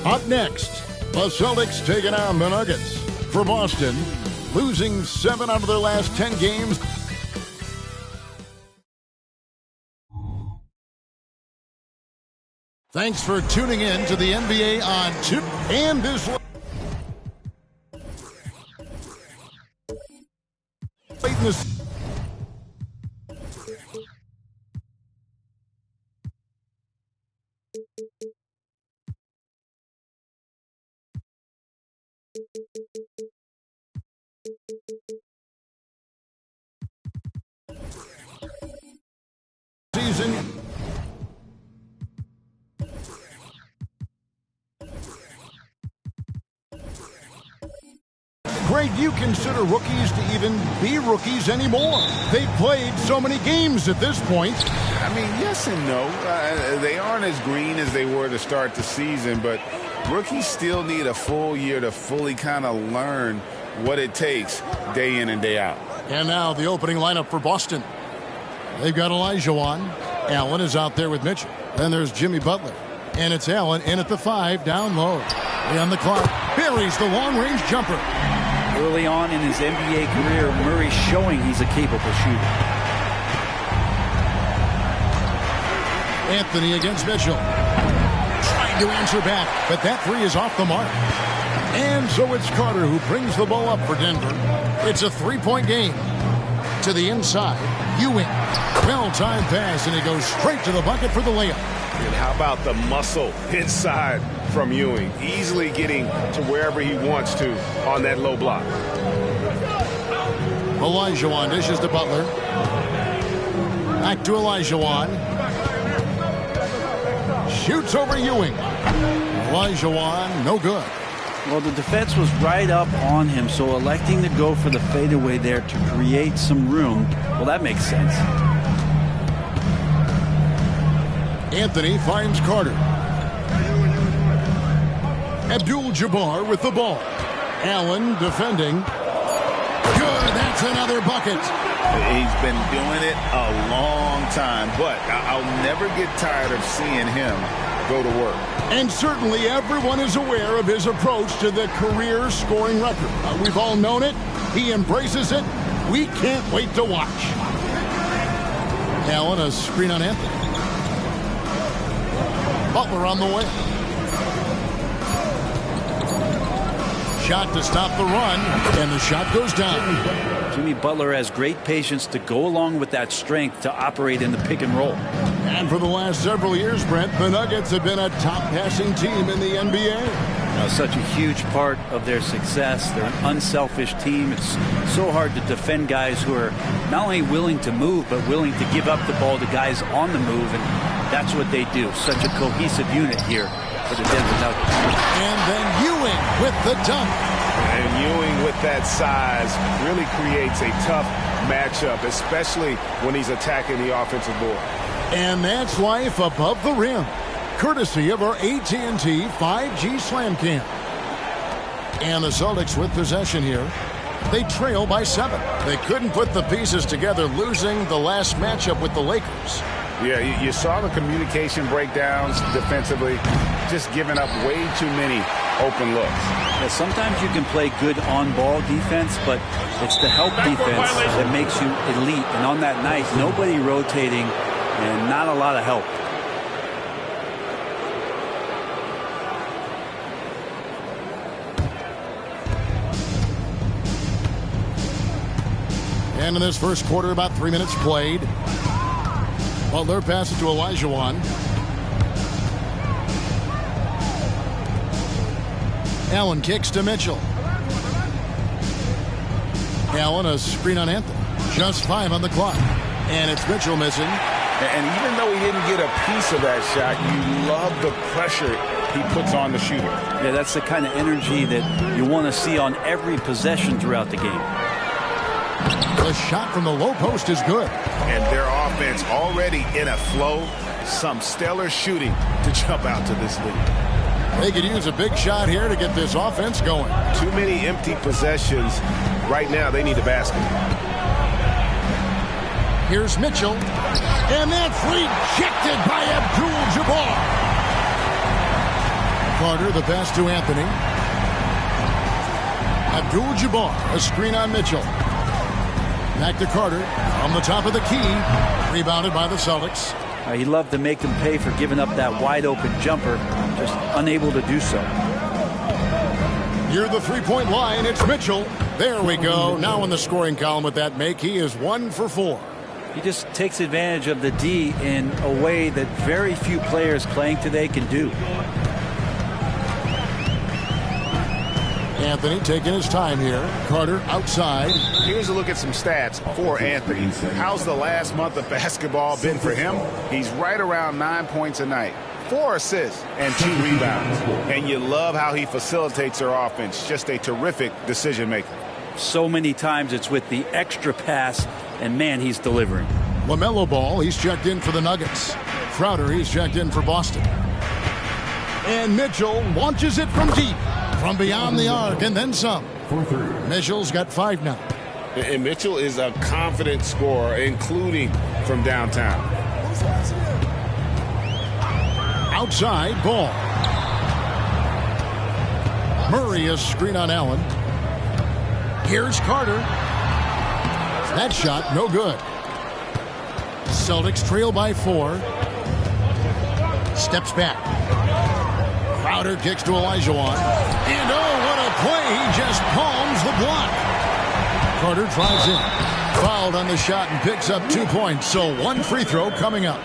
Up next, the Celtics taking on the Nuggets. For Boston, losing 7 out of their last 10 games. Thanks for tuning in to the NBA on Tip and this late in the season. Greg, do you consider rookies to even be rookies anymore? They've played so many games at this point. I mean, yes and no. They aren't as green as they were to start the season, but rookies still need a full year to fully kind of learn what it takes day in and day out. And now the opening lineup for Boston. They've got Olajuwon. Allen is out there with Mitchell. Then there's Jimmy Butler. And it's Allen in at the 5, down low. On the clock, buries the long-range jumper. Early on in his NBA career, Murray's showing he's a capable shooter. Anthony against Mitchell. Trying to answer back, but that 3 is off the mark. And so it's Carter who brings the ball up for Denver. It's a 3-point game. To the inside, Ewing. Well-timed pass, and he goes straight to the bucket for the layup. And how about the muscle inside from Ewing? Easily getting to wherever he wants to on that low block. Olajuwon dishes to Butler. Back to Olajuwon. Shoots over Ewing. Olajuwon, no good. Well, the defense was right up on him, so electing to go for the fadeaway there to create some room, well, that makes sense. Anthony finds Carter. Abdul-Jabbar with the ball. Allen defending. Good, that's another bucket. He's been doing it a long time, but I'll never get tired of seeing him go to work. And certainly everyone is aware of his approach to the career scoring record. We've all known it. He embraces it. We can't wait to watch. Allen, a screen on Anthony. Butler on the way. Shot to stop the run, and the shot goes down. Jimmy Butler has great patience to go along with that strength to operate in the pick and roll. And for the last several years, Brent, the Nuggets have been a top passing team in the NBA. Such a huge part of their success. They're an unselfish team. It's so hard to defend guys who are not only willing to move, but willing to give up the ball to guys on the move, and that's what they do. Such a cohesive unit here for the Denver Nuggets. And then Ewing with the dunk. And Ewing with that size really creates a tough matchup, especially when he's attacking the offensive board. And that's life above the rim, courtesy of our AT&T 5G Slam Cam. And the Celtics with possession here. They trail by 7. They couldn't put the pieces together, losing the last matchup with the Lakers. Yeah, you saw the communication breakdowns defensively, just giving up way too many open looks. Yeah, sometimes you can play good on-ball defense, but it's the help defense that makes you elite. And on that night, nobody rotating and not a lot of help. And in this first quarter, about 3 minutes played. Butler passes to Olajuwon. Allen kicks to Mitchell. Allen, a screen on Anthony. Just 5 on the clock. And it's Mitchell missing. And even though he didn't get a piece of that shot, you love the pressure he puts on the shooter. Yeah, that's the kind of energy that you want to see on every possession throughout the game. The shot from the low post is good. And their offense already in a flow. Some stellar shooting to jump out to this lead. They could use a big shot here to get this offense going. Too many empty possessions. Right now, they need a basket. Here's Mitchell. And that's rejected by Abdul-Jabbar. Carter, the pass to Anthony. Abdul-Jabbar, a screen on Mitchell. Back to Carter on the top of the key. Rebounded by the Celtics. He loved to make them pay for giving up that wide open jumper. Just unable to do so. Near the three-point line, it's Mitchell. There we go. Now in the scoring column with that make, he is 1 for 4. He just takes advantage of the D in a way that very few players playing today can do. Anthony taking his time here. Carter outside. Here's a look at some stats for Anthony. How's the last month of basketball been for him? He's right around 9 points a night, 4 assists, and 2 rebounds. And you love how he facilitates their offense. Just a terrific decision maker. So many times it's with the extra pass, and man, he's delivering. LaMelo Ball, he's checked in for the Nuggets. Crowder, he's checked in for Boston. And Mitchell launches it from deep. From beyond the arc, and then some. Mitchell's got 5 now. And Mitchell is a confident scorer, including from downtown. Outside, Ball. Murray, a screen on Allen. Here's Carter. That shot, no good. Celtics trail by 4. Steps back. Crowder kicks to Olajuwon. And oh, what a play. He just palms the block. Carter drives in. Fouled on the shot and picks up 2 points. So 1 free throw coming up.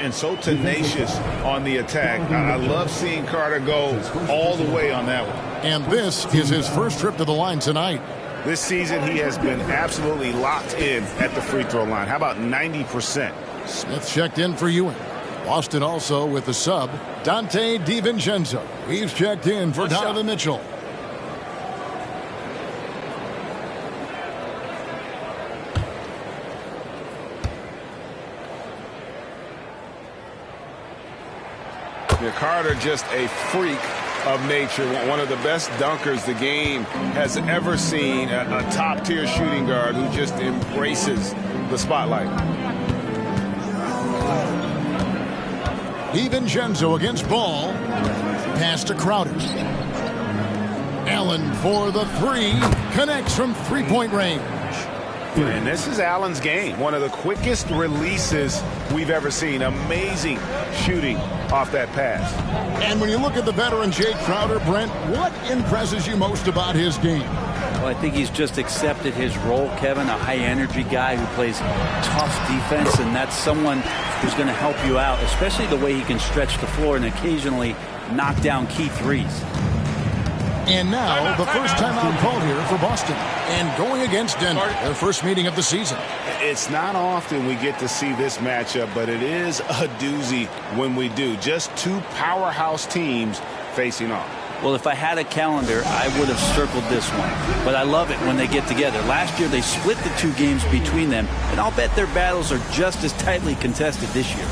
And so tenacious on the attack. I love seeing Carter go all the way on that one. And this is his first trip to the line tonight. This season, he has been absolutely locked in at the free throw line. How about 90%? Smith checked in for Ewing. Boston also with the sub, Dante DiVincenzo. He's checked in for Donovan Mitchell. Yeah, Carter just a freak of nature. One of the best dunkers the game has ever seen. A top-tier shooting guard who just embraces the spotlight. DiVincenzo against Ball. Pass to Crowder. Allen for the three. Connects from three-point range. And this is Allen's game. One of the quickest releases we've ever seen. Amazing shooting off that pass. And when you look at the veteran Jay Crowder, Brent, what impresses you most about his game? Well, I think he's just accepted his role, Kevin, a high-energy guy who plays tough defense, and that's someone who's going to help you out, especially the way he can stretch the floor and occasionally knock down key threes. And now, the first timeout called here for Boston. And going against Denver, their first meeting of the season. It's not often we get to see this matchup, but it is a doozy when we do. Just two powerhouse teams facing off. Well, if I had a calendar, I would have circled this one. But I love it when they get together. Last year, they split the two games between them, and I'll bet their battles are just as tightly contested this year.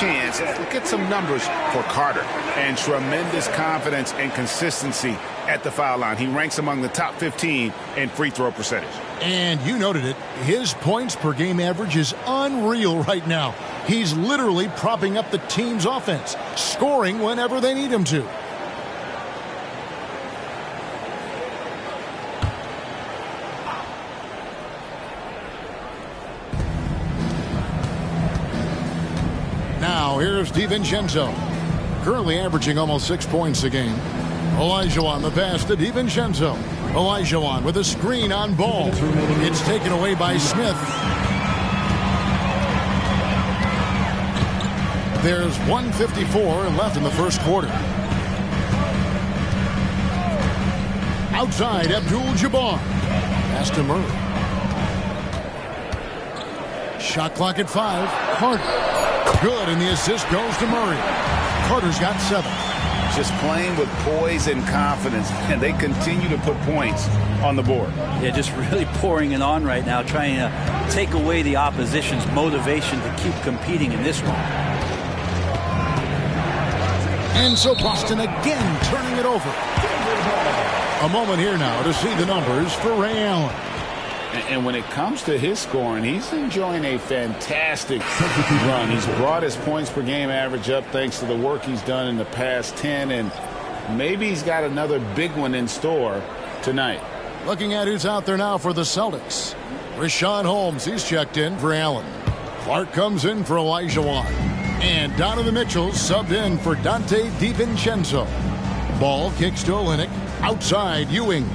Chance. Look at some numbers for Carter, and tremendous confidence and consistency at the foul line. He ranks among the top 15 in free throw percentage. And you noted it. His points per game average is unreal right now. He's literally propping up the team's offense, scoring whenever they need him to. Now, here's DiVincenzo, currently averaging almost 6 points a game. Olajuwon the pass to DiVincenzo. Olajuwon with a screen on Ball. It's taken away by Smith. There's 1:54 left in the first quarter. Outside, Abdul-Jabbar. Pass to Murray. Shot clock at 5. Carter. Good, and the assist goes to Murray. Carter's got 7. Just playing with poise and confidence, and they continue to put points on the board. Yeah, just really pouring it on right now, trying to take away the opposition's motivation to keep competing in this one. And so Boston again turning it over. A moment here now to see the numbers for Ray Allen. And when it comes to his scoring, he's enjoying a fantastic run. He's brought his points per game average up thanks to the work he's done in the past 10, and maybe he's got another big one in store tonight. Looking at who's out there now for the Celtics. Rashawn Holmes, he's checked in for Allen. Clark comes in for Olajuwon. And Donovan Mitchell subbed in for Dante DiVincenzo. Ball kicks to Olynyk. Outside, Ewing.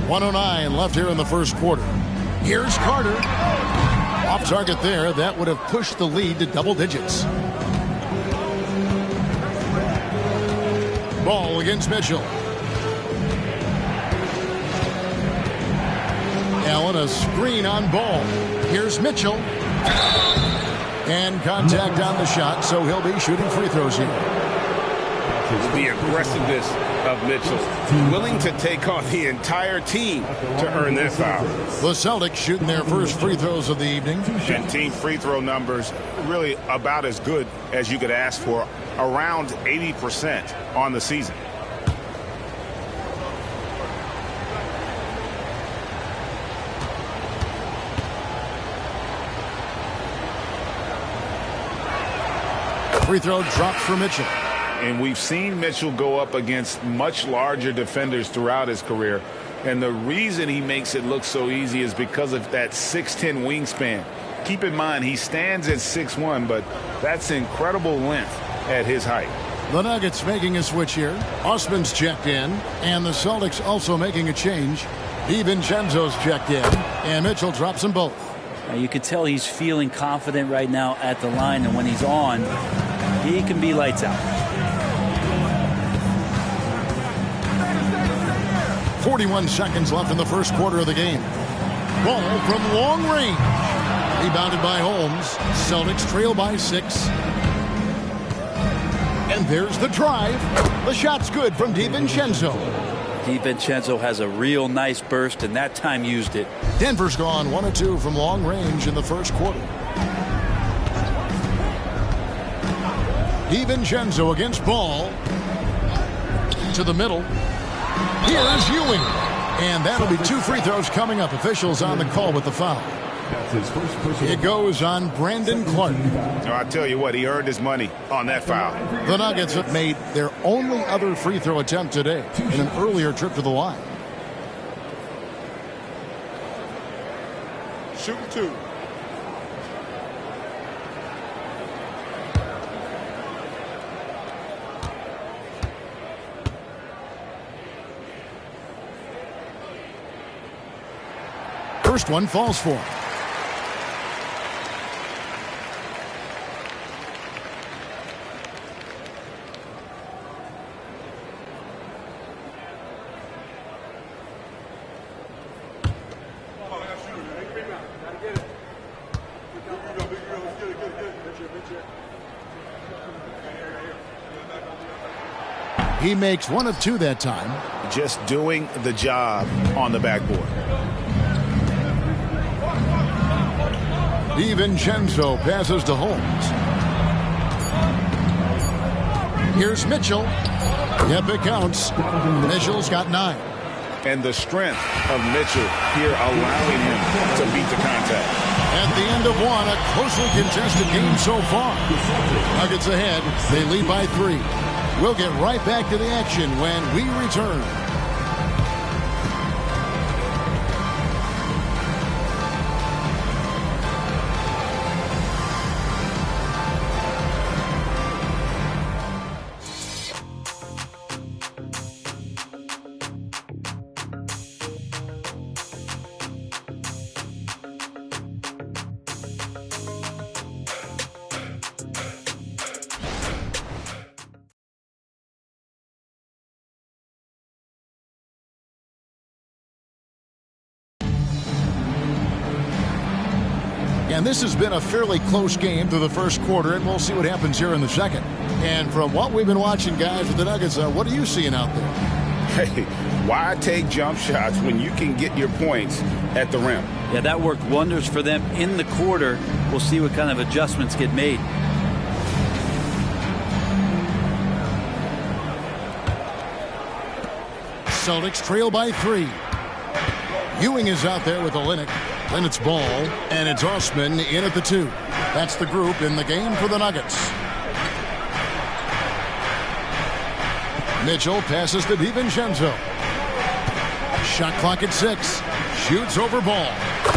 .109 left here in the first quarter. Here's Carter. Off target there. That would have pushed the lead to double digits. Ball against Mitchell. Allen, a screen on Ball. Here's Mitchell. And contact on the shot, so he'll be shooting free throws here. The aggressiveness of Mitchell, willing to take on the entire team to earn that foul. The Celtics shooting their first free throws of the evening. And team free throw numbers really about as good as you could ask for, around 80% on the season. Free throw dropped for Mitchell. And we've seen Mitchell go up against much larger defenders throughout his career. And the reason he makes it look so easy is because of that 6'10" wingspan. Keep in mind, he stands at 6'1", but that's incredible length at his height. The Nuggets making a switch here. Osman's checked in, and the Celtics also making a change. DiVincenzo's checked in, and Mitchell drops them both. You can tell he's feeling confident right now at the line, and when he's on, he can be lights out. 41 seconds left in the first quarter of the game. Ball from long range. Rebounded by Holmes. Celtics trail by 6. And there's the drive. The shot's good from DiVincenzo. DiVincenzo has a real nice burst, and that time used it. Denver's gone 1 of 2 from long range in the first quarter. DiVincenzo against Ball. To the middle. Here's Ewing. And that'll be 2 free throws coming up. Officials on the call with the foul. It goes on Brandon Clark. I tell you what, he earned his money on that foul. The Nuggets have made their only other free throw attempt today in an earlier trip to the line. Shooting 2. First one falls for him. He makes 1 of 2 that time. Just doing the job on the backboard. DiVincenzo passes to Holmes. Here's Mitchell. Yep, it counts. Mitchell's got 9. And the strength of Mitchell here allowing him to beat the contact. At the end of 1, a closely contested game so far. Nuggets ahead. They lead by 3. We'll get right back to the action when we return. And this has been a fairly close game through the first quarter, and we'll see what happens here in the second. And from what we've been watching, guys, with the Nuggets, what are you seeing out there? Hey, why take jump shots when you can get your points at the rim? Yeah, that worked wonders for them in the quarter. We'll see what kind of adjustments get made. Celtics trail by 3. Ewing is out there with Olynyk. Then it's Ball, and it's Osman in at the 2. That's the group in the game for the Nuggets. Mitchell passes to DiVincenzo. Shot clock at 6. Shoots over Ball.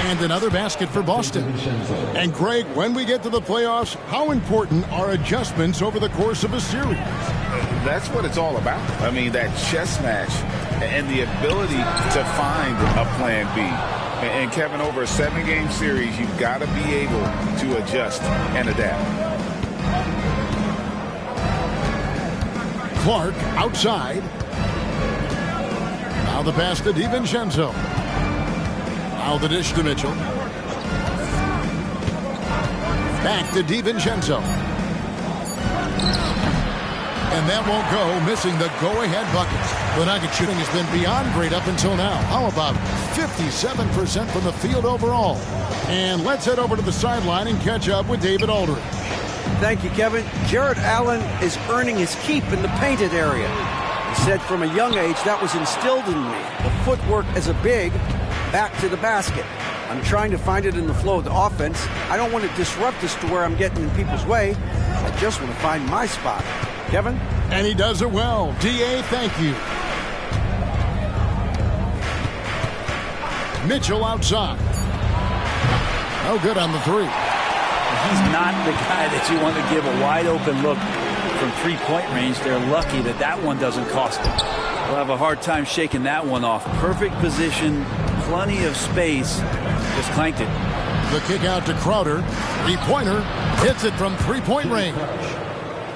And another basket for Boston. And Greg, when we get to the playoffs, how important are adjustments over the course of a series? That's what it's all about. I mean, that chess match and the ability to find a plan B. And Kevin, over a 7-game series, you've got to be able to adjust and adapt. Clark outside. Now the pass to DiVincenzo. Now the dish to Mitchell. Back to DiVincenzo. And that won't go, missing the go-ahead bucket. The Nuggets shooting has been beyond great up until now. How about 57% from the field overall? And let's head over to the sideline and catch up with David Aldridge. Thank you, Kevin. Jarrett Allen is earning his keep in the painted area. He said from a young age that was instilled in me. The footwork as a big, back to the basket. I'm trying to find it in the flow of the offense. I don't want to disrupt this to where I'm getting in people's way. I just want to find my spot. Kevin? And he does it well. D.A., thank you. Mitchell outside. No good on the three. He's not the guy that you want to give a wide open look from three-point range. They're lucky that that one doesn't cost them. They'll have a hard time shaking that one off. Perfect position, plenty of space. Just clanked it. The kick out to Crowder. Three-pointer. Hits it from three-point range.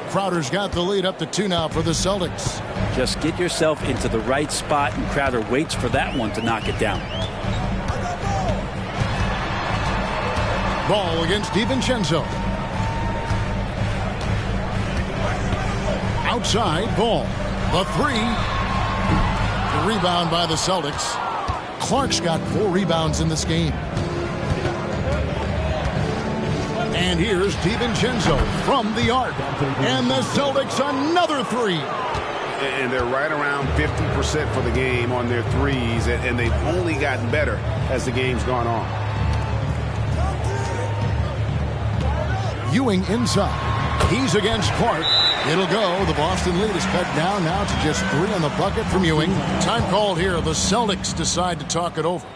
Crowder's got the lead up to 2 now for the Celtics. Just get yourself into the right spot, and Crowder waits for that one to knock it down. Ball against DiVincenzo. Outside, Ball. The three. The rebound by the Celtics. Clark's got 4 rebounds in this game. And here's DiVincenzo from the arc. And the Celtics another three. And they're right around 50% for the game on their threes. And they've only gotten better as the game's gone on. Ewing inside. He's against Clark. It'll go. The Boston lead is cut down now to just 3 on the bucket from Ewing. Time called here. The Celtics decide to talk it over.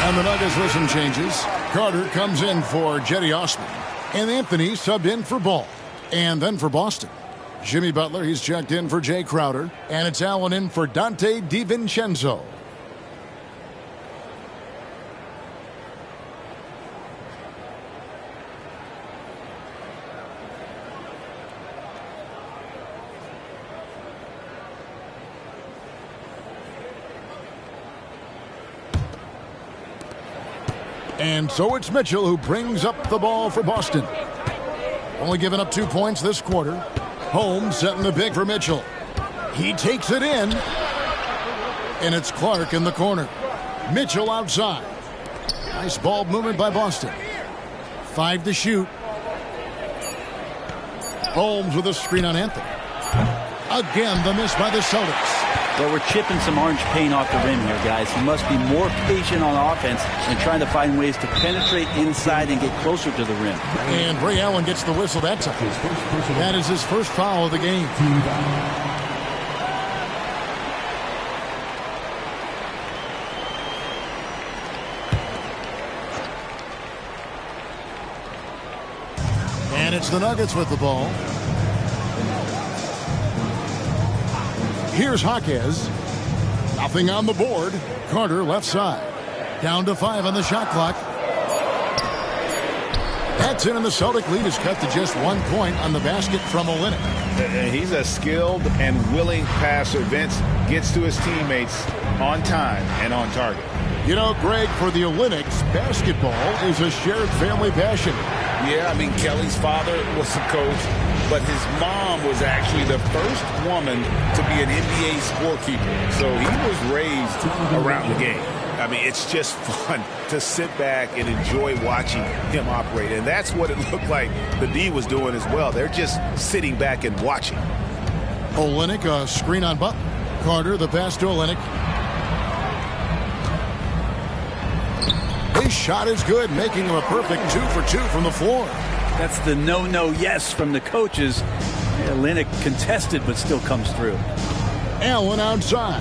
And the Nuggets with some changes. Carter comes in for Jetty Osman. And Anthony subbed in for Ball. And then for Boston, Jimmy Butler, he's checked in for Jay Crowder. And it's Allen in for Dante DiVincenzo. And so it's Mitchell who brings up the ball for Boston. Only giving up 2 points this quarter. Holmes setting the pick for Mitchell. He takes it in. And it's Clark in the corner. Mitchell outside. Nice ball movement by Boston. 5 to shoot. Holmes with a screen on Anthony. Again, the miss by the Celtics. Well, we're chipping some orange paint off the rim here, guys. He must be more patient on offense and trying to find ways to penetrate inside and get closer to the rim. And Ray Allen gets the whistle that time. That is his first foul of the game. And it's the Nuggets with the ball. Here's Jaquez. Nothing on the board. Carter left side. Down to 5 on the shot clock. That's in, and the Celtic lead is cut to just 1 point on the basket from Olynyk. He's a skilled and willing passer. Vince gets to his teammates on time and on target. You know, Greg, for the Olynyks, basketball is a shared family passion. Yeah, I mean, Kelly's father was a coach, but his mom was actually the first woman to be an NBA scorekeeper. So he was raised around the game. I mean, it's just fun to sit back and enjoy watching him operate. And that's what it looked like the D was doing as well. They're just sitting back and watching. Olynyk, a screen on Butler. Carter, the pass to Olynyk. His shot is good, making him a perfect 2 for 2 from the floor. That's the no yes from the coaches. Olynyk contested but still comes through. Allen outside.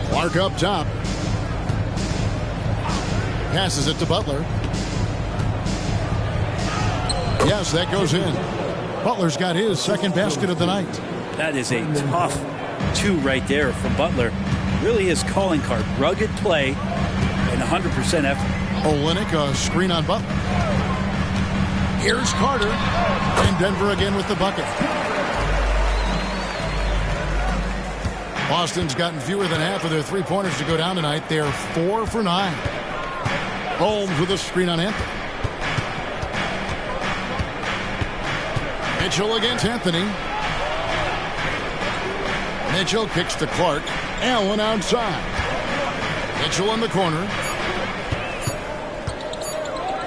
Clark up top. Passes it to Butler. Yes, that goes in. Butler's got his second basket of the night. That is a tough 2 right there from Butler. Really his calling card. Rugged play and 100% effort. Olynyk, a screen on Butler. Here's Carter. And Denver again with the bucket. Boston's gotten fewer than half of their three-pointers to go down tonight. They're 4 for 9. Holmes with a screen on Anthony. Mitchell against Anthony. Mitchell kicks to Clark. Allen outside. Mitchell in the corner.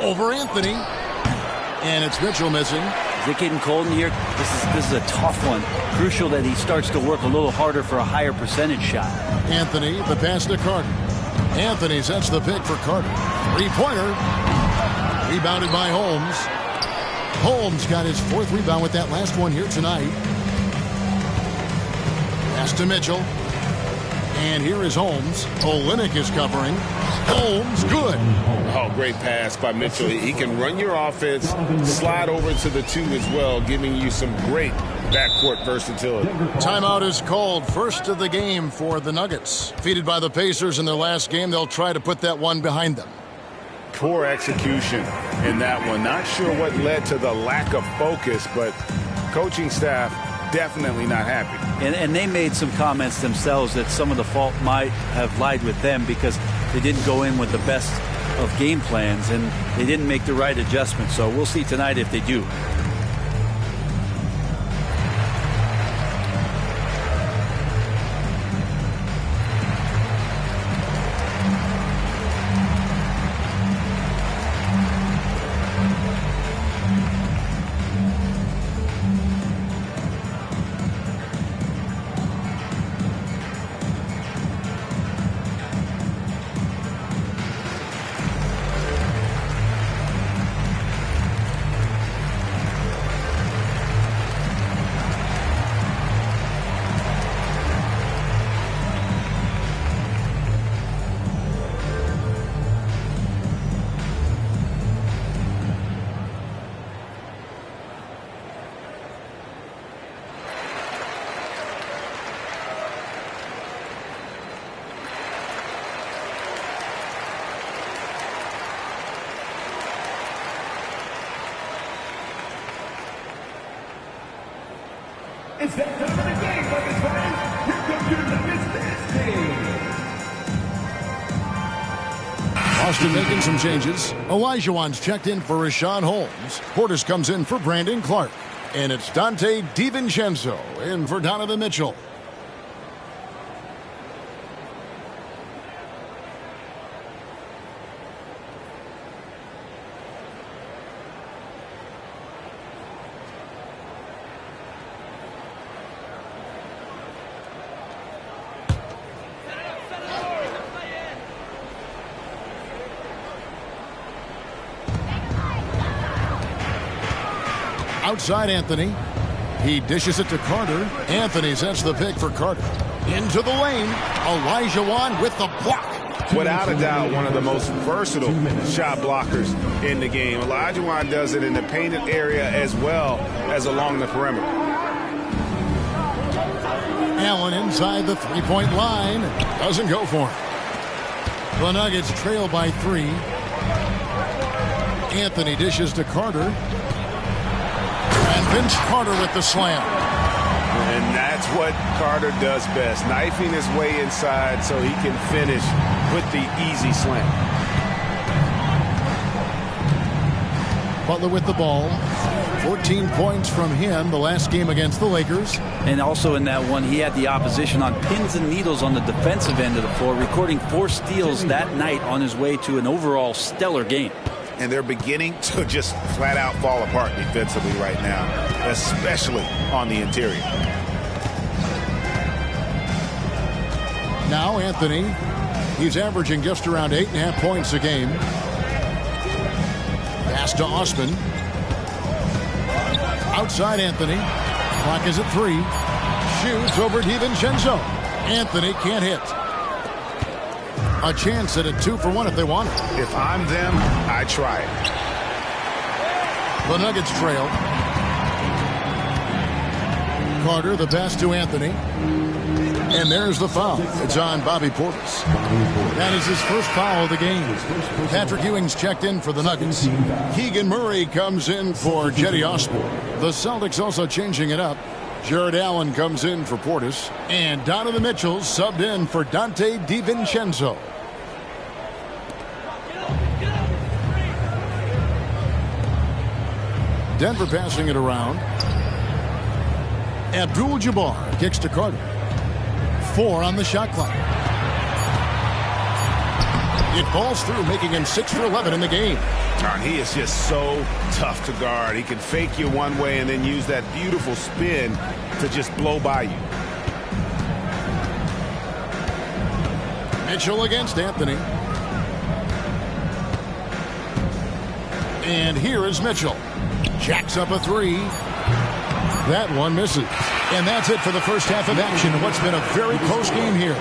Over Anthony. And it's Mitchell missing. Is it getting cold in here? This is a tough one. Crucial that he starts to work a little harder for a higher percentage shot. Anthony, the pass to Carter. Anthony sets the pick for Carter. Three-pointer. Rebounded by Holmes. Holmes got his 4th rebound with that last one here tonight. Pass to Mitchell. And here is Holmes. Olynyk is covering. Holmes, good. Oh, great pass by Mitchell. He can run your offense, slide over to the 2 as well, giving you some great backcourt versatility. Timeout is called. First of the game for the Nuggets. Defeated by the Pacers in their last game, they'll try to put that one behind them. Poor execution in that one. Not sure what led to the lack of focus, but coaching staff definitely not happy. And they made some comments themselves that some of the fault might have lied with them because they didn't go in with the best of game plans and they didn't make the right adjustments. So we'll see tonight if they do. It's that time of the game, Nuggets fans. Here comes your Nuggets dance team. Boston making some changes. Olajuwon's checked in for Rashawn Holmes. Portis comes in for Brandon Clark. And it's Dante DiVincenzo in for Donovan Mitchell. Outside Anthony. He dishes it to Carter. Anthony sets the pick for Carter. Into the lane. Olajuwon with the block. Without a doubt, one of the most versatile shot blockers in the game. Olajuwon does it in the painted area as well as along the perimeter. Allen inside the three-point line. Doesn't go for it. The Nuggets trail by 3. Anthony dishes to Carter. And Vince Carter with the slam. And that's what Carter does best. Knifing his way inside so he can finish with the easy slam. Butler with the ball. 14 points from him the last game against the Lakers. And also in that one, he had the opposition on pins and needles on the defensive end of the floor, recording 4 steals that night on his way to an overall stellar game. And they're beginning to just flat out fall apart defensively right now, especially on the interior. Now Anthony. He's averaging just around 8.5 points a game. Pass to Osman. Outside Anthony. Clock is at 3. Shoots over DiVincenzo. Anthony can't hit. A chance at a 2-for-1 if they want it. If I'm them, I try it. The Nuggets trail. Carter, the pass to Anthony. And there's the foul. It's on Bobby Portis. That is his first foul of the game. Patrick Ewing's checked in for the Nuggets. Keegan Murray comes in for Jetty Osborne. The Celtics also changing it up. Jared Allen comes in for Portis. And Donovan Mitchell subbed in for Dante DiVincenzo. Denver passing it around. Abdul-Jabbar kicks to Carter. 4 on the shot clock. It falls through, making him 6 for 11 in the game. And he is just so tough to guard. He can fake you one way and then use that beautiful spin to just blow by you. Mitchell against Anthony. And here is Mitchell. Jacks up a 3. That one misses. And that's it for the first half of action. What's been a very close game here.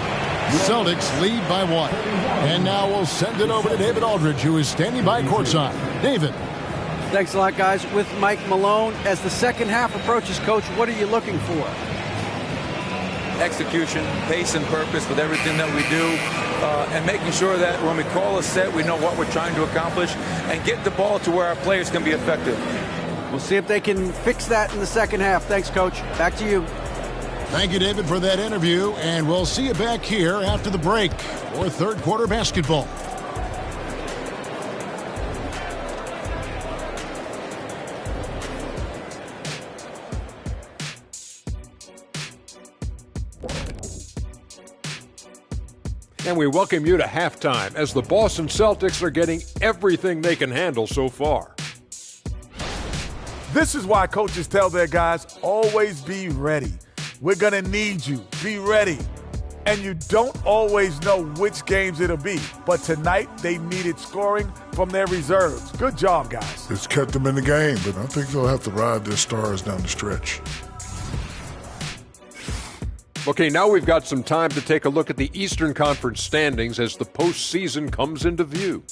Celtics lead by 1. And now we'll send it over to David Aldridge, who is standing by courtside. David. Thanks a lot, guys. With Mike Malone, as the second half approaches, Coach, what are you looking for? Execution, pace and purpose with everything that we do, and making sure that when we call a set, we know what we're trying to accomplish and get the ball to where our players can be effective. We'll see if they can fix that in the second half. Thanks, Coach. Back to you. Thank you, David, for that interview, and we'll see you back here after the break for third quarter basketball. And we welcome you to halftime as the Boston Celtics are getting everything they can handle so far. This is why coaches tell their guys, always be ready. We're going to need you. Be ready. And you don't always know which games it'll be. But tonight, they needed scoring from their reserves. Good job, guys. It's kept them in the game, but I think they'll have to ride their stars down the stretch. Okay, now we've got some time to take a look at the Eastern Conference standings as the postseason comes into view.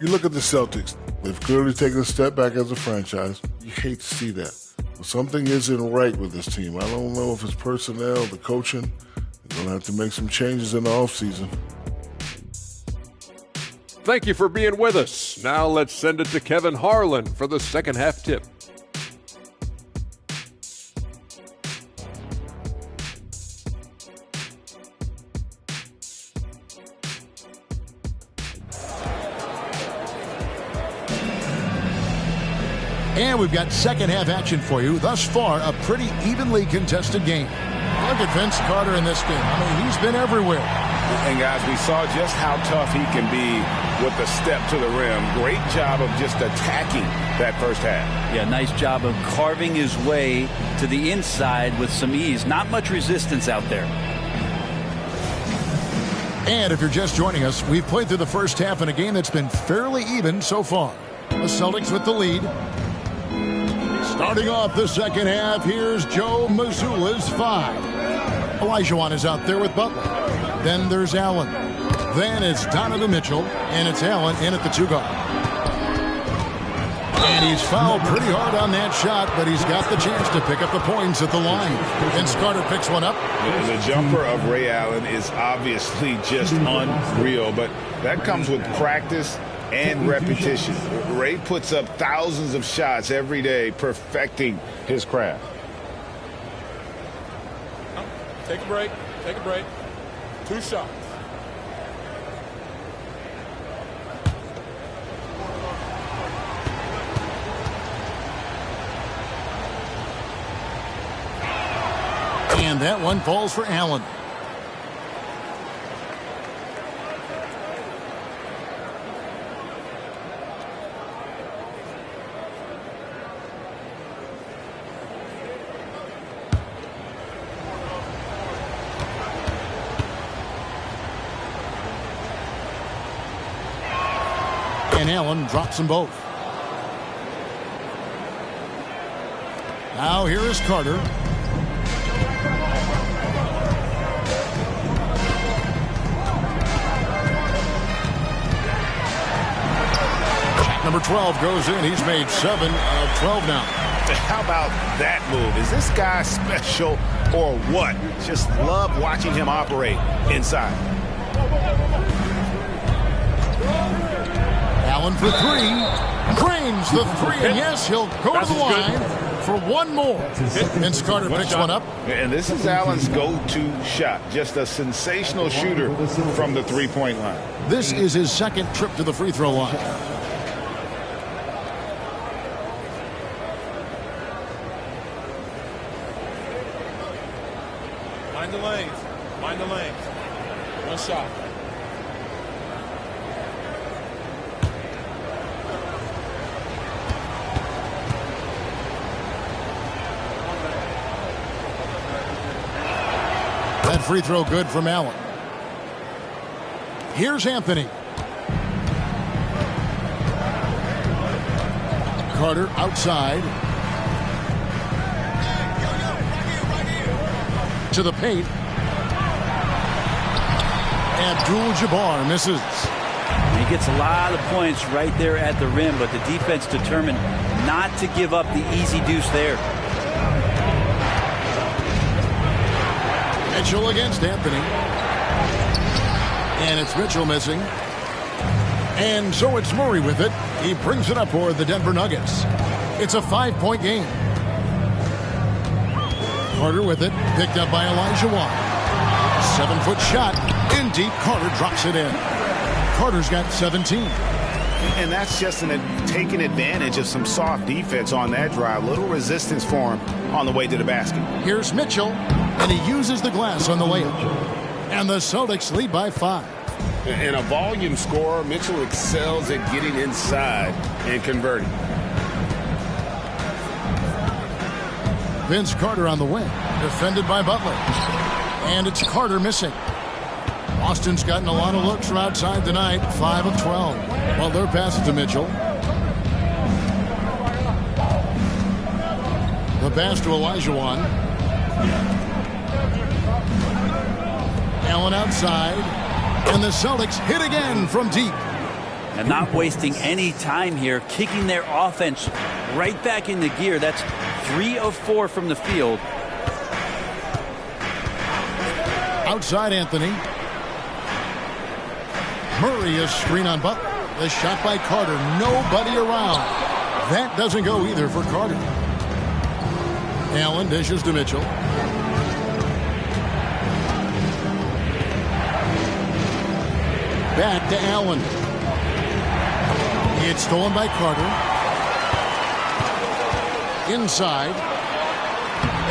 You look at the Celtics. They've clearly taken a step back as a franchise. You hate to see that. But something isn't right with this team. I don't know if it's personnel, the coaching. They're going to have to make some changes in the offseason. Thank you for being with us. Now let's send it to Kevin Harlan for the second half tip. And we've got second half action for you. Thus far, a pretty evenly contested game. Look at Vince Carter in this game. I mean, he's been everywhere. And guys, we saw just how tough he can be with the step to the rim. Great job of just attacking that first half. Yeah, nice job of carving his way to the inside with some ease. Not much resistance out there. And if you're just joining us, we've played through the first half in a game that's been fairly even so far. The Celtics with the lead. Starting off the second half, here's Joe Mazzulla's 5. Olajuwon is out there with Butler. Then there's Allen. Then it's Donovan Mitchell, and it's Allen in at the 2-guard. And he's fouled pretty hard on that shot, but he's got the chance to pick up the points at the line. Vince Carter picks one up. The jumper of Ray Allen is obviously just unreal, but that comes with practice and repetition. Ray puts up thousands of shots every day, perfecting his craft. Take a break. Take a break. 2 shots. And that one falls for Allen. And Allen drops them both. Now here is Carter. Shot number 12 goes in. He's made 7 of 12 now. How about that move? Is this guy special or what? Just love watching him operate inside. Allen for 3. Cranes the 3. And yes, he'll go to the line for one more. Vince Carter picks one up. And this is Allen's go-to shot. Just a sensational shooter from the three-point line. This is his second trip to the free throw line. Mind the lanes. Mind the lanes. One shot. That free throw good from Allen. Here's Anthony. Carter outside. To the paint. Abdul-Jabbar misses. He gets a lot of points right there at the rim, but the defense determined not to give up the easy deuce there. Mitchell against Anthony. And it's Mitchell missing. And so it's Murray with it. He brings it up for the Denver Nuggets. It's a 5-point game. Carter with it. Picked up by Elijah Wan. 7-foot shot. In deep. Carter drops it in. Carter's got 17. And that's just taking advantage of some soft defense on that drive. Little resistance for him on the way to the basket. Here's Mitchell. And he uses the glass on the layup. And the Celtics lead by 5. And a volume scorer, Mitchell excels at getting inside and converting. Vince Carter on the wing. Defended by Butler. And it's Carter missing. Boston's gotten a lot of looks from outside tonight. 5 of 12. Well, their pass to Mitchell. The pass to Elijah Wan. Allen outside. And the Celtics hit again from deep. And not wasting any time here, kicking their offense right back into gear. That's 3 of 4 from the field. Outside Anthony. Murray is screen on Butler. The shot by Carter. Nobody around. That doesn't go either for Carter. Allen dishes to Mitchell. Back to Allen. It's stolen by Carter. Inside.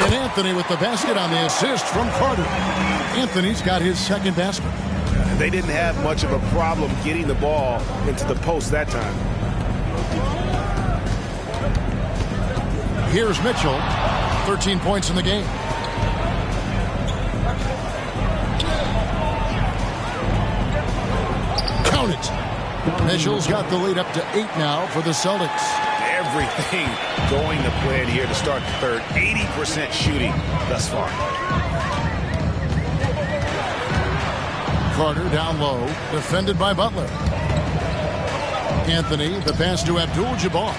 And Anthony with the basket on the assist from Carter. Anthony's got his second basket. They didn't have much of a problem getting the ball into the post that time. Here's Mitchell. 13 points in the game. Count it. Mitchell's got the lead up to 8 now for the Celtics. Everything going to plan here to start the third. 80% shooting thus far. Carter down low, defended by Butler. Anthony, the pass to Abdul-Jabbar.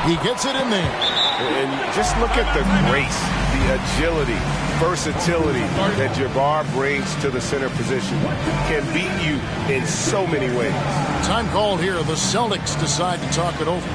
He gets it in there. And just look at the grace, the agility, versatility that Jabbar brings to the center position. Can beat you in so many ways. Time called here. The Celtics decide to talk it over.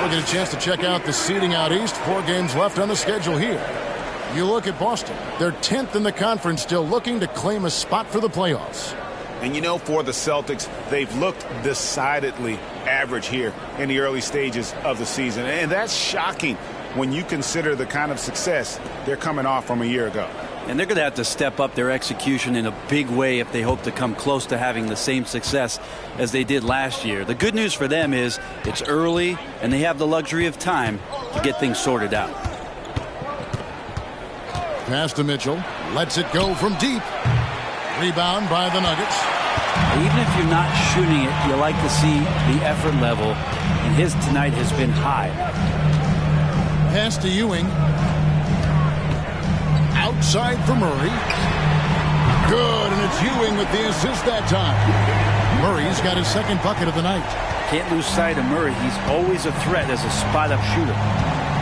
We'll get a chance to check out the seeding out east. 4 games left on the schedule here. You look at Boston. They're 10th in the conference, still looking to claim a spot for the playoffs. And you know, for the Celtics, they've looked decidedly average here in the early stages of the season. And that's shocking when you consider the kind of success they're coming off from a year ago. And they're going to have to step up their execution in a big way if they hope to come close to having the same success as they did last year. The good news for them is it's early and they have the luxury of time to get things sorted out. Pass to Mitchell. Lets it go from deep. Rebound by the Nuggets. Even if you're not shooting it, you like to see the effort level. And his tonight has been high. Pass to Ewing. Outside for Murray. Good, and it's Ewing with the assist that time. Murray's got his second bucket of the night. Can't lose sight of Murray. He's always a threat as a spot-up shooter.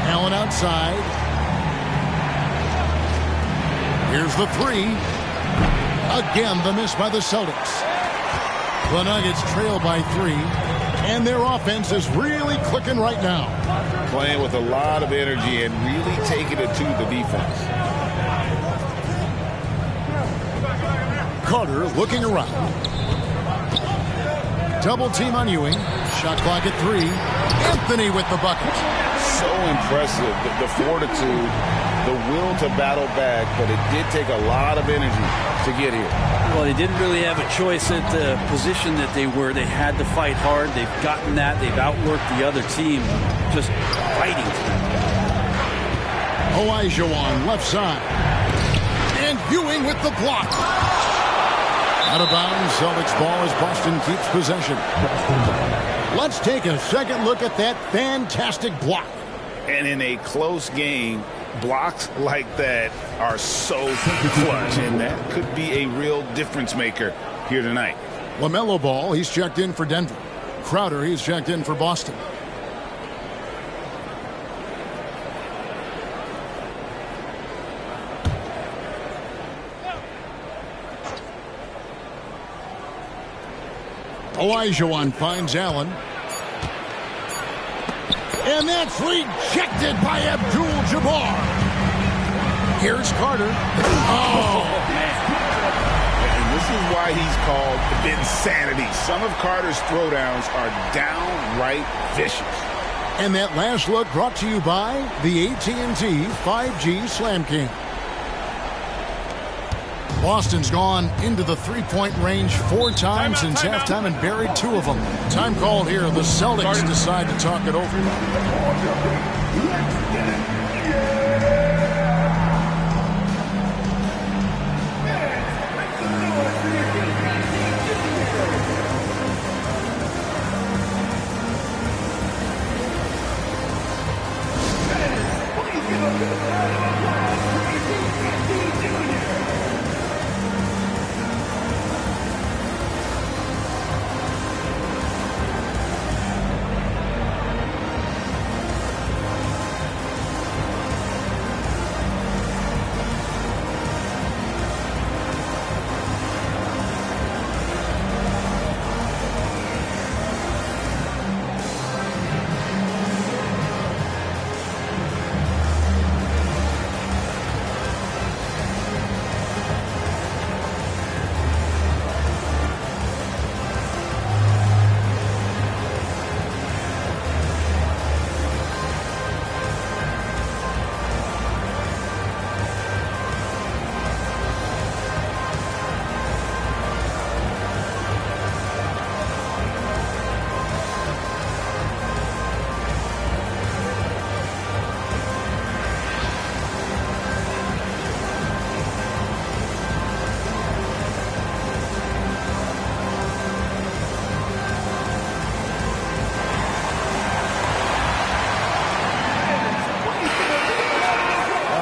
Allen outside. Here's the 3. Again, the miss by the Celtics. The Nuggets trail by 3, and their offense is really clicking right now. Playing with a lot of energy and really taking it to the defense. Carter looking around. Double team on Ewing. Shot clock at 3. Anthony with the bucket. So impressive, the fortitude, the will to battle back, but it did take a lot of energy to get here. Well, they didn't really have a choice at the position that they were. They had to fight hard. They've gotten that. They've outworked the other team, just fighting tonight. Olajuwon left side. And Ewing with the block. Out of bounds, Celtics ball as Boston keeps possession. Let's take a second look at that fantastic block. And in a close game, blocks like that are so clutch, and that could be a real difference maker here tonight. LaMelo Ball, he's checked in for Denver. Crowder, he's checked in for Boston. Olajuwon finds Allen. And that's rejected by Abdul-Jabbar. Here's Carter. Oh, man. And this is why he's called insanity. Some of Carter's throwdowns are downright vicious. And that last look brought to you by the AT&T 5G Slam Cam. Boston's gone into the three-point range 4 times since halftime and buried 2 of them. Time called here. The Celtics decide to talk it over.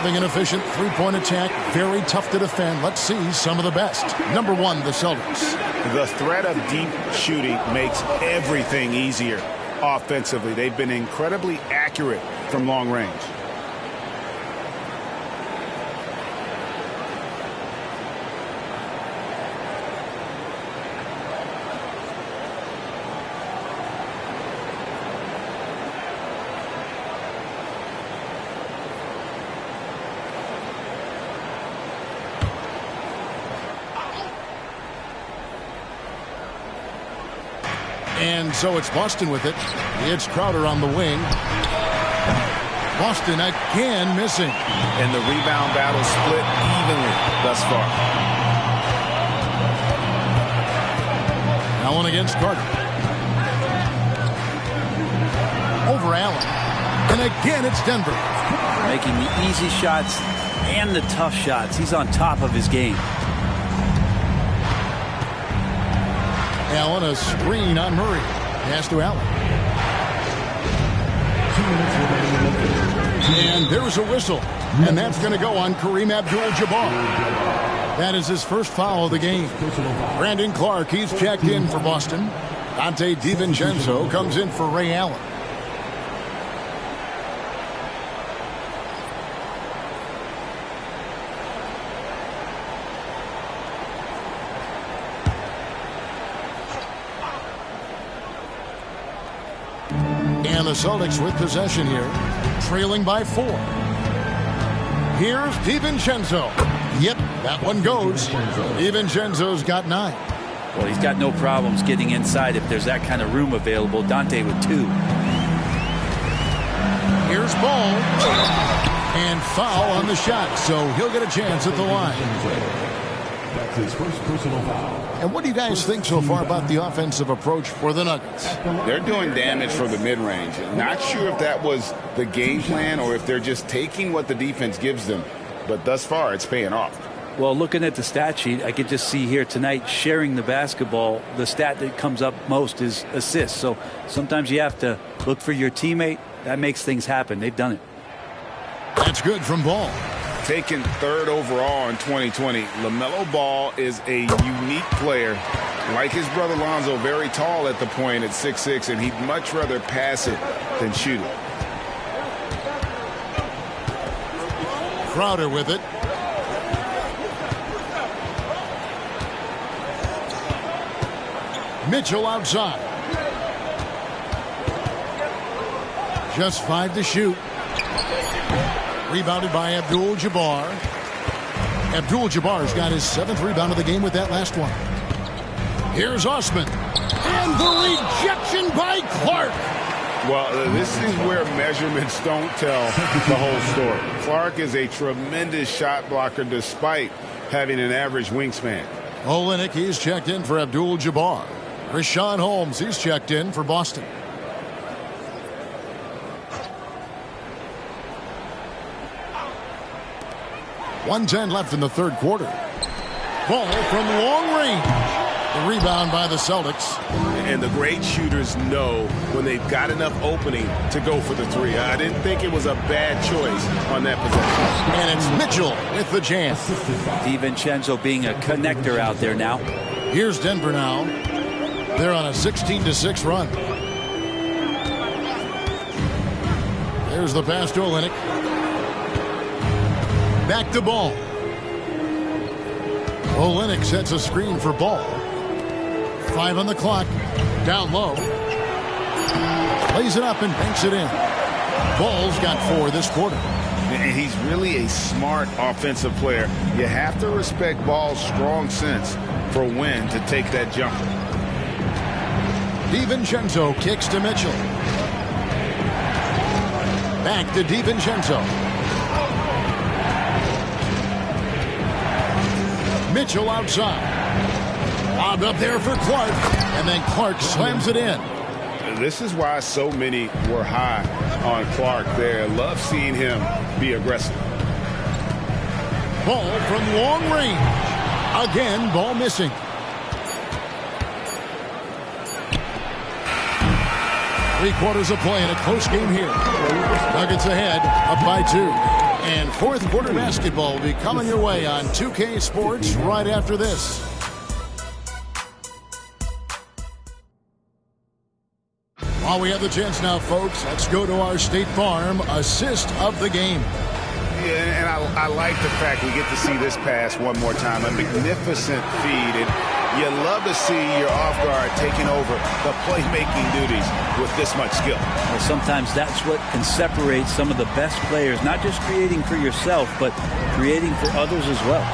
An efficient three-point attack, very tough to defend. Let's see some of the best. Number 1, the Celtics. The threat of deep shooting makes everything easier offensively. They've been incredibly accurate from long range. And so it's Boston with it. It's Crowder on the wing. Boston again missing. And the rebound battle split evenly thus far. Allen against Carter. Over Allen. And again it's Denver. Making the easy shots and the tough shots. He's on top of his game. Allen, a screen on Murray. Pass to Allen. And there's a whistle. And that's going to go on Kareem Abdul-Jabbar. That is his first foul of the game. Brandon Clark, he's checked in for Boston. Dante DiVincenzo comes in for Ray Allen. And the Celtics with possession here, trailing by 4. Here's DiVincenzo. Yep, that one goes. DiVincenzo's got 9. Well, he's got no problems getting inside if there's that kind of room available. Dante with 2. Here's Ball. And foul on the shot, so he'll get a chance at the line. That's his first personal foul. And what do you guys think so far about the offensive approach for the Nuggets? They're doing damage from the mid-range. Not sure if that was the game plan or if they're just taking what the defense gives them. But thus far, it's paying off. Well, looking at the stat sheet, I could just see here tonight sharing the basketball. The stat that comes up most is assists. So sometimes you have to look for your teammate. That makes things happen. They've done it. That's good from Ball. Taken 3rd overall in 2020, LaMelo Ball is a unique player. Like his brother Lonzo, very tall at the point at 6'6", and he'd much rather pass it than shoot it. Crowder with it. Mitchell outside. Just 5 to shoot. Rebounded by Abdul-Jabbar. Abdul-Jabbar's got his 7th rebound of the game with that last one. Here's Osman. And the rejection by Clark. Well, this is where measurements don't tell the whole story. Clark is a tremendous shot blocker despite having an average wingspan. Olynyk, he's checked in for Abdul-Jabbar. Richaun Holmes, he's checked in for Boston. .110 left in the 3rd quarter. Ball from long range. The rebound by the Celtics. And the great shooters know when they've got enough opening to go for the 3. I didn't think it was a bad choice on that possession. And it's Mitchell with the jam. DiVincenzo being a connector out there now. Here's Denver now. They're on a 16-6 run. There's the pass to Olynyk. Back to Ball. Olynyk sets a screen for Ball. 5 on the clock. Down low. Lays it up and banks it in. Ball's got 4 this quarter. And he's really a smart offensive player. You have to respect Ball's strong sense for when to take that jumper. DiVincenzo kicks to Mitchell. Back to DiVincenzo. Mitchell outside. Lobbed up there for Clark. And then Clark slams it in. This is why so many were high on Clark there. Love seeing him be aggressive. Ball from long range. Again, Ball missing. Three-quarters of play in a close game here. Nuggets ahead, up by 2. And 4th quarter basketball will be coming your way on 2K Sports right after this. While we have the chance now, folks, let's go to our State Farm assist of the game. Yeah, and I like the fact we get to see this pass one more time. A magnificent feed. And you love to see your off guard taking over the playmaking duties with this much skill. Well, sometimes that's what can separate some of the best players, not just creating for yourself, but creating for others as well.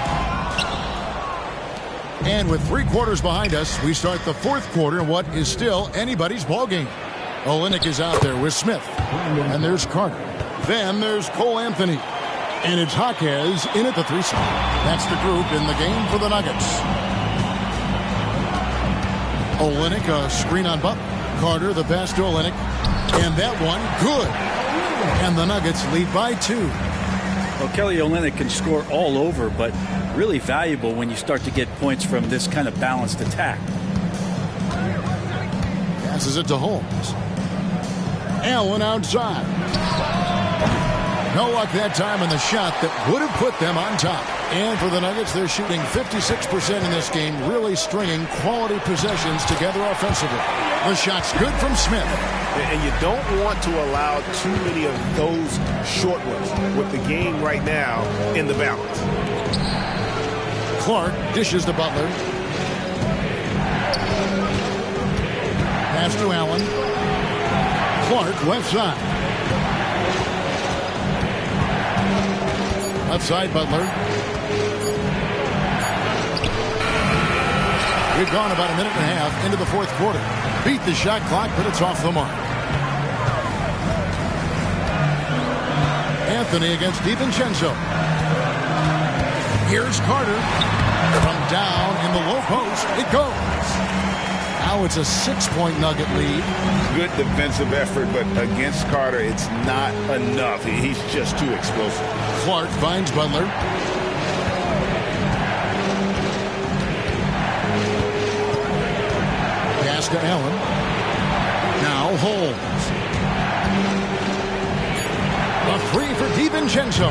And with 3 quarters behind us, we start the 4th quarter in what is still anybody's ball game. Olynyk is out there with Smith. And there's Carter. Then there's Cole Anthony. And it's Jaquez in at the 3 spot. That's the group in the game for the Nuggets. Olynyk, a screen on Butler. Carter, the pass to Olynyk. And that one, good. And the Nuggets lead by 2. Well, Kelly Olynyk can score all over, but really valuable when you start to get points from this kind of balanced attack. Passes it to Holmes. Allen outside. No luck that time on the shot that would have put them on top. And for the Nuggets, they're shooting 56% in this game, really stringing quality possessions together offensively. The shot's good from Smith. And you don't want to allow too many of those short ones with the game right now in the balance. Clark dishes to Butler. Pass to Allen. Clark left side. Left side, Butler. We've gone about a minute and a half into the 4th quarter. Beat the shot clock, but it's off the mark. Anthony against DiVincenzo. Here's Carter. From down in the low post, it goes. Now it's a 6-point Nugget lead. Good defensive effort, but against Carter, it's not enough. He's just too explosive. Clark finds Butler. Pass to Allen. Now Holmes. A 3 for DiVincenzo.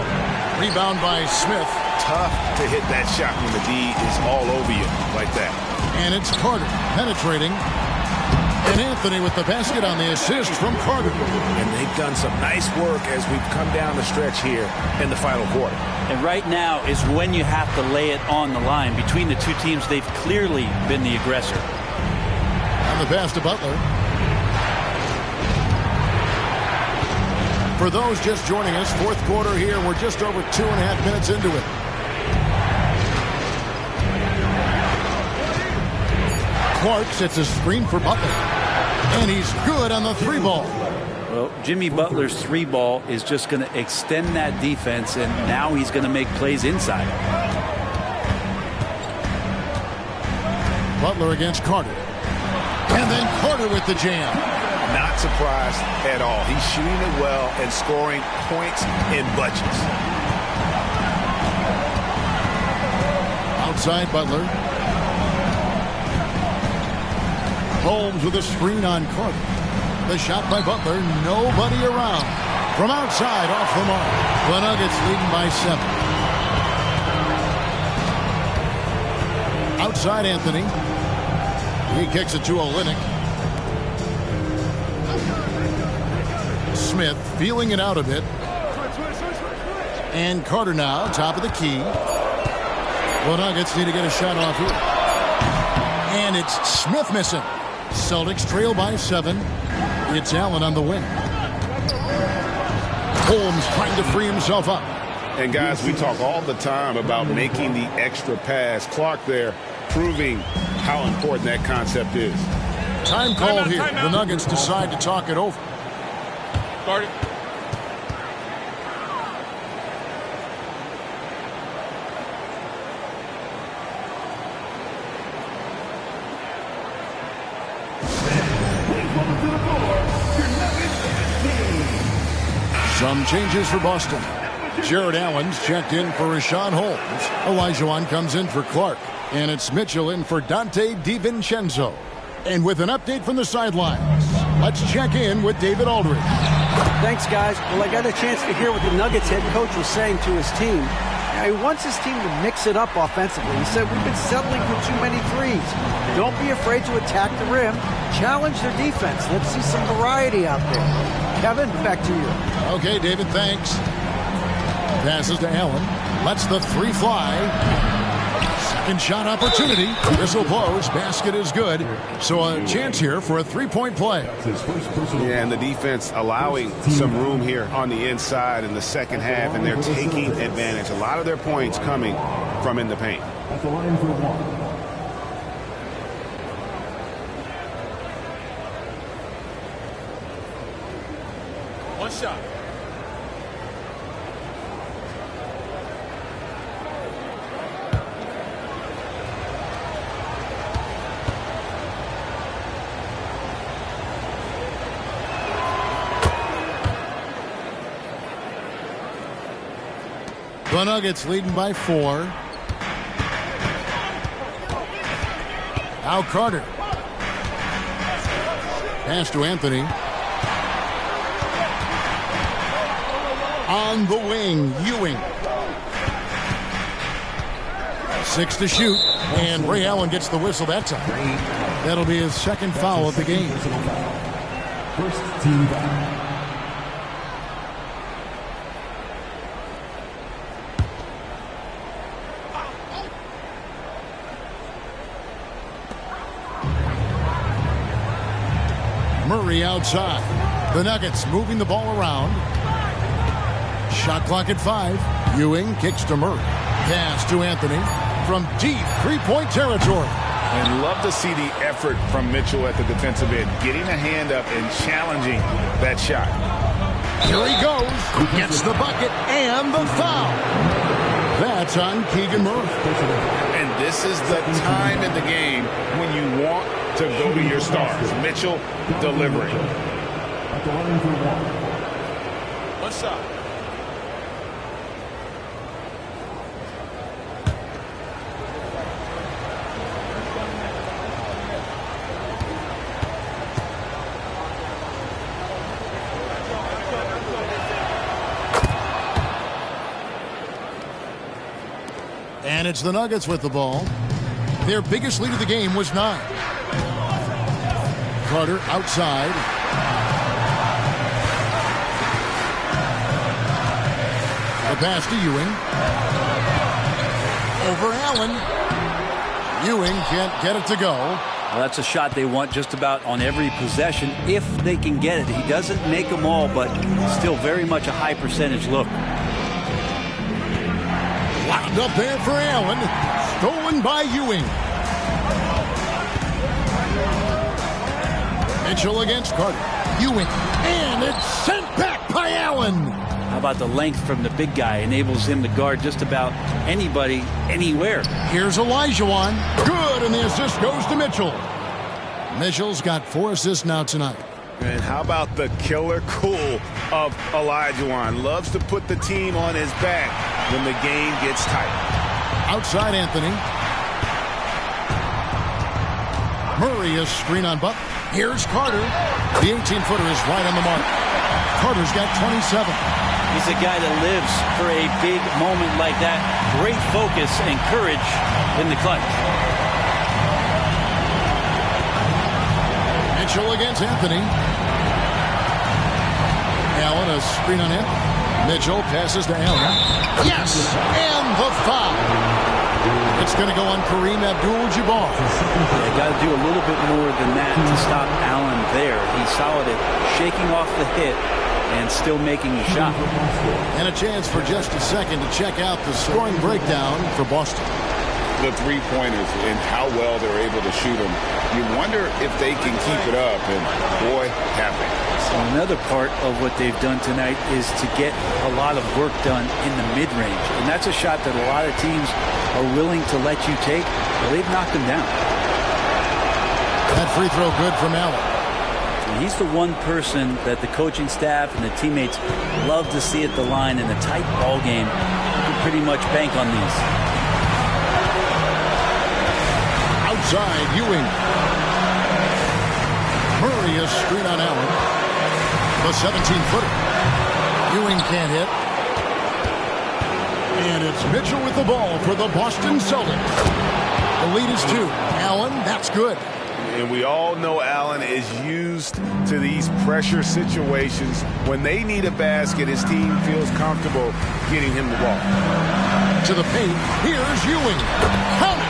Rebound by Smith. Tough to hit that shot when the D is all over you like that. And it's Carter penetrating. And Anthony with the basket on the assist from Carter. And they've done some nice work as we've come down the stretch here in the final quarter. And right now is when you have to lay it on the line. Between the two teams, they've clearly been the aggressor. And the pass to Butler. For those just joining us, 4th quarter here. We're just over 2.5 minutes into it. Clark sets a screen for Butler. And he's good on the 3 ball. Well, Jimmy Butler's 3 ball is just going to extend that defense, and now he's going to make plays inside. Butler against Carter. And then Carter with the jam. Not surprised at all. He's shooting it well and scoring points in bunches. Outside Butler. Holmes with a screen on Carter. The shot by Butler, nobody around. From outside, off the mark. The Nuggets leading by 7. Outside Anthony. He kicks it to Olynyk. Smith feeling it out a bit. And Carter now, top of the key. The Nuggets need to get a shot off here. And it's Smith missing. Celtics trail by 7. It's Allen on the wing. Holmes trying to free himself up. And guys, we talk all the time about making the extra pass. Clark there proving how important that concept is. Time called here. The Nuggets decide to talk it over. Start it. Some changes for Boston. Jared Allen's checked in for Rashawn Holmes. Olajuwon comes in for Clark. And it's Mitchell in for Dante DiVincenzo. And with an update from the sidelines, let's check in with David Aldridge. Thanks, guys. Well, I got a chance to hear what the Nuggets head coach was saying to his team. Now, he wants his team to mix it up offensively. He said, we've been settling for too many threes. Don't be afraid to attack the rim. Challenge their defense. Let's see some variety out there. Kevin, back to you. Okay, David, thanks. Passes to Allen. Lets the 3 fly. Second shot opportunity. Whistle blows. Basket is good. So a chance here for a 3-point play. Yeah, and the defense allowing some room here on the inside in the second half, and they're taking advantage. A lot of their points coming from in the paint. At the line for 1. One shot. The Nuggets leading by 4. Now Carter. Pass to Anthony. On the wing, Ewing. 6 to shoot, and Ray Allen gets the whistle that time. That'll be his second foul of the game. First team foul. Murray outside. The Nuggets moving the ball around. Shot clock at 5. Ewing kicks to Murray. Pass to Anthony from deep three-point territory. And love to see the effort from Mitchell at the defensive end, getting a hand up and challenging that shot. Here he goes. Gets the bucket and the foul. That's on Keegan Murray. And this is the time in the game when you want to go to your stars. Mitchell delivering. At the line for one. One shot. And it's the Nuggets with the ball. Their biggest lead of the game was 9. Carter outside. The pass to Ewing. Over Allen. Ewing can't get it to go. Well, that's a shot they want just about on every possession if they can get it. He doesn't make them all, but still very much a high percentage look. Locked up there for Allen. Stolen by Ewing. Mitchell against Carter. Ewing. And it's sent back by Allen. How about the length from the big guy? Enables him to guard just about anybody, anywhere. Here's Olajuwon. Good, and the assist goes to Mitchell. Mitchell's got 4 assists now tonight. And how about the killer cool of Olajuwon? Loves to put the team on his back when the game gets tight. Outside Anthony. Murray is screen on Butler. Here's Carter. The 18-footer is right on the mark. Carter's got 27. He's a guy that lives for a big moment like that. Great focus and courage in the clutch. Mitchell against Anthony. Allen, a screen on him. Mitchell passes to Allen. Yes! And the foul. It's going to go on Kareem Abdul-Jabbar. They got to do a little bit more than that to stop Allen there. He's solid at shaking off the hit and still making the shot. And a chance for just a second to check out the scoring breakdown for Boston. The three-pointers and how well they're able to shoot them. You wonder if they can keep it up, and boy, have they. So another part of what they've done tonight is to get a lot of work done in the mid-range. And that's a shot that a lot of teams are willing to let you take. Well, they've knocked them down. That free throw good from Allen. And he's the one person that the coaching staff and the teammates love to see at the line in a tight ball game. You can pretty much bank on these. Outside, Ewing. Murray is screen on Allen. The 17-footer. Ewing can't hit. And it's Mitchell with the ball for the Boston Celtics. The lead is 2. Allen, that's good. And we all know Allen is used to these pressure situations. When they need a basket, his team feels comfortable getting him the ball. To the paint, here's Ewing. Count it!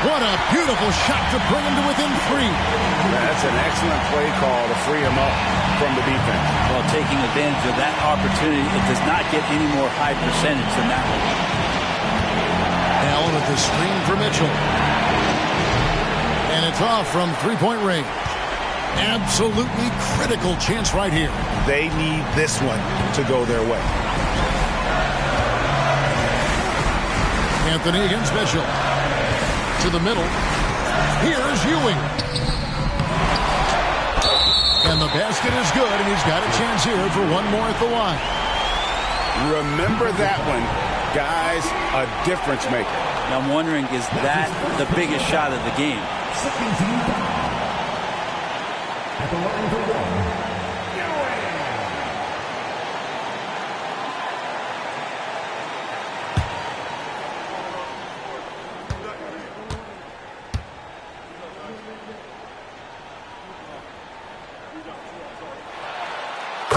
What a beautiful shot to bring him to within 3. That's an excellent play call to free him up from the defense. Well, taking advantage of that opportunity, it does not get any more high percentage than that one. Allen with the screen for Mitchell. And it's off from three-point range. Absolutely critical chance right here. They need this one to go their way. Anthony against Mitchell. To the middle. Here's Ewing. And the basket is good, and he's got a chance here for one more at the line. Remember that one, guys, a difference maker. Now I'm wondering, is that the biggest shot of the game? At the line for one.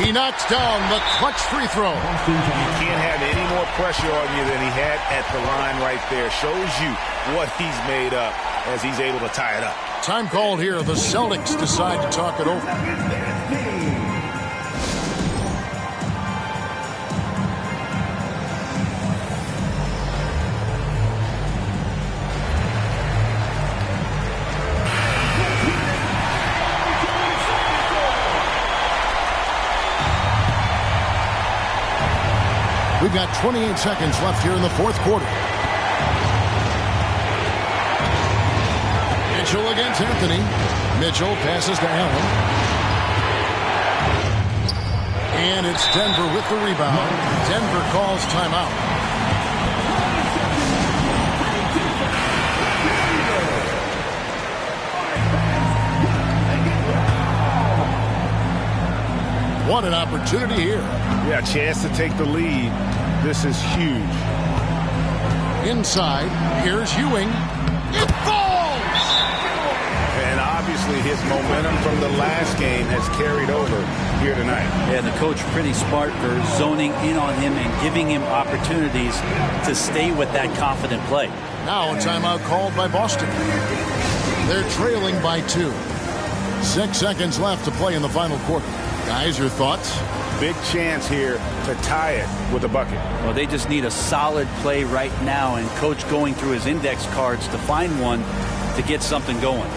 He knocks down the clutch free throw. You can't have any more pressure on you than he had at the line right there. Shows you what he's made up as he's able to tie it up. Time called here. The Celtics decide to talk it over. We've got 28 seconds left here in the fourth quarter. Mitchell against Anthony. Mitchell passes to Allen. And it's Denver with the rebound. Denver calls timeout. What an opportunity here. Yeah, chance to take the lead. This is huge. Inside, here's Ewing. It falls! And obviously his momentum from the last game has carried over here tonight. Yeah, the coach pretty smart for zoning in on him and giving him opportunities to stay with that confident play. Now a timeout called by Boston. They're trailing by 2. 6 seconds left to play in the final quarter. Guys, your thoughts? Big chance here to tie it with a bucket. Well, they just need a solid play right now, and coach going through his index cards to find one to get something going.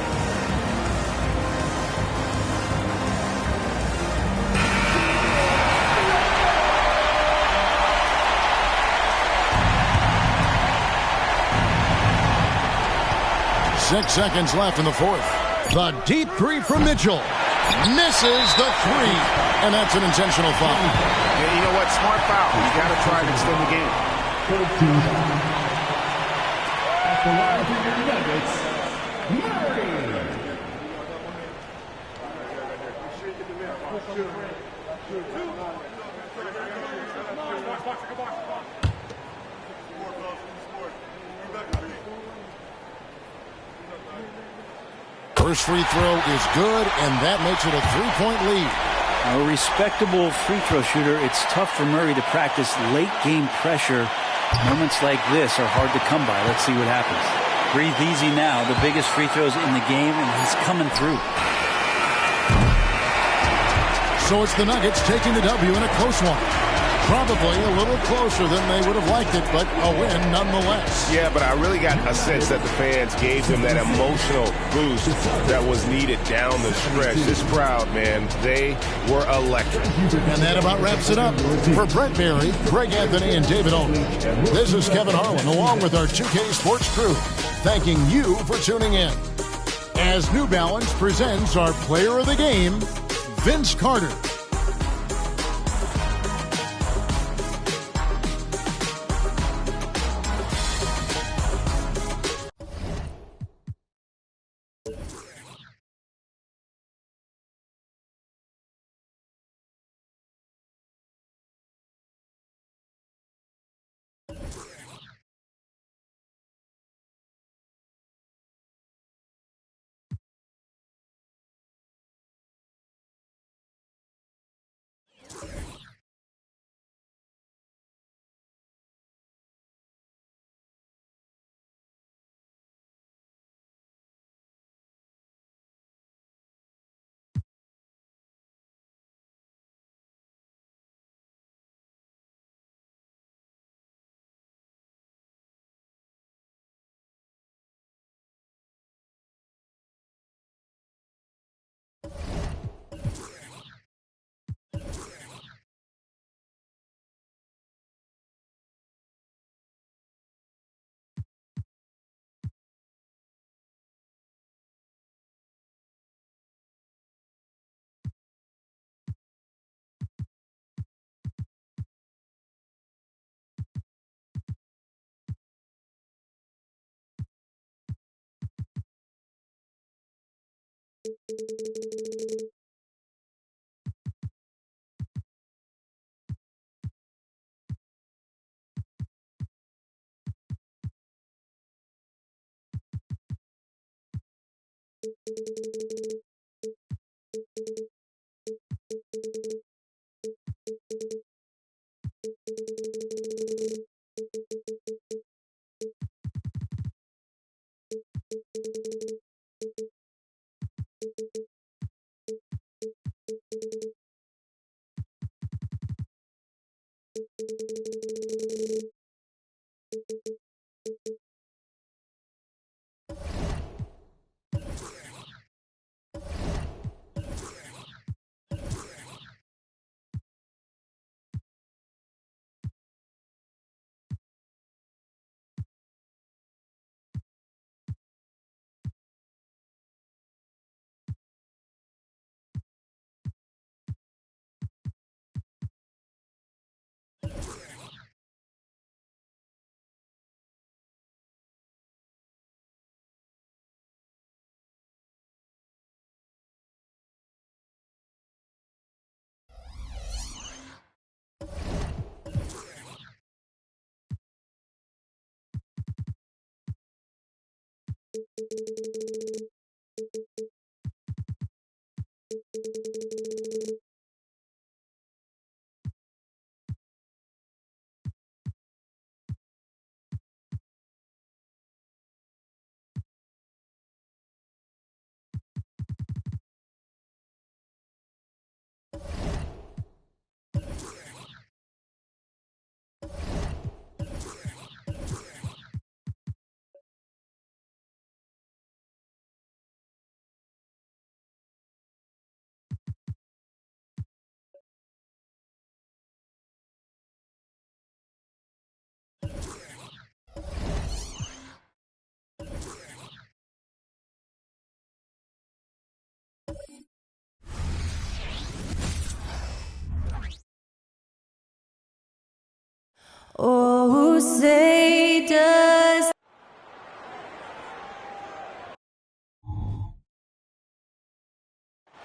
Six seconds left in the fourth. The deep three from Mitchell. Misses the three. And that's an intentional foul. Yeah, you know what? Smart foul. You got to try to extend the game. At the line for your Nuggets, Murray. First free throw is good, and that makes it a 3-point lead. A respectable free throw shooter. It's tough for Murray to practice late game pressure. Moments like this are hard to come by. Let's see what happens. Breathe easy now. The biggest free throws in the game, and he's coming through. So it's the Nuggets taking the W in a close one. Probably a little closer than they would have liked it, but a win nonetheless. Yeah, but I really got a sense that the fans gave them that emotional boost that was needed down the stretch. This crowd, man, they were electric. And that about wraps it up. For Brent Barry, Greg Anthony, and David Olney, this is Kevin Harlan, along with our 2K Sports crew, thanking you for tuning in. As New Balance presents our player of the game, Vince Carter. Oh, say does.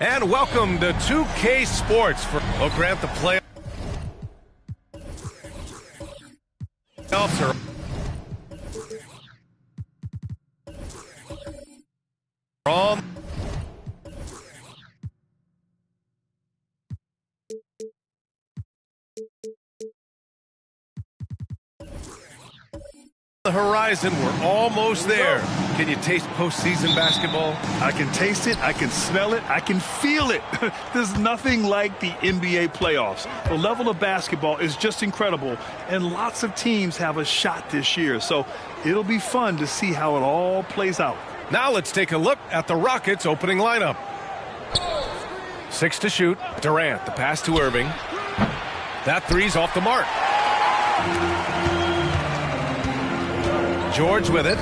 And welcome to 2K Sports for grant the playoffs are on. The horizon, we're almost there. Can you taste postseason basketball? I can taste it, I can smell it, I can feel it. There's nothing like the NBA playoffs. The level of basketball is just incredible, and lots of teams have a shot this year, so it'll be fun to see how it all plays out. Now let's take a look at the Rockets' opening lineup. 6 to shoot. Durant, the pass to Irving. That three's off the mark. George with it.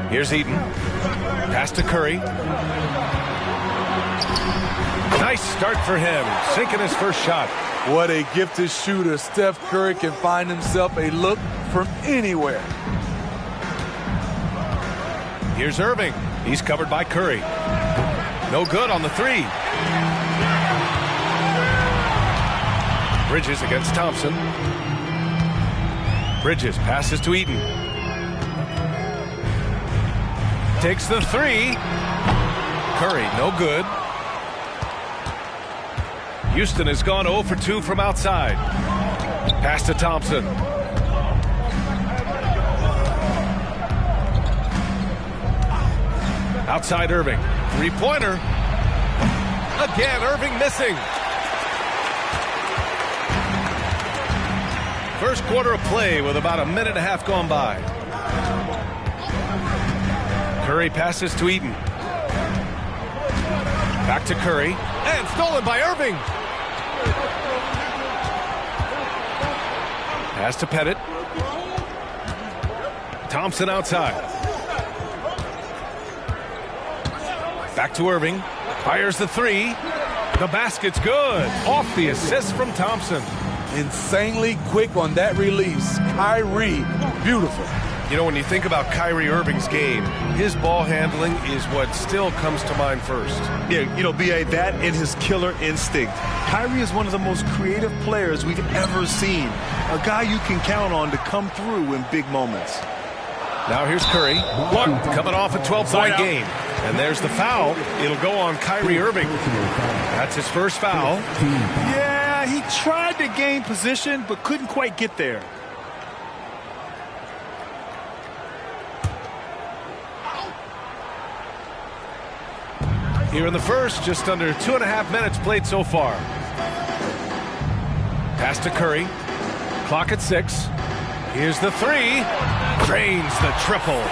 Here's Eaton. Pass to Curry. Nice start for him. Sinking his first shot. What a gifted shooter. Steph Curry can find himself a look from anywhere. Here's Irving. He's covered by Curry. No good on the three. Bridges against Thompson. Bridges passes to Eaton. Takes the three. Curry, no good. Houston has gone 0 for 2 from outside. Pass to Thompson. Outside Irving. Three-pointer. Again, Irving missing. First quarter of play with about a minute and a half gone by. Curry passes to Eaton. Back to Curry. And stolen by Irving. Pass to Pettit. Thompson outside. Back to Irving. Fires the three. The basket's good. Off the assist from Thompson. Insanely quick on that release. Kyrie, beautiful. You know, when you think about Kyrie Irving's game, his ball handling is what still comes to mind first. Yeah, you know, B.A., that and his killer instinct. Kyrie is one of the most creative players we've ever seen. A guy you can count on to come through in big moments. Now here's Curry. Look, coming off a 12-point game. And there's the foul. It'll go on Kyrie Irving. That's his first foul. Yeah, he tried to gain position, but couldn't quite get there. Here in the first, just under 2.5 minutes played so far. Pass to Curry. Clock at 6. Here's the 3. Drains the triple.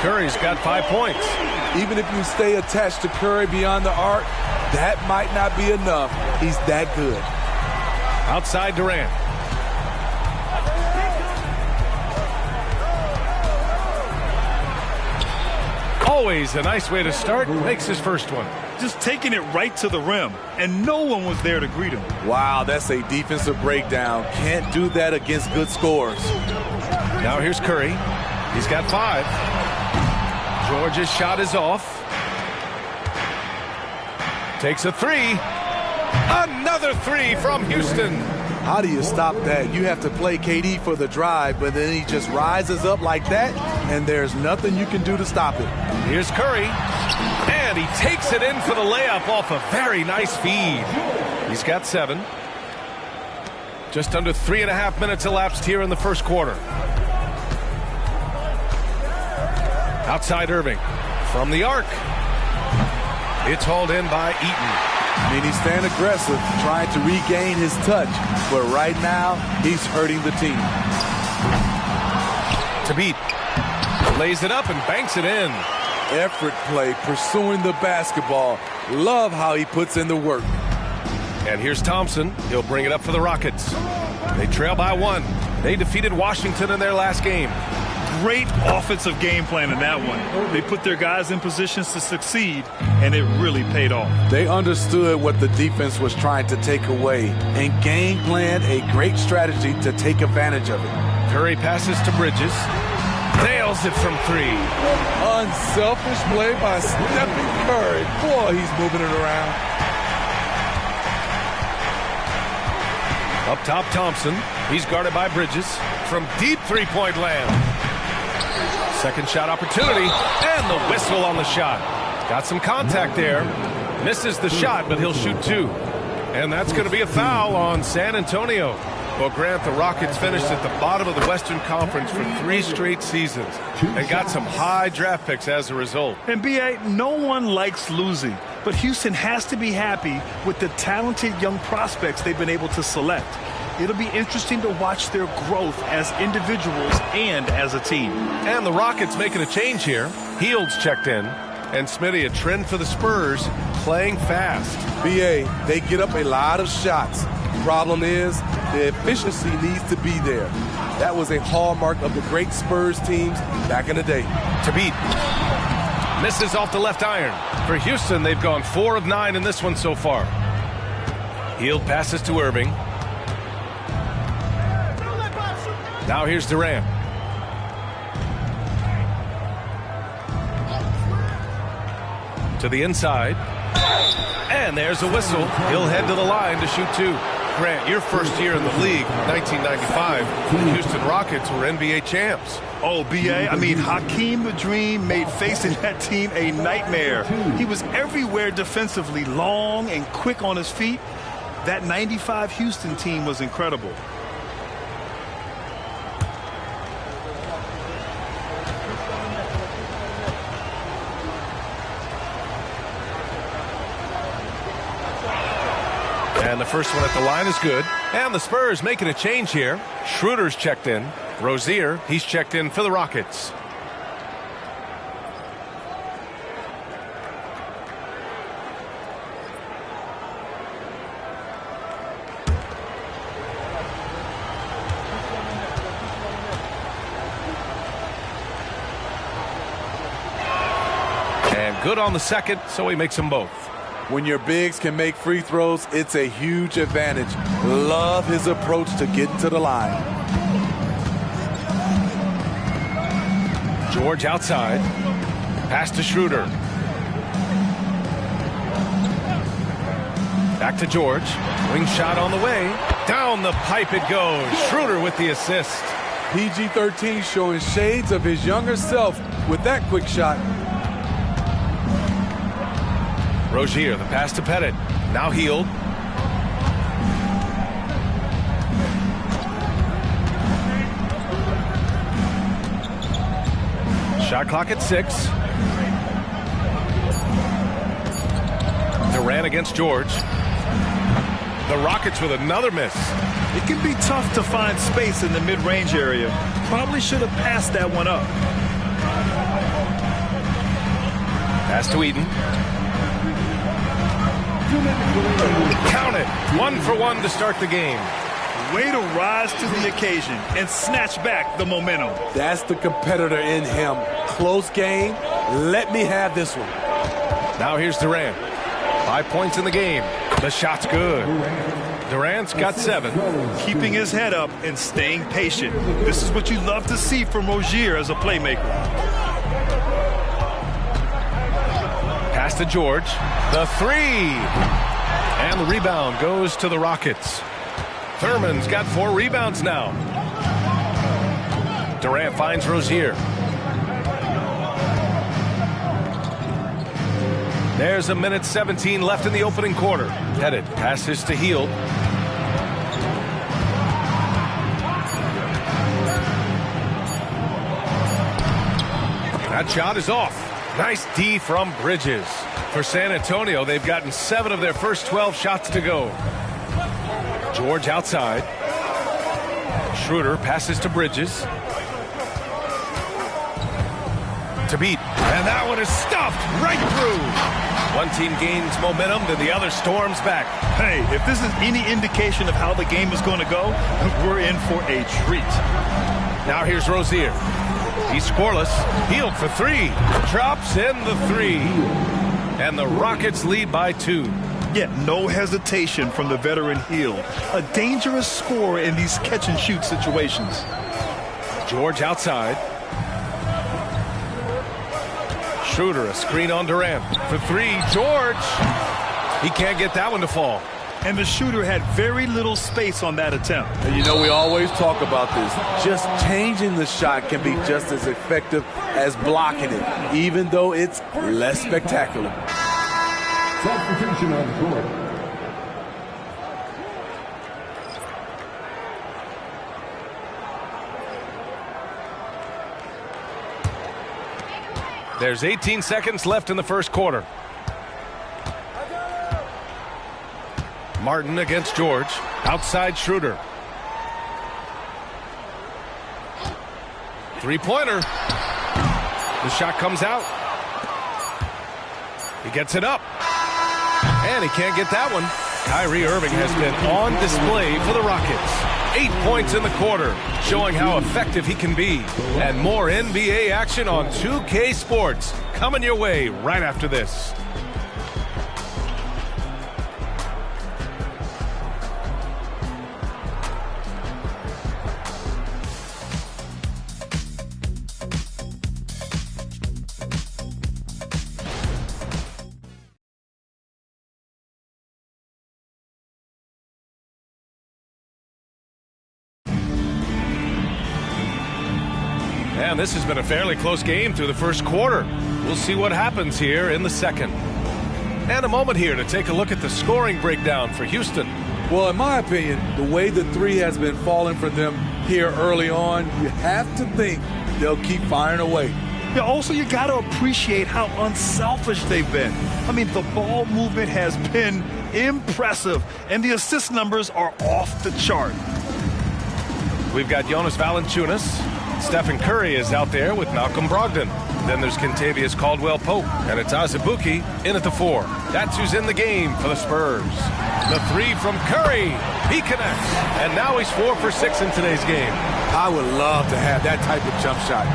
Curry's got 5 points. Even if you stay attached to Curry beyond the arc, that might not be enough. He's that good. Outside Durant. Always a nice way to start. Makes his first one. Just taking it right to the rim, and no one was there to greet him. Wow, that's a defensive breakdown. Can't do that against good scores. Now here's Curry. He's got 5. George's shot is off. Takes a 3. Another 3 from Houston. How do you stop that? You have to play KD for the drive, but then he just rises up like that, and there's nothing you can do to stop it. Here's Curry, and he takes it in for the layup off a very nice feed. He's got 7. Just under 3.5 minutes elapsed here in the first quarter. Outside Irving. From the arc. It's hauled in by Eaton. I mean, he's staying aggressive, trying to regain his touch. But right now, he's hurting the team. To beat. Lays it up and banks it in. Effort play, pursuing the basketball. Love how he puts in the work. And here's Thompson. He'll bring it up for the Rockets. They trail by 1. They defeated Washington in their last game. Great offensive game plan in that one. They put their guys in positions to succeed, and it really paid off. They understood what the defense was trying to take away and game planned a great strategy to take advantage of it. Curry passes to Bridges. Nails it from 3. Unselfish play by Stephen Curry. Boy, he's moving it around. Up top, Thompson. He's guarded by Bridges. From deep three-point land. Second shot opportunity, and the whistle on the shot. Got some contact there. Misses the shot, but he'll shoot 2. And that's going to be a foul on San Antonio. Well, Grant, the Rockets finished at the bottom of the Western Conference for 3 straight seasons and got some high draft picks as a result. And, B.A., no one likes losing, but Houston has to be happy with the talented young prospects they've been able to select. It'll be interesting to watch their growth as individuals and as a team. And the Rockets making a change here. Heald's checked in. And Smitty, a trend for the Spurs, playing fast. B.A., they get up a lot of shots. Problem is, the efficiency needs to be there. That was a hallmark of the great Spurs teams back in the day. To beat. Misses off the left iron. For Houston, they've gone 4 of 9 in this one so far. Hield passes to Irving. Now here's Durant. To the inside. And there's a whistle. He'll head to the line to shoot 2. Grant, your first year in the league, 1995, the Houston Rockets were NBA champs. Oh, B.A., I mean, Hakeem the Dream made facing that team a nightmare. He was everywhere defensively, long and quick on his feet. That 95 Houston team was incredible. And the first one at the line is good. And the Spurs making a change here. Schroeder's checked in. Rozier, he's checked in for the Rockets. And good on the second, so he makes them both. When your bigs can make free throws, it's a huge advantage. Love his approach to getting to the line. George outside. Pass to Schroeder. Back to George. Wing shot on the way. Down the pipe it goes. Schroeder with the assist. PG-13 showing shades of his younger self with that quick shot. Rozier, the pass to Pettit. Now Healed. Shot clock at 6. Durant against George. The Rockets with another miss. It can be tough to find space in the mid-range area. Probably should have passed that one up. Pass to Eaton. Count it. 1 for 1 to start the game. Way to rise to the occasion and snatch back the momentum. That's the competitor in him. Close game. Let me have this one. Now here's Durant. 5 points in the game. The shot's good. Durant's got 7. Keeping his head up and staying patient. This is what you love to see from Rozier as a playmaker. Pass to George. The 3. And the rebound goes to the Rockets. Thurman's got 4 rebounds now. Durant finds Rozier. There's 1:17 left in the opening quarter. Pettit passes to Healed. That shot is off. Nice D from Bridges. For San Antonio, they've gotten 7 of their first 12 shots to go. George outside. Schroeder passes to Bridges. To beat. And that one is stuffed right through. One team gains momentum, then the other storms back. Hey, if this is any indication of how the game is going to go, we're in for a treat. Now here's Rozier. He's scoreless. Healed for 3. Drops in the 3. And the Rockets lead by 2. Yeah, no hesitation from the veteran Hield. A dangerous scorer in these catch-and-shoot situations. George outside. Schroeder, a screen on Durant. For 3, George. He can't get that one to fall. And the shooter had very little space on that attempt. And you know, we always talk about this. Just changing the shot can be just as effective as blocking it, even though it's less spectacular. Substitution on the court. There's 18 seconds left in the first quarter. Martin against George. Outside Schroeder. Three-pointer. The shot comes out. He gets it up. And he can't get that one. Kyrie Irving has been on display for the Rockets. 8 points in the quarter, showing how effective he can be. And more NBA action on 2K Sports coming your way right after this. And this has been a fairly close game through the first quarter. We'll see what happens here in the second. And a moment here to take a look at the scoring breakdown for Houston. Well, in my opinion, the way the 3 has been falling for them here early on, you have to think they'll keep firing away. Yeah, also, you got to appreciate how unselfish they've been. I mean, the ball movement has been impressive, and the assist numbers are off the chart. We've got Jonas Valanciunas. Stephen Curry is out there with Malcolm Brogdon. Then there's Kentavious Caldwell-Pope, and it's Azubuike in at the 4. That's who's in the game for the Spurs. The 3 from Curry. He connects, and now he's 4 for 6 in today's game. I would love to have that type of jump shot.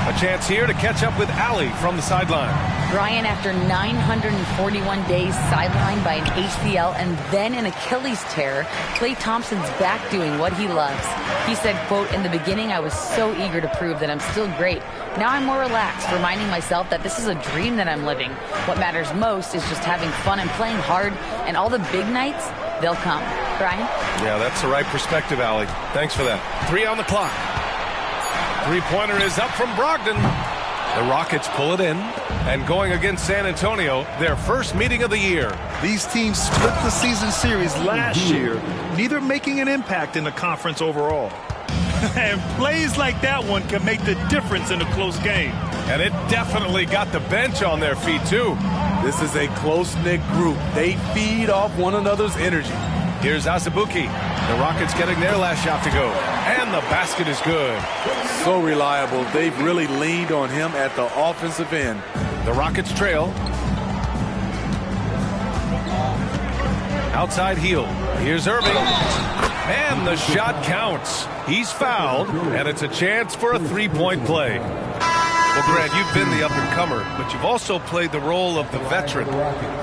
A chance here to catch up with Allie from the sideline. Brian, after 941 days sidelined by an ACL and then an Achilles tear, Klay Thompson's back doing what he loves. He said, quote, "In the beginning, I was so eager to prove that I'm still great. Now I'm more relaxed, reminding myself that this is a dream that I'm living. What matters most is just having fun and playing hard, and all the big nights, they'll come." Brian? Yeah, that's the right perspective, Allie. Thanks for that. 3 on the clock. Three-pointer is up from Brogdon. The Rockets pull it in, and going against San Antonio, their first meeting of the year. These teams split the season series last year, neither making an impact in the conference overall. And plays like that one can make the difference in a close game. And it definitely got the bench on their feet, too. This is a close-knit group. They feed off one another's energy. Here's Azubuike. The Rockets getting their last shot to go. And the basket is good. So reliable. They've really leaned on him at the offensive end. The Rockets trail. Outside heel. Here's Irving. And the shot counts. He's fouled, and it's a chance for a three-point play. Well, Grant, you've been the up-and-comer, but you've also played the role of the veteran.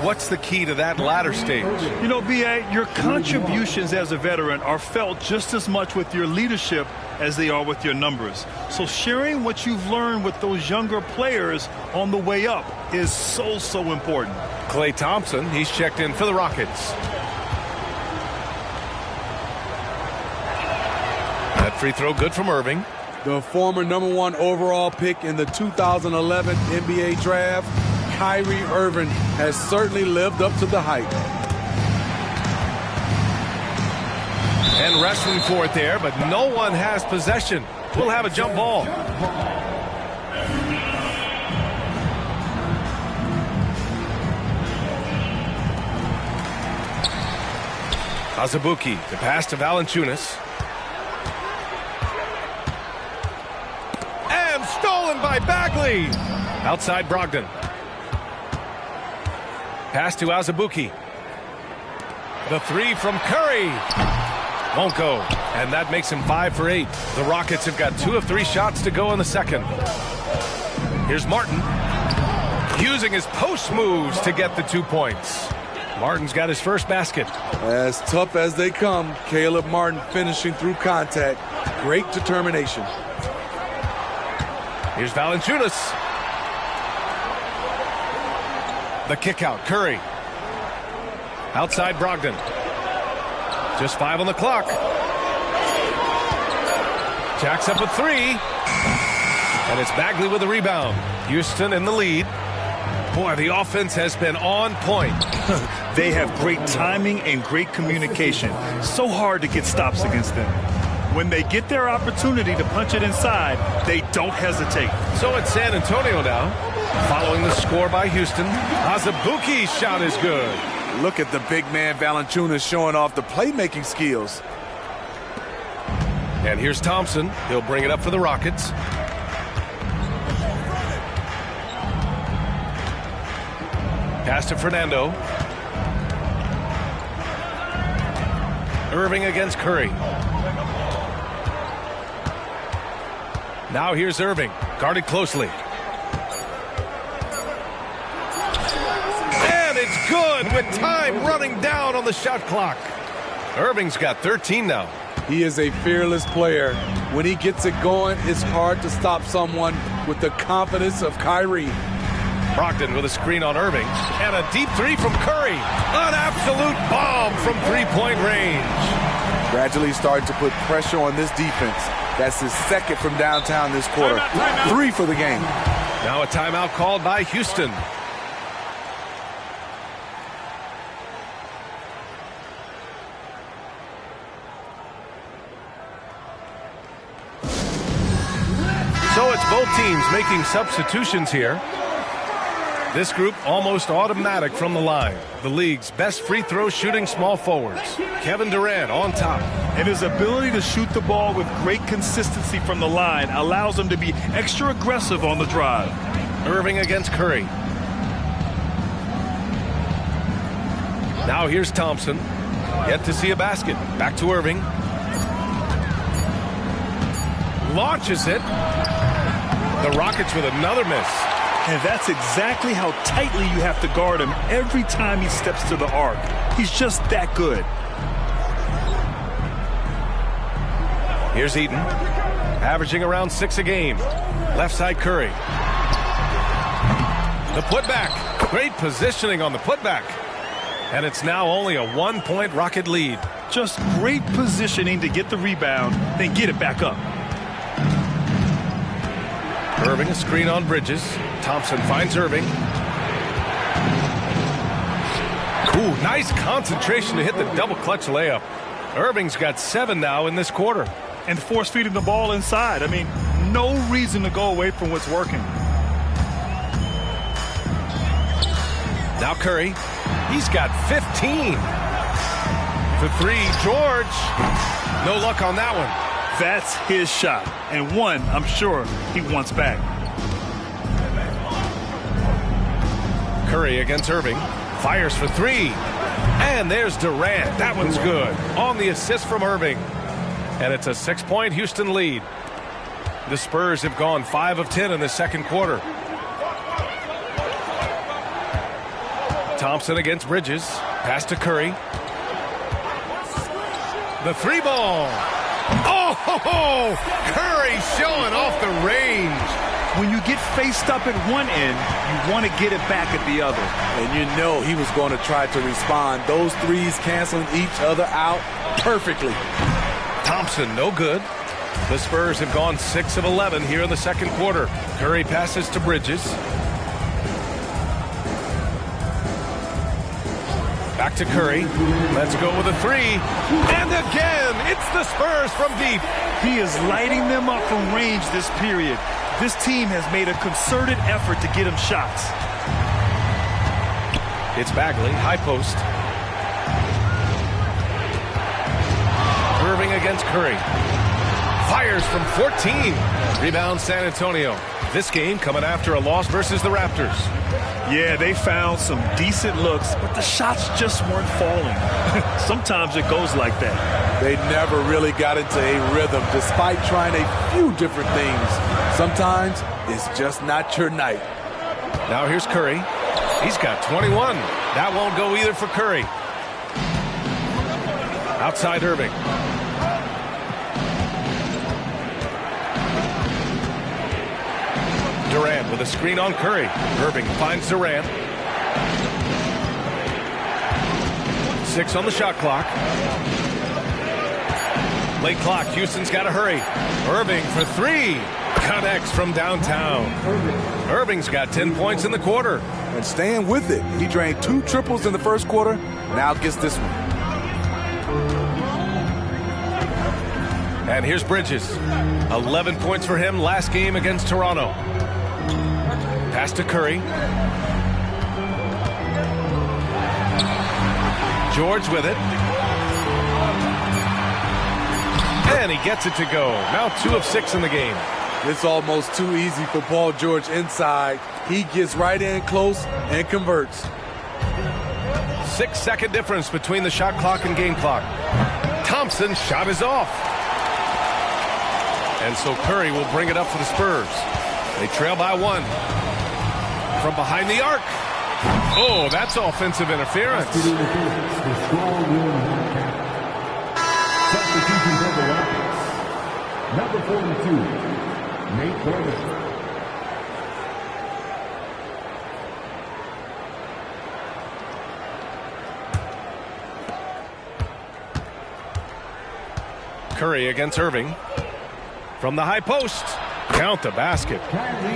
What's the key to that latter stage? You know, B.A., your contributions as a veteran are felt just as much with your leadership as they are with your numbers. So sharing what you've learned with those younger players on the way up is so important. Klay Thompson, he's checked in for the Rockets. That free throw good from Irving. The former #1 overall pick in the 2011 NBA draft, Kyrie Irving, has certainly lived up to the hype. And wrestling for it there, but no one has possession. We'll have a jump ball. Azubuike, the pass to Valanciunas. And stolen by Bagley. Outside Brogdon. Pass to Azubuike. The three from Curry. Won't go. And that makes him 5 for 8. The Rockets have got 2 of 3 shots to go in the second. Here's Martin. Using his post moves to get the 2 points. Martin's got his first basket. As tough as they come, Caleb Martin finishing through contact. Great determination. Here's Valanciunas. The kick out. Curry. Outside Brogdon. Just 5 on the clock. Jacks up a 3. And it's Bagley with the rebound. Houston in the lead. Boy, the offense has been on point. They have great timing and great communication. So hard to get stops against them. When they get their opportunity to punch it inside, they don't hesitate. So it's San Antonio now. Following the score by Houston. Azubuike's shot is good. Look at the big man Valanciunas showing off the playmaking skills. And here's Thompson. He'll bring it up for the Rockets. Pass to Fernando. Irving against Curry. Now here's Irving, guarded closely. And it's good with time running down on the shot clock. Irving's got 13 now. He is a fearless player. When he gets it going, it's hard to stop someone with the confidence of Kyrie. Brogdon with a screen on Irving. And a deep 3 from Curry. An absolute bomb from three-point range. Gradually starting to put pressure on this defense. That's his second from downtown this quarter. Timeout. 3 for the game. Now a timeout called by Houston. So it's both teams making substitutions here. This group almost automatic from the line. The league's best free throw shooting small forwards. Kevin Durant on top. And his ability to shoot the ball with great consistency from the line allows him to be extra aggressive on the drive. Irving against Curry. Now here's Thompson. Yet to see a basket. Back to Irving. Launches it. The Rockets with another miss. And that's exactly how tightly you have to guard him every time he steps to the arc. He's just that good. Here's Eaton, averaging around 6 a game. Left side Curry. The putback. Great positioning on the putback. And it's now only a 1-point Rocket lead. Just great positioning to get the rebound, then get it back up. Irving, a screen on Bridges. Thompson finds Irving. Ooh, nice concentration to hit the double clutch layup. Irving's got 7 now in this quarter. And force feeding the ball inside. I mean, no reason to go away from what's working. Now Curry. He's got 15. For 3, George. No luck on that one. That's his shot, and one I'm sure he wants back. Curry against Irving. Fires for 3. And there's Durant. That one's good. On the assist from Irving. And it's a 6-point Houston lead. The Spurs have gone 5 of 10 in the second quarter. Thompson against Bridges. Pass to Curry. The 3 ball. Oh, Curry showing off the range. When you get faced up at one end, you want to get it back at the other. And you know he was going to try to respond. Those threes canceling each other out perfectly. Thompson, no good. The Spurs have gone 6 of 11 here in the second quarter. Curry passes to Bridges. Back to Curry. Let's go with a 3. And again, it's the Spurs from deep. He is lighting them up from range this period. This team has made a concerted effort to get him shots. It's Bagley, high post. Irving against Curry. Fires from 14. Rebound San Antonio. This game coming after a loss versus the Raptors. Yeah, they found some decent looks, but the shots just weren't falling. Sometimes it goes like that. They never really got into a rhythm despite trying a few different things. Sometimes it's just not your night. Now here's Curry. He's got 21. That won't go either for Curry. Outside Irving. Durant with a screen on Curry. Irving finds Durant. 6 on the shot clock. Late clock. Houston's got to hurry. Irving for 3. Connects from downtown. Irving's got 10 points in the quarter. And staying with it. He drained 2 triples in the first quarter. Now gets this one. And here's Bridges. 11 points for him last game against Toronto. Pass to Curry. George with it. And he gets it to go. Now 2 of 6 in the game. It's almost too easy for Paul George inside. He gets right in close and converts. 6-second difference between the shot clock and game clock. Thompson's shot is off. And so Curry will bring it up for the Spurs. They trail by 1. From behind the arc. Oh, that's offensive interference. Substitution for the Rockets. Number 42, Nate Gordon. Curry against Irving. From the high post. Count the basket.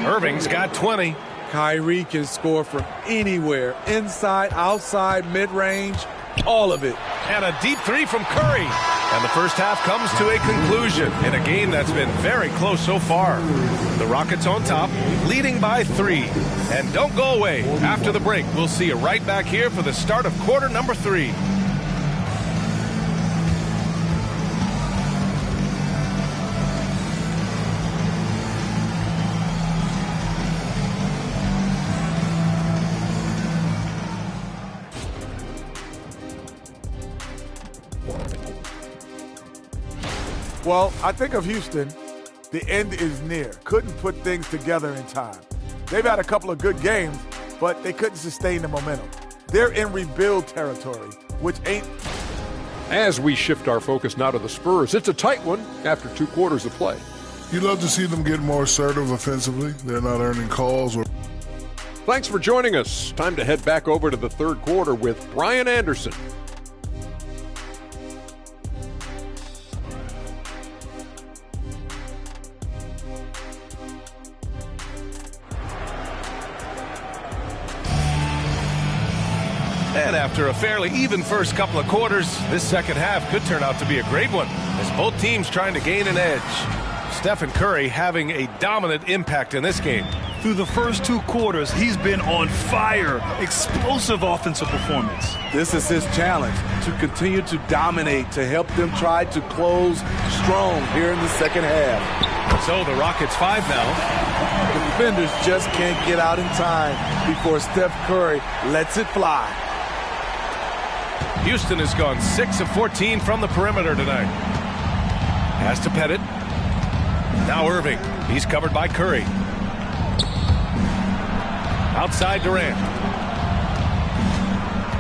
Irving's got 20. Kyrie can score from anywhere. Inside, outside, mid-range, all of it. And a deep 3 from Curry. And the first half comes to a conclusion in a game that's been very close so far. The Rockets on top, leading by 3. And don't go away. After the break, we'll see you right back here for the start of quarter number 3. Well, I think of Houston, The end is near. Couldn't put things together in time. They've had a couple of good games, but they couldn't sustain the momentum. They're in rebuild territory, which ain't... As we shift our focus now to the Spurs, it's a tight one after 2 quarters of play. You love to see them get more assertive offensively. They're not earning calls. Thanks for joining us. Time to head back over to the third quarter with Brian Anderson. And after a fairly even first couple of quarters, this second half could turn out to be a great one as both teams trying to gain an edge. Stephen Curry having a dominant impact in this game. Through the first 2 quarters, he's been on fire. Explosive offensive performance. This is his challenge, to continue to dominate, to help them try to close strong here in the second half. So the Rockets 5 now. The defenders just can't get out in time before Steph Curry lets it fly. Houston has gone 6 of 14 from the perimeter tonight. Has to Pettit. Now Irving. He's covered by Curry. Outside Durant.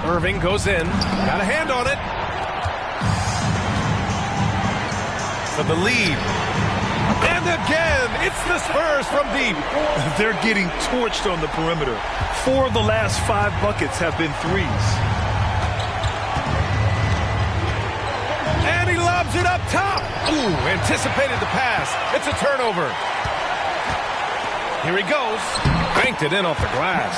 Irving goes in. Got a hand on it. For the lead. And again, it's the Spurs from deep. They're getting torched on the perimeter. 4 of the last 5 buckets have been threes. And he lobs it up top. Ooh, anticipated the pass. It's a turnover. Here he goes. Banked it in off the glass.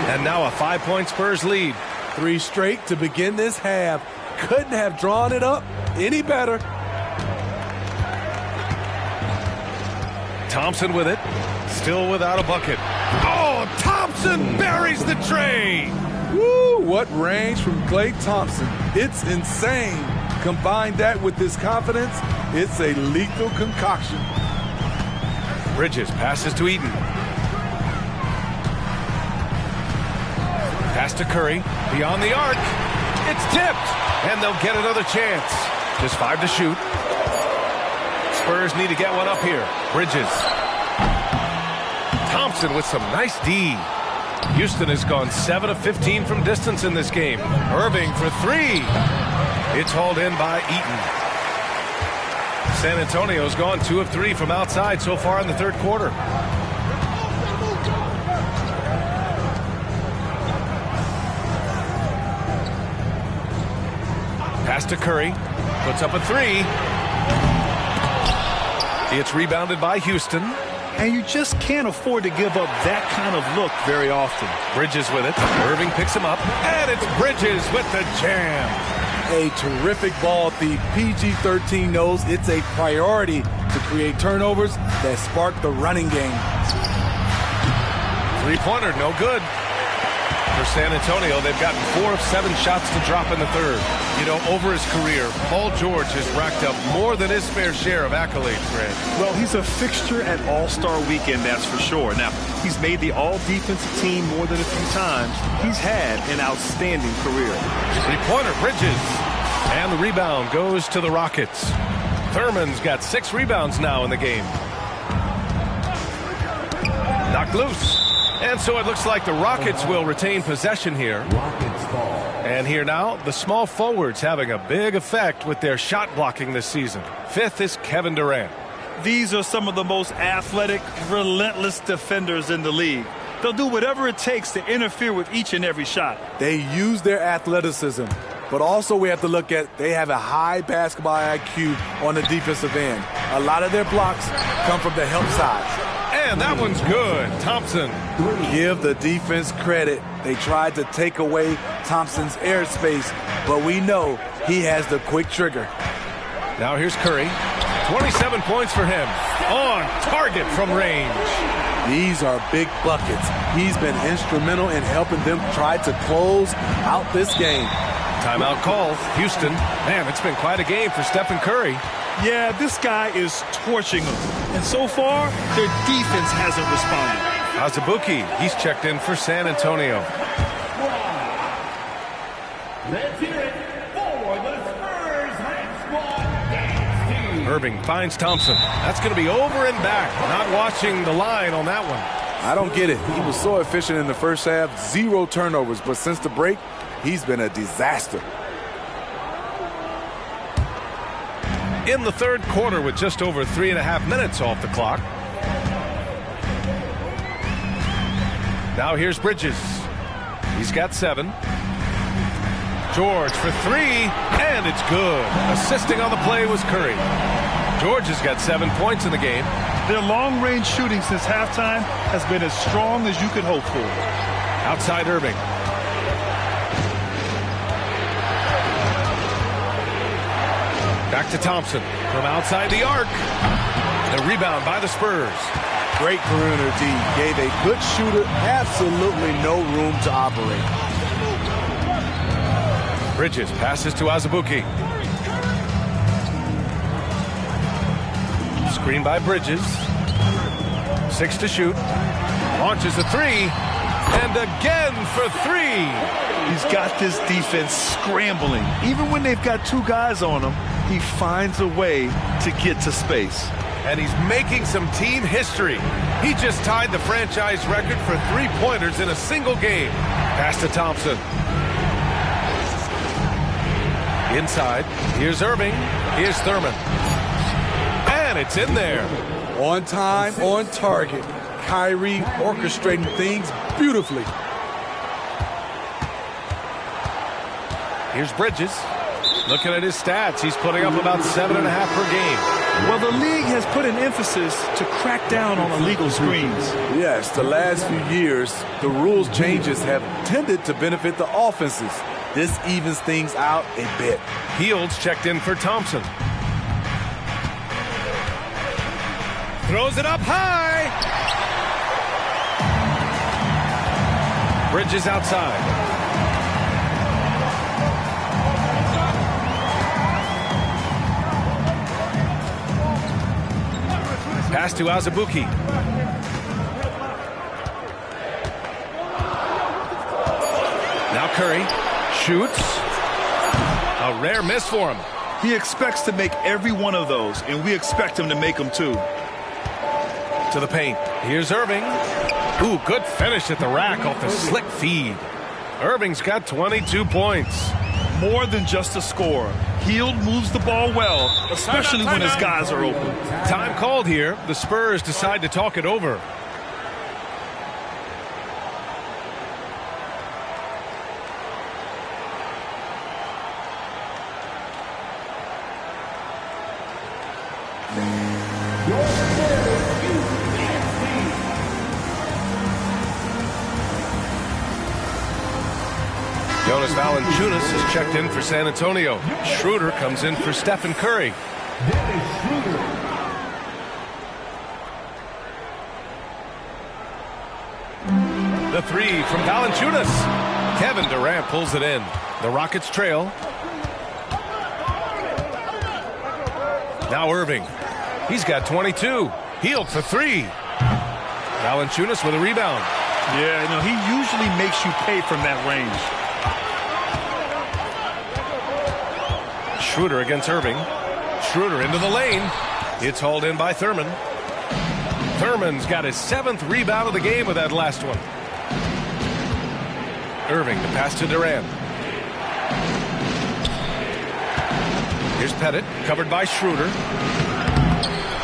And now a 5-point Spurs lead. 3 straight to begin this half. Couldn't have drawn it up any better. Thompson with it. Still without a bucket. Oh, Thompson buries the tray. Woo, what range from Klay Thompson. It's insane. Combine that with this confidence, it's a lethal concoction. Bridges passes to Eaton. Pass to Curry. Beyond the arc. It's tipped. And they'll get another chance. Just 5 to shoot. Spurs need to get one up here. Bridges. Thompson with some nice D. Houston has gone 7 of 15 from distance in this game. Irving for 3. It's hauled in by Eaton. San Antonio's gone 2 of 3 from outside so far in the third quarter. Pass to Curry. Puts up a 3. It's rebounded by Houston. And you just can't afford to give up that kind of look very often. Bridges with it. Irving picks him up. And it's Bridges with the jam. A terrific ball thief. PG-13 knows it's a priority to create turnovers that spark the running game. 3-pointer, no good. For San Antonio, they've gotten 4 of 7 shots to drop in the third. You know, over his career, Paul George has racked up more than his fair share of accolades, Grant. Well, he's a fixture at All-Star Weekend, that's for sure. Now, he's made the All-Defensive Team more than a few times. He's had an outstanding career. 3-pointer, Bridges. And the rebound goes to the Rockets. Thurman's got 6 rebounds now in the game. Knocked loose. And so it looks like the Rockets will retain possession here. And here now, the small forwards having a big effect with their shot blocking this season. 5th is Kevin Durant. These are some of the most athletic, relentless defenders in the league. They'll do whatever it takes to interfere with each and every shot. They use their athleticism, but also we have to look at they have a high basketball IQ on the defensive end. A lot of their blocks come from the help side. And that one's good. Thompson. Give the defense credit. They tried to take away Thompson's airspace, but we know he has the quick trigger. Now here's Curry. 27 points for him. On target from range. These are big buckets. He's been instrumental in helping them try to close out this game. Timeout call. Houston. Man, it's been quite a game for Stephen Curry. Yeah, this guy is torching them. And so far, their defense hasn't responded. Azubuike, he's checked in for San Antonio. Let's hear it for the Spurs high squad dance team. Irving finds Thompson. That's going to be over and back. Not watching the line on that one. I don't get it. He was so efficient in the first half, 0 turnovers. But since the break, he's been a disaster. In the third quarter with just over 3.5 minutes off the clock. Now here's Bridges. He's got 7. George for 3, and it's good. Assisting on the play was Curry. George has got 7 points in the game. Their long-range shooting since halftime has been as strong as you could hope for. Outside Irving. Back to Thompson from outside the arc. The rebound by the Spurs. Great perimeter D. Gave a good shooter absolutely no room to operate. Bridges passes to Azubuike. Screen by Bridges. 6 to shoot. Launches a 3. And again for 3. He's got this defense scrambling. Even when they've got 2 guys on him, he finds a way to get to space. And he's making some team history. He just tied the franchise record for 3-pointers in a single game. Pass to Thompson. Inside, here's Irving, here's Thurman. And it's in there. On time, on target. Kyrie orchestrating things beautifully. Here's Bridges. Looking at his stats, he's putting up about 7.5 per game. Well, the league has put an emphasis to crack down on illegal screens. Yes, the last few years, the rules changes have tended to benefit the offenses. This evens things out a bit. Fields checked in for Thompson. Throws it up high. Bridges outside. Pass to Azubuike. Now Curry shoots. A rare miss for him. He expects to make every one of those, and we expect him to make them too. To the paint. Here's Irving. Ooh, good finish at the rack off the slick feed. Irving's got 22 points. More than just a score. Hield moves the ball well, especially when his guys are open. Time called here. The Spurs decide to talk it over. Jonas Valanciunas has checked in for San Antonio. Schroeder comes in for Stephen Curry. The 3 from Valanciunas. Kevin Durant pulls it in. The Rockets trail. Now Irving. He's got 22. Hield for 3. Valanciunas with a rebound. Yeah, you know, he usually makes you pay from that range. Schroeder against Irving. Schroeder into the lane. It's hauled in by Thurman. Thurman's got his 7th rebound of the game with that last one. Irving, the pass to Durant. Here's Pettit, covered by Schroeder.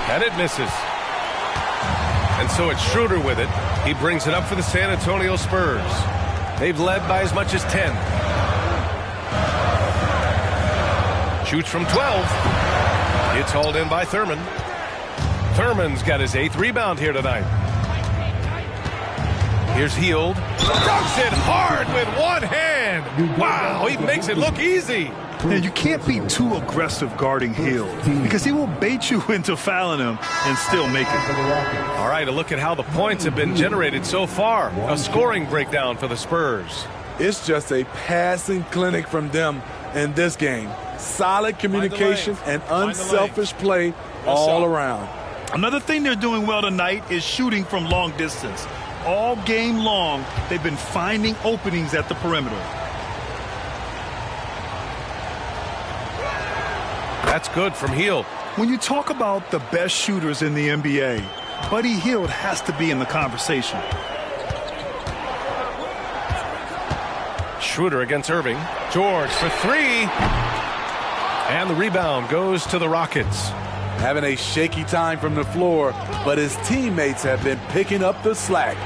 Pettit misses. And so it's Schroeder with it. He brings it up for the San Antonio Spurs. They've led by as much as 10. Shoots from 12. It's hauled in by Thurman. Thurman's got his 8th rebound here tonight. Here's Hield. Dunks it hard with one hand. Wow, he makes it look easy. And you can't be too aggressive guarding Hield because he will bait you into fouling him and still make it. All right, a look at how the points have been generated so far. A scoring breakdown for the Spurs. It's just a passing clinic from them in this game. Solid communication and unselfish play all around. Another thing they're doing well tonight is shooting from long distance. All game long, they've been finding openings at the perimeter. That's good from Hield. When you talk about the best shooters in the NBA, Buddy Hield has to be in the conversation. Schroeder against Irving. George for three. And the rebound goes to the Rockets. Having a shaky time from the floor, but his teammates have been picking up the slack.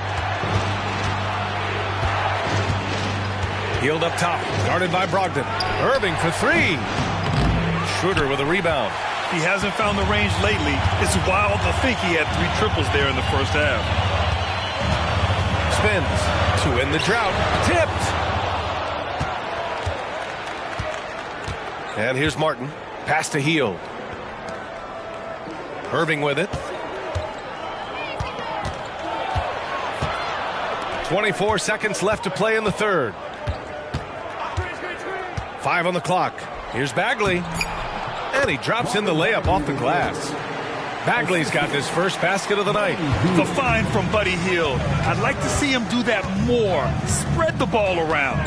Hield up top, guarded by Brogdon. Irving for three. Schroeder with a rebound. He hasn't found the range lately. It's wild to think he had 3 triples there in the first half. Spins to end the drought. Tipped. And here's Martin. Pass to Hield. Irving with it. 24 seconds left to play in the third. 5 on the clock. Here's Bagley. And he drops in the layup off the glass. Bagley's got his first basket of the night. The find from Buddy Hield. I'd like to see him do that more. Spread the ball around.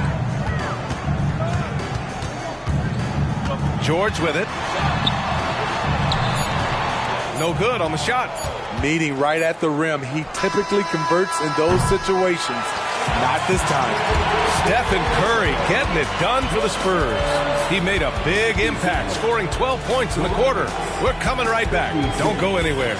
George with it. No good on the shot. Meeting right at the rim. He typically converts in those situations. Not this time. Stephen Curry getting it done for the Spurs. He made a big impact, scoring 12 points in the quarter. We're coming right back. Don't go anywhere.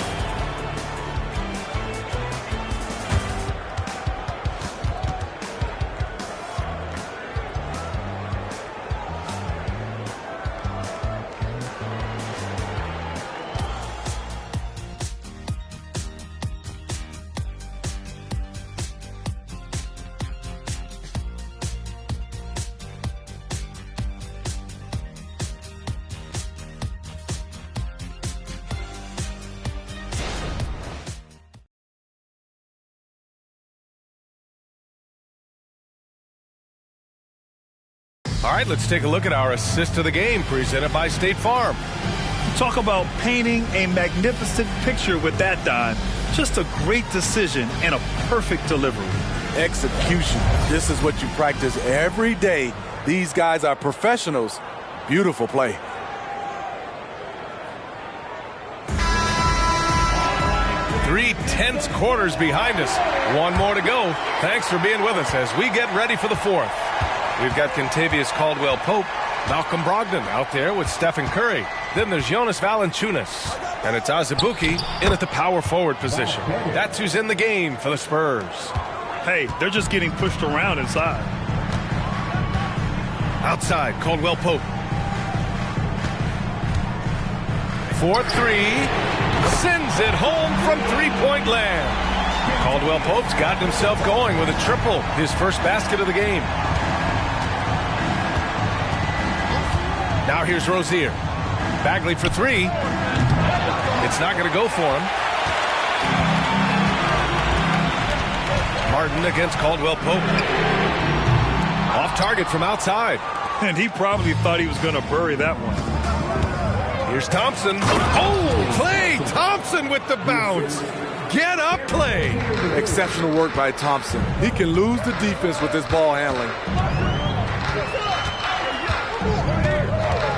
All right, let's take a look at our assist of the game presented by State Farm. Talk about painting a magnificent picture with that dime. Just a great decision and a perfect delivery. Execution. This is what you practice every day. These guys are professionals. Beautiful play. Three tense quarters behind us. One more to go. Thanks for being with us as we get ready for the fourth. We've got Kentavious Caldwell-Pope, Malcolm Brogdon out there with Stephen Curry. Then there's Jonas Valanciunas. And it's Azubuike in at the power forward position. That's who's in the game for the Spurs. Hey, they're just getting pushed around inside. Outside, Caldwell-Pope. 4-3. Sends it home from three-point land. Caldwell-Pope's gotten himself going with a triple. His first basket of the game. Now here's Rozier. Bagley for three. It's not going to go for him. Martin against Caldwell-Pope. Off target from outside. And he probably thought he was going to bury that one. Here's Thompson. Oh, Klay Thompson with the bounce. Get up, Klay. Exceptional work by Thompson. He can lose the defense with his ball handling.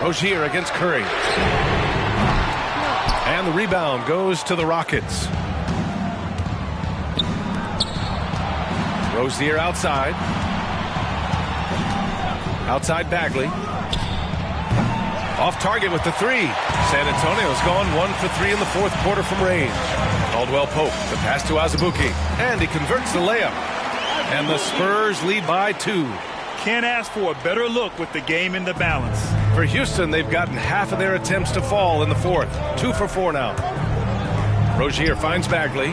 Rozier against Curry. And the rebound goes to the Rockets. Rozier outside. Outside Bagley. Off target with the three. San Antonio's gone 1 for 3 in the fourth quarter from range. Caldwell-Pope, the pass to Azubuike. And he converts the layup. And the Spurs lead by 2. Can't ask for a better look with the game in the balance. For Houston, they've gotten half of their attempts to fall in the fourth. 2 for 4 now. Rozier finds Bagley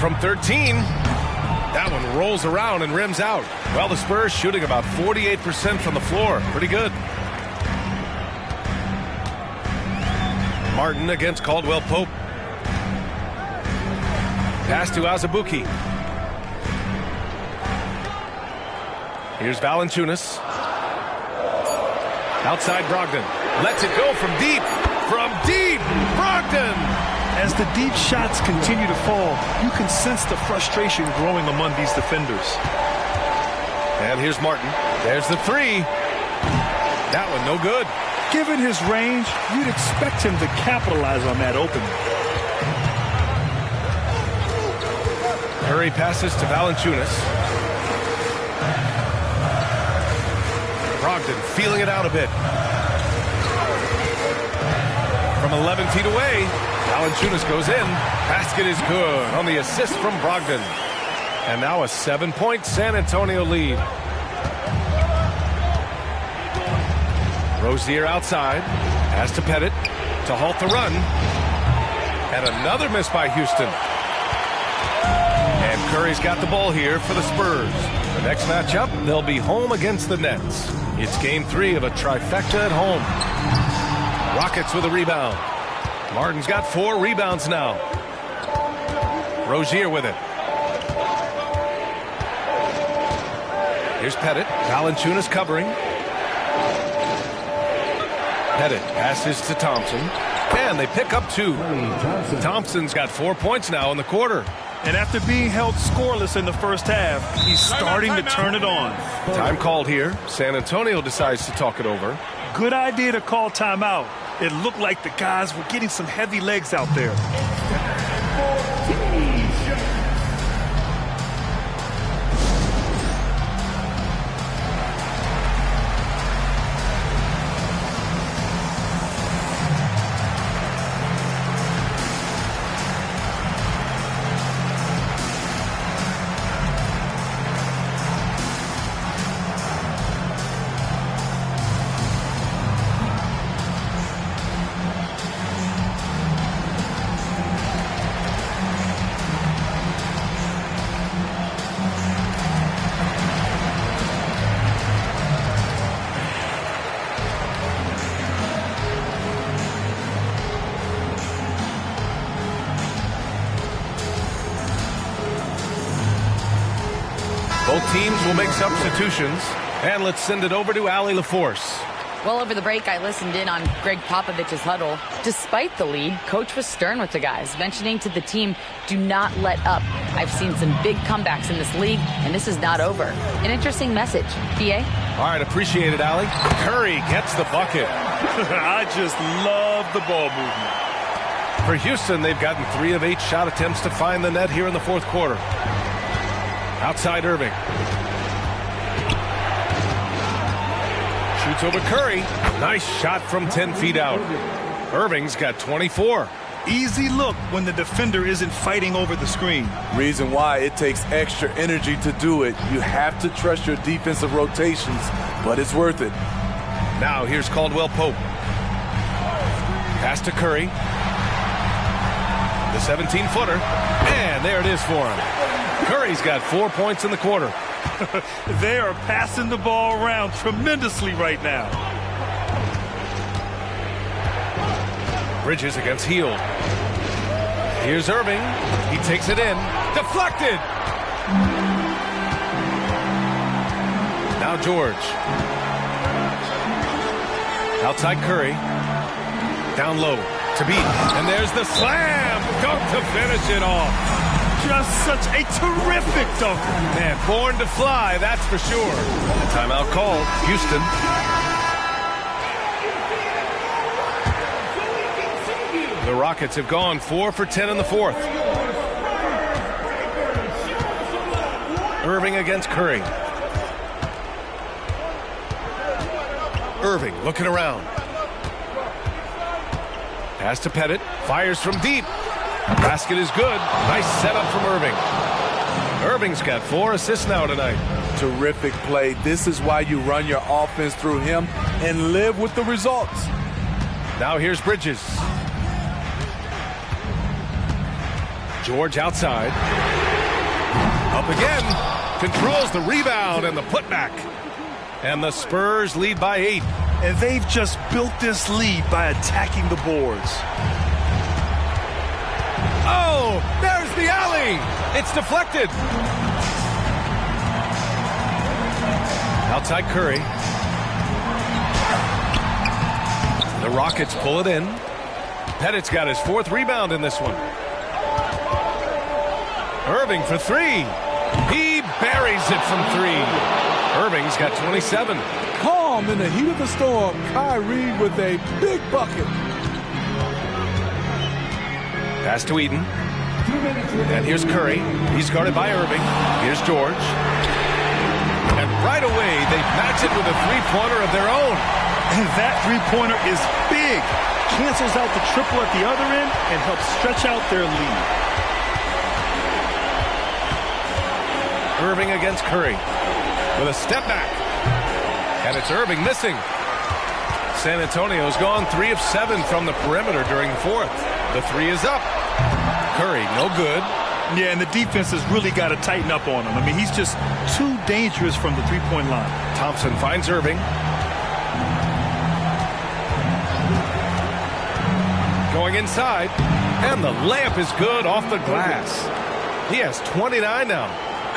from 13. That one rolls around and rims out. Well, the Spurs shooting about 48% from the floor. Pretty good. Martin against Caldwell-Pope. Pass to Azubuike. Here's Valanciunas. Outside Brogdon. Lets it go from deep. From deep. Brogdon. As the deep shots continue to fall, you can sense the frustration growing among these defenders. And here's Martin. There's the three. That one no good. Given his range, you'd expect him to capitalize on that opening. Curry passes to Valanciunas. Brogdon feeling it out a bit. From 11 feet away, Valanciunas goes in. Basket is good on the assist from Brogdon. And now a 7-point San Antonio lead. Rozier outside. Pass to Pettit to halt the run. And another miss by Houston. And Curry's got the ball here for the Spurs. The next matchup, they'll be home against the Nets. It's game 3 of a trifecta at home. Rockets with a rebound. Martin's got 4 rebounds now. Rozier with it. Here's Pettit. Valanciunas covering. Pettit passes to Thompson. And they pick up 2. Thompson's got 4 points now in the quarter. And after being held scoreless in the first half, he's starting to turn it on. Time called here. San Antonio decides to talk it over. Good idea to call timeout. It looked like the guys were getting some heavy legs out there. Both teams will make substitutions. And let's send it over to Allie LaForce. Well, over the break, I listened in on Greg Popovich's huddle. Despite the lead, Coach was stern with the guys, mentioning to the team, do not let up. I've seen some big comebacks in this league, and this is not over. An interesting message. PA? All right, appreciate it, Allie. Curry gets the bucket. I just love the ball movement. For Houston, they've gotten 3 of 8 shot attempts to find the net here in the fourth quarter. Outside Irving. Shoots over Curry. Nice shot from 10 feet out. Irving's got 24. Easy look when the defender isn't fighting over the screen. Reason why it takes extra energy to do it. You have to trust your defensive rotations, but it's worth it. Now here's Caldwell Pope. Pass to Curry. The 17-footer. And there it is for him. Curry's got 4 points in the quarter. They are passing the ball around tremendously right now. Bridges against Hield. Here's Irving. He takes it in. Deflected. Now George. Outside Curry. Down low to beat. And there's the slam dunk to finish it off. Just such a terrific dunker. Man, born to fly, that's for sure. Timeout called. Houston. The Rockets have gone 4 for 10 in the fourth. Irving against Curry. Irving looking around. Pass to Pettit. Fires from deep. Basket is good. Nice setup from Irving. Irving's got 4 assists now tonight. Terrific play. This is why you run your offense through him and live with the results. Now here's Bridges. George outside. Up again. Controls the rebound and the putback. And the Spurs lead by 8. And they've just built this lead by attacking the boards. Oh, there's the alley. It's deflected. Outside Curry. The Rockets pull it in. Pettit's got his 4th rebound in this one. Irving for 3. He buries it from 3. Irving's got 27. Calm bomb in the heat of the storm. Kyrie with a big bucket. Pass to Eden. And here's Curry. He's guarded by Irving. Here's George. And right away, they match it with a three-pointer of their own. And that three-pointer is big. Cancels out the triple at the other end and helps stretch out their lead. Irving against Curry with a step back. And it's Irving missing. San Antonio's gone 3 of 7 from the perimeter during the fourth. The three is up. Curry, no good. Yeah, and the defense has really got to tighten up on him. I mean, he's just too dangerous from the three-point line. Thompson finds Irving. Going inside, and the layup is good off the glass. He has 29 now.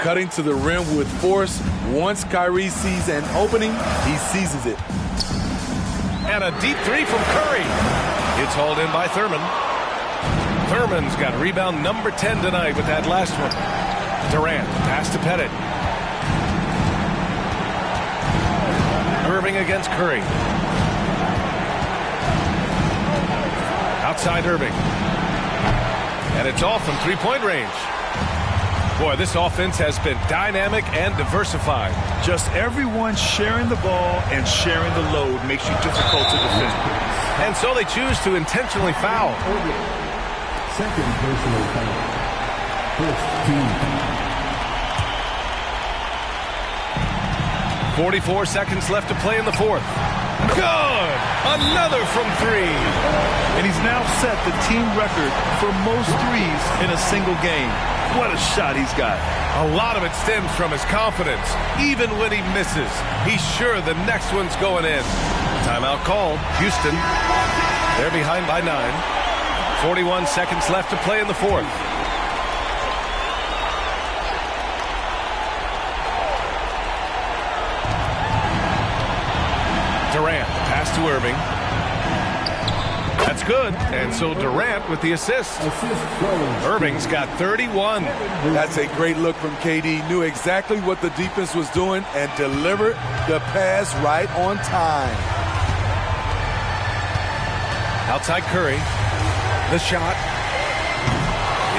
Cutting to the rim with force. Once Kyrie sees an opening, he seizes it. And a deep three from Curry. It's hauled in by Thurman. Thurman's got rebound number 10 tonight with that last one. Durant, pass to Pettit. Irving against Curry. Outside Irving. And it's off from three-point range. Boy, this offense has been dynamic and diversified. Just everyone sharing the ball and sharing the load makes you difficult to defend. And so they choose to intentionally foul. Second personal foul. First team. 44 seconds left to play in the fourth. Good! Another from three. And he's now set the team record for most threes in a single game. What a shot he's got. A lot of it stems from his confidence. Even when he misses, he's sure the next one's going in. Timeout called. Houston. They're behind by 9. 41 seconds left to play in the fourth. Durant, pass to Irving. That's good. And so Durant with the assist. Irving's got 31. That's a great look from KD. Knew exactly what the defense was doing and delivered the pass right on time. Outside Curry. The shot.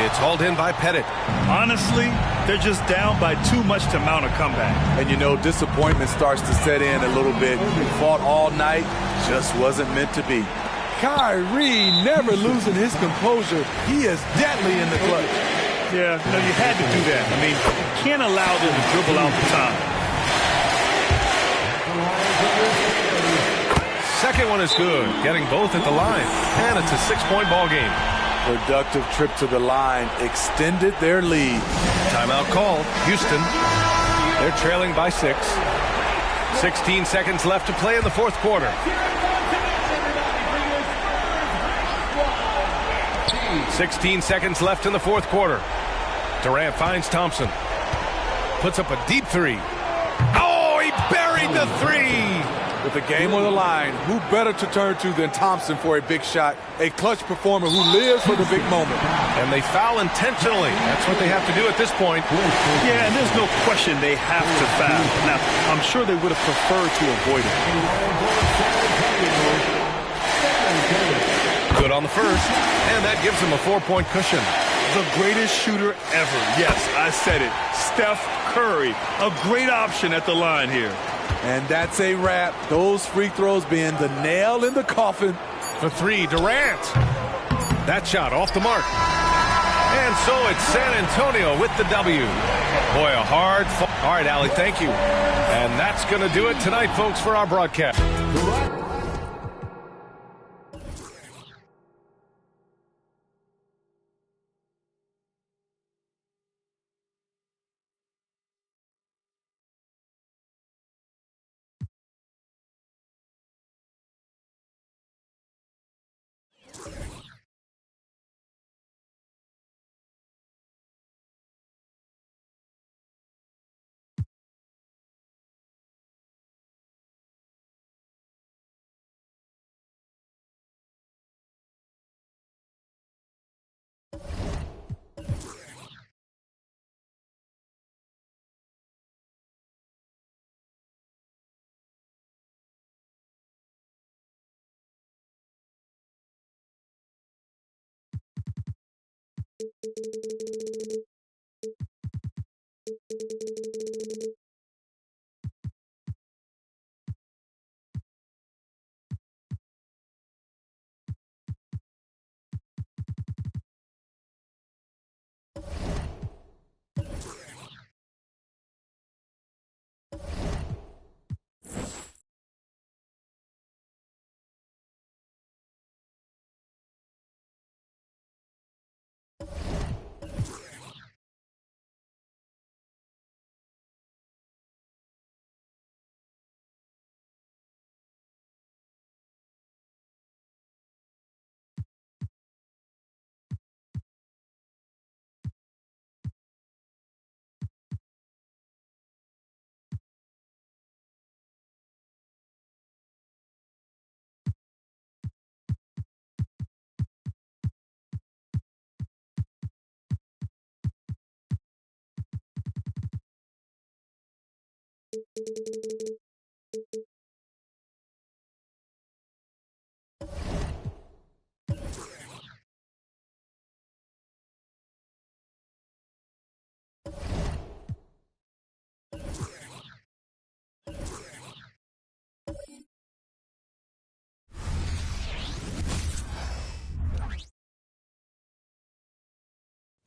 It's hauled in by Pettit. Honestly, they're just down by too much to mount a comeback. And you know, disappointment starts to set in a little bit. Fought all night, just wasn't meant to be. Kyrie never losing his composure. He is deadly in the clutch. Yeah, no, you had to do that. I mean, you can't allow them to dribble out the time. Second one is good, getting both at the line. And it's a 6-point ball game. Productive trip to the line extended their lead. Timeout called. Houston. They're trailing by 6. 16 seconds left to play in the fourth quarter. 16 seconds left in the fourth quarter. Durant finds Thompson. Puts up a deep three. Oh, he buried the three! With the game on the line, who better to turn to than Thompson for a big shot? A clutch performer who lives for the big moment. And they foul intentionally. That's what they have to do at this point. Yeah, and there's no question they have to foul. Now, I'm sure they would have preferred to avoid it. Good on the first, and that gives them a 4-point cushion. The greatest shooter ever. Yes, I said it. Steph Curry, a great option at the line here. And that's a wrap. Those free throws being the nail in the coffin. For three, Durant. That shot off the mark. And so it's San Antonio with the W. Boy, a hard fall. All right, Allie, thank you. And that's going to do it tonight, folks, for our broadcast.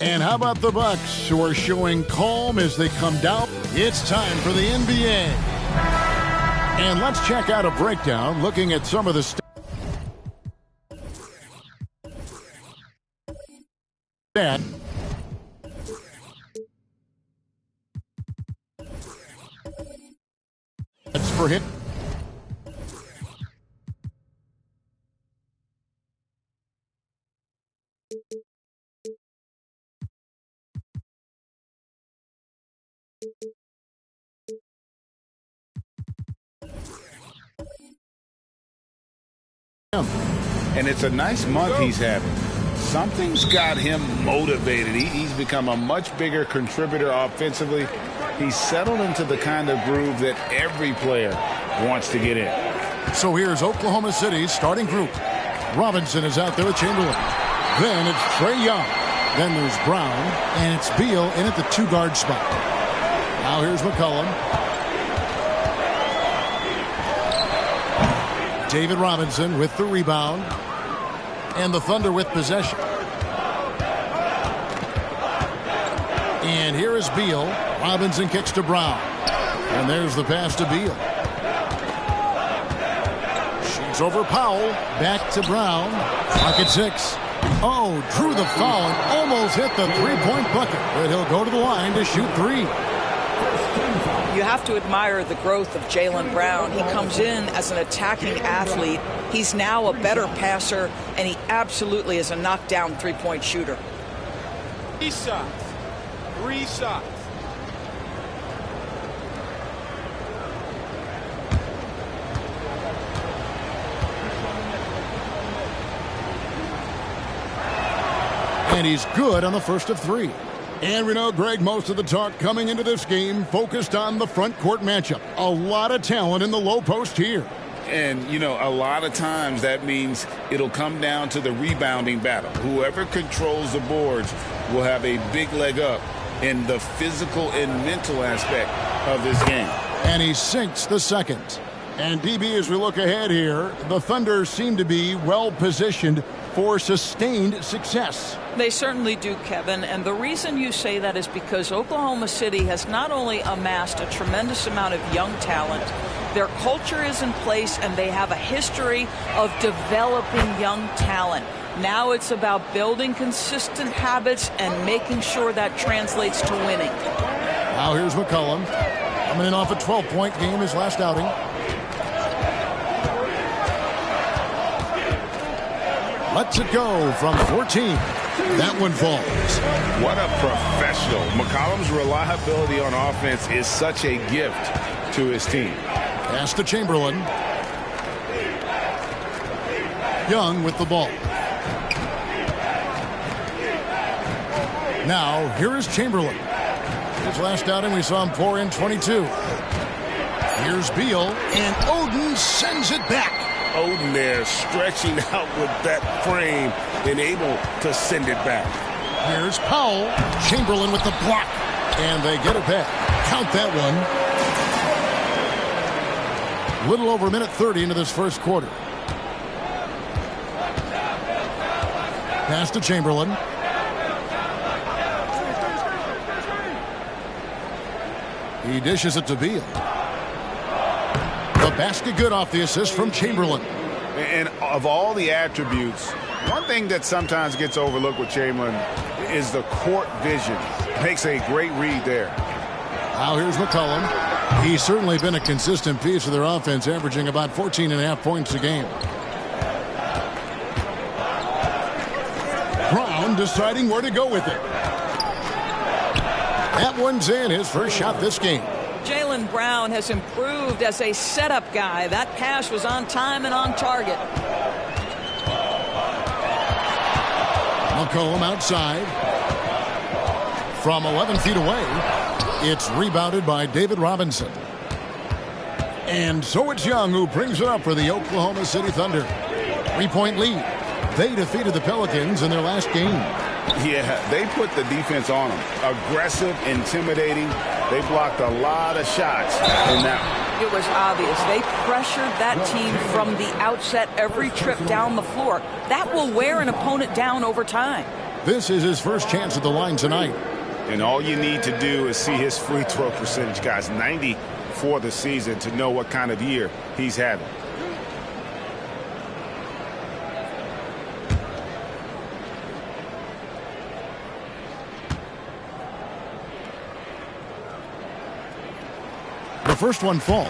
And how about the Bucks, who are showing calm as they come down? It's time for the NBA. And let's check out a breakdown looking at some of the stats for hit. And it's a nice month he's having. Something's got him motivated. He's become a much bigger contributor offensively. He's settled into the kind of groove that every player wants to get in. So here's Oklahoma City's starting group. Robinson is out there with Chamberlain. Then it's Trae Young. Then there's Brown. And it's Beal in at the two-guard spot. Now here's McCollum. David Robinson with the rebound. And the Thunder with possession. And here is Beal. Robinson kicks to Brown. And there's the pass to Beal. Shoots over Powell. Back to Brown. Clock at 6. Oh, drew the foul and almost hit the three-point bucket. But he'll go to the line to shoot 3. You have to admire the growth of Jaylen Brown. He comes in as an attacking athlete. He's now a better passer, and he absolutely is a knockdown three-point shooter. 3 shots. 3 shots. And he's good on the first of 3. And we know, Greg, most of the talk coming into this game focused on the front court matchup. A lot of talent in the low post here. And, you know, a lot of times that means it'll come down to the rebounding battle. Whoever controls the boards will have a big leg up in the physical and mental aspect of this game. And he sinks the second. And, DB, as we look ahead here, the Thunder seem to be well-positioned for sustained success. They certainly do, Kevin, and the reason you say that is because Oklahoma City has not only amassed a tremendous amount of young talent, their culture is in place and they have a history of developing young talent. Now it's about building consistent habits and making sure that translates to winning. Now here's McCollum, coming in off a 12-point game his last outing. Lets it go from 14. That one falls. What a professional. McCollum's reliability on offense is such a gift to his team. Pass to Chamberlain. Young with the ball. Now, here is Chamberlain. His last outing, we saw him pour in 22. Here's Beal, and Oden sends it back. Oden there stretching out with that frame and able to send it back. Here's Powell. Chamberlain with the block. And they get it back. Count that one. Little over a minute 30 into this first quarter. Pass to Chamberlain. He dishes it to Beal. The basket good off the assist from Chamberlain. And of all the attributes, one thing that sometimes gets overlooked with Chamberlain is the court vision. Makes a great read there. Now here's McCollum. He's certainly been a consistent piece of their offense, averaging about 14.5 points a game. Brown deciding where to go with it. That one's in, his first shot this game. Jaylen Brown has improved as a setup guy. That pass was on time and on target. McCollum outside. From 11 feet away, it's rebounded by David Robinson. And so it's Young who brings it up for the Oklahoma City Thunder. 3-point lead. They defeated the Pelicans in their last game. Yeah, they put the defense on them. Aggressive, intimidating. They blocked a lot of shots in that one. It was obvious. They pressured that team from the outset every trip down the floor. That will wear an opponent down over time. This is his first chance at the line tonight. And all you need to do is see his free throw percentage, guys. 90 for the season to know what kind of year he's having. The first one falls.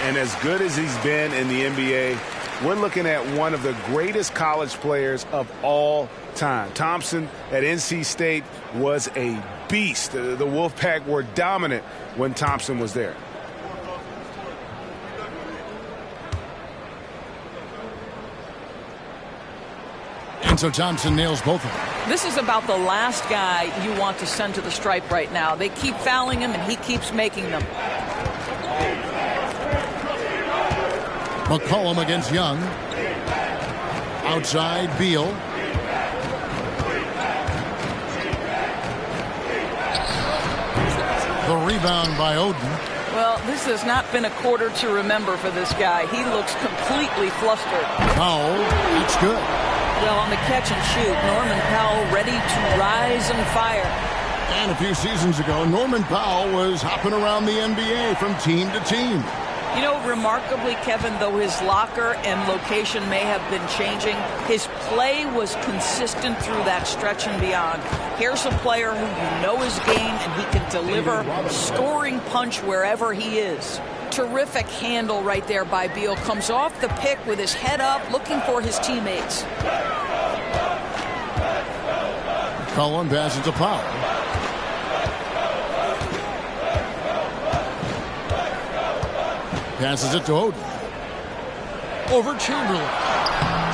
And as good as he's been in the NBA, we're looking at one of the greatest college players of all time. Thompson at NC State was a beast. The Wolfpack were dominant when Thompson was there. And so Thompson nails both of them. This is about the last guy you want to send to the stripe right now. They keep fouling him, and he keeps making them. McCollum against Young. Outside, Beal. The rebound by Oden. Well, this has not been a quarter to remember for this guy. He looks completely flustered. Powell, that's good. Well, on the catch and shoot, Norman Powell ready to rise and fire. And a few seasons ago, Norman Powell was hopping around the NBA from team to team. You know, remarkably, Kevin, though his locker and location may have been changing, his play was consistent through that stretch and beyond. Here's a player who you know his game, and he can deliver scoring punch wherever he is. Terrific handle right there by Beal. Comes off the pick with his head up, looking for his teammates. Cullen passes to Powell. Passes it to Oden. Over Chamberlain.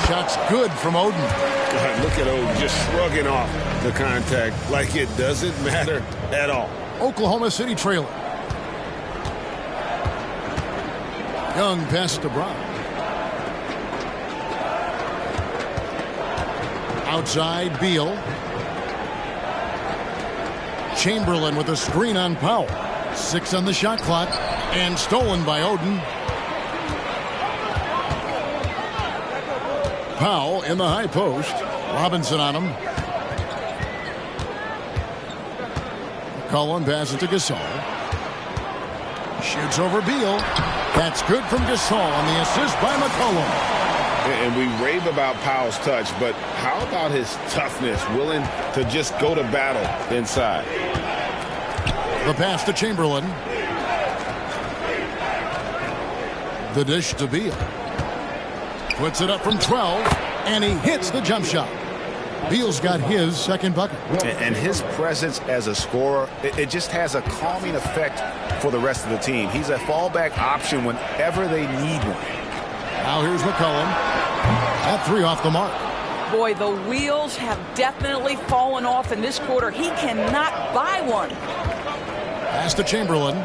Shot's good from Oden. God, look at Oden just shrugging off the contact like it doesn't matter at all. Oklahoma City trailing. Young passes to Brown. Outside, Beal. Chamberlain with a screen on Powell. 6 on the shot clock. And stolen by Oden. Powell in the high post. Robinson on him. Cullen passes to Gasol. Shoots over Beal. That's good from Gasol on the assist by McCollum. And we rave about Powell's touch, but how about his toughness, willing to just go to battle inside? The pass to Chamberlain. The dish to Beal. Puts it up from 12, and he hits the jump shot. Beal's got his second bucket. And his presence as a scorer, it just has a calming effect for the rest of the team. He's a fallback option whenever they need one. Now here's McCollum. That 3 off the mark. Boy, the wheels have definitely fallen off in this quarter. He cannot buy one. Pass to Chamberlain.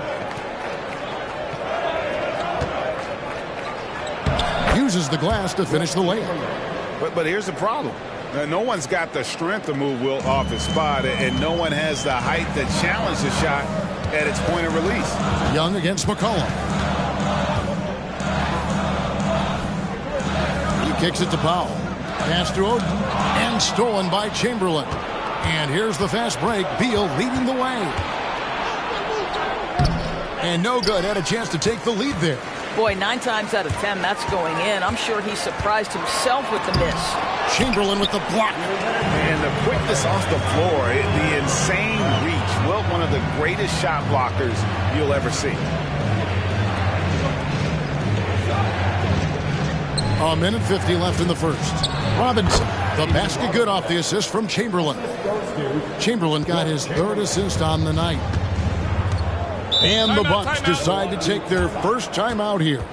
Uses the glass to finish the layup. But here's the problem. No one's got the strength to move Wilt off his spot, and no one has the height to challenge the shot at its point of release. Young against McCollum. He kicks it to Powell. Pass to Oden, and stolen by Chamberlain. And here's the fast break. Beal leading the way. And no good. Had a chance to take the lead there. Boy, 9 times out of 10, that's going in. I'm sure he surprised himself with the miss. Chamberlain with the block. And the quickness off the floor, the insane reach. Wilt, one of the greatest shot blockers you'll ever see. A minute 50 left in the first. Robinson, the basket good off the assist from Chamberlain. Chamberlain got his 3rd assist on the night. And the Bucks decide to take their first time out here.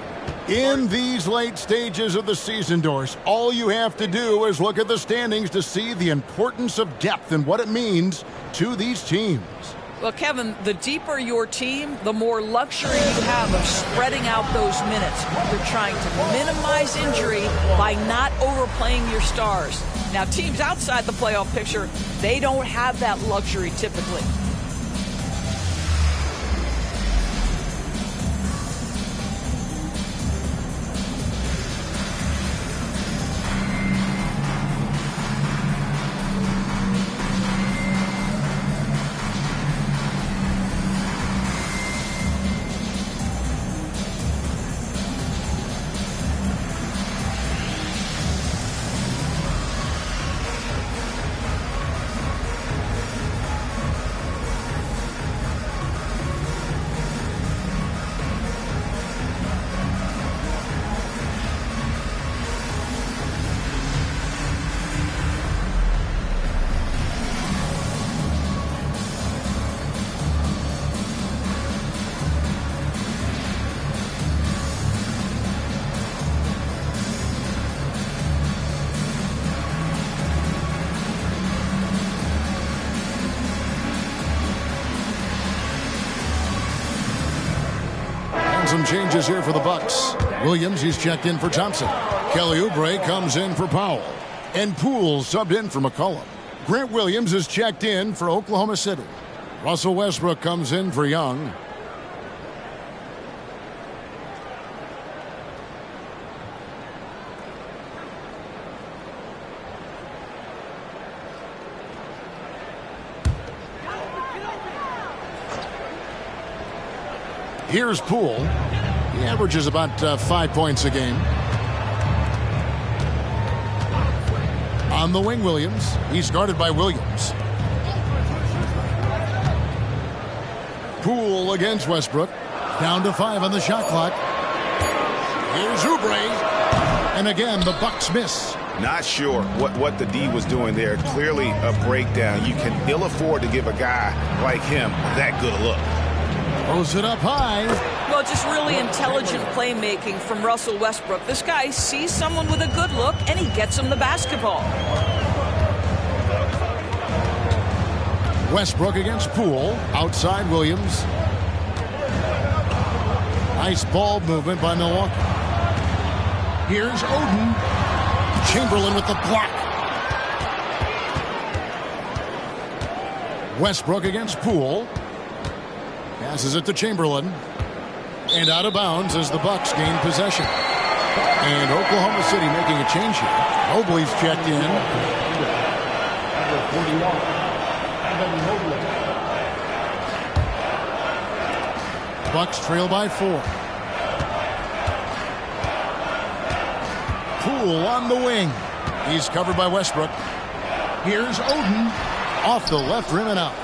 In these late stages of the season, Doris, all you have to do is look at the standings to see the importance of depth and what it means to these teams. Well, Kevin, the deeper your team, the more luxury you have of spreading out those minutes. You're trying to minimize injury by not overplaying your stars. Now, teams outside the playoff picture, they don't have that luxury typically. Some changes here for the Bucks. Williams, he's checked in for Thompson. Kelly Oubre comes in for Powell. And Poole subbed in for McCollum. Grant Williams is checked in for Oklahoma City. Russell Westbrook comes in for Young. Here's Poole. He averages about 5 points a game. On the wing, Williams. He's guarded by Williams. Poole against Westbrook. Down to 5 on the shot clock. Here's Oubre. And again, the Bucks miss. Not sure what the D was doing there. Clearly a breakdown. You can ill afford to give a guy like him that good a look. Throws it up high. Well, just really intelligent playmaking from Russell Westbrook. This guy sees someone with a good look, and he gets him the basketball. Westbrook against Poole. Outside Williams. Nice ball movement by Milwaukee. Here's Oden. Chamberlain with the block. Westbrook against Poole. Passes it to Chamberlain. And out of bounds as the Bucks gain possession. And Oklahoma City making a change here. Mobley's checked in. Bucks trail by 4. Poole on the wing. He's covered by Westbrook. Here's Oden. Off the left rim and out.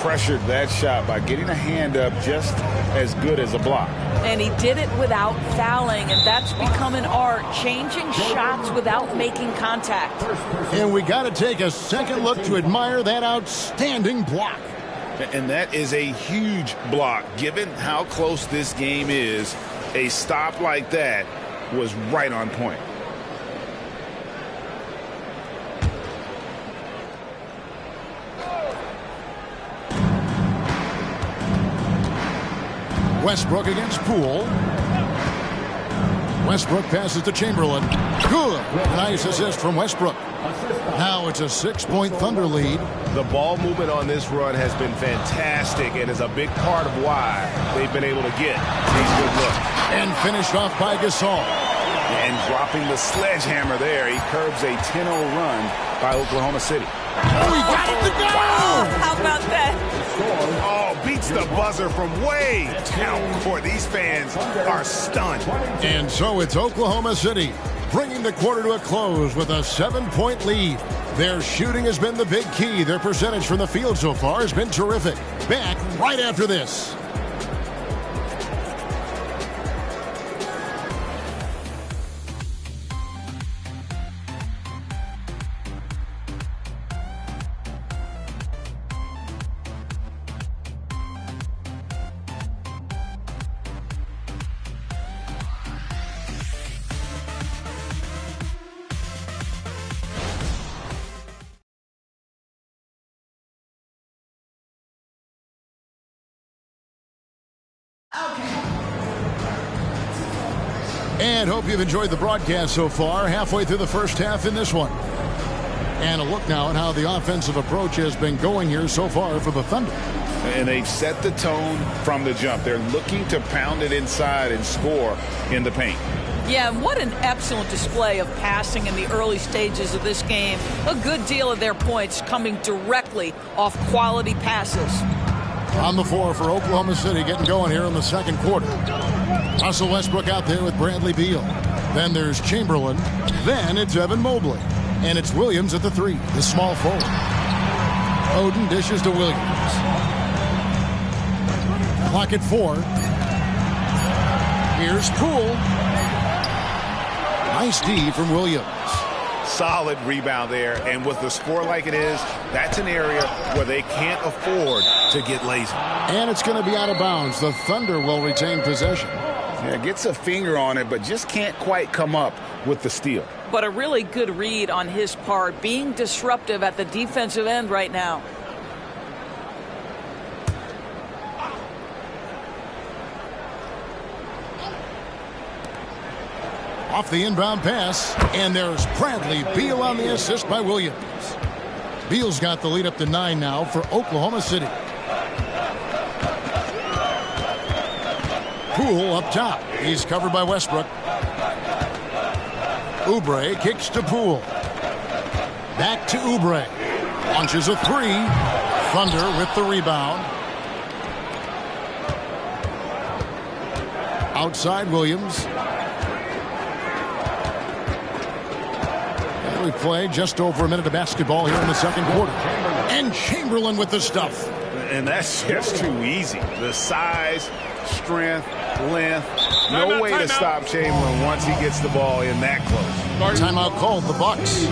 Pressured that shot by getting a hand up just as good as a block. And he did it without fouling, and that's become an art, changing shots without making contact. And we got to take a second look to admire that outstanding block. And that is a huge block. Given how close this game is, a stop like that was right on point. Westbrook against Poole. Westbrook passes to Chamberlain. Good. Nice assist from Westbrook. Now it's a 6-point Thunder lead. The ball movement on this run has been fantastic and is a big part of why they've been able to get these good looks. And finished off by Gasol. And dropping the sledgehammer there, he curbs a 10-0 run by Oklahoma City. Oh, he got it to go! How about that? Oh, beats the buzzer from way down court. These fans are stunned. And so it's Oklahoma City bringing the quarter to a close with a 7-point lead. Their shooting has been the big key. Their percentage from the field so far has been terrific. Back right after this. And hope you've enjoyed the broadcast so far. Halfway through the first half in this one. And a look now at how the offensive approach has been going here so far for the Thunder. And they've set the tone from the jump. They're looking to pound it inside and score in the paint. Yeah, and what an excellent display of passing in the early stages of this game. A good deal of their points coming directly off quality passes. On the floor for Oklahoma City, getting going here in the second quarter. Russell Westbrook out there with Bradley Beal. Then there's Chamberlain. Then it's Evan Mobley. And it's Williams at the 3, the small forward. Oden dishes to Williams. Clock at 4. Here's Poole. Nice D from Williams. Solid rebound there, and with the score like it is, that's an area where they can't afford to get lazy. And it's going to be out of bounds. The Thunder will retain possession. Yeah, gets a finger on it, but just can't quite come up with the steal. But a really good read on his part, being disruptive at the defensive end right now. Off the inbound pass, and there's Bradley Beal on the assist by Williams. Beal's got the lead up to 9 now for Oklahoma City. Poole up top. He's covered by Westbrook. Oubre kicks to Poole. Back to Oubre. Launches a 3. Thunder with the rebound. Outside Williams. We play just over a minute of basketball here in the second quarter. And Chamberlain with the stuff. And that's just too easy. The size, strength, length. No way to stop Chamberlain once he gets the ball in that close. Timeout called, the Bucks.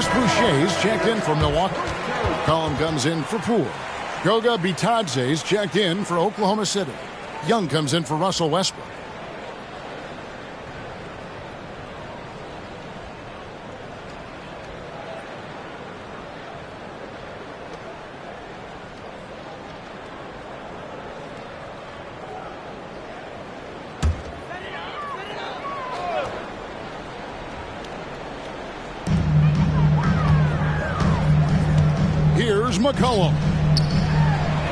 Boucher's checked in for Milwaukee. Collum comes in for Poole. Goga Bitadze's checked in for Oklahoma City. Young comes in for Russell Westbrook. Here's McCollum.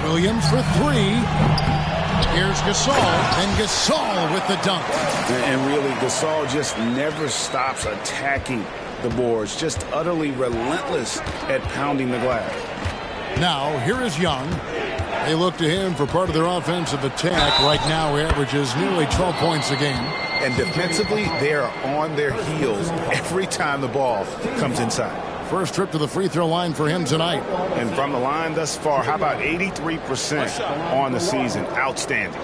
Williams for three. Here's Gasol, and Gasol with the dunk. And really, Gasol just never stops attacking the boards, just utterly relentless at pounding the glass. Now, here is Young. They look to him for part of their offensive attack. Right now, he averages nearly 12 points a game. And defensively, they are on their heels every time the ball comes inside. First trip to the free throw line for him tonight. And from the line thus far, how about 83% on the season? Outstanding.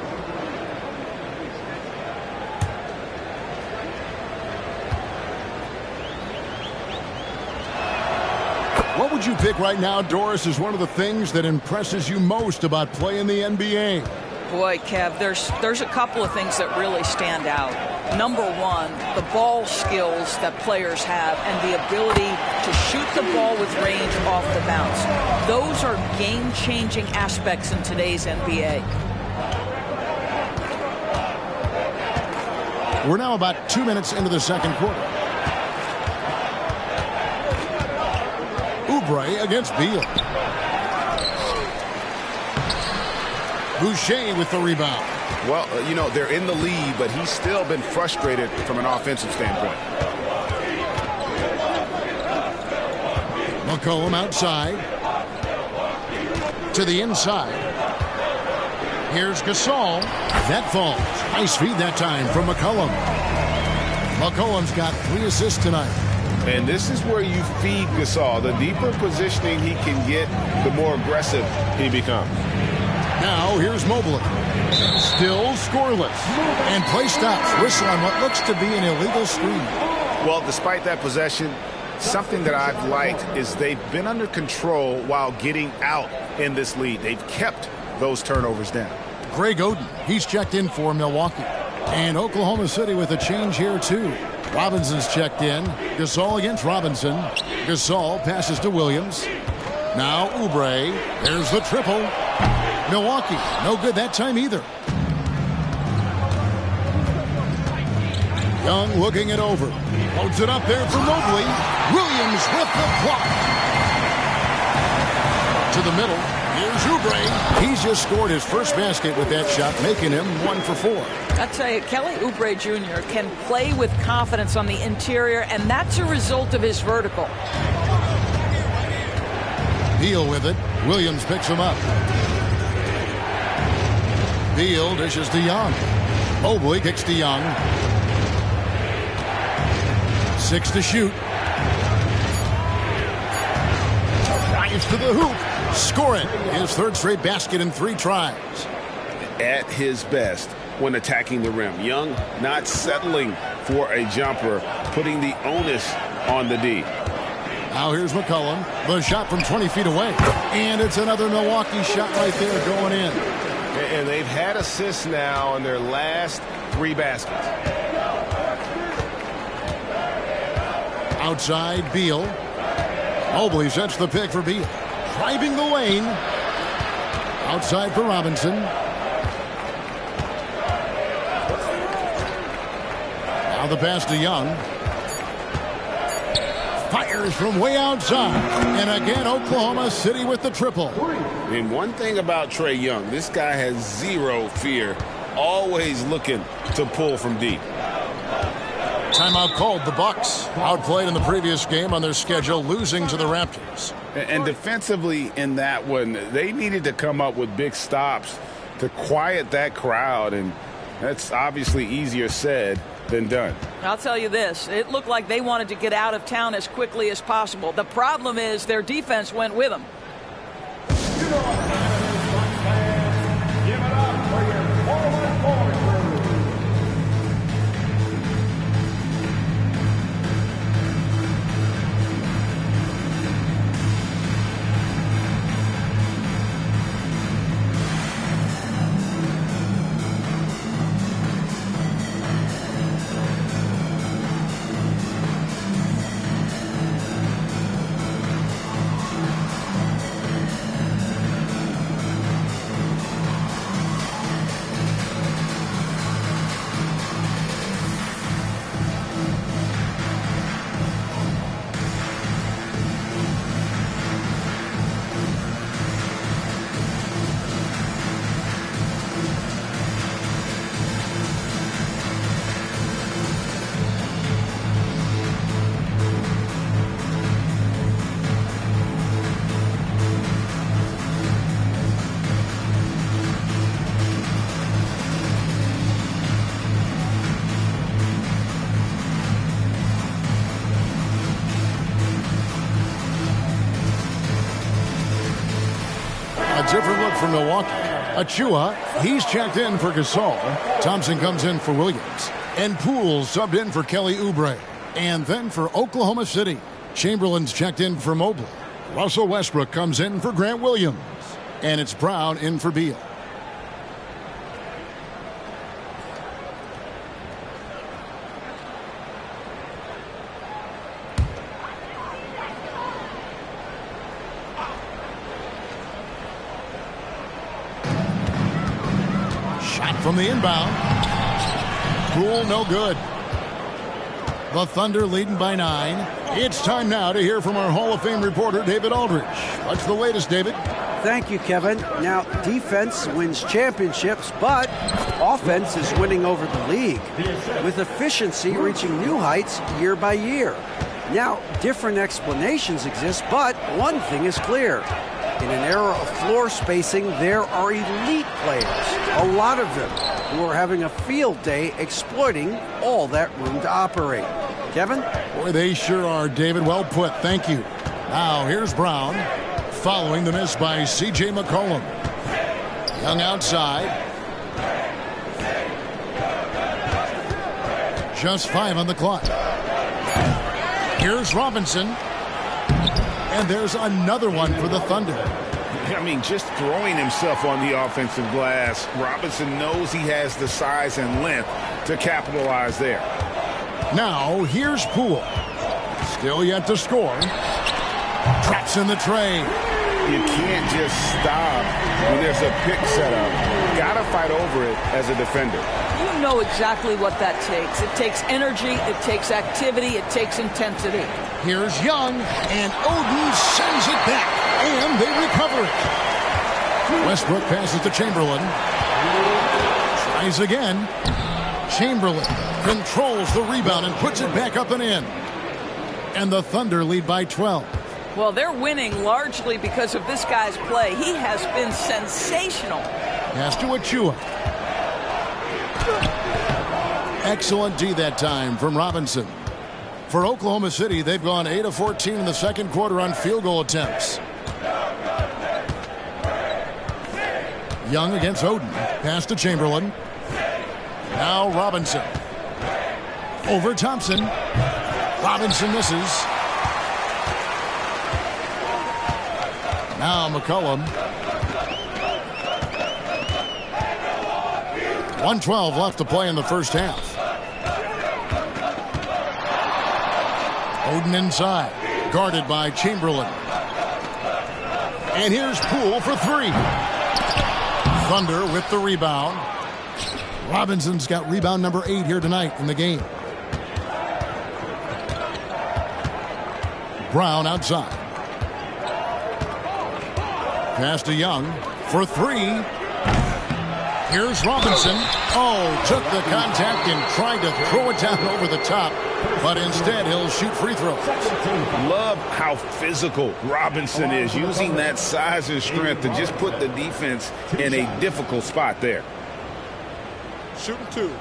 What would you pick right now, Doris, is one of the things that impresses you most about playing the NBA? Boy, Kev, there's a couple of things that really stand out. Number one, the ball skills that players have and the ability to shoot the ball with range off the bounce. Those are game-changing aspects in today's NBA. We're now about 2 minutes into the second quarter. Oubre against Beal. Boucher with the rebound. Well, you know, they're in the lead, but he's still been frustrated from an offensive standpoint. McCollum outside. To the inside. Here's Gasol. That falls. Nice feed that time from McCollum. McCollum's got 3 assists tonight. And this is where you feed Gasol. The deeper positioning he can get, the more aggressive he becomes. Now here's Mobley. Still scoreless. And play stops. Whistle on what looks to be an illegal screen. Well, despite that possession, something that I've liked is they've been under control while getting out in this lead. They've kept those turnovers down. Greg Oden, he's checked in for Milwaukee. And Oklahoma City with a change here, too. Robinson's checked in. Gasol against Robinson. Gasol passes to Williams. Now Oubre. There's the triple. Milwaukee, no good that time either. Young looking it over. Loads it up there for Mobley. Williams with the block. To the middle. Here's Oubre. He's just scored his first basket with that shot, making him 1 for 4. I tell you, Kelly Oubre Jr. can play with confidence on the interior, and that's a result of his vertical. Beal with it. Williams picks him up. Beal dishes to Young. Mobley kicks to Young. 6 to shoot. Drives to the hoop. Score it. His third straight basket in 3 tries. At his best when attacking the rim. Young not settling for a jumper, putting the onus on the D. Now here's McCollum. The shot from 20 feet away. And it's another Milwaukee shot right there going in. And they've had assists now in their last 3 baskets. Outside, Beal. Mobley sets the pick for Beal. Driving the lane. Outside for Robinson. Now the pass to Young. Fires from way outside. And again, Oklahoma City with the triple. And one thing about Trae Young, this guy has zero fear. Always looking to pull from deep. Timeout called. The Bucks outplayed in the previous game on their schedule, losing to the Raptors. And defensively in that one, they needed to come up with big stops to quiet that crowd. And that's obviously easier said than done. I'll tell you this. It looked like they wanted to get out of town as quickly as possible. The problem is their defense went with them. Give it up for your forward crew. different look for Milwaukee. Achua, he's checked in for Gasol. Thompson comes in for Williams. And Poole subbed in for Kelly Oubre. And then for Oklahoma City, Chamberlain's checked in for Mobley. Russell Westbrook comes in for Grant Williams. And it's Brown in for Beal. Shot from the inbound. Poole, no good. The Thunder leading by 9. It's time now to hear from our Hall of Fame reporter, David Aldridge. What's the latest, David? Thank you, Kevin. Now, defense wins championships, but offense is winning over the league, with efficiency reaching new heights year by year. Now, different explanations exist, but one thing is clear. In an era of floor spacing, there are elite players, a lot of them, who are having a field day exploiting all that room to operate. Kevin? Boy, they sure are, David. Well put. Thank you. Now, here's Brown, following the miss by C.J. McCollum. Young outside. Just 5 on the clock. Here's Robinson. And there's another one for the Thunder. I mean, just throwing himself on the offensive glass. Robinson knows he has the size and length to capitalize there. Now, here's Poole. Still yet to score. Drops in the tray. You can't just stop when there's a pick set up. Got to fight over it as a defender. You know exactly what that takes. It takes energy, it takes activity, it takes intensity. Here's Young, and Oden sends it back, and they recover it. Westbrook passes to Chamberlain. Tries again. Chamberlain controls the rebound and puts it back up and in. And the Thunder lead by 12. Well, they're winning largely because of this guy's play. He has been sensational. Pass to Achua. Excellent D that time from Robinson. For Oklahoma City, they've gone 8 of 14 in the second quarter on field goal attempts. Young against Oden. Pass to Chamberlain. Now Robinson. Over Thompson. Robinson misses. Now McCollum. 1:12 left to play in the first half. Oden inside, guarded by Chamberlain. And here's Poole for 3. Thunder with the rebound. Robinson's got rebound number 8 here tonight in the game. Brown outside. Pass to Young for 3. Here's Robinson. Oh, took the contact and tried to throw it down over the top. But instead, he'll shoot free throws. Love how physical Robinson is, using that size and strength to just put the defense in a difficult spot there. Shooting 2.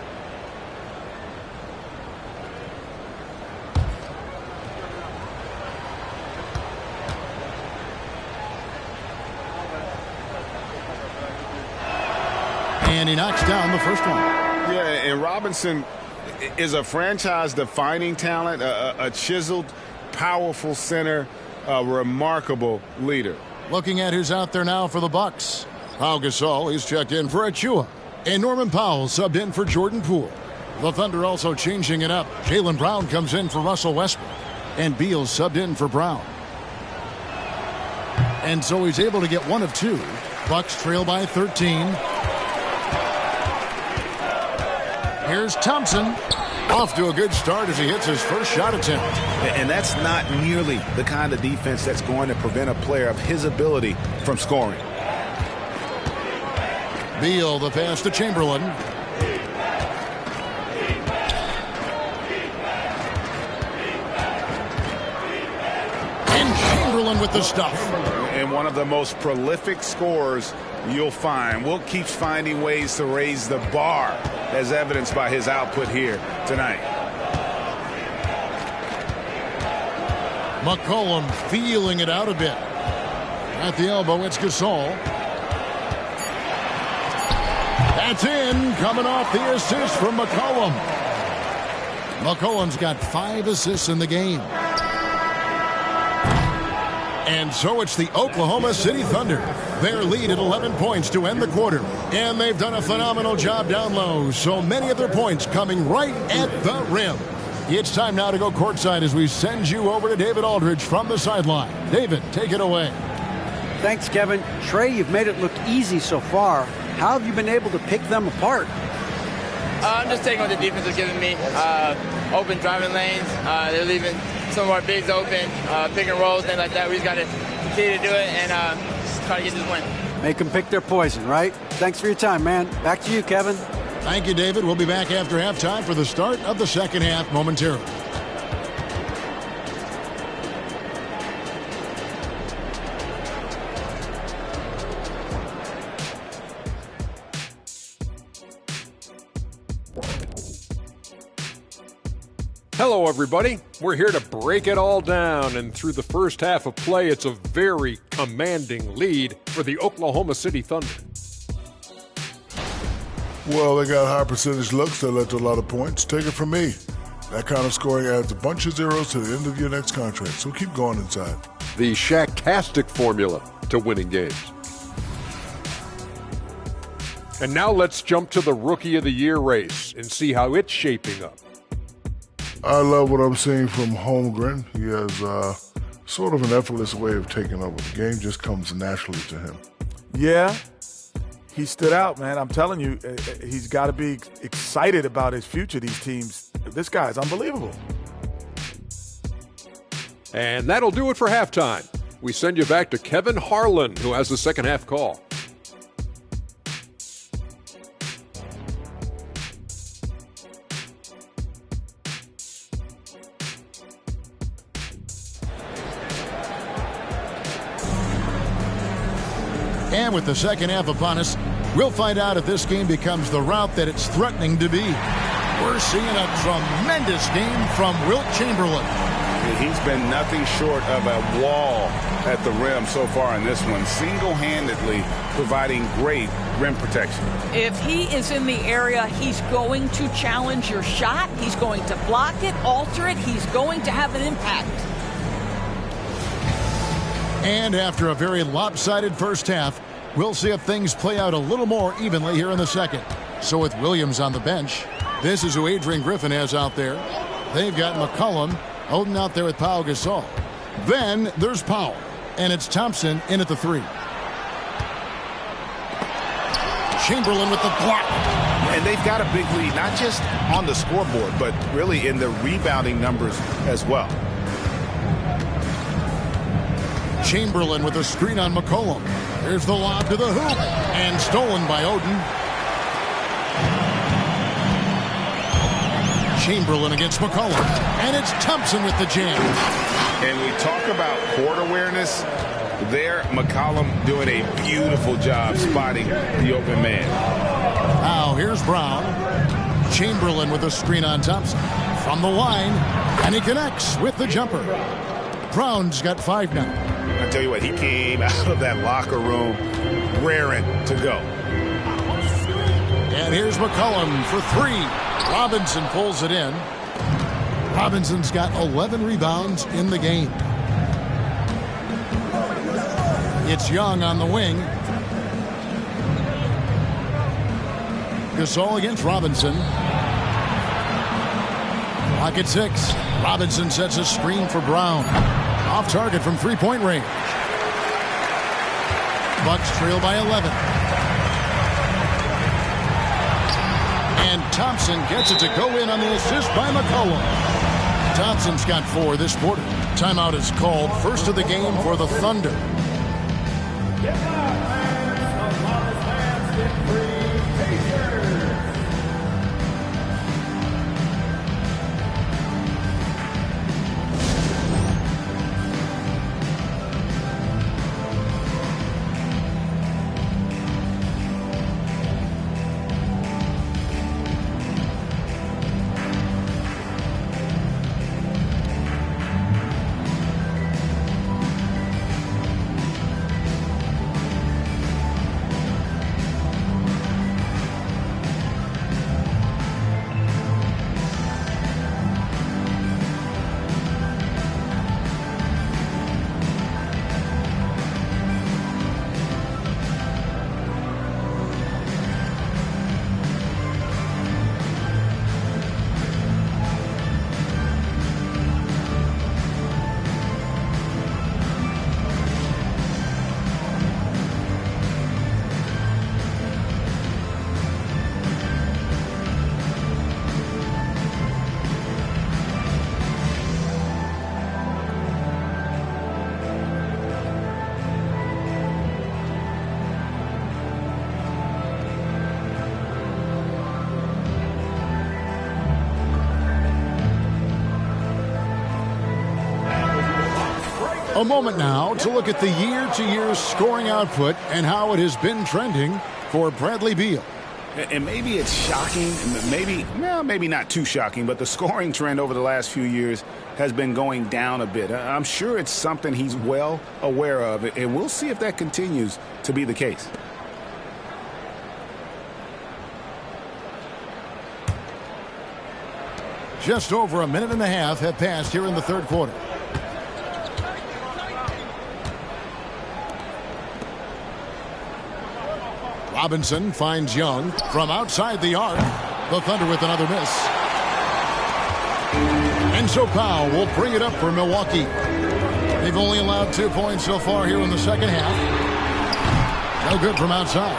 And he knocks down the first one. Yeah, and Robinson is a franchise-defining talent, a chiseled, powerful center, a remarkable leader. Looking at who's out there now for the Bucks. Pau Gasol, he's checked in for Achua. And Norman Powell subbed in for Jordan Poole. The Thunder also changing it up. Jaylen Brown comes in for Russell Westbrook. And Beal subbed in for Brown. And so he's able to get 1 of 2. Bucks trail by 13. Here's Thompson. Off to a good start as he hits his first shot attempt. And that's not nearly the kind of defense that's going to prevent a player of his ability from scoring. Beal, the pass to Chamberlain. And Chamberlain with the stuff. And one of the most prolific scorers you'll find. Wilt keeps finding ways to raise the bar, as evidenced by his output here tonight. McCollum feeling it out a bit. At the elbow, it's Gasol. That's in, coming off the assist from McCollum. McCollum's got 5 assists in the game. And so it's the Oklahoma City Thunder. Their lead at 11 points to end the quarter. And they've done a phenomenal job down low. So many of their points coming right at the rim. It's time now to go courtside as we send you over to David Aldridge from the sideline. David, take it away. Thanks, Kevin. Trey, you've made it look easy so far. How have you been able to pick them apart? I'm just taking what the defense is giving me. Open driving lanes. They're leaving some of our bigs open, pick and rolls, things like that. We just got to continue to do it and just try to get this win. Make them pick their poison, right? Thanks for your time, man. Back to you, Kevin. Thank you, David. We'll be back after halftime for the start of the second half momentarily. Hello, everybody. We're here to break it all down, and through the first half of play, it's a very commanding lead for the Oklahoma City Thunder. Well, they got high percentage looks that led to a lot of points. Take it from me. That kind of scoring adds a bunch of zeros to the end of your next contract, so keep going inside. The Shaq-tastic formula to winning games. And now let's jump to the Rookie of the Year race and see how it's shaping up. I love what I'm seeing from Holmgren. He has sort of an effortless way of taking over. The game just comes naturally to him. Yeah, he stood out, man. I'm telling you, he's got to be excited about his future, these teams. This guy is unbelievable. And that'll do it for halftime. We send you back to Kevin Harlan, who has the second half call. And with the second half upon us, we'll find out if this game becomes the route that it's threatening to be. We're seeing a tremendous game from Wilt Chamberlain. He's been nothing short of a wall at the rim so far in this one, single-handedly providing great rim protection. If he is in the area, he's going to challenge your shot. He's going to block it, alter it. He's going to have an impact. And after a very lopsided first half, we'll see if things play out a little more evenly here in the second. So with Williams on the bench, this is who Adrian Griffin has out there. They've got McCollum holding out there with Pau Gasol. Then there's Powell, and it's Thompson in at the 3. Chamberlain with the block. And they've got a big lead, not just on the scoreboard, but really in the rebounding numbers as well. Chamberlain with a screen on McCollum. Here's the lob to the hoop, and stolen by Oden. Chamberlain against McCollum, and it's Thompson with the jam. And we talk about court awareness. There, McCollum doing a beautiful job spotting the open man. Now here's Brown. Chamberlain with a screen on Thompson. From the line, and he connects with the jumper. Brown's got 5 now. I tell you what, he came out of that locker room raring to go. And here's McCollum for 3. Robinson pulls it in. Robinson's got 11 rebounds in the game. It's Young on the wing. Gasol against Robinson. Clock at 6. Robinson sets a screen for Brown. Off target from three-point range. Bucks trail by 11. And Thompson gets it to go in on the assist by McCollum. Thompson's got 4 this quarter. Timeout is called. First of the game for the Thunder. A moment now to look at the year-to-year scoring output and how it has been trending for Bradley Beal. And maybe it's shocking, maybe not too shocking, but the scoring trend over the last few years has been going down a bit. I'm sure it's something he's well aware of, and we'll see if that continues to be the case. Just over a minute and a half have passed here in the third quarter. Robinson finds Young from outside the arc. The Thunder with another miss. And so Powell will bring it up for Milwaukee. They've only allowed 2 points so far here in the second half. No good from outside.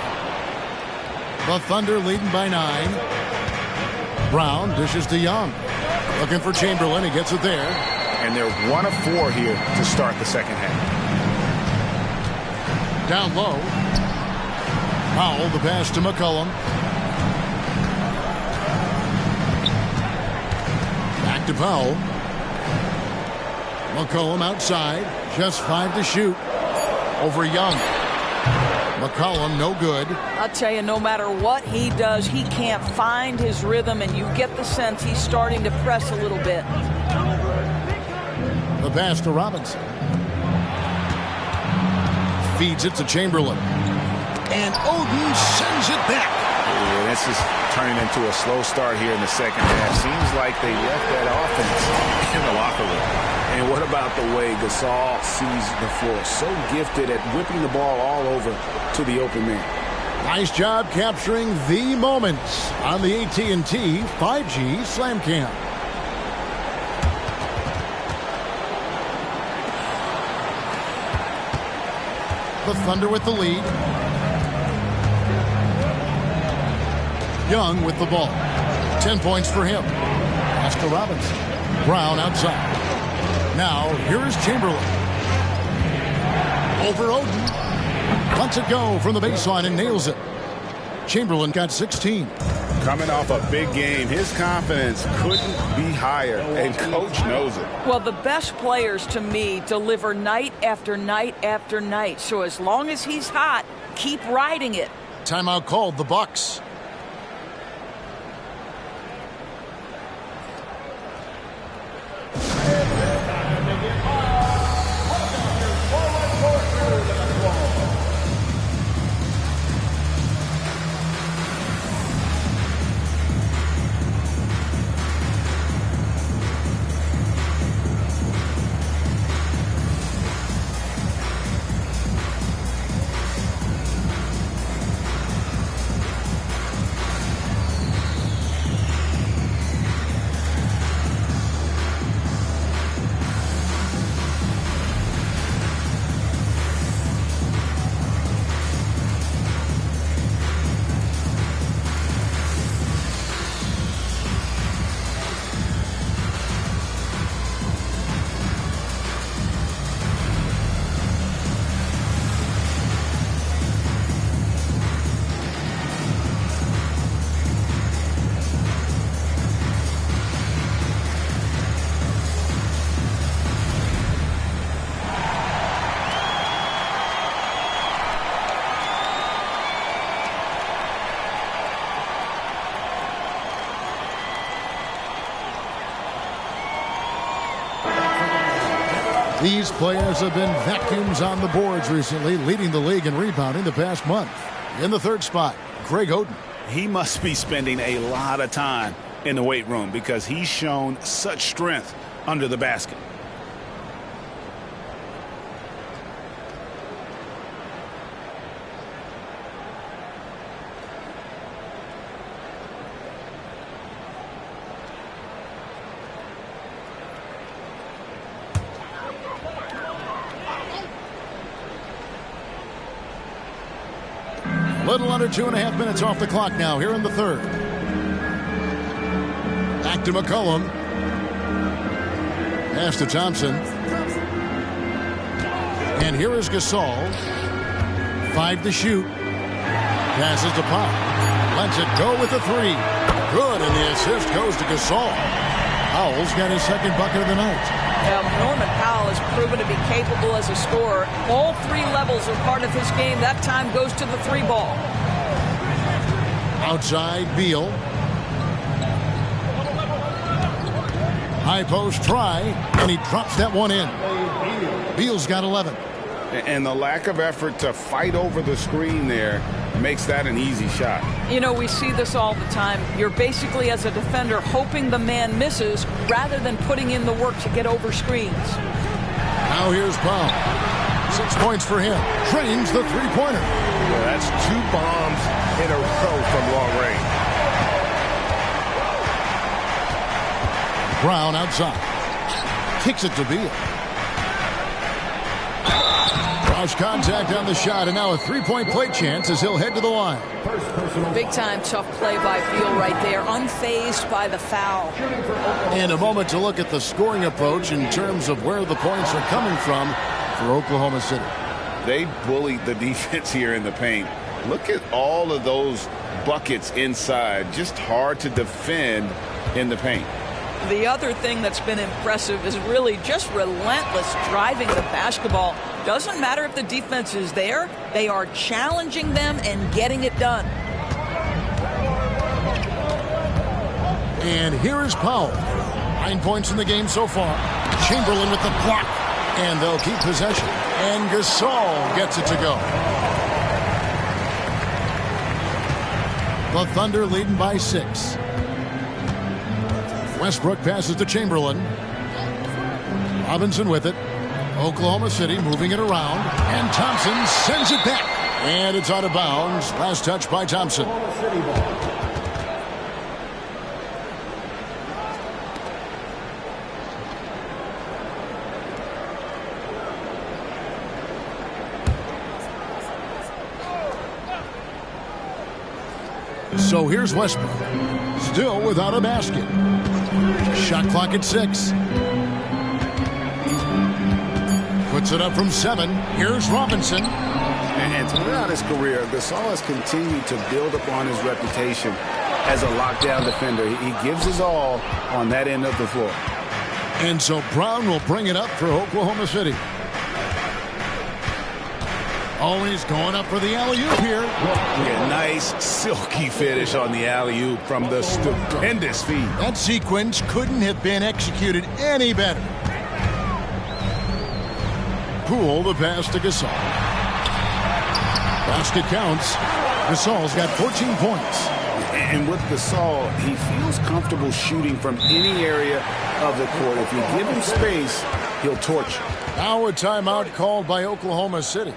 The Thunder leading by 9. Brown dishes to Young. Looking for Chamberlain. He gets it there. And they're 1 of 4 here to start the second half. Down low. Powell, the pass to McCollum. Back to Powell. McCollum outside. Just 5 to shoot. Over Young. McCollum, no good. I'll tell you, no matter what he does, he can't find his rhythm, and you get the sense he's starting to press a little bit. The pass to Robinson. Feeds it to Chamberlain. And Oden sends it back. Yeah, this is turning into a slow start here in the second half. Seems like they left that offense in the locker room. And what about the way Gasol sees the floor? So gifted at whipping the ball all over to the open man. Nice job capturing the moments on the AT&T 5G Slam Cam. The Thunder with the lead. Young with the ball. 10 points for him. Pass to Robinson. Brown outside. Now, here is Chamberlain. Over Oden. Lets it go from the baseline and nails it. Chamberlain got 16. Coming off a big game, his confidence couldn't be higher, and Coach knows it. Well, the best players, to me, deliver night after night after night. So as long as he's hot, keep riding it. Timeout called, the Bucks. These players have been vacuums on the boards recently, leading the league in rebounding the past month. In the third spot, Greg Oden. He must be spending a lot of time in the weight room because he's shown such strength under the basket. Little under 2.5 minutes off the clock now here in the third. Back to McCollum. Pass to Thompson. And here is Gasol. 5 to shoot. Passes to Powell. Lets it go with the 3. Good, and the assist goes to Gasol. Powell's got his second bucket of the night. Norman Powell has proven to be capable as a scorer. All three levels are part of his game. That time goes to the three ball. Outside, Beal. High post try, and he drops that one in. Beal's got 11. And the lack of effort to fight over the screen there makes that an easy shot. You know, we see this all the time. You're basically, as a defender, hoping the man misses rather than putting in the work to get over screens. Now here's Powell. 6 points for him. Trains the three-pointer. Yeah, that's 2 bombs in a row from long range. Brown outside. Kicks it to Beal. Cross contact on the shot, and now a three-point play chance as he'll head to the line. Big-time tough play by Beal right there, unfazed by the foul. And a moment to look at the scoring approach in terms of where the points are coming from for Oklahoma City. They bullied the defense here in the paint. Look at all of those buckets inside. Just hard to defend in the paint. The other thing that's been impressive is really just relentless driving the basketball. Doesn't matter if the defense is there, they are challenging them and getting it done. And here is Powell. 9 points in the game so far. Chamberlain with the block. And they'll keep possession. And Gasol gets it to go. The Thunder leading by 6. Westbrook passes to Chamberlain. Robinson with it. Oklahoma City moving it around. And Thompson sends it back. And it's out of bounds. Last touch by Thompson. So here's Westbrook. Still without a basket. Shot clock at 6. Puts it up from 7. Here's Robinson. And throughout his career, Gasol has continued to build upon his reputation as a lockdown defender. He gives his all on that end of the floor. And so Brown will bring it up for Oklahoma City. Always going up for the alley-oop here. Yeah, nice silky finish on the alley-oop from the stupendous feed. That sequence couldn't have been executed any better. Poole the pass to Gasol. Basket counts. Gasol's got 14 points. And with Gasol, he feels comfortable shooting from any area of the court. If you give him space, he'll torch you. Now a timeout called by Oklahoma City.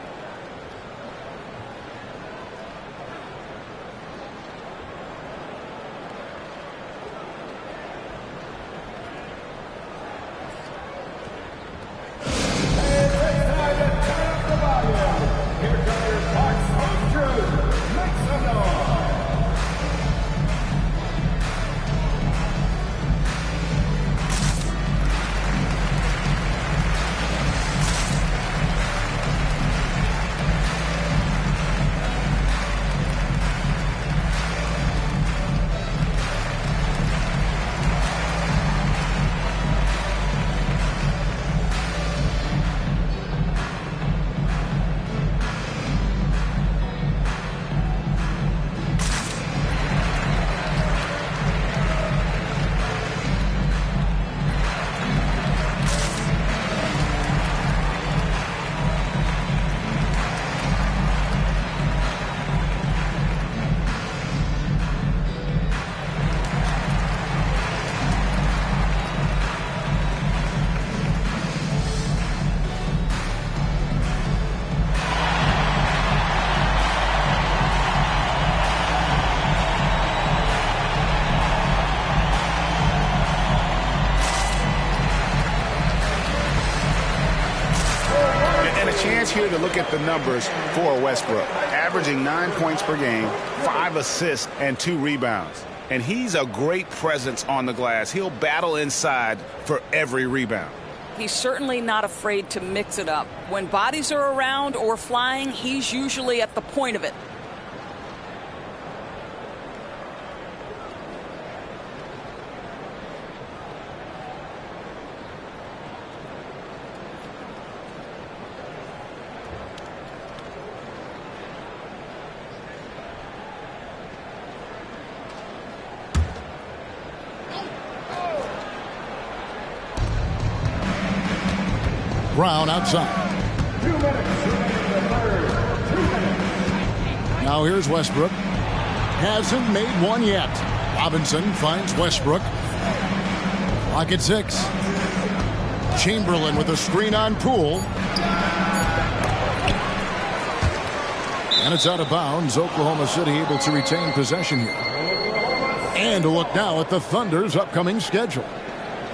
Here to look at the numbers for Westbrook. Averaging 9 points per game, 5 assists, and 2 rebounds. And he's a great presence on the glass. He'll battle inside for every rebound. He's certainly not afraid to mix it up. When bodies are around or flying, he's usually at the point of it. Brown outside. Now here's Westbrook. Hasn't made one yet. Robinson finds Westbrook. Clock at 6. Chamberlain with a screen on Poole. And it's out of bounds. Oklahoma City able to retain possession here. And a look now at the Thunder's upcoming schedule.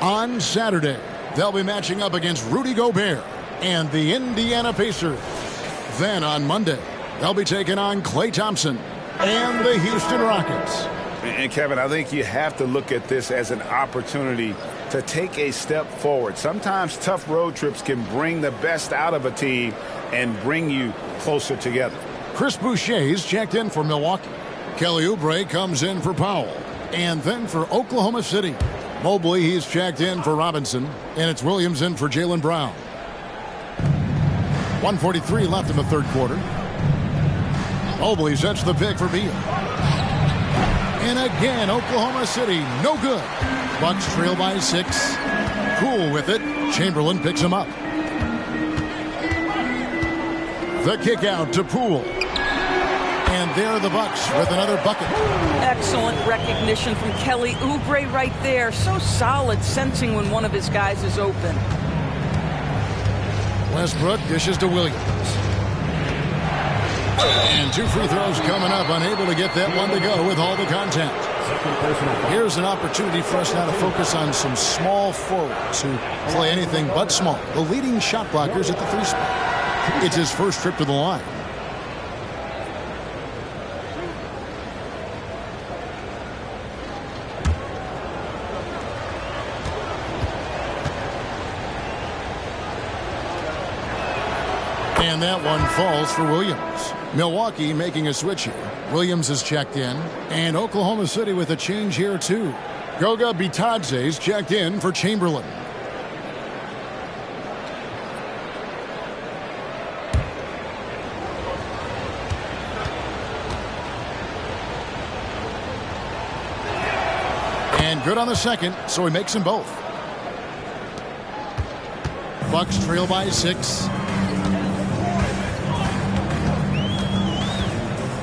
On Saturday, they'll be matching up against Rudy Gobert and the Indiana Pacers. Then on Monday, they'll be taking on Klay Thompson and the Houston Rockets. And Kevin, I think you have to look at this as an opportunity to take a step forward. Sometimes tough road trips can bring the best out of a team and bring you closer together. Chris Boucher's checked in for Milwaukee. Kelly Oubre comes in for Powell. And then for Oklahoma City, Mobley, he's checked in for Robinson. And it's Williams in for Jaylen Brown. 1:43 left in the third quarter. Mobley sets the pick for Beal. And again, Oklahoma City, no good. Bucks trail by 6. Poole with it. Chamberlain picks him up. The kick out to Poole. And there are the Bucks with another bucket. Excellent recognition from Kelly Oubre right there. So solid, sensing when one of his guys is open. Westbrook dishes to Williams. And 2 free throws coming up. Unable to get that one to go with all the contact. Here's an opportunity for us now to focus on some small forwards who play anything but small. The leading shot blockers at the 3 spot. It's his first trip to the line. And that one falls for Williams. Milwaukee making a switch here. Williams is checked in. And Oklahoma City with a change here too. Goga Bitadze's checked in for Chamberlain. And good on the second, so he makes them both. Bucks trail by 6.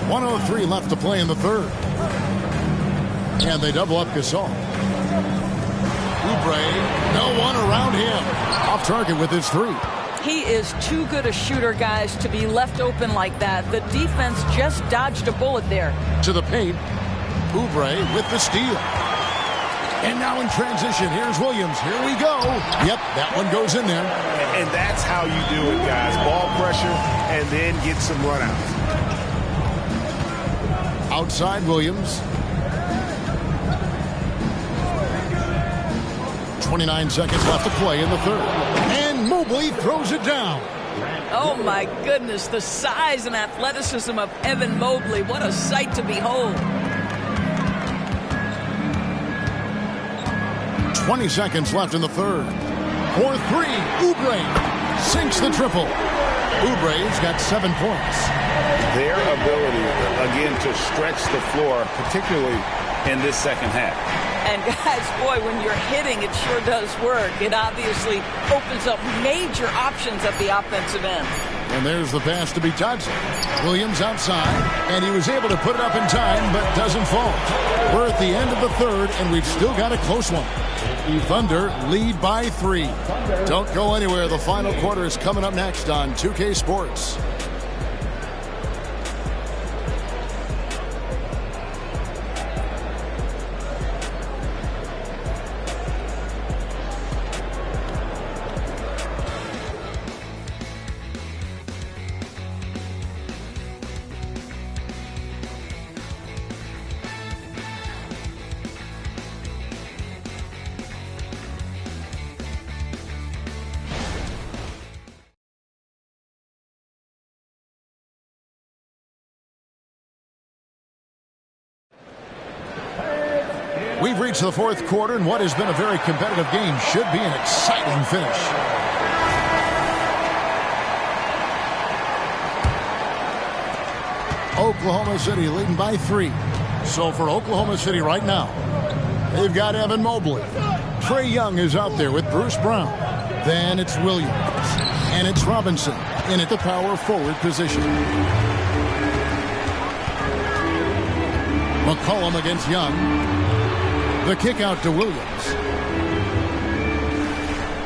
1:03 left to play in the third. And they double up Gasol. Oubre, no one around him. Off target with his 3. He is too good a shooter, guys, to be left open like that. The defense just dodged a bullet there. To the paint. Oubre with the steal. And now in transition, here's Williams. Here we go. Yep, that one goes in there. And that's how you do it, guys. Ball pressure and then get some runouts. Outside Williams. 29 seconds left to play in the third. And Mobley throws it down. Oh, my goodness. The size and athleticism of Evan Mobley. What a sight to behold. 20 seconds left in the third. For 3, Oubre sinks the triple. Oubre's got 7 points. Their ability, again, to stretch the floor, particularly in this second half. And guys, boy, when you're hitting, it sure does work. It obviously opens up major options at the offensive end. And there's the pass to Bitadze. Williams outside, and he was able to put it up in time, but doesn't fall. We're at the end of the third, and we've still got a close one. Thunder lead by 3. Don't go anywhere. The final quarter is coming up next on 2K Sports. We've reached the fourth quarter, and what has been a very competitive game should be an exciting finish. Oklahoma City leading by 3. So for Oklahoma City right now, they've got Evan Mobley. Trae Young is out there with Bruce Brown. Then it's Williams. And it's Robinson in at the power forward position. McCollum against Young. The kick out to Williams.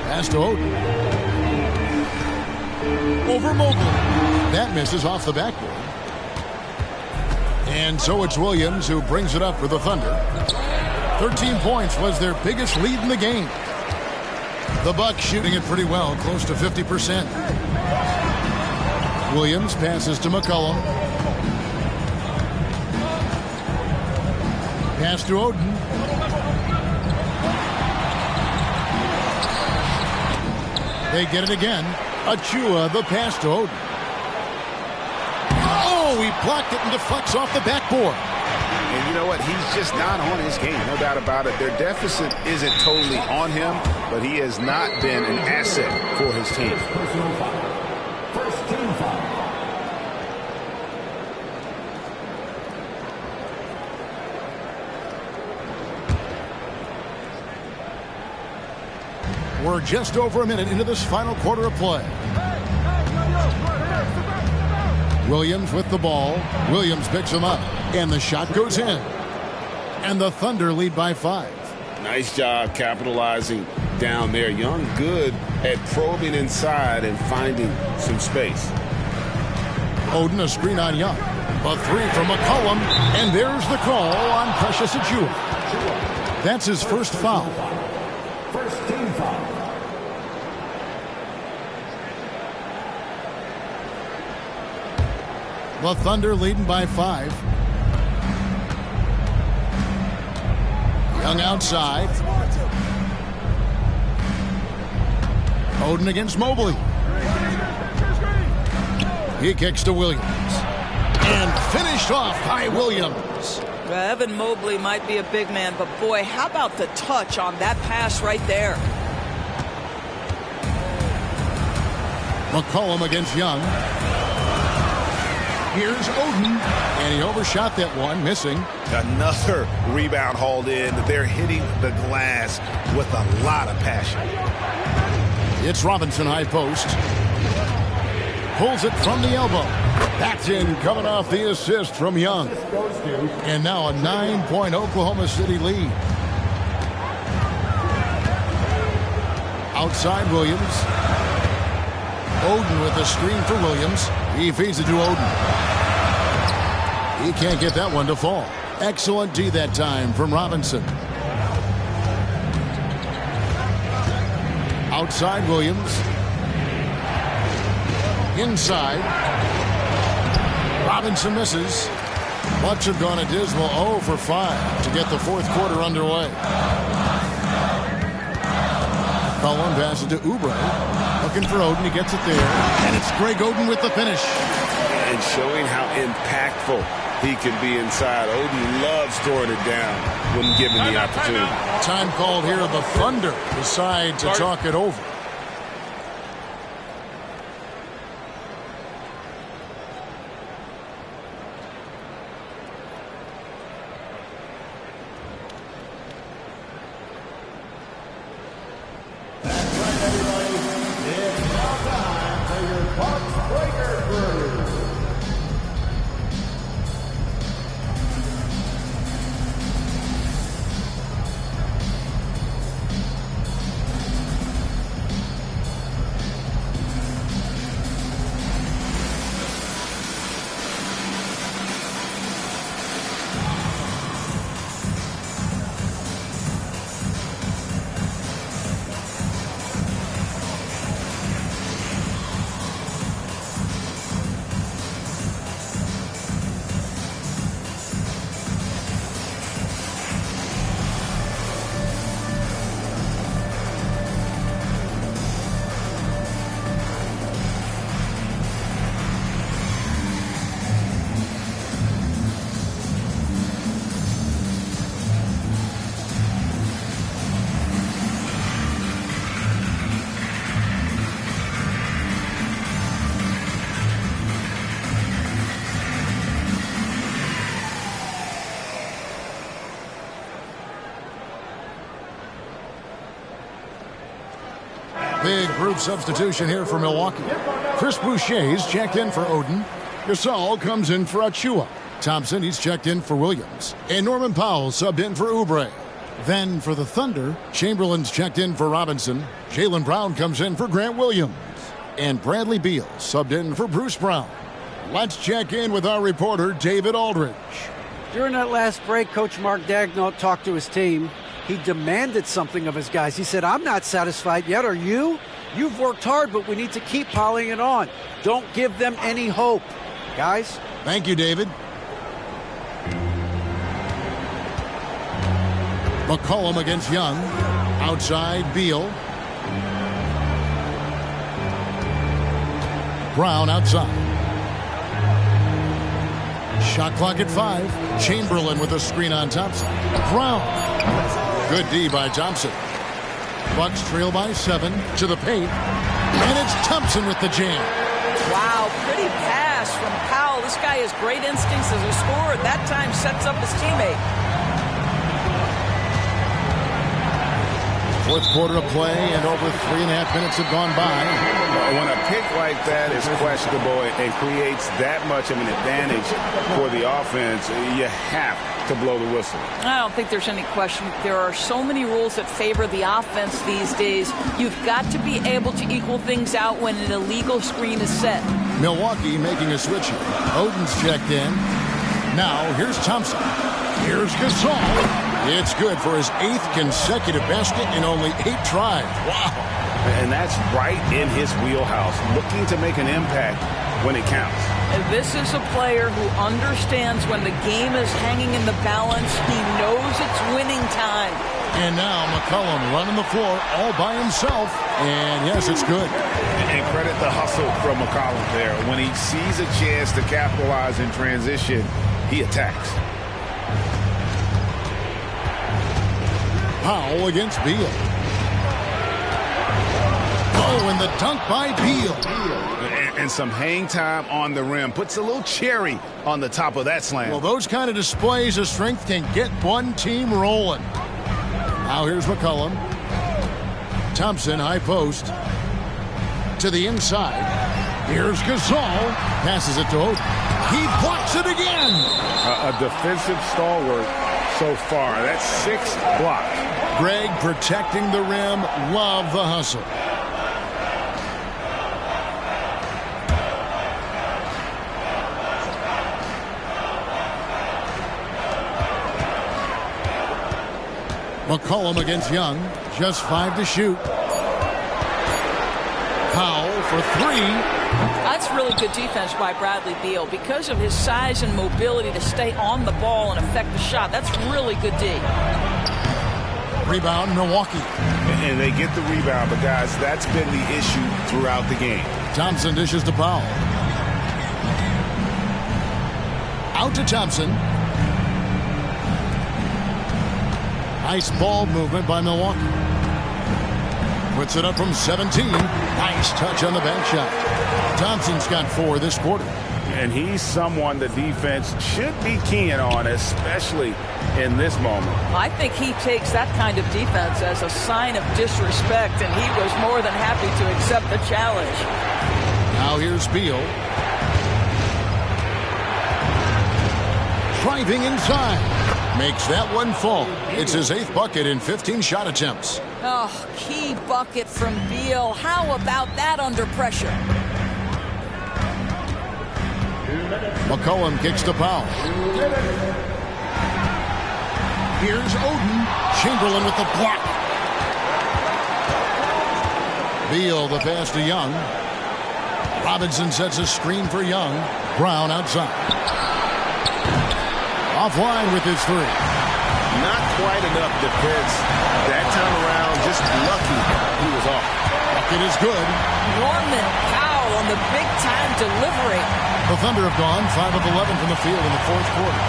Pass to Oden. Over Mobley. That misses off the backboard. And so it's Williams who brings it up for the Thunder. 13 points was their biggest lead in the game. The Bucks shooting it pretty well, close to 50%. Williams passes to McCollum. Pass to Oden. They get it again. Achua, the pass to Oden. Oh, he blocked it and deflects off the backboard. And you know what? He's just not on his game, no doubt about it. Their deficit isn't totally on him, but he has not been an asset for his team. First team foul. We're just over a minute into this final quarter of play. Williams with the ball. Williams picks him up, and the shot goes in. And the Thunder lead by 5. Nice job capitalizing down there. Young good at probing inside and finding some space. Oden, a screen on Young. A three from McCollum, and there's the call on Precious Achua. That's his first foul. First team foul. The Thunder leading by 5. Young outside. Oden against Mobley. He kicks to Williams. And finished off by Williams. Evan Mobley might be a big man, but boy, how about the touch on that pass right there? McCollum against Young. Here's Oden, and he overshot that one, missing. Another rebound hauled in. They're hitting the glass with a lot of passion. It's Robinson high post. Pulls it from the elbow. That's in, coming off the assist from Young. And now a 9-point Oklahoma City lead. Outside Williams. Oden with a screen for Williams. He feeds it to Oden. He can't get that one to fall. Excellent D that time from Robinson. Outside Williams. Inside. Robinson misses. Bucks have gone a dismal 0 for 5 to get the fourth quarter underway. Cullen passes to Oubre. Looking for Oden. He gets it there. And it's Greg Oden with the finish. And showing how impactful he can be inside. Oden loves throwing it down when given the opportunity. Time called here. The Thunder decide to talk it over. Big group substitution here for Milwaukee. Chris Boucher's checked in for Oden. Gasol comes in for Achua. Thompson, he's checked in for Williams. And Norman Powell subbed in for Oubre. Then for the Thunder, Chamberlain's checked in for Robinson. Jaylen Brown comes in for Grant Williams. And Bradley Beal subbed in for Bruce Brown. Let's check in with our reporter, David Aldridge. During that last break, Coach Mark Daigneault talked to his team. He demanded something of his guys. He said, I'm not satisfied yet. Are you? You've worked hard, but we need to keep piling it on. Don't give them any hope. Guys? Thank you, David. McCollum against Young. Outside, Beal. Brown outside. Shot clock at 5. Chamberlain with a screen on Thompson. Brown. Good D by Thompson. Bucks trail by 7 to the paint. And it's Thompson with the jam. Wow, pretty pass from Powell. This guy has great instincts as a scorer. At that time, sets up his teammate. Fourth quarter of play, and over 3.5 minutes have gone by. When a pick like that is questionable and creates that much of an advantage for the offense, you have to blow the whistle. I don't think there's any question. There are so many rules that favor the offense these days. You've got to be able to equal things out when an illegal screen is set. Milwaukee making a switch here. Oden's checked in. Now, here's Thompson. Here's Gasol. It's good for his 8th consecutive basket in only 8 tries. Wow. And that's right in his wheelhouse, looking to make an impact when it counts. And this is a player who understands when the game is hanging in the balance. He knows it's winning time. And now McCollum running the floor all by himself. And yes, it's good. And credit the hustle from McCollum there. When he sees a chance to capitalize in transition, he attacks. Powell against Beal. Oh, and the dunk by Beal. And some hang time on the rim. Puts a little cherry on the top of that slam. Well, those kind of displays of strength can get one team rolling. Now here's McCollum. Thompson, high post. To the inside. Here's Gasol. Passes it to Oden. He blocks it again. A defensive stalwart so far. That's 6 blocks. Greg protecting the rim. Love the hustle. McCollum against Young. Just 5 to shoot. Powell for 3. That's really good defense by Bradley Beal. Because of his size and mobility to stay on the ball and affect the shot, that's really good D. Rebound, Milwaukee. And they get the rebound, but guys, that's been the issue throughout the game. Thompson dishes to Powell. Out to Thompson. Nice ball movement by Milwaukee. Puts it up from 17. Nice touch on the back shot. Thompson's got 4 this quarter. And he's someone the defense should be keying on, especially in this moment. I think he takes that kind of defense as a sign of disrespect, and he was more than happy to accept the challenge. Now here's Beal. Driving inside. Makes that one fall. It's his 8th bucket in 15 shot attempts. Oh, key bucket from Beal. How about that under pressure? McCollum kicks to Powell. Here's Oden. Chamberlain with the block. Beal the pass to Young. Robinson sets a screen for Young. Brown outside. Offline with his 3. Not quite enough defense. That time around, just lucky he was off. Bucket is good. Norman Powell on the big-time delivery. The Thunder have gone 5 of 11 from the field in the 4th quarter.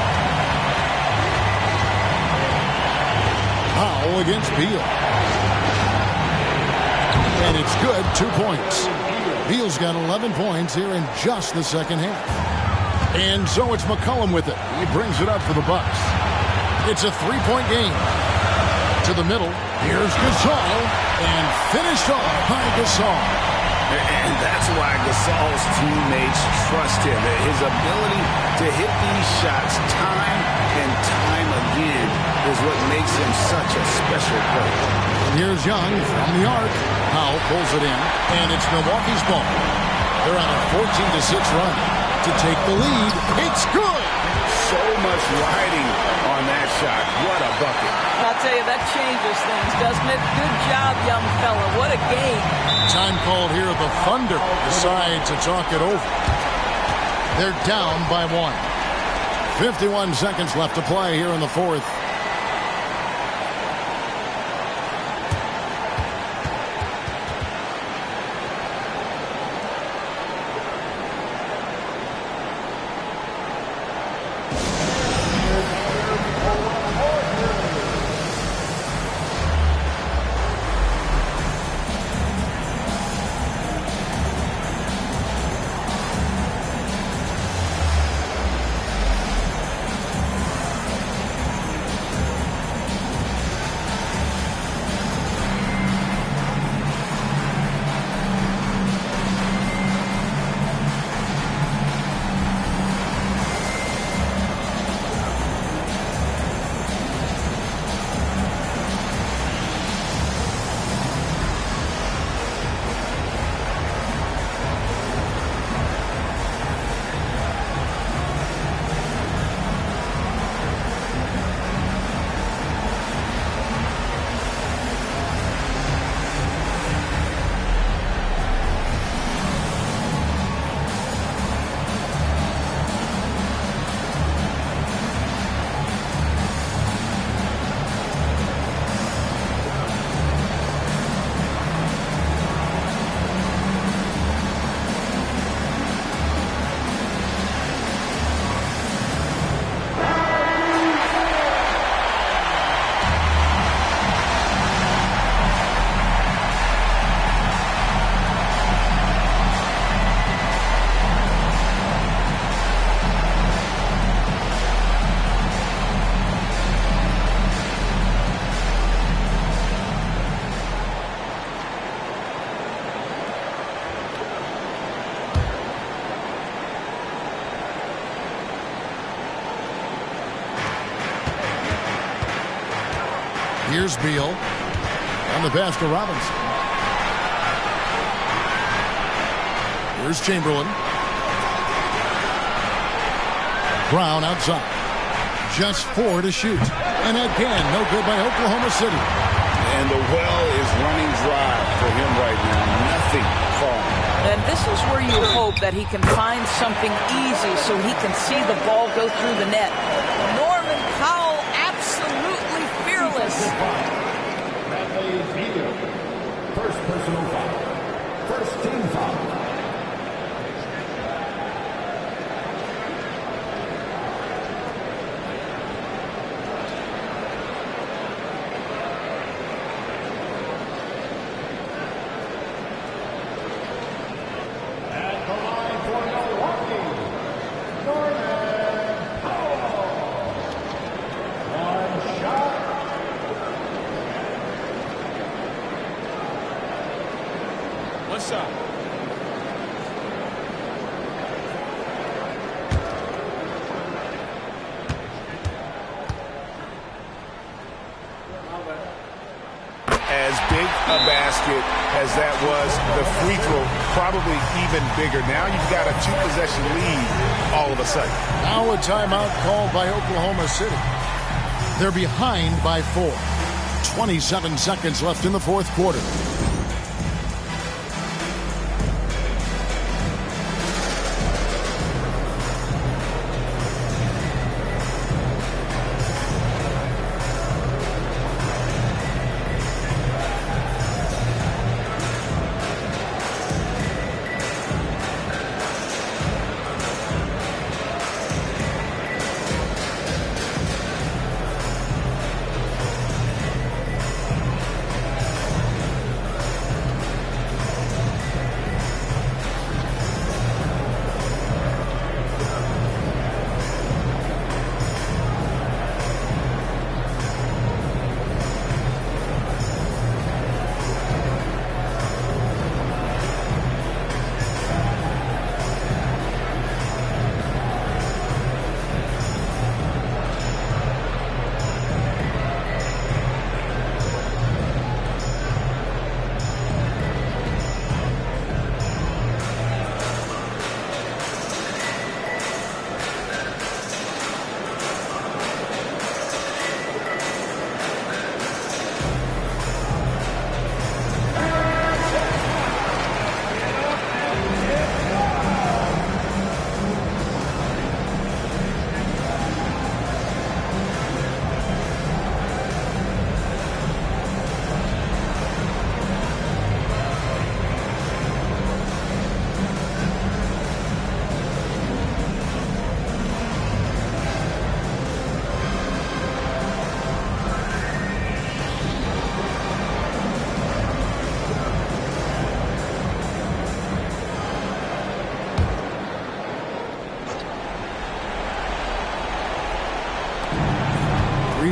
Powell against Beal. And it's good, 2 points. Beal's got 11 points here in just the second half. And so it's McCollum with it. He brings it up for the Bucks. It's a 3-point game. To the middle. Here's Gasol. And finished off by Gasol. And that's why Gasol's teammates trust him. His ability to hit these shots time and time again is what makes him such a special player. Here's Young from the arc. Powell pulls it in, and it's Milwaukee's ball. They're on a 14-6 run to take the lead. It's good. So much riding on that shot. What a bucket. I'll tell you, that changes things, doesn't it? Good job, young fella. What a game. Time called here. The Thunder decide to talk it over. They're down by 1. 51 seconds left to play here in the fourth. Here's Beal on the pass to Robinson. Here's Chamberlain. Brown outside. Just 4 to shoot. And again, no good by Oklahoma City. And the well is running dry for him right now. Nothing falling. And this is where you hope that he can find something easy so he can see the ball go through the net. Norman Powell, absolutely fearless. First personal foul. First team foul. As big a basket as that was, the free throw probably even bigger. Now you've got a 2-possession lead all of a sudden. Now a timeout called by Oklahoma City. They're behind by 4. 27 seconds left in the fourth quarter.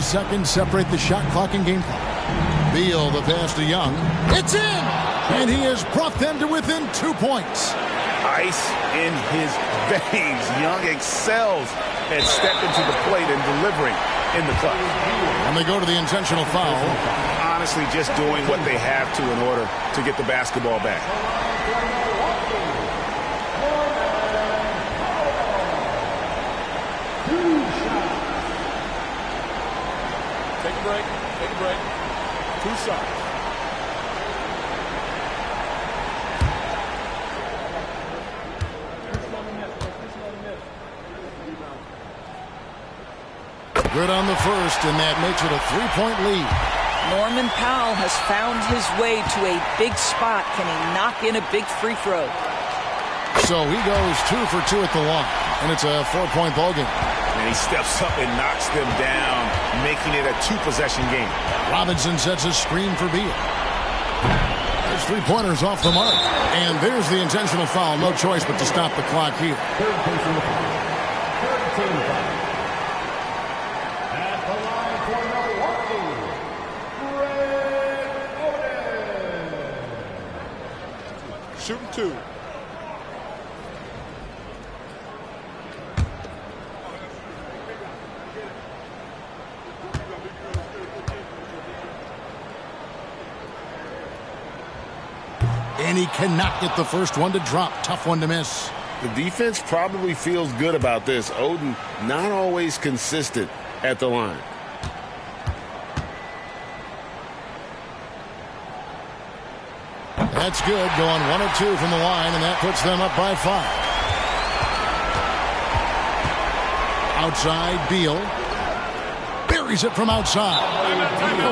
2 seconds separate the shot clock and game clock. Beal, the pass to Young. It's in! And he has brought them to within 2 points. Ice in his veins. Young excels at stepping to the plate and delivering in the clutch. And they go to the intentional foul. Honestly, just doing what they have to in order to get the basketball back. Take a break. Take a break. 2 shots. Good on the first, and that makes it a 3-point lead. Norman Powell has found his way to a big spot. Can he knock in a big free throw? So he goes 2 for 2 at the line, and it's a 4-point ball game. And he steps up and knocks them down, making it a 2-possession game. Robinson sets a screen for Beal. There's 3-pointers off the mark. And there's the intentional foul. No choice but to stop the clock here. Third personal foul. Third team foul. At the line for Milwaukee, Greg Oden. Shooting 2. And he cannot get the first one to drop. Tough one to miss. The defense probably feels good about this. Oden not always consistent at the line. That's good. Going 1 of 2 from the line, and that puts them up by 5. Outside, Beal. Buries it from outside.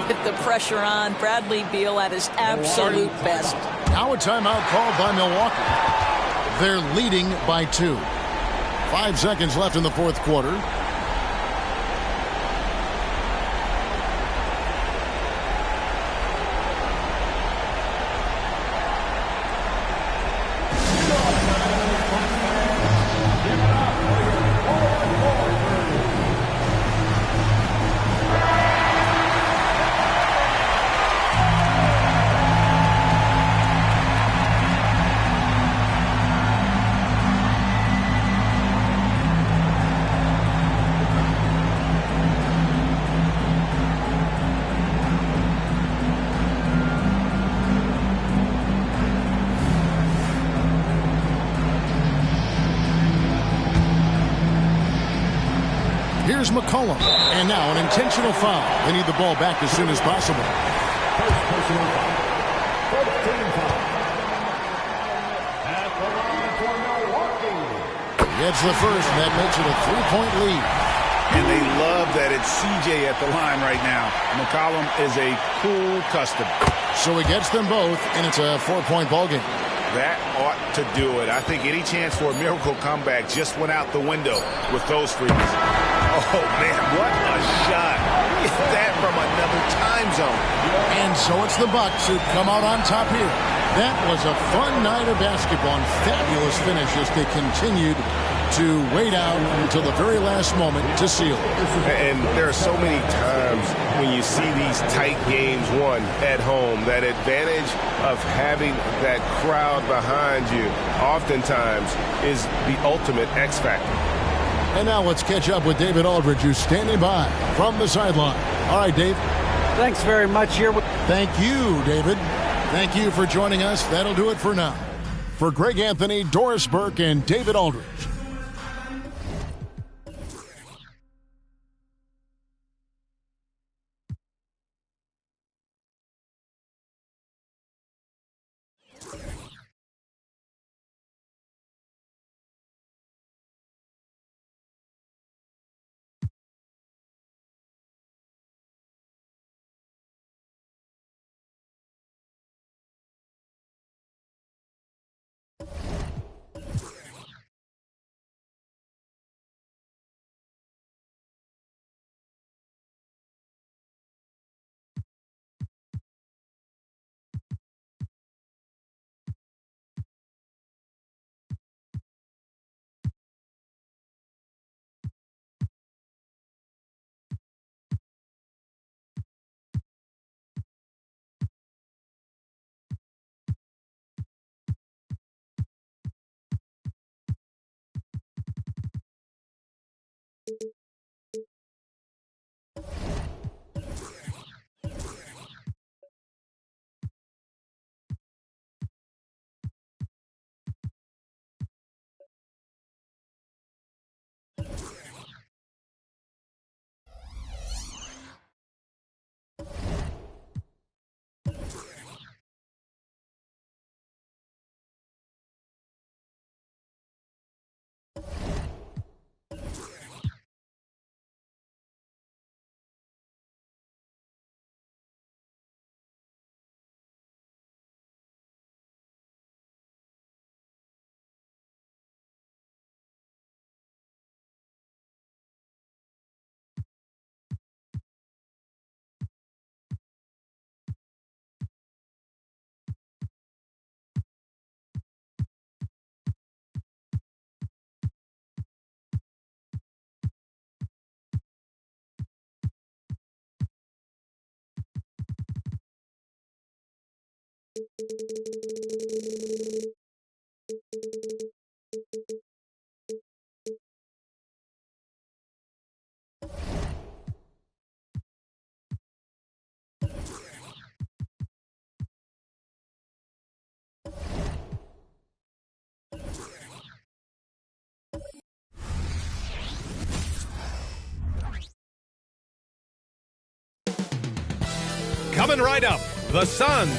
With the pressure on, Bradley Beal at his absolute best. Now a timeout called by Milwaukee. They're leading by 2. 5 seconds left in the fourth quarter. Here's McCollum. And now an intentional foul. They need the ball back as soon as possible. First personal foul. First team foul. At the line for Milwaukee. Gets the first, and that makes it a 3-point lead. And they love that it's CJ at the line right now. McCollum is a cool customer. So he gets them both, and it's a 4-point ball game. That ought to do it. I think any chance for a miracle comeback just went out the window with those frees. Oh, man, what a shot. Is that from another time zone? And so it's the Bucks who come out on top here. That was a fun night of basketball and fabulous finish as they continued to wait out until the very last moment to seal it. And there are so many times when you see these tight games won at home, that advantage of having that crowd behind you oftentimes is the ultimate X factor. And now let's catch up with David Aldridge, who's standing by from the sideline. All right, Dave. Thanks very much. Here. Thank you, David. Thank you for joining us. That'll do it for now. For Greg Anthony, Doris Burke, and David Aldridge, Coming right up, the Suns.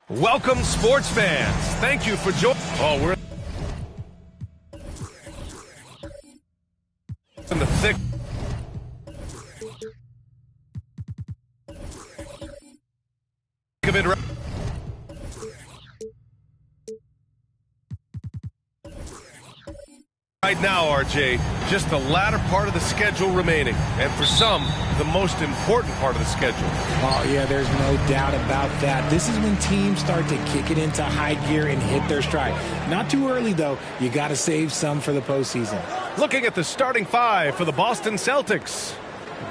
Welcome, sports fans. Thank you for joining. Oh, we're in the thick of it. Right now, RJ, just the latter part of the schedule remaining, and for some, the most important part of the schedule. Oh, yeah, there's no doubt about that. This is when teams start to kick it into high gear and hit their stride. Not too early, though. You got to save some for the postseason. Looking at the starting five for the Boston Celtics.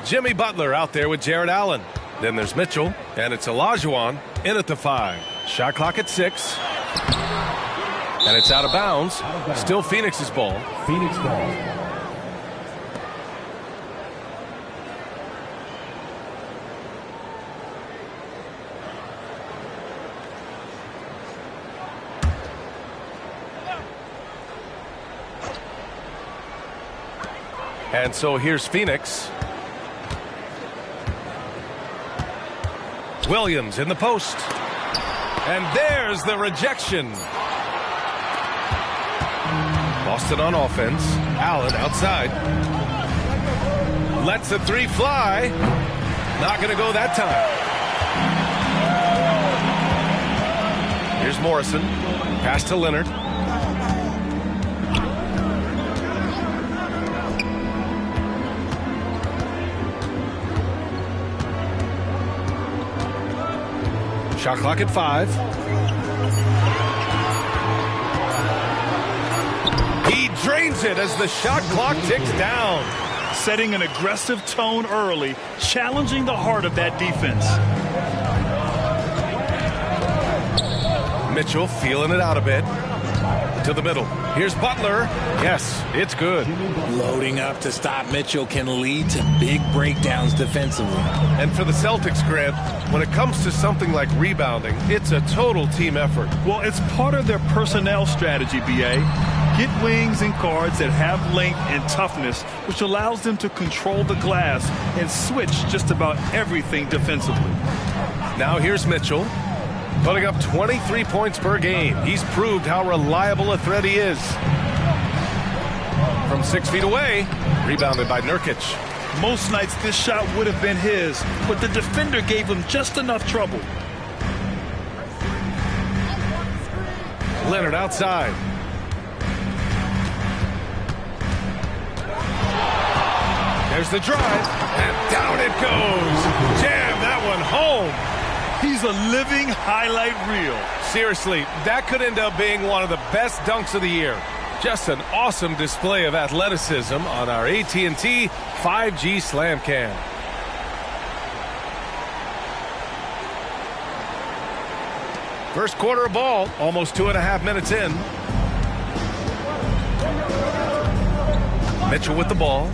Jimmy Butler out there with Jared Allen. Then there's Mitchell, and it's Olajuwon in at the 5. Shot clock at 6. And it's out of bounds. Still Phoenix's ball. Phoenix ball. And so here's Phoenix. Williams in the post. And there's the rejection. Boston on offense. Allen outside. Lets the 3 fly. Not going to go that time. Here's Morrison. Pass to Leonard. Shot clock at 5. He drains it as the shot clock ticks down. Setting an aggressive tone early, challenging the heart of that defense. Mitchell feeling it out a bit. To the middle. Here's Butler. Yes, it's good. Loading up to stop Mitchell can lead to big breakdowns defensively. And for the Celtics, Grant, when it comes to something like rebounding, it's a total team effort. Well, it's part of their personnel strategy, B.A. Get wings and guards that have length and toughness, which allows them to control the glass and switch just about everything defensively. Now here's Mitchell, putting up 23 points per game. He's proved how reliable a threat he is. From 6 feet away, rebounded by Nurkic. Most nights this shot would have been his, but the defender gave him just enough trouble. Leonard outside. There's the drive, and down it goes. Jam that one home. He's a living highlight reel. Seriously, that could end up being one of the best dunks of the year. Just an awesome display of athleticism on our AT&T 5G Slam Cam. First quarter of ball, almost 2.5 minutes in. Mitchell with the ball.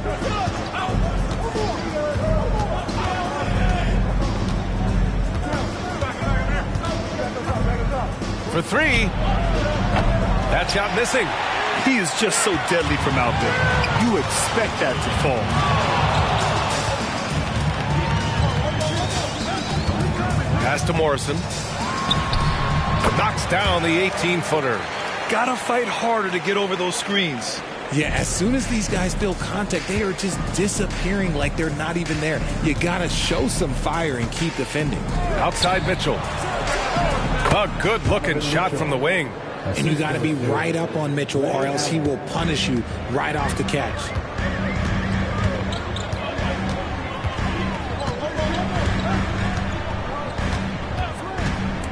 For 3. That shot missing. He is just so deadly from out there. You expect that to fall. Pass to Morrison. Knocks down the 18-footer. Gotta fight harder to get over those screens. Yeah, as soon as these guys feel contact, they are just disappearing like they're not even there. You gotta show some fire and keep defending. Outside Mitchell. A good-looking shot from the wing. And you gotta be right up on Mitchell or else he will punish you right off the catch.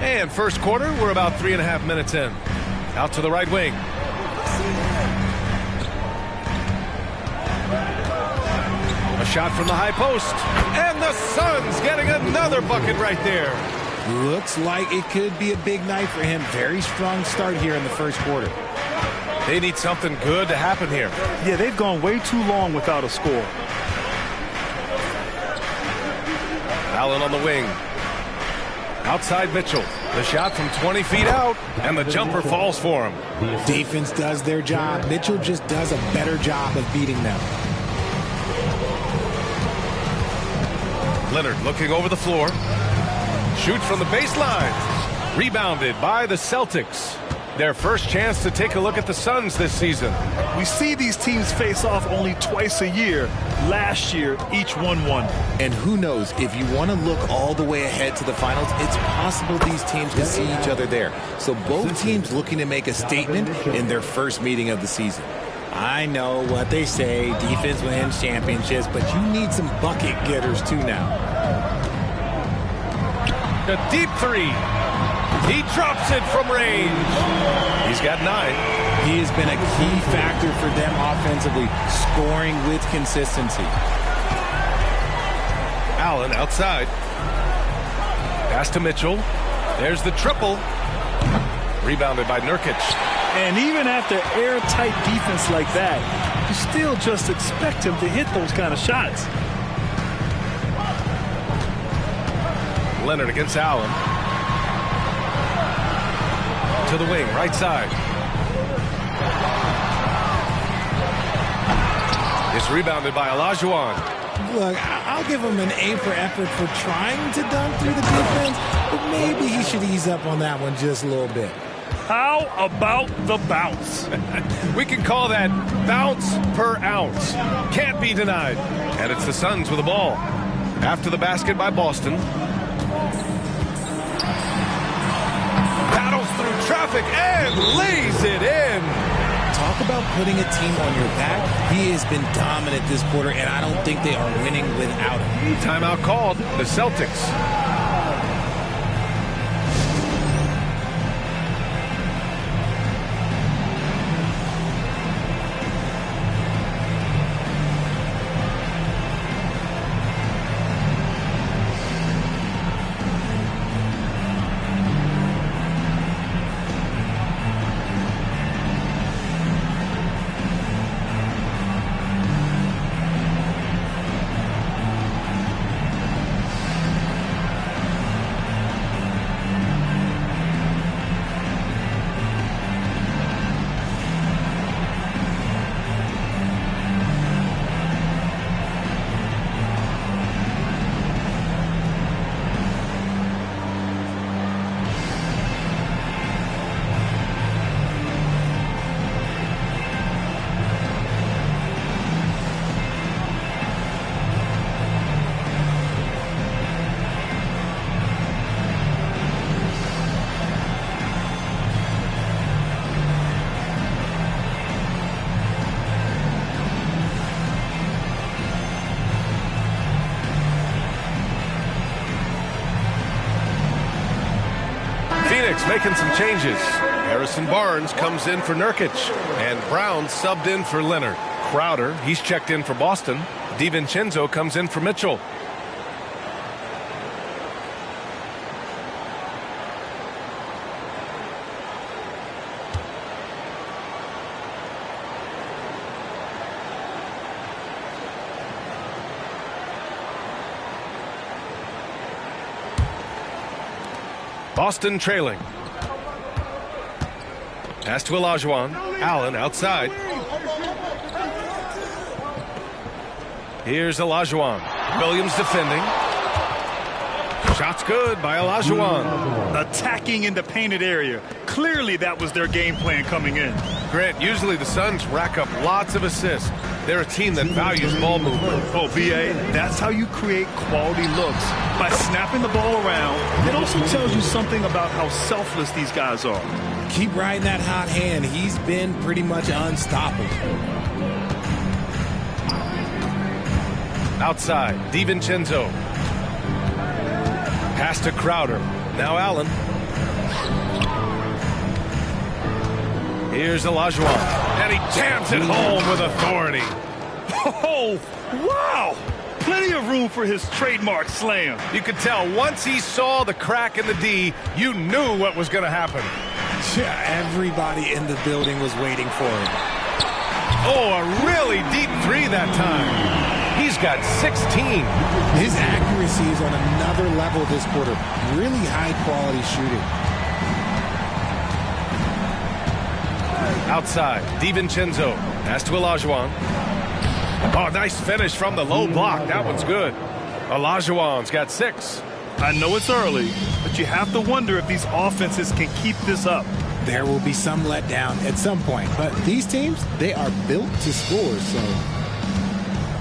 And first quarter, we're about 3.5 minutes in. Out to the right wing. A shot from the high post. And the Suns getting another bucket right there. Looks like it could be a big night for him. Very strong start here in the first quarter. They need something good to happen here. Yeah, they've gone way too long without a score. Allen on the wing. Outside Mitchell. The shot from 20 feet out, and the jumper falls for him. Defense does their job. Mitchell just does a better job of beating them. Leonard looking over the floor. Shoots from the baseline. Rebounded by the Celtics. Their first chance to take a look at the Suns this season. We see these teams face off only twice a year. Last year, each won one. And who knows, if you want to look all the way ahead to the finals, it's possible these teams can see each other there. So both teams looking to make a statement in their first meeting of the season. I know what they say, defense wins championships, but you need some bucket getters too now. The deep three. He drops it from range. He's got 9. He has been a key factor for them offensively, scoring with consistency. Allen outside. Pass to Mitchell. There's the triple. Rebounded by Nurkic. And even after airtight defense like that, you still just expect him to hit those kind of shots. Leonard against Allen. To the wing, right side. It's rebounded by Olajuwon. Look, I'll give him an A for effort for trying to dunk through the defense, but maybe he should ease up on that one just a little bit. How about the bounce? We can call that bounce per ounce. Can't be denied. And it's the Suns with the ball. After the basket by Boston. Battles through traffic and lays it in. Talk about putting a team on your back. He has been dominant this quarter, and I don't think they are winning without him. Timeout called. The Celtics. Making some changes. Harrison Barnes comes in for Nurkic, and Brown subbed in for Leonard. Crowder, he's checked in for Boston. DiVincenzo comes in for Mitchell. Boston trailing. Pass to Olajuwon. Allen outside. Here's Olajuwon. Williams defending. Shot's good by Olajuwon. Attacking in the painted area. Clearly that was their game plan coming in. Grant, usually the Suns rack up lots of assists. They're a team that values ball movement. Oh, B.A., that's how you create quality looks. By snapping the ball around, it also tells you something about how selfless these guys are. Keep riding that hot hand. He's been pretty much unstoppable. Outside, DiVincenzo. Pass to Crowder. Now Allen. Here's Olajuwon. And he jams it home with authority. Oh, wow! Plenty of room for his trademark slam. You could tell once he saw the crack in the D, you knew what was going to happen. Yeah, everybody in the building was waiting for him. Oh, a really deep three that time. He's got 16. His accuracy is on another level this quarter. Really high-quality shooting. Outside, DiVincenzo. Pass to Olajuwon. Oh, nice finish from the low block. That one's good. Olajuwon's got 6. I know it's early, but you have to wonder if these offenses can keep this up. There will be some letdown at some point, but these teams, they are built to score, so...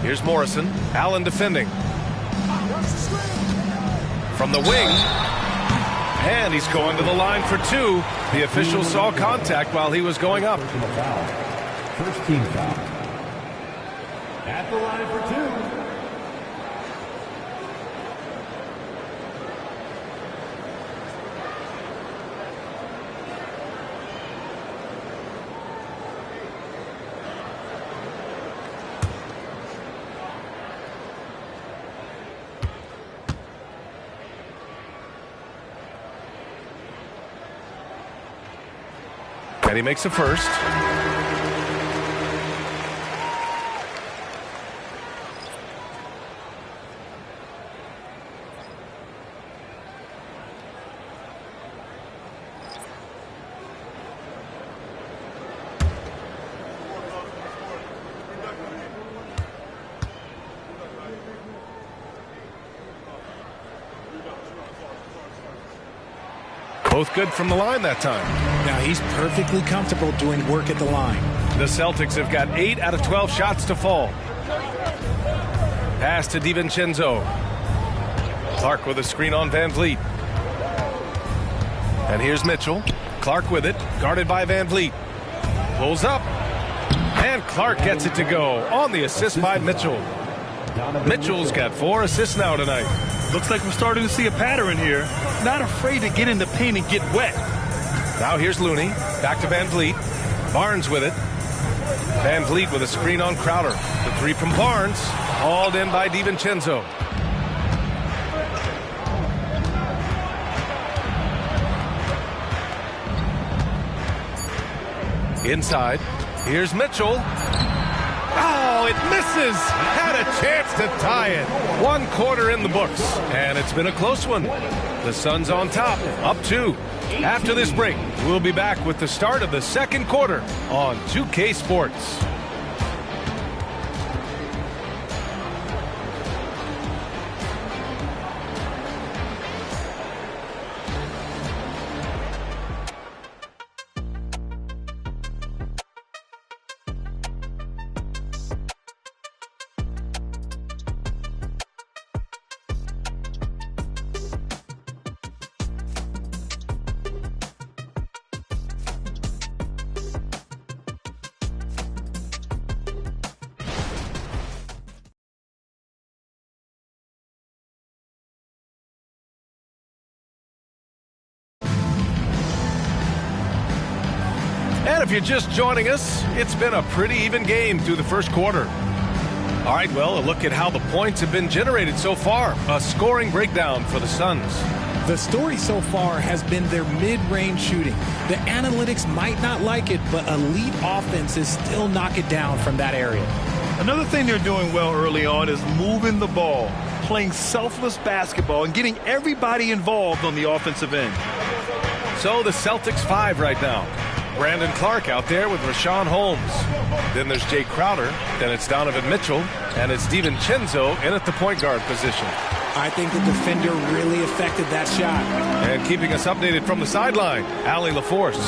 Here's Morrison. Allen defending. From the wing. And he's going to the line for 2. The official saw contact while he was going up. First team foul. At the line for 2. And he makes a first. Both good from the line that time. Now he's perfectly comfortable doing work at the line. The Celtics have got 8 out of 12 shots to fall. Pass to DiVincenzo. Clark with a screen on Van Vliet. And here's Mitchell. Clark with it, guarded by Van Vliet. Pulls up. And Clark gets it to go on the assist by Mitchell. Mitchell's got 4 assists now tonight. Looks like we're starting to see a pattern here. Not afraid to get in the paint and get wet. Now here's Looney. Back to Van Vliet. Barnes with it. Van Vliet with a screen on Crowder. The 3 from Barnes. Hauled in by DiVincenzo. Inside. Here's Mitchell. Oh, it misses. Had a chance to tie it. 1 quarter in the books. And it's been a close one. The Suns on top, up 2. After this break, we'll be back with the start of the second quarter on 2K Sports. And if you're just joining us, it's been a pretty even game through the first quarter. All right, well, a look at how the points have been generated so far. A scoring breakdown for the Suns. The story so far has been their mid-range shooting. The analytics might not like it, but elite offenses still knock it down from that area. Another thing they're doing well early on is moving the ball, playing selfless basketball, and getting everybody involved on the offensive end. So the Celtics 5 right now. Brandon Clark out there with Rashawn Holmes. Then there's Jay Crowder. Then it's Donovan Mitchell. And it's DiVincenzo in at the point guard position. I think the defender really affected that shot. And keeping us updated from the sideline, Allie LaForce.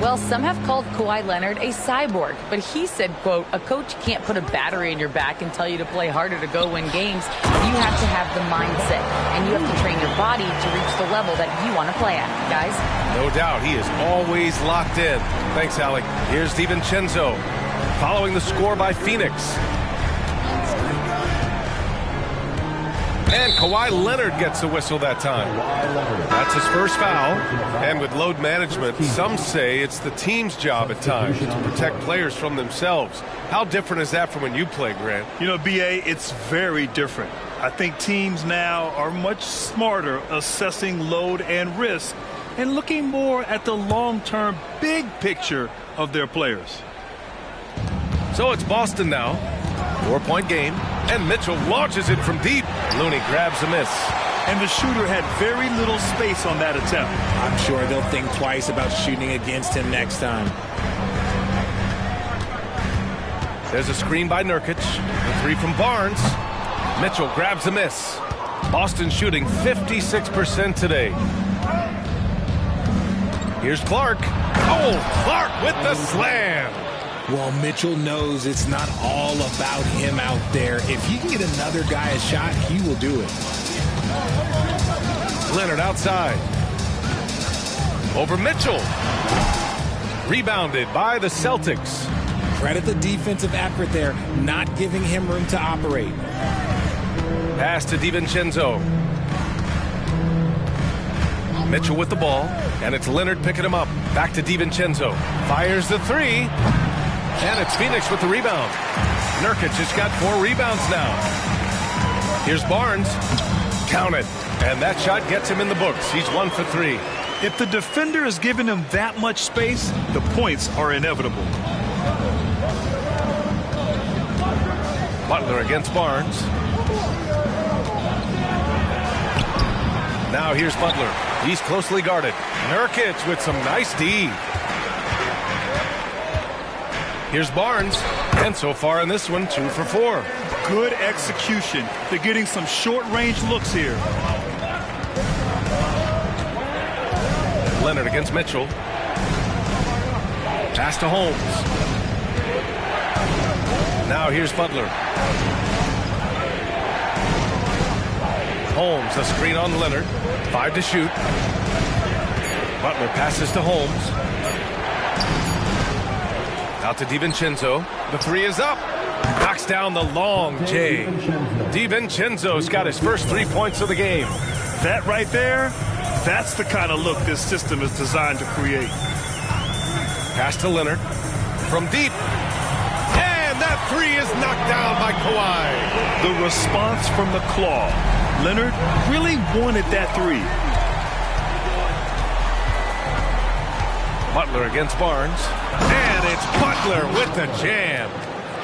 Well, some have called Kawhi Leonard a cyborg, but he said, quote, a coach can't put a battery in your back and tell you to play harder to go win games. You have to have the mindset, and you have to train your body to reach the level that you want to play at, guys. No doubt, he is always locked in. Thanks, Allie. Here's DiVincenzo, following the score by Phoenix. And Kawhi Leonard gets a whistle that time. That's his first foul. And with load management, some say it's the team's job at times to protect players from themselves. How different is that from when you play, Grant? You know, B.A., it's very different. I think teams now are much smarter assessing load and risk and looking more at the long-term big picture of their players. So it's Boston now. 4-point game. And Mitchell launches it from deep. Looney grabs a miss. And the shooter had very little space on that attempt. I'm sure they'll think twice about shooting against him next time. There's a screen by Nurkic. The three from Barnes. Mitchell grabs a miss. Boston shooting 56% today. Here's Clark. Oh, Clark with the slam. Well, Mitchell knows it's not all about him out there. If he can get another guy a shot, he will do it. Leonard outside. Over Mitchell. Rebounded by the Celtics. Credit the defensive effort there, not giving him room to operate. Pass to DiVincenzo. Mitchell with the ball, and it's Leonard picking him up. Back to DiVincenzo. Fires the three. And it's Phoenix with the rebound. Nurkic has got 4 rebounds now. Here's Barnes. Count it. And that shot gets him in the books. He's 1 for 3. If the defender is giving him that much space, the points are inevitable. Butler against Barnes. Now here's Butler. He's closely guarded. Nurkic with some nice D. Here's Barnes, and so far in this one, 2 for 4. Good execution. They're getting some short-range looks here. Leonard against Mitchell. Pass to Holmes. Now here's Butler. Holmes, a screen on Leonard. 5 to shoot. Butler passes to Holmes. Out to DiVincenzo. The 3 is up. Knocks down the long J. DiVincenzo's got his first 3 points of the game. That right there, that's the kind of look this system is designed to create. Pass to Leonard. From deep. And that 3 is knocked down by Kawhi. The response from the claw. Leonard really wanted that 3. Butler against Barnes. And it's Butler with the jam.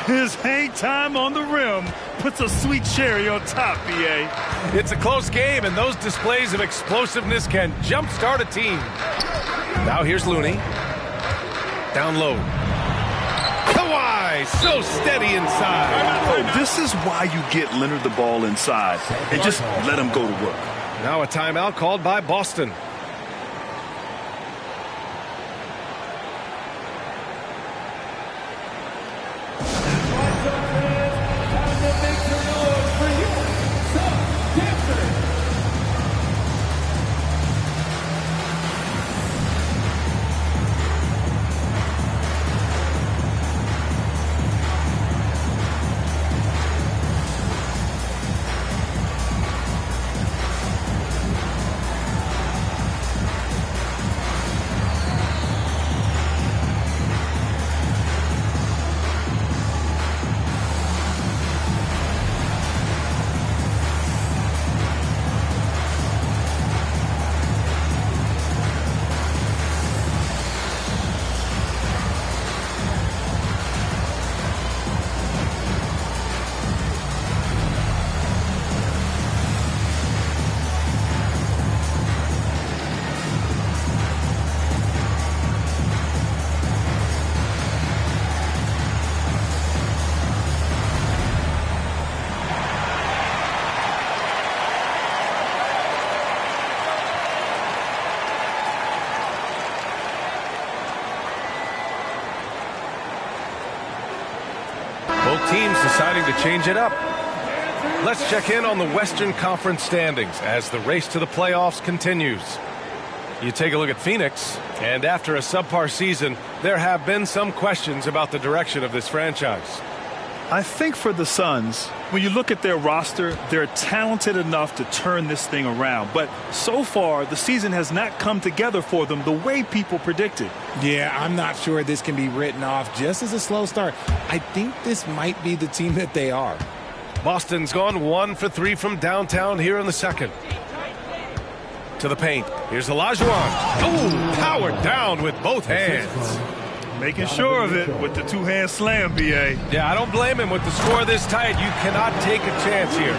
His hang time on the rim puts a sweet cherry on top, B.A. It's a close game, and those displays of explosiveness can jumpstart a team. Now here's Looney. Down low. Kawhi, so steady inside. Oh, this is why you get Leonard the ball inside and just let him go to work. Now a timeout called by Boston. deciding to change it up. Let's check in on the Western Conference standings as the race to the playoffs continues. You take a look at Phoenix, and after a subpar season, there have been some questions about the direction of this franchise. I think for the Suns, when you look at their roster, they're talented enough to turn this thing around. But so far, the season has not come together for them the way people predicted. Yeah, I'm not sure this can be written off just as a slow start. I think this might be the team that they are. Boston's gone 1 for 3 from downtown here in the second. To the paint. Here's Olajuwon. Oh, powered down with both hands. Making sure of it with the two-hand slam, B.A. Yeah, I don't blame him with the score this tight. You cannot take a chance here.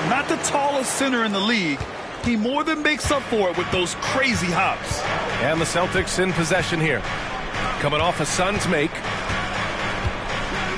Not the tallest center in the league. He more than makes up for it with those crazy hops. And the Celtics in possession here. Coming off a Suns make.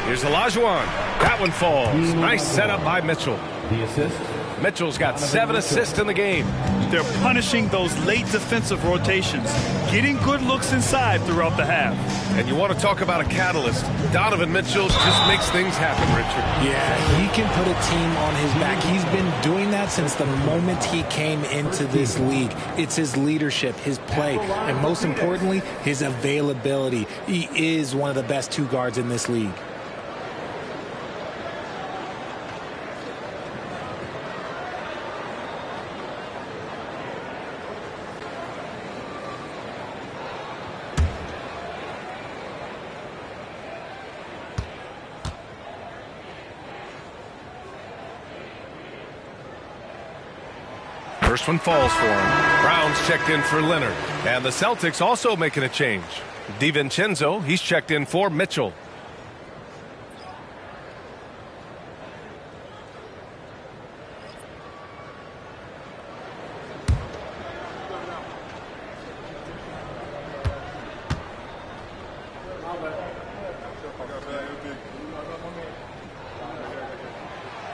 Here's Olajuwon. That one falls. Nice setup by Mitchell. The assist. Mitchell's got 7 assists in the game. They're punishing those late defensive rotations, getting good looks inside throughout the half. And you want to talk about a catalyst. Donovan Mitchell just makes things happen, Richard. Yeah, he can put a team on his back. He's been doing that since the moment he came into this league. It's his leadership, his play, and most importantly, his availability. He is one of the best 2 guards in this league. First one falls for him. Brown's checked in for Leonard. And the Celtics also making a change. DiVincenzo, he's checked in for Mitchell.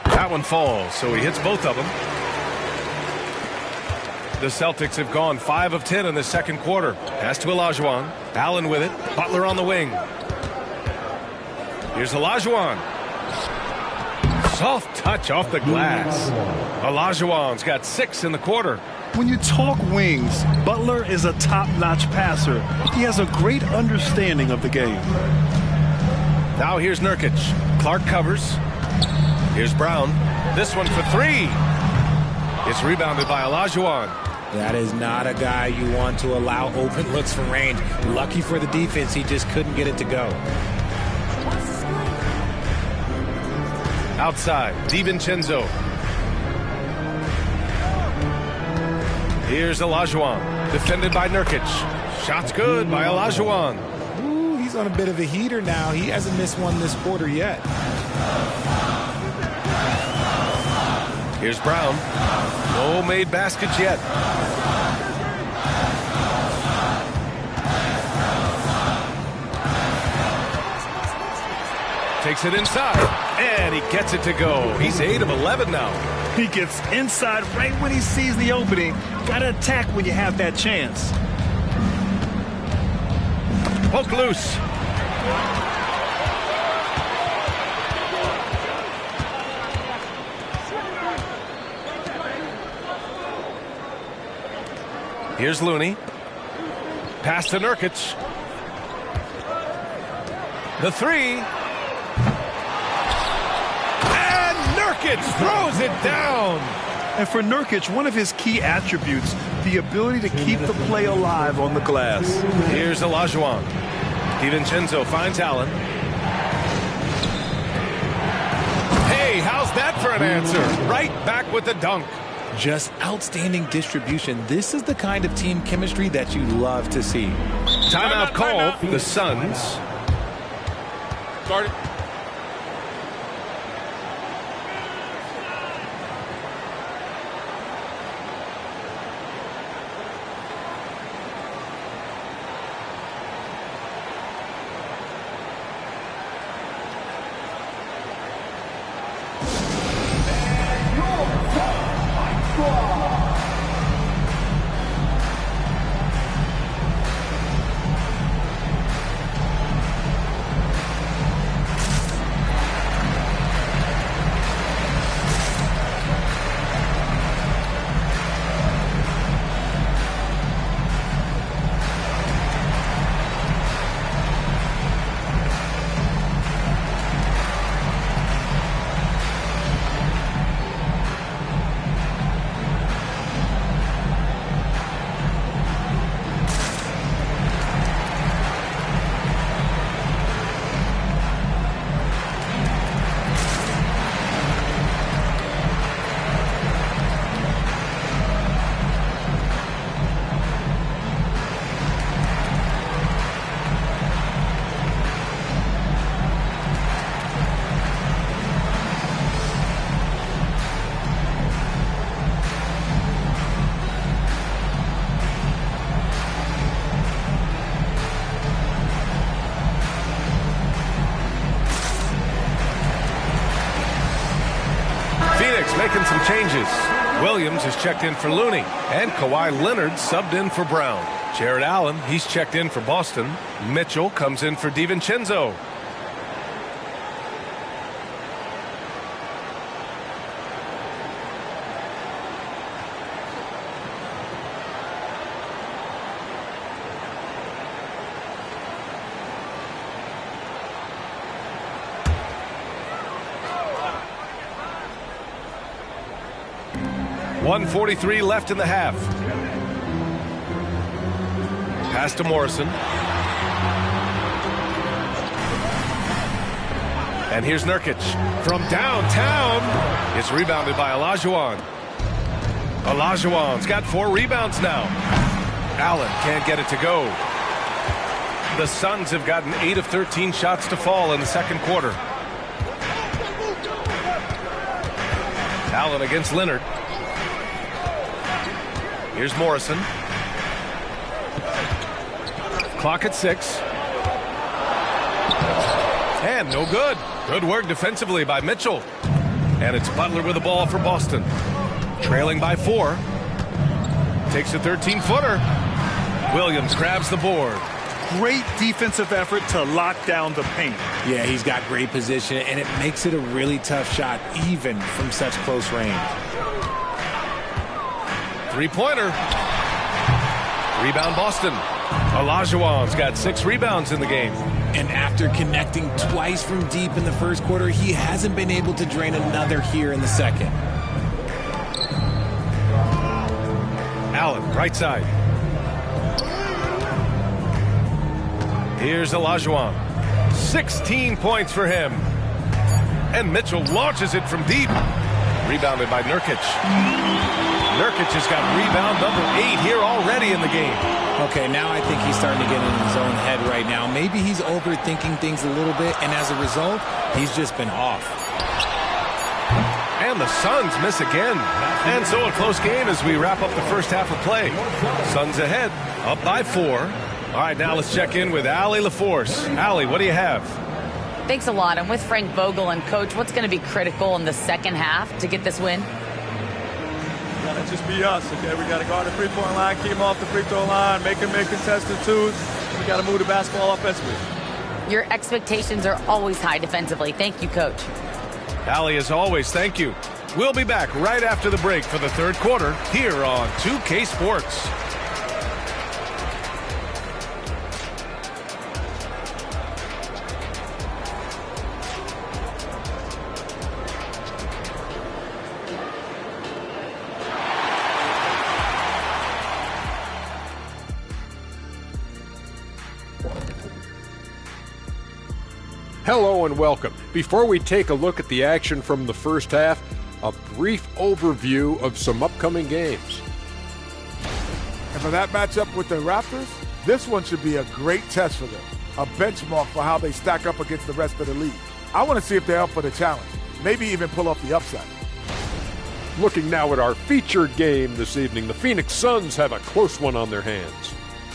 That one falls, so he hits both of them. The Celtics have gone 5 of 10 in the second quarter. Pass to Olajuwon. Allen with it. Butler on the wing. Here's Olajuwon. Soft touch off the glass. Olajuwon's got 6 in the quarter. When you talk wings, Butler is a top-notch passer. He has a great understanding of the game. Now here's Nurkic. Clark covers. Here's Brown. This one for 3. It's rebounded by Olajuwon. That is not a guy you want to allow open looks from range. Lucky for the defense, he just couldn't get it to go. Outside, DiVincenzo. Here's Olajuwon, defended by Nurkic. Shot's good by Olajuwon. Ooh, he's on a bit of a heater now. He hasn't missed one this quarter yet. Here's Brown. No made baskets yet. Takes it inside, and he gets it to go. He's 8 of 11 now. He gets inside right when he sees the opening. Got to attack when you have that chance. Poke loose. Here's Looney. Pass to Nurkic. The 3. And Nurkic throws it down. And for Nurkic, one of his key attributes, the ability to keep the play alive on the glass. Here's Olajuwon. DiVincenzo finds Allen. Hey, how's that for an answer? Right back with the dunk. Just outstanding distribution. This is the kind of team chemistry that you love to see. Timeout call. The Suns. Started. making some changes. Williams is checked in for Looney, and Kawhi Leonard subbed in for Brown. Jared Allen, he's checked in for Boston. Mitchell comes in for DiVincenzo. .143 left in the half. Pass to Morrison. And here's Nurkic. From downtown. It's rebounded by Olajuwon. Olajuwon's got 4 rebounds now. Allen can't get it to go. The Suns have gotten 8 of 13 shots to fall in the second quarter. Allen against Leonard. Here's Morrison. Clock at 6. And no good. Good work defensively by Mitchell. And it's Butler with the ball for Boston. Trailing by 4. Takes a 13-footer. Williams grabs the board. Great defensive effort to lock down the paint. Yeah, he's got great position, and it makes it a really tough shot, even from such close range. Three-pointer. Rebound Boston. Olajuwon's got 6 rebounds in the game. And after connecting twice from deep in the first quarter, he hasn't been able to drain another here in the second. Allen, right side. Here's Olajuwon. 16 points for him. And Mitchell launches it from deep. Rebounded by Nurkic. Nurkic has got rebound number 8 here already in the game. Okay, now I think he's starting to get in his own head right now. Maybe he's overthinking things a little bit, and as a result, he's just been off. And the Suns miss again. And so a close game as we wrap up the first half of play. Suns ahead, up by 4. All right, now let's check in with Allie LaForce. Allie, what do you have? Thanks a lot. I'm with Frank Vogel. And, Coach, what's going to be critical in the second half to get this win? Gotta just be us, okay? We gotta guard the three-point line, keep them off the free throw line, make them make contested twos. We gotta move the basketball offensively. Your expectations are always high defensively. Thank you, Coach. Allie, as always, thank you. We'll be back right after the break for the third quarter here on 2K Sports. Hello and welcome. Before we take a look at the action from the first half, a brief overview of some upcoming games. And for that matchup with the Raptors, this one should be a great test for them, a benchmark for how they stack up against the rest of the league. I want to see if they're up for the challenge, maybe even pull off the upset. Looking now at our featured game this evening, the Phoenix Suns have a close one on their hands.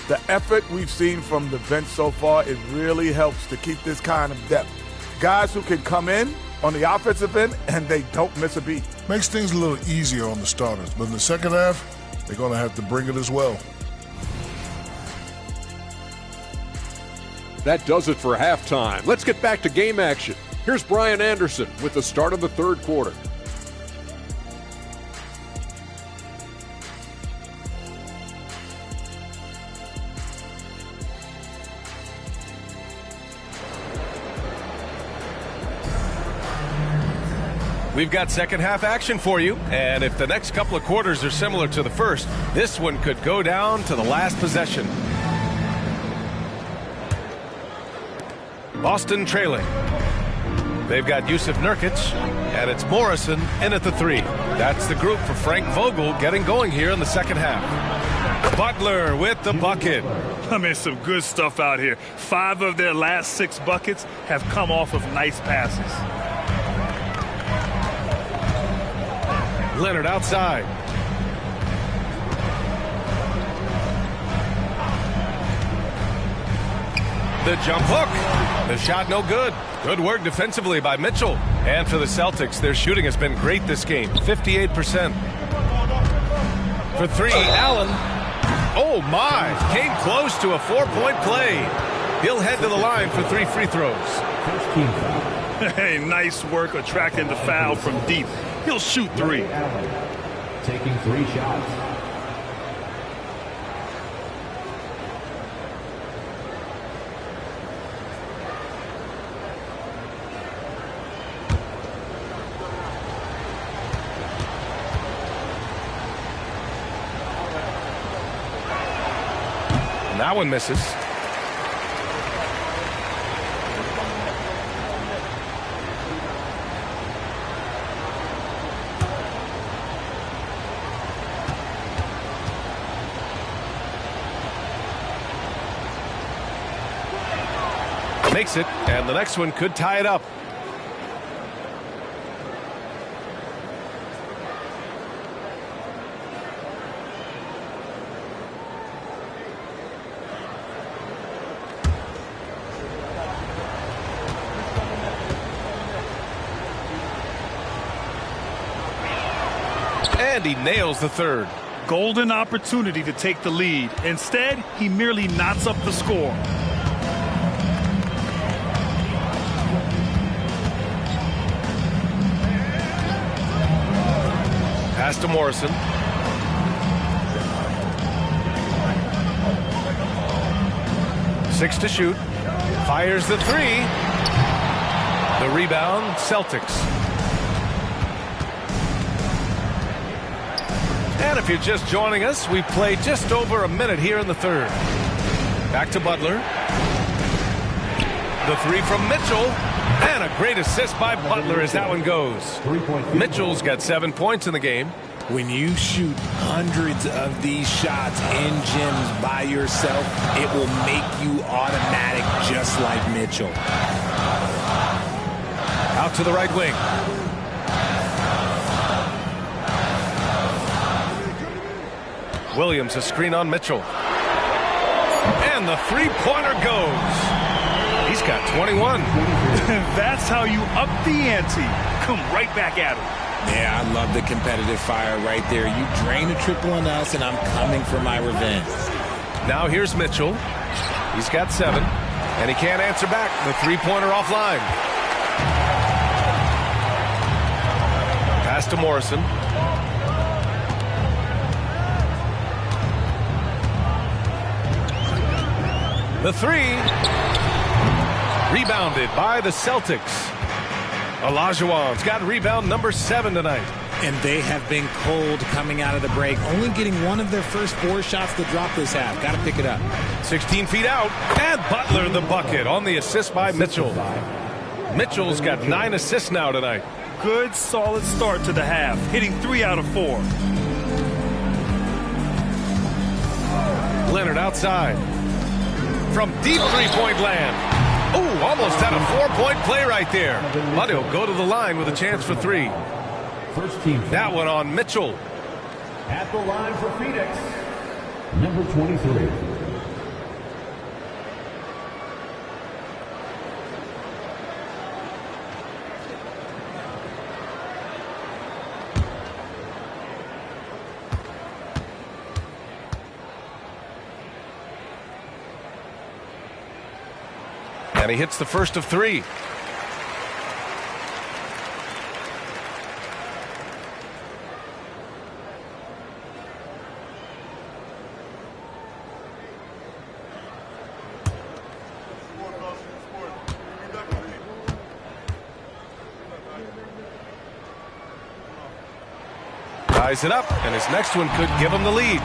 The effort we've seen from the bench so far, it really helps to keep this kind of depth. Guys who can come in on the offensive end and they don't miss a beat. Makes things a little easier on the starters, but in the second half, they're going to have to bring it as well. That does it for halftime. Let's get back to game action. Here's Brian Anderson with the start of the third quarter. We've got second half action for you, and if the next couple of quarters are similar to the first, this one could go down to the last possession. Boston trailing. They've got Yusuf Nurkic, and it's Morrison in at the 3. That's the group for Frank Vogel getting going here in the second half. Butler with the bucket. I mean, some good stuff out here. 5 of their last 6 buckets have come off of nice passes. Leonard outside. The jump hook. The shot no good. Good work defensively by Mitchell. And for the Celtics, their shooting has been great this game, 58%. For three, Allen. Oh, my. Came close to a 4-point play. He'll head to the line for 3 free throws. Hey, nice work attracting the foul from deep. He'll shoot 3. Taking 3 shots. That one misses. Makes it, and the next one could tie it up. And he nails the third. Golden opportunity to take the lead. Instead, he merely knots up the score. Pass to Morrison. Six to shoot. Fires the 3. The rebound, Celtics. And if you're just joining us, we've played just over a minute here in the third. Back to Butler. The 3 from Mitchell. And a great assist by Butler as that one goes. Mitchell's got 7 points in the game. When you shoot hundreds of these shots in gyms by yourself, it will make you automatic just like Mitchell. Out to the right wing. Williams, a screen on Mitchell. And the three-pointer goes. He's got 21. That's how you up the ante. Come right back at him. Yeah, I love the competitive fire right there. You drain a triple on us, and I'm coming for my revenge. Now here's Mitchell. He's got 7, and he can't answer back. The three-pointer offline. Pass to Morrison. The 3. Rebounded by the Celtics. Olajuwon's got rebound number 7 tonight. And they have been cold coming out of the break, only getting one of their first 4 shots to drop this half. Got to pick it up. 16 feet out, and Butler the bucket on the assist by Mitchell. Mitchell's got 9 assists now tonight. Good, solid start to the half, hitting 3 out of 4. Leonard outside. From deep three-point land. Oh, almost had a 4-point play right there. But he'll go to the line with a chance for 3. First team. That one on Mitchell. At the line for Phoenix, number 23. And he hits the first of 3. Ties it up, and his next one could give him the lead.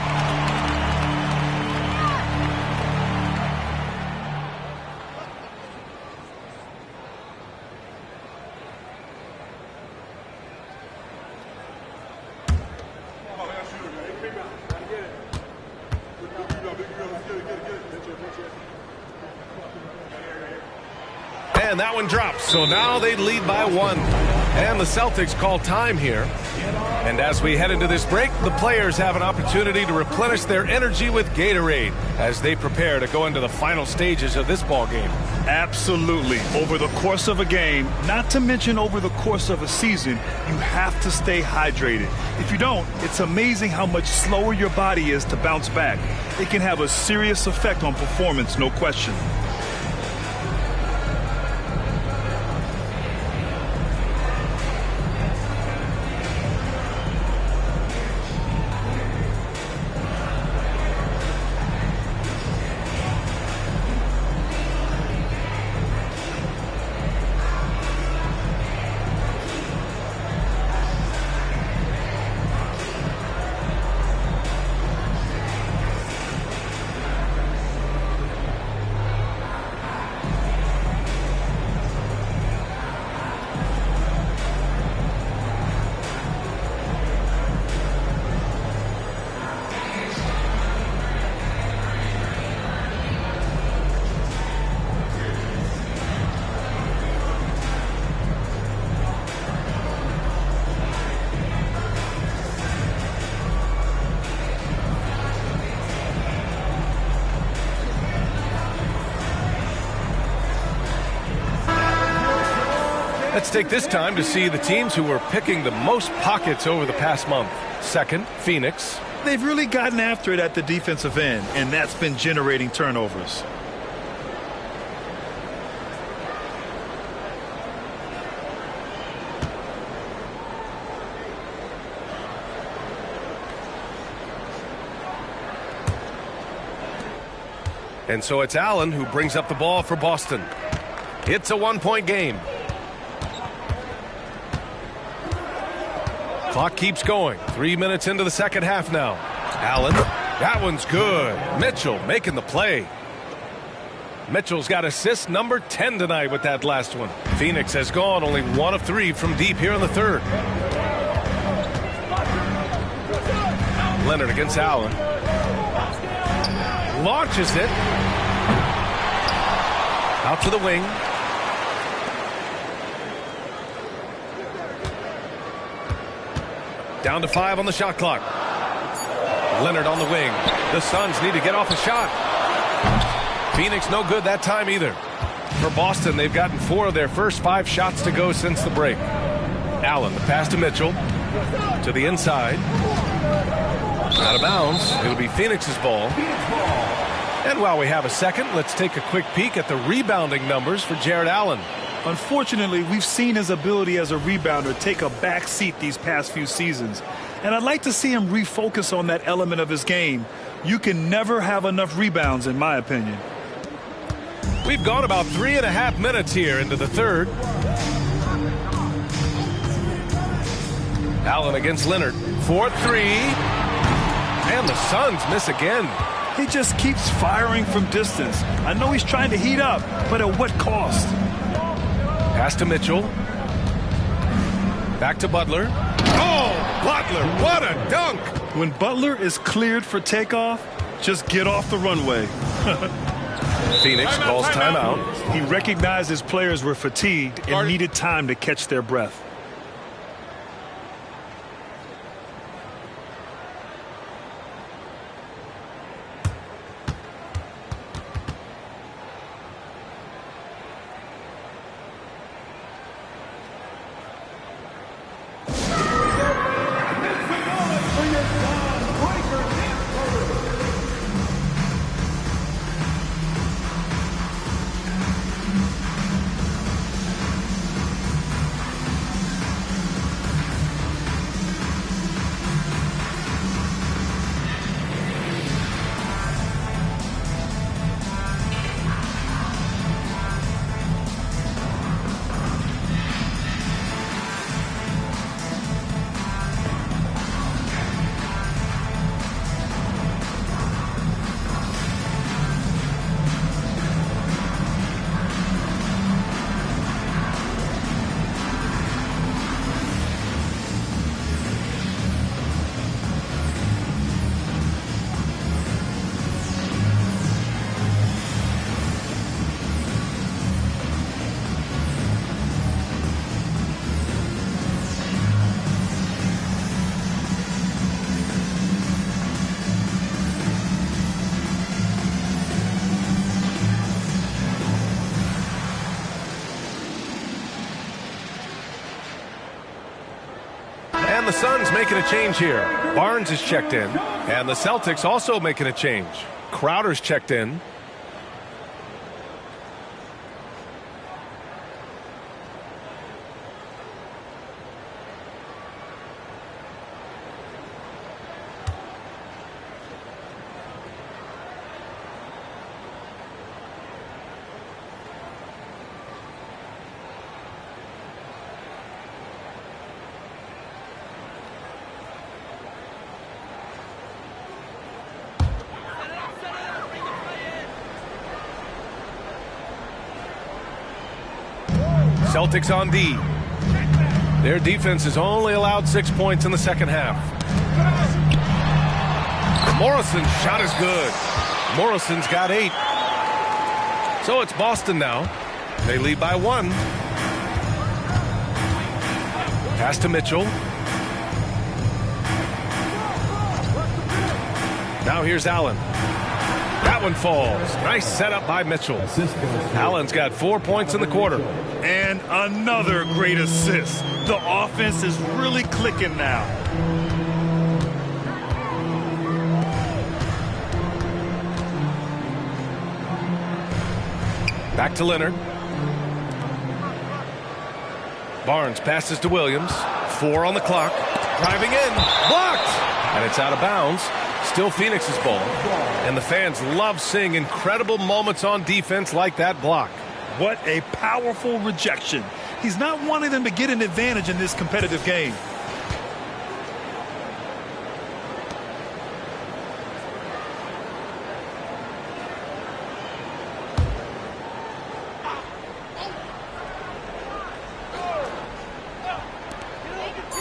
And that one drops. So now they lead by 1. And the Celtics call time here. And as we head into this break, the players have an opportunity to replenish their energy with Gatorade as they prepare to go into the final stages of this ball game. Absolutely. Over the course of a game, not to mention over the course of a season, you have to stay hydrated. If you don't, it's amazing how much slower your body is to bounce back. It can have a serious effect on performance, no question. Let's take this time to see the teams who were picking the most pockets over the past month. Second, Phoenix. They've really gotten after it at the defensive end, and that's been generating turnovers. And so it's Allen who brings up the ball for Boston. It's a one-point game. Clock keeps going. 3 minutes into the second half now. Allen, that one's good. Mitchell making the play. Mitchell's got assist number 10 tonight with that last one. Phoenix has gone only 1 of 3 from deep here in the third. Leonard against Allen. Launches it. Out to the wing. Down to 5 on the shot clock. Leonard on the wing. The Suns need to get off a shot. Phoenix no good that time either. For Boston, they've gotten 4 of their first 5 shots to go since the break. Allen, the pass to Mitchell. To the inside. Out of bounds. It'll be Phoenix's ball. And while we have a second, let's take a quick peek at the rebounding numbers for Jared Allen. Unfortunately, we've seen his ability as a rebounder take a back seat these past few seasons. And I'd like to see him refocus on that element of his game. You can never have enough rebounds, in my opinion. We've gone about 3.5 minutes here into the third. Allen against Leonard. 4-3. And the Suns miss again. He just keeps firing from distance. I know he's trying to heat up, but at what cost? Pass to Mitchell. Back to Butler. Oh, Butler, what a dunk! When Butler is cleared for takeoff, just get off the runway. Phoenix calls timeout. He recognized his players were fatigued and needed time to catch their breath. the Suns making a change here. Barnes is checked in, and the Celtics also making a change. Crowder's checked in. Celtics on D. Their defense has only allowed 6 points in the second half. Morrison's shot is good. Morrison's got 8. So it's Boston now. They lead by 1. Pass to Mitchell. Now here's Allen. That one falls. Nice setup by Mitchell. Allen's got 4 points in the quarter. And another great assist. The offense is really clicking now. Back to Leonard. Barnes passes to Williams. 4 on the clock. Driving in. Blocked. And it's out of bounds. Still Phoenix's ball. And the fans love seeing incredible moments on defense like that block. What a powerful rejection. He's not wanting them to get an advantage in this competitive game.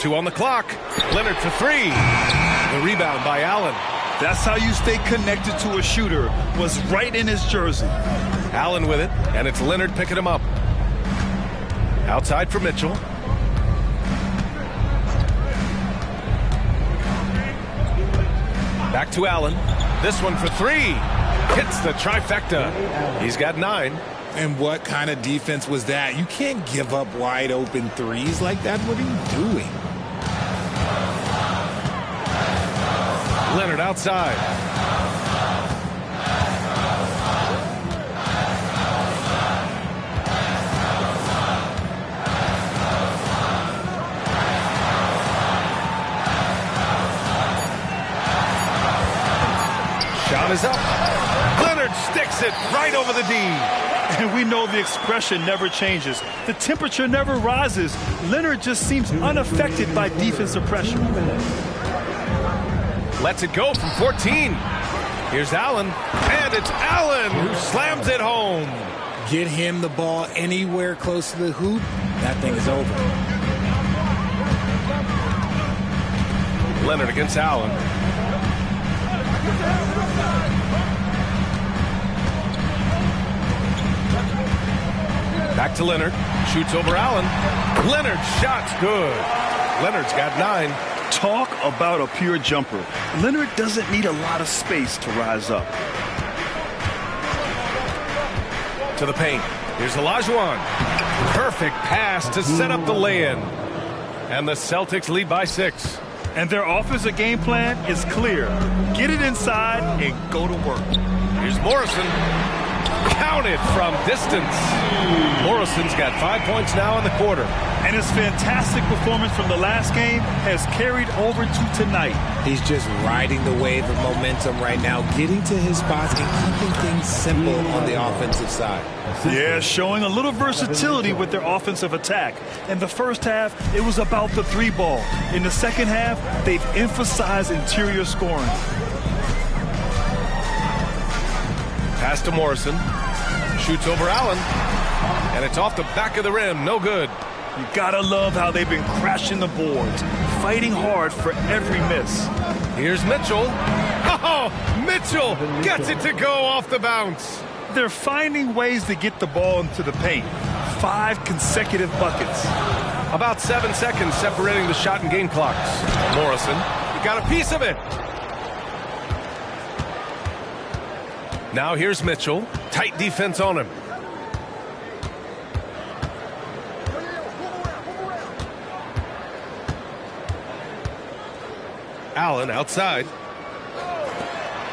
Two on the clock. Leonard for 3. The rebound by Allen. That's how you stay connected to a shooter. Was right in his jersey. Allen with it, and it's Leonard picking him up. Outside for Mitchell. Back to Allen. This one for 3. Hits the trifecta. He's got 9. And what kind of defense was that? You can't give up wide open threes like that. What are you doing? Leonard outside. Shot is up. Leonard sticks it right over the D. And we know the expression never changes. The temperature never rises. Leonard just seems unaffected by defensive pressure. Lets it go from 14. Here's Allen. And it's Allen who slams it home. Get him the ball anywhere close to the hoop. That thing is over. Leonard against Allen. Back to Leonard. Shoots over Allen. Leonard's shot's good. Leonard's got 9. Talk about a pure jumper. Leonard doesn't need a lot of space to rise up. To the paint. Here's Olajuwon. Perfect pass to set up the lay-in. And the Celtics lead by 6. And their offensive game plan is clear. Get it inside and go to work. Here's Morrison. Counted from distance. Morrison's got 5 points now in the quarter. And his fantastic performance from the last game has carried over to tonight. He's just riding the wave of momentum right now, getting to his spots and keeping things simple on the offensive side. Yeah, showing a little versatility with their offensive attack. In the first half, it was about the 3-ball. In the second half, they've emphasized interior scoring. Pass to Morrison. Shoots over Allen. And it's off the back of the rim. No good. You gotta love how they've been crashing the boards, fighting hard for every miss. Here's Mitchell. Oh, Mitchell gets it to go off the bounce. They're finding ways to get the ball into the paint. 5 consecutive buckets. About 7 seconds separating the shot and game clocks. Morrison, he got a piece of it. Now here's Mitchell. Tight defense on him. Allen outside.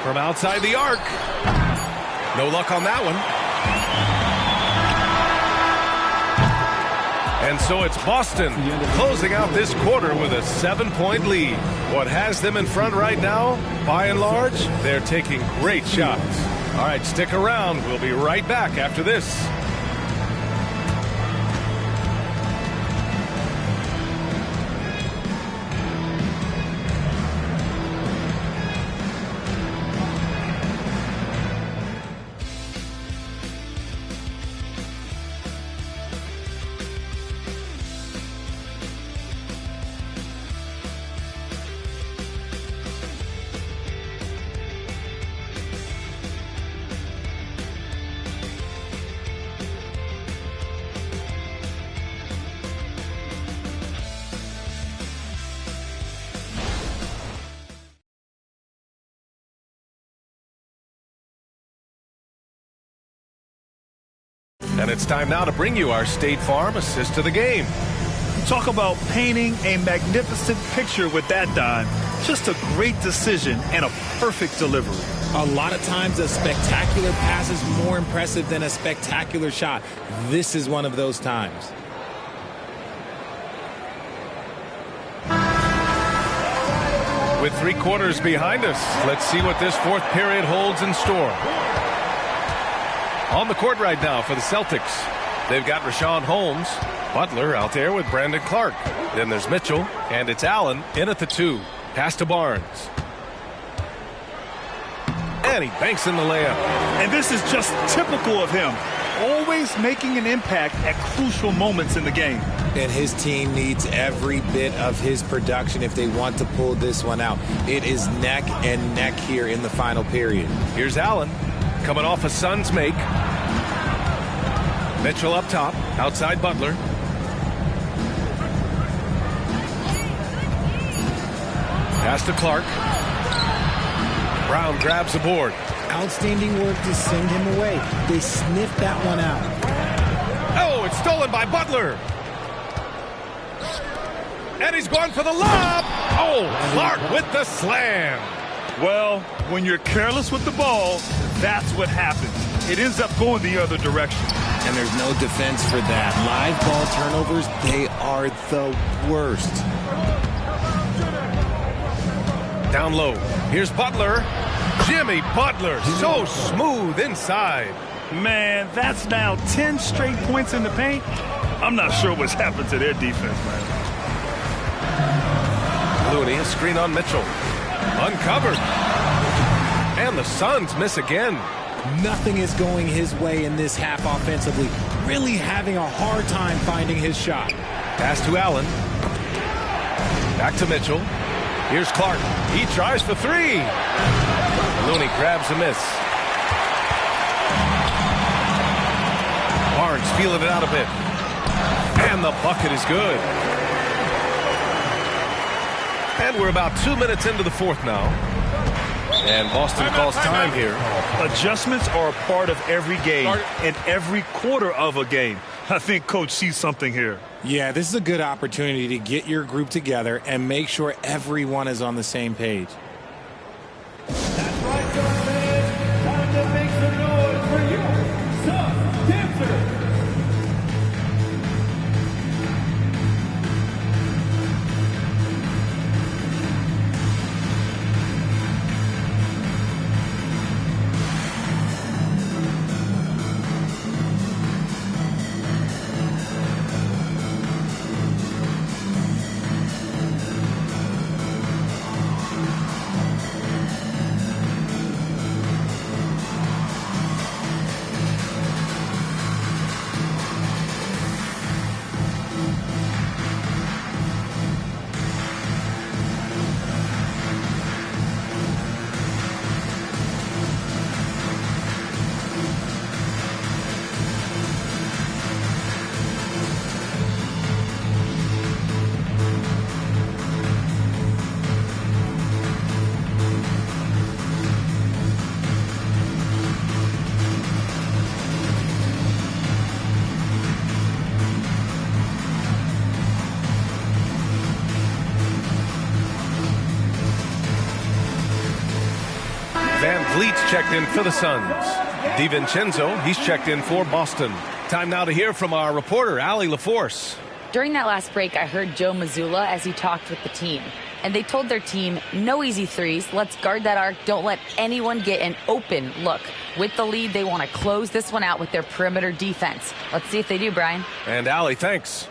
From outside the arc. No luck on that one. And so it's Boston closing out this quarter with a 7-point lead. What has them in front right now, by and large, they're taking great shots. All right, stick around. We'll be right back after this. And it's time now to bring you our State Farm assist to the game. Talk about painting a magnificent picture with that dime. Just a great decision and a perfect delivery. A lot of times a spectacular pass is more impressive than a spectacular shot. This is one of those times. With 3 quarters behind us, let's see what this fourth period holds in store. On the court right now for the Celtics, they've got Rashawn Holmes, Butler out there with Brandon Clark. Then there's Mitchell, and it's Allen in at the 2. Pass to Barnes. And he banks in the layup. And this is just typical of him. Always making an impact at crucial moments in the game. And his team needs every bit of his production if they want to pull this one out. It is neck and neck here in the final period. Here's Allen. Coming off a Suns make. Mitchell up top, outside Butler. Pass to Clark. Brown grabs the board. Outstanding work to send him away. They sniffed that one out. Oh, it's stolen by Butler. And he's going for the lob. Oh, Clark with the slam. Well, when you're careless with the ball, that's what happens. It ends up going the other direction. And there's no defense for that. Live ball turnovers, they are the worst. Down low. Here's Butler. Jimmy Butler, so smooth inside. Man, that's now 10 straight points in the paint. I'm not sure what's happened to their defense, man. Looney, a screen on Mitchell. Uncovered. And the Suns miss again. Nothing is going his way in this half offensively. Really having a hard time finding his shot. Pass to Allen. Back to Mitchell. Here's Clark. He tries for 3. Looney grabs a miss. Barnes feeling it out a bit. And the bucket is good. And we're about 2 minutes into the fourth now. And Boston calls time here. Adjustments are a part of every game and every quarter of a game. I think Coach sees something here. Yeah, this is a good opportunity to get your group together and make sure everyone is on the same page. That's right, young man. Time to make some noise for you, some dancers. Van Vliet's checked in for the Suns. DiVincenzo, he's checked in for Boston. Time now to hear from our reporter, Allie LaForce. During that last break, I heard Joe Mazzulla as he talked with the team. And they told their team, no easy threes. Let's guard that arc. Don't let anyone get an open look. With the lead, they want to close this one out with their perimeter defense. Let's see if they do, Brian. And Allie, thanks.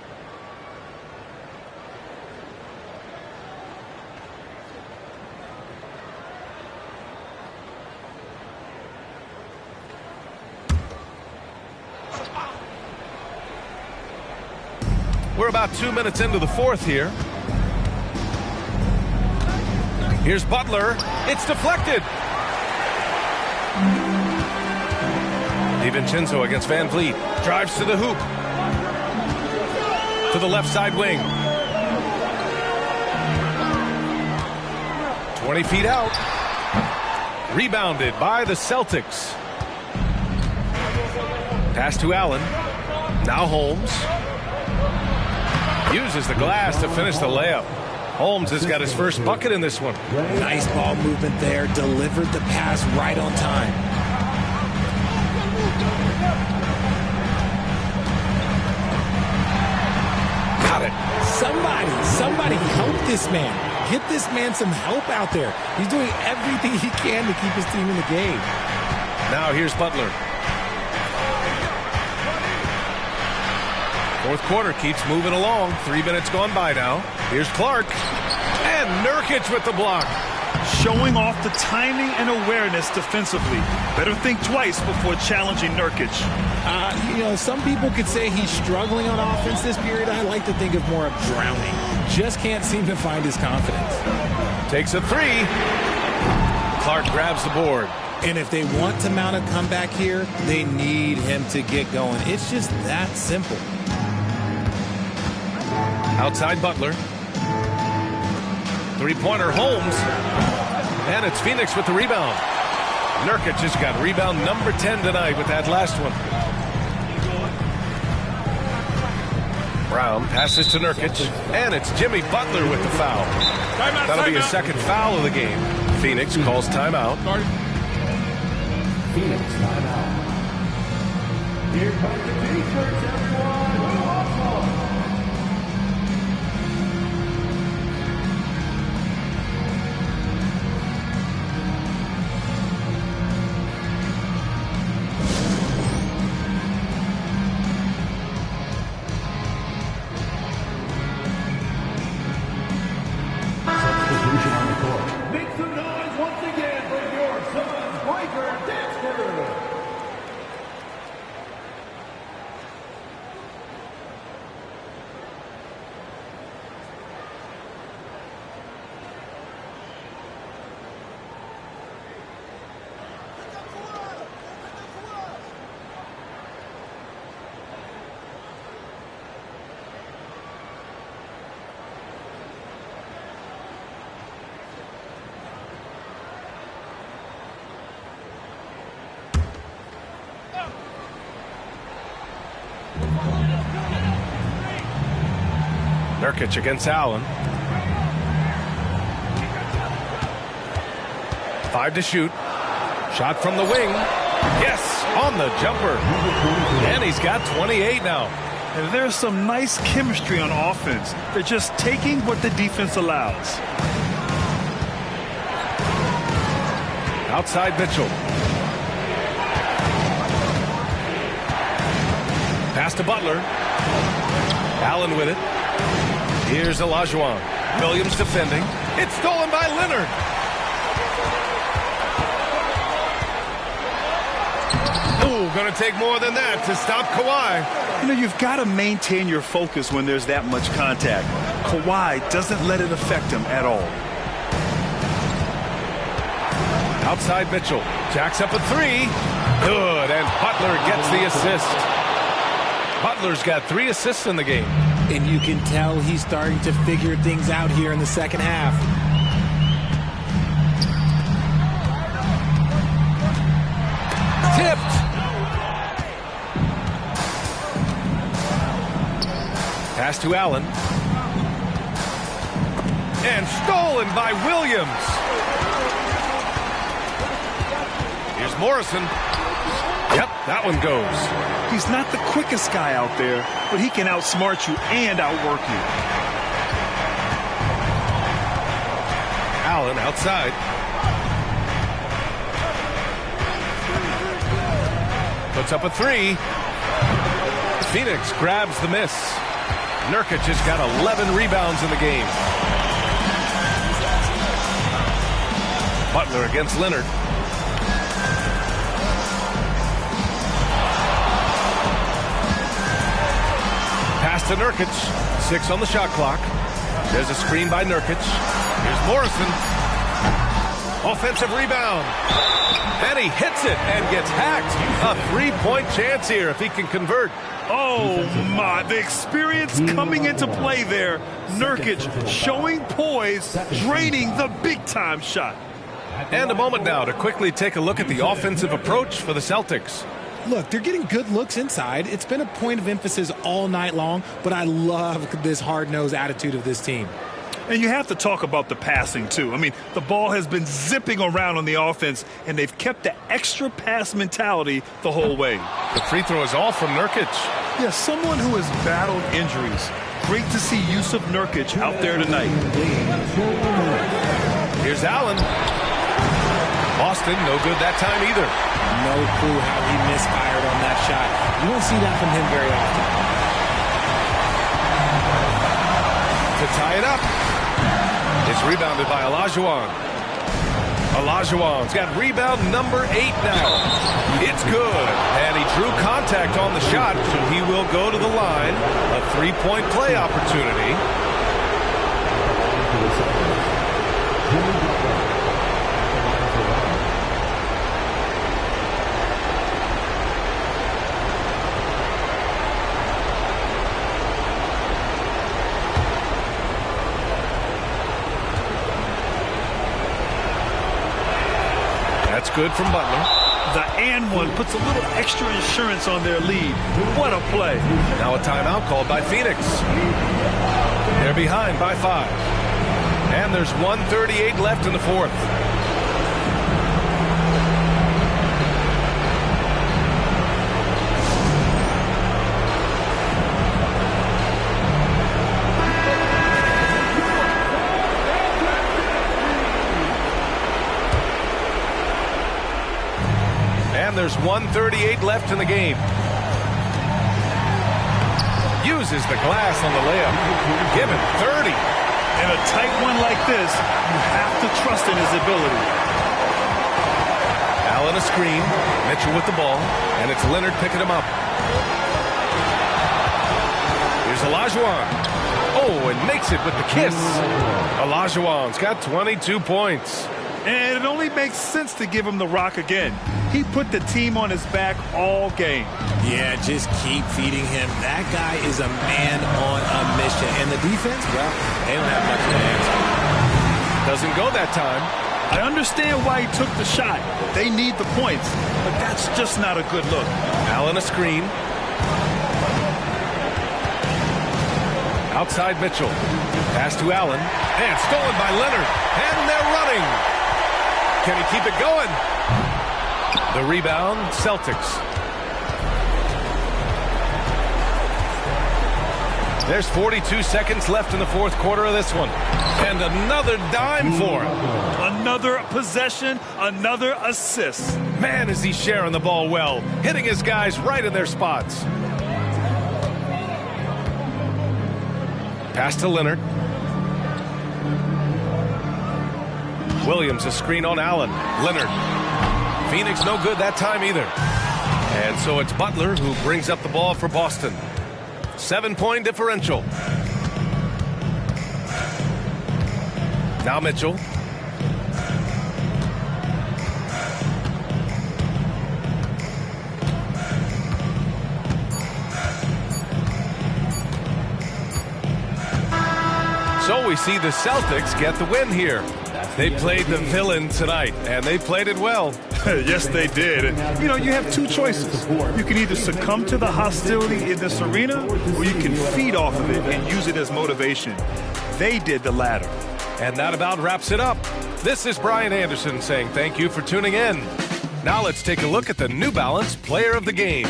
We're about 2 minutes into the fourth here. Here's Butler. It's deflected. DiVincenzo against Van Vliet. Drives to the hoop. To the left side wing. 20 feet out. Rebounded by the Celtics. Pass to Allen. Now Holmes. Uses the glass to finish the layup. Holmes has got his first bucket in this one. Nice ball movement there. Delivered the pass right on time. Got it. Somebody help this man. Get this man some help out there. He's doing everything he can to keep his team in the game. Now here's Butler. Fourth quarter keeps moving along. 3 minutes gone by now. Here's Clark. And Nurkic with the block. Showing off the timing and awareness defensively. Better think twice before challenging Nurkic. Some people could say he's struggling on offense this period. I like to think of more of drowning. Just can't seem to find his confidence. Takes a three. Clark grabs the board. And if they want to mount a comeback here, they need him to get going. It's just that simple. Outside Butler. Three-pointer Holmes. And it's Phoenix with the rebound. Nurkic has got rebound number 10 tonight with that last one. Brown passes to Nurkic. And it's Jimmy Butler with the foul. That'll be his second foul of the game. Phoenix calls timeout. Phoenix timeout. Here comes the T-shirts, everyone. Make some noise once again for your Suns Breaker Dance Crew. Nurkic against Allen. 5 to shoot. Shot from the wing. Yes, on the jumper. And he's got 28 now. And there's some nice chemistry on offense. They're just taking what the defense allows. Outside Mitchell. Pass to Butler. Allen with it. Here's Olajuwon. Williams defending. It's stolen by Leonard. Ooh, going to take more than that to stop Kawhi. You've got to maintain your focus when there's that much contact. Kawhi doesn't let it affect him at all. Outside Mitchell. Jacks up a three. Good, and Butler gets the assist. Butler's got 3 assists in the game. And you can tell he's starting to figure things out here in the second half. Tipped. Pass to Allen. And stolen by Williams. Morrison. Yep, that one goes. He's not the quickest guy out there, but he can outsmart you and outwork you. Allen outside. Puts up a three. Phoenix grabs the miss. Nurkic has got 11 rebounds in the game. Butler against Leonard. Pass to Nurkic. 6 on the shot clock. There's a screen by Nurkic. Here's Morrison. Offensive rebound. And he hits it and gets hacked. A three-point chance here if he can convert. Oh, my. The experience coming into play there. Nurkic showing poise, draining the big-time shot. And a moment now to quickly take a look at the offensive approach for the Celtics. Look, they're getting good looks inside. It's been a point of emphasis all night long, but I love this hard-nosed attitude of this team. And you have to talk about the passing, too. I mean, the ball has been zipping around on the offense, and they've kept the extra pass mentality the whole way. The free throw is all from Nurkic. Yeah, someone who has battled injuries. Great to see Yusuf Nurkic out there tonight. Here's Allen. Boston, no good that time either. No clue how he misfired on that shot. You don't see that from him very often. To tie it up. It's rebounded by Olajuwon. Olajuwon's got rebound number 8 now. It's good. And he drew contact on the shot, so he will go to the line. A three-point play opportunity. That's good from Butler. The and one puts a little extra insurance on their lead. What a play. Now a timeout called by Phoenix. They're behind by 5. And there's 1:38 left in the fourth. There's 1:38 left in the game. Uses the glass on the layup. Give him 30. In a tight one like this, you have to trust in his ability. Allen a screen. Mitchell with the ball. And it's Leonard picking him up. Here's Olajuwon. Oh, and makes it with the kiss. Olajuwon's got 22 points. And it only makes sense to give him the rock again. He put the team on his back all game. Yeah, just keep feeding him. That guy is a man on a mission. And the defense, well, they don't have much of an answer. Doesn't go that time. I understand why he took the shot. They need the points, but that's just not a good look. Allen a screen. Outside Mitchell. Pass to Allen. And stolen by Leonard. And they're running. Can he keep it going? The rebound, Celtics. There's 42 seconds left in the fourth quarter of this one. And another dime for him. Another possession, another assist. Man, is he sharing the ball well. Hitting his guys right in their spots. Pass to Leonard. Williams a screen on Allen. Leonard. Phoenix no good that time either. And so it's Butler who brings up the ball for Boston. 7-point differential. Now Mitchell. So we see the Celtics get the win here. They played the villain tonight, and they played it well. Yes, they did. And, you know, you have two choices. You can either succumb to the hostility in this arena, or you can feed off of it and use it as motivation. They did the latter. And that about wraps it up. This is Brian Anderson saying thank you for tuning in. Now let's take a look at the New Balance Player of the Game.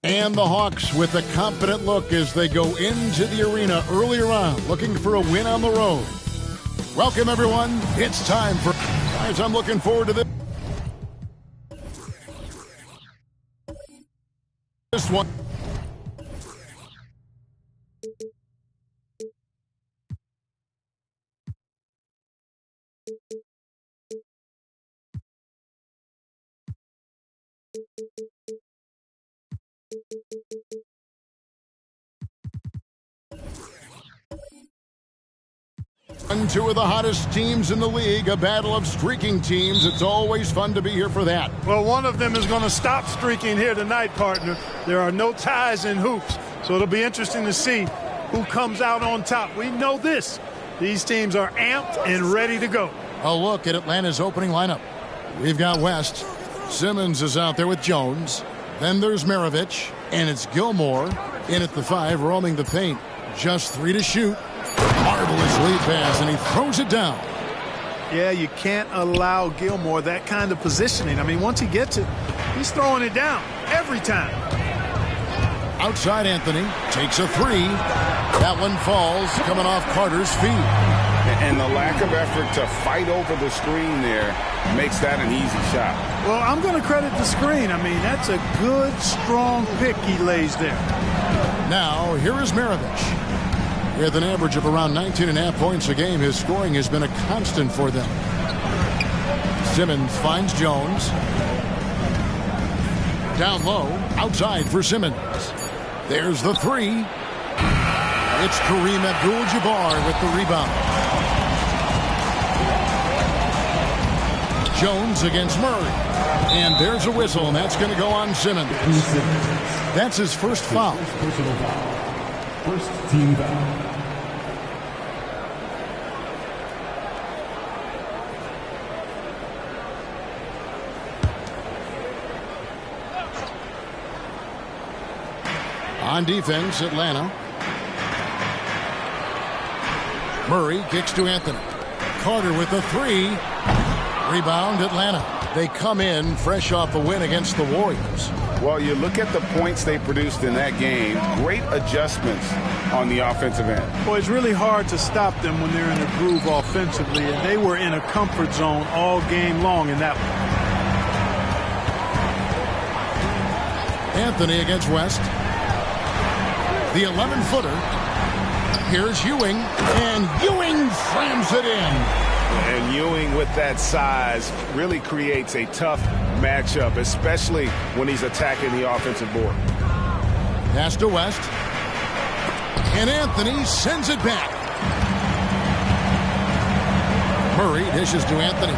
And the Hawks with a confident look as they go into the arena earlier on, looking for a win on the road. Welcome, everyone. It's time for... Guys, I'm looking forward to this one. Two of the hottest teams in the league, a battle of streaking teams. It's always fun to be here for that. Well, one of them is going to stop streaking here tonight, partner. There are no ties in hoops, so it'll be interesting to see who comes out on top. We know this. These teams are amped and ready to go. A look at Atlanta's opening lineup. We've got West. Simmons is out there with Jones. Then there's Maravich, and it's Gilmore in at the 5, roaming the paint. Just 3 to shoot. Marvelous lead pass, and he throws it down. Yeah, you can't allow Gilmore that kind of positioning. I mean, once he gets it, he's throwing it down every time. Outside Anthony takes a 3. That one falls, coming off Carter's feet. And the lack of effort to fight over the screen there makes that an easy shot. Well, I'm going to credit the screen. I mean, that's a good, strong pick he lays there. Now, here is Maravich. With an average of around 19.5 points a game, his scoring has been a constant for them. Simmons finds Jones. Down low, outside for Simmons. There's the 3. It's Kareem Abdul-Jabbar with the rebound. Jones against Murray. And there's a whistle, and that's going to go on Simmons. That's his first foul. First team foul. On defense, Atlanta. Murray kicks to Anthony. Carter with the 3. Rebound, Atlanta. They come in fresh off a win against the Warriors. Well, you look at the points they produced in that game. Great adjustments on the offensive end. Well, it's really hard to stop them when they're in a groove offensively, and they were in a comfort zone all game long in that one. Anthony against West. The 11-footer. Here's Ewing, and Ewing slams it in. And Ewing with that size really creates a tough matchup, especially when he's attacking the offensive board. Pass to West. And Anthony sends it back. Murray dishes to Anthony.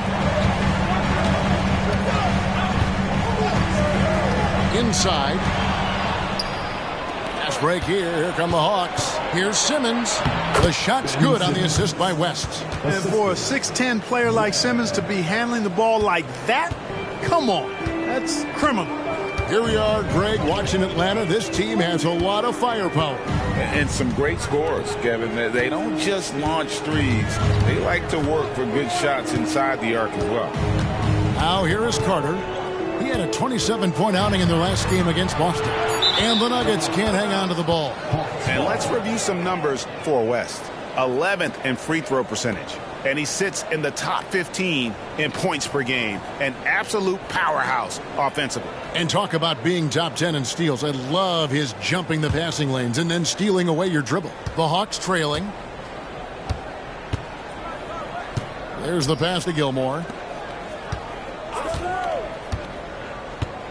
Inside. Pass break here. Here come the Hawks. Here's Simmons. The shot's good on the assist by West. And for a 6'10 player like Simmons to be handling the ball like that, come on. That's criminal. Here we are, Greg, watching Atlanta. This team has a lot of firepower. And some great scores, Kevin. They don't just launch threes. They like to work for good shots inside the arc as well. Now here is Carter. He had a 27-point outing in their last game against Boston. And the Nuggets can't hang on to the ball. And let's review some numbers for West. 11th in free throw percentage. And he sits in the top 15 in points per game. An absolute powerhouse offensively. And talk about being top 10 in steals. I love his jumping the passing lanes and then stealing away your dribble. The Hawks trailing. There's the pass to Gilmore.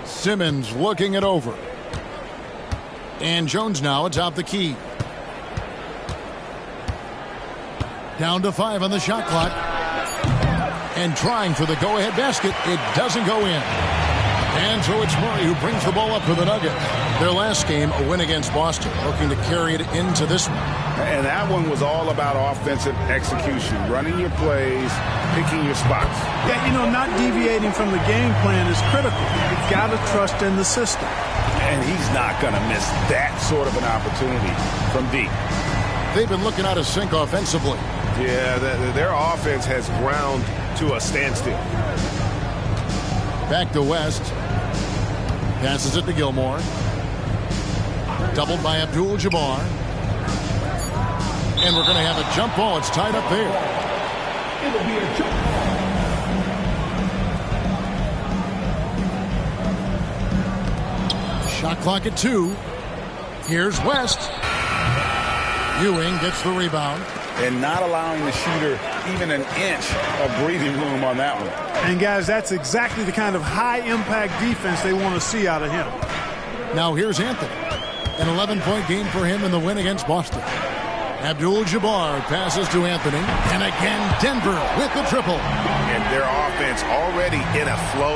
Simmons looking it over. And Jones now atop the key. Down to 5 on the shot clock. And trying for the go-ahead basket. It doesn't go in. And so it's Murray who brings the ball up for the Nuggets. Their last game, a win against Boston, looking to carry it into this one. And that one was all about offensive execution, running your plays, picking your spots. Yeah, you know, not deviating from the game plan is critical. You've got to trust in the system. And he's not going to miss that sort of an opportunity from deep. They've been looking out of sync offensively. Yeah, their offense has ground to a standstill. Back to West. Passes it to Gilmore. Doubled by Abdul-Jabbar. And we're going to have a jump ball. It's tied up there. It'll be a jump ball. Shot clock at 2. Here's West. Ewing gets the rebound. And not allowing the shooter even an inch of breathing room on that one. And, guys, that's exactly the kind of high-impact defense they want to see out of him. Now here's Anthony. An 11-point game for him in the win against Boston. Abdul-Jabbar passes to Anthony. And again, Denver with the triple. And their offense already in a flow.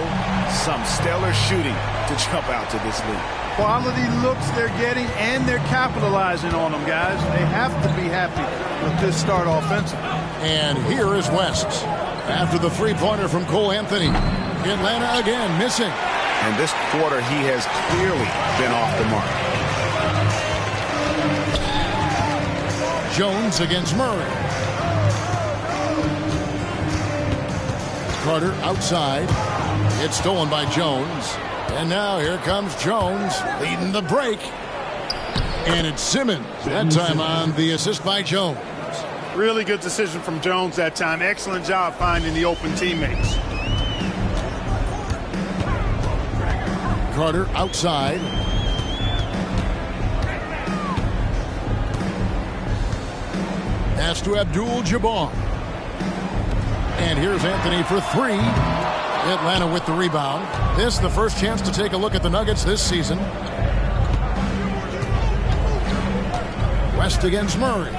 Some stellar shooting to jump out to this lead. Quality looks they're getting, and they're capitalizing on them, guys. They have to be happy with this start offensively. And here is West. After the three-pointer from Cole Anthony. Atlanta again missing. And this quarter, he has clearly been off the mark. Jones against Murray. Carter outside. It's stolen by Jones. And now here comes Jones leading the break. And it's Simmons. That time on the assist by Jones. Really good decision from Jones that time. Excellent job finding the open teammates. Carter outside. Pass to Abdul-Jabbar. And here's Anthony for 3. Atlanta with the rebound. This the first chance to take a look at the Nuggets this season. West against Murray.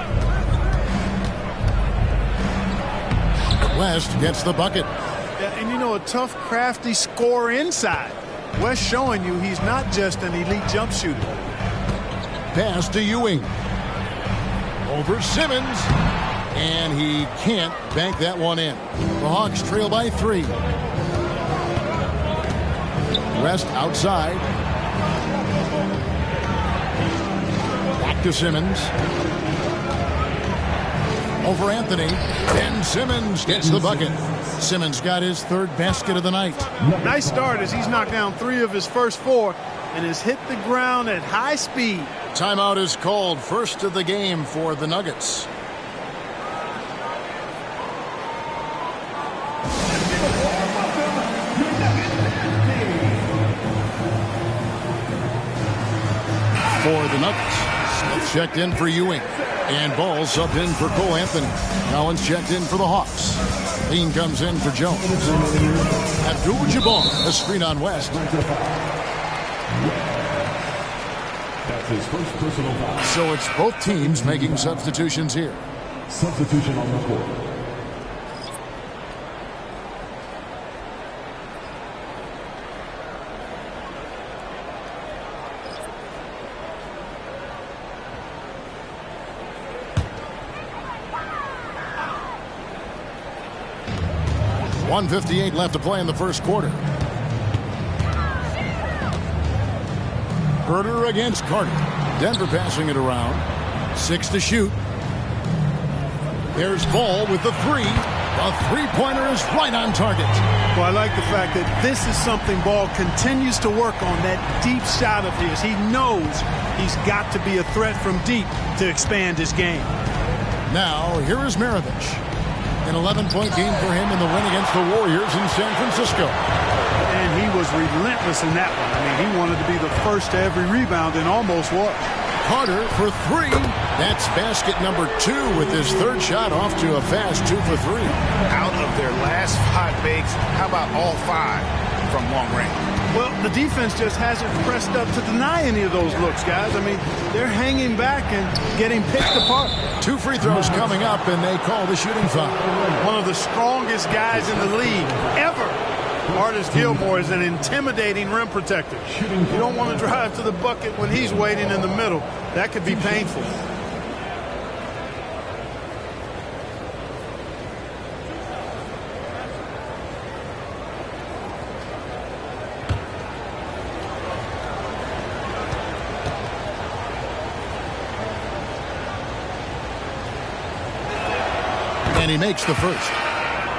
West gets the bucket. And you know, a tough, crafty scorer inside. West showing you he's not just an elite jump shooter. Pass to Ewing. Over Simmons. And he can't bank that one in. The Hawks trail by 3. West outside. Back to Simmons. Over Anthony. And Simmons gets the bucket. Simmons got his 3rd basket of the night. Nice start as he's knocked down 3 of his first 4. and has hit the ground at high speed. Timeout is called. First of the game for the Nuggets. For the Nuggets, Smith checked in for Ewing. And Ball subbed in for Cole Anthony. Collins checked in for the Hawks. Lean comes in for Jones. Abdul-Jabbar, a screen on West. That's his first personal foul. So it's both teams making substitutions here. Substitution on the court. .158 left to play in the first quarter. Herter against Carter. Denver passing it around. 6 to shoot. There's Ball with the three. The three-pointer is right on target. Well, I like the fact that this is something Ball continues to work on, that deep shot of his. He knows he's got to be a threat from deep to expand his game. Now, here is Maravich. An 11-point game for him in the win against the Warriors in San Francisco. And he was relentless in that one. I mean, he wanted to be the first to every rebound and almost was. Carter for three. That's basket number 2 with his third shot off to a fast 2 for 3. Out of their last 5 makes, how about all 5 from long range? Well, the defense just hasn't pressed up to deny any of those looks, guys. I mean, they're hanging back and getting picked apart. 2 free throws coming up, and they call the shooting foul. One of the strongest guys in the league ever. Artis Gilmore is an intimidating rim protector. You don't want to drive to the bucket when he's waiting in the middle. That could be painful. And he makes the first.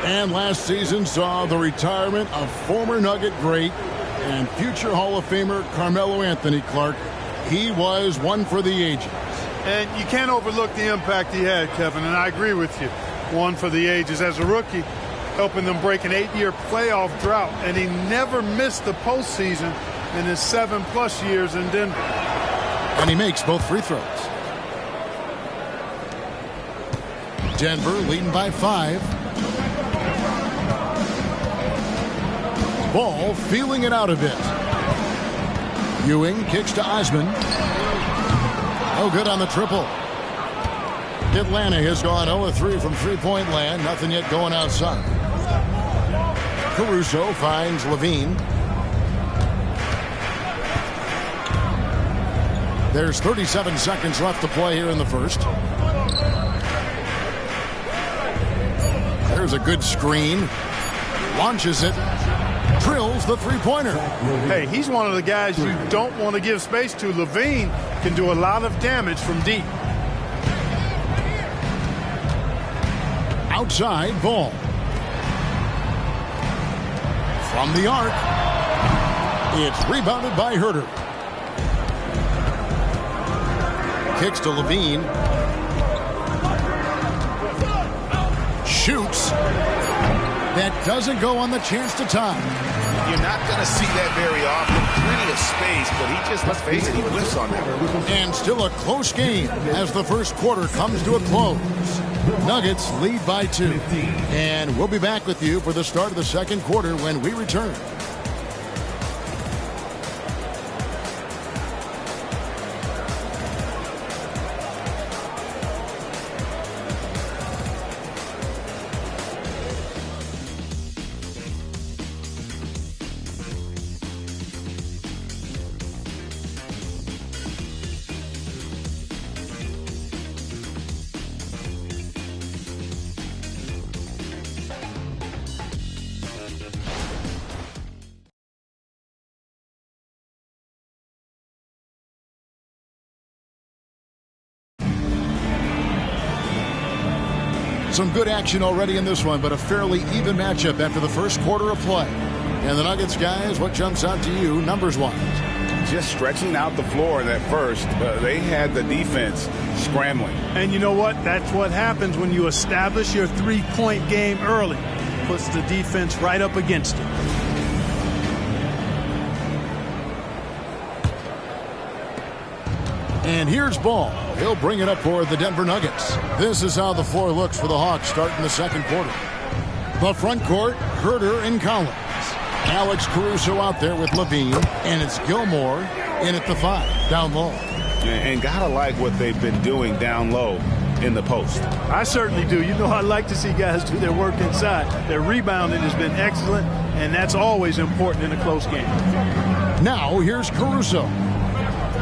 And last season saw the retirement of former Nugget great and future Hall of Famer Carmelo Anthony Clark. He was one for the ages. And you can't overlook the impact he had, Kevin, and I agree with you. One for the ages. As a rookie, helping them break an 8-year playoff drought, and he never missed the postseason in his 7+ years in Denver. And he makes both free throws. Denver leading by 5. Ball feeling it out a bit. Ewing kicks to Osman. No good on the triple. Atlanta has gone 0-3 from three-point land. Nothing yet going outside. Caruso finds Levine. There's 37 seconds left to play here in the first. There's a good screen. Launches it. Drills the three-pointer. Hey, he's one of the guys you don't want to give space to. Levine can do a lot of damage from deep. Outside Ball. From the arc. It's rebounded by Herter. Kicks to Levine. Shoots. That doesn't go on the chance to tie. You're not going to see that very often. Plenty of space, but he just, let's face it, he whiffs on that. And still a close game as the first quarter comes to a close. Nuggets lead by 2. And we'll be back with you for the start of the second quarter when we return. Some good action already in this one, but a fairly even matchup after the first quarter of play. And the Nuggets, guys, what jumps out to you numbers-wise? just stretching out the floor in that first. They had the defense scrambling. And you know what? That's what happens when you establish your three-point game early. Puts the defense right up against it. And here's Ball. He'll bring it up for the Denver Nuggets. This is how the floor looks for the Hawks starting the second quarter. The front court, Herter and Collins. Alex Caruso out there with Levine, and it's Gilmore in at the 5, down low. And gotta like what they've been doing down low in the post. I certainly do. You know, I like to see guys do their work inside. Their rebounding has been excellent, and that's always important in a close game. Now, here's Caruso.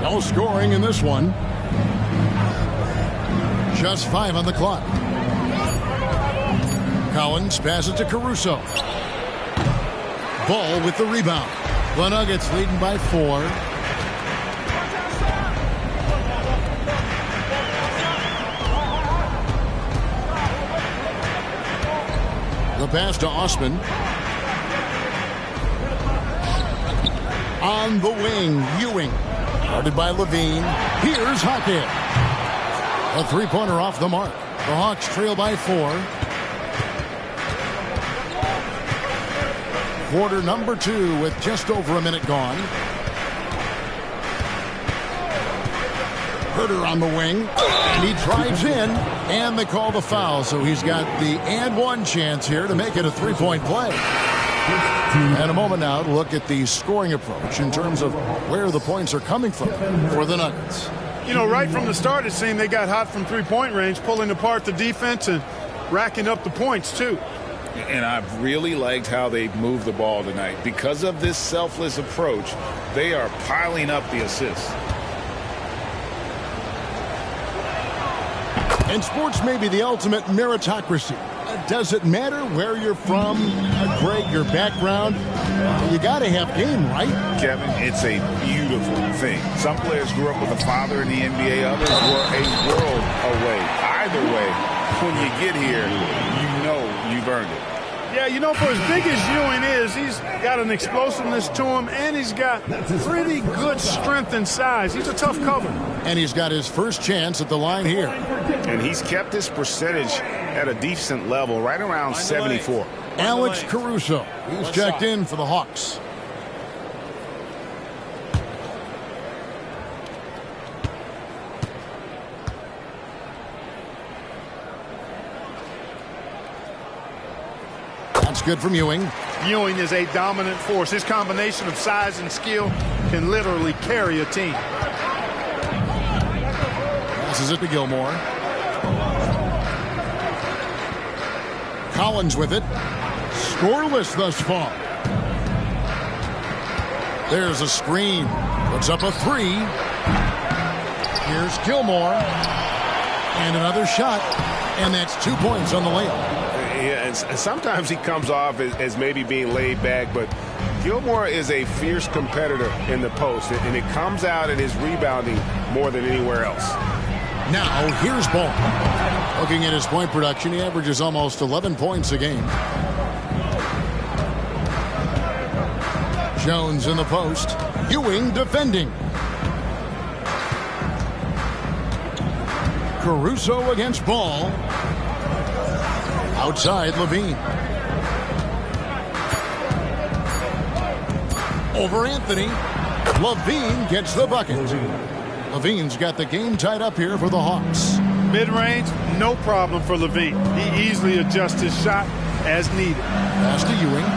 No scoring in this one. Just 5 on the clock. Collins passes to Caruso. Ball with the rebound. The Nuggets leading by 4. The pass to Osman. On the wing, Ewing. Guarded by Levine. Here's Hackett. A three-pointer off the mark. The Hawks trail by 4. Quarter number 2 with just over a minute gone. Herter on the wing, and he drives in, and they call the foul, so he's got the and one chance here to make it a three-point play. And a moment now to look at the scoring approach in terms of where the points are coming from for the Nuggets. You know, right from the start, it seemed they got hot from three-point range, pulling apart the defense and racking up the points, too. And I've really liked how they've moved the ball tonight. Because of this selfless approach, they are piling up the assists. And sports may be the ultimate meritocracy. Does it matter where you're from, Greg, your background? You got to have game, right? Kevin, it's a beautiful thing. Some players grew up with a father in the NBA. Others were a world away. Either way, when you get here, you know you've earned it. Yeah, you know, for as big as Ewing is, he's got an explosiveness to him, and he's got pretty good strength and size. He's a tough cover. And he's got his first chance at the line here. And he's kept his percentage at a decent level, right around 74. Alex Caruso, who's checked in for the Hawks. That's good from Ewing. Ewing is a dominant force. His combination of size and skill can literally carry a team. Passes it to Gilmore. Collins with it. Scoreless thus far. There's a screen. Puts up a 3. Here's Gilmore. And another shot. And that's 2 points on the layup. Yeah, and sometimes he comes off as maybe being laid back, but Gilmore is a fierce competitor in the post, and it comes out in his rebounding more than anywhere else. Now, here's Ball. Looking at his point production, he averages almost 11 points a game. Jones in the post. Ewing defending. Caruso against Ball. Outside, Levine. Over Anthony. Levine gets the bucket. Levine's got the game tied up here for the Hawks. Mid-range, no problem for Levine. He easily adjusts his shot as needed. Pass to Ewing.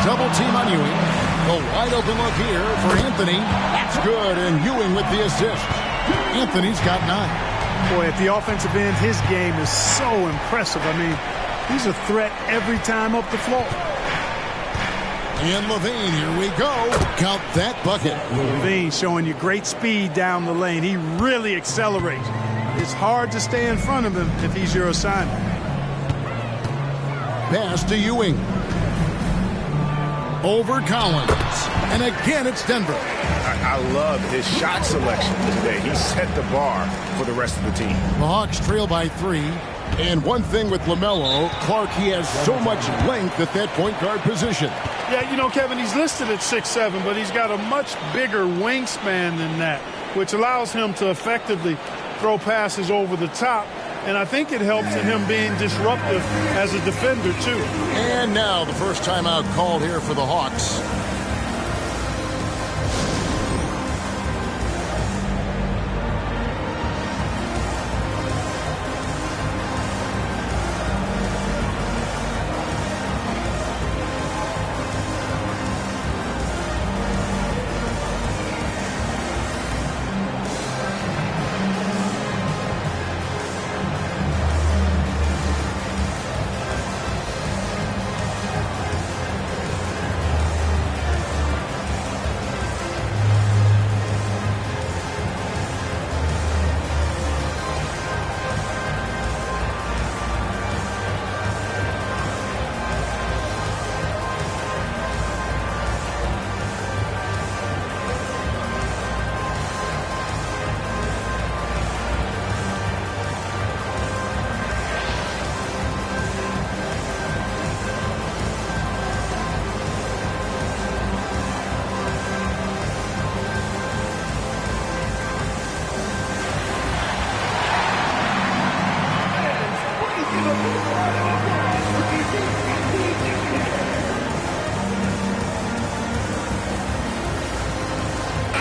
Double team on Ewing. The wide open look here for Anthony. That's good, and Ewing with the assist. Anthony's got 9. Boy, at the offensive end, his game is so impressive. I mean, he's a threat every time up the floor. And Levine, here we go. Count that bucket. Levine showing you great speed down the lane. He really accelerates. It's hard to stay in front of him if he's your assignment. Pass to Ewing. Over Collins. And again, it's Denver. I love his shot selection today. He set the bar for the rest of the team. The Hawks trail by 3. And one thing with LaMelo, Clark, he has so much length at that point guard position. Yeah, you know, Kevin, he's listed at 6'7", but he's got a much bigger wingspan than that, which allows him to effectively throw passes over the top. And I think it helps in him being disruptive as a defender, too. And now the first timeout called here for the Hawks.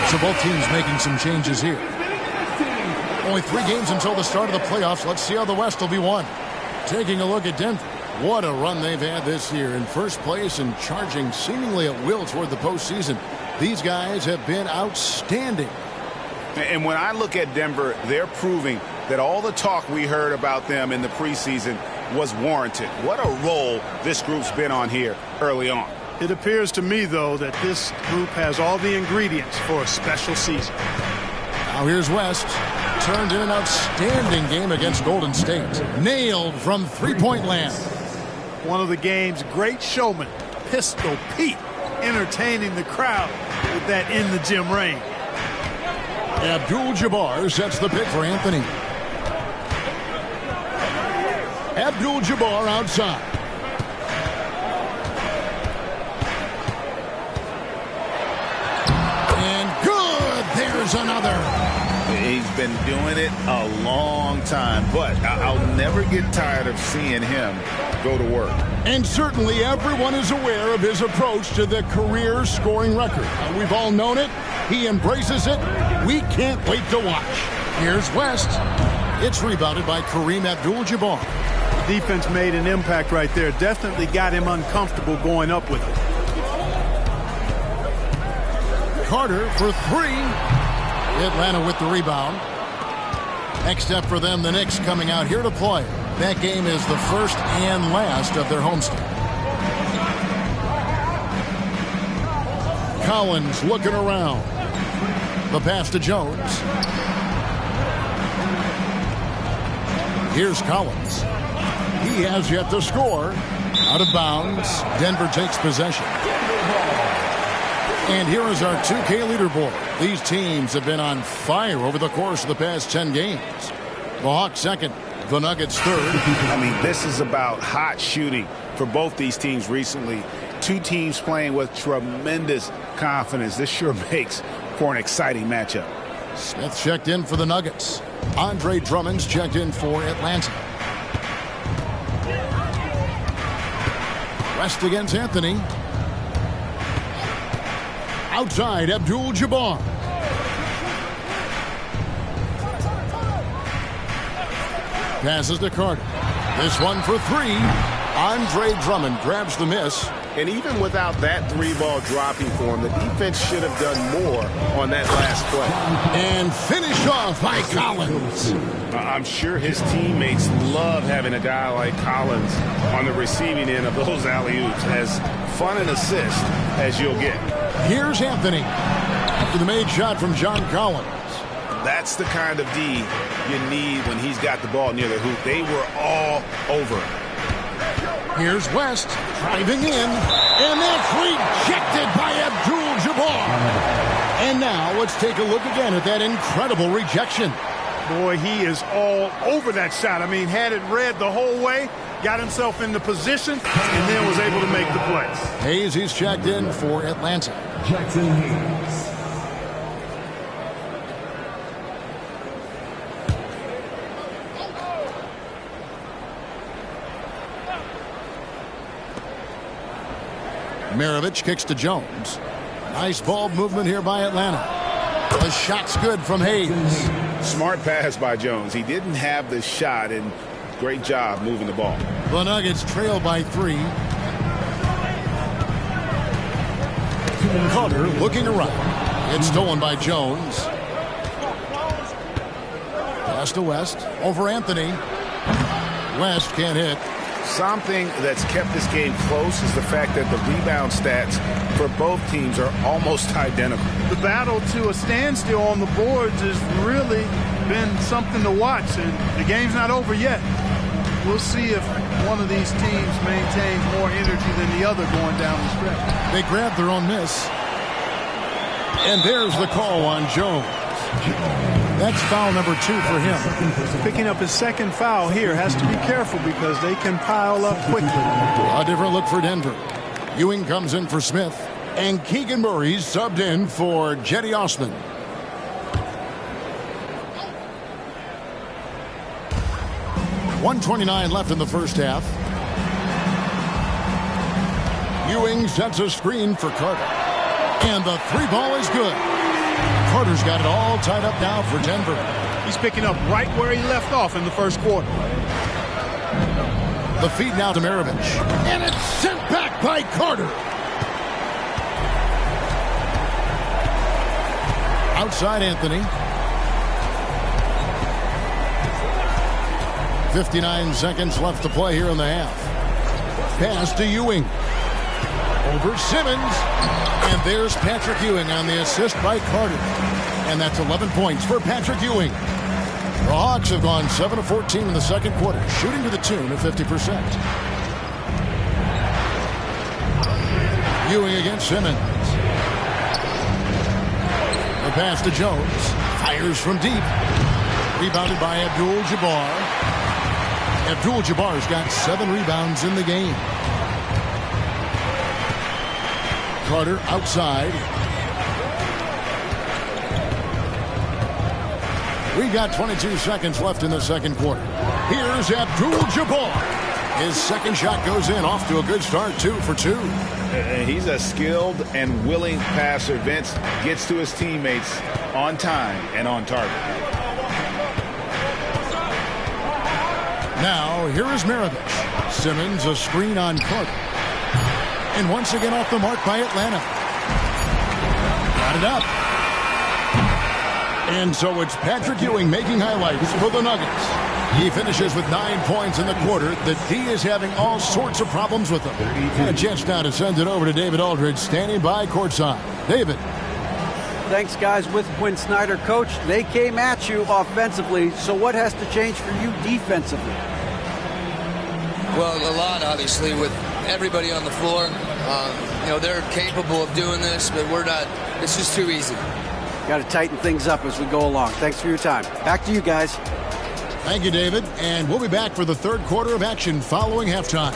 So both teams making some changes here. Only 3 games until the start of the playoffs. Let's see how the West will be won. Taking a look at Denver. What a run they've had this year. In first place and charging seemingly at will toward the postseason. These guys have been outstanding. And when I look at Denver, they're proving that all the talk we heard about them in the preseason was warranted. What a role this group's been on here early on. It appears to me, though, that this group has all the ingredients for a special season. Now here's West. Turned in an outstanding game against Golden State. Nailed from three-point land. One of the game's great showmen, Pistol Pete, entertaining the crowd with that in-the-gym rain. Abdul-Jabbar sets the pick for Anthony. Abdul-Jabbar outside. And good! There's another. He's been doing it a long time, but I'll never get tired of seeing him go to work. And certainly everyone is aware of his approach to the career scoring record. We've all known it. He embraces it. We can't wait to watch. Here's West. It's rebounded by Kareem Abdul-Jabbar. The defense made an impact right there. Definitely got him uncomfortable going up with it. Carter for 3. Atlanta with the rebound. Next step for them, the Knicks coming out here to play. That game is the first and last of their homestand. Collins looking around. The pass to Jones. Here's Collins. He has yet to score. Out of bounds. Denver takes possession. And here is our 2K leaderboard. These teams have been on fire over the course of the past 10 games. The Hawks second, the Nuggets third. I mean, this is about hot shooting for both these teams recently. Two teams playing with tremendous confidence. This sure makes for an exciting matchup. Smith checked in for the Nuggets. Andre Drummond's checked in for Atlanta. West against Anthony. Outside, Abdul-Jabbar. Passes to Carter. This one for 3. Andre Drummond grabs the miss. And even without that 3-ball dropping for him, the defense should have done more on that last play. And finished off by Collins. I'm sure his teammates love having a guy like Collins on the receiving end of those alley-oops. As fun an assist as you'll get. Here's Anthony. After the made shot from John Collins. That's the kind of D you need when he's got the ball near the hoop. They were all over it. Here's West driving in, and that's rejected by Abdul-Jabbar. And now let's take a look again at that incredible rejection. Boy, he is all over that shot. I mean, had it read the whole way, got himself in the position, and then was able to make the play. Hayes, he's checked in for Atlanta. Jackson Hayes. Maravich kicks to Jones. Nice ball movement here by Atlanta. The shot's good from Hayes. Smart pass by Jones. He didn't have the shot, and great job moving the ball. The Nuggets trail by 3. Carter looking around. It's stolen by Jones. Pass to West. Over Anthony. West can't hit. Something that's kept this game close is the fact that the rebound stats for both teams are almost identical. The battle to a standstill on the boards has really been something to watch, and the game's not over yet. We'll see if one of these teams maintains more energy than the other going down the stretch. They grab their own miss. And there's the call on Jones. That's foul number 2 for him. Picking up his second foul here, has to be careful because they can pile up quickly. A different look for Denver. Ewing comes in for Smith, and Keegan Murray's subbed in for Jetty Osman. .129 left in the first half. Ewing sets a screen for Carter. And the 3-ball is good. Carter's got it all tied up now for Denver. He's picking up right where he left off in the first quarter. The feed now to Maravich. And it's sent back by Carter. Outside Anthony. 59 seconds left to play here in the half. Pass to Ewing. Over Simmons. And there's Patrick Ewing on the assist by Carter. And that's 11 points for Patrick Ewing. The Hawks have gone 7 of 14 in the second quarter, shooting to the tune of 50%. Ewing against Simmons. The pass to Jones. Fires from deep. Rebounded by Abdul-Jabbar. Abdul-Jabbar's got 7 rebounds in the game. Carter outside. We got 22 seconds left in the second quarter. Here's Abdul-Jabbar. His second shot goes in, off to a good start, 2 for 2. He's a skilled and willing passer. Vince gets to his teammates on time and on target. Now, here is Maravich. Simmons, a screen on Carter. And once again off the mark by Atlanta. Got it up. And so it's Patrick Ewing making highlights for the Nuggets. He finishes with 9 points in the quarter. The D is having all sorts of problems with him. And a chance now to send it over to David Aldridge, standing by courtside. David. Thanks, guys. With Quinn Snyder, Coach, they came at you offensively. So what has to change for you defensively? Well, a lot, obviously, with everybody on the floor. They're capable of doing this, but we're not. It's just too easy. Got to tighten things up as we go along. Thanks for your time. Back to you guys. Thank you, David. And we'll be back for the third quarter of action following halftime.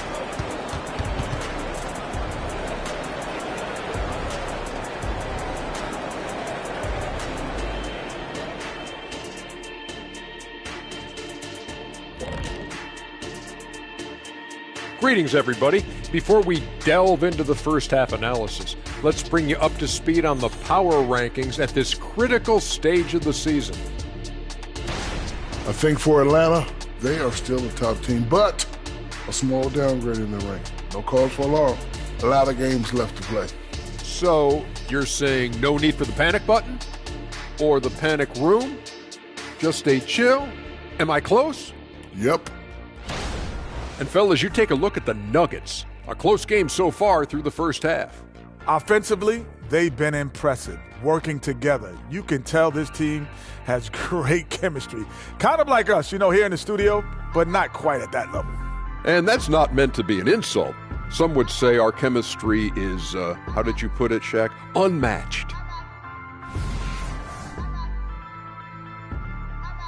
Greetings, everybody. Before we delve into the first half analysis, let's bring you up to speed on the power rankings at this critical stage of the season. I think for Atlanta, they are still a top team, but a small downgrade in the rank. No cause for alarm. A lot of games left to play. So you're saying no need for the panic button? Or the panic room? Just stay chill? Am I close? Yep. And fellas, you take a look at the Nuggets. A close game so far through the first half. Offensively, they've been impressive, working together. You can tell this team has great chemistry. Kind of like us, here in the studio, but not quite at that level. And that's not meant to be an insult. Some would say our chemistry is, how did you put it, Shaq? Unmatched.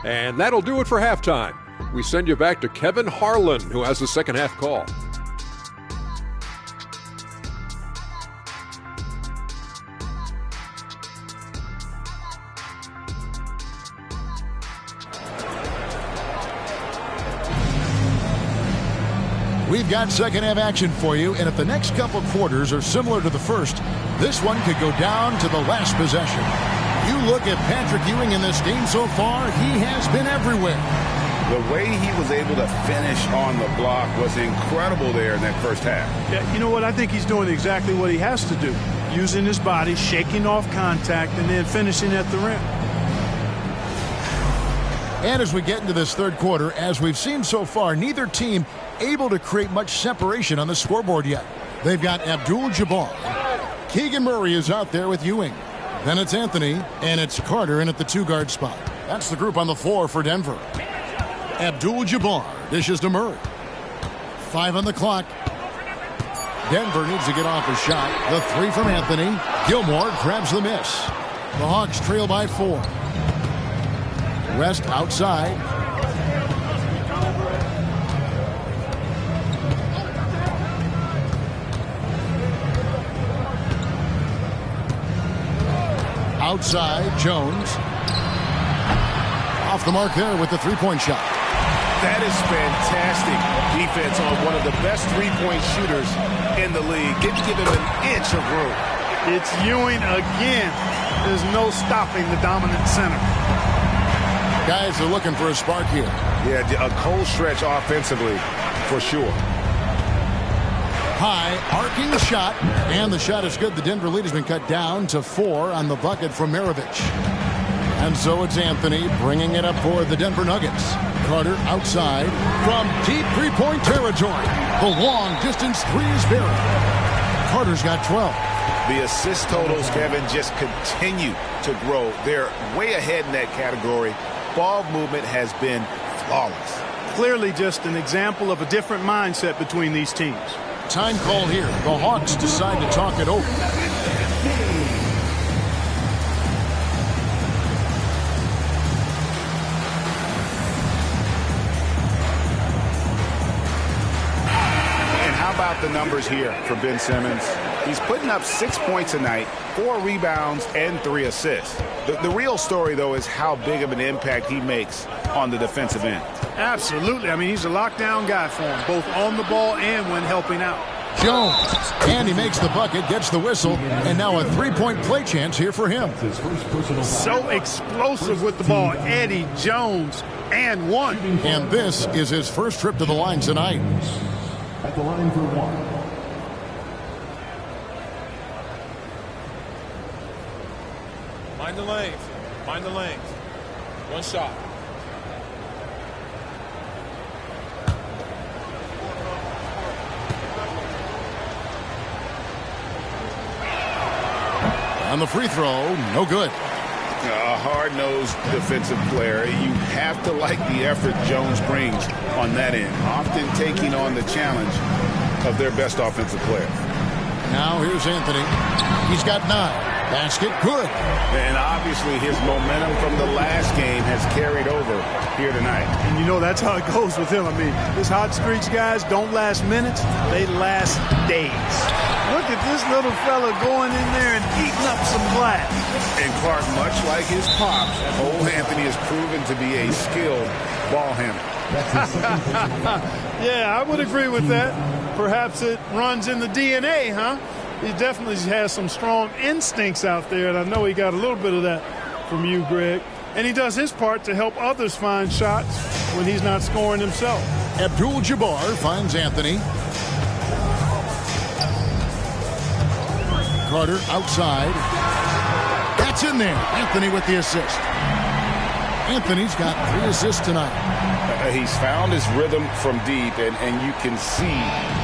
And that'll do it for halftime. we send you back to Kevin Harlan, who has the second half call. We've got second half action for you, and if the next couple quarters are similar to the first, this one could go down to the last possession. You look at Patrick Ewing in this game so far, he has been everywhere. The way he was able to finish on the block was incredible there in that first half. Yeah, you know what? I think he's doing exactly what he has to do. Using his body, shaking off contact, and then finishing at the rim. And as we get into this third quarter, as we've seen so far, neither team able to create much separation on the scoreboard yet. They've got Abdul-Jabbar. Keegan Murray is out there with Ewing. Then it's Anthony, and it's Carter in at the two-guard spot. That's the group on the floor for Denver. Abdul-Jabbar dishes to Murray. 5 on the clock. Denver needs to get off a shot. The three from Anthony. Gilmore grabs the miss. The Hawks trail by 4. West outside. Outside, Jones. Off the mark there with the three-point shot. That is fantastic defense on one of the best three-point shooters in the league. Give him an inch of room. It's Ewing again. There's no stopping the dominant center. Guys are looking for a spark here. Yeah, a cold stretch offensively, for sure. High, arcing shot, and the shot is good. The Denver lead has been cut down to 4 on the bucket from Maravich. And so it's Anthony bringing it up for the Denver Nuggets. Carter outside from deep three-point territory. The long-distance three is buried. Carter's got 12. The assist totals, Kevin, just continue to grow. They're way ahead in that category. Ball movement has been flawless. Clearly just an example of a different mindset between these teams. Time call here. The Hawks decide to talk it over. And how about the numbers here for Ben Simmons? He's putting up 6 points a night, 4 rebounds, and 3 assists. The real story, though, is how big of an impact he makes on the defensive end. Absolutely. I mean, he's a lockdown guy for him, both on the ball and when helping out. Jones, and he makes the bucket, gets the whistle, and now a three-point play chance here for him. So explosive with the ball, Eddie Jones, and one. And this is his first trip to the line tonight. At the line for one. Mind the lanes. Mind the lanes. One shot. On the free throw, no good. A hard-nosed defensive player. You have to like the effort Jones brings on that end, often taking on the challenge of their best offensive player. Now here's Anthony. He's got 9. Basket, good. And obviously his momentum from the last game has carried over here tonight. And you know that's how it goes with him. I mean, his hot streaks, guys, don't last minutes. They last days. Look at this little fella going in there and eating up some glass. And Clark, much like his pops, old Anthony has proven to be a skilled ball handler. Yeah, I would agree with that. Perhaps it runs in the DNA, huh? He definitely has some strong instincts out there, and I know he got a little bit of that from you, Greg. And he does his part to help others find shots when he's not scoring himself. Abdul-Jabbar finds Anthony. Carter outside. That's in there. Anthony with the assist. Anthony's got 3 assists tonight. He's found his rhythm from deep, and you can see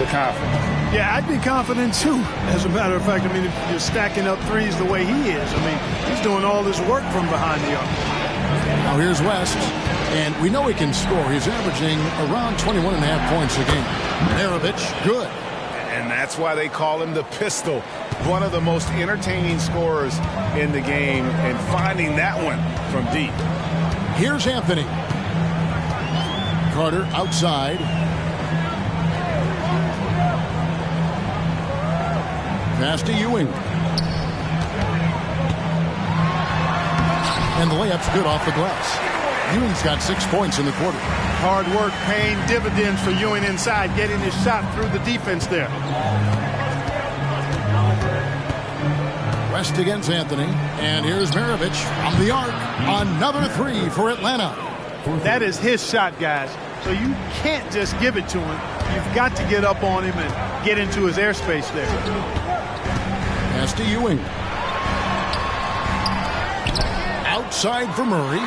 the confidence. Yeah, I'd be confident too. As a matter of fact, I mean, if you're stacking up threes the way he is, I mean, he's doing all this work from behind the arc. Now here's West, and we know he can score. He's averaging around 21.5 points a game. Maravich, good. And that's why they call him the Pistol. One of the most entertaining scorers in the game, and finding that one from deep. Here's Anthony. Carter outside. Pass to Ewing. And the layup's good off the glass. Ewing's got 6 points in the quarter. Hard work paying dividends for Ewing inside, getting his shot through the defense there. West against Anthony. And here's Maravich on the arc. Another three for Atlanta. That is his shot, guys. So you can't just give it to him. You've got to get up on him and get into his airspace there. Pass to Ewing. Outside for Murray.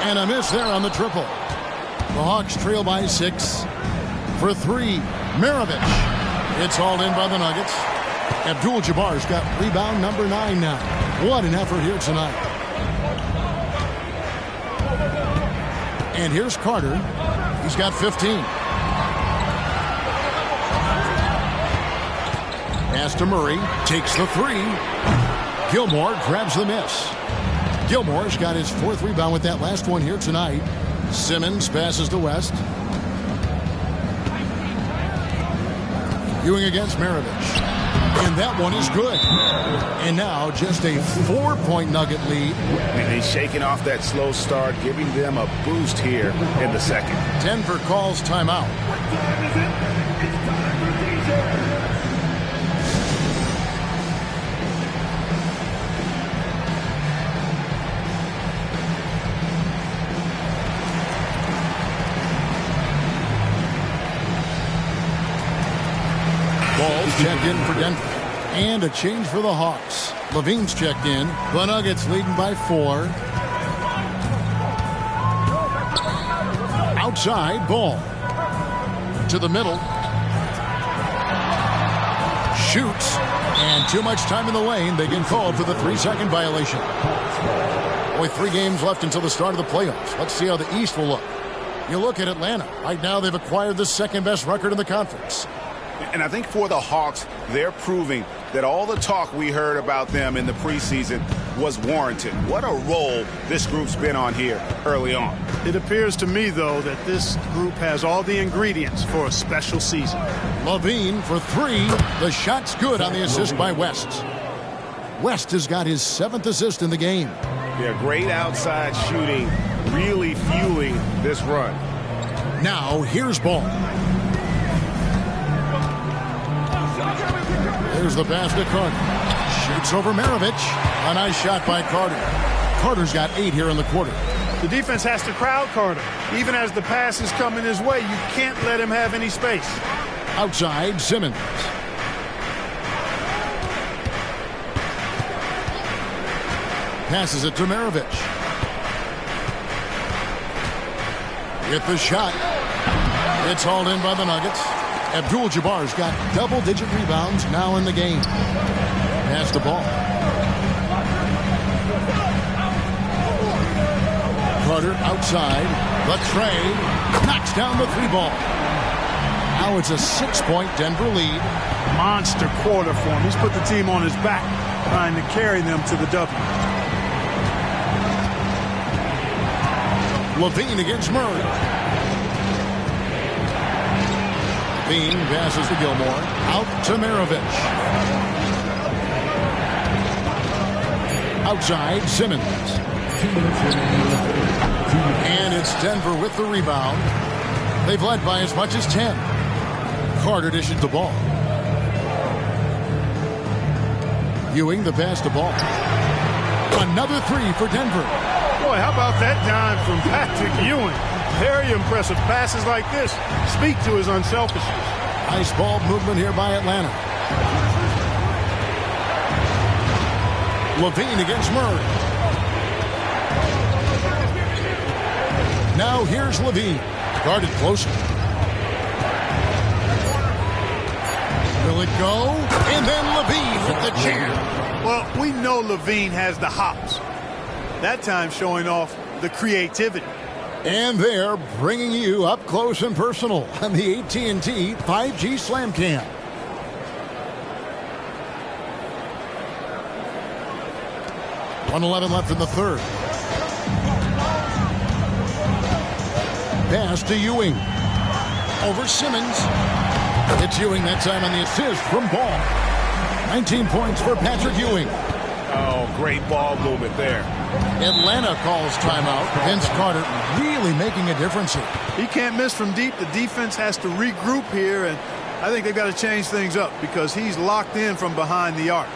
And a miss there on the triple. The Hawks trail by 6. For 3, Maravich. It's hauled in by the Nuggets. Abdul-Jabbar's got rebound number 9 now. What an effort here tonight. And here's Carter. He's got 15. Pass to Murray. Takes the 3. Gilmore grabs the miss. Gilmore's got his 4th rebound with that last one here tonight. Simmons passes to West. Ewing against Maravich. And that one is good. And now just a 4-point Nugget lead. And he's shaking off that slow start, giving them a boost here in the second. Denver calls timeout. Ball's checked in for Denver. And a change for the Hawks. Levine's checked in. The Nuggets leading by 4. Outside, Ball. To the middle. Shoots. And too much time in the lane. They get called for the 3-second violation. Only 3 games left until the start of the playoffs. Let's see how the East will look. You look at Atlanta. Right now, they've acquired the 2nd-best record in the conference. And I think for the Hawks, they're proving that all the talk we heard about them in the preseason was warranted. What a role this group's been on here early on. It appears to me, though, that this group has all the ingredients for a special season. Levine for 3. The shot's good on the assist by West. West has got his 7th assist in the game. Yeah, great outside shooting, really fueling this run. Now, here's Ball. There's the pass to Carter. Shoots over Maravich. A nice shot by Carter. Carter's got 8 here in the quarter. The defense has to crowd Carter. Even as the pass is coming his way, you can't let him have any space. Outside, Simmons. Passes it to Maravich. With the shot. It's hauled in by the Nuggets. Abdul-Jabbar's got double-digit rebounds now in the game. Pass the ball. Carter outside. The tray. Knocks down the 3 ball. Now it's a 6-point Denver lead. Monster quarter for him. He's put the team on his back, trying to carry them to the W. Levine against Murray. Levine passes to Gilmore. Out to Maravich. Outside, Simmons. And it's Denver with the rebound. They've led by as much as 10. Carter dishes the ball. Ewing the pass to Ball. Another 3 for Denver. Boy, how about that dime from Patrick Ewing? Very impressive. Passes like this speak to his unselfishness. Nice ball movement here by Atlanta. Levine against Murray. Now here's Levine. Guarded closer. Will it go? And then Levine with the jam. Well, we know Levine has the hops. That time showing off the creativity. And they're bringing you up close and personal on the AT&T 5G Slam Cam. .111 left in the third. pass to Ewing. Over Simmons. It's Ewing that time on the assist from Ball. 19 points for Patrick Ewing. Oh, great ball movement there. Atlanta calls timeout. Vince Carter really making a difference here. He can't miss from deep. The defense has to regroup here, and I think they've got to change things up because he's locked in from behind the arc.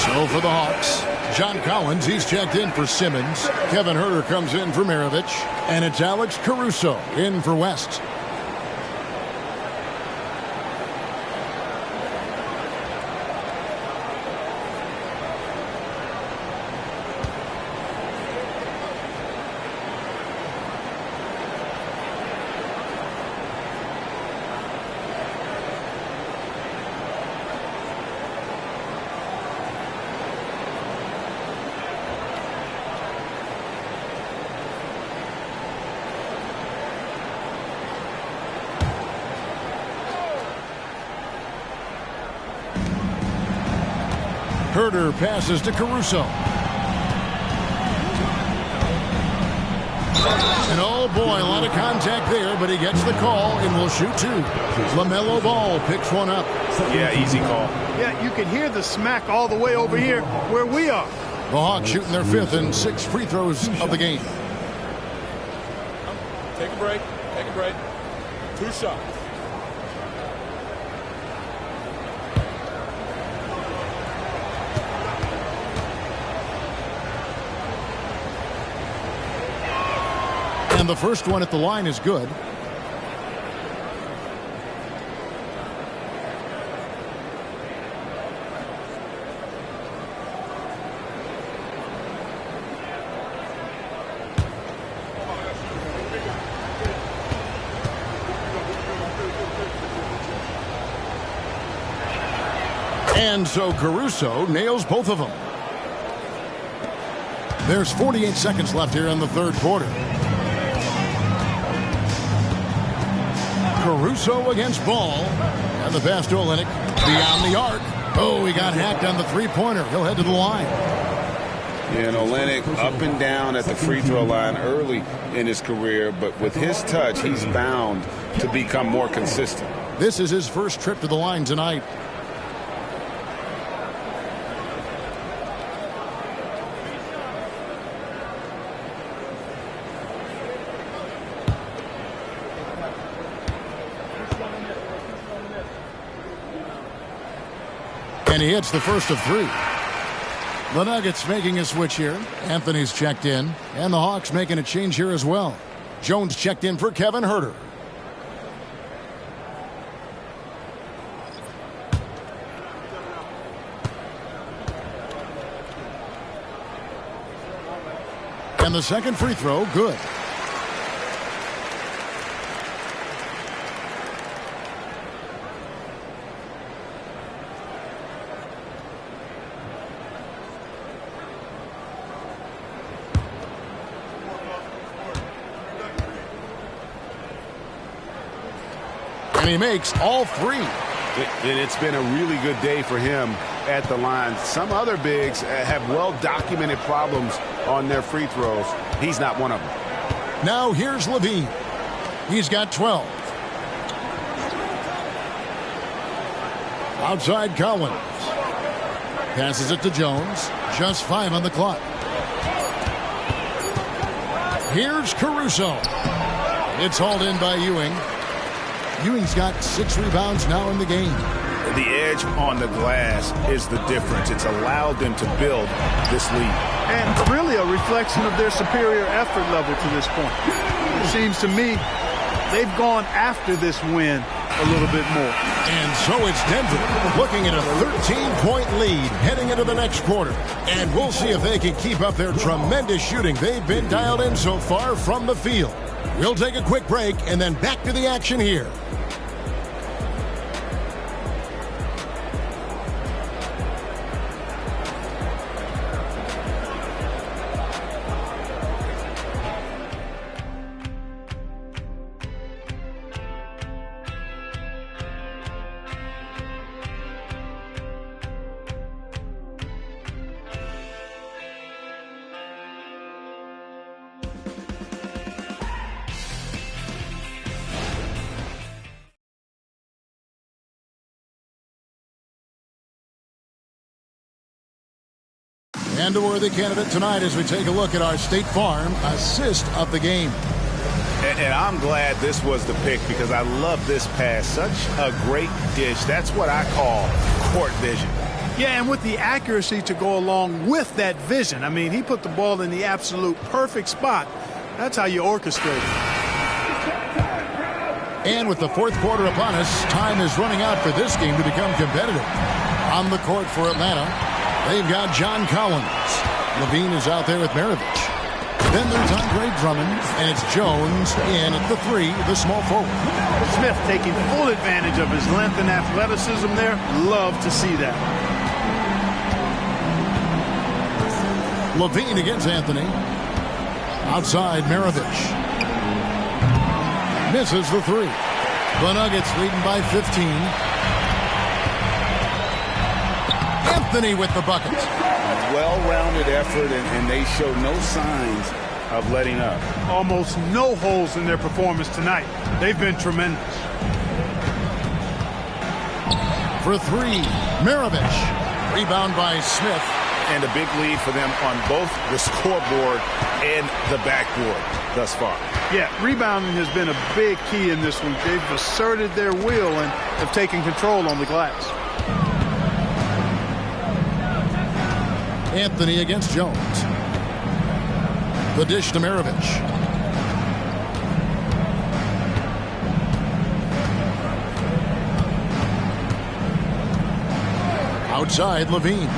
So for the Hawks, John Collins, he's checked in for Simmons. Kevin Huerter comes in for Maravich. And it's Alex Caruso in for West. Huerter passes to Caruso. And oh boy, a lot of contact there, but he gets the call and will shoot two. LaMelo Ball picks one up. Yeah, easy call. Yeah, you can hear the smack all the way over here where we are. The Hawks shooting their fifth and sixth free throws of the game. Take a break. Take a break. 2 shots. And the first one at the line is good. And so Caruso nails both of them. There's 48 seconds left here in the third quarter. Caruso against Ball. And the pass to Olynyk beyond the arc. Oh, he got hacked on the three-pointer. He'll head to the line. Yeah, and Olynyk up and down at the free throw line early in his career, but with his touch, he's bound to become more consistent. This is his first trip to the line tonight. And he hits the first of three. The Nuggets making a switch here. Anthony's checked in. And the Hawks making a change here as well. Jones checked in for Kevin Huerter. And the second free throw, good. And he makes all three. And it's been a really good day for him at the line. Some other bigs have well-documented problems on their free throws. He's not one of them. Now here's Levine. He's got 12. Outside Collins. Passes it to Jones. Just 5 on the clock. Here's Caruso. It's hauled in by Ewing. Ewing's got 6 rebounds now in the game. The edge on the glass is the difference. It's allowed them to build this lead. And really a reflection of their superior effort level to this point. It seems to me they've gone after this win a little bit more. And so it's Denver looking at a 13-point lead heading into the next quarter. And we'll see if they can keep up their tremendous shooting they've been dialed in so far from the field. We'll take a quick break and then back to the action here. And a worthy candidate tonight as we take a look at our State Farm assist of the game. And I'm glad this was the pick because I love this pass. Such a great dish. That's what I call court vision. Yeah, and with the accuracy to go along with that vision. I mean, he put the ball in the absolute perfect spot. That's how you orchestrate it. And with the fourth quarter upon us, time is running out for this game to become competitive. On the court for Atlanta, they've got John Collins. Levine is out there with Maravich. Then there's Andre Drummond, and it's Jones in at the 3, the small forward. Smith taking full advantage of his length and athleticism there. Love to see that. Levine against Anthony. Outside Maravich. Misses the 3. The Nuggets leading by 15. Anthony with the buckets. Well-rounded effort, and they show no signs of letting up. Almost no holes in their performance tonight. They've been tremendous. For 3, Maravich. Rebound by Smith. And a big lead for them on both the scoreboard and the backboard thus far. Yeah, rebounding has been a big key in this one. They've asserted their will and have taken control on the glass. Anthony against Jones. The dish to Maravich. Outside Levine.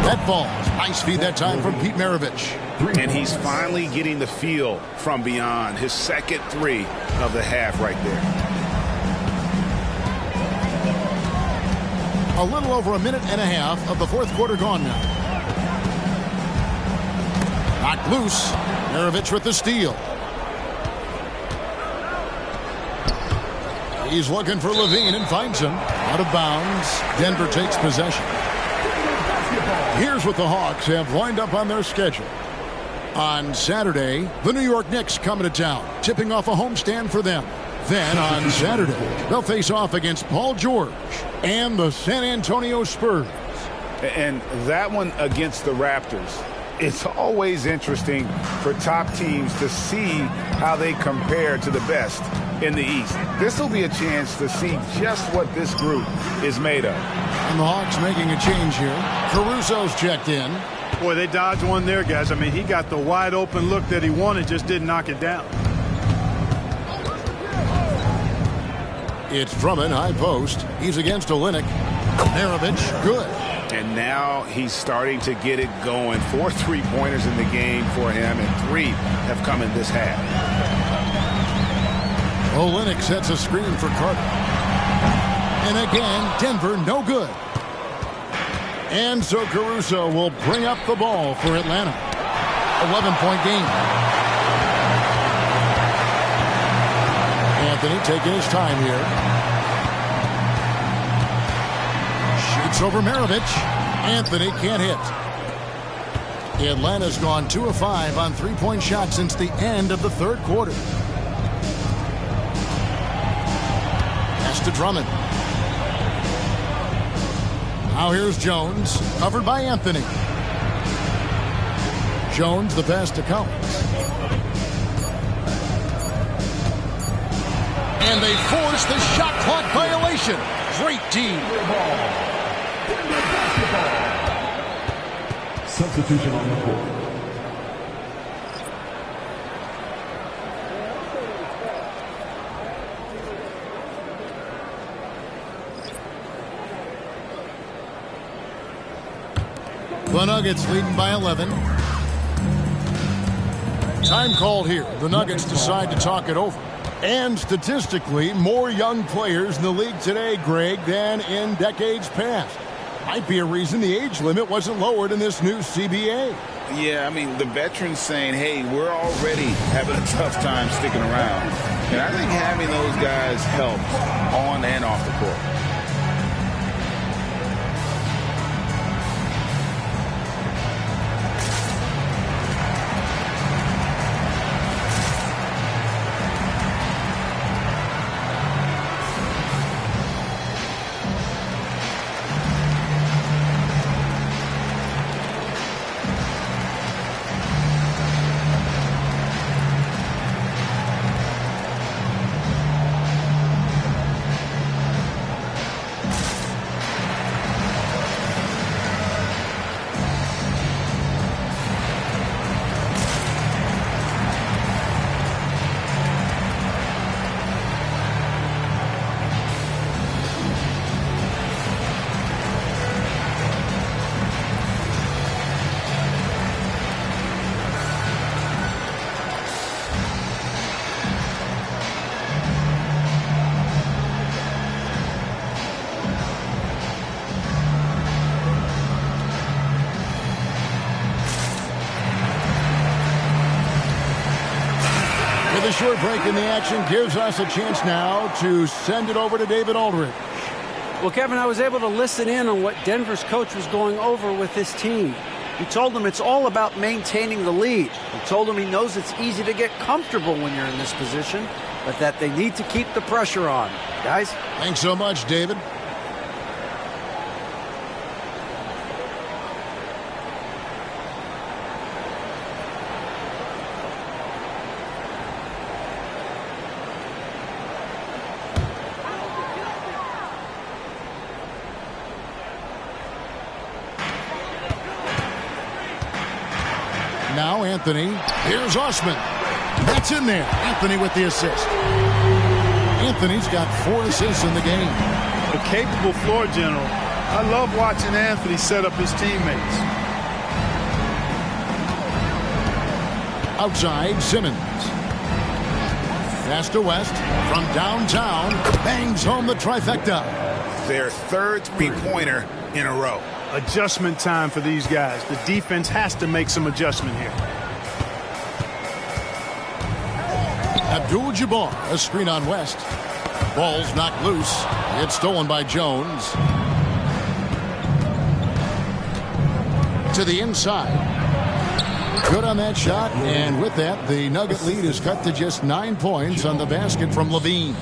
That falls. Nice feed that time from Pete Maravich. And he's finally getting the feel from beyond. His second 3 of the half right there. A little over a minute and a half of the fourth quarter gone now. Knocked loose. Maravich with the steal. He's looking for Levine and finds him. Out of bounds. Denver takes possession. Here's what the Hawks have lined up on their schedule. On Saturday, the New York Knicks coming to town, tipping off a homestand for them. Then on Saturday, they'll face off against Paul George and the San Antonio Spurs. And that one against the Raptors. It's always interesting for top teams to see how they compare to the best in the East. This will be a chance to see just what this group is made of. And the Hawks making a change here. Caruso's checked in. Boy, they dodged one there, guys. I mean, he got the wide open look that he wanted, just didn't knock it down. It's Drummond, high post. He's against Olynyk. Maravich, good. And now he's starting to get it going. 4 3-pointers in the game for him, and 3 have come in this half. Olynyk sets a screen for Carter. And again, Denver no good. And so Caruso will bring up the ball for Atlanta. 11-point game. Anthony taking his time here. It's over Maravich. Anthony can't hit. Atlanta's gone 2 of 5 on three-point shots since the end of the third quarter. Pass to Drummond. Now here's Jones, covered by Anthony. Jones, the pass to Collins. And they force the shot clock violation. Great D. Substitution on the court. The Nuggets leading by 11. Time called here. The Nuggets decide to talk it over. And statistically, more young players in the league today, Greg, than in decades past. Might be a reason the age limit wasn't lowered in this new CBA. Yeah, I mean, the veterans saying, hey, we're already having a tough time sticking around. And I think having those guys helps on and off the court. The short break in the action gives us a chance now to send it over to David Aldridge. Well, Kevin, I was able to listen in on what Denver's coach was going over with his team. He told them it's all about maintaining the lead. He told them he knows it's easy to get comfortable when you're in this position, but that they need to keep the pressure on. Guys? Thanks so much, David. Now Anthony. Here's Osman. That's in there. Anthony with the assist. Anthony's got 4 assists in the game. A capable floor general. I love watching Anthony set up his teammates. Outside, Simmons. Pass to West. From downtown. Bangs home the trifecta. Their third three-pointer in a row. Adjustment time for these guys. The defense has to make some adjustment here. Abdul-Jabbar, a screen on West. Ball's knocked loose. It's stolen by Jones. To the inside. Good on that shot, and with that, the Nugget lead is cut to just 9 points on the basket from Levine.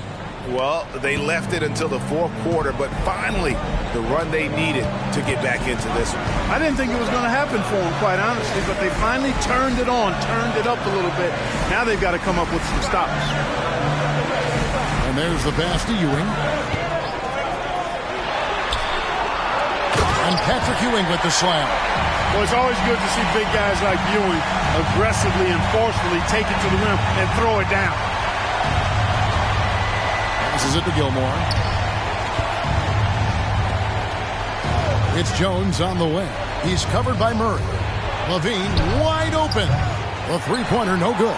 Well, they left it until the fourth quarter, but finally the run they needed to get back into this one. I didn't think it was going to happen for them, quite honestly, but they finally turned it on, turned it up a little bit. Now they've got to come up with some stops. And there's the pass to Ewing. And Patrick Ewing with the slam. Well, it's always good to see big guys like Ewing aggressively and forcefully take it to the rim and throw it down. Passes it to Gilmore. It's Jones on the way. He's covered by Murray. Levine wide open. The three-pointer no good.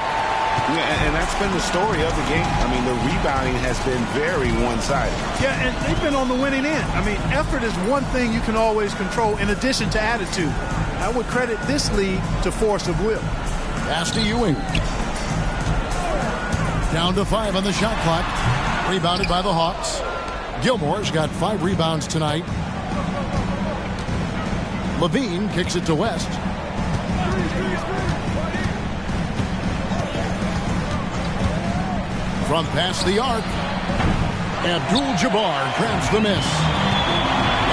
Yeah, and that's been the story of the game. I mean, the rebounding has been very one-sided. Yeah, and they've been on the winning end. I mean, effort is one thing you can always control in addition to attitude. I would credit this lead to force of will. Pass to Ewing. Down to 5 on the shot clock. Rebounded by the Hawks. Gilmore's got 5 rebounds tonight. Levine kicks it to West. From past the arc, Abdul-Jabbar grabs the miss.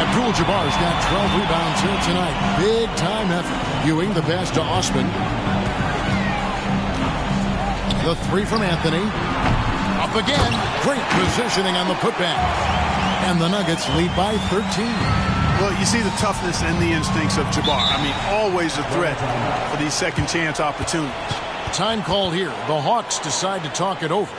Abdul-Jabbar's got 12 rebounds here tonight. Big time effort. Ewing the pass to Osman. The three from Anthony. Up again. Great positioning on the putback. And the Nuggets lead by 13. Well, you see the toughness and the instincts of Jabbar. I mean, always a threat for these second chance opportunities. Time called here. The Hawks decide to talk it over.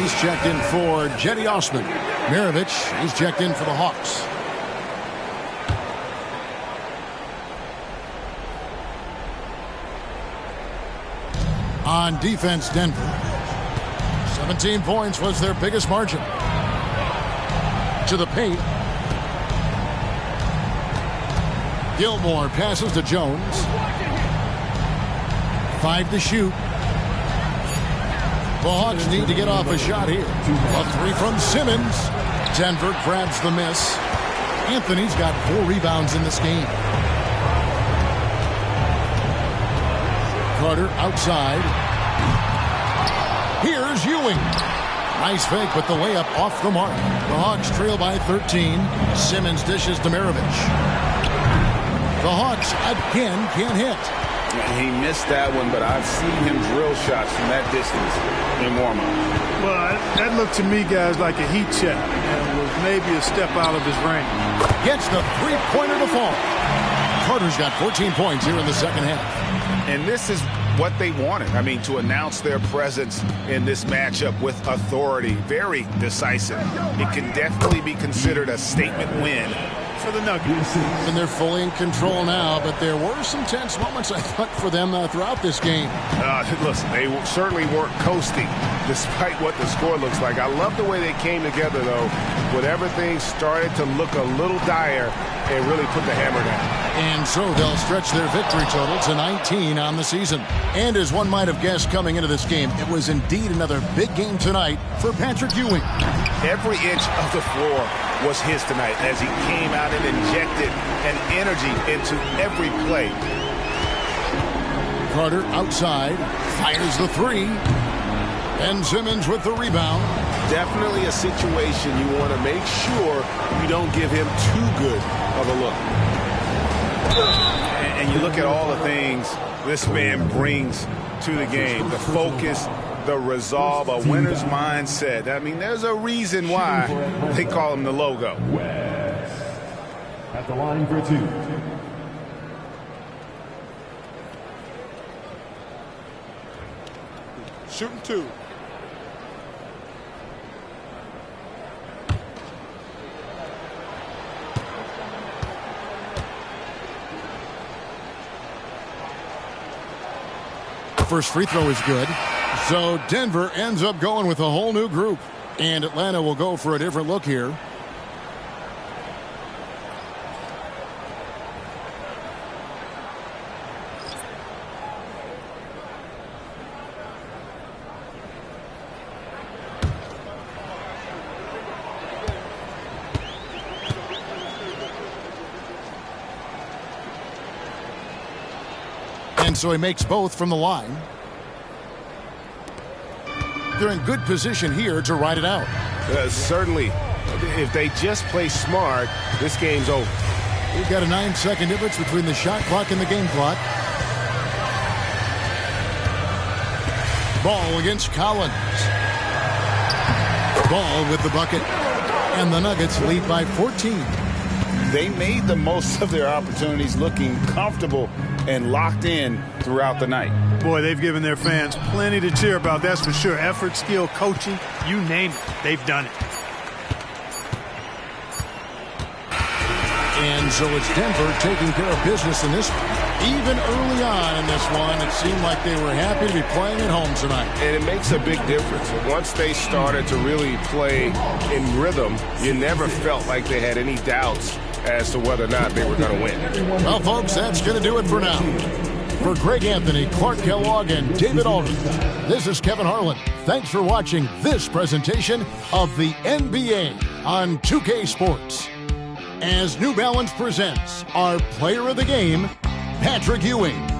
He's checked in for Jetty Osman. Mirovic, he's checked in for the Hawks. On defense, Denver. 17 points was their biggest margin. To the paint. Gilmore passes to Jones. 5 to shoot. The Hawks need to get off a shot here. A three from Simmons. Denver grabs the miss. Anthony's got 4 rebounds in this game. Carter outside. Here's Ewing. Nice fake, but the layup off the mark. The Hawks trail by 13. Simmons dishes to Mirovic. The Hawks again can't hit. He missed that one, but I've seen him drill shots from that distance in warm-up. Well, that looked to me, guys, like a heat check. And was maybe a step out of his range. Gets the three-pointer to fall. Carter's got 14 points here in the second half. And this is what they wanted. I mean, to announce their presence in this matchup with authority. Very decisive. It can definitely be considered a statement win for the Nuggets. And they're fully in control now, but there were some tense moments, I thought, for them throughout this game. Listen, they certainly weren't coasting, despite what the score looks like. I love the way they came together, though, when everything started to look a little dire and really put the hammer down. And so they'll stretch their victory total to 19 on the season. And as one might have guessed coming into this game, it was indeed another big game tonight for Patrick Ewing. Every inch of the floor was his tonight as he came out and injected an energy into every play. Carter outside, fires the three. And Simmons with the rebound. Definitely a situation you want to make sure you don't give him too good of a look. And you look at all the things this man brings to the game. The focus, the resolve, a winner's mindset. I mean, there's a reason why they call him the logo. At the line for 2. Shooting 2. First free throw is good. So Denver ends up going with a whole new group. And Atlanta will go for a different look here. And so he makes both from the line. They're in good position here to ride it out. Certainly, if they just play smart, this game's over. We've got a 9-second difference between the shot clock and the game clock. Ball against Collins. Ball with the bucket. And the Nuggets lead by 14. They made the most of their opportunities, looking comfortable and locked in throughout the night. Boy, they've given their fans plenty to cheer about, that's for sure. Effort, skill, coaching, you name it, they've done it. And so it's Denver taking care of business in this one. Even early on in this one, it seemed like they were happy to be playing at home tonight. And it makes a big difference. Once they started to really play in rhythm, you never felt like they had any doubts as to whether or not they were going to win. Well, folks, that's going to do it for now. For Greg Anthony, Clark Kellogg, and David Aldridge, this is Kevin Harlan. Thanks for watching this presentation of the NBA on 2K Sports. As New Balance presents our player of the game, Patrick Ewing.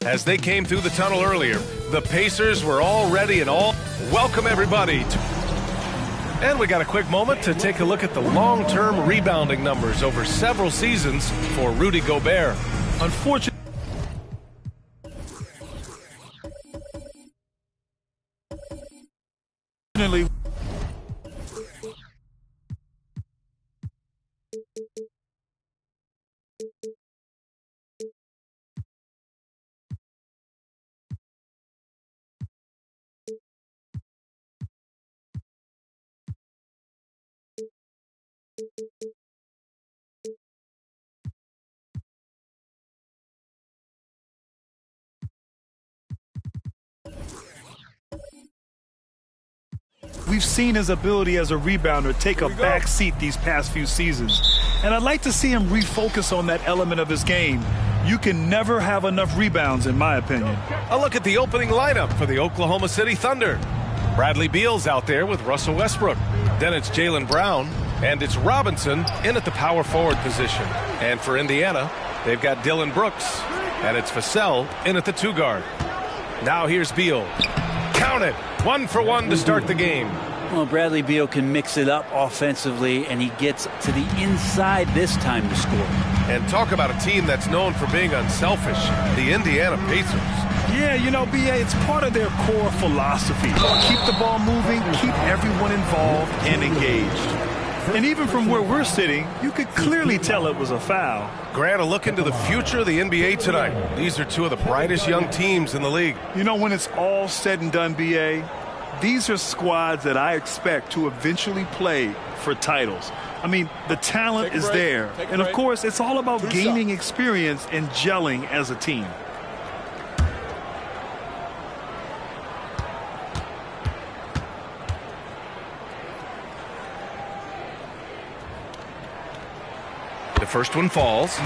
As they came through the tunnel earlier, the Pacers were all ready and all. Welcome, everybody. And we got a quick moment to take a look at the long-term rebounding numbers over several seasons for Rudy Gobert. Unfortunately, We've seen his ability as a rebounder take a back seat these past few seasons. And I'd like to see him refocus on that element of his game. You can never have enough rebounds, in my opinion. A look at the opening lineup for the Oklahoma City Thunder. Bradley Beal's out there with Russell Westbrook. Then it's Jaylen Brown, and it's Robinson in at the power forward position. And for Indiana, they've got Dylan Brooks, and it's Vassell in at the 2 guard. Now here's Beal. Count it. 1 for 1 to start the game. Well, Bradley Beal can mix it up offensively, and he gets to the inside this time to score. And talk about a team that's known for being unselfish, the Indiana Pacers. Yeah, you know, B.A., it's part of their core philosophy. Keep the ball moving, keep everyone involved and engaged. And even from where we're sitting, you could clearly tell it was a foul. Grant, a look into the future of the NBA tonight. These are two of the brightest young teams in the league. You know, when it's all said and done, B.A., these are squads that I expect to eventually play for titles. I mean, the talent is there. And, of course, it's all about gaining experience and gelling as a team. The first one falls.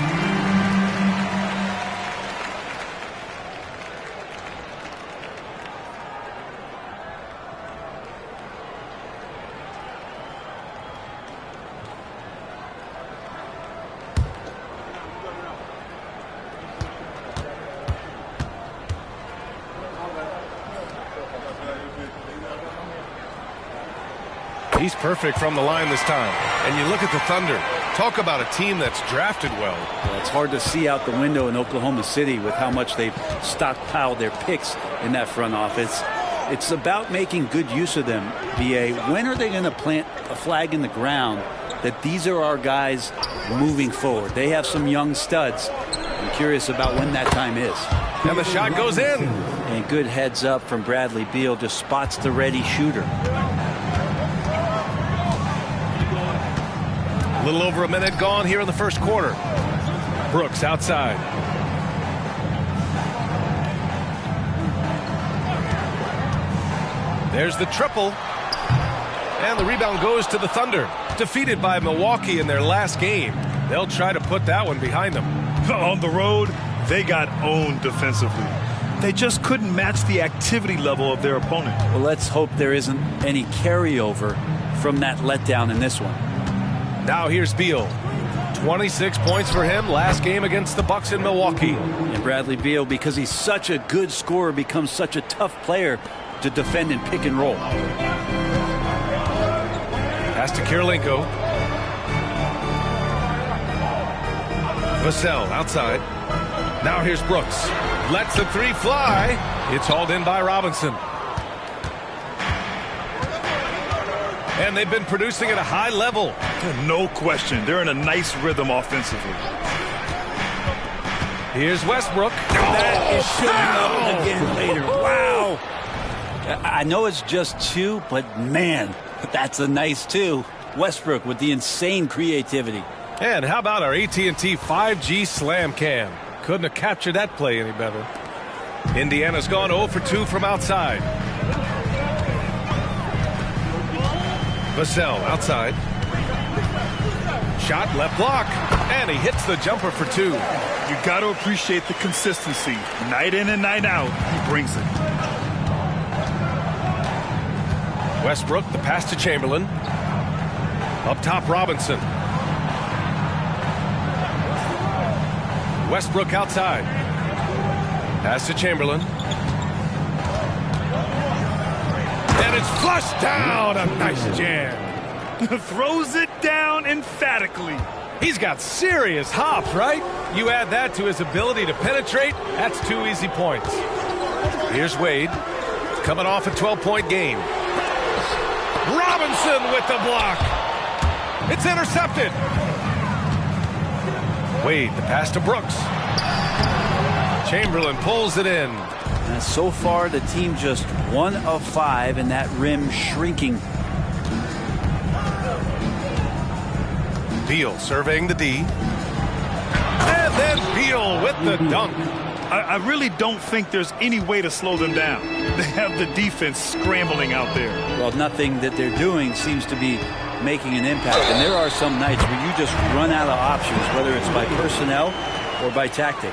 He's perfect from the line this time. And you look at the Thunder. Talk about a team that's drafted well. It's hard to see out the window in Oklahoma City with how much they've stockpiled their picks in that front office. It's about making good use of them, B.A. When are they going to plant a flag in the ground that these are our guys moving forward? They have some young studs. I'm curious about when that time is. And the shot goes in. And good heads up from Bradley Beal, just spots the ready shooter. A little over a minute gone here in the first quarter. Brooks outside. There's the triple. And the rebound goes to the Thunder. Defeated by Milwaukee in their last game. They'll try to put that one behind them. On the road, they got owned defensively. They just couldn't match the activity level of their opponent. Well, let's hope there isn't any carryover from that letdown in this one. Now here's Beal. 26 points for him last game against the Bucks in Milwaukee. And Bradley Beal, because he's such a good scorer, becomes such a tough player to defend and pick and roll. Pass to Kirilenko. Vassell outside. Now here's Brooks. Lets the 3 fly. It's hauled in by Robinson. And they've been producing at a high level. No question. They're in a nice rhythm offensively. Here's Westbrook. That is showing up again later. Wow. I know it's just 2, but man, that's a nice 2. Westbrook with the insane creativity. And how about our AT&T 5G Slam Cam? Couldn't have captured that play any better. Indiana's gone 0 for 2 from outside. Vassell outside. Shot left block. And he hits the jumper for 2. You got to appreciate the consistency. Night in and night out, he brings it. Westbrook, the pass to Chamberlain. Up top, Robinson. Westbrook outside. Pass to Chamberlain. And it's flushed down. A nice jam. Throws it down emphatically. He's got serious hops, right? You add that to his ability to penetrate, that's 2 easy points. Here's Wade. Coming off a 12-point game. Robinson with the block. It's intercepted. Wade, the pass to Brooks. Chamberlain pulls it in. And so far, the team just 1 of 5, and that rim shrinking. Beal surveying the D. And then Beal with the dunk. I really don't think there's any way to slow them down. They have the defense scrambling out there. Well, nothing that they're doing seems to be making an impact. And there are some nights where you just run out of options, whether it's by personnel or by tactic.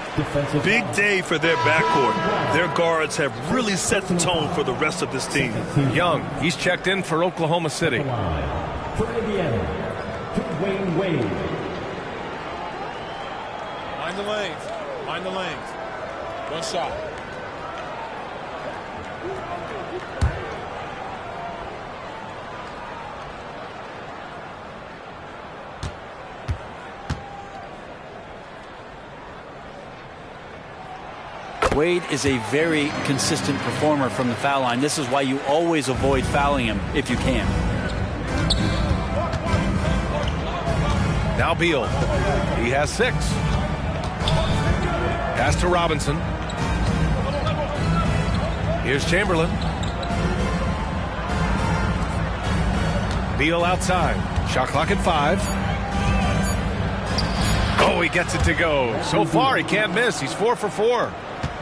Big day for their backcourt. Their guards have really set the tone for the rest of this team. Young, he's checked in for Oklahoma City. For Indiana, Dwayne Wade. Mind the lanes. Mind the lanes. One shot. Wade is a very consistent performer from the foul line. This is why you always avoid fouling him if you can. Now Beal. He has 6. Pass to Robinson. Here's Chamberlain. Beal outside. Shot clock at 5. Oh, he gets it to go. So far, he can't miss. He's 4 for 4.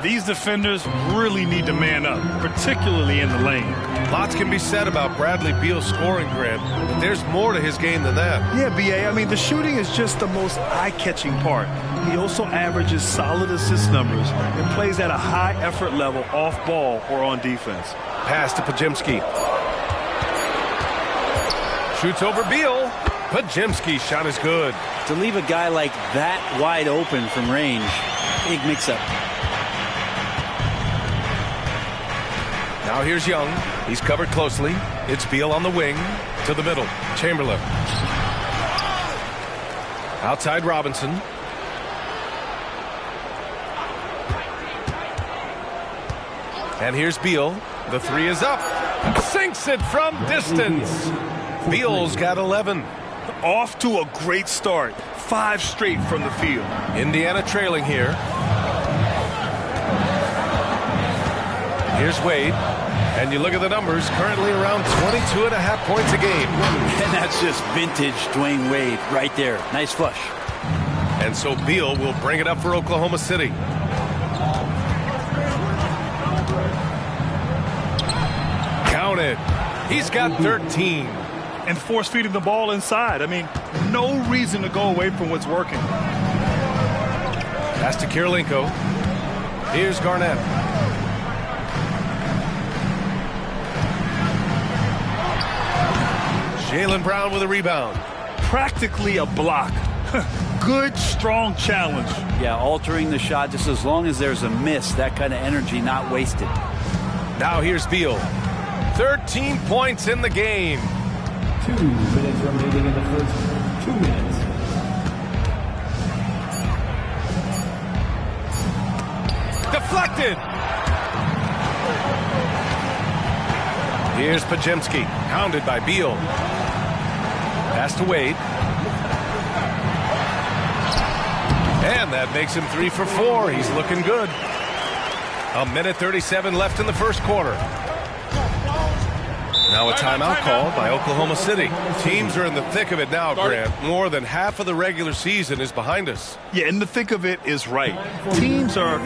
These defenders really need to man up, particularly in the lane. Lots can be said about Bradley Beal's scoring, Grant, but there's more to his game than that. Yeah, B.A., I mean, the shooting is just the most eye-catching part. He also averages solid assist numbers and plays at a high effort level off ball or on defense. Pass to Pajemski. Shoots over Beal. Pajemski's shot is good. To leave a guy like that wide open from range, big mix-up. Now here's Young. He's covered closely. It's Beal on the wing. To the middle. Chamberlain. Outside Robinson. And here's Beal. The 3 is up. Sinks it from distance. Beal's got 11. Off to a great start. 5 straight from the field. Indiana trailing here. Here's Wade. And you look at the numbers, currently around 22.5 points a game. And that's just vintage Dwayne Wade right there. Nice flush. And so Beal will bring it up for Oklahoma City. Count it. He's got 13. And force feeding the ball inside. I mean, no reason to go away from what's working. Pass to Kirilenko. Here's Garnett. Jaylen Brown with a rebound. Practically a block. Good, strong challenge. Yeah, altering the shot just as long as there's a miss. That kind of energy not wasted. Now here's Beal. 13 points in the game. 2 minutes remaining in the first 2 minutes. Deflected. Here's Pajemski, hounded by Beal. Pass to Wade. And that makes him 3 for 4. He's looking good. 1:37 left in the first quarter. Now a timeout called by Oklahoma City. Teams are in the thick of it now, Grant. More than half of the regular season is behind us. Yeah, and the thick of it is right. Teams are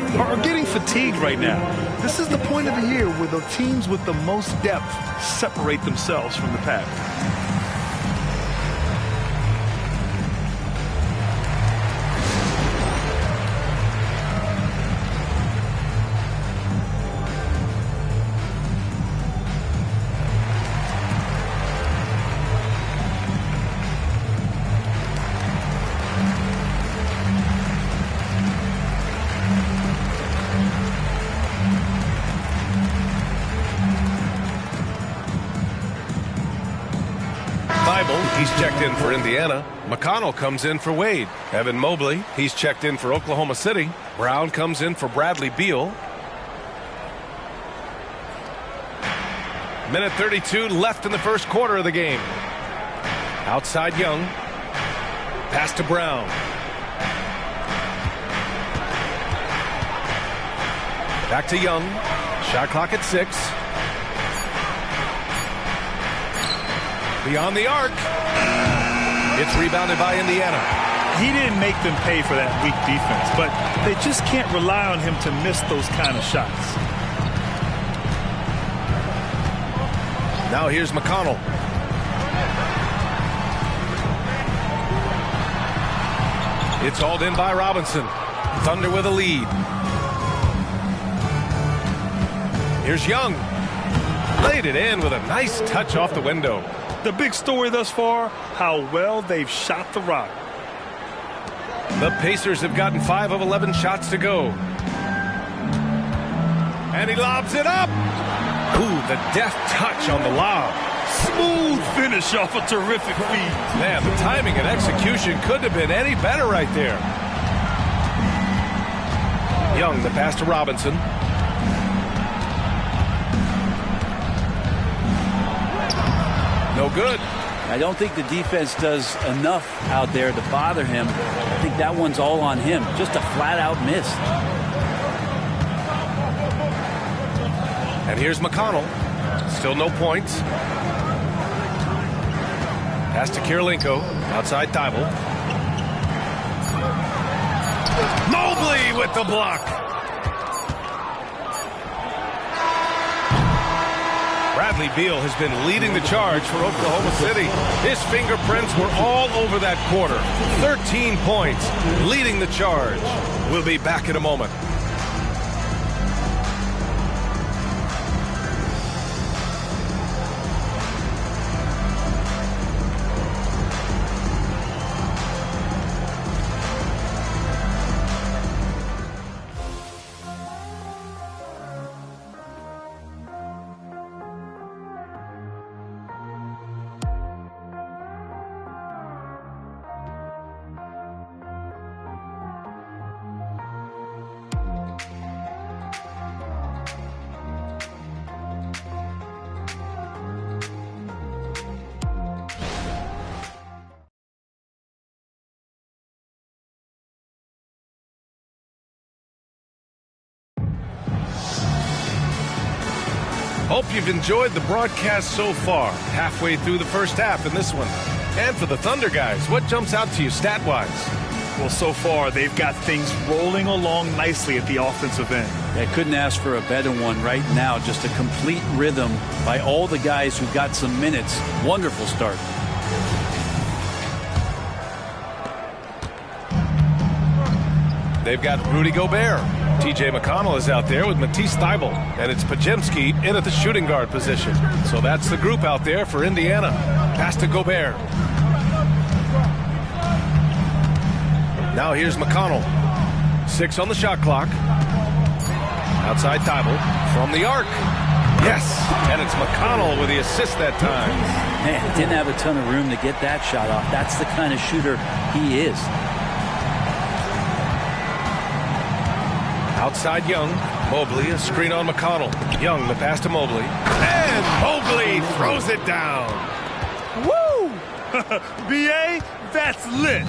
getting fatigued right now. This is the point of the year where the teams with the most depth separate themselves from the pack. He's checked in for Indiana. McConnell comes in for Wade. Evan Mobley, he's checked in for Oklahoma City. Brown comes in for Bradley Beal. 1:32 left in the first quarter of the game. Outside Young. Pass to Brown. Back to Young. Shot clock at 6. Beyond the arc. It's rebounded by Indiana. He didn't make them pay for that weak defense, but they just can't rely on him to miss those kind of shots. Now here's McConnell. It's hauled in by Robinson. Thunder with a lead. Here's Young. Laid it in with a nice touch off the window. The big story thus far, how well they've shot the rock. The Pacers have gotten 5 of 11 shots to go. And he lobs it up. Ooh, the deft touch on the lob. Smooth finish off a terrific feed. Man, the timing and execution couldn't have been any better right there. Young, the pass to Robinson. No good. I don't think the defense does enough out there to bother him. I think that one's all on him. Just a flat-out miss. And here's McConnell. Still no points. Pass to Kirilenko. Outside Thibault. Mobley with the block. Bradley Beal has been leading the charge for Oklahoma City. His fingerprints were all over that quarter. 13 points, leading the charge. We'll be back in a moment. Hope you've enjoyed the broadcast so far. Halfway through the first half in this one. And for the Thunder guys, what jumps out to you stat-wise? Well, so far, they've got things rolling along nicely at the offensive end. I couldn't ask for a better one right now. Just a complete rhythm by all the guys who got some minutes. Wonderful start. They've got Rudy Gobert. T.J. McConnell is out there with Matisse Thybulle. And it's Pajemski in at the shooting guard position. So that's the group out there for Indiana. Pass to Gobert. Now here's McConnell. 6 on the shot clock. Outside Thybulle from the arc. Yes, and it's McConnell with the assist that time. Man, didn't have a ton of room to get that shot off. That's the kind of shooter he is. Outside Young. Mobley, a screen on McConnell. Young, the pass to Mobley. And Mobley throws it down. Woo! B.A., that's lit.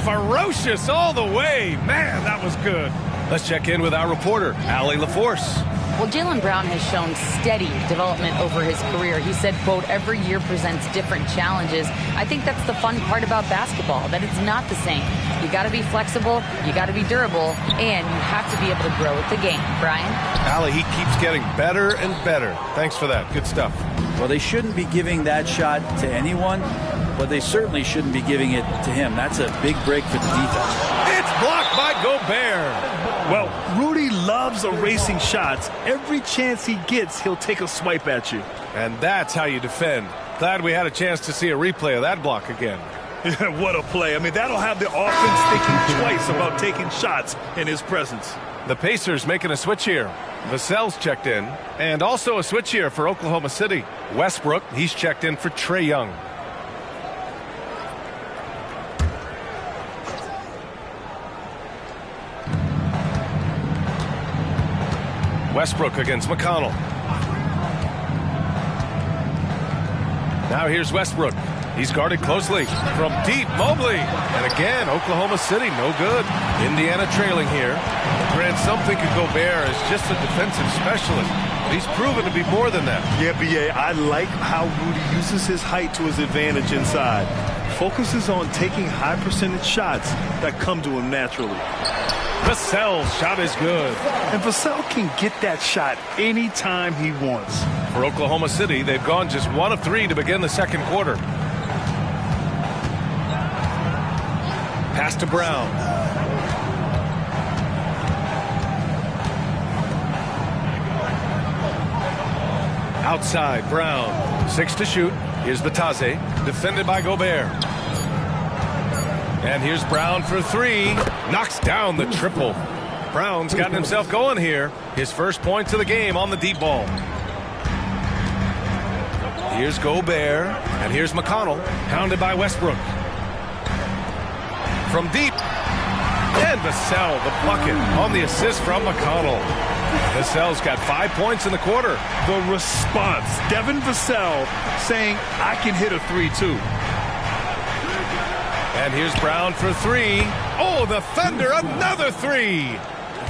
Ferocious all the way. Man, that was good. Let's check in with our reporter, Allie LaForce. Well, Jaylen Brown has shown steady development over his career. He said, quote, every year presents different challenges. I think that's the fun part about basketball, that it's not the same. You got to be flexible, you got to be durable, and you have to be able to grow with the game. Brian? Allie, he keeps getting better and better. Thanks for that. Good stuff. Well, they shouldn't be giving that shot to anyone, but they certainly shouldn't be giving it to him. That's a big break for the defense. It's blocked by Gobert. Well, Rudy loves erasing shots. Every chance he gets, he'll take a swipe at you. And that's how you defend. Glad we had a chance to see a replay of that block again. What a play. I mean, that'll have the offense thinking twice about taking shots in his presence. The Pacers making a switch here. Vassell's checked in. And also a switch here for Oklahoma City. Westbrook, he's checked in for Trae Young. Westbrook against McConnell. Now here's Westbrook. He's guarded closely from deep. Mobley. And again, Oklahoma City, no good. Indiana trailing here. Grant, some think of Gobert as just a defensive specialist. But he's proven to be more than that. Yeah, B.A., I like how Rudy uses his height to his advantage inside. focuses on taking high percentage shots that come to him naturally. Vassell's shot is good. And Vassell can get that shot anytime he wants. For Oklahoma City, they've gone just 1 of 3 to begin the second quarter. Pass to Brown. Outside, Brown. 6 to shoot. Here's Batase, defended by Gobert. And here's Brown for 3. Knocks down the triple. Brown's gotten himself going here. His first points of the game on the deep ball. Here's Gobert. And here's McConnell, pounded by Westbrook. From deep. And Vassell, the bucket on the assist from McConnell. Vassell's got 5 points in the quarter. The response. Devin Vassell saying, I can hit a 3 too. And here's Brown for 3. Oh, the Thunder, another 3.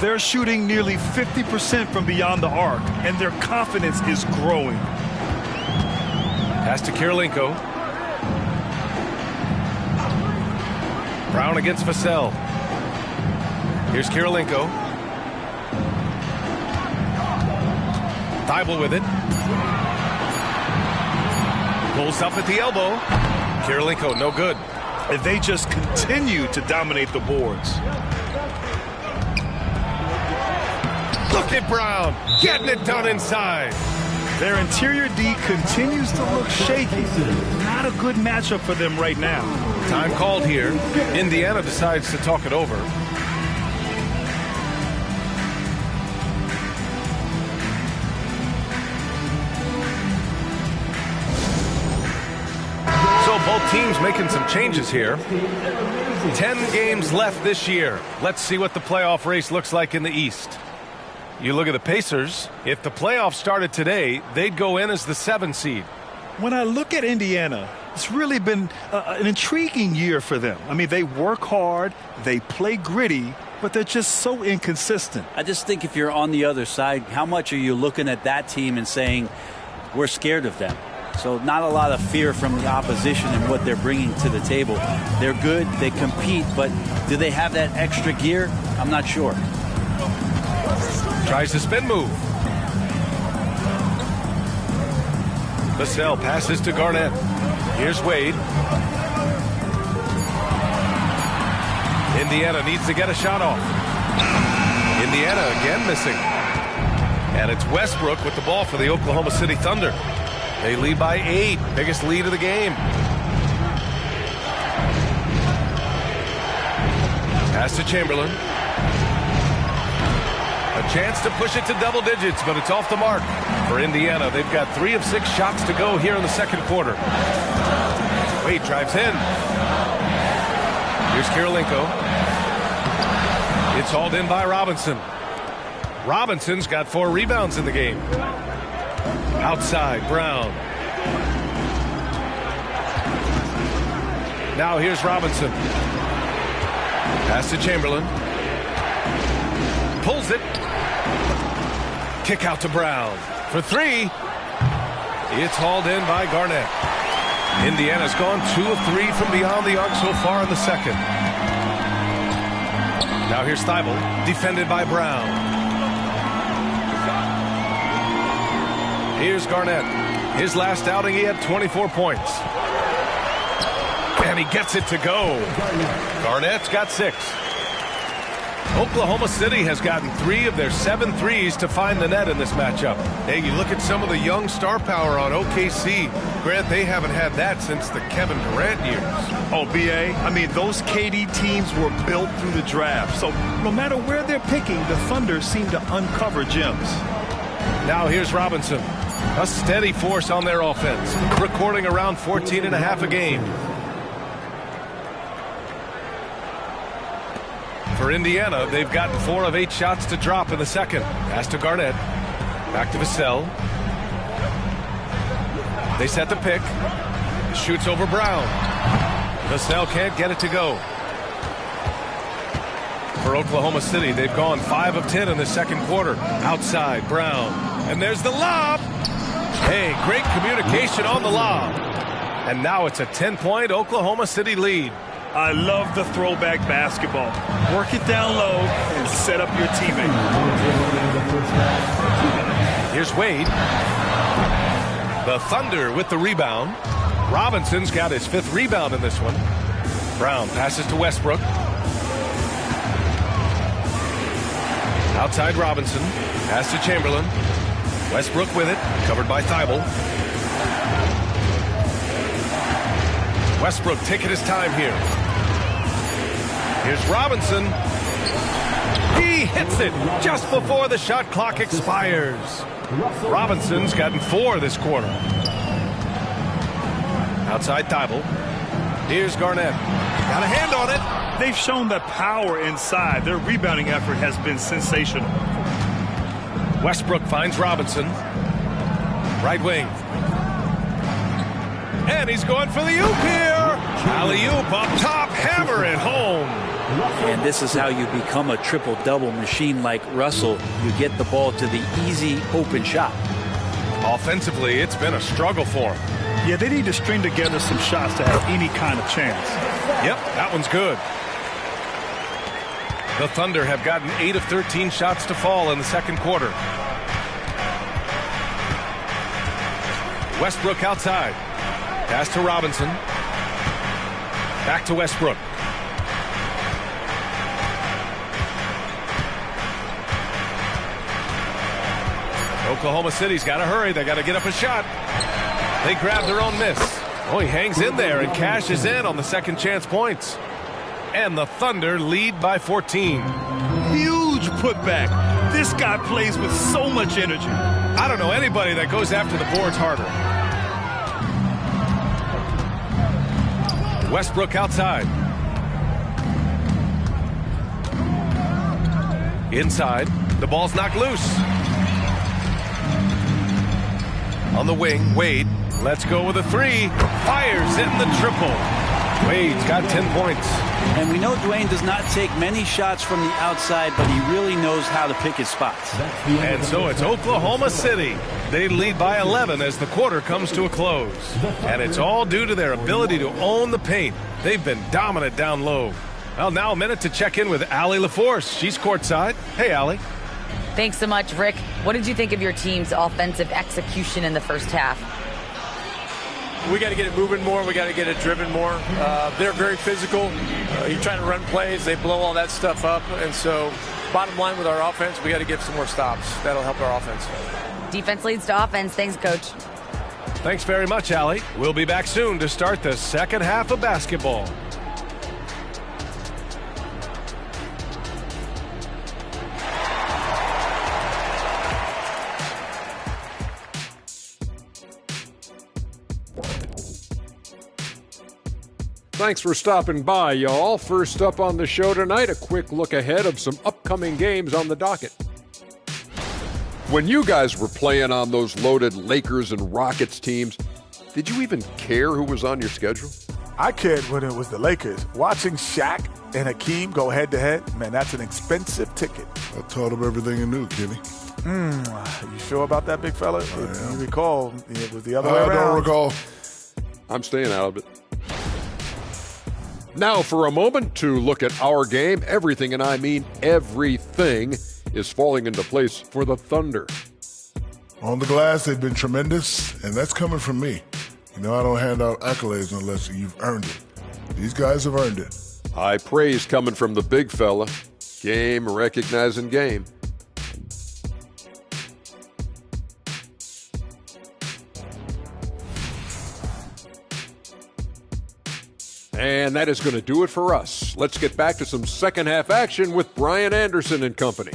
They're shooting nearly 50% from beyond the arc, and their confidence is growing. Pass to Kirilenko. Brown against Vassell. Here's Kirilenko. Thibault with it. Pulls up at the elbow. Kirilenko, no good. And they just continue to dominate the boards. Look at Brown getting it done inside. Their interior D continues to look shaky. Not a good matchup for them right now. Time called here. Indiana decides to talk it over. So both teams making some changes here. 10 games left this year. Let's see what the playoff race looks like in the East. You look at the Pacers. If the playoffs started today, they'd go in as the 7 seed. When I look at Indiana, it's really been an intriguing year for them. I mean, they work hard, they play gritty, but they're just so inconsistent. I just think if you're on the other side, how much are you looking at that team and saying, we're scared of them? So not a lot of fear from the opposition and what they're bringing to the table. They're good, they compete, but do they have that extra gear? I'm not sure. Tries the spin move. Vassell passes to Garnett. Here's Wade. Indiana needs to get a shot off. Indiana again missing. And it's Westbrook with the ball for the Oklahoma City Thunder. They lead by 8. Biggest lead of the game. Pass to Chamberlain. A chance to push it to double digits, but it's off the mark. For Indiana, they've got 3 of 6 shots to go here in the second quarter. Wade drives in. Here's Kirilenko. It's hauled in by Robinson. Robinson's got 4 rebounds in the game. Outside, Brown. Now here's Robinson. Pass to Chamberlain. Pulls it. Kick out to Brown. For 3. It's hauled in by Garnett. Indiana's gone 2 of 3 from beyond the arc so far in the second. Now here's Thibault, defended by Brown. Here's Garnett. His last outing, he had 24 points. And he gets it to go. Garnett's got 6. Oklahoma City has gotten 3 of their 7 threes to find the net in this matchup. Hey, you look at some of the young star power on OKC. Grant, they haven't had that since the Kevin Durant years. Oh, B.A., I mean, those KD teams were built through the draft. So no matter where they're picking, the Thunder seem to uncover gems. Now here's Robinson. A steady force on their offense, recording around 14.5 a game. For Indiana, they've gotten 4 of 8 shots to drop in the second. Pass to Garnett. Back to Vassell. They set the pick. Shoots over Brown. Vassell can't get it to go. For Oklahoma City, they've gone 5 of 10 in the second quarter. Outside, Brown. And there's the lob. Hey, great communication on the lob. And now it's a 10-point Oklahoma City lead. I love the throwback basketball. Work it down low and set up your teammate. Here's Wade. The Thunder with the rebound. Robinson's got his 5th rebound in this one. Brown passes to Westbrook. Outside Robinson. Pass to Chamberlain. Westbrook with it. Covered by Thibault. Westbrook taking his time here. Here's Robinson. He hits it just before the shot clock expires. Robinson's gotten 4 this quarter. Outside Thibault. Here's Garnett. Got a hand on it. They've shown that power inside. Their rebounding effort has been sensational. Westbrook finds Robinson. Right wing. And he's going for the oop here. Alley-oop up top. Hammer it home. And this is how you become a triple-double machine like Russell. You get the ball to the easy open shot. Offensively, it's been a struggle for him. Yeah, they need to string together some shots to have any kind of chance. Yep, that one's good. The Thunder have gotten 8 of 13 shots to fall in the second quarter. Westbrook outside. Pass to Robinson. Back to Westbrook. Oklahoma City's got to hurry. They got to get up a shot. They grab their own miss. Oh, he hangs in there and cashes in on the second chance points. And the Thunder lead by 14. Huge putback. This guy plays with so much energy. I don't know anybody that goes after the boards harder. Westbrook outside. Inside. The ball's knocked loose. On the wing, Wade. Let's go with a 3. Fires in the triple. Wade's got 10 points. And we know Dwayne does not take many shots from the outside, but he really knows how to pick his spots. And so it's Oklahoma City. They lead by 11 as the quarter comes to a close. And it's all due to their ability to own the paint. They've been dominant down low. Well, now a minute to check in with Allie LaForce. She's courtside. Hey, Allie. Thanks so much, Rick. What did you think of your team's offensive execution in the first half? We got to get it moving more. We got to get it driven more. They're very physical. You're trying to run plays. They blow all that stuff up. And so bottom line with our offense, we got to get some more stops. That'll help our offense. Defense leads to offense. Thanks, Coach. Thanks very much, Allie. We'll be back soon to start the second half of basketball. Thanks for stopping by, y'all. First up on the show tonight, a quick look ahead of some upcoming games on the docket. When you guys were playing on those loaded Lakers and Rockets teams, did you even care who was on your schedule? I cared when it was the Lakers. Watching Shaq and Hakeem go head-to-head, man, that's an expensive ticket. I taught him everything he knew, Kenny. You sure about that, big fella? If you recall, it was the other way around. I don't recall. I'm staying out of it. Now for a moment to look at our game. Everything, and I mean everything, is falling into place for the Thunder. On the glass, they've been tremendous, and that's coming from me. You know, I don't hand out accolades unless you've earned it. These guys have earned it. High praise coming from the big fella. Game recognizing game. And that is going to do it for us. Let's get back to some second half action with Brian Anderson and company.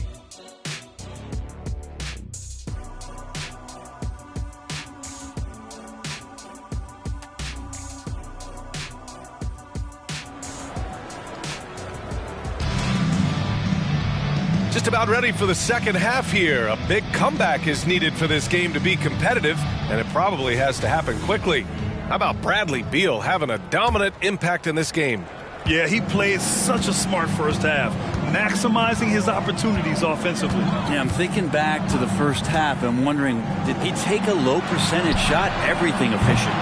Just about ready for the second half here. A big comeback is needed for this game to be competitive, and it probably has to happen quickly. How about Bradley Beal having a dominant impact in this game? Yeah, he played such a smart first half, maximizing his opportunities offensively. Yeah, I'm thinking back to the first half and wondering, did he take a low percentage shot? Everything efficient.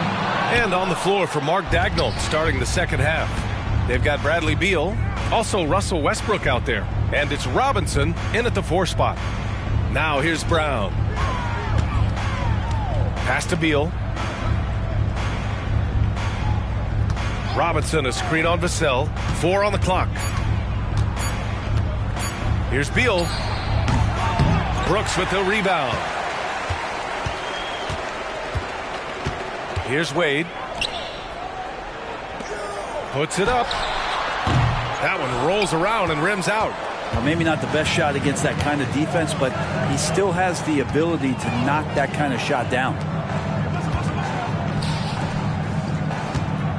And on the floor for Mark Daigneault starting the second half. They've got Bradley Beal, also Russell Westbrook out there. And it's Robinson in at the 4 spot. Now here's Brown. Pass to Beal. Robinson, a screen on Vassell. 4 on the clock. Here's Beal. Brooks with the rebound. Here's Wade. Puts it up. That one rolls around and rims out. Well, maybe not the best shot against that kind of defense, but he still has the ability to knock that kind of shot down.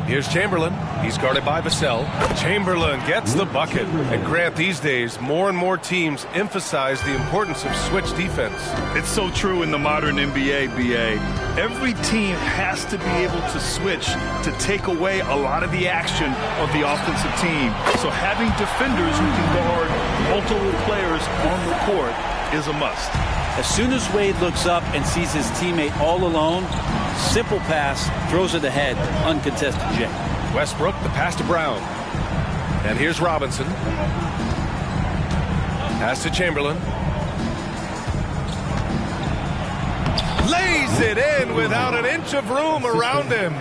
Here's Chamberlain. He's guarded by Vassell. Chamberlain gets the bucket. And Grant, these days, more and more teams emphasize the importance of switch defense. It's so true in the modern NBA, BA. Every team has to be able to switch to take away a lot of the action of the offensive team. So having defenders who can guard multiple players on the court is a must. As soon as Wade looks up and sees his teammate all alone, simple pass, throws it ahead, uncontested J. Westbrook, the pass to Brown. And here's Robinson. Pass to Chamberlain. Lays it in without an inch of room around him.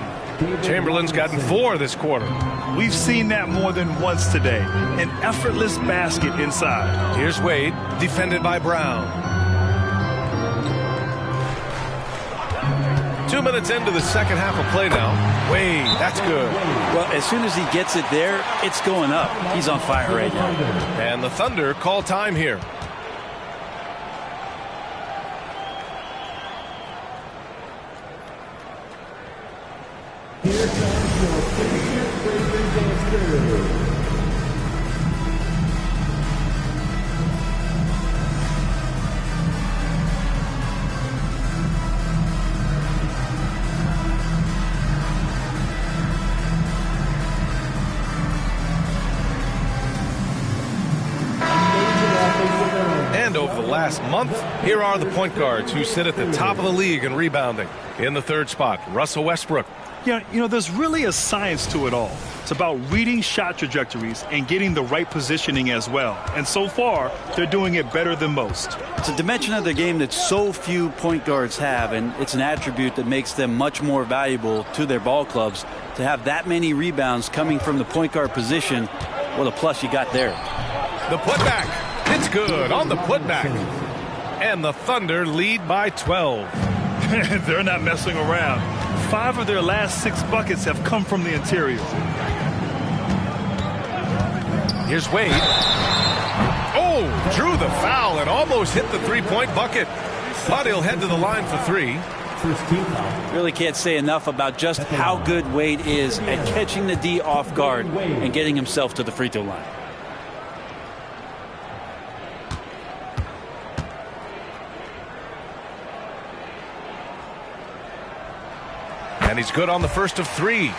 Chamberlain's gotten 4 this quarter. We've seen that more than once today. An effortless basket inside. Here's Wade, defended by Brown. 2 minutes into the second half of play now. Wade, that's good. Well, as soon as he gets it there, it's going up. He's on fire right now. And the Thunder call time here. Here comes your Pacers Blazers. And over the last month, here are the point guards who sit at the top of the league in rebounding. In the 3rd spot, Russell Westbrook. Yeah, you know, there's really a science to it all. It's about reading shot trajectories and getting the right positioning as well. And so far, they're doing it better than most. It's a dimension of the game that so few point guards have, and it's an attribute that makes them much more valuable to their ball clubs. To have that many rebounds coming from the point guard position, what a plus you got there. The putback. It's good on the putback. And the Thunder lead by 12. They're not messing around. 5 of their last 6 buckets have come from the interior. Here's Wade. Oh, drew the foul and almost hit the 3-point bucket. But he'll head to the line for 3. Really can't say enough about just how good Wade is at catching the D off guard and getting himself to the free throw line. And he's good on the first of 3.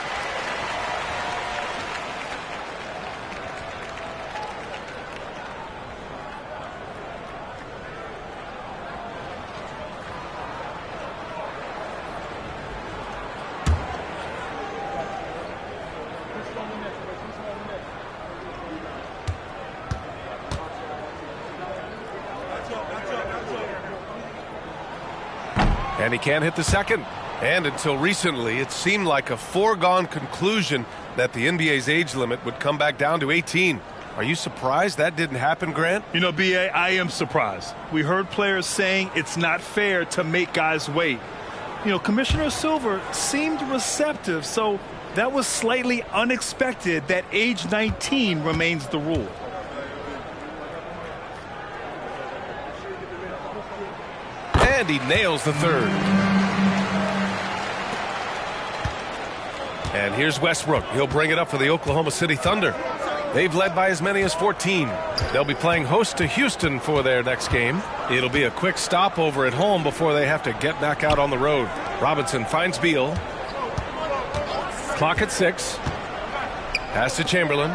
And he can't hit the second. And until recently, it seemed like a foregone conclusion that the NBA's age limit would come back down to 18. Are you surprised that didn't happen, Grant? You know, B.A., I am surprised. We heard players saying it's not fair to make guys wait. You know, Commissioner Silver seemed receptive, so that was slightly unexpected that age 19 remains the rule. And he nails the 3rd. And here's Westbrook. He'll bring it up for the Oklahoma City Thunder. They've led by as many as 14. They'll be playing host to Houston for their next game. It'll be a quick stopover at home before they have to get back out on the road. Robinson finds Beal. Clock at 6. Pass to Chamberlain.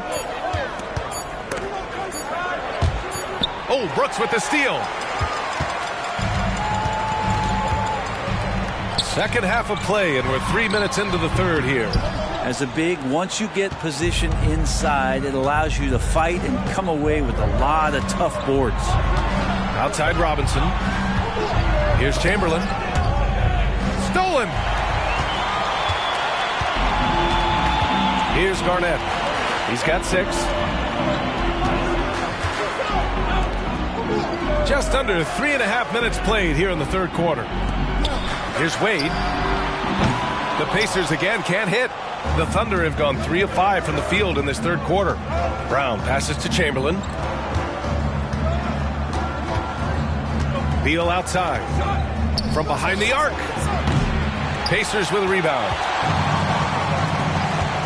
Oh, Brooks with the steal. Second half of play, and we're 3 minutes into the third here. As a big, once you get position inside, it allows you to fight and come away with a lot of tough boards. Outside Robinson. Here's Chamberlain. Stolen. Here's Garnett. He's got 6. Just under 3.5 minutes played here in the third quarter. Here's Wade. The Pacers again can't hit. The Thunder have gone 3 of 5 from the field in this third quarter. Brown passes to Chamberlain. Beal outside. From behind the arc. Pacers with a rebound.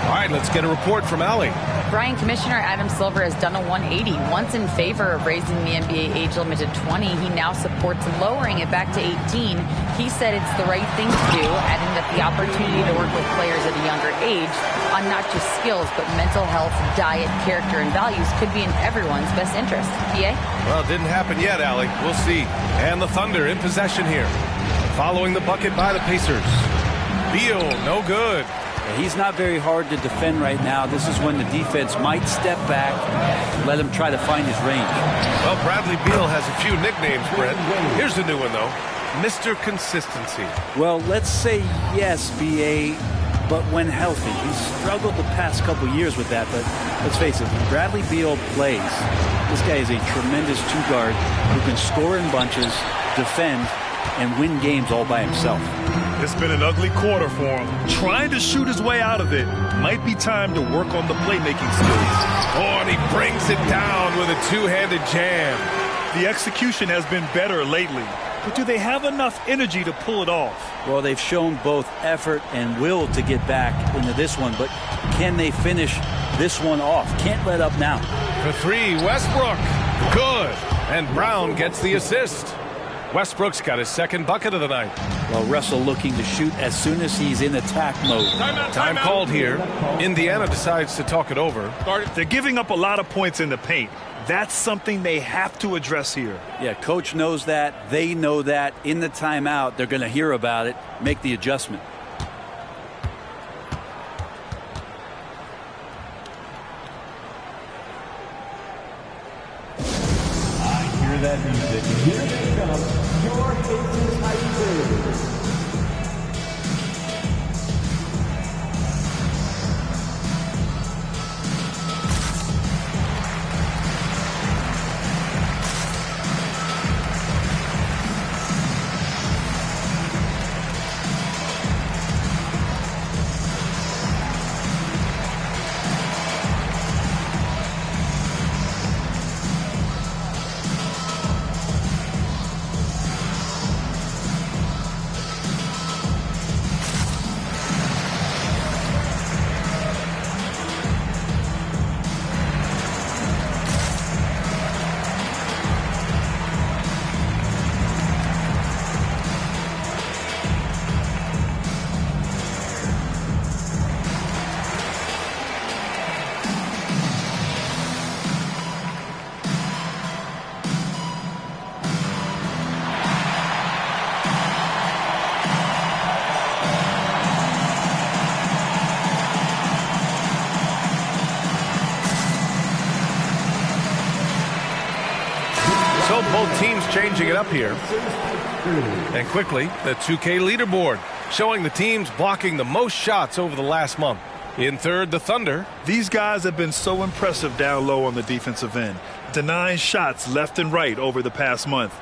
All right, let's get a report from Allie. Brian, Commissioner Adam Silver has done a 180. Once in favor of raising the NBA age limit to 20, he now supports lowering it back to 18. He said it's the right thing to do, adding that the opportunity to work with players at a younger age on not just skills, but mental health, diet, character, and values could be in everyone's best interest. PA? Well, it didn't happen yet, Allie. We'll see. And the Thunder in possession here. Following the bucket by the Pacers. Beal, no good. He's not very hard to defend right now. This is when the defense might step back, let him try to find his range. Well, Bradley Beal has a few nicknames, Brett. Here's a new one, though. Mr. Consistency. Well, let's say yes, B.A., but when healthy. He's struggled the past couple years with that, but let's face it, when Bradley Beal plays, this guy is a tremendous two-guard who can score in bunches, defend, and win games all by himself. It's been an ugly quarter for him. Trying to shoot his way out of it. Might be time to work on the playmaking skills. Oh, and he brings it down with a two-handed jam. The execution has been better lately. But do they have enough energy to pull it off? Well, they've shown both effort and will to get back into this one, but can they finish this one off? Can't let up now. For 3, Westbrook. Good. And Brown gets the assist. Westbrook's got his second bucket of the night. Well, Russell looking to shoot as soon as he's in attack mode. Time called here. Indiana decides to talk it over. They're giving up a lot of points in the paint. That's something they have to address here. Yeah, coach knows that. They know that. In the timeout, they're going to hear about it, make the adjustment. I hear that music. Here they come. Your Pacers High School. So both teams changing it up here. And quickly, the 2K leaderboard showing the teams blocking the most shots over the last month. In third, the Thunder. These guys have been so impressive down low on the defensive end, denying shots left and right over the past month.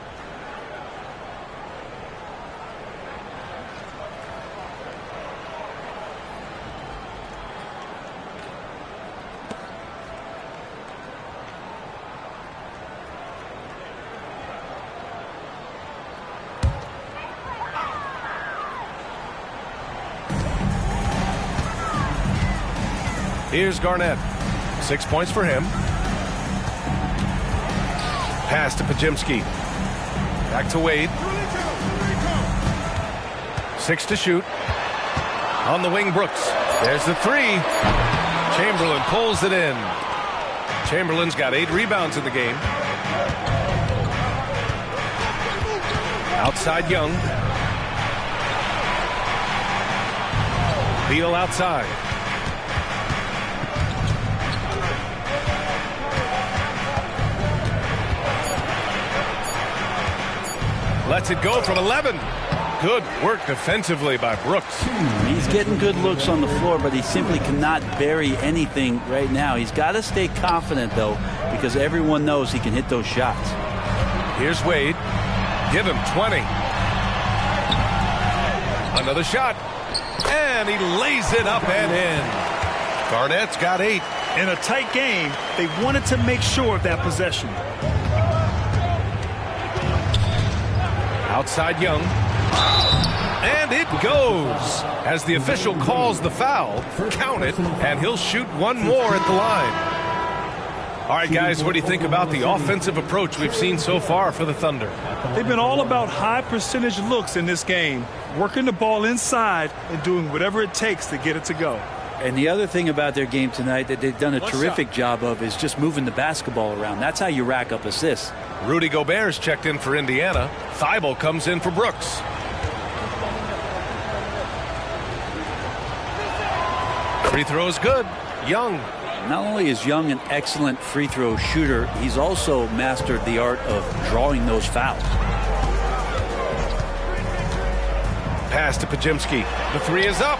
Here's Garnett. 6 points for him. Pass to Pajimski. Back to Wade. 6 to shoot. On the wing, Brooks. There's the 3. Chamberlain pulls it in. Chamberlain's got 8 rebounds in the game. Outside Young. Beal outside. Lets it go from 11. Good work defensively by Brooks. He's getting good looks on the floor, but he simply cannot bury anything right now. He's got to stay confident, though, because everyone knows he can hit those shots. Here's Wade. Give him 20. Another shot. And he lays it up and in. Garnett's got 8. In a tight game, they wanted to make sure of that possession. Outside Young. And it goes. As the official calls the foul, count it, and he'll shoot one more at the line. All right, guys, what do you think about the offensive approach we've seen so far for the Thunder? They've been all about high percentage looks in this game, working the ball inside and doing whatever it takes to get it to go. And the other thing about their game tonight that they've done a terrific job of is just moving the basketball around. That's how you rack up assists. Rudy Gobert's checked in for Indiana. Thibault comes in for Brooks. Free throw is good. Young. Not only is Young an excellent free throw shooter, he's also mastered the art of drawing those fouls. Pass to Pajemski. The 3 is up.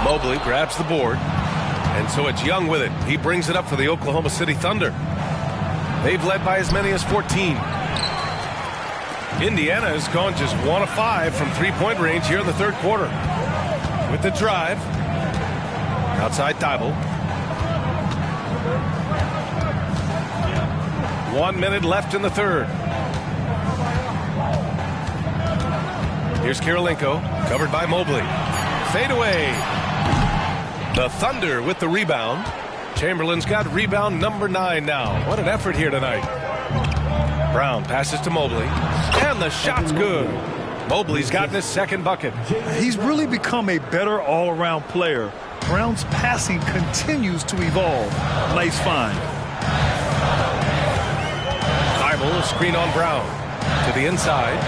Mobley grabs the board. And so it's Young with it. He brings it up for the Oklahoma City Thunder. They've led by as many as 14. Indiana has gone just 1 of 5 from three-point range here in the third quarter. With the drive. Outside Thibault. 1 minute left in the third. Here's Kirilenko, covered by Mobley. Fade away. The Thunder with the rebound. Chamberlain's got rebound number 9 now. What an effort here tonight. Brown passes to Mobley. And the shot's good. Mobley's gotten his second bucket. He's really become a better all-around player. Brown's passing continues to evolve. Nice find. Thibault, a screen on Brown. To the inside.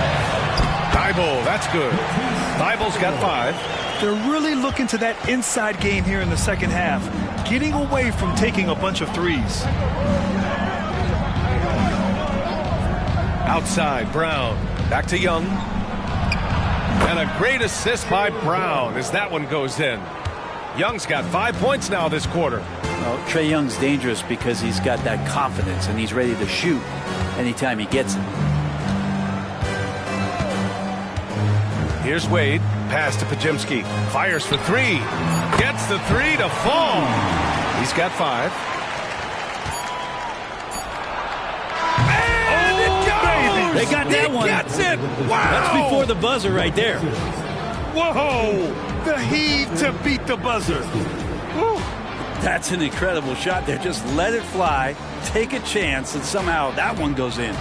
Thibault, that's good. Thibault's got 5. They're really looking to that inside game here in the second half, getting away from taking a bunch of threes. Outside, Brown. Back to Young. And a great assist by Brown as that one goes in. Young's got 5 points now this quarter. Well, Trae Young's dangerous because he's got that confidence and he's ready to shoot anytime he gets it. Here's Wade. Pass to Pajemski. Fires for 3. Gets the 3 to fall. He's got 5. And it goes! They got that one. Gets it. Wow! That's before the buzzer right there. Whoa! The heave to beat the buzzer. Woo. That's an incredible shot there. Just let it fly, take a chance, and somehow that one goes in.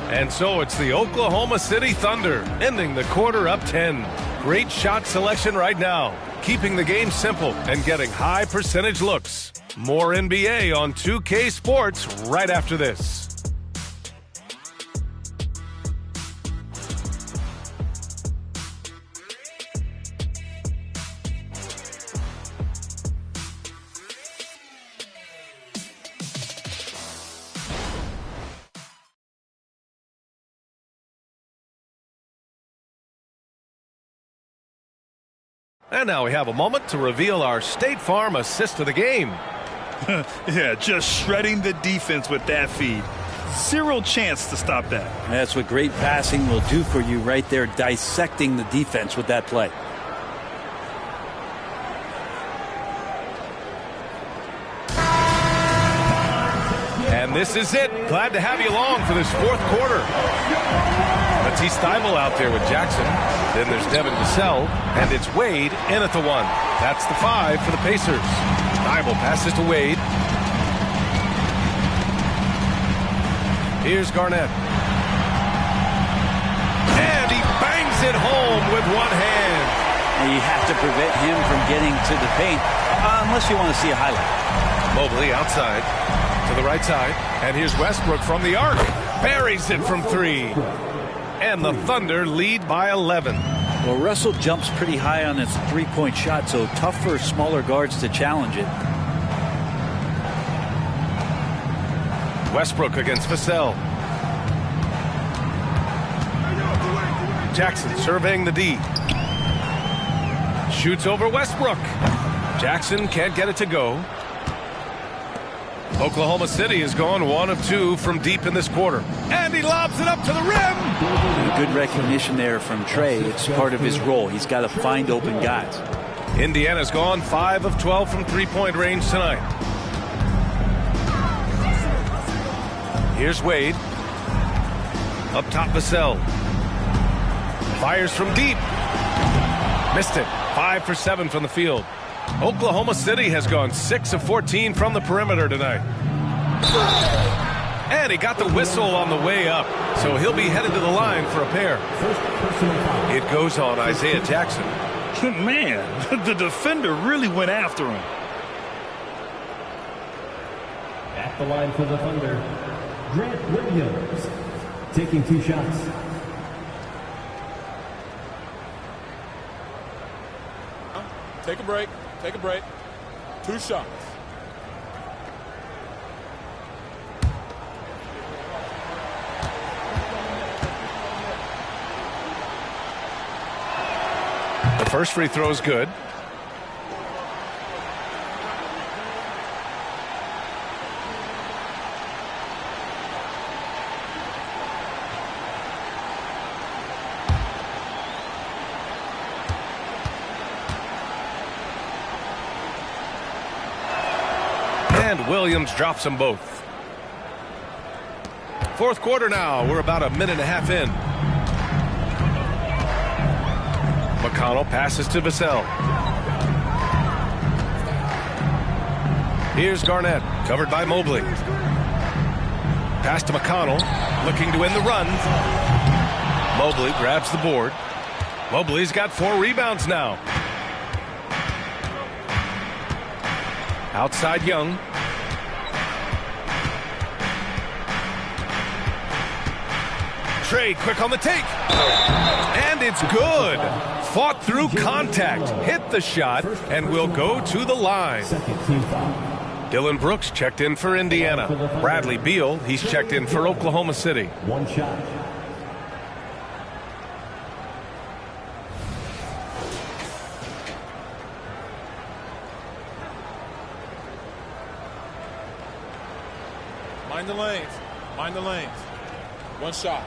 And so it's the Oklahoma City Thunder ending the quarter up 10. Great shot selection right now, keeping the game simple and getting high percentage looks. More NBA on 2K Sports right after this. And now we have a moment to reveal our State Farm assist of the game. Yeah, just shredding the defense with that feed. Zero chance to stop that. That's what great passing will do for you right there, dissecting the defense with that play. And this is it. Glad to have you along for this fourth quarter. Matisse Thybulle out there with Jackson. Then there's Devin Vassell, and it's Wade in at the 1. That's the 5 for the Pacers. Thybulle passes to Wade. Here's Garnett. And he bangs it home with one hand. And you have to prevent him from getting to the paint, unless you want to see a highlight. Mobley outside to the right side. And here's Westbrook from the arc. Buries it from 3. And the Thunder lead by 11. Well, Russell jumps pretty high on his three-point shot, so tough for smaller guards to challenge it. Westbrook against Vassell. Jackson surveying the D. Shoots over Westbrook. Jackson can't get it to go. Oklahoma City has gone 1 of 2 from deep in this quarter. And he lobs it up to the rim. Good recognition there from Trey. It's part of his role. He's got to find open guys. Indiana's gone 5 of 12 from three-point range tonight. Here's Wade. Up top, Vassell. Fires from deep. Missed it. 5 for 7 from the field. Oklahoma City has gone 6 of 14 from the perimeter tonight. And he got the whistle on the way up, so he'll be headed to the line for a pair. It goes on Isaiah Jackson. Man, the defender really went after him. At the line for the Thunder, Grant Williams, taking 2 shots. Take a break. Take a break. 2 shots. The first free throw is good. And Williams drops them both. Fourth quarter now. We're about a minute and a half in. McConnell passes to Vassell. Here's Garnett, covered by Mobley. Pass to McConnell, looking to win the run. Mobley grabs the board. Mobley's got 4 rebounds now. Outside Young. Trey quick on the take. And it's good. Fought through contact, hit the shot, and will go to the line. Dylan Brooks checked in for Indiana. Bradley Beal, he's checked in for Oklahoma City. 1 shot. Mind the lanes. Mind the lanes. 1 shot.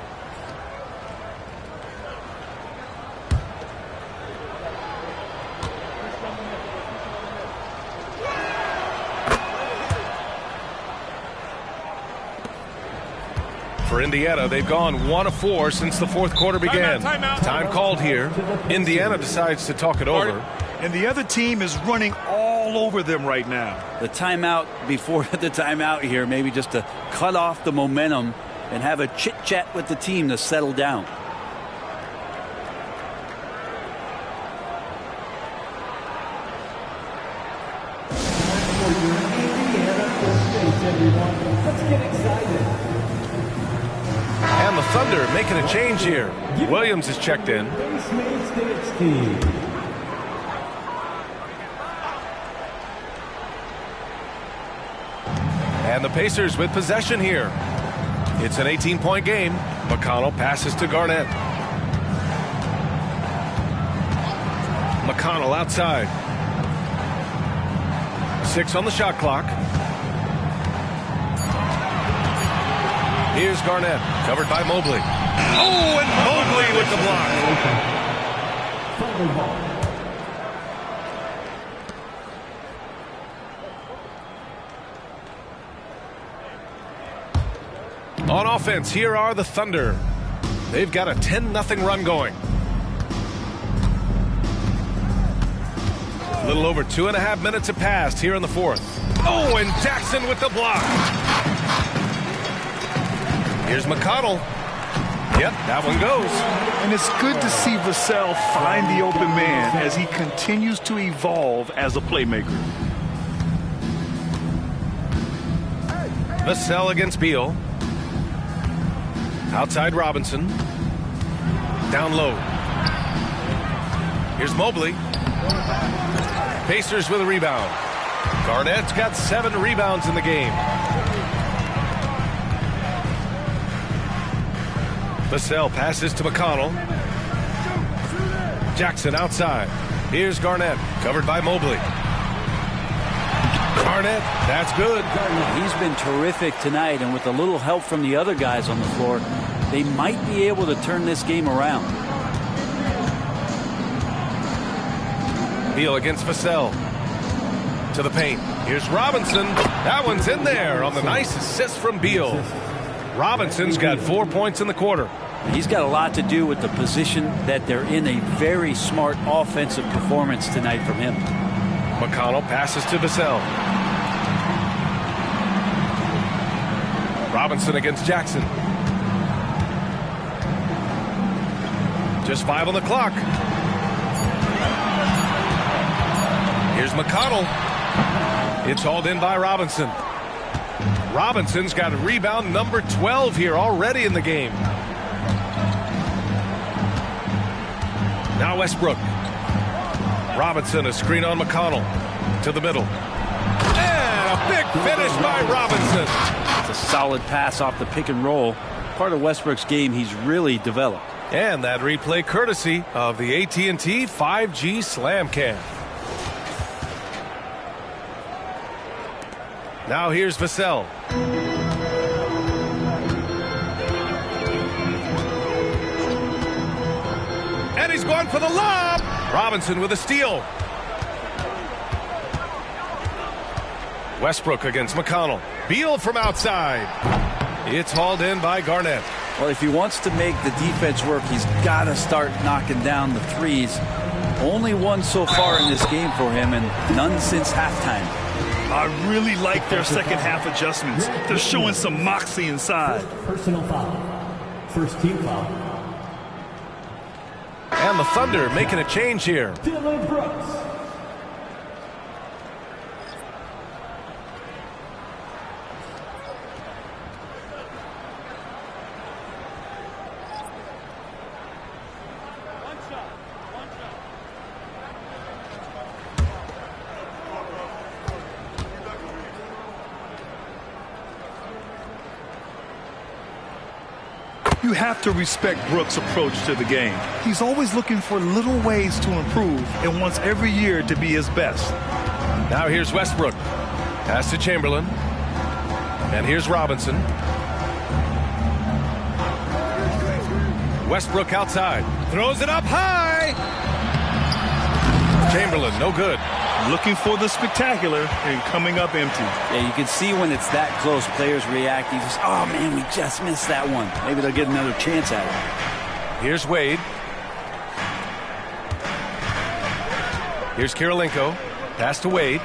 For Indiana, they've gone 1 of 4 since the fourth quarter began. Time called here. Indiana decides to talk it over. And the other team is running all over them right now. The timeout before the timeout here, maybe just to cut off the momentum and have a chit-chat with the team to settle down. Let's get excited. And the Thunder making a change here. Williams is checked in. And the Pacers with possession here. It's an 18-point game. McConnell passes to Garnett. McConnell outside. 6 on the shot clock. Here's Garnett, covered by Mobley. Oh, and Mobley with the block. On offense, here are the Thunder. They've got a 10-0 run going. A little over 2.5 minutes have passed here in the fourth. Oh, and Jackson with the block. Here's McConnell. Yep, that one goes. And it's good to see Vassell find the open man as he continues to evolve as a playmaker. Vassell against Beal. Outside Robinson. Down low. Here's Mobley. Pacers with a rebound. Garnett's got 7 rebounds in the game. Vassell passes to McConnell. Jackson outside. Here's Garnett, covered by Mobley. Garnett, that's good. He's been terrific tonight, and with a little help from the other guys on the floor, they might be able to turn this game around. Beal against Vassell. To the paint. Here's Robinson. That one's in there on the nice assist from Beal. Robinson's got 4 points in the quarter. He's got a lot to do with the position that they're in. A very smart offensive performance tonight from him. McConnell passes to Vassell. Robinson against Jackson. Just 5 on the clock. Here's McConnell. It's hauled in by Robinson. Robinson's got a rebound number 12 here already in the game. Now Westbrook. Robinson, a screen on McConnell. To the middle. And a big finish by Robinson. It's a solid pass off the pick and roll. Part of Westbrook's game he's really developed. And that replay courtesy of the AT&T 5G Slam Cam. Now here's Vassell. And he's going for the lob. Robinson with a steal. Westbrook against McConnell. Beal from outside. It's hauled in by Garnett. Well, if he wants to make the defense work, he's got to start knocking down the threes. Only one so far in this game for him, and none since halftime. I really like their second half adjustments. They're showing some moxie inside. Personal foul. First team foul. And the Thunder making a change here. Dillon Brooks. You have to respect Brooks' approach to the game. He's always looking for little ways to improve and wants every year to be his best. Now here's Westbrook. Pass to Chamberlain. And here's Robinson. Westbrook outside. Throws it up high. Chamberlain, no good. Looking for the spectacular and coming up empty. Yeah, you can see when it's that close, players react. You just, oh man, we just missed that one. Maybe they'll get another chance at it. Here's Wade. Here's Kirilenko. Pass to Wade.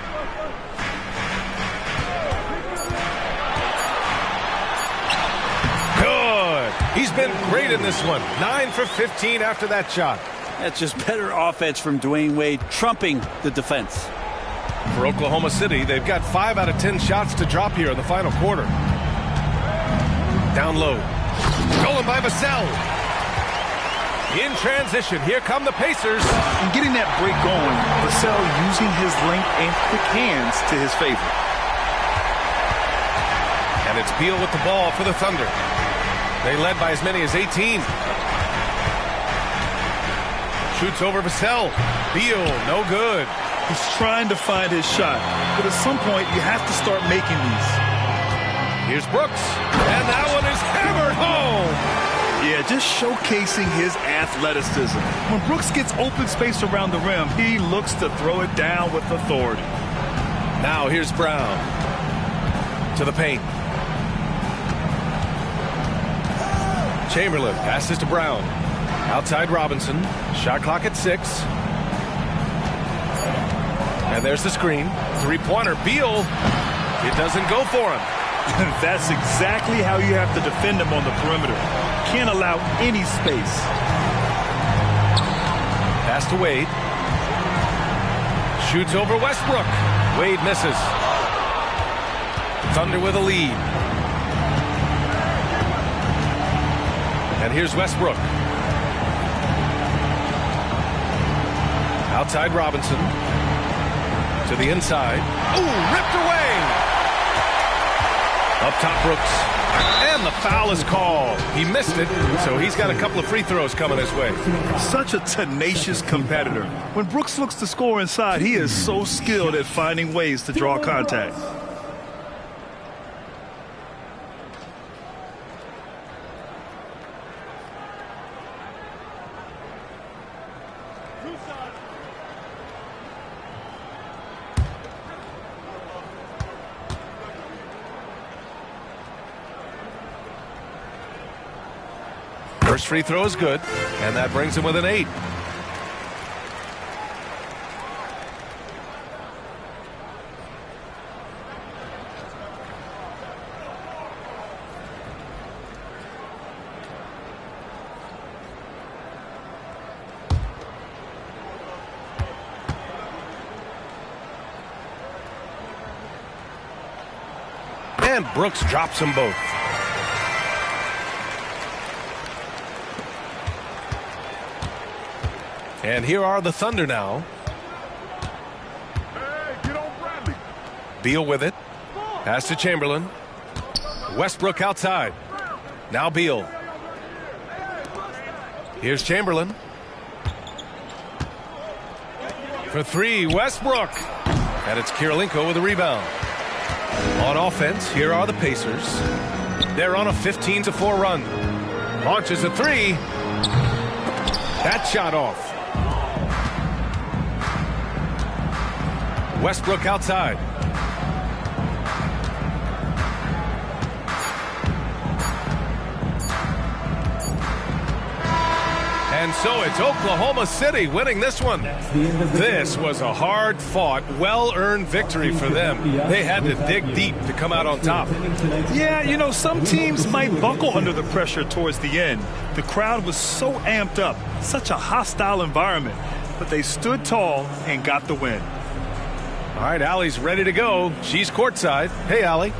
Good. He's been great in this one. 9 for 15 after that shot. That's just better offense from Dwayne Wade, trumping the defense. For Oklahoma City, they've got 5 out of 10 shots to drop here in the final quarter. Down low. Stolen by Vassell. In transition, here come the Pacers. And getting that break going, Vassell using his length and quick hands to his favor. And it's Beal with the ball for the Thunder. They led by as many as 18. Shoots over Vassell. Beal, no good. He's trying to find his shot, but at some point you have to start making these. Here's Brooks, and that one is hammered home. Yeah, just showcasing his athleticism. When Brooks gets open space around the rim, he looks to throw it down with authority. Now here's Brown to the paint. Chamberlain passes to Brown. Outside Robinson. Shot clock at 6. And there's the screen. Three-pointer. Beal. It doesn't go for him. That's exactly how you have to defend him on the perimeter. Can't allow any space. Pass to Wade. Shoots over Westbrook. Wade misses. Thunder with a lead. And here's Westbrook. Outside Robinson. To the inside. Ooh, ripped away. Up top Brooks. And the foul is called. He missed it, so he's got a couple of free throws coming his way. Such a tenacious competitor. When Brooks looks to score inside, he is so skilled at finding ways to draw contact. First free throw is good, and that brings him with an 8. And Brooks drops them both. And here are the Thunder now. Beal with it. Pass to Chamberlain. Westbrook outside. Now Beal. Here's Chamberlain. For 3, Westbrook. And it's Kirilenko with a rebound. On offense, here are the Pacers. They're on a 15-4 run. Launches a 3. That shot off. Westbrook outside. And so it's Oklahoma City winning this one. This was a hard-fought, well-earned victory for them. They had to dig deep to come out on top. Yeah, you know, some teams might buckle under the pressure towards the end. The crowd was so amped up, such a hostile environment. But they stood tall and got the win. All right, Allie's ready to go. She's courtside. Hey, Allie.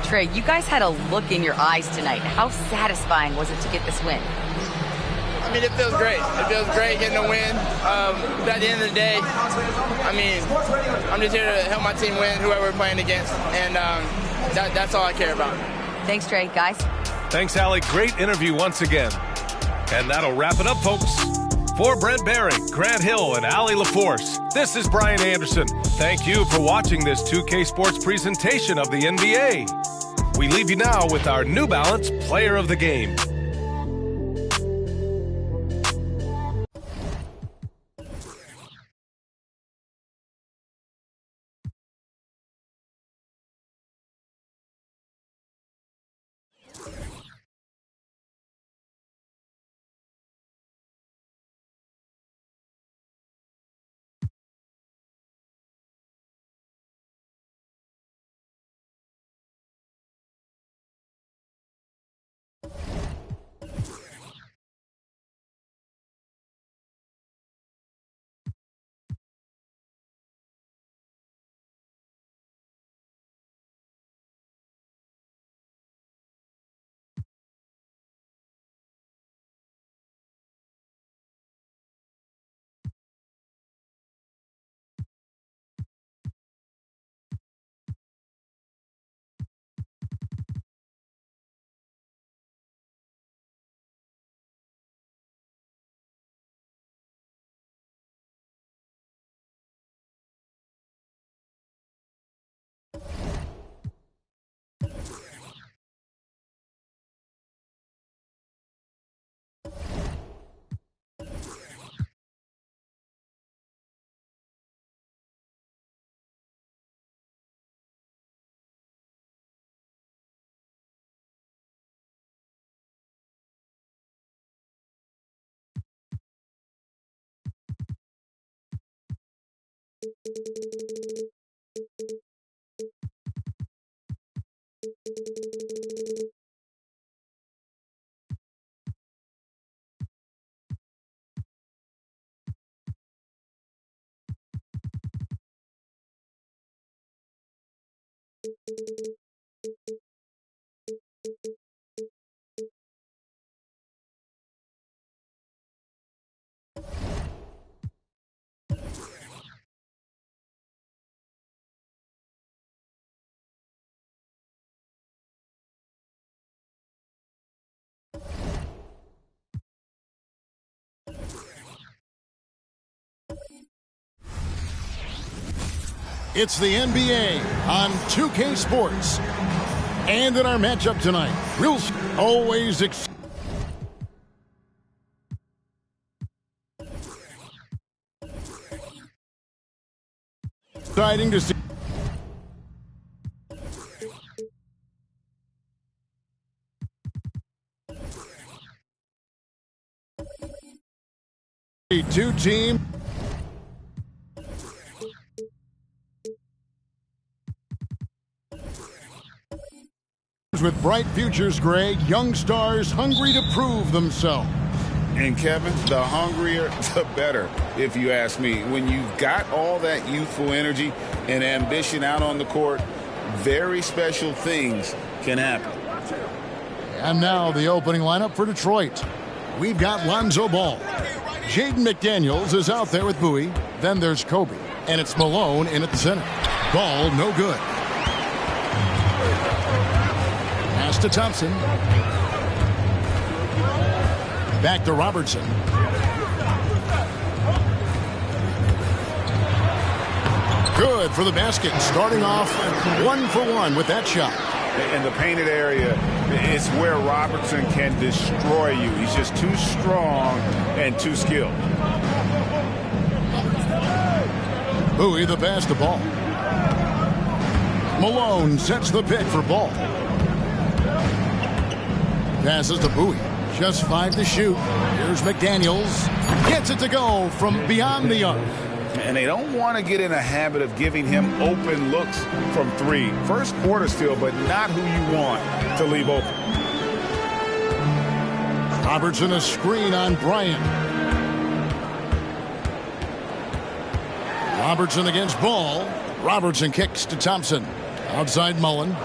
Trey, you guys had a look in your eyes tonight. How satisfying was it to get this win? I mean, it feels great. It feels great getting a win. But at the end of the day, I mean, I'm just here to help my team win, whoever we're playing against. And that's all I care about. Thanks, Trey. Guys. Thanks, Allie. Great interview once again. And that'll wrap it up, folks. For Brent Barry, Grant Hill, and Allie LaForce, this is Brian Anderson. Thank you for watching this 2K Sports presentation of the NBA. We leave you now with our New Balance Player of the Game. It's the NBA on 2K Sports. And in our matchup tonight, real always exciting to see. Two team. With bright futures, Greg, young stars hungry to prove themselves. And Kevin, the hungrier, the better, if you ask me. When you've got all that youthful energy and ambition out on the court, very special things can happen. And now the opening lineup for Detroit. We've got Lonzo Ball. Jaden McDaniels is out there with Bowie. Then there's Kobe. And it's Malone in at the center. Ball no good. Pass to Thompson. Back to Robertson. Good for the basket. Starting off 1 for 1 with that shot. In the painted area, it's where Robertson can destroy you. He's just too strong and too skilled. Bowie the pass to Ball. Malone sets the pick for Ball. Passes to Bowie. Just 5 to shoot. Here's McDaniels. Gets it to go from beyond the arc. And they don't want to get in a habit of giving him open looks from 3. First quarter still, but not who you want to leave open. Robertson a screen on Bryant. Robertson against Ball. Robertson kicks to Thompson. Outside Mullen.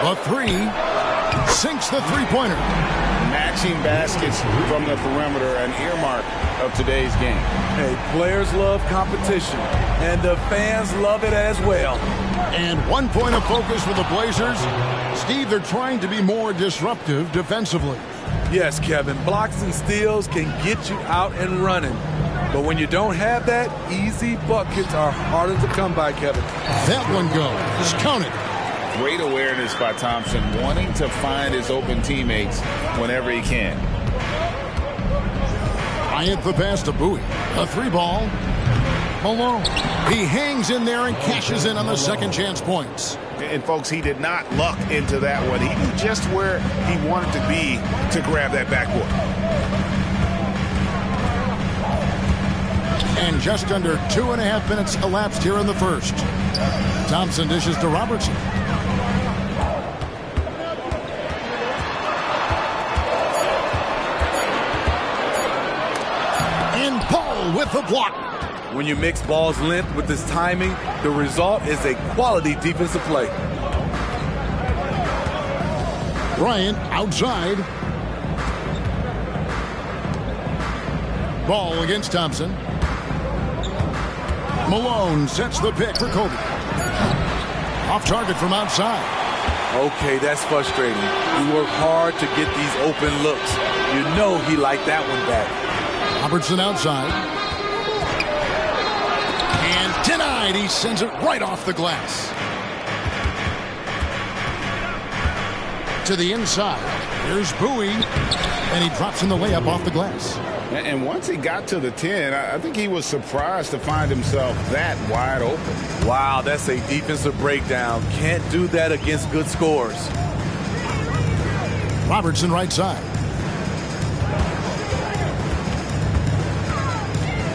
The 3 sinks the three-pointer. Matching baskets from the perimeter, an earmark of today's game. Hey, players love competition, and the fans love it as well. And 1 point of focus for the Blazers. Steve, they're trying to be more disruptive defensively. Yes, Kevin, blocks and steals can get you out and running. But when you don't have that, easy buckets are harder to come by, Kevin. That one goes. Counted. Great awareness by Thompson, wanting to find his open teammates whenever he can. Bryant the pass to Bowie. A 3-ball. Malone. He hangs in there and cashes in on the second chance points. And, folks, he did not luck into that one. He knew just where he wanted to be to grab that backboard. And just under 2.5 minutes elapsed here in the first. Thompson dishes to Robertson. And Paul with the block. When you mix Ball's length with his timing, the result is a quality defensive play. Bryant outside. Ball against Thompson. Malone sets the pick for Kobe. Off target from outside. Okay, that's frustrating. He worked hard to get these open looks. You know he liked that one back. Robertson outside. And denied. He sends it right off the glass. To the inside. Here's Bowie. And he drops in the layup off the glass. And once he got to the 10, I think he was surprised to find himself that wide open. Wow, that's a defensive breakdown. Can't do that against good scores. Robertson right side.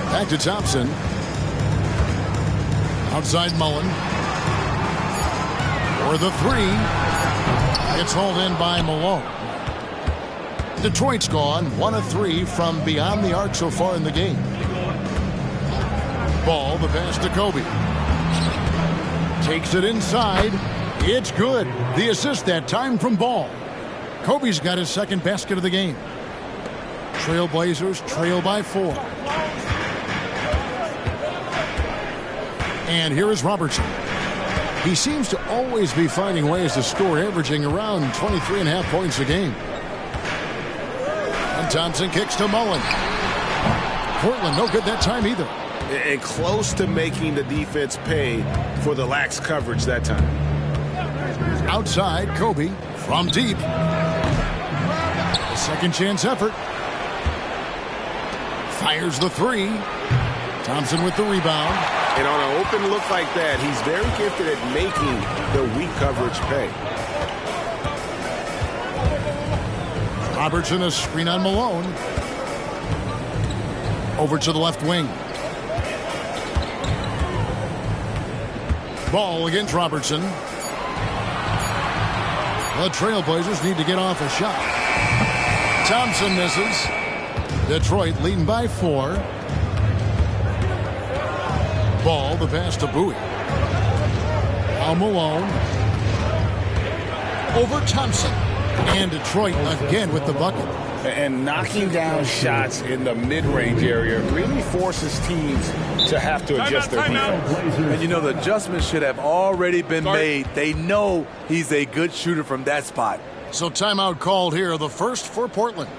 Back to Thompson. Outside Mullen. For the 3. It's hauled in by Malone. Detroit's gone 1 of 3 from beyond the arc so far in the game. Ball, the pass to Kobe. Takes it inside. It's good. The assist that time from Ball. Kobe's got his second basket of the game. Trailblazers trail by 4. And here is Robertson. He seems to always be finding ways to score, averaging around 23.5 points a game. Thompson kicks to Mullen. Portland no good that time either. And close to making the defense pay for the lax coverage that time. Outside, Kobe from deep. A second chance effort. Fires the three. Thompson with the rebound. And on an open look like that, he's very gifted at making the weak coverage pay. Robertson, a screen on Malone. Over to the left wing. Ball against Robertson. The Trailblazers need to get off a shot. Thompson misses. Detroit leading by 4. Ball, the pass to Bowie. Now Malone. Over Thompson. And Detroit again with the bucket. And knocking down shots in the mid-range area really forces teams to have to adjust their defense. And you know, the adjustments should have already been made. They know he's a good shooter from that spot. So timeout called here, the first for Portland.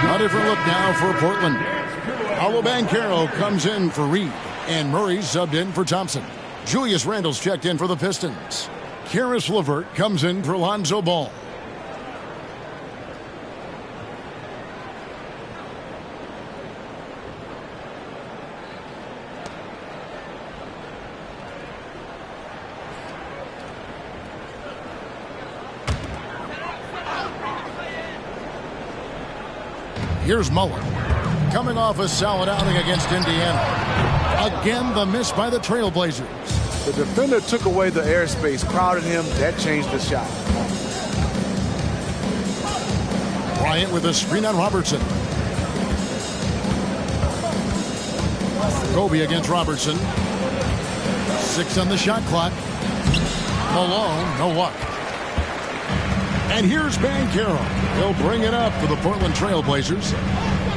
A different look now for Portland. Paolo Banchero comes in for Reed, and Murray's subbed in for Thompson. Julius Randle's checked in for the Pistons. Karis LeVert comes in for Lonzo Ball. Here's Mullen, coming off a solid outing against Indiana. Again, the miss by the Trailblazers. The defender took away the airspace, crowded him. That changed the shot. Bryant with a screen on Robertson. Kobe against Robertson. 6 on the shot clock. Malone, no luck. And here's Banchero. He'll bring it up for the Portland Trailblazers.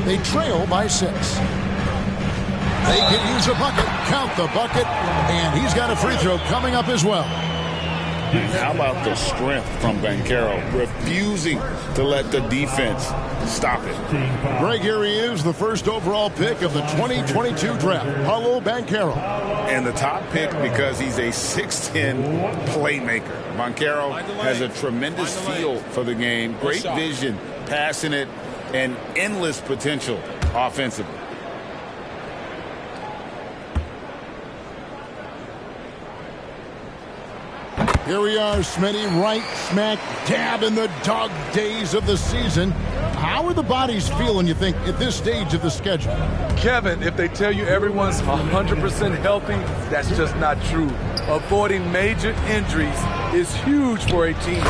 They trail by 6. They can use a bucket. Count the bucket. And he's got a free throw coming up as well. How about the strength from Banchero, refusing to let the defense stop it. Greg, here he is, the first overall pick of the 2022 draft, Paolo Banchero. And the top pick because he's a 6'10 playmaker. Banchero has a tremendous feel for the game, great vision, passing it, and endless potential offensively. Here we are, Smitty, right smack dab in the dog days of the season. How are the bodies feeling, you think, at this stage of the schedule? Kevin, if they tell you everyone's 100% healthy, that's just not true. Avoiding major injuries is huge for a team.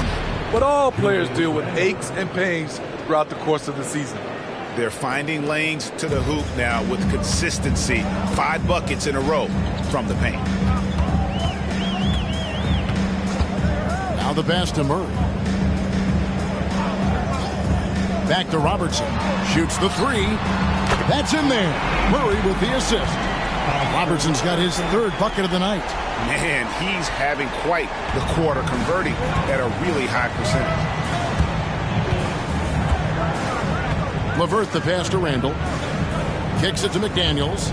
But all players deal with aches and pains throughout the course of the season. They're finding lanes to the hoop now with consistency. 5 buckets in a row from the paint. Now the pass to Murray. Back to Robertson. Shoots the 3. That's in there. Murray with the assist. Robertson's got his third bucket of the night. Man, he's having quite the quarter, converting at a really high percentage. LeVert the pass to Randall. Kicks it to McDaniels.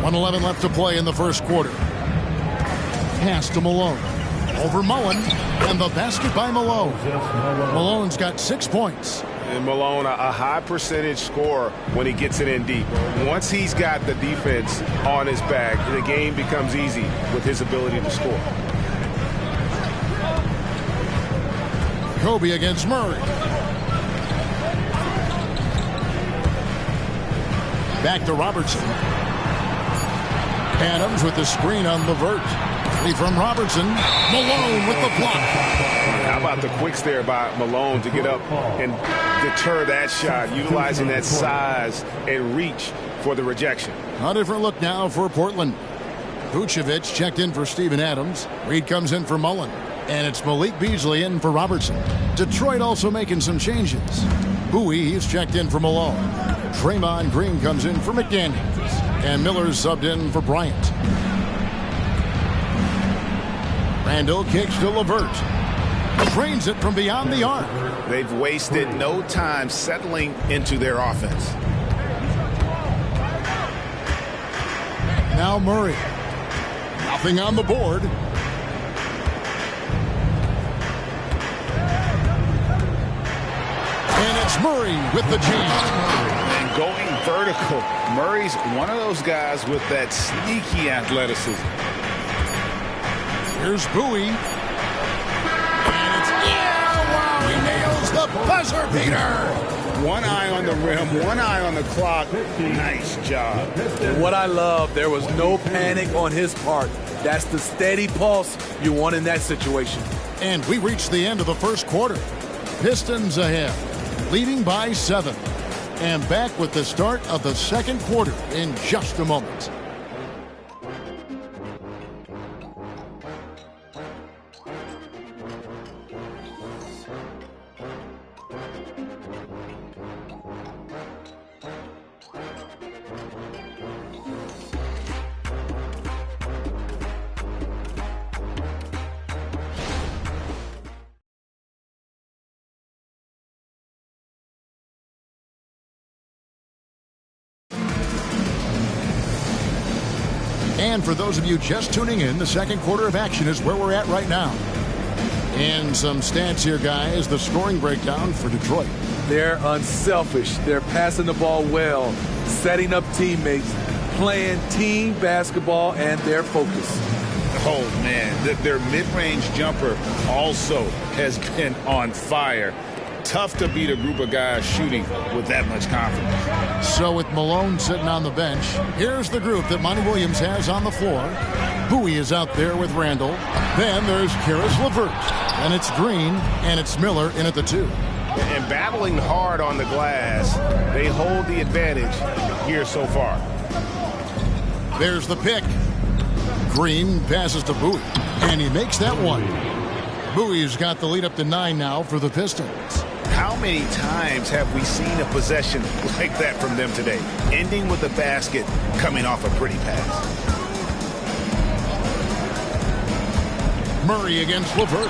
1:11 left to play in the first quarter. Pass to Malone. Over Mullen. And the basket by Malone. Malone's got 6 points. And Malone, a high percentage scorer when he gets it in deep. Once he's got the defense on his back, the game becomes easy with his ability to score. Kobe against Murray. Back to Robertson. Adams with the screen on LeVert. From Robertson. Malone with the block. How about the quicks there by Malone to get up and deter that shot, utilizing that size and reach for the rejection. A different look now for Portland. Vucevic checked in for Steven Adams. Reed comes in for Mullen. And it's Malik Beasley in for Robertson. Detroit also making some changes. Bowie, he's checked in for Malone. Draymond Green comes in for McDaniels. And Miller's subbed in for Bryant. Randall kicks to LeVert. Drains it from beyond the arc. They've wasted no time settling into their offense. Now Murray. Nothing on the board. And it's Murray with the jam. And going vertical. Murray's one of those guys with that sneaky athleticism. Here's Bowie. And it's, wow, he nails the buzzer beater. One eye on the rim, one eye on the clock. Nice job. And what I love, there was no panic on his part. That's the steady pulse you want in that situation. And we reached the end of the first quarter. Pistons ahead, leading by 7. And back with the start of the second quarter in just a moment. And for those of you just tuning in, the second quarter of action is where we're at right now. And some stats here, guys. The scoring breakdown for Detroit. They're unselfish. They're passing the ball well, setting up teammates, playing team basketball, and their focus. Oh, man. Their mid-range jumper also has been on fire. Tough to beat a group of guys shooting with that much confidence. So with Malone sitting on the bench, here's the group that Monty Williams has on the floor. Bowie is out there with Randall. Then there's Karis LeVert. And it's Green, and it's Miller in at the 2. And battling hard on the glass, they hold the advantage here so far. There's the pick. Green passes to Bowie, and he makes that one. Bowie's got the lead up to 9 now for the Pistons. How many times have we seen a possession like that from them today, ending with a basket coming off a pretty pass? Murray against LeVert.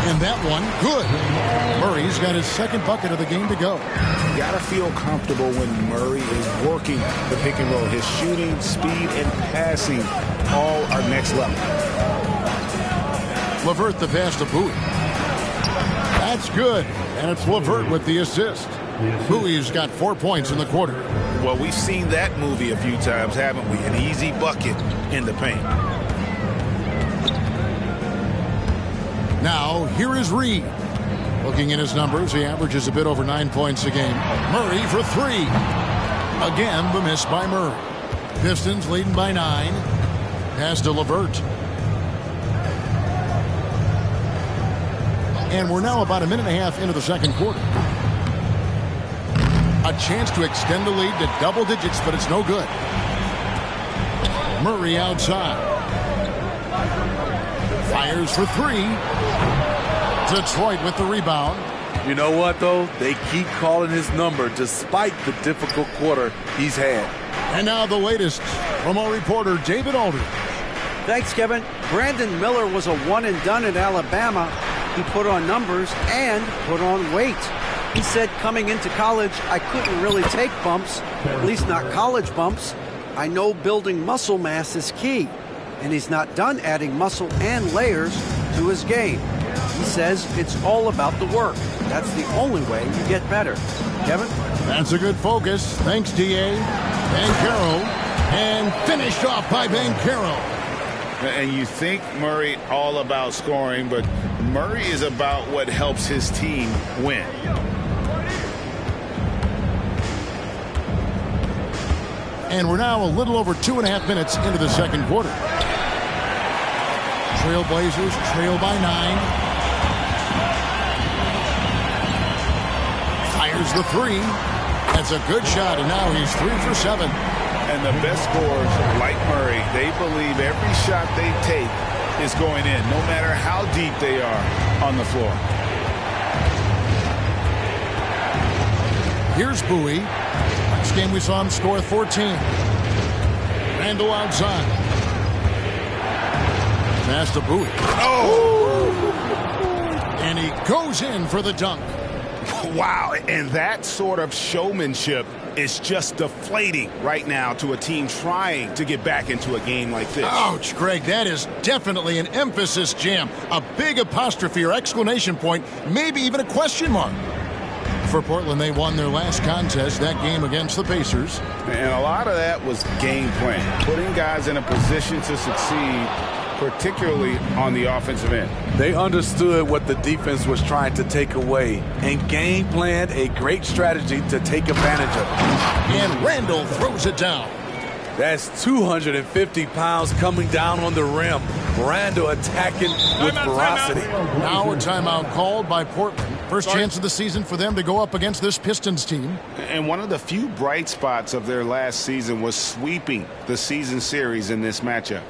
And that one, good. Murray's got his second bucket of the game to go. You got to feel comfortable when Murray is working the pick and roll. His shooting, speed, and passing all are next level. LeVert the pass to Bowie. That's good. And it's LeVert with the assist. Bowie's got 4 points in the quarter. Well, we've seen that movie a few times, haven't we? An easy bucket in the paint. Now, here is Reed. Looking at his numbers, he averages a bit over 9 points a game. Murray for 3. Again, the miss by Murray. Pistons leading by 9. Pass to LeVert. And we're now about a minute and a half into the second quarter. A chance to extend the lead to double digits, but it's no good. Murray outside. Fires for 3. Detroit with the rebound. You know what, though? They keep calling his number despite the difficult quarter he's had. And now the latest from our reporter, David Aldridge. Thanks, Kevin. Brandon Miller was a one-and-done in Alabama. He put on numbers and put on weight. He said coming into college, I couldn't really take bumps, at least not college bumps. I know building muscle mass is key, and he's not done adding muscle and layers to his game. He says it's all about the work. That's the only way you get better. Kevin? That's a good focus. Thanks, D.A. Banchero. And finished off by Banchero. And you think Murray all about scoring, but Murray is about what helps his team win. And we're now a little over 2.5 minutes into the second quarter. Trailblazers trail by 9. Fires the 3. That's a good shot, and now he's 3 for 7. And the best scorers, like Murray, they believe every shot they take is going in, no matter how deep they are on the floor. Here's Bowie. Next game we saw him score 14. Randall outside. Pass to Bowie. Oh! And he goes in for the dunk. Wow, and that sort of showmanship is just deflating right now to a team trying to get back into a game like this. Ouch, Greg, that is definitely an emphasis jam. A big apostrophe or exclamation point, maybe even a question mark. For Portland, they won their last contest, that game against the Pacers. And a lot of that was game plan, putting guys in a position to succeed, particularly on the offensive end. They understood what the defense was trying to take away and game planned a great strategy to take advantage of it. And Randall throws it down. That's 250 pounds coming down on the rim. Randall attacking with ferocity. Now a timeout called by Portland. First chance of the season for them to go up against this Pistons team. And one of the few bright spots of their last season was sweeping the season series in this matchup.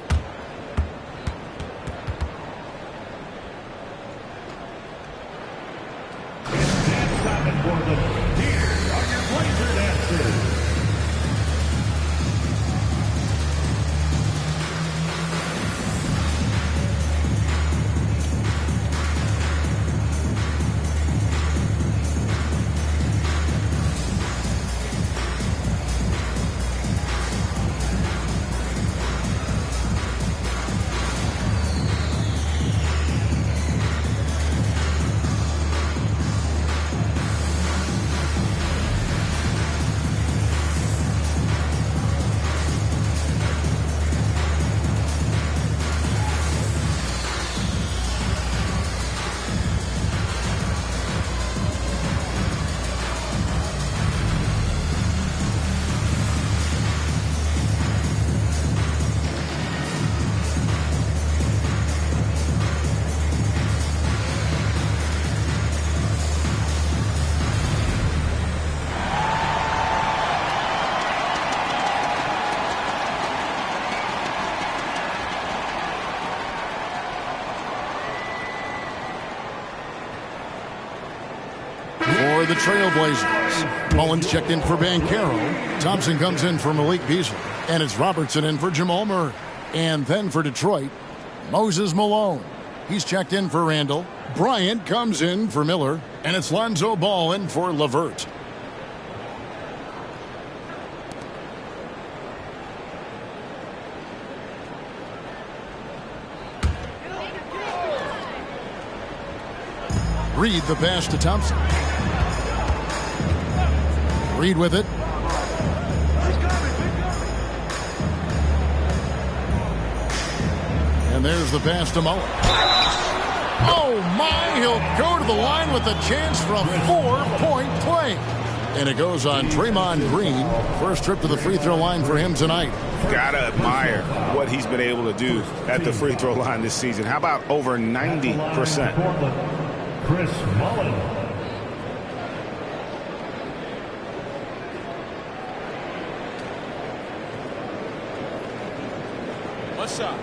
The Trailblazers. Mullins checked in for Banchero. Thompson comes in for Malik Beasley. And it's Robertson in for Jamal Murray. And then for Detroit, Moses Malone. He's checked in for Randall. Bryant comes in for Miller. And it's Lonzo Ball in for LeVert. Reed the pass to Thompson. Reed with it. And there's the pass to Mullen. Oh my, he'll go to the line with a chance for a 4-point play. And it goes on Draymond Green. First trip to the free throw line for him tonight. Gotta admire what he's been able to do at the free throw line this season. How about over 90%? Chris Mullen. One shot.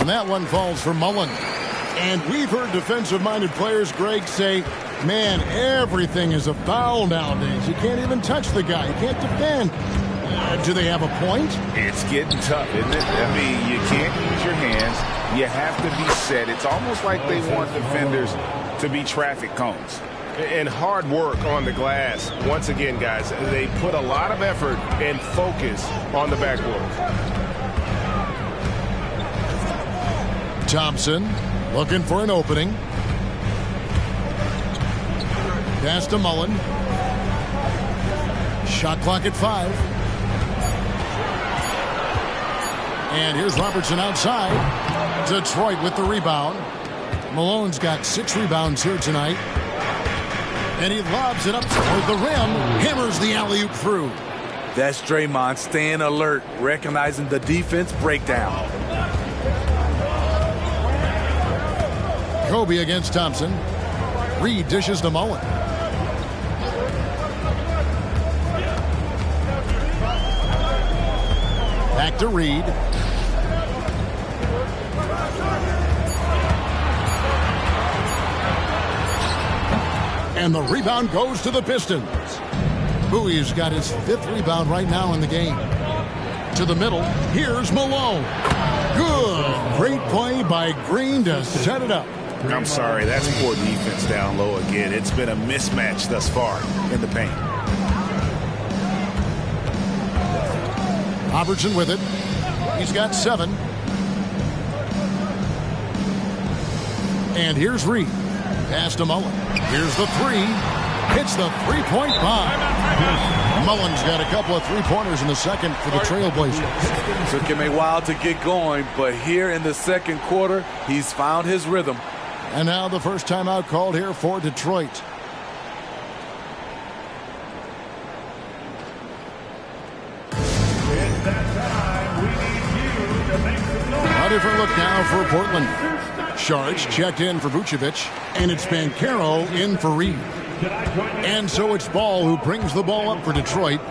And that one falls for Mullen. And we've heard defensive-minded players, Greg, say, man, everything is a foul nowadays. You can't even touch the guy. You can't defend. Do they have a point? It's getting tough, isn't it? I mean, you can't use your hands. You have to be set. It's almost like they want defenders to be traffic cones. And hard work on the glass. Once again, guys, they put a lot of effort and focus on the backboard. Thompson looking for an opening. Pass to Mullen. Shot clock at 5. And here's Robertson outside. Detroit with the rebound. Malone's got 6 rebounds here tonight. And he lobs it up toward the rim. Hammers the alley-oop through. That's Draymond staying alert, recognizing the defense breakdown. Kobe against Thompson. Reed dishes to Mullen. Back to Reed. And the rebound goes to the Pistons. Bowie's got his 5th rebound right now in the game. To the middle, here's Malone. Good. Great play by Green to set it up. I'm sorry, that's poor defense down low again. It's been a mismatch thus far in the paint. Robertson with it. He's got 7. And here's Reed. Pass to Mullen. Here's the 3. Hits the three-point bomb. Mullen's got a couple of three-pointers in the second for the Trailblazers. Took him a while to get going, but here in the second quarter, he's found his rhythm. And now the first timeout called here for Detroit. A different look now for Portland. Sharks checked in for Vucevic, and it's Banchero in for Reed. And so it's Ball who brings the ball up for Detroit.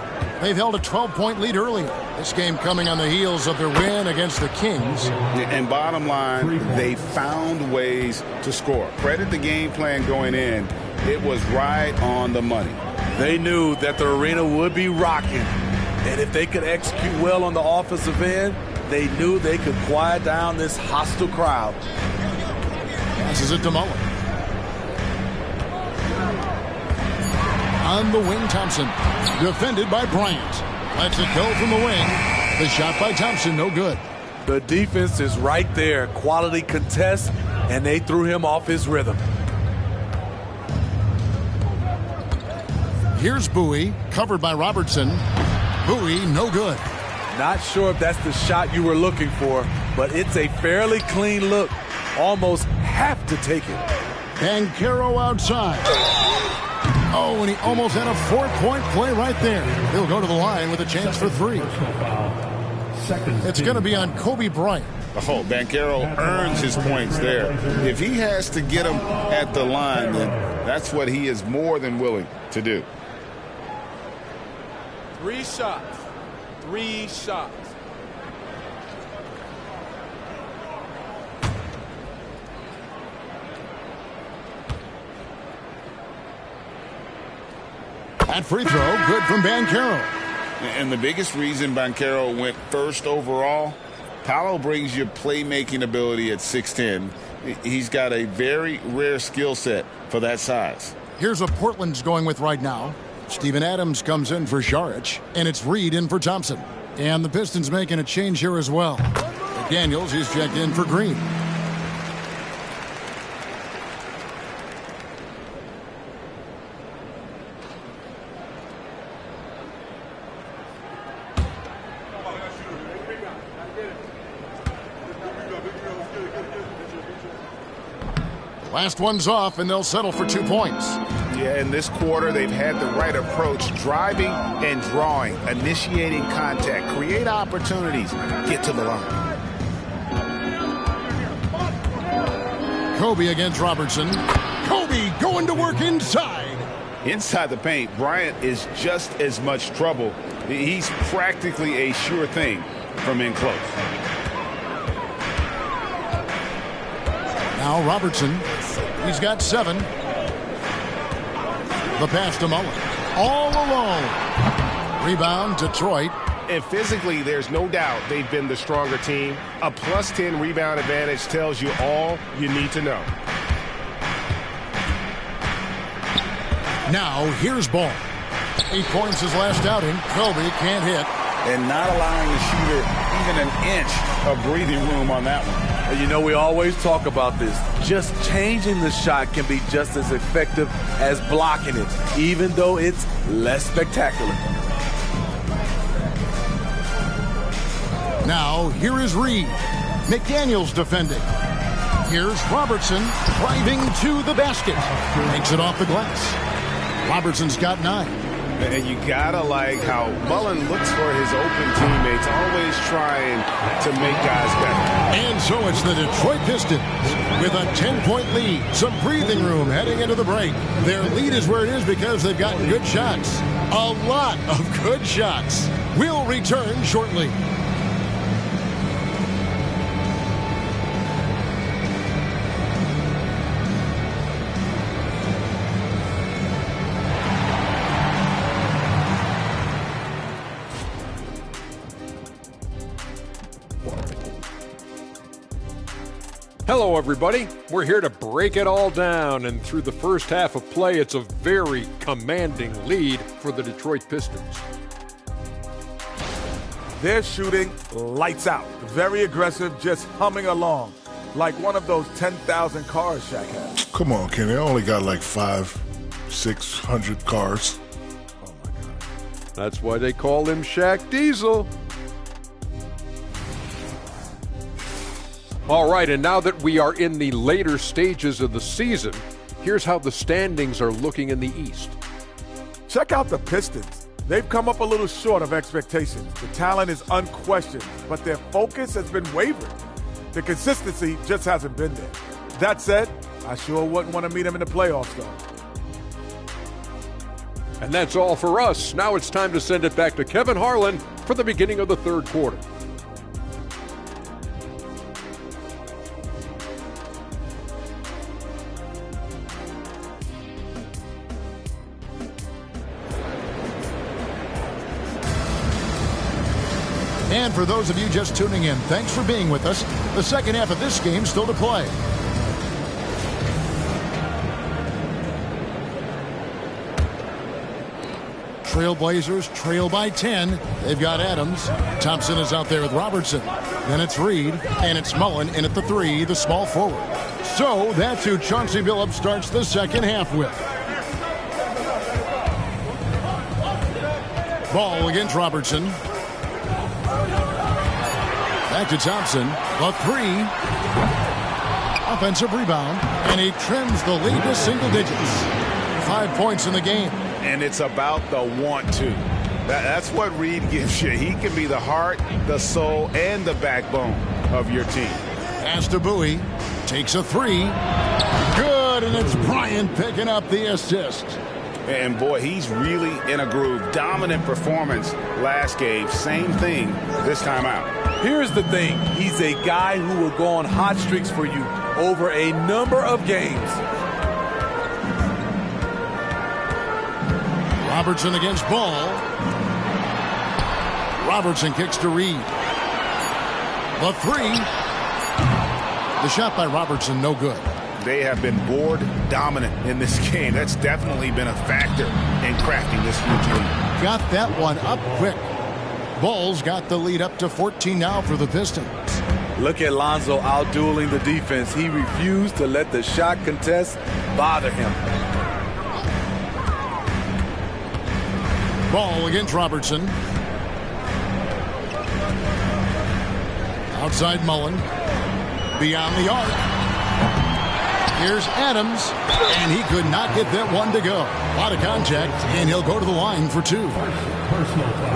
They've held a 12-point lead early. This game coming on the heels of their win against the Kings. And bottom line, they found ways to score. Credit the game plan going in. It was right on the money. They knew that the arena would be rocking. And if they could execute well on the offensive end, they knew they could quiet down this hostile crowd. Passes it to Mullen. On the wing, Thompson. Defended by Bryant. Lets it go from the wing. The shot by Thompson, no good. The defense is right there. Quality contest, and they threw him off his rhythm. Here's Bowie, covered by Robertson. Bowie, no good. Not sure if that's the shot you were looking for, but it's a fairly clean look. Almost have to take it. Banchero outside. Oh, and he almost had a 4-point play right there. He'll go to the line with a chance for 3. It's going to be on Kobe Bryant. Oh, Banchero earns his points there. If he has to get them at the line, then that's what he is more than willing to do. 3 shots. 3 shots. That free throw, good from Banchero. And the biggest reason Banchero went first overall, Paolo brings you playmaking ability at 6'10". He's got a very rare skill set for that size. Here's what Portland's going with right now. Steven Adams comes in for Saric, and it's Reed in for Thompson. And the Pistons making a change here as well. McDaniels is checked in for Green. Last one's off, and they'll settle for 2 points. Yeah, in this quarter, they've had the right approach, driving and drawing, initiating contact, create opportunities, get to the line. Kobe against Robertson. Kobe going to work inside. Inside the paint, Bryant is just as much trouble. He's practically a sure thing from in close. Now Robertson. He's got 7. The pass to Mullen. All alone. Rebound, Detroit. And physically, there's no doubt they've been the stronger team. A +10 rebound advantage tells you all you need to know. Now, here's Ball. 8 points his last outing. Kobe can't hit. And not allowing the shooter even an inch of breathing room on that one. And you know, we always talk about this. Just changing the shot can be just as effective as blocking it, even though it's less spectacular. Now, here is Reed. McDaniels defending. Here's Robertson driving to the basket. Makes it off the glass. Robertson's got 9. And you gotta like how Mullen looks for his open teammates, always trying to make guys better. And so it's the Detroit Pistons with a 10-point lead. Some breathing room heading into the break. Their lead is where it is because they've gotten good shots. A lot of good shots. We'll return shortly. Hello, everybody. We're here to break it all down, and through the first half of play, it's a very commanding lead for the Detroit Pistons. They're shooting lights out. Very aggressive, just humming along. Like one of those 10,000 cars Shaq has. Come on, Kenny. I only got like 600 cars. Oh, my God. That's why they call him Shaq Diesel. All right, and now that we are in the later stages of the season, here's how the standings are looking in the East. Check out the Pistons. They've come up a little short of expectations. The talent is unquestioned, but their focus has been wavering. The consistency just hasn't been there. That said, I sure wouldn't want to meet them in the playoffs, though. And that's all for us. Now it's time to send it back to Kevin Harlan for the beginning of the third quarter. And for those of you just tuning in, thanks for being with us. The second half of this game still to play. Trailblazers trail by 10. They've got Adams. Thompson is out there with Robertson. Then it's Reed, and it's Mullen in at the 3, the small forward. So that's who Chauncey Billups starts the second half with. Ball against Robertson. Back to Thompson. A 3. Offensive rebound. And he trims the lead to single digits. 5 points in the game. And it's about the want to. That's what Reed gives you. He can be the heart, the soul, and the backbone of your team. Pass to Bowie. Takes a 3. Good, and it's Bryant picking up the assist. And boy, he's really in a groove. Dominant performance last game. Same thing this time out. Here's the thing. He's a guy who will go on hot streaks for you over a number of games. Robertson against Ball. Robertson kicks to Reed. The 3. The shot by Robertson, no good. They have been board dominant in this game. That's definitely been a factor in crafting this huge lead. Got that one up quick. Bulls got the lead up to 14 now for the Pistons. Look at Lonzo out-dueling the defense. He refused to let the shot contest bother him. Ball against Robertson. Outside Mullen. Beyond the arc. Here's Adams, and he could not get that one to go. A lot of contact, and he'll go to the line for 2.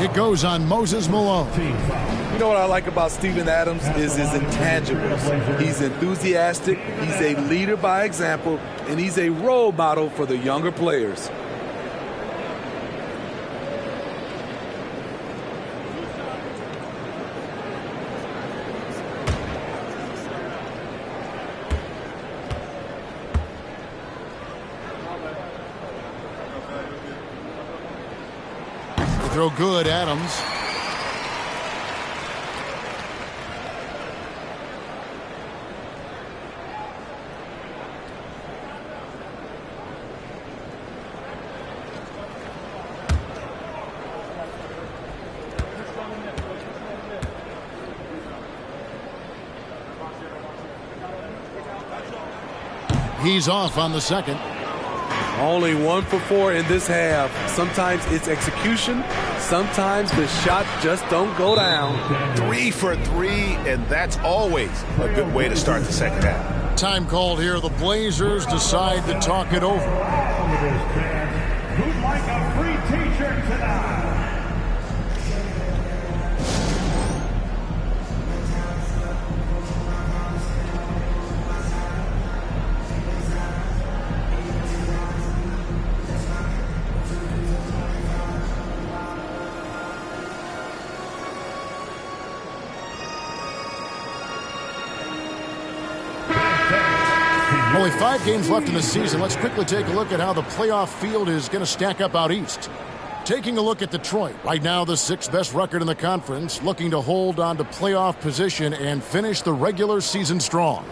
It goes on Moses Malone. You know what I like about Steven Adams is his intangibles. He's enthusiastic, he's a leader by example, and he's a role model for the younger players. Throw good, Adams. He's off on the second. Only 1 for 4 in this half. Sometimes it's execution. Sometimes the shots just don't go down. 3 for 3, and that's always a good way to start the second half. Time called here. The Blazers decide to talk it over. Who'd like a free t-shirt tonight? Only 5 games left in the season. Let's quickly take a look at how the playoff field is going to stack up out east. Taking a look at Detroit, right now the 6th best record in the conference, looking to hold on to playoff position and finish the regular season strong.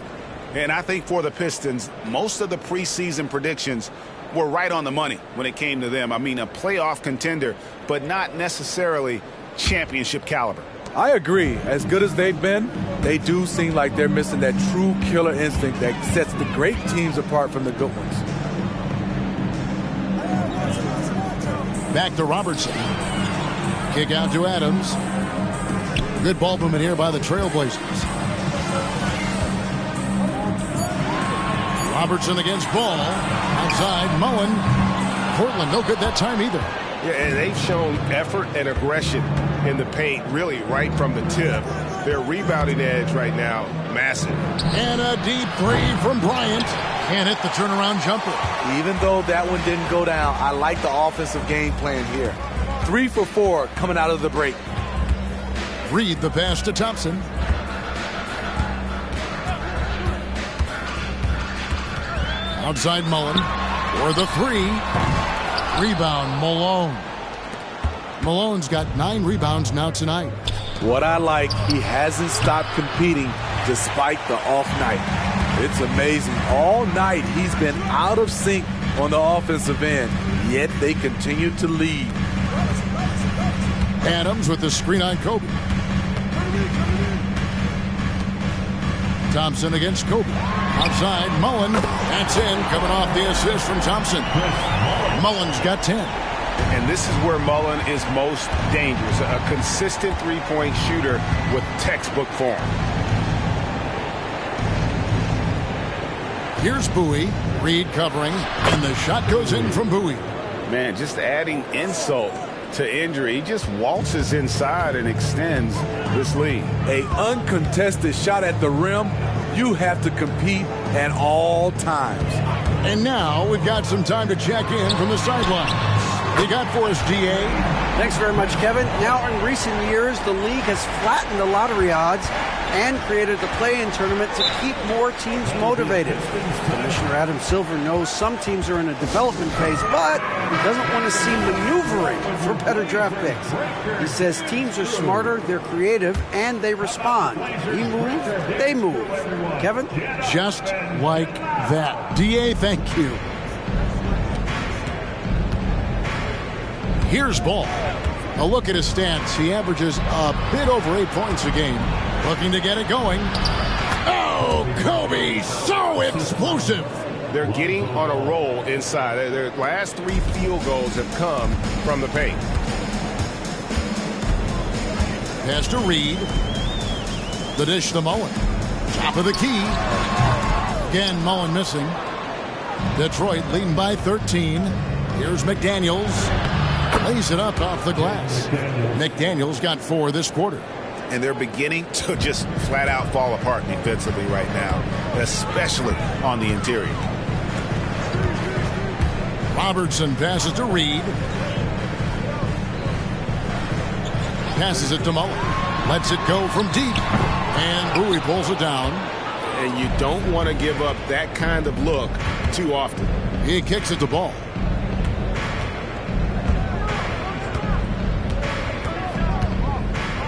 And I think for the Pistons, most of the preseason predictions were right on the money when it came to them. I mean, a playoff contender, but not necessarily championship caliber. I agree. As good as they've been, they do seem like they're missing that true killer instinct that sets the great teams apart from the good ones. Back to Robertson. Kick out to Adams. Good ball movement here by the Trailblazers. Robertson against Ball. Outside, Mullen. Portland, no good that time either. Yeah, and they've shown effort and aggression in the paint, really right from the tip. Their rebounding edge right now, massive. And a deep 3 from Bryant. Can't hit the turnaround jumper. Even though that one didn't go down, I like the offensive game plan here. 3 for 4 coming out of the break. Reed the pass to Thompson. Outside Mullen for the 3. Rebound, Malone. Malone's got 9 rebounds now tonight. What I like, he hasn't stopped competing despite the off night. It's amazing. All night he's been out of sync on the offensive end, yet they continue to lead. Adams with the screen on Kobe. Thompson against Kobe. Outside, Mullen. That's in, coming off the assist from Thompson. Mullen's got 10. And this is where Mullen is most dangerous. A consistent three-point shooter with textbook form. Here's Bowie. Reed covering, and the shot goes in from Bowie. Man, just adding insult to injury. He just waltzes inside and extends this lead. A uncontested shot at the rim. You have to compete at all times. And now we've got some time to check in from the sidelines. You got for us, DA? Thanks very much, Kevin. Now, in recent years, the league has flattened the lottery odds and created the play-in tournament to keep more teams motivated. Commissioner Adam Silver knows some teams are in a development phase, but he doesn't want to see maneuvering for better draft picks. He says teams are smarter, they're creative, and they respond. We move, they move. Kevin? Just like that. DA, thank you. Here's Ball. A look at his stats. He averages a bit over 8 points a game. Looking to get it going. Oh, Kobe, so explosive. They're getting on a roll inside. Their last 3 field goals have come from the paint. Pass to Reed. The dish to Mullen. Top of the key. Again, Mullen missing. Detroit leading by 13. Here's McDaniels. Lays it up off the glass. McDaniels got 4 this quarter. And they're beginning to just flat out fall apart defensively right now, especially on the interior. Robertson passes to Reed. Passes it to Mullen. Lets it go from deep. And Bowie pulls it down. And you don't want to give up that kind of look too often. He kicks it to Ball.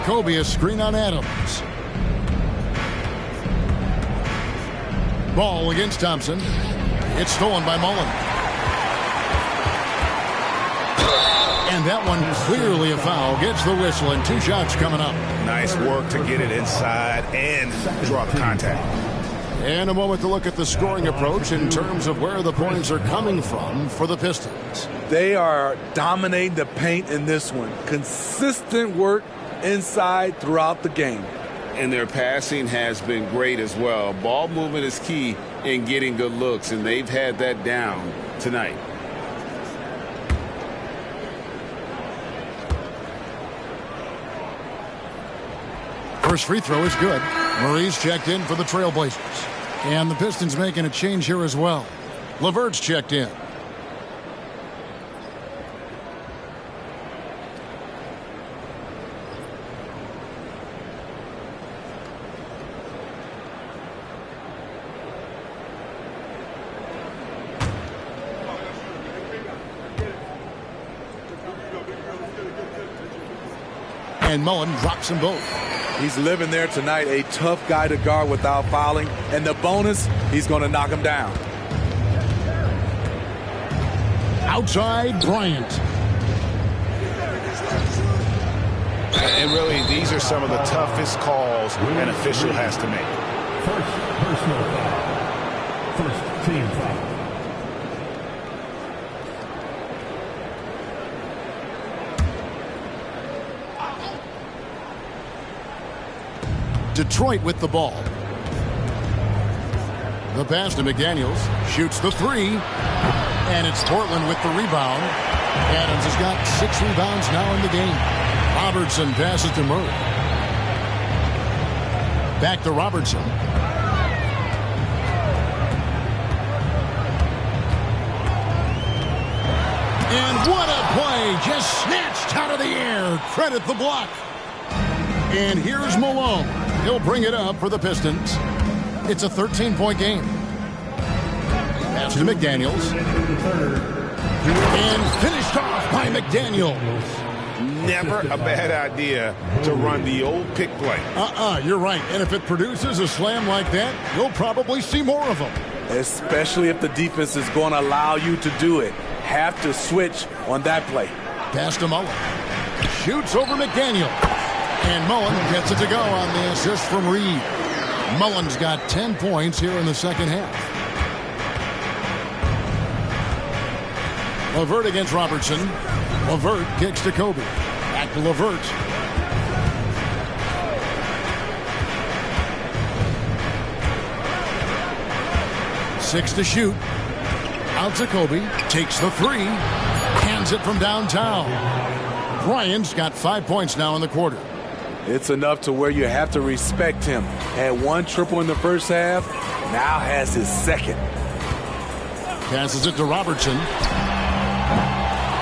Kobe, a screen on Adams. Ball against Thompson. It's stolen by Mullen. And that one clearly a foul. Gets the whistle and 2 shots coming up. Nice work to get it inside and draw the contact. And a moment to look at the scoring approach in terms of where the points are coming from for the Pistons. They are dominating the paint in this one. Consistent work inside throughout the game. And their passing has been great as well. Ball movement is key in getting good looks, and they've had that down tonight. First free throw is good. Murray's checked in for the Trailblazers. And the Pistons making a change here as well. LeVert's checked in. And Mullen drops them both. He's living there tonight, a tough guy to guard without fouling. And the bonus, he's going to knock him down. Outside, Bryant. And really, these are some of the toughest calls an official has to make. First personal foul. First team foul. Detroit with the ball. The pass to McDaniels. Shoots the 3. And it's Portland with the rebound. Adams has got 6 rebounds now in the game. Robertson passes to Murray. Back to Robertson. And what a play. Just snatched out of the air. Credit the block. And here's Malone. He'll bring it up for the Pistons. It's a 13-point game. Pass to McDaniels. And finished off by McDaniels. Never a bad idea to run the old pick play. You're right. And if it produces a slam like that, you'll probably see more of them. Especially if the defense is going to allow you to do it. Have to switch on that play. Pass to Mullen. Shoots over McDaniel. And Mullen gets it to go on the assist from Reed. Mullen's got 10 points here in the second half. LeVert against Robertson. LeVert kicks to Kobe. Back to LeVert. Six to shoot. Out to Kobe. Takes the 3. Hands it from downtown. Bryant's got 5 points now in the quarter. It's enough to where you have to respect him. Had 1 triple in the first half, now has his second. Passes it to Robertson.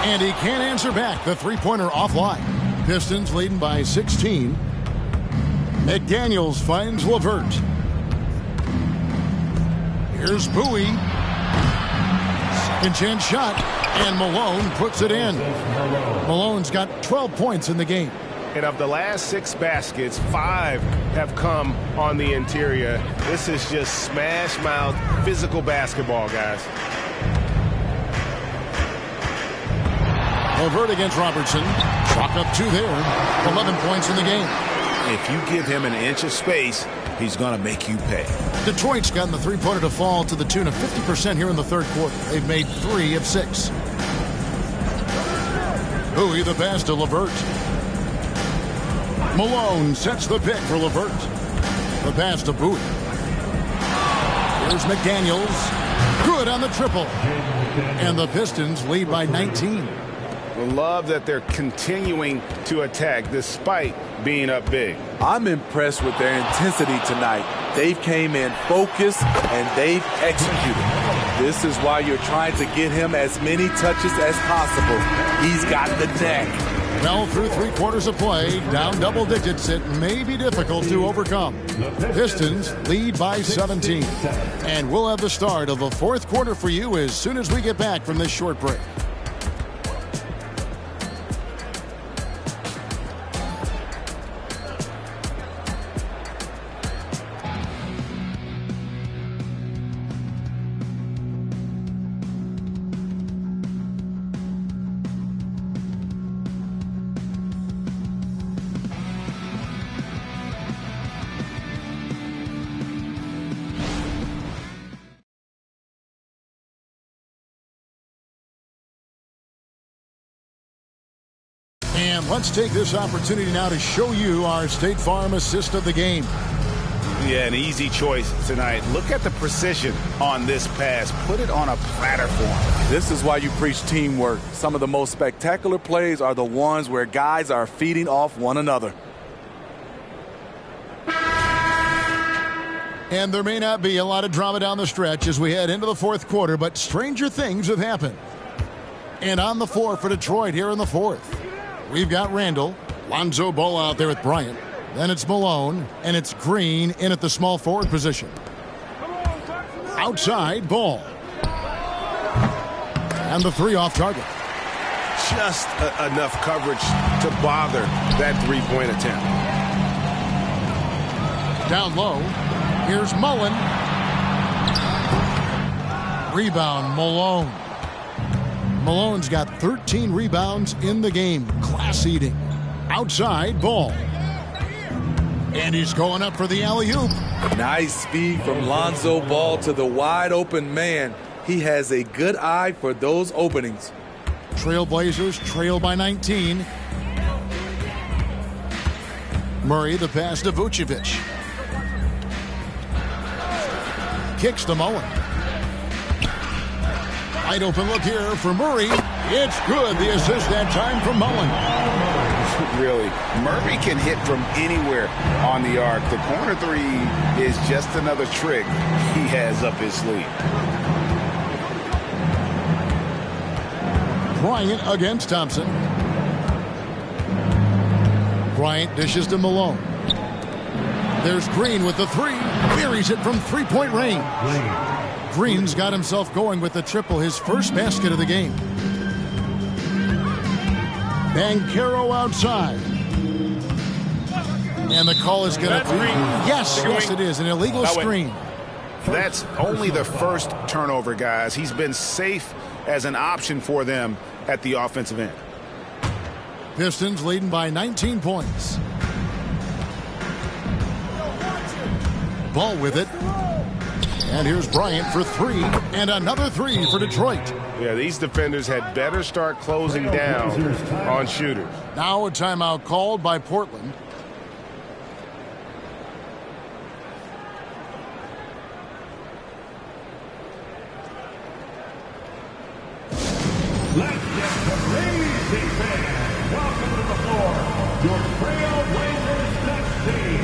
And he can't answer back. The three-pointer offline. Pistons leading by 16. McDaniels finds LeVert. Here's Bowie. Second chance shot. And Malone puts it in. Malone's got 12 points in the game. And of the last 6 baskets, 5 have come on the interior. This is just smash mouth physical basketball, guys. LeVert against Robertson. Chalk up 2 there. 11 points in the game. If you give him an inch of space, he's going to make you pay. Detroit's gotten the three-pointer to fall to the tune of 50% here in the third quarter. They've made 3 of 6. Bowie the pass to LeVert. Malone sets the pick for LeVert. The pass to Bowie. Here's McDaniels. Good on the triple. And the Pistons lead by 19. Love that they're continuing to attack despite being up big. I'm impressed with their intensity tonight. They've came in focused and they've executed. This is why you're trying to get him as many touches as possible. He's got the deck. Well, through 3 quarters of play, down double digits, it may be difficult to overcome. Pistons lead by 17. And we'll have the start of the fourth quarter for you as soon as we get back from this short break. And let's take this opportunity now to show you our State Farm assist of the game. Yeah, an easy choice tonight. Look at the precision on this pass. Put it on a platter form. This is why you preach teamwork. Some of the most spectacular plays are the ones where guys are feeding off one another. And there may not be a lot of drama down the stretch as we head into the fourth quarter, but stranger things have happened. And on the floor for Detroit here in the fourth, we've got Randall. Lonzo Ball out there with Bryant. Then it's Malone, and it's Green in at the small forward position. Outside, Ball. And the three off target. Just enough coverage to bother that three-point attempt. Down low, here's Mullen. Rebound, Malone. Malone's got 13 rebounds in the game. Class eating. Outside, Ball. And he's going up for the alley-oop. Nice speed from Lonzo Ball to the wide-open man. He has a good eye for those openings. Trailblazers trail by 19. Murray, the pass to Vucevic. Kicks to Mullen. Wide open look here for Murray. It's good. The assist that time from Mullen. Really, Murray can hit from anywhere on the arc. The corner three is just another trick he has up his sleeve. Bryant against Thompson. Bryant dishes to Malone. There's Green with the three. Buries it from three-point range. Green's got himself going with the triple, his first basket of the game. Banchero outside. And the call is going to be... Yes, it is. An illegal screen. That's only the first turnover, guys. He's been safe as an option for them at the offensive end. Pistons leading by 19 points. Ball with it. And here's Bryant for three. And another three for Detroit. Yeah, these defenders had better start closing down on shooters. Now a timeout called by Portland. Let's get the Blazing fans. Welcome to the floor, your Trailblazers next team.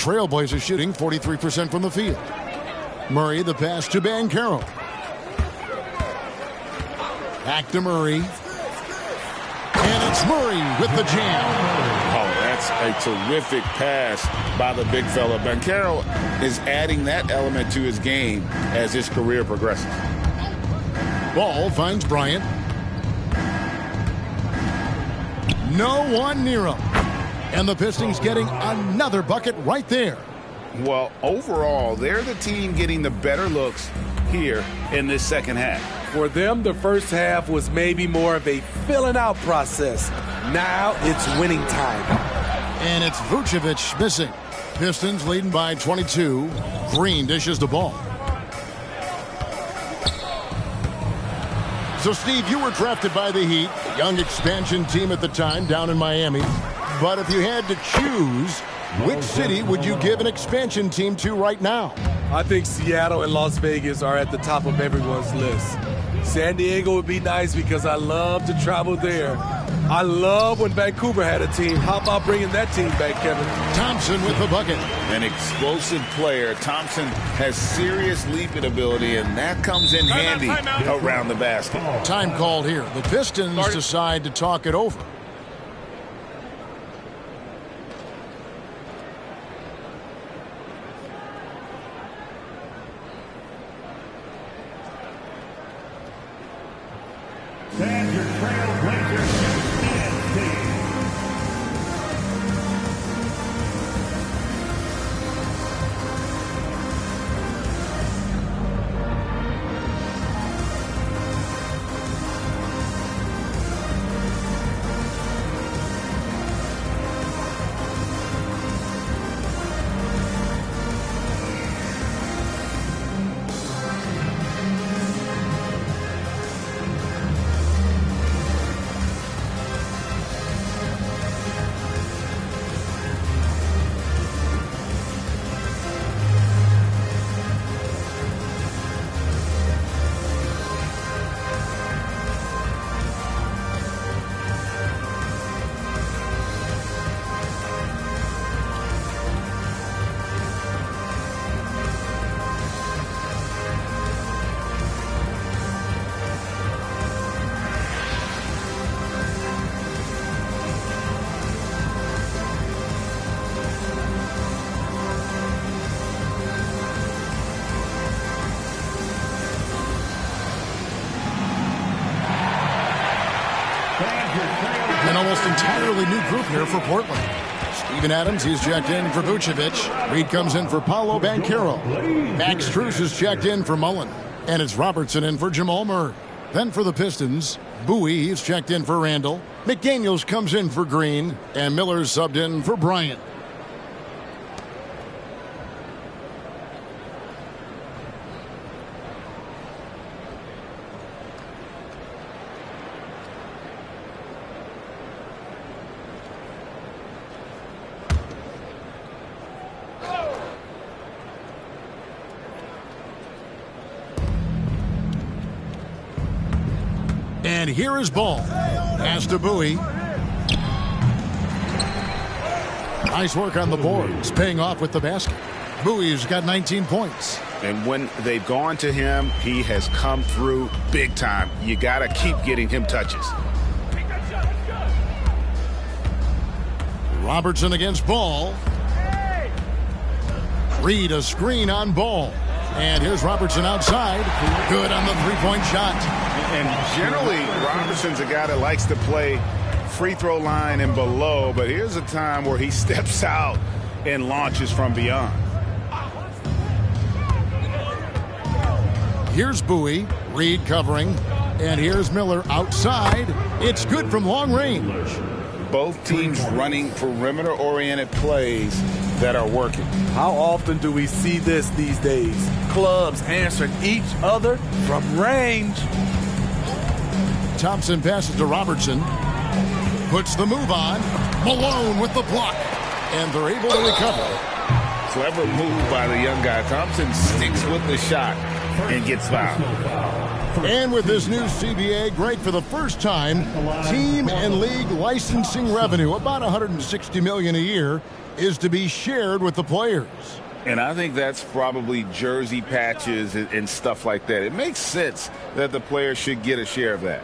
Trailblazers shooting 43% from the field. Murray, the pass to Banchero. Back to Murray. And it's Murray with the jam. Oh, that's a terrific pass by the big fella. Banchero is adding that element to his game as his career progresses. Ball finds Bryant. No one near him. And the Pistons getting another bucket right there. Well, overall, they're the team getting the better looks here in this second half. For them, the first half was maybe more of a filling out process. Now it's winning time. And it's Vucevic missing. Pistons leading by 22. Green dishes the ball. So, Steve, you were drafted by the Heat, a young expansion team at the time down in Miami. But if you had to choose, which city would you give an expansion team to right now? I think Seattle and Las Vegas are at the top of everyone's list. San Diego would be nice because I love to travel there. I love when Vancouver had a team. How about bringing that team back, Kevin? Thompson with the bucket. An explosive player. Thompson has serious leaping ability, and that comes in handy around the basket. Time called here. The Pistons decide to talk it over. Stand your Trailblazers team. An almost entirely new group here for Portland. Steven Adams, he's checked in for Vucevic. Reed comes in for Paolo Banchero. Max Strus is checked in for Mullen. And it's Robertson in for Jamal Murray. Then for the Pistons, Bowie, he's checked in for Randall. McDaniels comes in for Green. And Miller's subbed in for Bryant. And here is Ball. Pass to Bowie. Nice work on the boards, paying off with the basket. Bowie's got 19 points. And when they've gone to him, he has come through big time. You got to keep getting him touches. Robertson against Ball. Reed a screen on Ball. And here's Robertson outside. Good on the three-point shot. And generally, Robertson's a guy that likes to play free throw line and below, but here's a time where he steps out and launches from beyond. Here's Bowie. Reed covering. And here's Miller outside. It's good from long range. Both teams running perimeter-oriented plays that are working. How often do we see this these days? Clubs answering each other from range. Thompson passes to Robertson. Puts the move on. Malone with the block. And they're able to recover. Clever move by the young guy. Thompson sticks with the shot and gets fouled. And with this new CBA, Greg, for the first time, team and league licensing revenue, about $160 million a year, is to be shared with the players. And I think that's probably jersey patches and stuff like that. It makes sense that the players should get a share of that.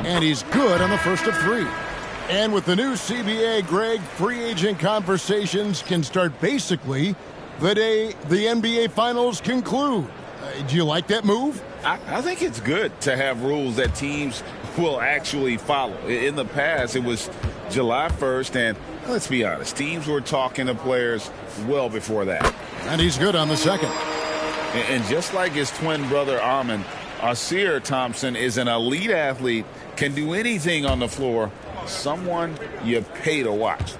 And he's good on the first of three. And with the new CBA, Greg, free agent conversations can start basically the day the NBA Finals conclude. Do you like that move? I think it's good to have rules that teams will actually follow. In the past, it was July 1st, and let's be honest, teams were talking to players well before that. And he's good on the second. And just like his twin brother, Armin, Asir Thompson is an elite athlete, can do anything on the floor, someone you pay to watch.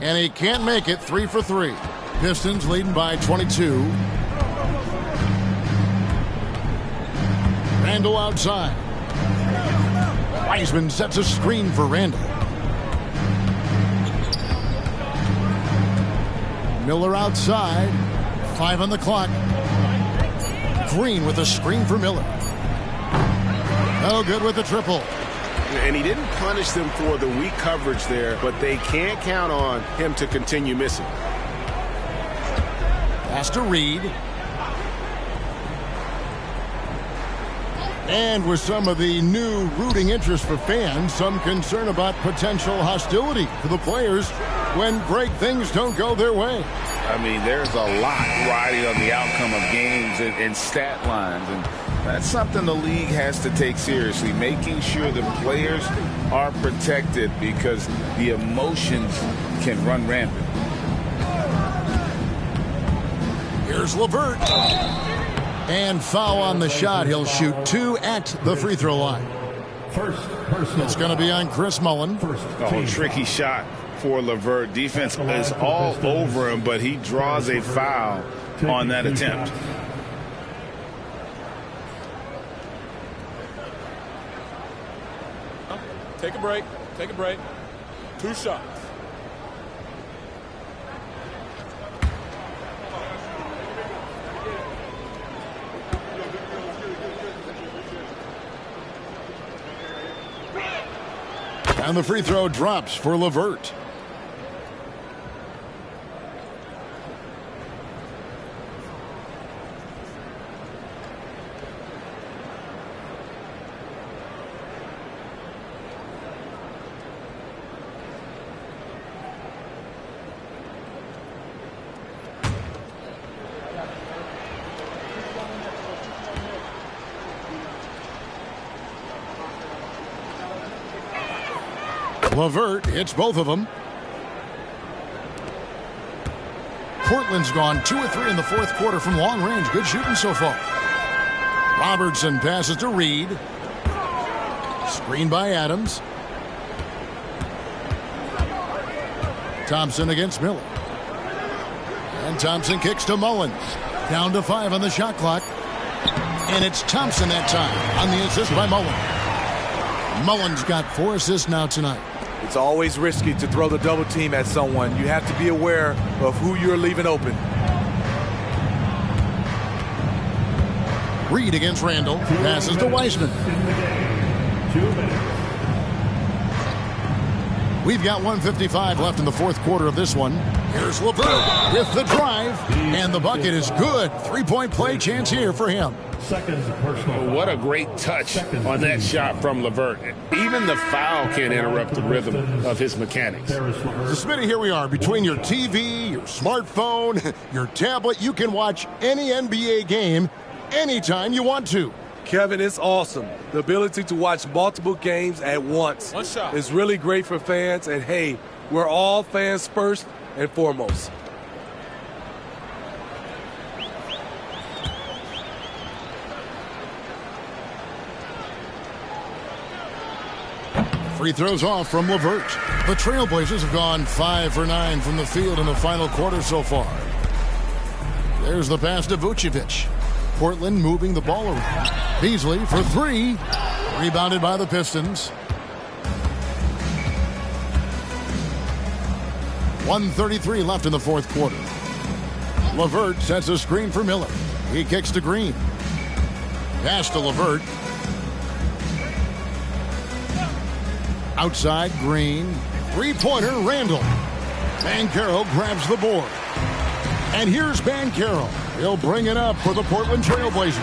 And he can't make it. 3 for 3. Pistons leading by 22. Randall outside. Wiseman sets a screen for Randall. Miller outside. 5 on the clock. Green with a screen for Miller. No good with the triple. And he didn't punish them for the weak coverage there, but they can't count on him to continue missing. Pass to Reed. And with some of the new rooting interest for fans, some concern about potential hostility for the players when great things don't go their way. I mean, there's a lot riding on the outcome of games and stat lines, and that's something the league has to take seriously, making sure the players are protected because the emotions can run rampant. Here's LeVert. And foul on the shot. He'll shoot 2 at the free throw line. It's going to be on Chris Mullin. Oh, tricky shot for LeVert. Defense is all over him, but he draws a foul on that attempt. Take a break. Take a break. 2 shots. And the free throw drops for LeVert. LeVert hits both of them. Portland's gone 2 of 3 in the fourth quarter from long range. Good shooting so far. Robertson passes to Reed. Screen by Adams. Thompson against Miller. And Thompson kicks to Mullins. Down to 5 on the shot clock. And it's Thompson that time on the assist by Mullins. Mullins got 4 assists now tonight. It's always risky to throw the double team at someone. You have to be aware of who you're leaving open. Reed against Randall. Passes to Wiseman. We've got 1:55 left in the fourth quarter of this one. Here's LeVert with the drive. And the bucket is good. 3-point play chance here for him. What a great touch on that shot from LeVert. Even the foul can't interrupt the rhythm of his mechanics. So, Smitty, here we are. Between your TV, your smartphone, your tablet, you can watch any NBA game anytime you want to. Kevin, it's awesome. The ability to watch multiple games at once is really great for fans. And, hey, we're all fans first and foremost. Free throws off from LeVert. The Trailblazers have gone 5 for 9 from the field in the final quarter so far. There's the pass to Vucevic. Portland moving the ball around. Beasley for 3. Rebounded by the Pistons. 1:33 left in the fourth quarter. LeVert sets a screen for Miller. He kicks to Green. Pass to LeVert. Outside, Green. Three-pointer, Randall. Banchero grabs the board. And here's Banchero. He'll bring it up for the Portland Trailblazers.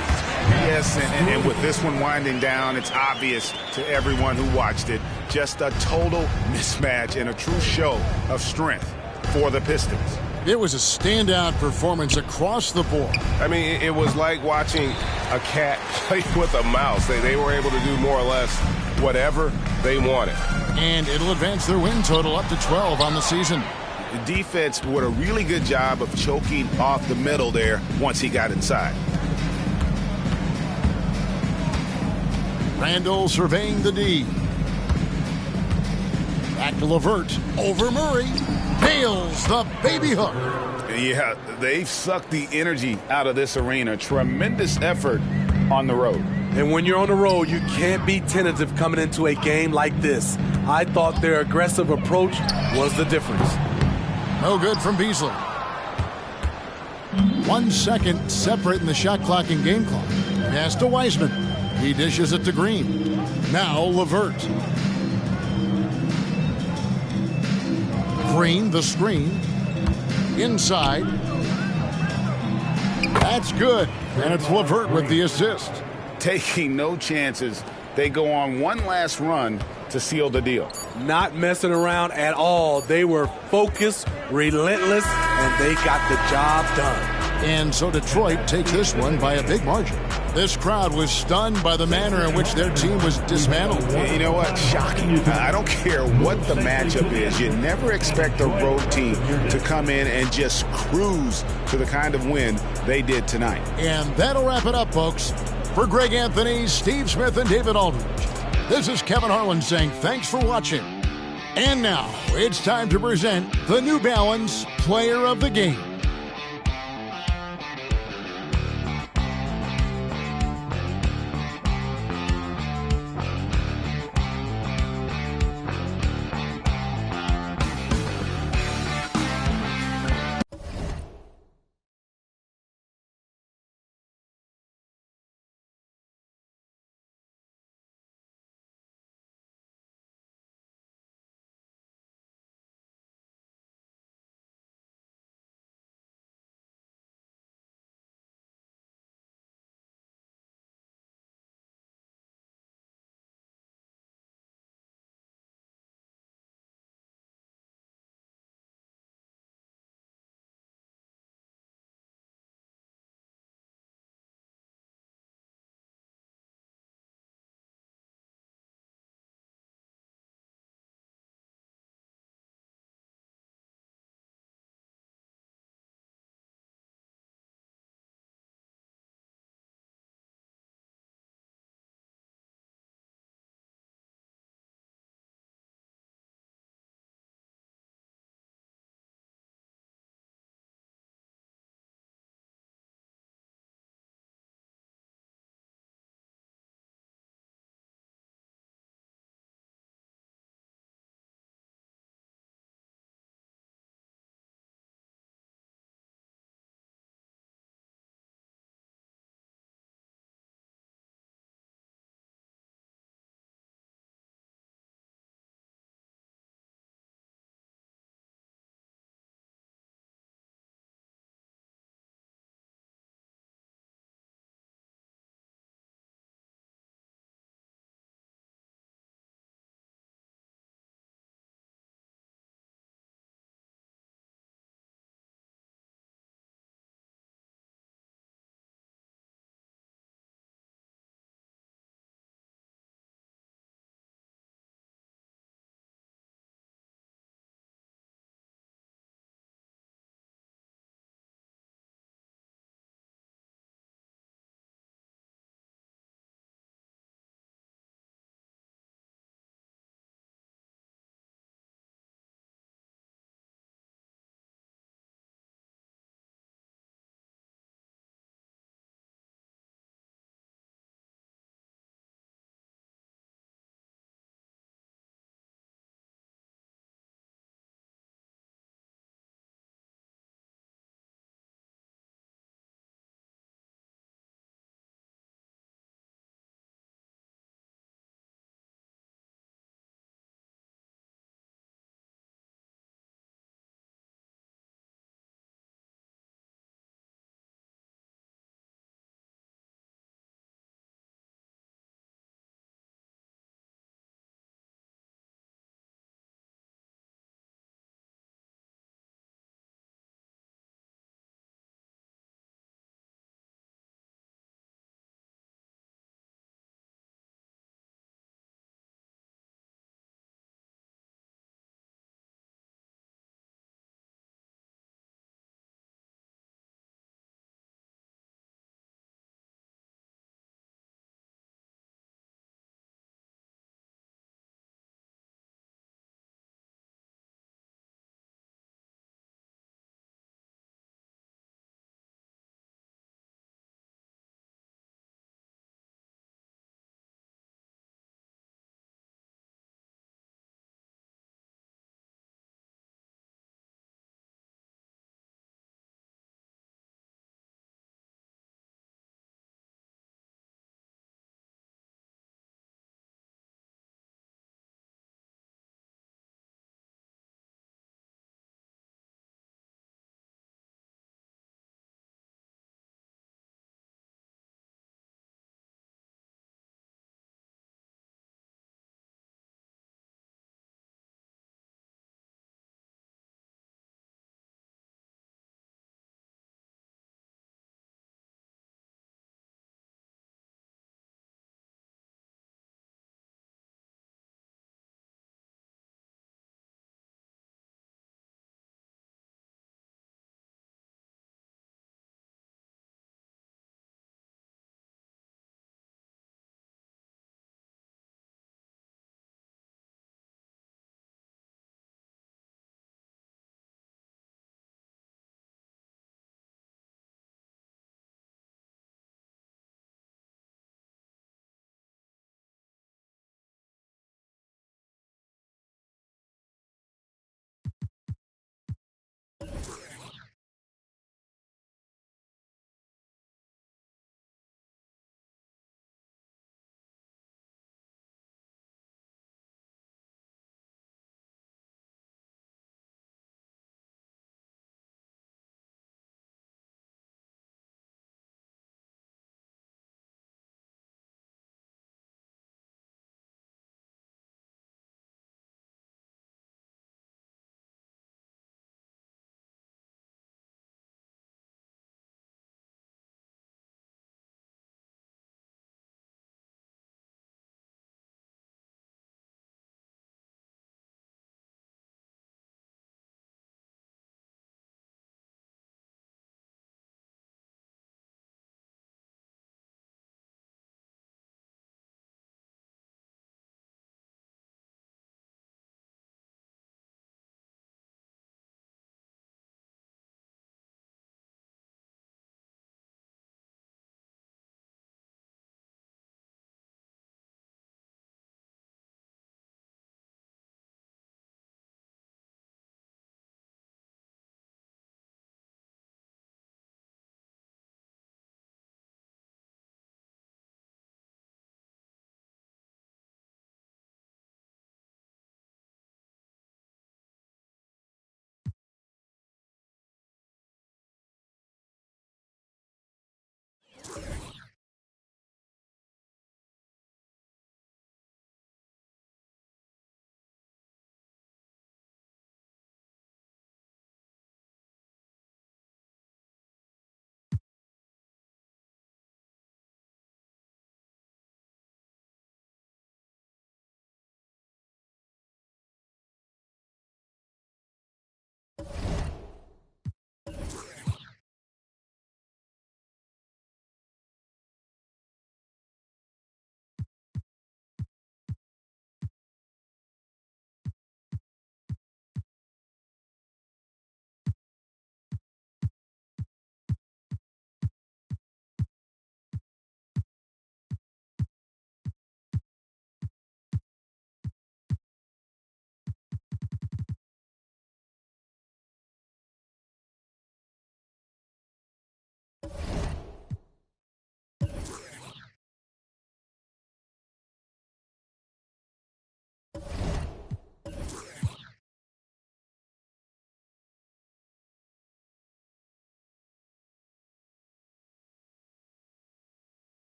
Yes, and with this one winding down, it's obvious to everyone who watched it. Just a total mismatch and a true show of strength for the Pistons. It was a standout performance across the board. I mean, it was like watching a cat play with a mouse. They were able to do more or less whatever they wanted. And it'll advance their win total up to 12 on the season. The defense did a really good job of choking off the middle there once he got inside. Randall surveying the D. Back to Levert. Over Murray. Nails the baby hook. Yeah, they've sucked the energy out of this arena. Tremendous effort on the road. And when you're on the road, you can't be tentative coming into a game like this. I thought their aggressive approach was the difference. No good from Beasley. 1 second separate in the shot clock and game clock. Pass to Wiseman. He dishes it to Green. Now Levert. Green, the screen. Inside. That's good. And it's Levert with the assist. Taking no chances. They go on one last run to seal the deal. Not messing around at all. They were focused, relentless, and they got the job done. And so Detroit takes this one by a big margin. This crowd was stunned by the manner in which their team was dismantled. You know what? Shocking. I don't care what the matchup is. You never expect a road team to come in and just cruise to the kind of win they did tonight. And that'll wrap it up, folks. For Greg Anthony, Steve Smith, and David Aldridge, this is Kevin Harlan saying thanks for watching. And now it's time to present the New Balance Player of the Game.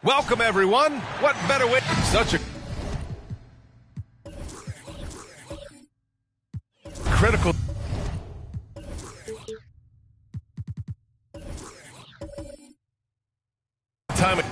Welcome, everyone. What better way? Such a critical time.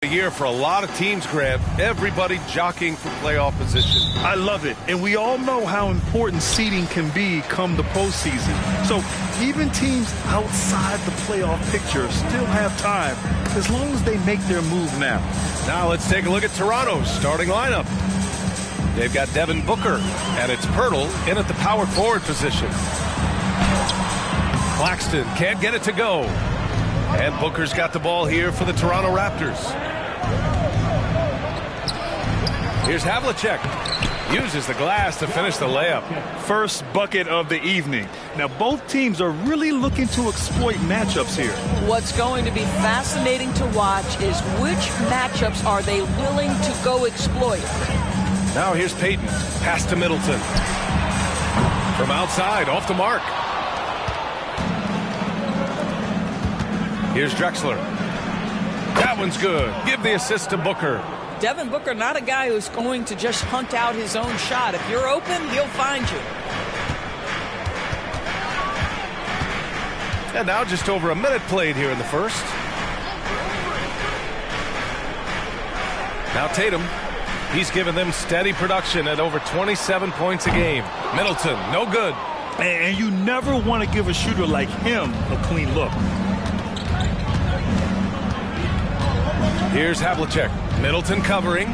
Year for a lot of teams, Grant. Everybody jockeying for playoff position. I love it. And we all know how important seeding can be come the postseason. So even teams outside the playoff picture still have time as long as they make their move now. Now let's take a look at Toronto's starting lineup. They've got Devin Booker, and it's Pirtle in at the power forward position. Claxton can't get it to go. And Booker's got the ball here for the Toronto Raptors. Here's Havlicek. Uses the glass to finish the layup. First bucket of the evening. Now both teams are really looking to exploit matchups here. What's going to be fascinating to watch is which matchups are they willing to go exploit. Now here's Payton. Pass to Middleton. From outside, off the mark. Here's Drexler. That one's good. Give the assist to Booker. Devin Booker, not a guy who's going to just hunt out his own shot. If you're open, he'll find you. And now just over a minute played here in the first. Now Tatum. He's given them steady production at over 27 points a game. Middleton, no good. And you never want to give a shooter like him a clean look. Here's Havlicek. Middleton covering.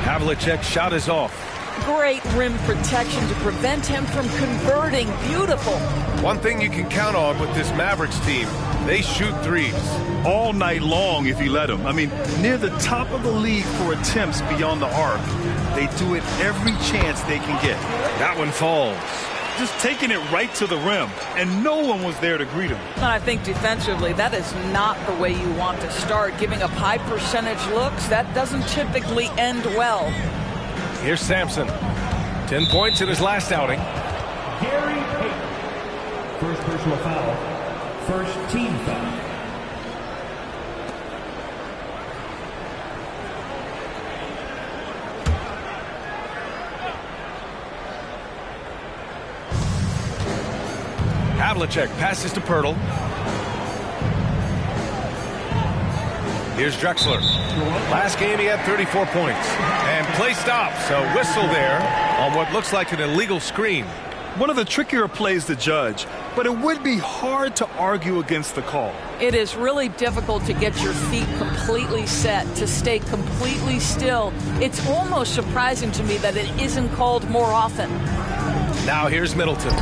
Havlicek's shot is off. Great rim protection to prevent him from converting. Beautiful. One thing you can count on with this Mavericks team, they shoot threes. All night long if you let them. I mean, near the top of the league for attempts beyond the arc. They do it every chance they can get. That one falls. Just taking it right to the rim, and no one was there to greet him. And I think defensively, that is not the way you want to start. Giving up high percentage looks, that doesn't typically end well. Here's Sampson. 10 points in his last outing. Gary Payton. First personal foul. First team foul. Havlicek passes to Pirtle. Here's Drexler. Last game he had 34 points. And play stops. A whistle there on what looks like an illegal screen. One of the trickier plays to judge, but it would be hard to argue against the call. It is really difficult to get your feet completely set, to stay completely still. It's almost surprising to me that it isn't called more often. Now here's Middleton.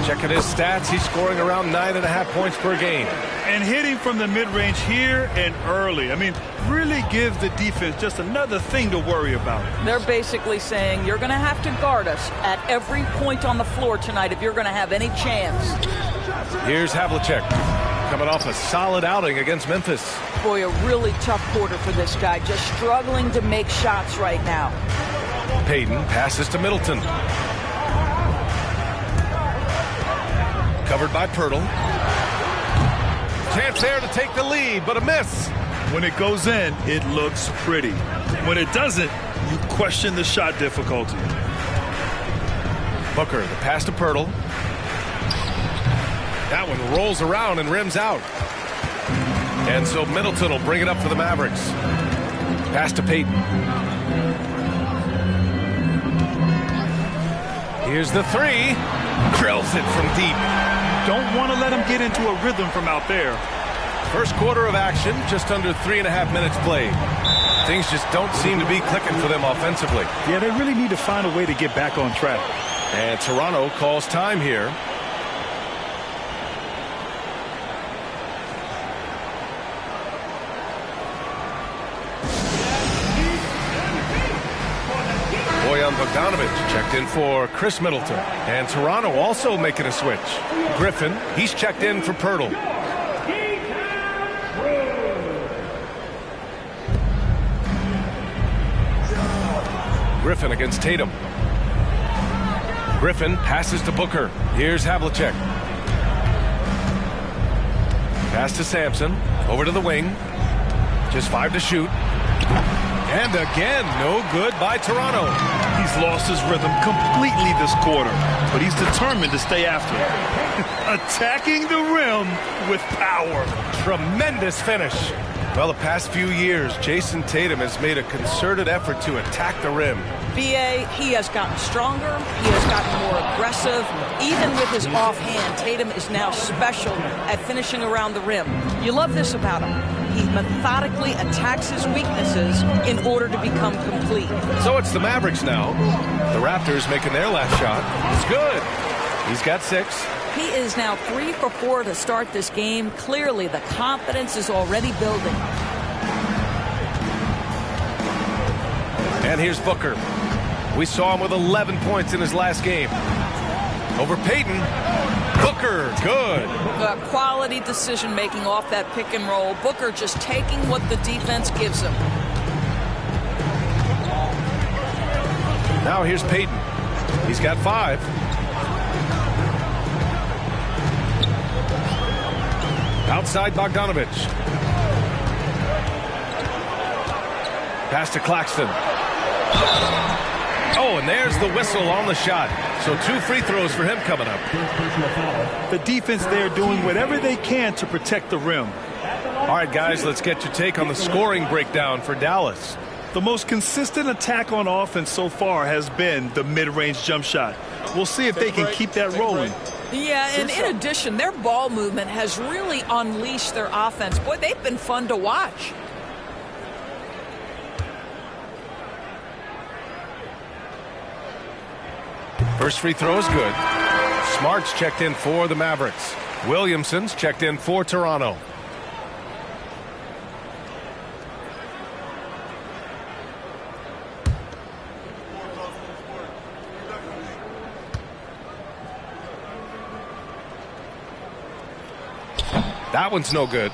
Checking his stats, he's scoring around 9.5 points per game. And hitting from the mid-range here and early. I mean, really gives the defense just another thing to worry about. They're basically saying you're going to have to guard us at every point on the floor tonight if you're going to have any chance. Here's Havlicek, coming off a solid outing against Memphis. Boy, a really tough quarter for this guy, just struggling to make shots right now. Payton passes to Middleton. Covered by Pirtle. Chance there to take the lead, but a miss. When it goes in, it looks pretty. When it doesn't, you question the shot difficulty. Booker, the pass to Pirtle. That one rolls around and rims out. And so Middleton will bring it up for the Mavericks. Pass to Payton. Here's the three. Drills it from deep. Don't want to let him get into a rhythm from out there. First quarter of action, just under 3.5 minutes played. Things just don't seem to be clicking for them offensively. Yeah, they really need to find a way to get back on track. And Toronto calls time here. Bojan Bogdanovic checked in for Chris Middleton. And Toronto also making a switch. Griffin, he's checked in for Pirtle. Griffin against Tatum. Griffin passes to Booker. Here's Havlicek. Pass to Sampson. Over to the wing. Just 5 to shoot. And again, no good by Toronto. He's lost his rhythm completely this quarter, but he's determined to stay after it. Attacking the rim with power. Tremendous finish. Well, the past few years, Jason Tatum has made a concerted effort to attack the rim. BA, he has gotten stronger. He has gotten more aggressive. Even with his offhand, Tatum is now special at finishing around the rim. You love this about him. He methodically attacks his weaknesses in order to become complete. So it's the Mavericks now. The Raptors making their last shot. It's good. He's got 6. He is now 3 for 4 to start this game. Clearly, the confidence is already building. And here's Booker. We saw him with 11 points in his last game. Over Payton. Booker, good. Quality decision-making off that pick and roll. Booker just taking what the defense gives him. Now here's Payton. He's got 5. Outside Bogdanovic. Pass to Claxton. Oh, and there's the whistle on the shot. So 2 free throws for him coming up. The defense there doing whatever they can to protect the rim. All right, guys, let's get your take on the scoring breakdown for Dallas. The most consistent attack on offense so far has been the mid-range jump shot. We'll see if they can keep that rolling. Yeah, and in addition, their ball movement has really unleashed their offense. Boy, they've been fun to watch. First free throw is good. Smart's checked in for the Mavericks. Williamson's checked in for Toronto. That one's no good.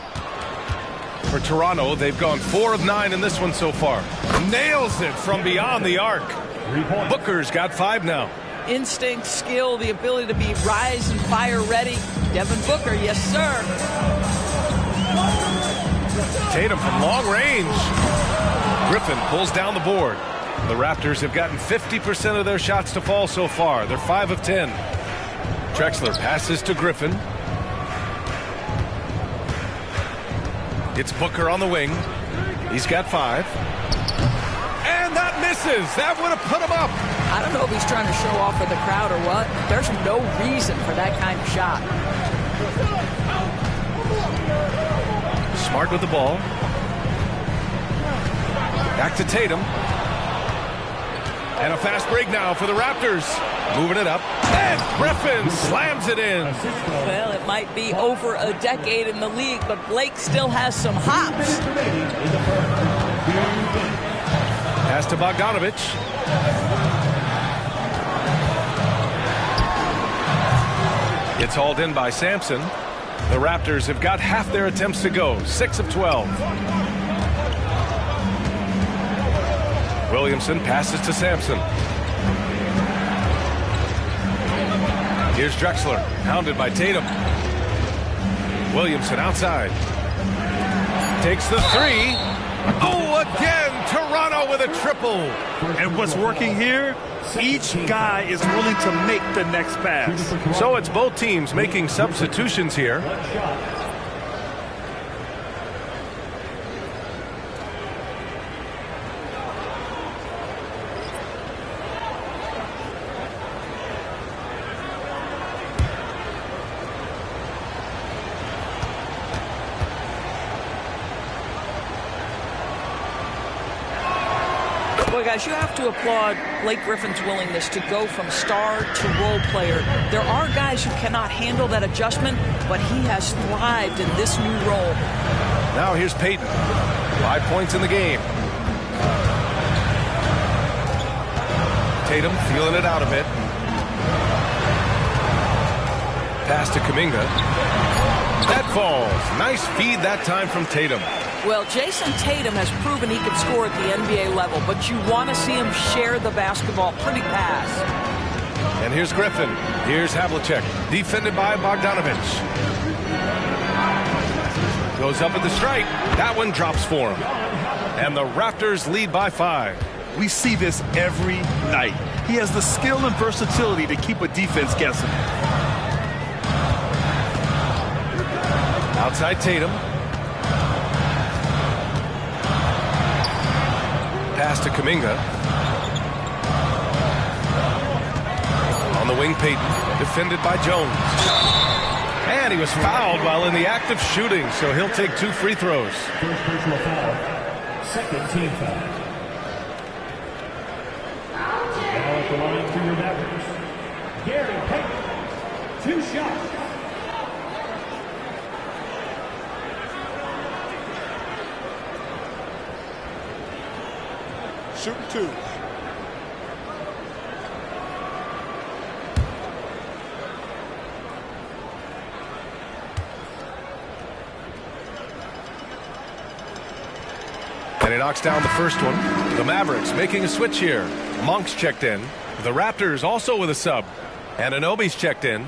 For Toronto, they've gone 4 of 9 in this one so far. Nails it from beyond the arc. Booker's got 5 now. Instinct, skill, the ability to be rise and fire ready. Devin Booker, yes, sir. Tatum from long range. Griffin pulls down the board. The Raptors have gotten 50% of their shots to fall so far. They're 5 of 10. Drexler passes to Griffin. It's Booker on the wing. He's got 5. And that misses. That would have put him up. I don't know if he's trying to show off for the crowd or what. There's no reason for that kind of shot. Smart with the ball. Back to Tatum. And a fast break now for the Raptors. Moving it up. And Griffin slams it in. Well, it might be over a decade in the league, but Blake still has some hops. Pass to Bogdanovic. It's hauled in by Sampson. The Raptors have got half their attempts to go. 6 of 12. Williamson passes to Sampson. Here's Drexler, hounded by Tatum. Williamson outside. Takes the 3. Oh, again, Toronto with a triple. And what's working here? Each guy is willing to make the next pass. So it's both teams making substitutions here. Boy, guys, you have to applaud Blake Griffin's willingness to go from star to role player. There are guys who cannot handle that adjustment, but he has thrived in this new role. Now here's Payton. 5 points in the game. Tatum feeling it out a bit. Pass to Kuminga. That falls. Nice feed that time from Tatum. Well, Jason Tatum has proven he can score at the NBA level, but you want to see him share the basketball. Pretty pass. And here's Griffin. Here's Havlicek. Defended by Bogdanovich. Goes up at the strike. That one drops for him. And the Raptors lead by 5. We see this every night. He has the skill and versatility to keep a defense guessing. Outside Tatum. Pass to Kuminga. On the wing, Payton. Defended by Jones. And he was fouled while in the act of shooting, so he'll take 2 free throws. First personal foul. Second team foul. Now at the line for your Mavericks, Gary Payton. 2 shots. Shooting 2. And he knocks down the first one. The Mavericks making a switch here. Monk's checked in. The Raptors also with a sub. And Anunoby's checked in.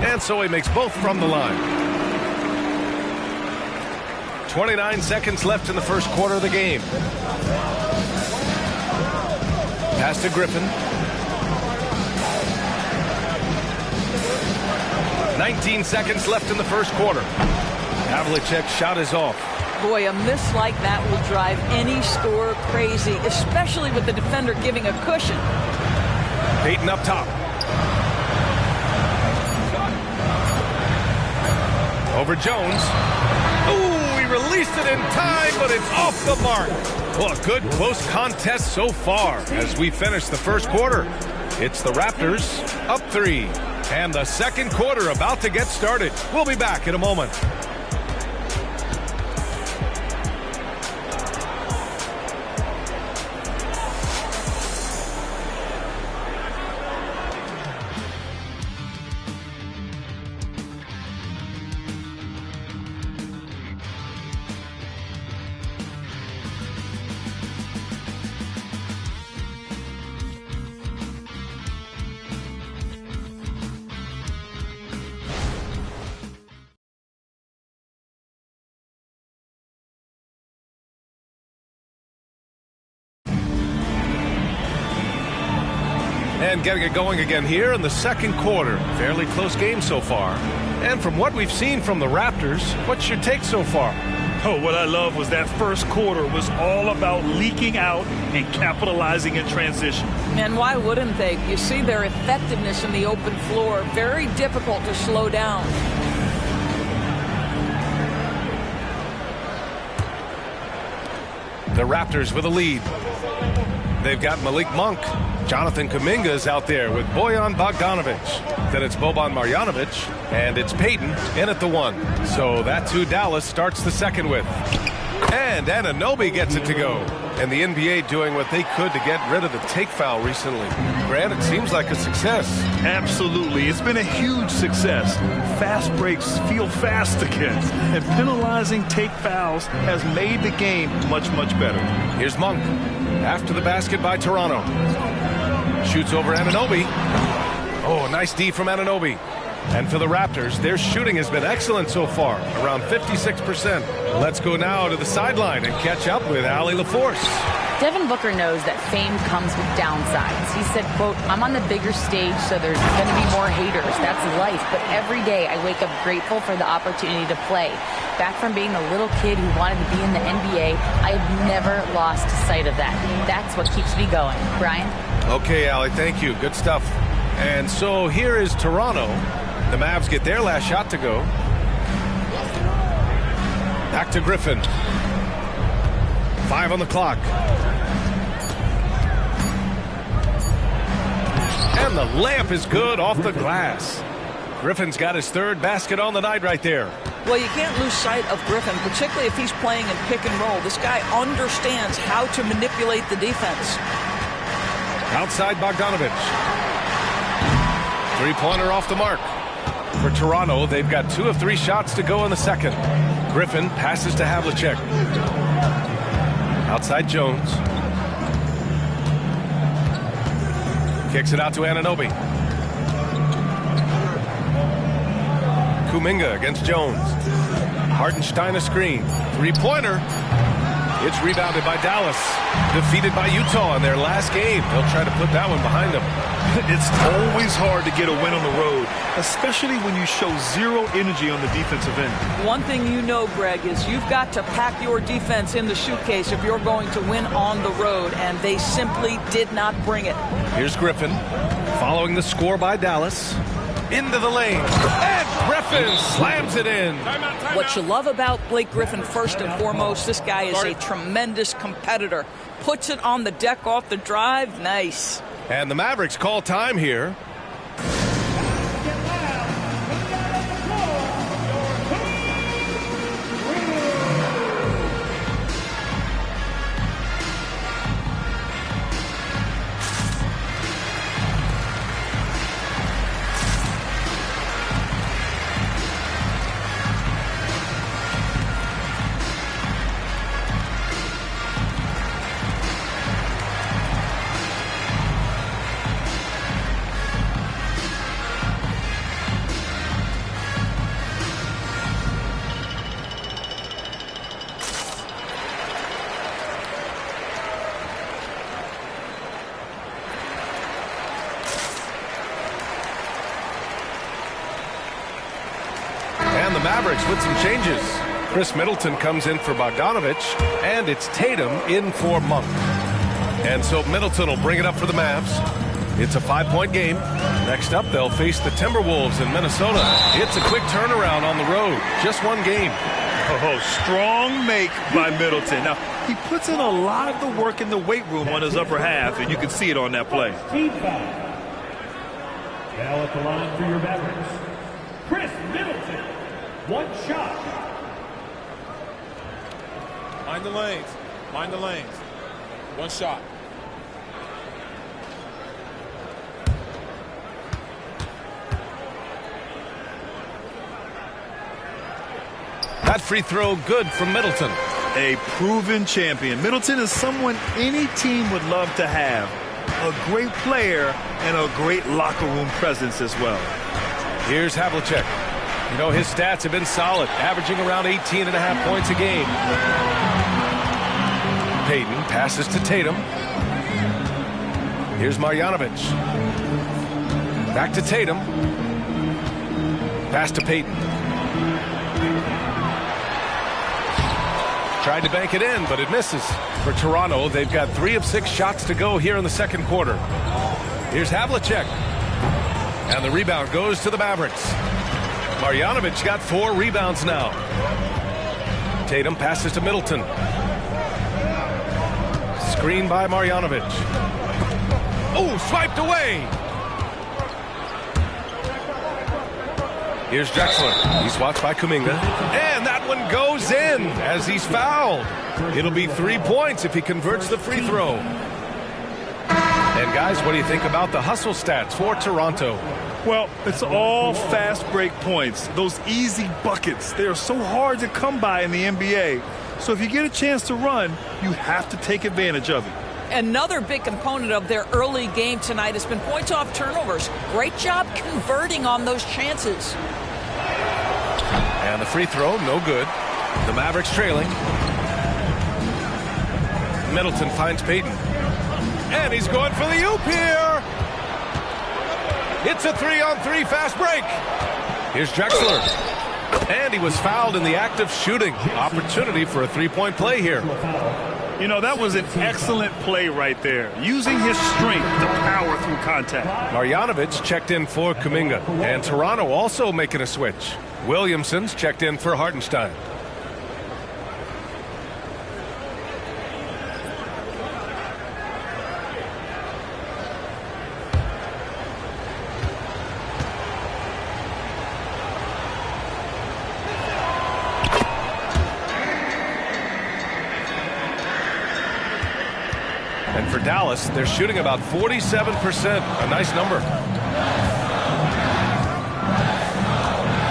And so he makes both from the line. 29 seconds left in the first quarter of the game. Pass to Griffin. 19 seconds left in the first quarter. Havlicek's shot is off. Boy, a miss like that will drive any scorer crazy, especially with the defender giving a cushion. Payton up top. Over Jones. Ooh, he released it in time, but it's off the mark. Well, a good close contest so far as we finish the first quarter. It's the Raptors up 3. And the second quarter about to get started. We'll be back in a moment. And getting it going again here in the second quarter. Fairly close game so far. And from what we've seen from the Raptors, what's your take so far? Oh, what I love was that first quarter was all about leaking out and capitalizing in transition. And why wouldn't they? You see their effectiveness in the open floor. Very difficult to slow down. The Raptors with a lead. They've got Malik Monk. Jonathan Kuminga's out there with Bojan Bogdanovich. Then it's Boban Marjanovic, and it's Payton in at the 1. So that's who Dallas starts the second with. And Anunoby gets it to go. And the NBA doing what they could to get rid of the take foul recently. Grant, it seems like a success. Absolutely. It's been a huge success. Fast breaks feel fast again. And penalizing take fouls has made the game much, much better. Here's Monk. After the basket by Toronto. Shoots over Anunoby. Oh, nice D from Anunoby. And for the Raptors, their shooting has been excellent so far, around 56%. Let's go now to the sideline and catch up with Allie LaForce. Devin Booker knows that fame comes with downsides. He said, quote, "I'm on the bigger stage, so there's going to be more haters. That's life. But every day I wake up grateful for the opportunity to play. Back from being a little kid who wanted to be in the NBA, I have never lost sight of that. That's what keeps me going." Brian? Okay, Allie, thank you. Good stuff. And so here is Toronto. The Mavs get their last shot to go. Back to Griffin. 5 on the clock. And And the layup is good off the glass. Griffin's got his third basket on the night right there. Well, you can't lose sight of Griffin, particularly if he's playing in pick and roll. This guy understands how to manipulate the defense. Outside Bogdanovich. Three-pointer off the mark. For Toronto, they've got 2 of 3 shots to go in the second. Griffin passes to Havlicek. Outside Jones. Kicks it out to Anunoby. Kuminga against Jones. Hartenstein a screen. Three-pointer. It's rebounded by Dallas. Defeated by Utah in their last game. They'll try to put that one behind them. It's always hard to get a win on the road, especially when you show zero energy on the defensive end. One thing you know, Greg, is you've got to pack your defense in the suitcase if you're going to win on the road, and they simply did not bring it. Here's Griffin, following the score by Dallas. Into the lane, and Griffin slams it in. What you love about Blake Griffin, first and foremost, this guy is a tremendous competitor. Puts it on the deck off the drive, nice. And the Mavericks call time here. The Mavericks with some changes. Chris Middleton comes in for Bogdanovich, and it's Tatum in for Monk. And so Middleton will bring it up for the Mavs. It's a 5-point game. Next up, they'll face the Timberwolves in Minnesota. It's a quick turnaround on the road. Just one game. Oh, strong make by Middleton. Now, he puts in a lot of the work in the weight room on his upper half, and you can see it on that play. Now at the line for your Mavericks, Chris Middleton. 1 shot. Mind the lanes. Mind the lanes. 1 shot. That free throw good from Middleton. A proven champion. Middleton is someone any team would love to have. A great player and a great locker room presence as well. Here's Havlicek. You know, his stats have been solid, averaging around 18.5 points a game. Payton passes to Tatum. Here's Marjanovic. Back to Tatum. Pass to Payton. Tried to bank it in, but it misses. For Toronto, they've got 3 of 6 shots to go here in the second quarter. Here's Havlicek. And the rebound goes to the Mavericks. Marjanovic got 4 rebounds now. Tatum passes to Middleton. Screen by Marjanovic. Oh, swiped away. Here's Drexler. He's watched by Kuminga. And that one goes in as he's fouled. It'll be 3 points if he converts the free throw. And guys, what do you think about the hustle stats for Toronto? Well, it's all fast break points. Those easy buckets. They are so hard to come by in the NBA. So if you get a chance to run, you have to take advantage of it. Another big component of their early game tonight has been points off turnovers. Great job converting on those chances. And the free throw, no good. The Mavericks trailing. Middleton finds Payton. And he's going for the oop here. It's a 3-on-3 fast break. Here's Drexler. And he was fouled in the act of shooting. Opportunity for a 3-point play here. You know, that was an excellent play right there. Using his strength to power through contact. Marjanovic checked in for Kuminga. And Toronto also making a switch. Williamson's checked in for Hartenstein. for Dallas. They're shooting about 47%. A nice number.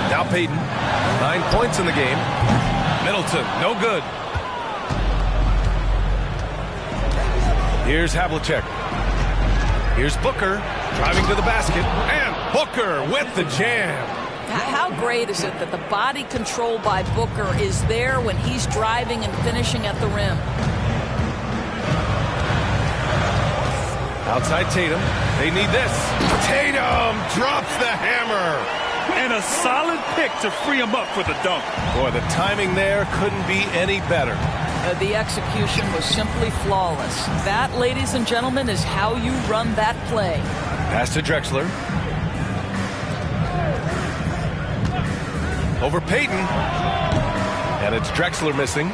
Now Payton. 9 points in the game. Middleton, no good. Here's Havlicek. Here's Booker driving to the basket. And Booker with the jam. How great is it that the body control by Booker is there when he's driving and finishing at the rim? Outside Tatum. They need this. Tatum drops the hammer. And a solid pick to free him up for the dunk. Boy, the timing there couldn't be any better. The execution was simply flawless. That, ladies and gentlemen, is how you run that play. Pass to Drexler. Over Payton. And it's Drexler missing.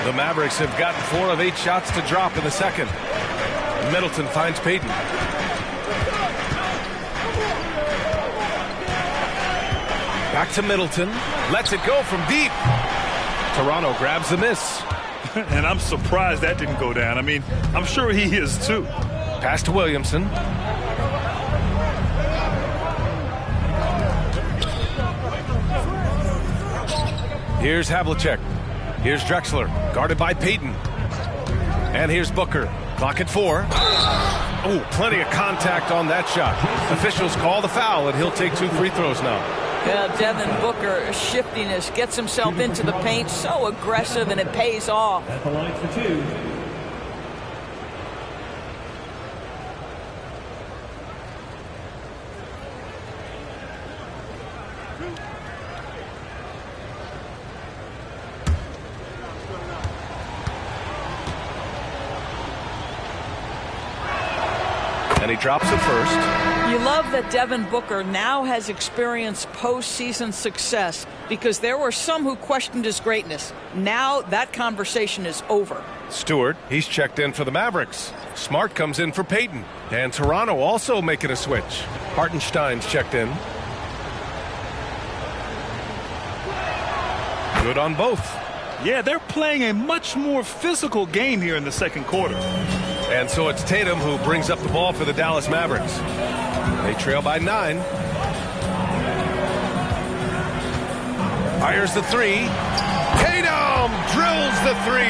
The Mavericks have gotten 4 of 8 shots to drop in the second. Middleton finds Payton. Back to Middleton. Lets it go from deep. Toronto grabs the miss. And I'm surprised that didn't go down. I mean, I'm sure he is too. Pass to Williamson. Here's Havlicek. Here's Drexler, guarded by Payton. And here's Booker. Clock at 4. Oh, plenty of contact on that shot. Officials call the foul, and he'll take 2 free throws now. Yeah, Devin Booker, shiftiness, gets himself into the paint, so aggressive, and it pays off. At the line for 2. And he drops it first. You love that Devin Booker now has experienced postseason success because there were some who questioned his greatness. Now that conversation is over. Stewart, he's checked in for the Mavericks. Smart comes in for Payton. And Toronto also making a switch. Hartenstein's checked in. Good on both. Yeah, they're playing a much more physical game here in the second quarter. And so it's Tatum who brings up the ball for the Dallas Mavericks. They trail by 9. Fires the 3. Tatum drills the 3.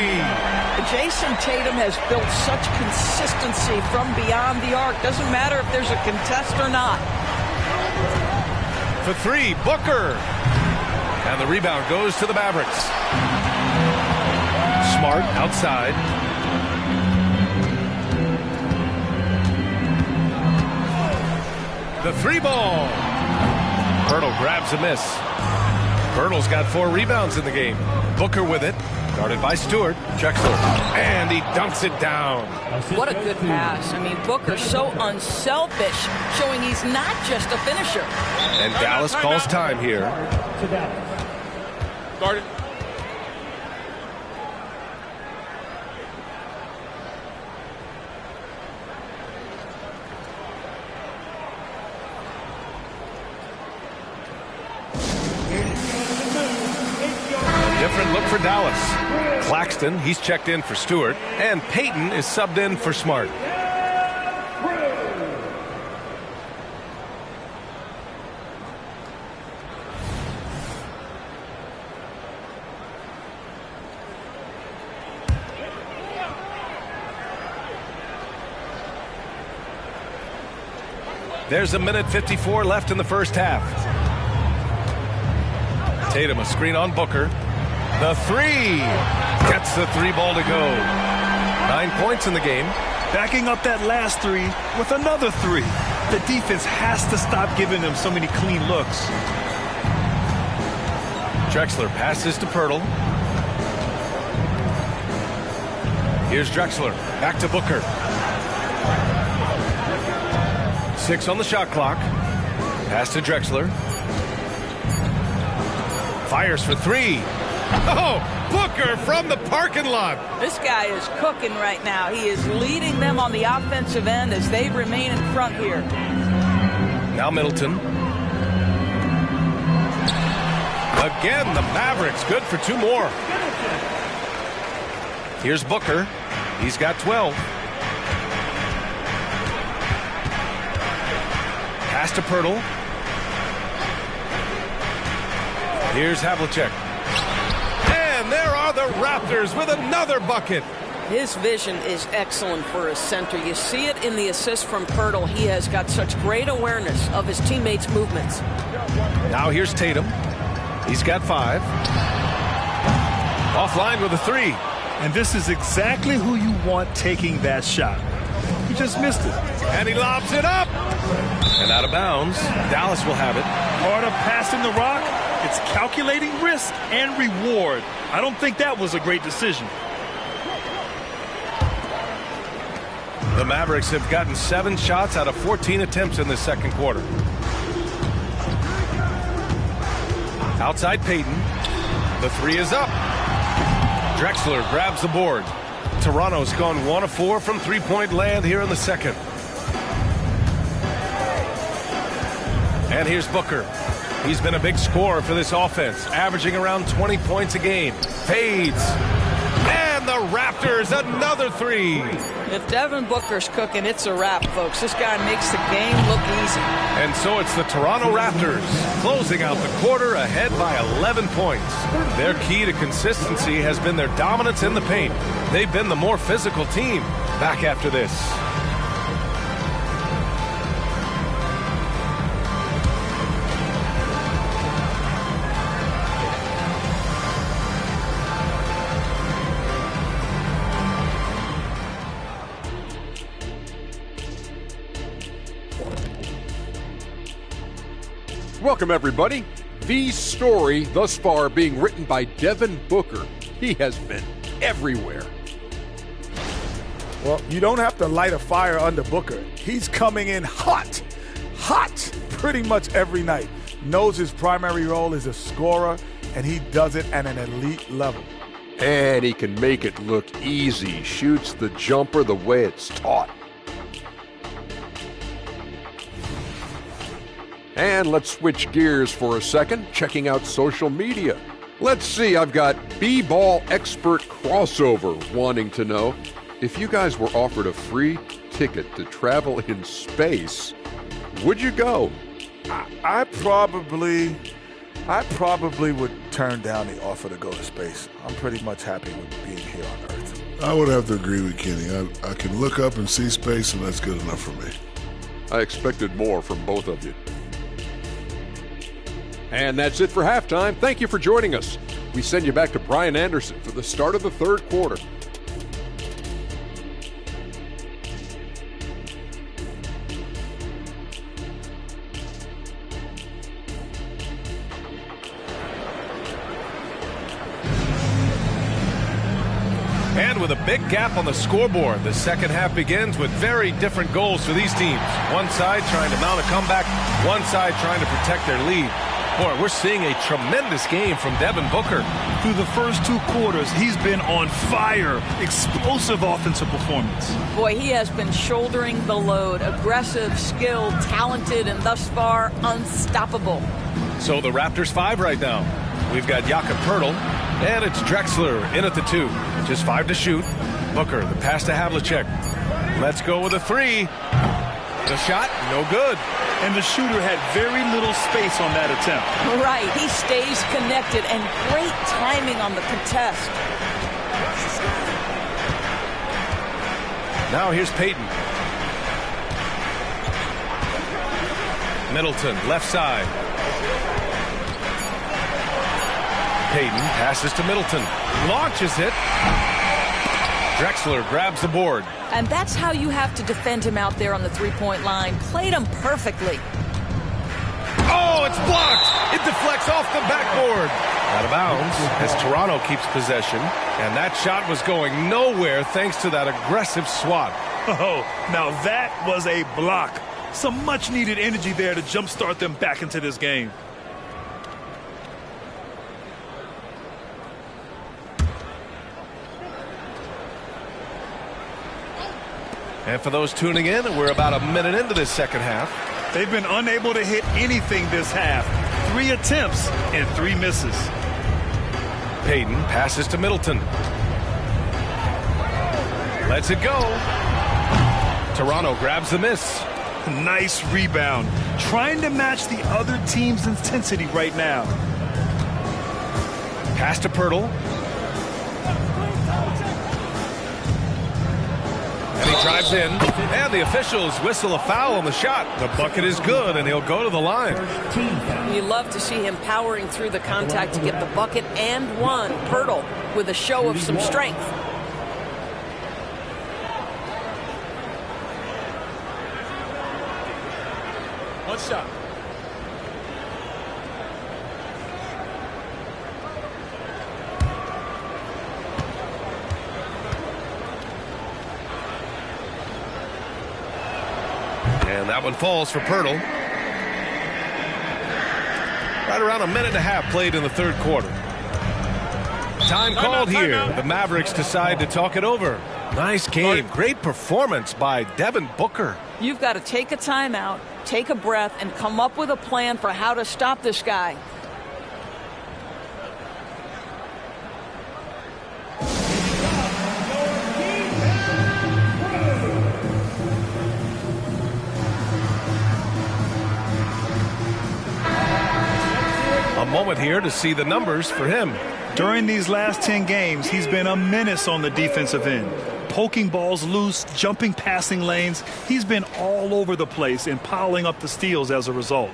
Jason Tatum has built such consistency from beyond the arc. Doesn't matter if there's a contest or not. For 3, Booker. And the rebound goes to the Mavericks. Smart outside. The 3 ball. Hurdle grabs a miss. Hurdle's got 4 rebounds in the game. Booker with it. Guarded by Stewart. Drexler. And he dunks it down. What a good pass. I mean, Booker's so unselfish, showing he's not just a finisher. And Dallas calls time here. Guard it. Different look for Dallas. Claxton, he's checked in for Stewart. And Payton is subbed in for Smart. There's 1:54 left in the first half. Tatum a screen on Booker. The 3 gets the 3 ball to go. 9 points in the game. Backing up that last 3 with another 3. The defense has to stop giving them so many clean looks. Drexler passes to Pirtle. Here's Drexler. Back to Booker. 6 on the shot clock. Pass to Drexler. Fires for 3. Oh, Booker from the parking lot. This guy is cooking right now. He is leading them on the offensive end as they remain in front here. Now Middleton. Again, the Mavericks good for 2 more. Here's Booker. He's got 12. Pass to Pirtle. Here's Havlicek. And there are the Raptors with another bucket. His vision is excellent for a center. You see it in the assist from Pirtle. He has got such great awareness of his teammates' movements. Now here's Tatum. He's got 5. Offline with a 3. And this is exactly who you want taking that shot. He just missed it. And he lobs it up. And out of bounds. Dallas will have it. Part of passing the rock, it's calculating risk and reward. I don't think that was a great decision. The Mavericks have gotten 7 shots out of 14 attempts in the second quarter. Outside Payton. The 3 is up. Drexler grabs the board. Toronto's gone 1 of 4 from three-point land here in the second. And here's Booker. He's been a big scorer for this offense, averaging around 20 points a game. Fades. And the Raptors, another 3. If Devin Booker's cooking, it's a wrap, folks. This guy makes the game look easy. And so it's the Toronto Raptors closing out the quarter ahead by 11 points. Their key to consistency has been their dominance in the paint. They've been the more physical team. Back after this. Welcome, everybody. The story thus far being written by Devin Booker. He has been everywhere. Well, you don't have to light a fire under Booker. He's coming in hot pretty much every night. Knows his primary role is a scorer, and he does it at an elite level. And he can make it look easy. Shoots the jumper the way it's taught. And let's switch gears for a second, checking out social media. Let's see, I've got B-Ball Expert Crossover wanting to know, if you guys were offered a free ticket to travel in space, would you go? I probably would turn down the offer to go to space. I'm pretty much happy with being here on Earth. I would have to agree with Kenny. I can look up and see space, and that's good enough for me. I expected more from both of you. And that's it for halftime. Thank you for joining us. We send you back to Brian Anderson for the start of the third quarter. And with a big gap on the scoreboard, the second half begins with very different goals for these teams. One side trying to mount a comeback, one side trying to protect their lead. Boy, we're seeing a tremendous game from Devin Booker. Through the first 2 quarters, he's been on fire. Explosive offensive performance. Boy, he has been shouldering the load. Aggressive, skilled, talented, and thus far, unstoppable. So the Raptors 5 right now. We've got Jakob Poeltl, and it's Drexler in at the 2. Just 5 to shoot. Booker, the pass to Havlicek. Let's go with a 3. The shot, no good. And the shooter had very little space on that attempt. Right, he stays connected, and great timing on the contest. Now here's Payton. Middleton, left side. Payton passes to Middleton. Launches it. Drexler grabs the board. And that's how you have to defend him out there on the three-point line. Played him perfectly. Oh, it's blocked. It deflects off the backboard. Out of bounds as Toronto keeps possession. And that shot was going nowhere thanks to that aggressive swat. Oh, now that was a block. Some much-needed energy there to jumpstart them back into this game. And for those tuning in, we're about a minute into this second half. They've been unable to hit anything this half. 3 attempts and 3 misses. Payton passes to Middleton. Lets it go. Toronto grabs the miss. Nice rebound. Trying to match the other team's intensity right now. Pass to Pirtle. And he drives in, and the officials whistle a foul on the shot. The bucket is good, and he'll go to the line. You love to see him powering through the contact to get the bucket and one. Pirtle with a show of some strength. One shot. And that one falls for Pirtle. Right around a minute and a half played in the third quarter. Time called here. The Mavericks decide to talk it over. Nice game. Great performance by Devin Booker. You've got to take a timeout, take a breath, and come up with a plan for how to stop this guy. A moment here to see the numbers for him. During these last 10 games, he's been a menace on the defensive end. Poking balls loose, jumping passing lanes. He's been all over the place and piling up the steals as a result.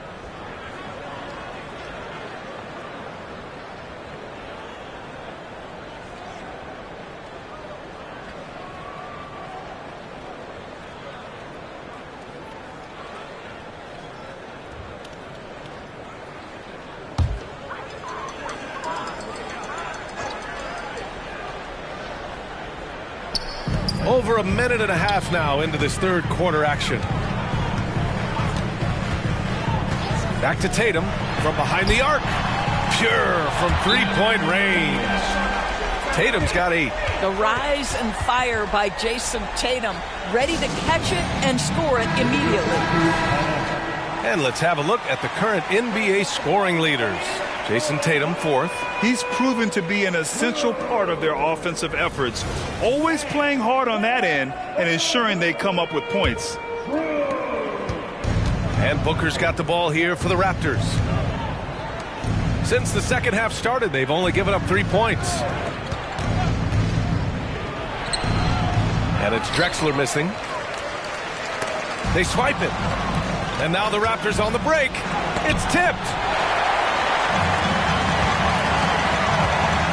Over a minute and a half now into this third quarter action. Back to Tatum from behind the arc. Pure from three-point range. Tatum's got 8. The rise and fire by Jason Tatum, ready to catch it and score it immediately. And let's have a look at the current NBA scoring leaders. Jason Tatum, 4th. He's proven to be an essential part of their offensive efforts, always playing hard on that end and ensuring they come up with points. And Booker's got the ball here for the Raptors. Since the second half started, they've only given up 3 points. And it's Drexler missing. They swipe it. And now the Raptors on the break. It's tipped.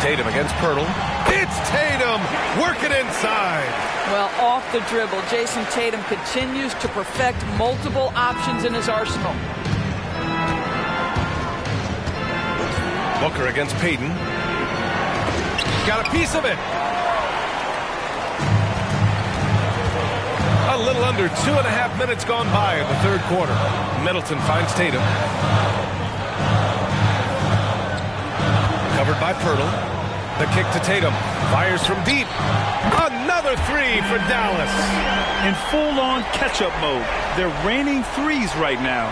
Tatum against Pirtle. It's Tatum working inside. Well, off the dribble, Jason Tatum continues to perfect multiple options in his arsenal. Booker against Payton. Got a piece of it. A little under 2.5 minutes gone by in the third quarter. Middleton finds Tatum. Covered by Pirtle. The kick to Tatum. Fires from deep. Another 3 for Dallas. In full-on catch-up mode. They're raining threes right now.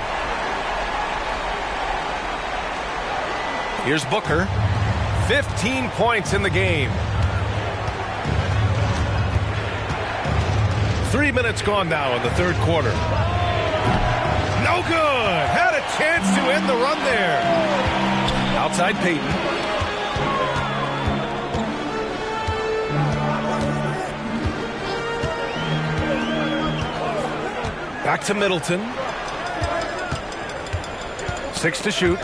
Here's Booker. 15 points in the game. 3 minutes gone now in the third quarter. No good. Had a chance to end the run there. Outside Payton. Back to Middleton. 6 to shoot.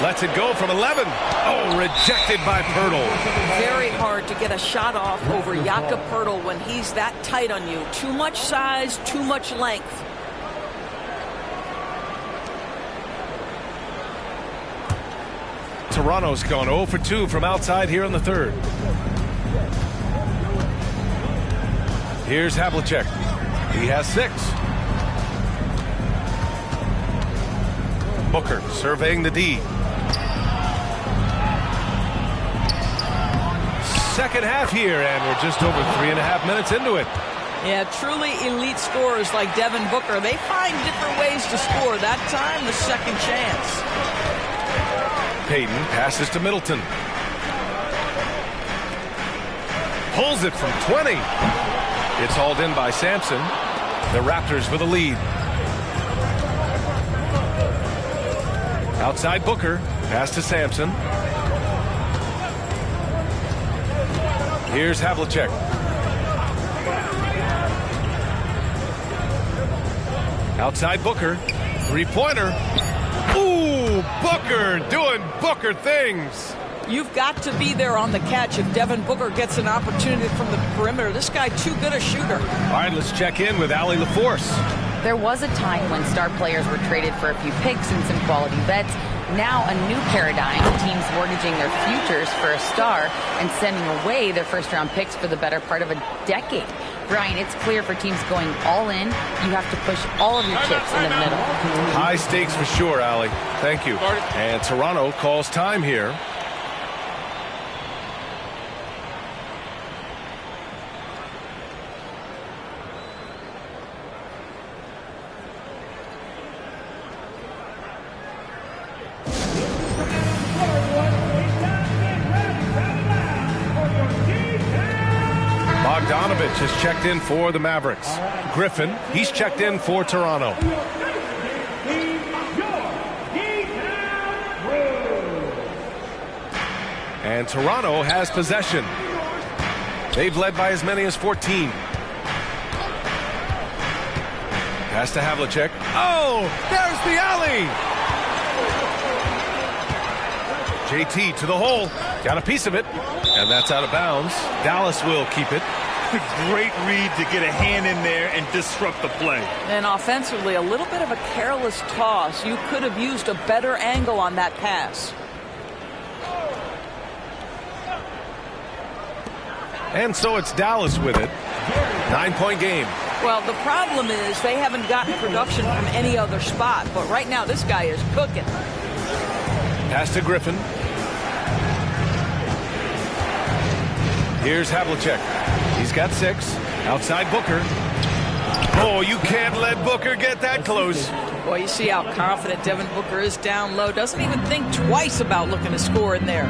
Lets it go from 11. Oh, rejected by Pirtle. Very hard to get a shot off over Jakob Pirtle when he's that tight on you. Too much size, too much length. Toronto's gone 0 for 2 from outside here in the third. Here's Havlicek. He has 6. Booker surveying the D. Second half here, and we're just over 3.5 minutes into it. Yeah, truly elite scorers like Devin Booker. They find different ways to score. That time, the second chance. Payton passes to Middleton. Pulls it from 20. It's hauled in by Sampson. The Raptors with a lead. Outside Booker. Pass to Sampson. Here's Havlicek. Outside Booker. Three-pointer. Ooh, Booker doing Booker things. You've got to be there on the catch if Devin Booker gets an opportunity from the perimeter. This guy too good a shooter. All right, let's check in with Allie LaForce. There was a time when star players were traded for a few picks and some quality vets. Now a new paradigm, teams mortgaging their futures for a star and sending away their first-round picks for the better part of a decade. Brian, it's clear for teams going all in, you have to push all of your chips in the middle. High stakes for sure, Allie. Thank you. And Toronto calls time here. Bogdanovich has checked in for the Mavericks. Griffin, he's checked in for Toronto. And Toronto has possession. They've led by as many as 14. Pass to Havlicek. Oh, there's the alley. JT to the hole. Got a piece of it. And that's out of bounds. Dallas will keep it. Great read to get a hand in there and disrupt the play. And offensively, a little bit of a careless toss. You could have used a better angle on that pass. And so it's Dallas with it. 9-point game. Well, the problem is they haven't gotten production from any other spot. But right now, this guy is cooking. Pass to Griffin. Here's Havlicek. He's got 6. Outside Booker. Oh, you can't let Booker get that close. Boy, you see how confident Devin Booker is down low. Doesn't even think twice about looking to score in there.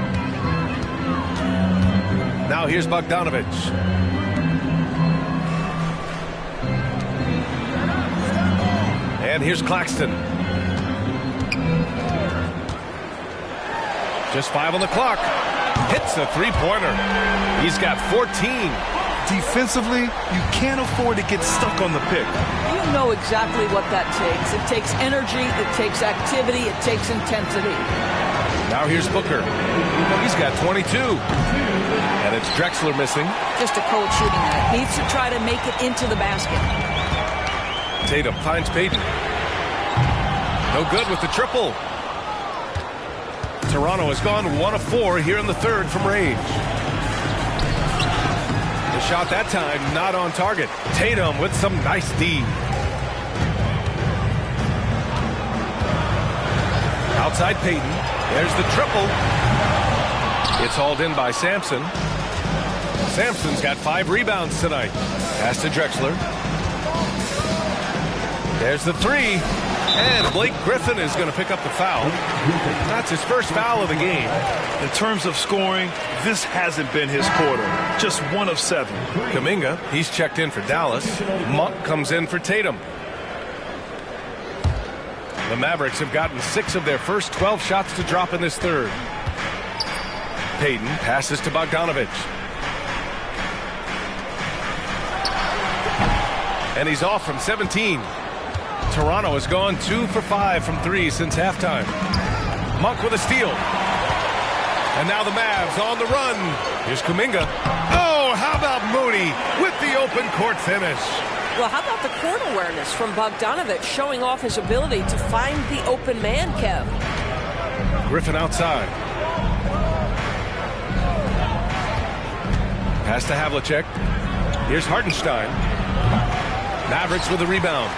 Now here's Bogdanovich. And here's Claxton. Just 5 on the clock. Hits a three-pointer. He's got 14. Defensively, you can't afford to get stuck on the pick. You know exactly what that takes. It takes energy, it takes activity, it takes intensity. Now here's Booker. He's got 22. And it's Drexler missing. Just a cold shooting night. Needs to try to make it into the basket. Tatum finds Payton. No good with the triple. Toronto has gone 1 of 4 here in the third from range. The shot that time not on target. Tatum with some nice D. Outside Payton. There's the triple. It's hauled in by Sampson. Sampson's got 5 rebounds tonight. Pass to Drexler. There's the 3. And Blake Griffin is going to pick up the foul. That's his first foul of the game. In terms of scoring, this hasn't been his quarter. Just 1 of 7. Kuminga, he's checked in for Dallas. Monk comes in for Tatum. The Mavericks have gotten 6 of their first 12 shots to drop in this third. Payton passes to Bogdanovich. And he's off from 17. Toronto has gone 2 for 5 from 3 since halftime. Monk with a steal. And now the Mavs on the run. Here's Kuminga. Oh, how about Moody with the open court finish? Well, how about the court awareness from Bogdanovich showing off his ability to find the open man, Kev? Griffin outside. Pass to Havlicek. Here's Hartenstein. Mavericks with the rebound.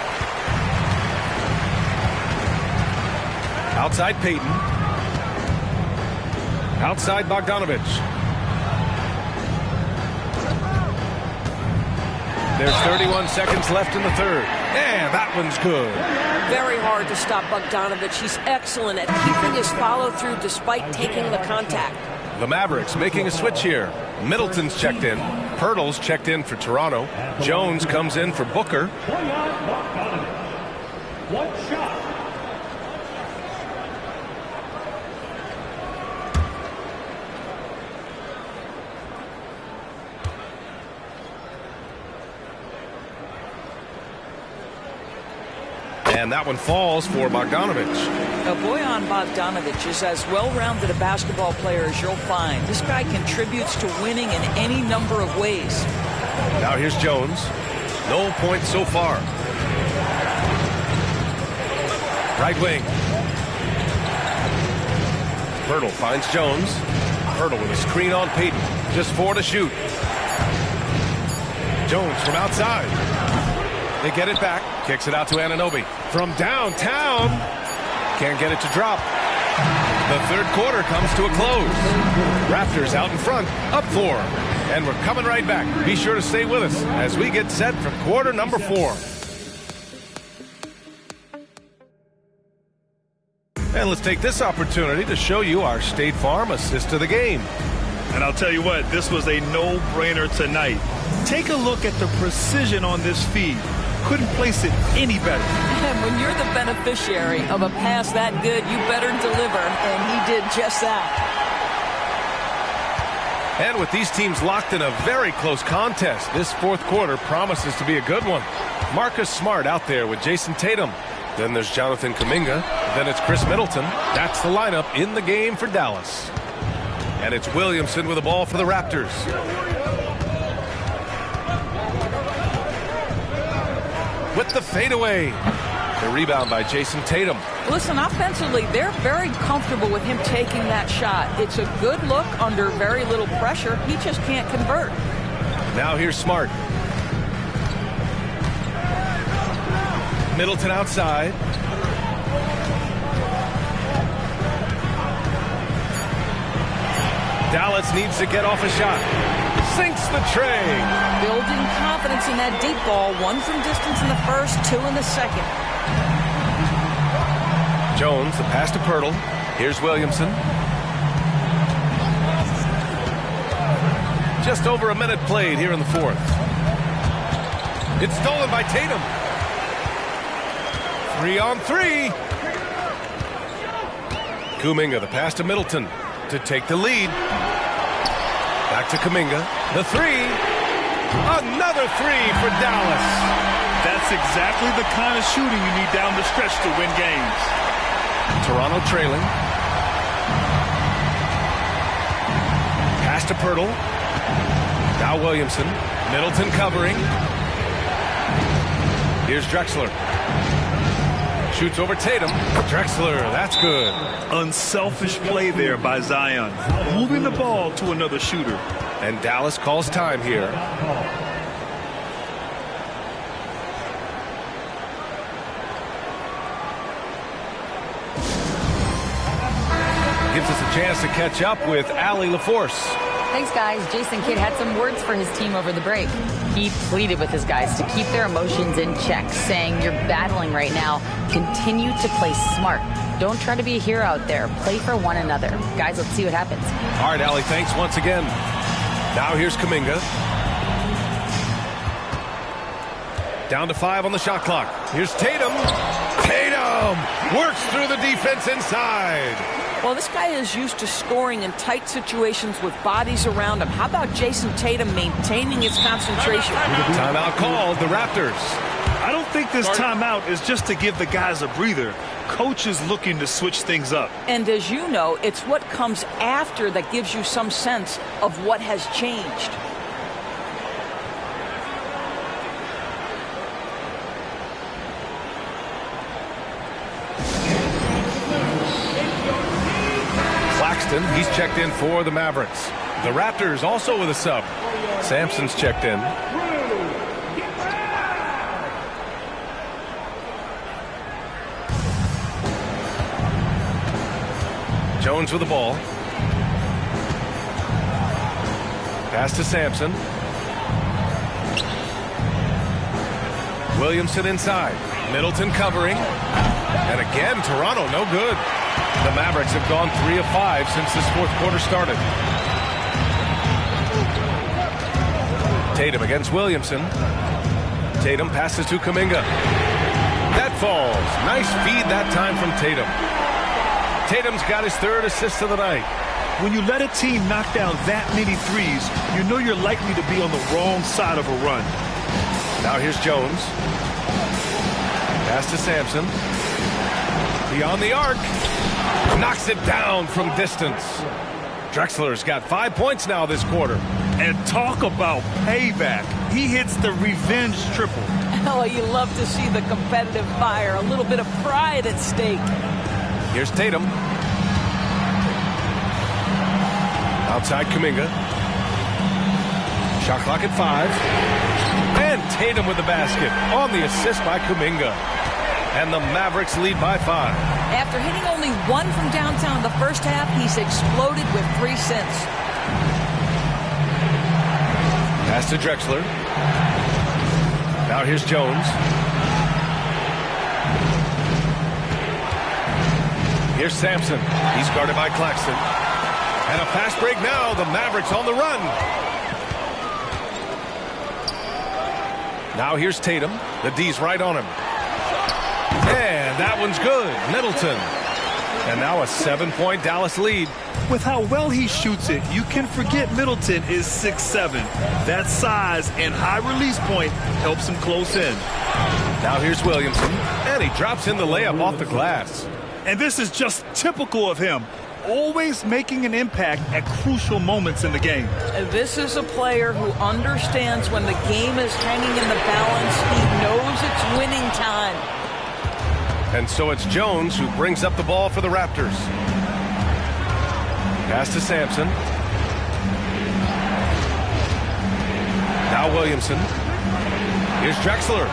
Outside Payton. Outside Bogdanovich. There's 31 seconds left in the third. And that one's good. Very hard to stop Bogdanovich. He's excellent at keeping his follow-through despite taking the contact. The Mavericks making a switch here. Middleton's checked in. Pirtle's checked in for Toronto. Jones comes in for Booker. One shot. And that one falls for Bogdanovich. Now, Bojan Bogdanovic is as well-rounded a basketball player as you'll find. This guy contributes to winning in any number of ways. Now here's Jones. No points so far. Right wing. Pirtle finds Jones. Pirtle with a screen on Payton. Just 4 to shoot. Jones from outside. They get it back. Kicks it out to Anunoby. From downtown. Can't get it to drop. The third quarter comes to a close. Raptors out in front. Up 4. And we're coming right back. Be sure to stay with us as we get set for quarter number 4. And let's take this opportunity to show you our State Farm assist to the game. And I'll tell you what, this was a no-brainer tonight. Take a look at the precision on this feed. Couldn't place it any better. And when you're the beneficiary of a pass that good, you better deliver. And he did just that. And with these teams locked in a very close contest, this fourth quarter promises to be a good one. Marcus Smart out there with Jason Tatum. Then there's Jonathan Kuminga. Then it's Chris Middleton. That's the lineup in the game for Dallas. And it's Williamson with the ball for the Raptors. With the fadeaway. The rebound by Jason Tatum. Listen, offensively, they're very comfortable with him taking that shot. It's a good look under very little pressure. He just can't convert. Now here's Smart. Middleton outside. Dallas needs to get off a shot. Sinks the tray. Building confidence in that deep ball. 1 from distance in the first, 2 in the second. Jones, the pass to Pirtle. Here's Williamson. Just over a minute played here in the fourth. It's stolen by Tatum. 3-on-3. Kuminga, the pass to Middleton to take the lead. Back to Kuminga. The 3. Another 3 for Dallas. That's exactly the kind of shooting you need down the stretch to win games. Toronto trailing. Pass to Pirtle. Now Williamson. Middleton covering. Here's Drexler. Shoots over Tatum. Drexler, that's good. Unselfish play there by Zion. Moving the ball to another shooter. And Dallas calls time here. Gives us a chance to catch up with Allie LaForce. Thanks, guys. Jason Kidd had some words for his team over the break. He pleaded with his guys to keep their emotions in check, saying, "You're battling right now. Continue to play smart. Don't try to be a hero out there. Play for one another." Guys, let's see what happens. All right, Allie, thanks once again. Now here's Kuminga. Down to 5 on the shot clock. Here's Tatum. Tatum works through the defense inside. Well, this guy is used to scoring in tight situations with bodies around him. How about Jason Tatum maintaining his concentration? Timeout called, the Raptors. I don't think this timeout is just to give the guys a breather. Coach is looking to switch things up. And as you know, it's what comes after that gives you some sense of what has changed. He's checked in for the Mavericks. The Raptors also with a sub. Sampson's checked in. Jones with the ball. Pass to Sampson. Williamson inside. Middleton covering. And again, Toronto no good. The Mavericks have gone 3 of 5 since this fourth quarter started. Tatum against Williamson. Tatum passes to Kuminga. That falls. Nice feed that time from Tatum. Tatum's got his 3rd assist of the night. When you let a team knock down that many threes, you know you're likely to be on the wrong side of a run. Now here's Jones. Pass to Sampson. Beyond the arc. Knocks it down from distance. Drexler's got 5 points now this quarter. And talk about payback. He hits the revenge triple. Oh, you love to see the competitive fire. A little bit of pride at stake. Here's Tatum. Outside Kuminga. Shot clock at 5. And Tatum with the basket on the assist by Kuminga. And the Mavericks lead by 5. After hitting only 1 from downtown in the first half, he's exploded with 3 since. Pass to Drexler. Now here's Jones. Here's Sampson. He's guarded by Claxton. And a fast break now. The Mavericks on the run. Now here's Tatum. The D's right on him. And that one's good. Middleton. And now a 7-point Dallas lead. With how well he shoots it, you can forget Middleton is 6'7". That size and high release point helps him close in. Now here's Williamson. And he drops in the layup off the glass. And this is just typical of him. Always making an impact at crucial moments in the game. This is a player who understands when the game is hanging in the balance. He knows it's winning time. And so it's Jones who brings up the ball for the Raptors. Pass to Sampson. Now Williamson. Here's Drexler.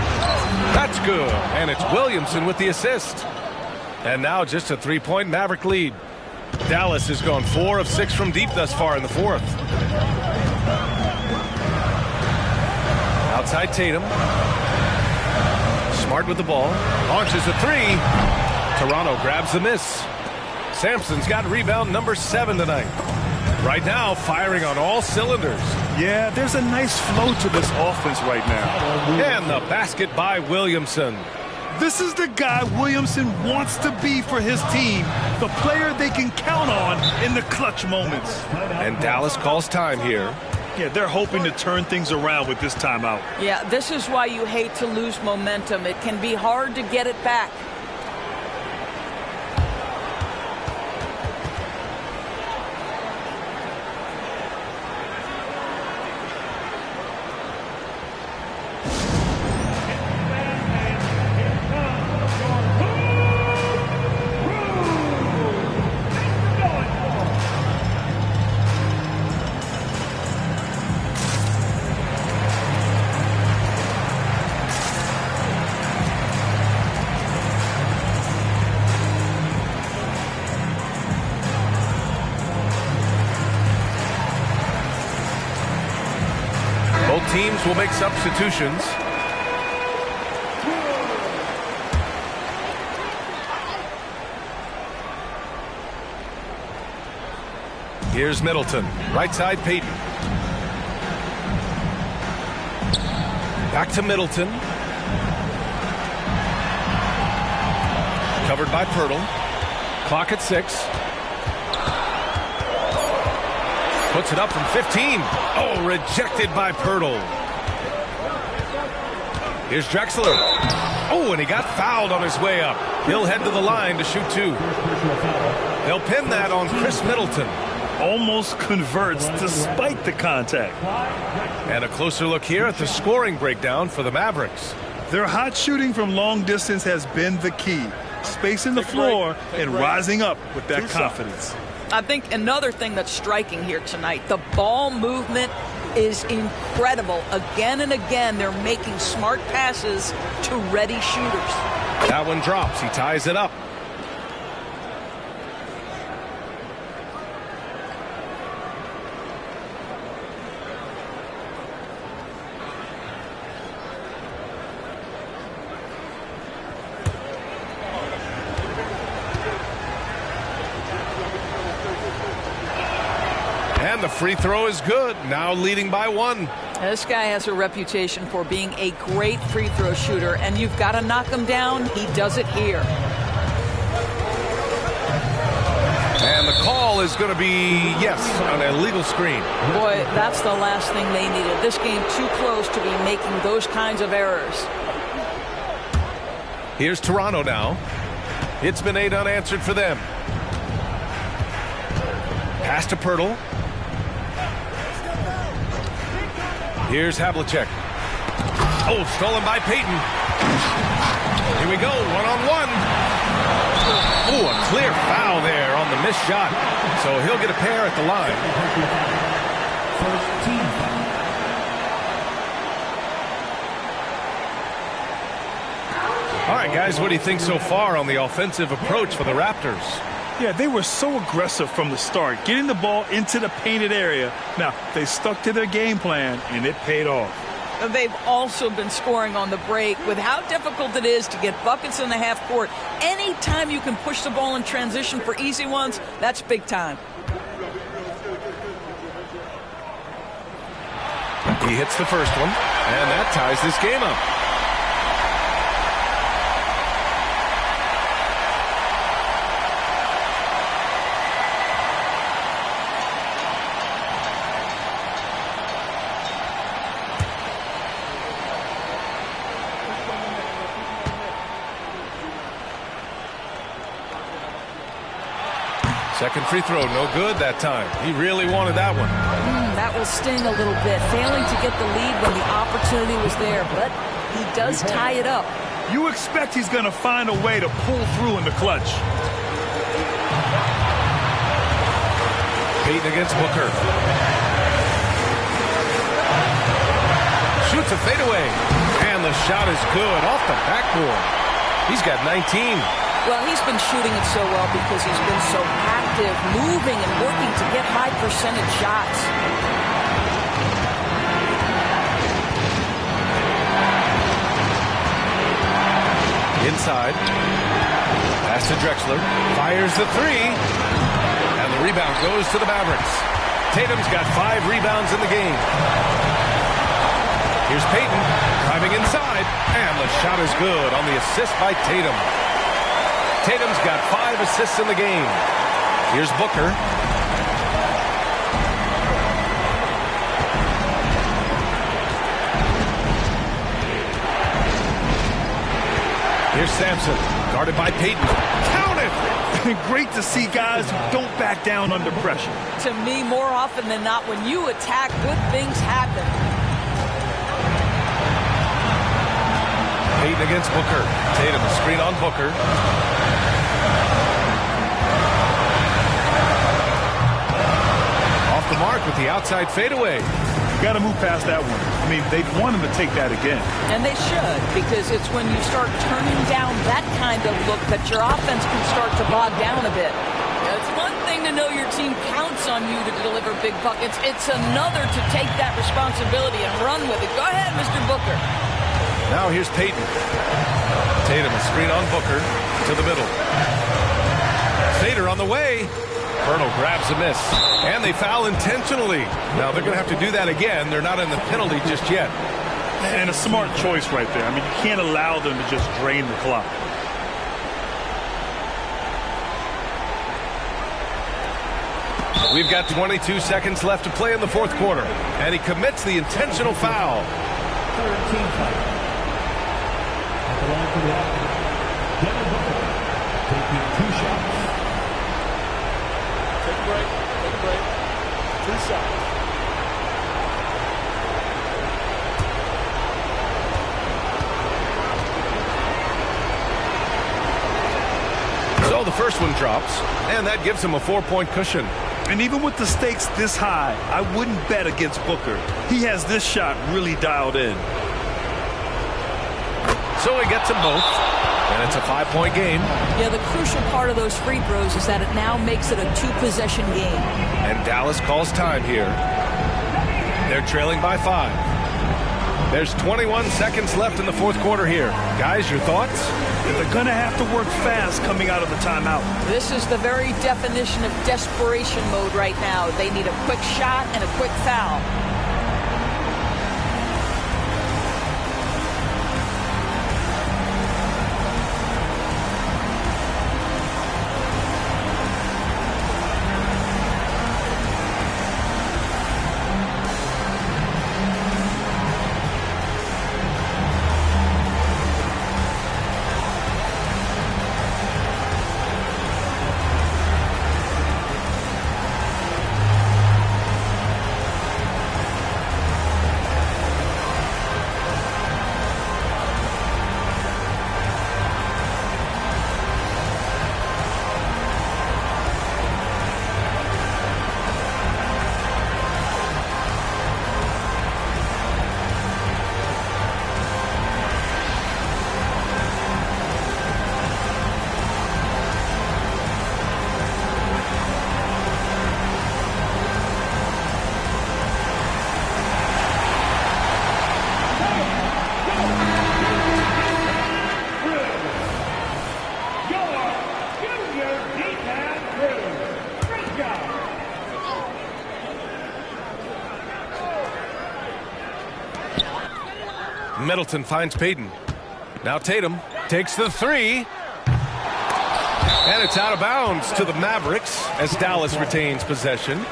That's good. And it's Williamson with the assist. And now just a 3-point Maverick lead. Dallas has gone 4 of 6 from deep thus far in the 4th. Outside Tatum. Smart with the ball. Launches a 3. Toronto grabs the miss. Sampson's got rebound number 7 tonight. Right now, firing on all cylinders. Yeah, there's a nice flow to this offense right now. And the basket by Williamson. This is the guy Williamson wants to be for his team. The player they can count on in the clutch moments. And Dallas calls time here. Yeah, they're hoping to turn things around with this timeout. Yeah, this is why you hate to lose momentum. It can be hard to get it back. Teams will make substitutions. Here's Middleton. Right side, Payton. Back to Middleton. Covered by Pirtle. Clock at 6. Puts it up from 15. Oh, rejected by Pirtle. Here's Drexler. Oh, and he got fouled on his way up. He'll head to the line to shoot 2. They'll pin that on Chris Middleton. Almost converts despite the contact. And a closer look here at the scoring breakdown for the Mavericks. Their hot shooting from long distance has been the key. Spacing the floor and rising up with that confidence. I think another thing that's striking here tonight, the ball movement is incredible. Again and again, they're making smart passes to ready shooters. That one drops. He ties it up. And the free throw is good. Now leading by 1. This guy has a reputation for being a great free throw shooter, and you've got to knock him down. He does it here. And the call is going to be, yes, an illegal screen. Boy, that's the last thing they needed. This game too close to be making those kinds of errors. Here's Toronto now. It's been 8 unanswered for them. Pass to Pirtle. Here's Havlicek. Oh, stolen by Payton. Here we go, one-on-one. Oh, a clear foul there on the missed shot. So he'll get a pair at the line. First team foul. All right, guys, what do you think so far on the offensive approach for the Raptors? Yeah, they were so aggressive from the start, getting the ball into the painted area. Now, they stuck to their game plan, and it paid off. They've also been scoring on the break. With how difficult it is to get buckets in the half court, anytime you can push the ball in transition for easy ones, that's big time. He hits the first one, and that ties this game up. Second free throw, no good that time. He really wanted that one. That will sting a little bit, failing to get the lead when the opportunity was there, but he does tie it up. You expect he's going to find a way to pull through in the clutch. Payton against Booker. Shoots a fadeaway, and the shot is good off the backboard. He's got 19. Well, he's been shooting it so well because he's been so active, moving and working to get high percentage shots. Inside. Pass to Drexler. Fires the three. And the rebound goes to the Mavericks. Tatum's got 5 rebounds in the game. Here's Payton driving inside. And the shot is good on the assist by Tatum. Tatum's got 5 assists in the game. Here's Booker. Here's Sampson, guarded by Payton. Count it! Great to see guys who don't back down under pressure. To me, more often than not, when you attack, good things happen. Payton against Booker. Tatum, a screen on Booker. Off the mark with the outside fadeaway. Got to move past that one. I mean, they'd want him to take that again. And they should, because it's when you start turning down that kind of look that your offense can start to bog down a bit. It's one thing to know your team counts on you to deliver big buckets. It's another to take that responsibility and run with it. Go ahead, Mr. Booker. Now here's Payton. Tatum, a screen on Booker to the middle. Fader on the way. Pirtle grabs a miss. And they foul intentionally. Now they're going to have to do that again. They're not in the penalty just yet. And a smart choice right there. I mean, you can't allow them to just drain the clock. We've got 22 seconds left to play in the fourth quarter. And he commits the intentional foul. Third team foul. At the line for the Raptors, Devin Booker taking 2 shots. Take a break. Take a break. 2 shots. So the first one drops, and that gives him a 4-point cushion. And even with the stakes this high, I wouldn't bet against Booker. He has this shot really dialed in. So he gets them both, and it's a 5-point game. Yeah, the crucial part of those free throws is that it now makes it a 2-possession game. And Dallas calls time here. They're trailing by 5. There's 21 seconds left in the fourth quarter here. Guys, your thoughts? They're going to have to work fast coming out of the timeout. This is the very definition of desperation mode right now. They need a quick shot and a quick foul. Middleton finds Payton. Now Tatum takes the three. And it's out of bounds to the Mavericks as Dallas retains possession.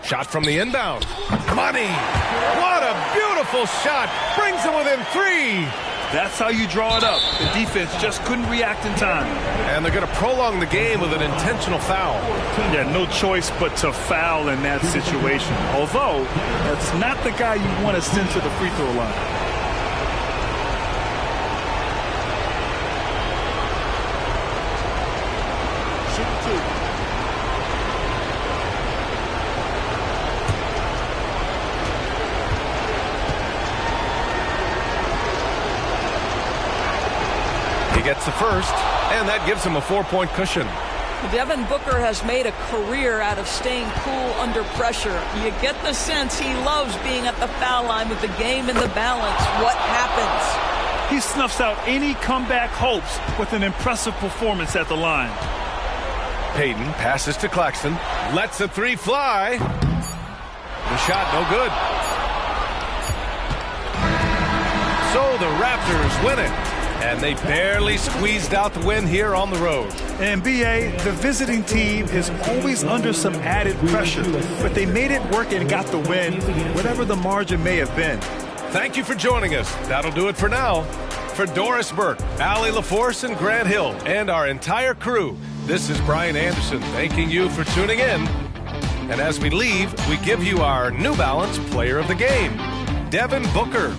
Shot from the inbound. Money! What a beautiful shot! Brings them within three! That's how you draw it up. The defense just couldn't react in time. And they're going to prolong the game with an intentional foul. Yeah, no choice but to foul in that situation. Although, that's not the guy you want to send to the free throw line. Gets the first, and that gives him a 4-point cushion. Devin Booker has made a career out of staying cool under pressure. You get the sense he loves being at the foul line with the game in the balance. What happens? He snuffs out any comeback hopes with an impressive performance at the line. Payton passes to Claxton, lets a three fly. The shot no good. So the Raptors win it. And they barely squeezed out the win here on the road. And BA, the visiting team is always under some added pressure, but they made it work and got the win, whatever the margin may have been. Thank you for joining us. That'll do it for now. For Doris Burke, Allie LaForce, and Grant Hill, and our entire crew, this is Brian Anderson thanking you for tuning in. And as we leave, we give you our New Balance Player of the Game, Devin Booker.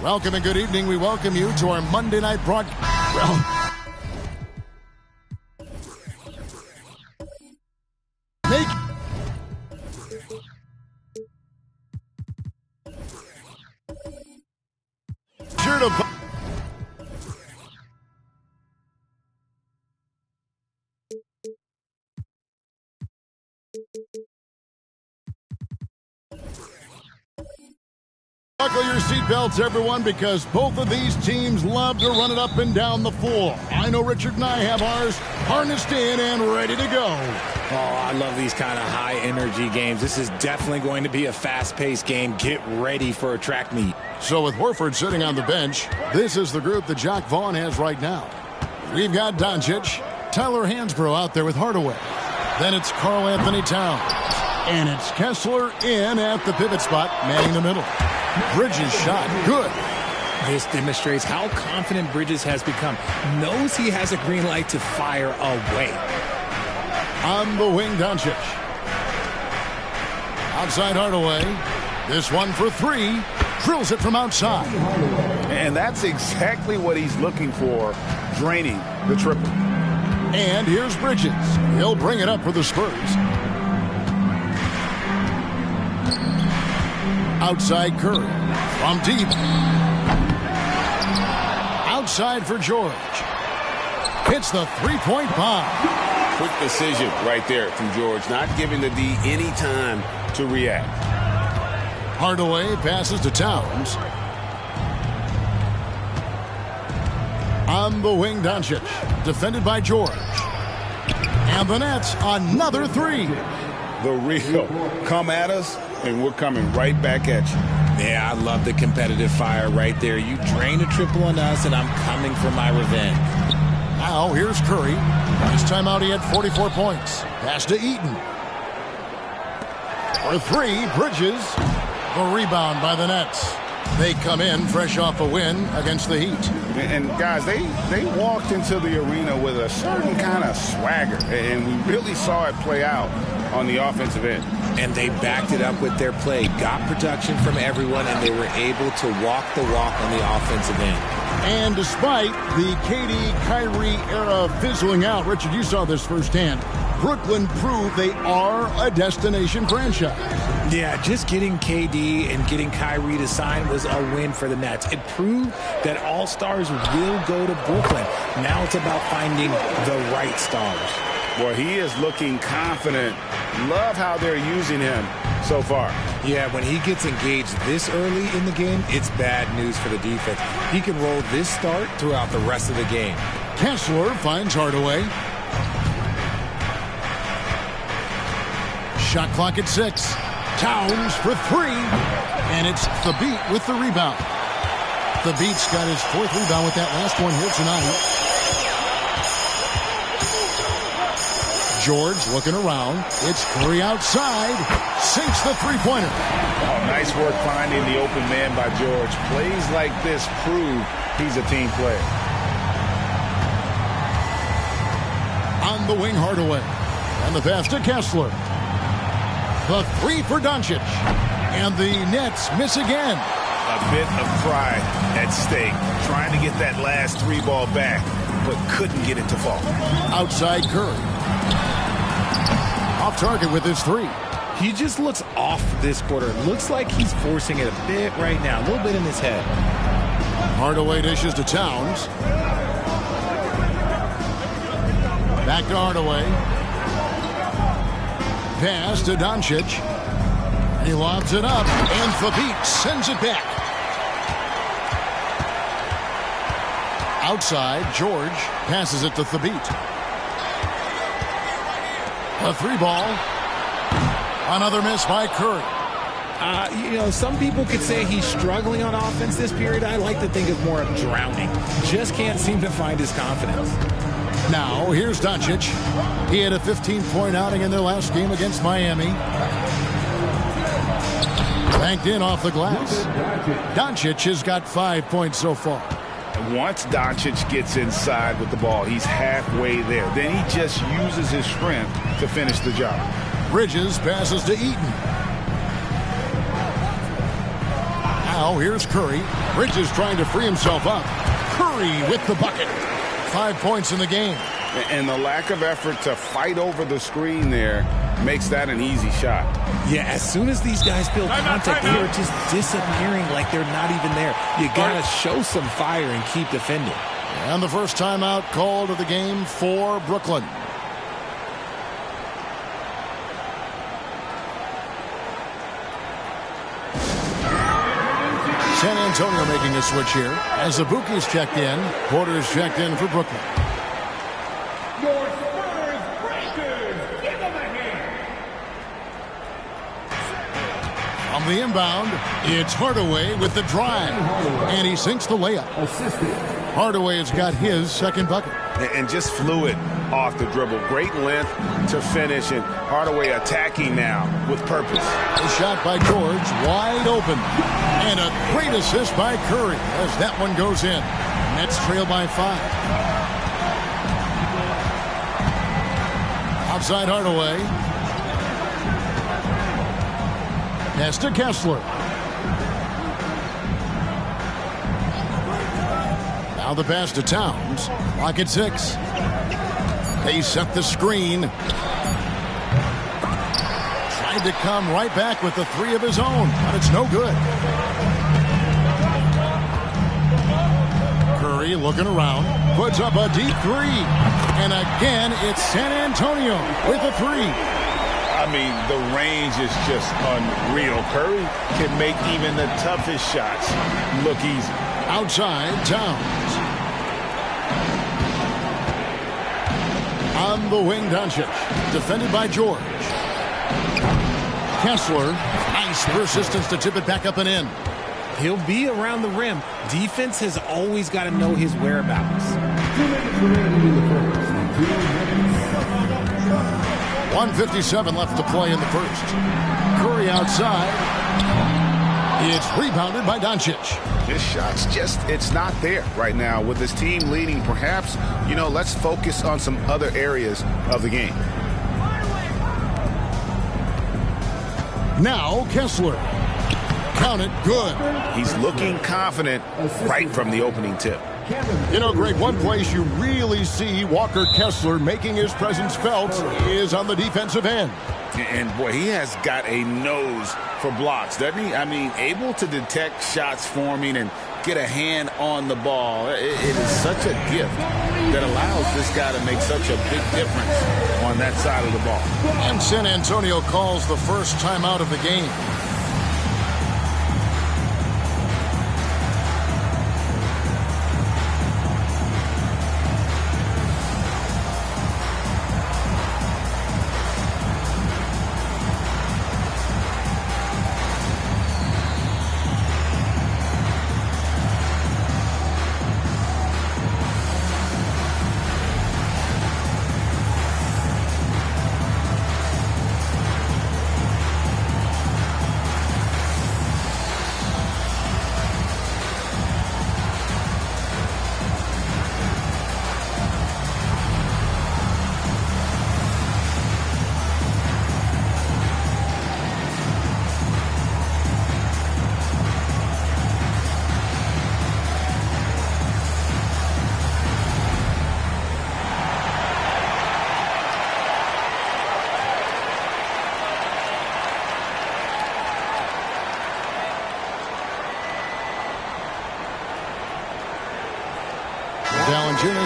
Welcome and good evening. We welcome you to our Monday night broadcast. Here to... Buckle your seatbelts, everyone, because both of these teams love to run it up and down the floor. I know Richard and I have ours harnessed in and ready to go. Oh, I love these kind of high-energy games. This is definitely going to be a fast-paced game. Get ready for a track meet. So with Horford sitting on the bench, this is the group that Jock Vaughn has right now. We've got Doncic, Tyler Hansbrough out there with Hardaway. Then it's Karl Anthony Towns. And it's Kessler in at the pivot spot, manning the middle. Bridges shot good. This demonstrates how confident Bridges has become. Knows he has a green light to fire away. On the wing, Doncic. Outside Hardaway. This one for three. Drills it from outside. And that's exactly what he's looking for, draining the triple. And here's Bridges. He'll bring it up for the Spurs. Outside Curry. From deep. Outside for George. Hits the three-point bomb. Quick decision right there from George, not giving the D any time to react. Hardaway passes to Towns. On the wing, Doncic. Defended by George. And the Nets, another three. The real. Come at us, and we're coming right back at you. Yeah, I love the competitive fire right there. You drain a triple on us, and I'm coming for my revenge. Now, here's Curry. Last time out, he had 44 points. Pass to Eaton. For three, Bridges. The rebound by the Nets. They come in fresh off a win against the Heat. And guys, they walked into the arena with a certain kind of swagger, and we really saw it play out on the offensive end. And they backed it up with their play, got production from everyone, and they were able to walk the walk on the offensive end. And despite the KD-Kyrie era fizzling out, Richard, you saw this firsthand, Brooklyn proved they are a destination franchise. Yeah, just getting KD and getting Kyrie to sign was a win for the Nets. It proved that all stars will go to Brooklyn. Now it's about finding the right stars. Well, he is looking confident. Love how they're using him so far. Yeah, when he gets engaged this early in the game, it's bad news for the defense. He can roll this start throughout the rest of the game. Kessler finds Hardaway. Shot clock at 6. Towns for three. And it's Thabit with the rebound. Thabit's got his fourth rebound with that last one here tonight. George looking around. It's Curry outside. Sinks the three-pointer. Oh, nice work finding the open man by George. Plays like this prove he's a team player. On the wing, Hardaway. And the pass to Kessler. The three for Doncic. And the Nets miss again. A bit of pride at stake. Trying to get that last three ball back, but couldn't get it to fall. Outside Curry. Off target with his three. He just looks off this quarter. Looks like he's forcing it a bit right now. A little bit in his head. Hardaway dishes to Towns. Back to Hardaway. Pass to Doncic. He lobs it up, and Thabit sends it back. Outside, George passes it to Thabit. A three ball. Another miss by Curry. Some people could say he's struggling on offense this period. I like to think of more of drowning. Just can't seem to find his confidence. Now, here's Doncic. He had a 15-point outing in their last game against Miami. Banked in off the glass. Doncic has got 5 points so far. Once Doncic gets inside with the ball, he's halfway there. Then he just uses his strength to finish the job. Bridges passes to Eaton. Now here's Curry. Bridges trying to free himself up. Curry with the bucket. 5 points in the game. And the lack of effort to fight over the screen there makes that an easy shot. Yeah, as soon as these guys feel contact, they are just disappearing like they're not even there. You got to show some fire and keep defending. And the first timeout called of the game for Brooklyn. San Antonio making a switch here. As Ibuki's checked in, Porter's checked in for Brooklyn. Your Spurs breakers, give them a hand. On the inbound, it's Hardaway with the drive. And he sinks the layup. Hardaway has got his second bucket. And just fluid off the dribble. Great length to finish, and Hardaway attacking now with purpose. A shot by George, wide open. And a great assist by Curry as that one goes in. Nets trail by 5. Outside Hardaway. Pass to Kessler. Now the pass to Towns. Clock at 6. They set the screen. Tried to come right back with the 3 of his own, but it's no good. Curry looking around. Puts up a deep 3. And again, it's San Antonio with a 3. I mean, the range is just unreal. Curry can make even the toughest shots look easy. Outside, Towns. On the wing, Doncic. Defended by George. Kessler. Nice persistence to tip it back up and in. He'll be around the rim. Defense has always got to know his whereabouts. 1:57 left to play in the first. Curry outside. It's rebounded by Doncic. His shot's just, it's not there right now. With his team leading, perhaps, let's focus on some other areas of the game. Now Kessler. Count it, good. He's looking confident right from the opening tip. Greg, one place you really see Walker Kessler making his presence felt is on the defensive end. And, boy, he has got a nose for blocks, doesn't he? I mean, able to detect shots forming and get a hand on the ball. It is such a gift that allows this guy to make such a big difference on that side of the ball. And San Antonio calls the first timeout of the game.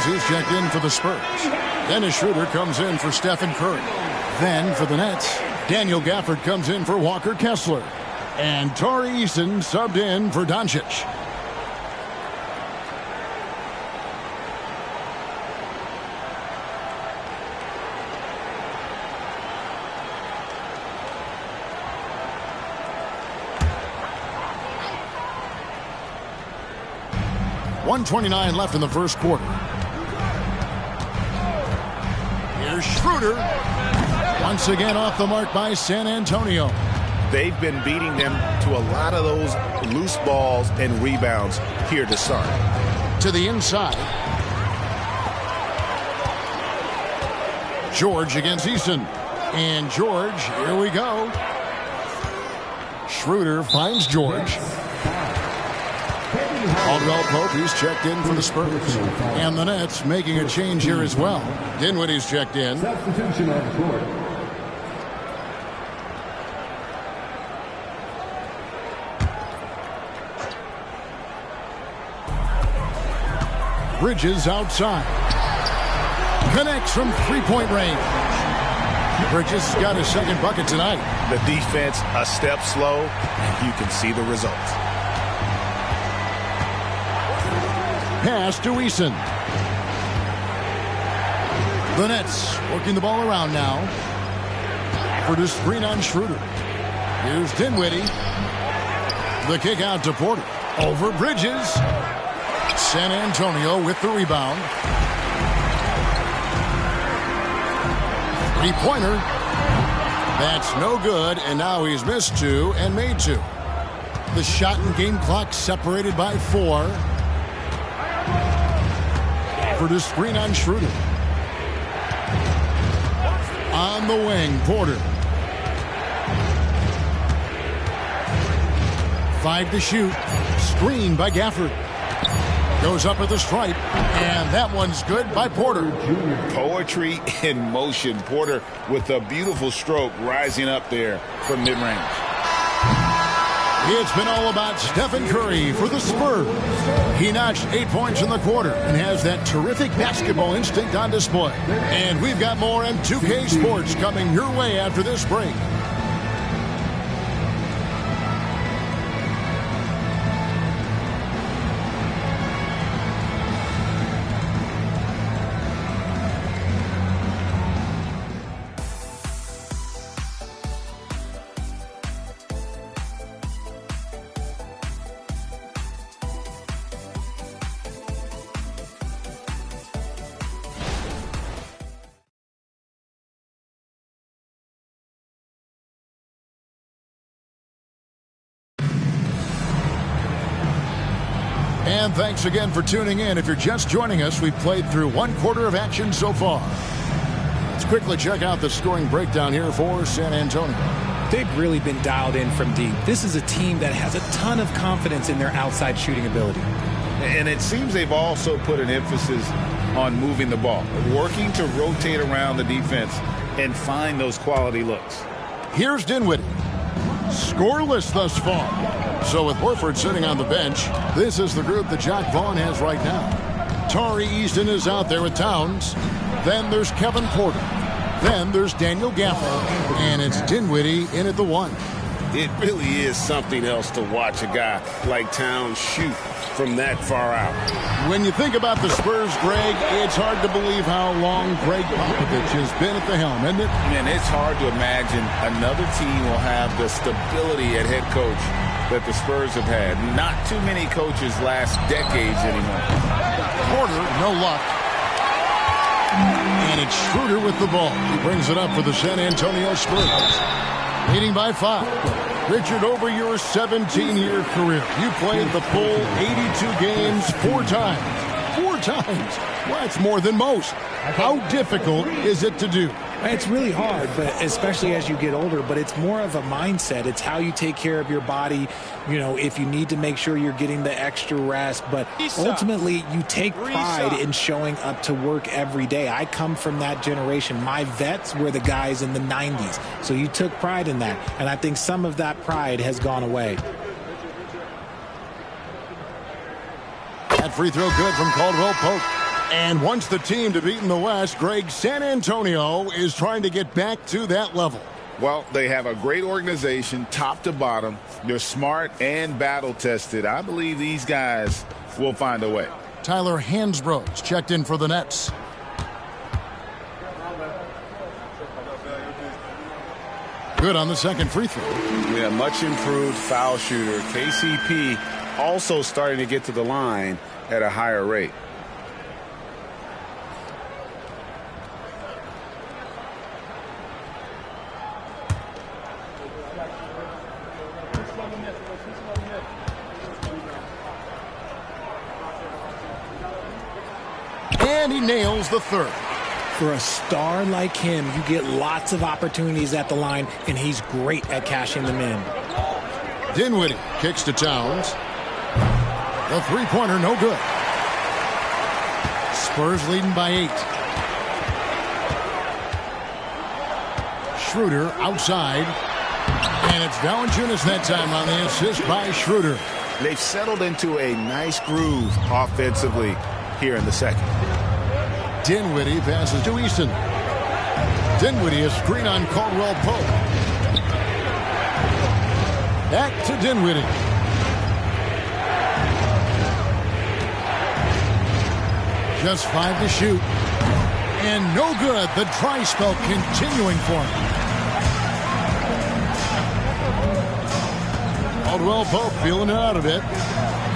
Who's checked in for the Spurs. Dennis Schroeder comes in for Stephen Curry. Then for the Nets, Daniel Gafford comes in for Walker Kessler. And Tari Eason subbed in for Doncic. .129 left in the first quarter. Here's Schroeder. Once again off the mark by San Antonio. They've been beating them to a lot of those loose balls and rebounds here to start. To the inside. George against Eason. And George, here we go. Schroeder finds George. Caldwell Pope, he's checked in for the Spurs. And the Nets making a change here as well. Dinwiddie's checked in. Substitution on court. Bridges outside. Connects from three-point range. Bridges got his second bucket tonight. The defense a step slow, and you can see the results. Pass to Eason. The Nets working the ball around now. For the screen on Schroeder. Here's Dinwiddie. The kick out to Porter. Over Bridges. San Antonio with the rebound. Three-pointer. That's no good, and now he's missed two and made two. The shot and game clock separated by 4. For the screen on Schroeder. On the wing, Porter. 5 to shoot. Screen by Gafford. Goes up at the stripe, and that one's good by Porter. Poetry in motion. Porter with a beautiful stroke rising up there from mid-range. It's been all about Stephen Curry for the Spurs. He notched 8 points in the quarter and has that terrific basketball instinct on display. And we've got more M2K Sports coming your way after this break. And thanks again for tuning in. If you're just joining us, we've played through 1/4 of action so far. Let's quickly check out the scoring breakdown here for San Antonio. They've really been dialed in from deep. This is a team that has a ton of confidence in their outside shooting ability. And it seems they've also put an emphasis on moving the ball, working to rotate around the defense and find those quality looks. Here's Dinwiddie. Scoreless thus far. So with Horford sitting on the bench, this is the group that Jacque Vaughn has right now. Tari Easton is out there with Towns. Then there's Kevin Porter. Then there's Daniel Gafford. And it's Dinwiddie in at the 1. It really is something else to watch a guy like Towns shoot from that far out. When you think about the Spurs, Greg, it's hard to believe how long Greg Popovich has been at the helm, isn't it? Man, it's hard to imagine another team will have the stability at head coach that the Spurs have had. Not too many coaches last decades anymore. Porter, no luck. And it's Schroeder with the ball. He brings it up for the San Antonio Spurs. Leading by 5. Richard, over your 17-year career, you played the full 82 games 4 times. 4 times. Well, that's more than most. How difficult is it to do? It's really hard, but especially as you get older, but it's more of a mindset. It's how you take care of your body, you know, if you need to make sure you're getting the extra rest. But ultimately, you take pride in showing up to work every day. I come from that generation. My vets were the guys in the 90s. So you took pride in that. And I think some of that pride has gone away. That free throw good from Caldwell Pope. And once the team to beat in the West, Greg, San Antonio is trying to get back to that level. Well, they have a great organization, top to bottom. They're smart and battle-tested. I believe these guys will find a way. Tyler Hansbrough's checked in for the Nets. Good on the second free throw. Yeah, much improved foul shooter. KCP also starting to get to the line at a higher rate. And he nails the third. For a star like him, you get lots of opportunities at the line, and he's great at cashing them in. Dinwiddie kicks to Towns. The three-pointer, no good. Spurs leading by 8. Schroeder outside. And it's Valanciunas that time on the assist by Schroeder. They've settled into a nice groove offensively here in the second. Dinwiddie passes to Easton. Dinwiddie, a screen on Caldwell Pope. Back to Dinwiddie. Just 5 to shoot. And no good. The dry spell continuing for him. Caldwell Pope feeling it out a bit.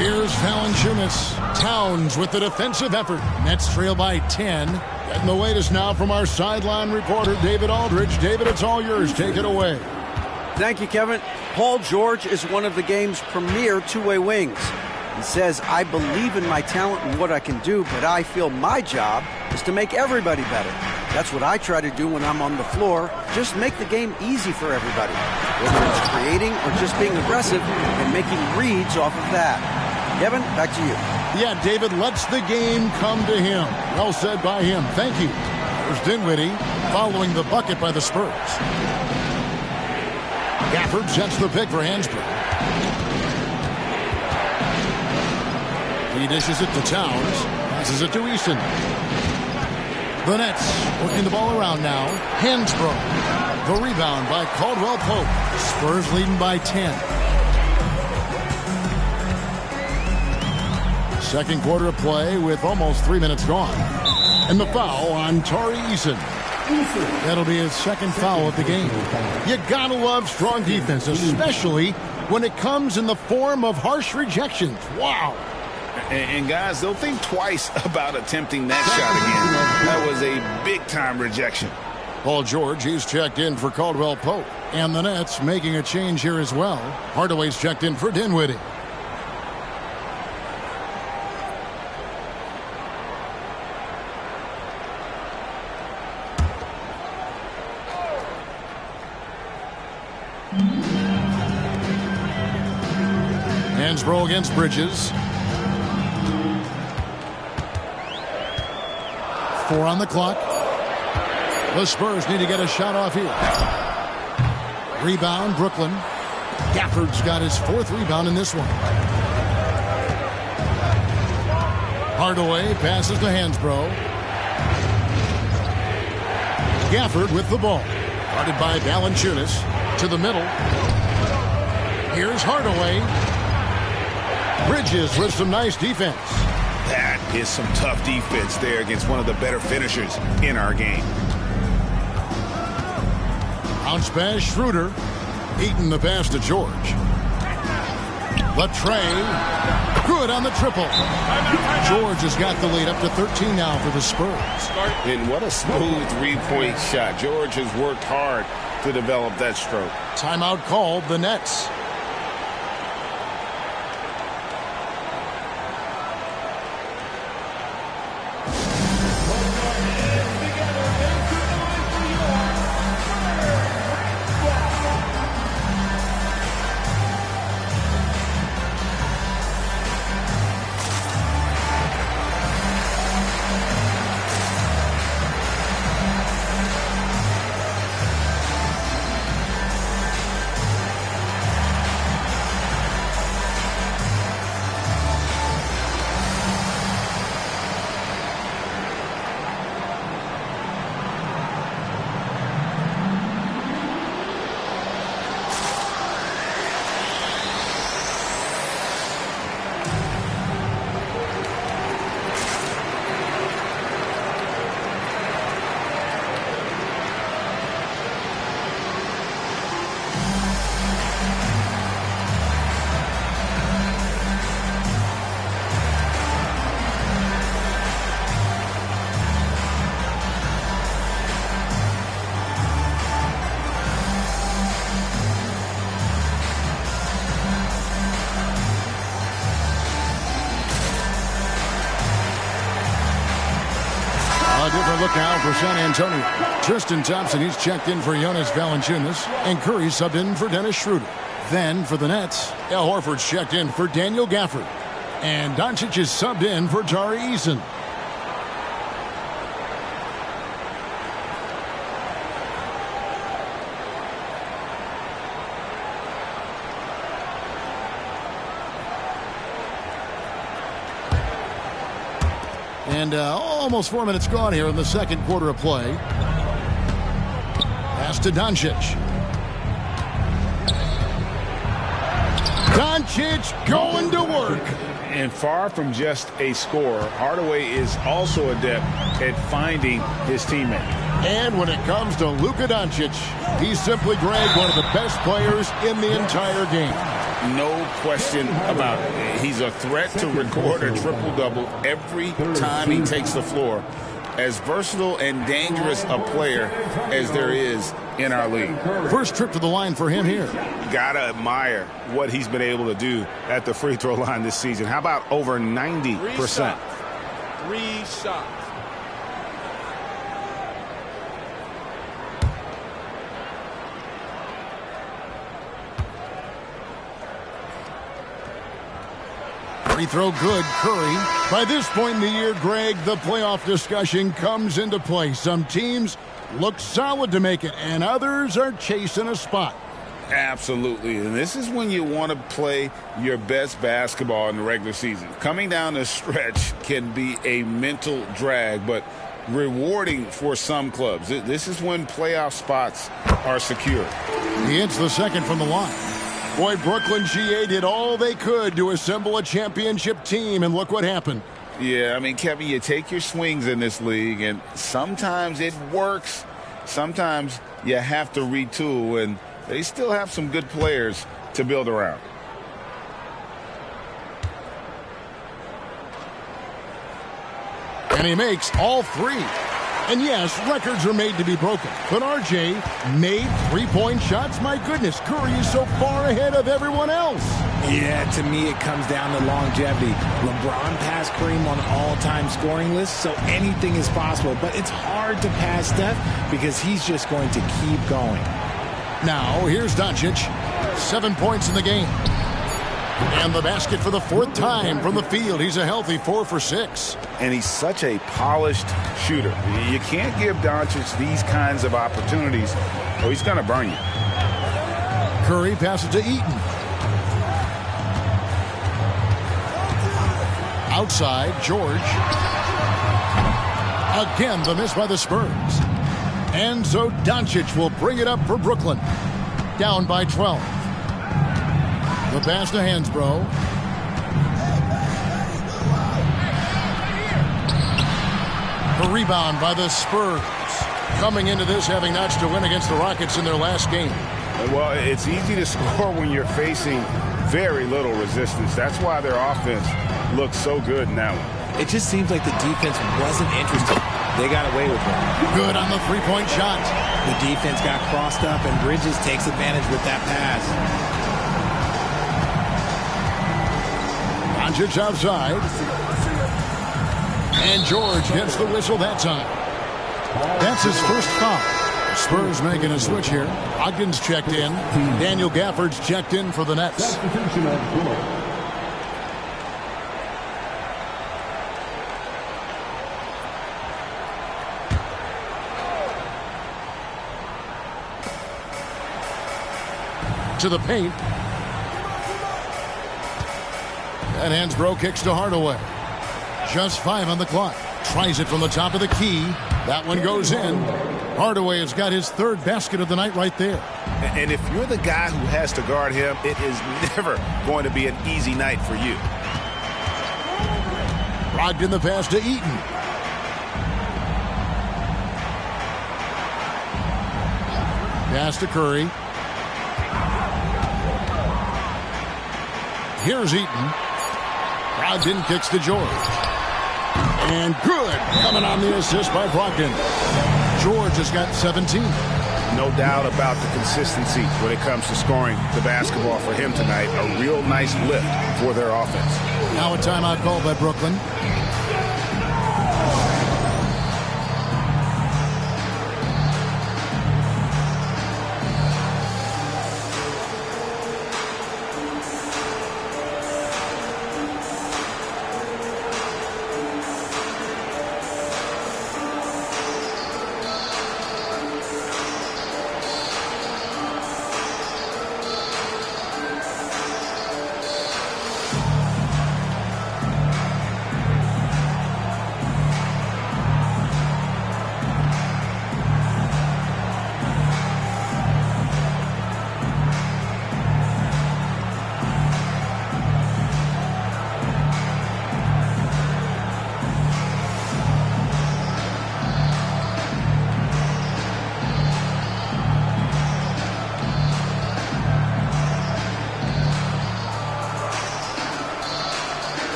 Here's Valanciunas. Towns with the defensive effort. Nets trail by 10. Getting the latest now from our sideline reporter, David Aldridge. David, it's all yours. Take it away. Thank you, Kevin. Paul George is one of the game's premier two-way wings. He says, I believe in my talent and what I can do, but I feel my job is to make everybody better. That's what I try to do when I'm on the floor. Just make the game easy for everybody. Whether it's creating or just being aggressive and making reads off of that. Kevin, back to you. Yeah, David lets the game come to him. Well said by him. Thank you. There's Dinwiddie following the bucket by the Spurs. Gafford sets the pick for Hansbrough. He dishes it to Towns. Passes it to Easton. The Nets working the ball around now. Hansbrough. The rebound by Caldwell Pope. Spurs leading by 10. Second quarter of play with almost 3 minutes gone. And the foul on Tari Eason. That'll be his second foul of the game. You gotta love strong defense, especially when it comes in the form of harsh rejections. Wow. And guys, they'll think twice about attempting that shot again. That was a big-time rejection. Paul George, he's checked in for Caldwell Pope. And the Nets making a change here as well. Hardaway's checked in for Dinwiddie. Hansbrough against Bridges. 4 on the clock. The Spurs need to get a shot off here. Rebound, Brooklyn. Gafford's got his 4th rebound in this one. Hardaway passes to Hansbrough. Gafford with the ball. Guarded by Valanciunas. To the middle. Here's Hardaway. Bridges with some nice defense. That is some tough defense there against one of the better finishers in our game. Bounce pass, Schroeder. Eaton the pass to George. The tray. Good on the triple. George has got the lead up to 13 now for the Spurs. And what a smooth three-point shot. George has worked hard to develop that stroke. Timeout called, the Nets. Different look now for San Antonio. Tristan Thompson, he's checked in for Jonas Valanciunas. And Curry subbed in for Dennis Schroeder. Then for the Nets, Al Horford's checked in for Daniel Gafford. And Doncic is subbed in for Tari Eason. And almost 4 minutes gone here in the second quarter of play. Pass to Doncic. Doncic going to work. And far from just a scorer, Hardaway is also adept at finding his teammate. And when it comes to Luka Doncic, he's simply, Greg, one of the best players in the entire game. No question about it. He's a threat to record a triple-double every time he takes the floor. As versatile and dangerous a player as there is in our league. First trip to the line for him here. Gotta admire what he's been able to do at the free throw line this season. How about over 90%? Three shots. Free throw good, Curry. By this point in the year, Greg, the playoff discussion comes into play. Some teams look solid to make it, and others are chasing a spot. Absolutely, and this is when you want to play your best basketball in the regular season. Coming down the stretch can be a mental drag, but rewarding for some clubs. This is when playoff spots are secure. He hits the second from the line. Boy, Brooklyn GA did all they could to assemble a championship team, and look what happened. Yeah, I mean, Kevin, you take your swings in this league, and sometimes it works. Sometimes you have to retool, and they still have some good players to build around. And he makes all three. And yes, records are made to be broken. But RJ made three-point shots. My goodness, Curry is so far ahead of everyone else. Yeah, to me it comes down to longevity. LeBron passed Kareem on all-time scoring lists, so anything is possible. But it's hard to pass Steph because he's just going to keep going. Now, here's Doncic. 7 points in the game. And the basket for the fourth time from the field. He's a healthy 4 for 6. And he's such a polished shooter. You can't give Doncic these kinds of opportunities, or he's going to burn you. Curry passes to Eaton. Outside, George. Again, the miss by the Spurs. And so Doncic will bring it up for Brooklyn. Down by 12. The pass to Hansbrough. The rebound by the Spurs. Coming into this having notched a win against the Rockets in their last game. Well, it's easy to score when you're facing very little resistance. That's why their offense looks so good in that one. It just seems like the defense wasn't interested. They got away with it. Good on the three-point shot. The defense got crossed up, and Bridges takes advantage with that pass. Doncic outside. And George gets the whistle that time. That's his first foul. Spurs making a switch here. Ogden's checked in. Daniel Gafford's checked in for the Nets. To the paint. And Hansbrough kicks to Hardaway. Just 5 on the clock. Tries it from the top of the key. That one goes in. Hardaway has got his third basket of the night right there. And if you're the guy who has to guard him, it is never going to be an easy night for you. Brogdon the pass to Eaton. Pass to Curry. Here's Eaton. Brogdon kicks to George. And good. Coming on the assist by Brogdon. George has got 17. No doubt about the consistency when it comes to scoring the basketball for him tonight. A real nice lift for their offense. Now a timeout called by Brooklyn.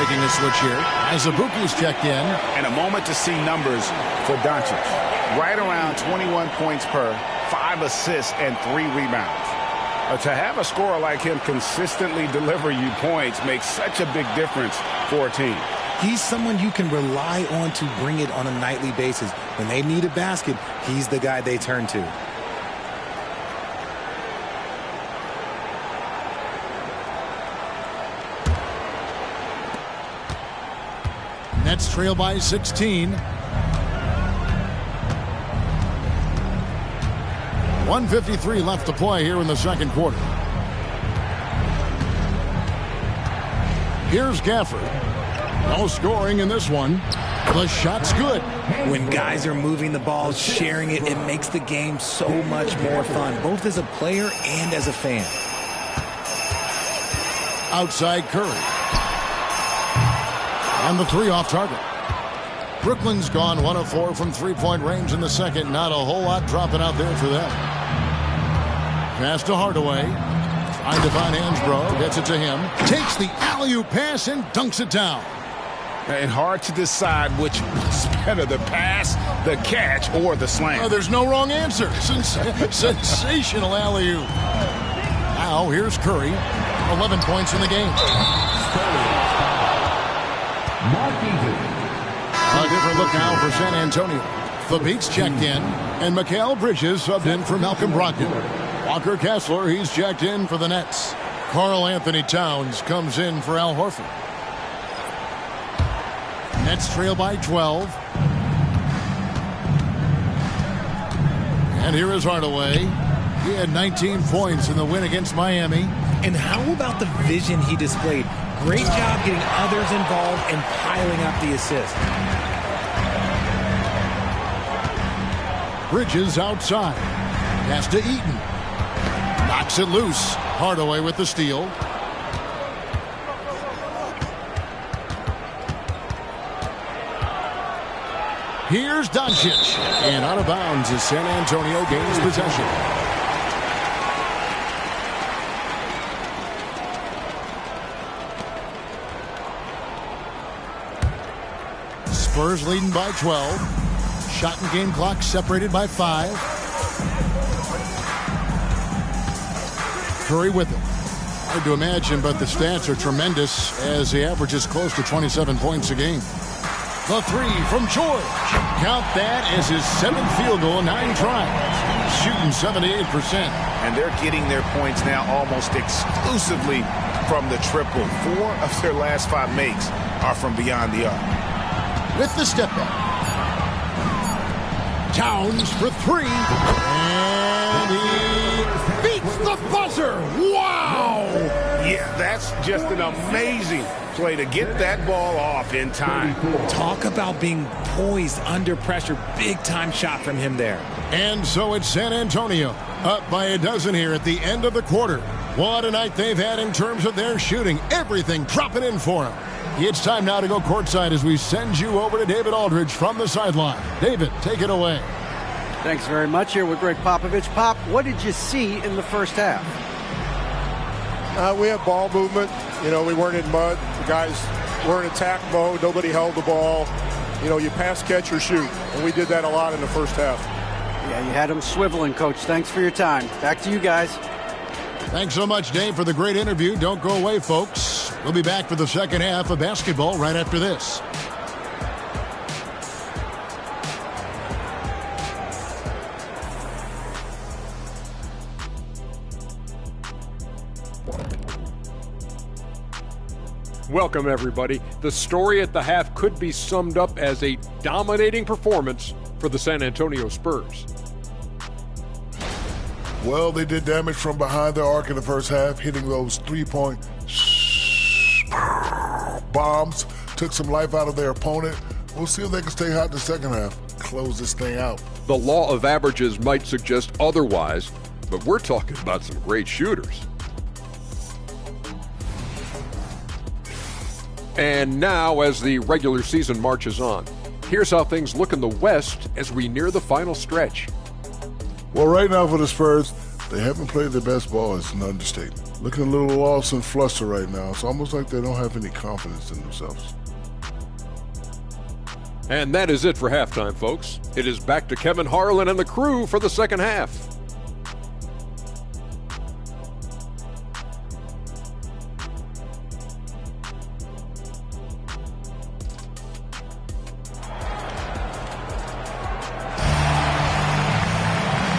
making a switch here. As Ibuki's checked in. And a moment to see numbers for Doncic. Right around 21 points per, 5 assists, and 3 rebounds. To have a scorer like him consistently deliver you points makes such a big difference for a team. He's someone you can rely on to bring it on a nightly basis. When they need a basket, he's the guy they turn to. Nets trail by 16. 1:53 left to play here in the second quarter. Here's Gafford. No scoring in this one. The shot's good. When guys are moving the ball, sharing it, it makes the game so much more fun, both as a player and as a fan. Outside Curry. And the 3 off target. Brooklyn's gone 1 of 4 from three-point range in the second. Not a whole lot dropping out there for them. Pass to Hardaway. Trying to find Hansbrough. Gets it to him. Takes the alley-oop pass and dunks it down. And hard to decide which was better, the pass, the catch, or the slam. Oh, there's no wrong answer. Sensational alley-oop. Now here's Curry. 11 points in the game. A different look now for San Antonio. The Beats checked in, and Mikal Bridges subbed in for Malcolm Brogdon. Walker Kessler, he's checked in for the Nets. Karl Anthony Towns comes in for Al Horford. Nets trail by 12. And here is Hardaway. He had 19 points in the win against Miami. And how about the vision he displayed? Great job getting others involved and piling up the assist. Bridges outside. Pass to Eaton. Knocks it loose. Hardaway with the steal. Here's Doncic. And out of bounds as San Antonio gains possession. Spurs leading by 12. Shot and game clock separated by 5. Curry with it. Hard to imagine, but the stats are tremendous as he averages close to 27 points a game. The 3 from George. Count that as his 7th field goal in 9 tries. Shooting 78%. And they're getting their points now almost exclusively from the triple. 4 of their last 5 makes are from beyond the arc. With the step back. Towns for 3. And he beats the buzzer. Wow! Yeah, that's just an amazing play to get that ball off in time. Talk about being poised under pressure. Big time shot from him there. And so it's San Antonio up by a dozen here at the end of the quarter. What a night they've had in terms of their shooting. Everything dropping in for them. It's time now to go courtside as we send you over to David Aldridge from the sideline. David, take it away. Thanks very much. Here with Greg Popovich. Pop, what did you see in the first half? We had ball movement. You know, we weren't in mud. The guys were in attack mode. Nobody held the ball. You know, you pass, catch, or shoot. And we did that a lot in the first half. Yeah, you had them swiveling, Coach. Thanks for your time. Back to you guys. Thanks so much, Dave, for the great interview. Don't go away, folks. We'll be back for the second half of basketball right after this. Welcome, everybody. The story at the half could be summed up as a dominating performance for the San Antonio Spurs. Well, they did damage from behind the arc in the first half, hitting those three-point bombs, took some life out of their opponent. We'll see if they can stay hot in the second half, close this thing out. The law of averages might suggest otherwise, but we're talking about some great shooters. And now, as the regular season marches on, here's how things look in the West as we near the final stretch. Well, right now for the Spurs, They haven't played their best ball. It's an understatement. Looking a little lost and flustered right now. It's almost like they don't have any confidence in themselves. And that is it for halftime, folks. It is back to Kevin Harlan and the crew for the second half.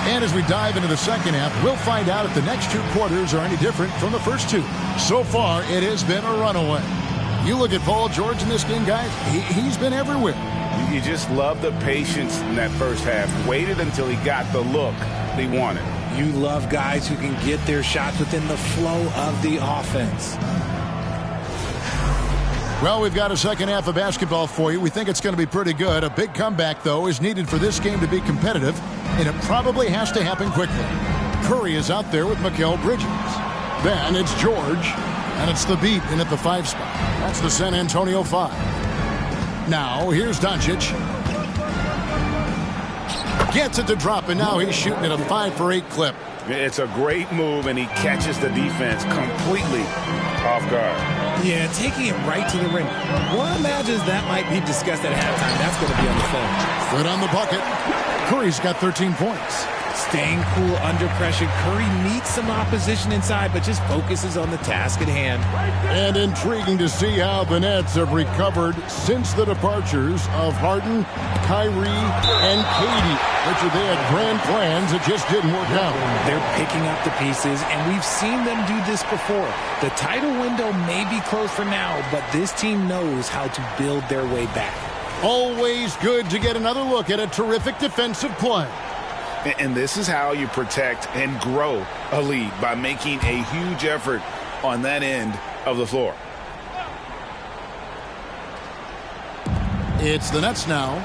And as we dive into the second half, we'll find out if the next two quarters are any different from the first two. So far, it has been a runaway. You look at Paul George in this game, guys, he's been everywhere. You just love the patience in that first half. Waited until he got the look they wanted. You love guys who can get their shots within the flow of the offense. Well, we've got a second half of basketball for you. We think it's going to be pretty good. A big comeback, though, is needed for this game to be competitive, and it probably has to happen quickly. Curry is out there with Mikal Bridges. Then it's George, and it's the beat in at the 5 spot. That's the San Antonio 5. Now, here's Doncic. Gets it to drop, and now he's shooting at a 5-for-8 clip. It's a great move, and he catches the defense completely off guard. Yeah, taking it right to the rim. One imagines that might be discussed at halftime. That's going to be on the phone. Foot on the bucket. Curry's got 13 points. Staying cool under pressure. Curry meets some opposition inside, but just focuses on the task at hand. And intriguing to see how the Nets have recovered since the departures of Harden, Kyrie, and KD. Richard, they had grand plans. It just didn't work out. They're picking up the pieces, and we've seen them do this before. The title window may be closed for now, but this team knows how to build their way back. Always good to get another look at a terrific defensive play. And this is how you protect and grow a lead, by making a huge effort on that end of the floor. It's the Nets now.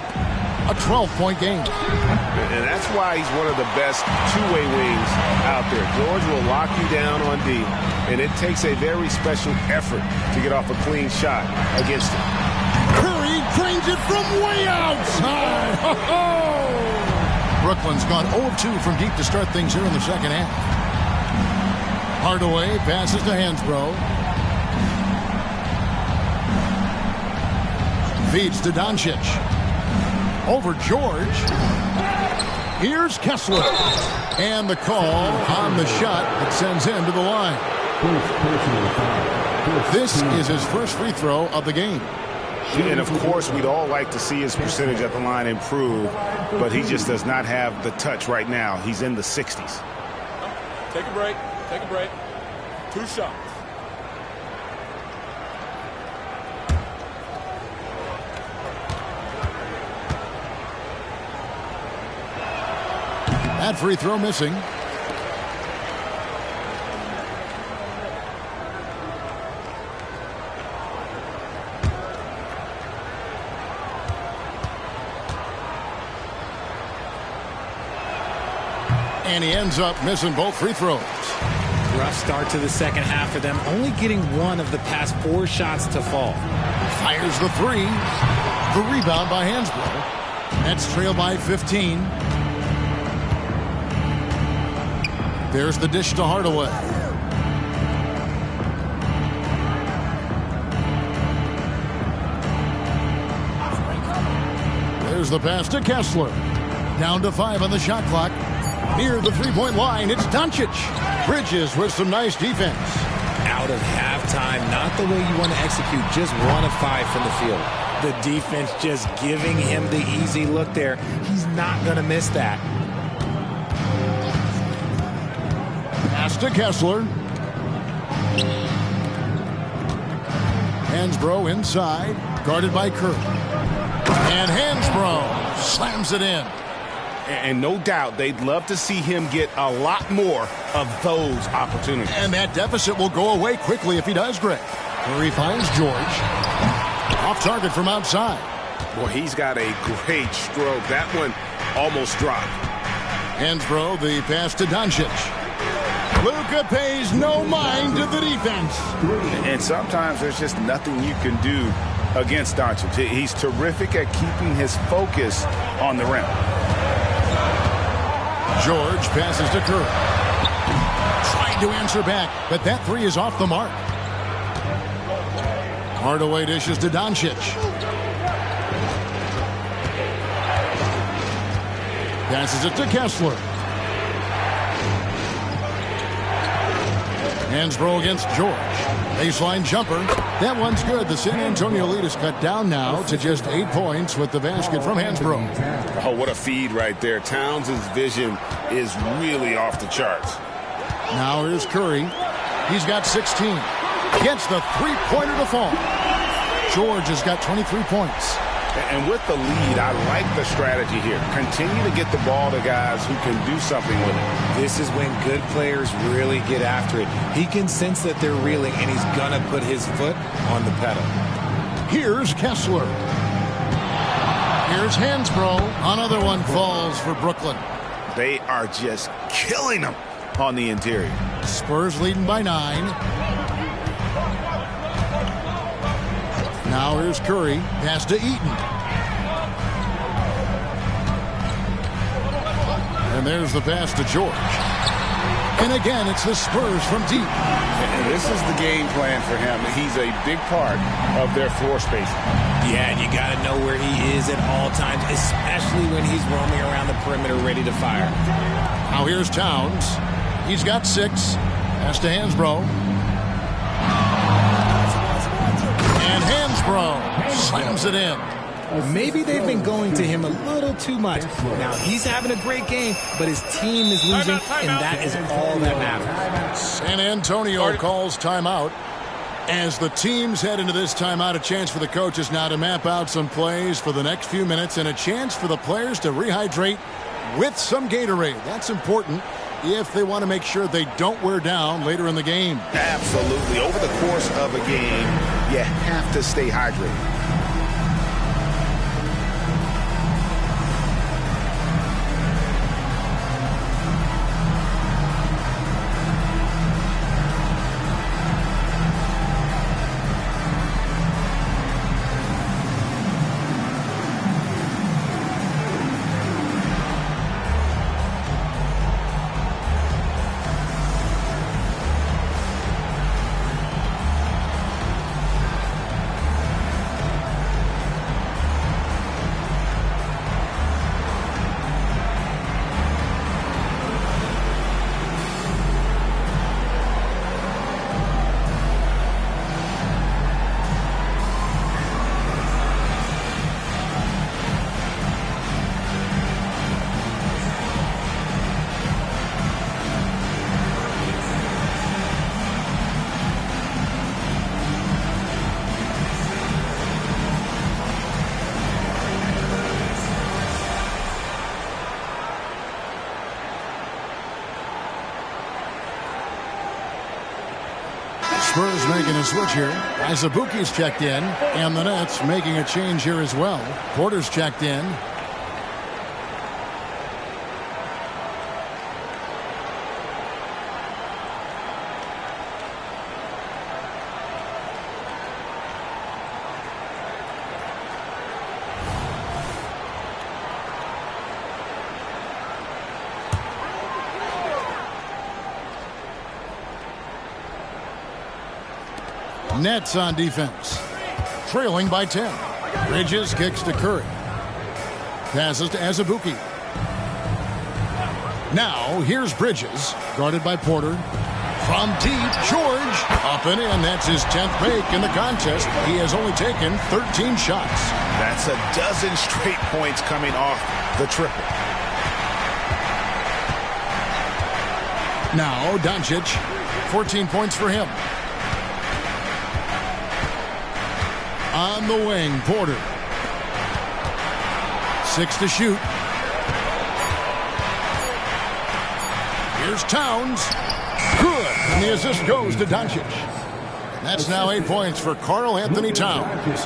A 12-point game. And that's why he's one of the best two-way wings out there. George will lock you down on D, and it takes a very special effort to get off a clean shot against him. Curry drains it from way outside. Ho-ho! Brooklyn's gone 0-2 from deep to start things here in the second half. Hardaway passes to Hansbrough. Feeds to Doncic. Over George. Here's Kessler. And the call on the shot that sends him to the line. This is his first free throw of the game. And, of course, we'd all like to see his percentage at the line improve, but he just does not have the touch right now. He's in the 60s. Take a break. Take a break. 2 shots. That free throw missing. And he ends up missing both free throws. Rough start to the second half for them, only getting one of the past 4 shots to fall. Fires the 3. The rebound by Hansbrough. Nets trail by 15. There's the dish to Hardaway. There's the pass to Kessler. Down to 5 on the shot clock. Near the three-point line, it's Doncic. Bridges with some nice defense. Out of halftime, not the way you want to execute, just 1 of 5 from the field. The defense just giving him the easy look there. He's not going to miss that. Pass to Kessler. Hansbrough inside, guarded by Curry. And Hansbrough slams it in. And no doubt they'd love to see him get a lot more of those opportunities. And that deficit will go away quickly if he does, Greg. Curry finds George. Off target from outside. Boy, he's got a great stroke. That one almost dropped. Hansbrough, the pass to Doncic. Luka pays no mind to the defense. And sometimes there's just nothing you can do against Doncic. He's terrific at keeping his focus on the rim. George passes to Curry. Trying to answer back, but that three is off the mark. Hardaway dishes to Doncic. Passes it to Kessler. Hansbrough against George. Baseline jumper. That one's good. The San Antonio lead is cut down now to just 8 points with the basket from Hansbrough. Oh, what a feed right there. Towns' vision is really off the charts. Now here's Curry. He's got 16. Gets the three-pointer to fall. George has got 23 points. And with the lead, I like the strategy here. Continue to get the ball to guys who can do something with it. This is when good players really get after it. He can sense that they're reeling, and he's going to put his foot on the pedal. Here's Kessler. Here's Hansbrough. Another one falls for Brooklyn. They are just killing them on the interior. Spurs leading by 9. Now here's Curry. Pass to Eaton. And there's the pass to George. And again, it's the Spurs from deep. And this is the game plan for him. He's a big part of their floor spacing. Yeah, and you got to know where he is at all times, especially when he's roaming around the perimeter ready to fire. Now here's Towns. He's got 6. Pass to Hansbrough. And Hansbrough slams it in. Maybe they've been going to him a little too much. Now, he's having a great game, but his team is losing, and that is all that matters. San Antonio calls timeout. As the teams head into this timeout, a chance for the coaches now to map out some plays for the next few minutes and a chance for the players to rehydrate with some Gatorade. That's important if they want to make sure they don't wear down later in the game. Absolutely. Over the course of a game, you have to stay hydrated. Spurs making a switch here. Azubuike's checked in, and the Nets making a change here as well. Porter's checked in. Nets on defense. Trailing by 10. Bridges kicks to Curry. Passes to Azubuike. Now, here's Bridges. Guarded by Porter. From deep, George. Up and in. That's his 10th make in the contest. He has only taken 13 shots. That's a dozen straight points coming off the triple. Now, Doncic. 14 points for him. On the wing, Porter. 6 to shoot. Here's Towns. Good. And the assist goes to Doncic. That's now 8 points for Karl Anthony Towns.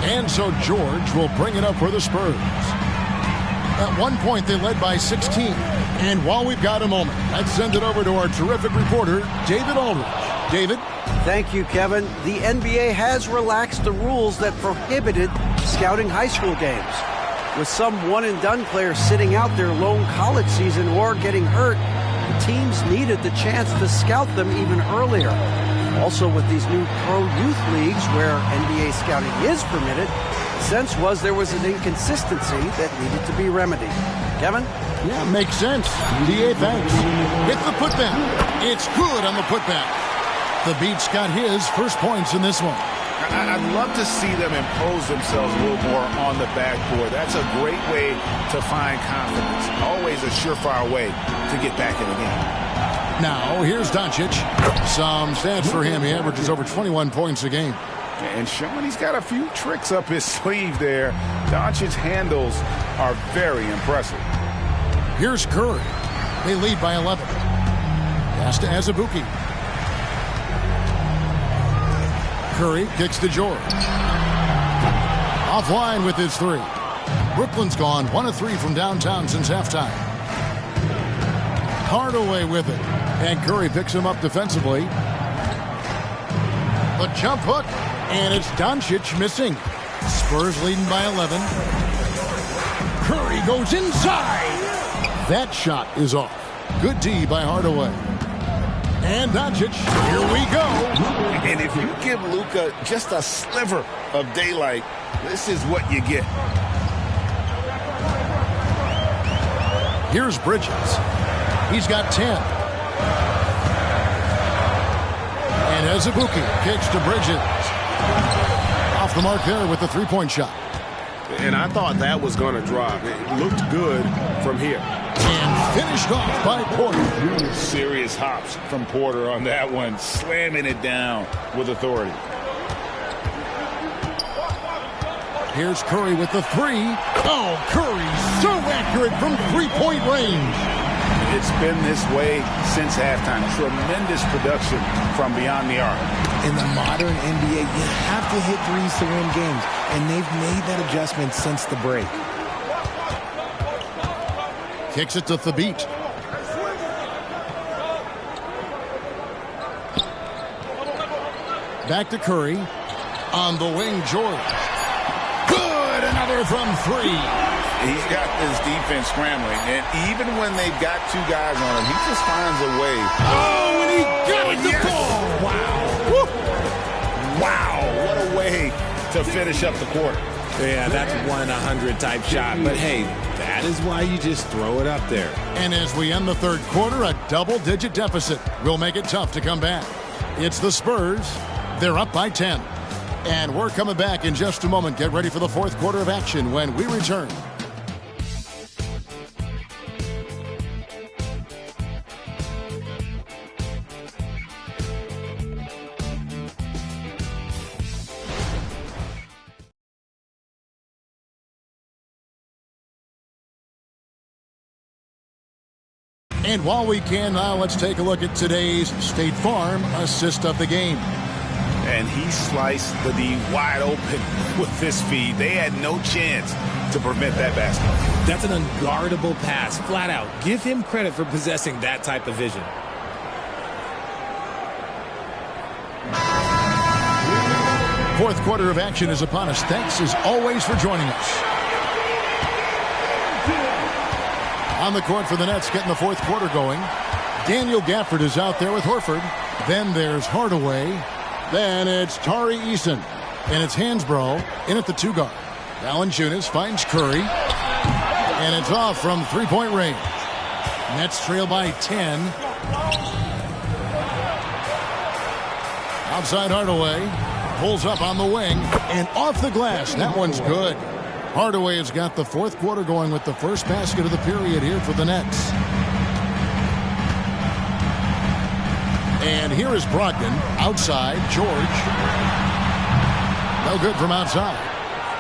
And so George will bring it up for the Spurs. At one point, they led by 16. And while we've got a moment, let's send it over to our terrific reporter, David Aldridge. David? Thank you, Kevin. The NBA has relaxed the rules that prohibited scouting high school games. With some one-and-done players sitting out their lone college season or getting hurt, The teams needed the chance to scout them even earlier. Also, with these new pro youth leagues where NBA scouting is permitted, the sense was there was an inconsistency that needed to be remedied. Kevin? Yeah, makes sense. DA, thanks. Hit the putback. It's good on the putback. The Beats got his first points in this one. I'd love to see them impose themselves a little more on the backboard. That's a great way to find confidence. Always a surefire way to get back in the game. Now, here's Doncic. Some stats for him. He averages over 21 points a game. And showing he's got a few tricks up his sleeve there. Doncic's handles are very impressive. Here's Curry. They lead by 11. Pass to Azubuike. Curry kicks to George. Offline with his three. Brooklyn's gone 1 of 3 from downtown since halftime. Hardaway with it. And Curry picks him up defensively. The jump hook. And it's Doncic missing. Spurs leading by 11. Curry goes inside. That shot is off. Good D by Hardaway. And Doncic, here we go. And if you give Luka just a sliver of daylight, this is what you get. Here's Bridges. He's got 10. And Azubuike kicks to Bridges. Off the mark there with the three-point shot. And I thought that was going to drop. It looked good from here. And finished off by Porter. Serious hops from Porter on that one, slamming it down with authority. Here's Curry with the three. Oh, Curry so accurate from three-point range. It's been this way since halftime. Tremendous production from beyond the arc. In the modern NBA, you have to hit threes to win games, and they've made that adjustment since the break. Kicks it to Thabit. Back to Curry. On the wing, George. Good! Another from three. He's got this defense scrambling, and even when they've got two guys on him, he just finds a way. Oh, and he got it to fall! Wow. Woo. Wow, what a way to finish up the quarter. Yeah, that's 1 in 100 type shot, but hey, that is why you just throw it up there. And as we end the third quarter, a double-digit deficit will make it tough to come back. It's the Spurs. They're up by 10. And we're coming back in just a moment. Get ready for the fourth quarter of action when we return. And while we can now, let's take a look at today's State Farm assist of the game. And he sliced the D wide open with this feed. They had no chance to prevent that basket. That's an unguardable pass, flat out. Give him credit for possessing that type of vision. Fourth quarter of action is upon us. Thanks as always for joining us. On the court for the Nets, getting the fourth quarter going. Daniel Gafford is out there with Horford. Then there's Hardaway. Then it's Tari Eason. And it's Hansbrough in at the two guard. Valanciunas finds Curry. And it's off from three-point range. Nets trail by 10. Outside Hardaway. Pulls up on the wing. And off the glass. That one's good. Hardaway has got the fourth quarter going with the first basket of the period here for the Nets. And here is Brogdon outside. George. No good from outside.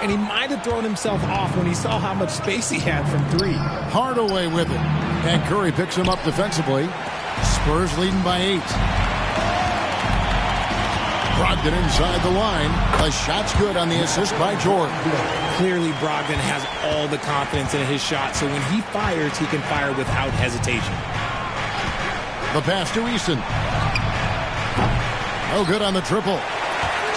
And he might have thrown himself off when he saw how much space he had from three. Hardaway with it. And Curry picks him up defensively. Spurs leading by 8. Brogdon inside the line. A shot's good on the assist by George. Clearly, Brogdon has all the confidence in his shot, so when he fires, he can fire without hesitation. The pass to Eason. No good on the triple.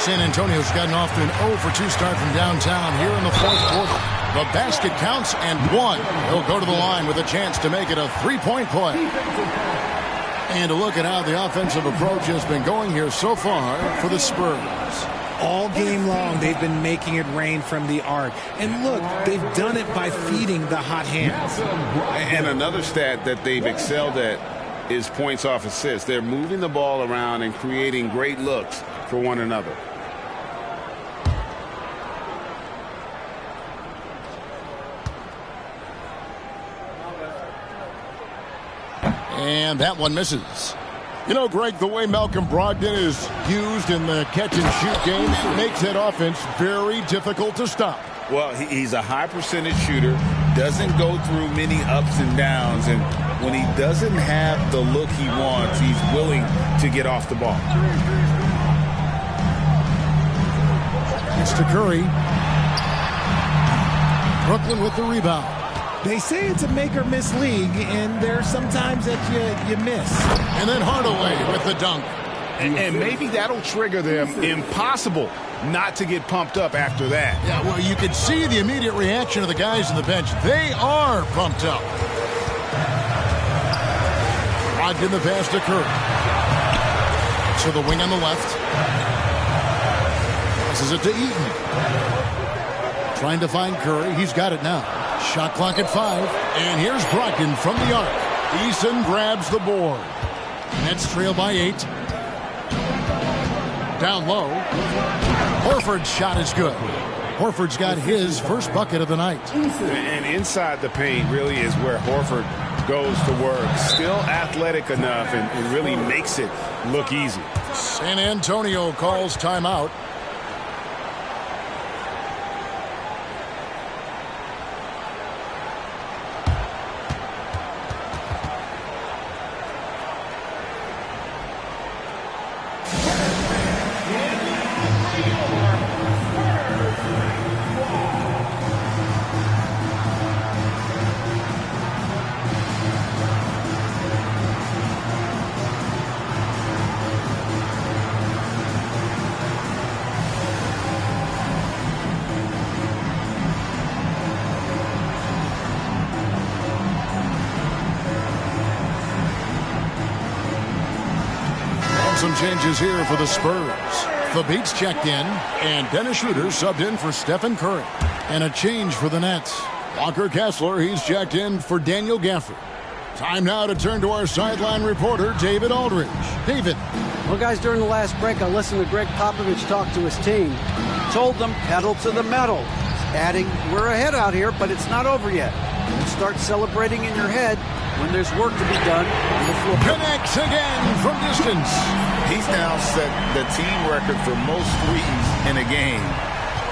San Antonio's gotten off to an 0 for 2 start from downtown here in the fourth quarter. The basket counts and one. He'll go to the line with a chance to make it a three-point play. And to look at how the offensive approach has been going here so far for the Spurs. All game long, they've been making it rain from the arc. And look, they've done it by feeding the hot hands. And another stat that they've excelled at is points off assists. They're moving the ball around and creating great looks for one another. And that one misses. You know, Greg, the way Malcolm Brogdon is used in the catch-and-shoot game, it makes that offense very difficult to stop. Well, he's a high percentage shooter, doesn't go through many ups and downs, and when he doesn't have the look he wants, he's willing to get off the ball. It's to Curry. Brooklyn with the rebound. They say it's a make-or-miss league, and there's sometimes that you miss. And then Hardaway with the dunk. And maybe that'll trigger them. Impossible not to get pumped up after that. Yeah, well, you could see the immediate reaction of the guys on the bench. They are pumped up. Brogdon the pass to Curry. So the wing on the left. Passes it to Eaton. Trying to find Curry. He's got it now. Shot clock at 5. And here's Brogdon from the arc. Eason grabs the board. Nets trail by 8. Down low. Horford's shot is good. Horford's got his first bucket of the night. And inside the paint really is where Horford goes to work. Still athletic enough and really makes it look easy. San Antonio calls timeout. Some changes here for the Spurs. Fabit's checked in, and Dennis Schroeder subbed in for Stephen Curry. And a change for the Nets. Walker Kessler, he's checked in for Daniel Gafford. Time now to turn to our sideline reporter, David Aldridge. David. Well, guys, during the last break, I listened to Greg Popovich talk to his team. Told them, pedal to the metal. Adding, we're ahead out here, but it's not over yet. And start celebrating in your head when there's work to be done on the floor. Connects again from distance. He's now set the team record for most threes in a game.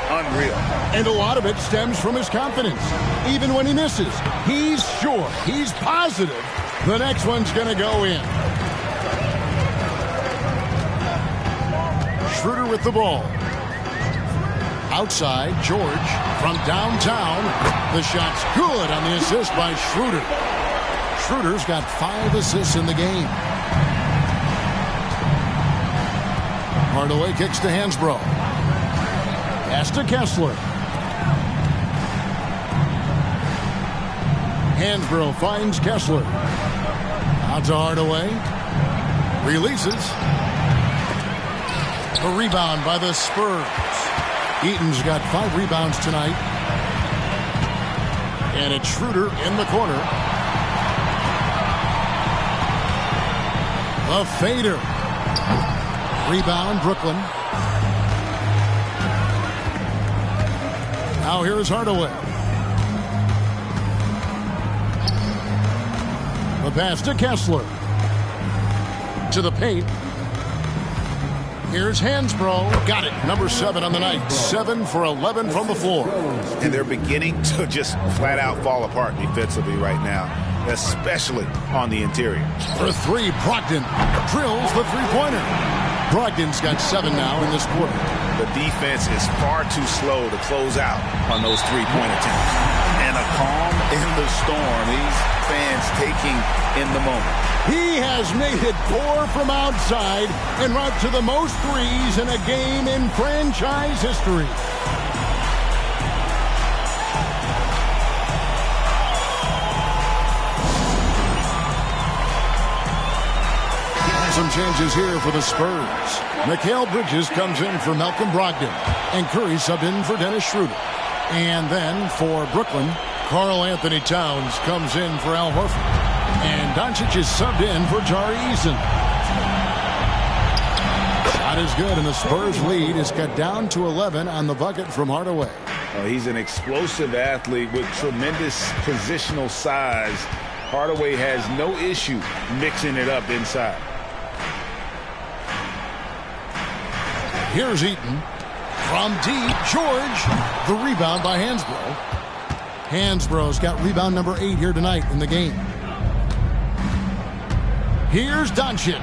Unreal. And a lot of it stems from his confidence. Even when he misses, he's sure, he's positive the next one's going to go in. Schroeder with the ball. Outside, George from downtown. The shot's good on the assist by Schroeder. Schroeder's got 5 assists in the game. Hardaway kicks to Hansbrough. Pass to Kessler. Hansbrough finds Kessler. Out to Hardaway. Releases. A rebound by the Spurs. Eaton's got 5 rebounds tonight. And it's Schroeder in the corner. A fader. Rebound, Brooklyn. Now here's Hardaway. The pass to Kessler. To the paint. Here's Hansbrough. Got it. Number 7 on the night. 7 for 11 from the floor. And they're beginning to just flat out fall apart defensively right now, especially on the interior. For 3, Brogdon drills the three-pointer. Brogdon's got 7 now in this quarter. The defense is far too slow to close out on those three-point attempts. And a calm in the storm. These fans taking in the moment. He has made it 4 from outside en route to the most threes in a game in franchise history. Some changes here for the Spurs. Mikal Bridges comes in for Malcolm Brogdon. And Curry subbed in for Dennis Schroeder. And then for Brooklyn, Karl Anthony Towns comes in for Al Horford. And Doncic is subbed in for Tari Eason. Shot is good, and the Spurs lead is cut down to 11 on the bucket from Hardaway. He's an explosive athlete with tremendous positional size. Hardaway has no issue mixing it up inside. Here's Eaton. From deep, George. The rebound by Hansbrough. Hansbrough's got rebound number 8 here tonight in the game. Here's Doncic.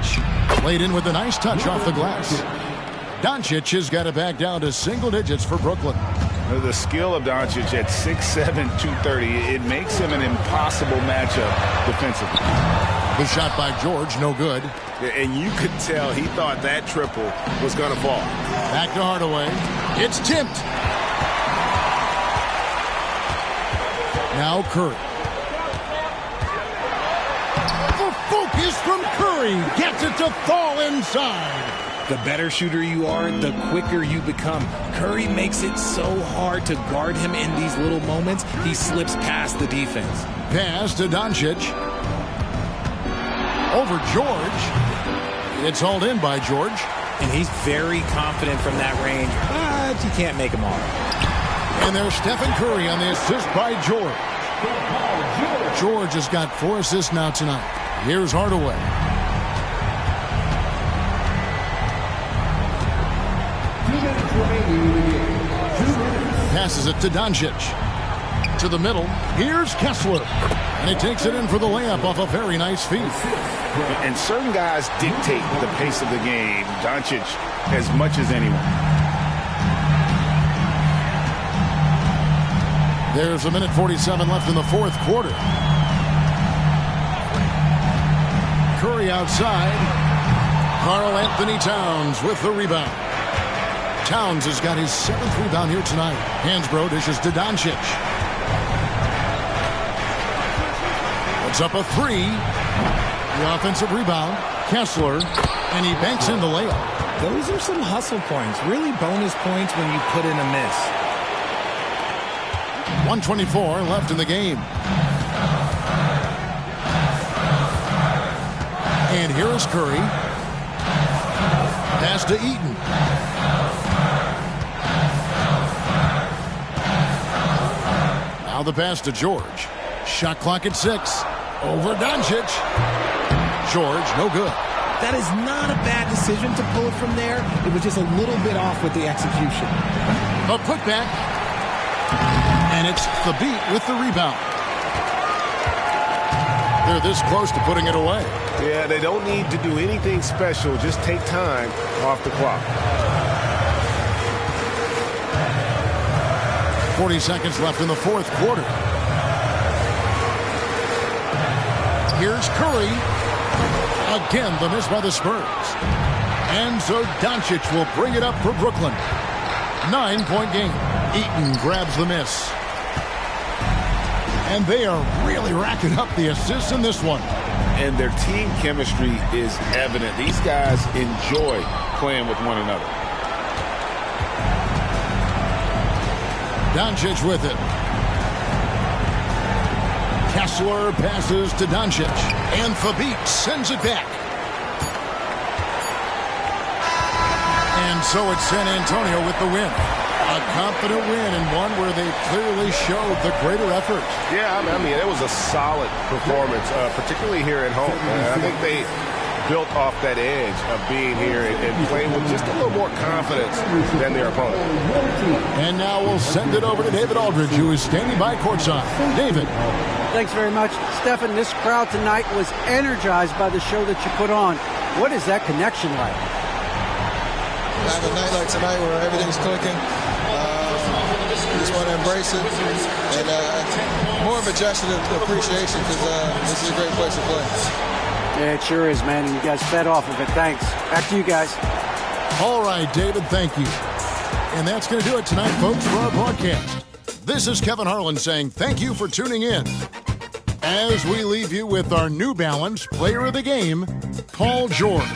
Played in with a nice touch off the glass. Doncic has got it back down to single digits for Brooklyn. The skill of Doncic at 6'7", 230, it makes him an impossible matchup defensively. The shot by George, no good. And you could tell he thought that triple was going to fall. Back to Hardaway. It's tipped. Now Curry. The focus from Curry gets it to fall inside. The better shooter you are, the quicker you become. Curry makes it so hard to guard him in these little moments. He slips past the defense. Pass to Doncic. Over George. It's hauled in by George. And he's very confident from that range, but you can't make him all. And there's Stephen Curry on the assist by George. George has got 4 assists now tonight. Here's Hardaway. Passes it to Doncic. To the middle. Here's Kessler. And he takes it in for the layup off a very nice feed. And certain guys dictate the pace of the game. Doncic as much as anyone. There's a minute 47 left in the fourth quarter. Curry outside. Karl Anthony Towns with the rebound. Towns has got his 7th rebound here tonight. Hansbrough dishes to Doncic. Puts up a 3. The offensive rebound. Kessler. And he banks in the layup. Those are some hustle points. Really bonus points when you put in a miss. 1:24 left in the game. And here is Curry. Pass to Eaton. Now the pass to George. Shot clock at 6. Over Doncic. George, no good. That is not a bad decision to pull it from there. It was just a little bit off with the execution. A putback. And it's the beat with the rebound. They're this close to putting it away. Yeah, they don't need to do anything special. Just take time off the clock. 40 seconds left in the fourth quarter. Here's Curry. Again, the miss by the Spurs. And so Doncic will bring it up for Brooklyn. 9-point game. Eaton grabs the miss. And they are really racking up the assists in this one. And their team chemistry is evident. These guys enjoy playing with one another. Doncic with it. Kessler passes to Doncic. And Fabit sends it back. And so it's San Antonio with the win. A confident win and one where they clearly showed the greater effort. Yeah, I mean, it was a solid performance, particularly here at home. I think they built off that edge of being here and playing with just a little more confidence than their opponent. And now we'll send it over to David Aldridge, who is standing by courtside. David. Thanks very much. Stephen, this crowd tonight was energized by the show that you put on. What is that connection like? On a night like tonight where everything's clicking, just want to embrace it, and more of a gesture of appreciation because this is a great place to play. Yeah, it sure is, man, and you guys fed off of it. Thanks. Back to you guys. All right, David, thank you. And that's going to do it tonight, folks, for our broadcast. This is Kevin Harlan saying thank you for tuning in. As we leave you with our New Balance Player of the Game, Paul George.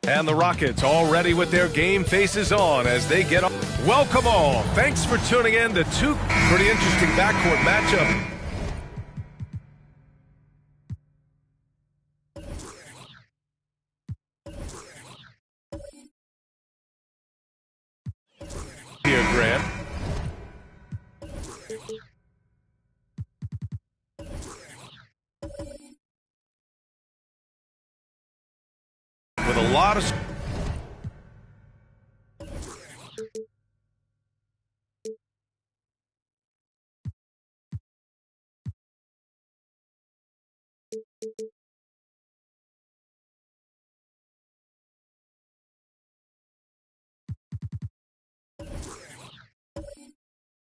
And the Rockets all ready with their game faces on as they get on. Welcome all. Thanks for tuning in to two pretty interesting backcourt matchup. Here, Grant. lot of...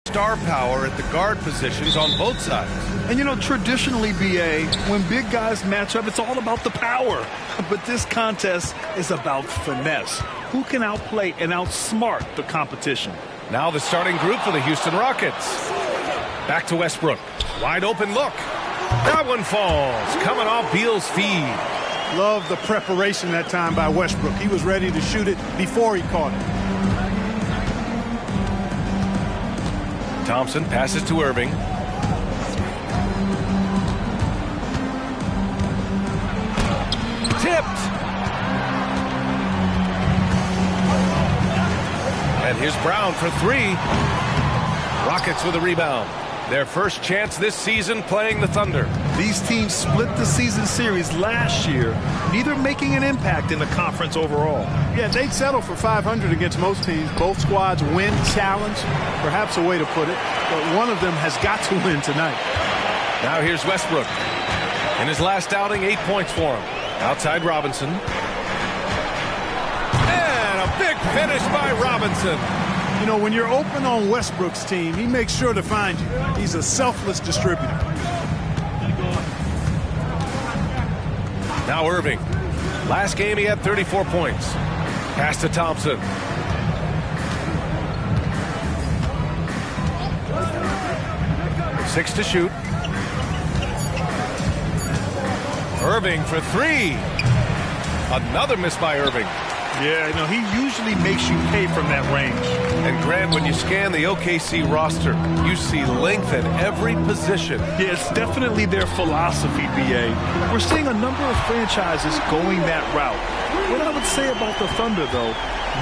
star power at the guard positions on both sides. And you know, traditionally, BA, when big guys match up, it's all about the power. But this contest is about finesse. Who can outplay and outsmart the competition? Now the starting group for the Houston Rockets. Back to Westbrook. Wide open look. That one falls. Coming off Beal's feed. Love the preparation that time by Westbrook. He was ready to shoot it before he caught it. Thompson passes to Irving. Tipped. And here's Brown for three. Rockets with a rebound. Their first chance this season playing the Thunder. These teams split the season series last year, neither making an impact in the conference overall. Yeah, they'd settle for 500 against most teams. Both squads win challenge, perhaps a way to put it, but one of them has got to win tonight. Now here's Westbrook. In his last outing, 8 points for him. Outside Robinson. And a big finish by Robinson. You know, when you're open on Westbrook's team, he makes sure to find you. He's a selfless distributor. Now Irving. Last game he had 34 points. Pass to Thompson. Six to shoot. Irving for three. Another miss by Irving. Yeah, you know, he usually makes you pay from that range. And Grant, when you scan the OKC roster, you see length at every position. Yeah, it's definitely their philosophy, BA. We're seeing a number of franchises going that route. What I would say about the Thunder, though,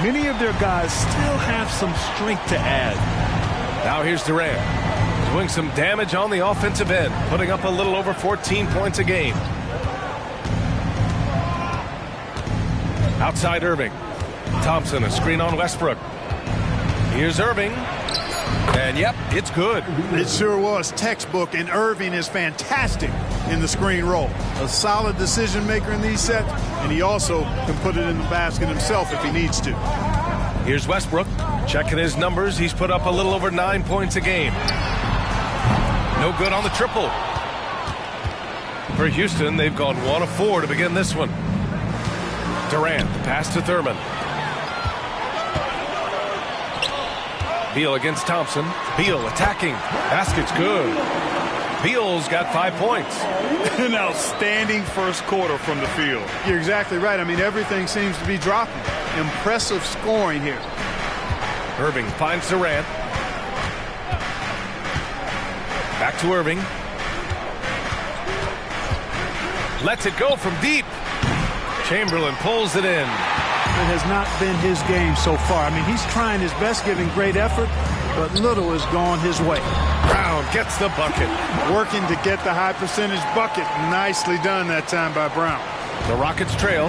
many of their guys still have some strength to add. Now here's Durant, doing some damage on the offensive end, putting up a little over 14 points a game. Outside Irving. Thompson, a screen on Westbrook. Here's Irving. And yep, it's good. It sure was textbook, and Irving is fantastic in the screen roll. A solid decision maker in these sets, and he also can put it in the basket himself if he needs to. Here's Westbrook. Checking his numbers. He's put up a little over 9 points a game. No good on the triple. For Houston, they've gone 1 of 4 to begin this one. Durant, the pass to Thurman. Beal against Thompson. Beal attacking. Basket's good. Beal's got 5 points. An outstanding first quarter from the field. You're exactly right. I mean, everything seems to be dropping. Impressive scoring here. Irving finds Durant. Back to Irving. Lets it go from deep. Chamberlain pulls it in. It has not been his game so far. I mean, he's trying his best, giving great effort, but little has gone his way. Brown gets the bucket. Working to get the high percentage bucket. Nicely done that time by Brown. The Rockets trail.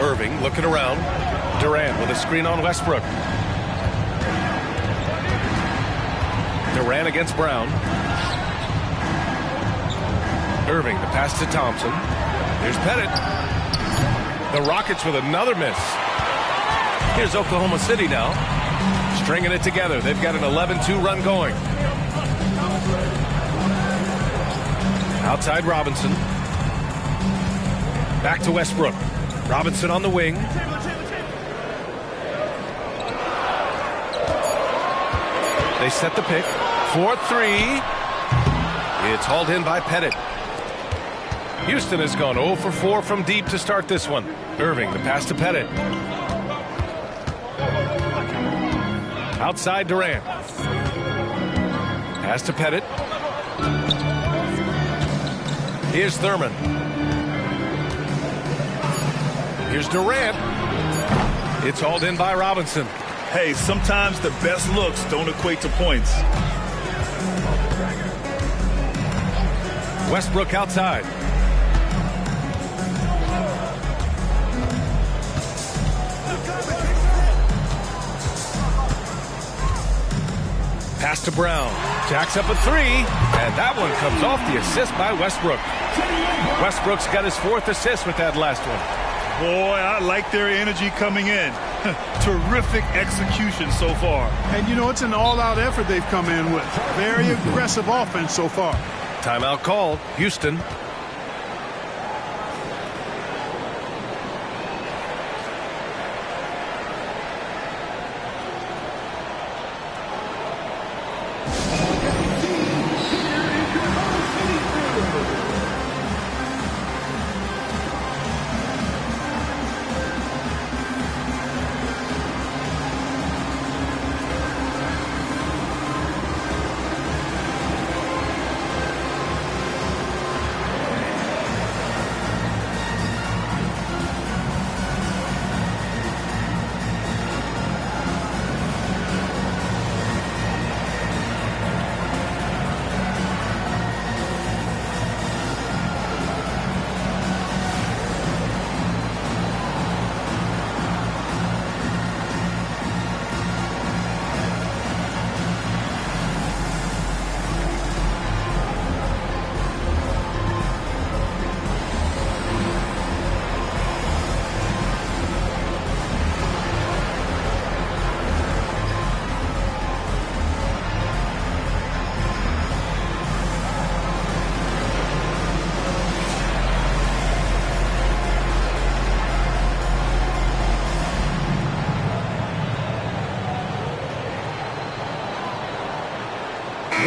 Irving looking around. Durant with a screen on Westbrook. Durant against Brown. Irving, the pass to Thompson. Here's Pettit. The Rockets with another miss. Here's Oklahoma City now. Stringing it together. They've got an 11-2 run going. Outside Robinson. Back to Westbrook. Robinson on the wing. They set the pick. 4-3. It's hauled in by Pettit. Houston has gone 0 for 4 from deep to start this one. Irving, the pass to Pettit. Outside Durant. Pass to Pettit. Here's Thurman. Here's Durant. It's hauled in by Robinson. Hey, sometimes the best looks don't equate to points. Westbrook outside. Pass to Brown. Jacks up a three, and that one comes off the assist by Westbrook. Westbrook's got his 4th assist with that last one. Boy, I like their energy coming in. Terrific execution so far. And, you know, it's an all-out effort they've come in with. Very aggressive offense so far. Timeout called. Houston.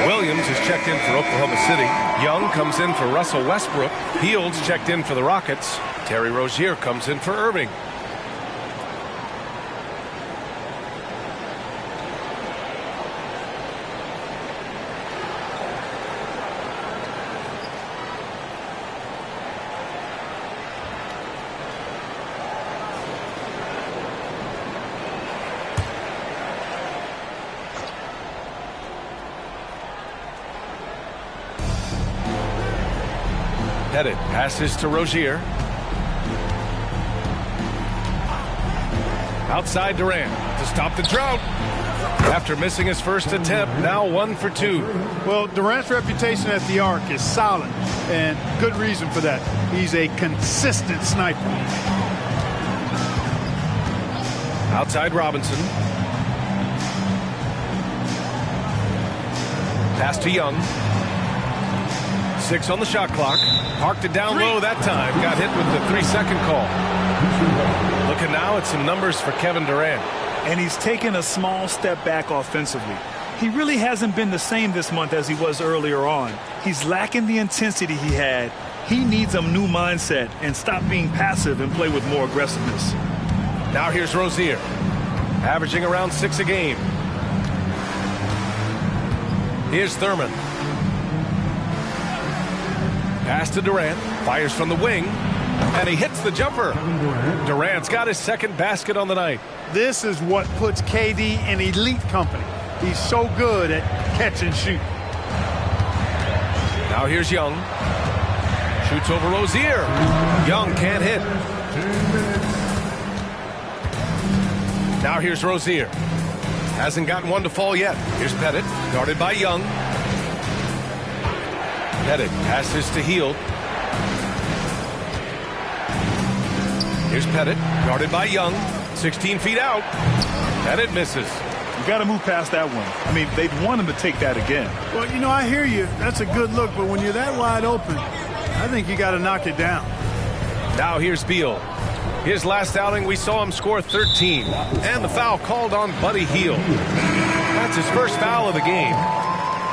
Williams is checked in for Oklahoma City. Young comes in for Russell Westbrook. Fields checked in for the Rockets. Terry Rozier comes in for Irving. Pettit passes to Rozier. Outside Durant to stop the drought. After missing his first attempt, now 1 for 2. Well, Durant's reputation at the arc is solid, and good reason for that. He's a consistent sniper. Outside Robinson. Pass to Young. 6 on the shot clock. Parked it down low that time. Got hit with the 3-second call. Looking now at some numbers for Kevin Durant. And he's taken a small step back offensively. He really hasn't been the same this month as he was earlier on. He's lacking the intensity he had. He needs a new mindset and stop being passive and play with more aggressiveness. Now here's Rozier. Averaging around 6 a game. Here's Thurman. Pass to Durant. Fires from the wing. And he hits the jumper. Durant's got his 2nd basket on the night. This is what puts KD in elite company. He's so good at catch and shoot. Now here's Young. Shoots over Rozier. Young can't hit. Now here's Rozier. Hasn't gotten one to fall yet. Here's Pettit. Guarded by Young. Pettit passes to Hield. Here's Pettit, guarded by Young. 16 feet out. Pettit misses. You got to move past that one. I mean, they'd want him to take that again. Well, you know, I hear you. That's a good look, but when you're that wide open, I think you got to knock it down. Now here's Beal. His last outing, we saw him score 13. And the foul called on Buddy Hield. That's his first foul of the game.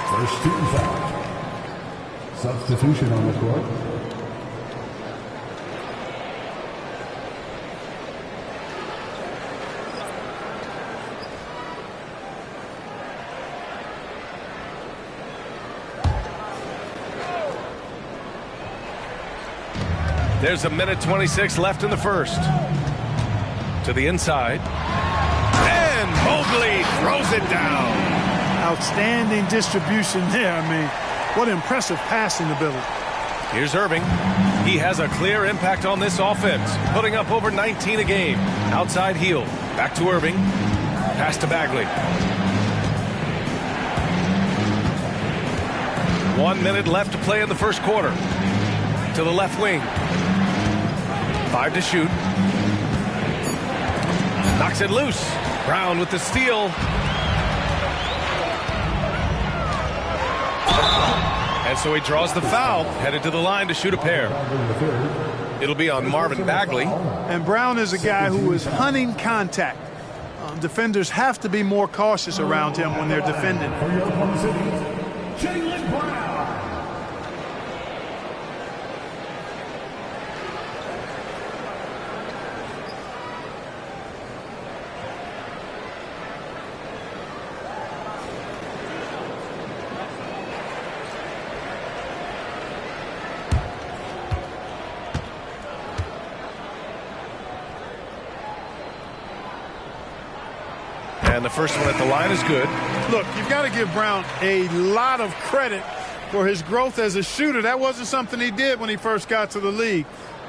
First team foul. Substitution on the court. There's a minute 26 left in the first. To the inside. And Mobley throws it down. Outstanding distribution there. I mean, what impressive passing ability. Here's Irving. He has a clear impact on this offense, putting up over 19 a game. Outside Hield. Back to Irving. Pass to Bagley. 1 minute left to play in the first quarter. To the left wing. 5 to shoot. Knocks it loose. Brown with the steal. And so he draws the foul, headed to the line to shoot a pair. It'll be on Marvin Bagley. And Brown is a guy who is hunting contact. Defenders have to be more cautious around him when they're defending. Jaylen Brown. And the first one at the line is good. Look, you've got to give Brown a lot of credit for his growth as a shooter. That wasn't something he did when he first got to the league.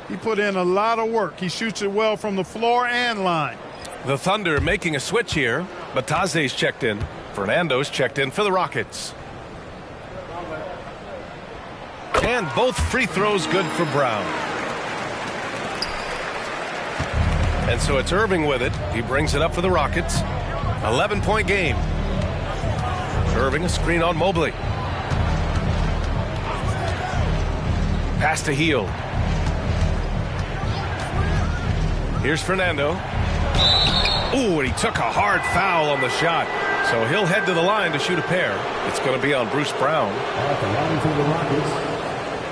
He put in a lot of work. He shoots it well from the floor and line. The Thunder making a switch here. Bataze's checked in. Fernando's checked in for the Rockets. And both free throws good for Brown. And so it's Irving with it. He brings it up for the Rockets. 11-point game. Irving a screen on Mobley. Pass to Heel. Here's Fernando. Ooh, and he took a hard foul on the shot. So he'll head to the line to shoot a pair. It's going to be on Bruce Brown. At the line for the Rockets,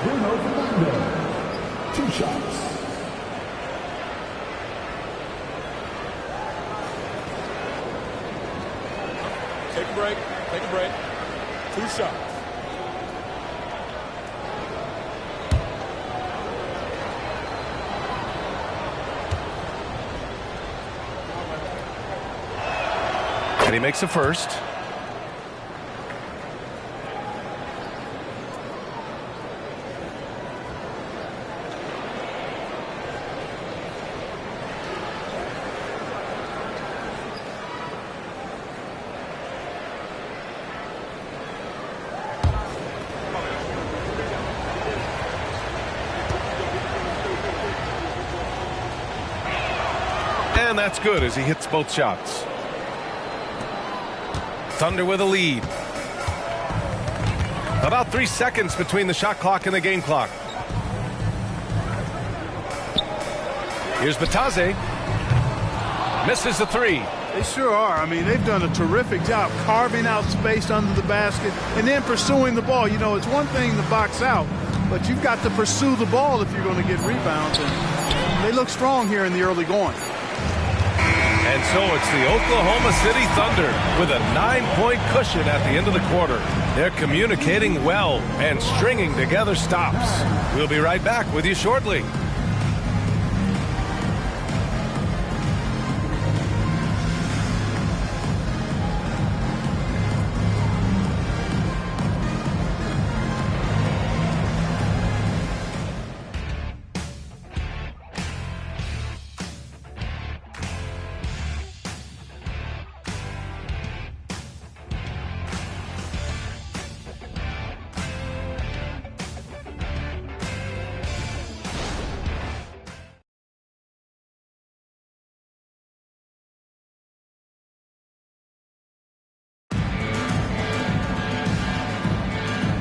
Bruno Fernando. 2 shots. Take a break. Take a break. 2 shots. And he makes a first. And that's good as he hits both shots. Thunder with a lead. About 3 seconds between the shot clock and the game clock. Here's Bataze. Misses the 3. They sure are. I mean, they've done a terrific job carving out space under the basket and then pursuing the ball. You know, it's one thing to box out, but you've got to pursue the ball if you're going to get rebounds. And they look strong here in the early going. And so it's the Oklahoma City Thunder with a 9-point cushion at the end of the quarter. They're communicating well and stringing together stops. We'll be right back with you shortly.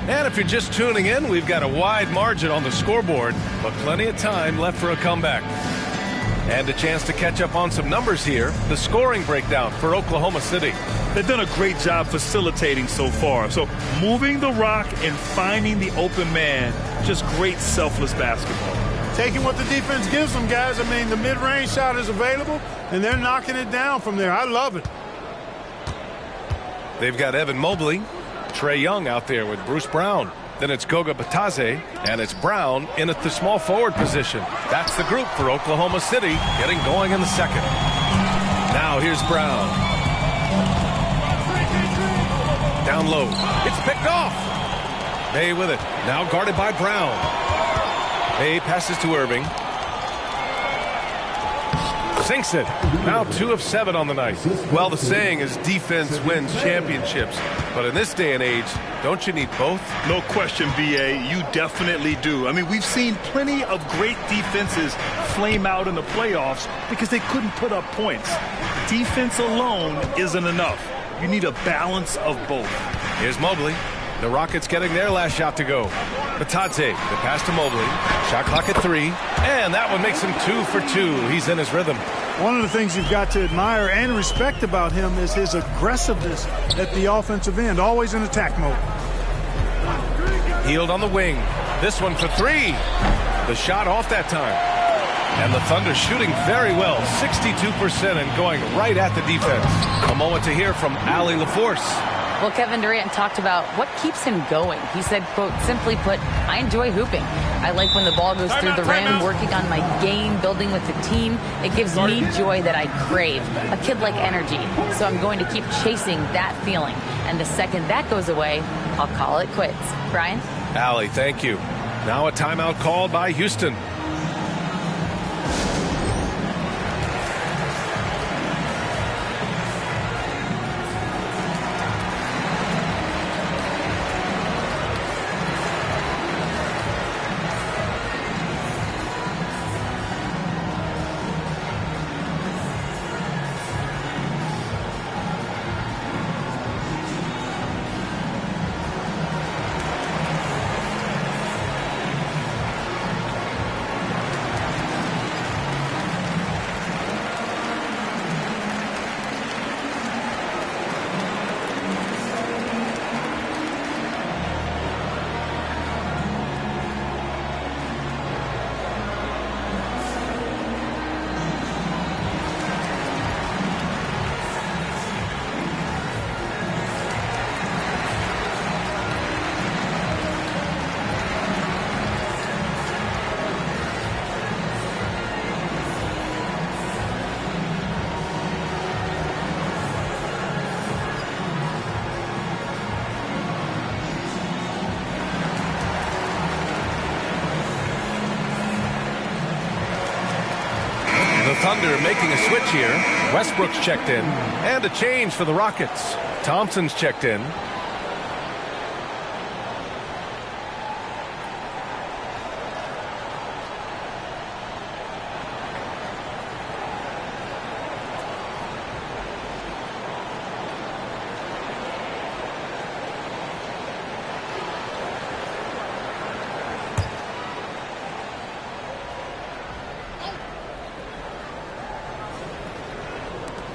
And if you're just tuning in, we've got a wide margin on the scoreboard, but plenty of time left for a comeback. And a chance to catch up on some numbers here. The scoring breakdown for Oklahoma City. They've done a great job facilitating so far. So moving the rock and finding the open man, just great selfless basketball. Taking what the defense gives them, guys. I mean, the mid-range shot is available, and they're knocking it down from there. I love it. They've got Evan Mobley, Trae Young out there with Bruce Brown. Then it's Goga Bataze, and it's Brown in at the small forward position. That's the group for Oklahoma City getting going in the second. Now here's Brown. Down low. It's picked off. Bay with it. Now guarded by Brown. Bay passes to Irving. Sinks it. Now 2 of 7 on the night. Well, the saying is defense wins championships. But in this day and age, don't you need both? No question, B.A. You definitely do. I mean, we've seen plenty of great defenses flame out in the playoffs because they couldn't put up points. Defense alone isn't enough. You need a balance of both. Here's Mobley. The Rockets getting their last shot to go. Batadze, the pass to Mobley. Shot clock at 3. And that one makes him 2 for 2. He's in his rhythm. One of the things you've got to admire and respect about him is his aggressiveness at the offensive end, always in attack mode. Hield on the wing. This one for 3. The shot off that time. And the Thunder shooting very well, 62% and going right at the defense. A moment to hear from Allie LaForce. Well, Kevin Durant talked about what keeps him going. He said, quote, simply put, I enjoy hooping. I like when the ball goes through the rim, working on my game, building with the team. It gives me joy that I crave, a kid-like energy. So I'm going to keep chasing that feeling. And the second that goes away, I'll call it quits. Brian? Allie, thank you. Now a timeout called by Houston. Thunder making a switch here. Westbrook's checked in. And a change for the Rockets. Thompson's checked in.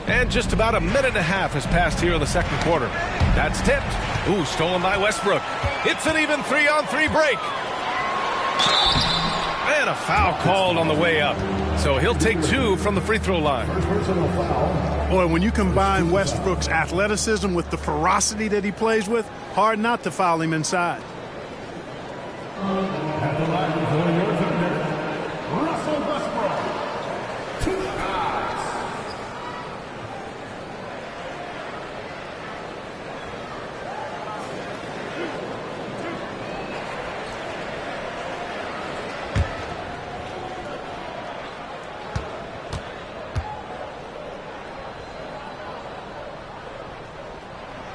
And just about a minute and a half has passed here in the second quarter. That's tipped. Ooh, stolen by Westbrook. It's an even 3-on-3 break. And a foul called on the way up. So he'll take 2 from the free throw line. Boy, when you combine Westbrook's athleticism with the ferocity that he plays with, hard not to foul him inside. At the line for your Thunder, Russell Westbrook. 2 shots.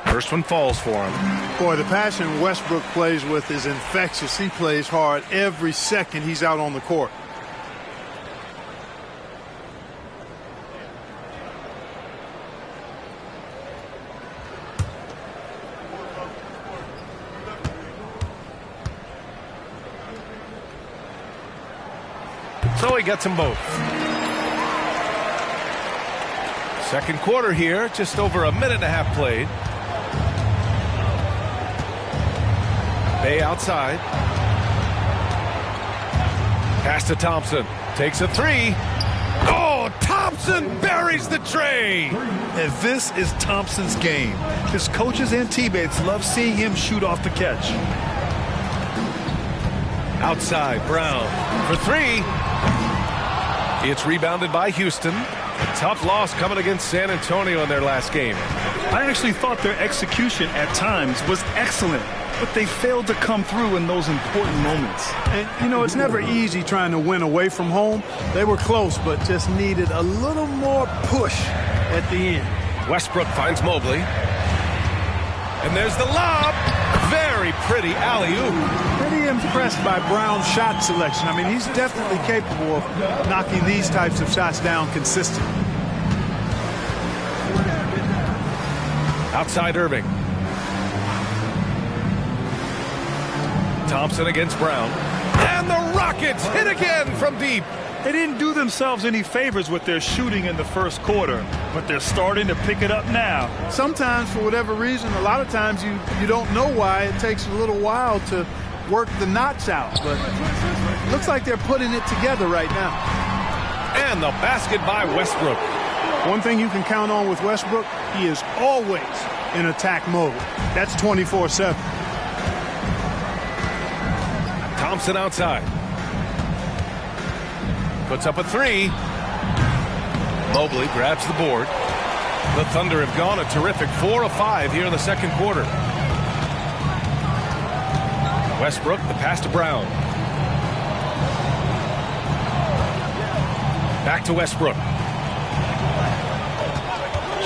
First one falls for him. Boy, the passion Westbrook plays with is infectious. He plays hard every second he's out on the court. So he gets them both. Second quarter here, just over a minute and a half played. Bay outside. Pass to Thompson. Takes a 3. Oh, Thompson buries the tray. And this is Thompson's game. His coaches and teammates love seeing him shoot off the catch. Outside, Brown for 3. It's rebounded by Houston. Tough loss coming against San Antonio in their last game. I actually thought their execution at times was excellent, but they failed to come through in those important moments. And, you know, it's never easy trying to win away from home. They were close, but just needed a little more push at the end. Westbrook finds Mobley. And there's the lob. Very pretty alley-oop. Pretty impressed by Brown's shot selection. I mean, he's definitely capable of knocking these types of shots down consistently. Outside Irving. Thompson against Brown. And the Rockets hit again from deep. They didn't do themselves any favors with their shooting in the first quarter, but they're starting to pick it up now. Sometimes, for whatever reason, a lot of times you don't know why. It takes a little while to work the knots out, but it looks like they're putting it together right now. And the basket by Westbrook. One thing you can count on with Westbrook, he is always in attack mode. That's 24/7. Thompson outside. Puts up a three. Mobley grabs the board. The Thunder have gone a terrific 4 of 5 here in the second quarter. Westbrook, the pass to Brown. Back to Westbrook.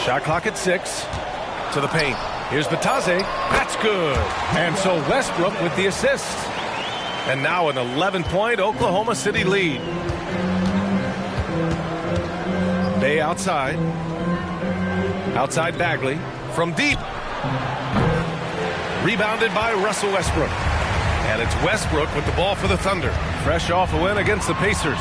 Shot clock at 6. To the paint. Here's Batase. That's good. And so Westbrook with the assist. And now an 11-point Oklahoma City lead. Bay outside. Outside Bagley. From deep. Rebounded by Russell Westbrook. And it's Westbrook with the ball for the Thunder. Fresh off a win against the Pacers.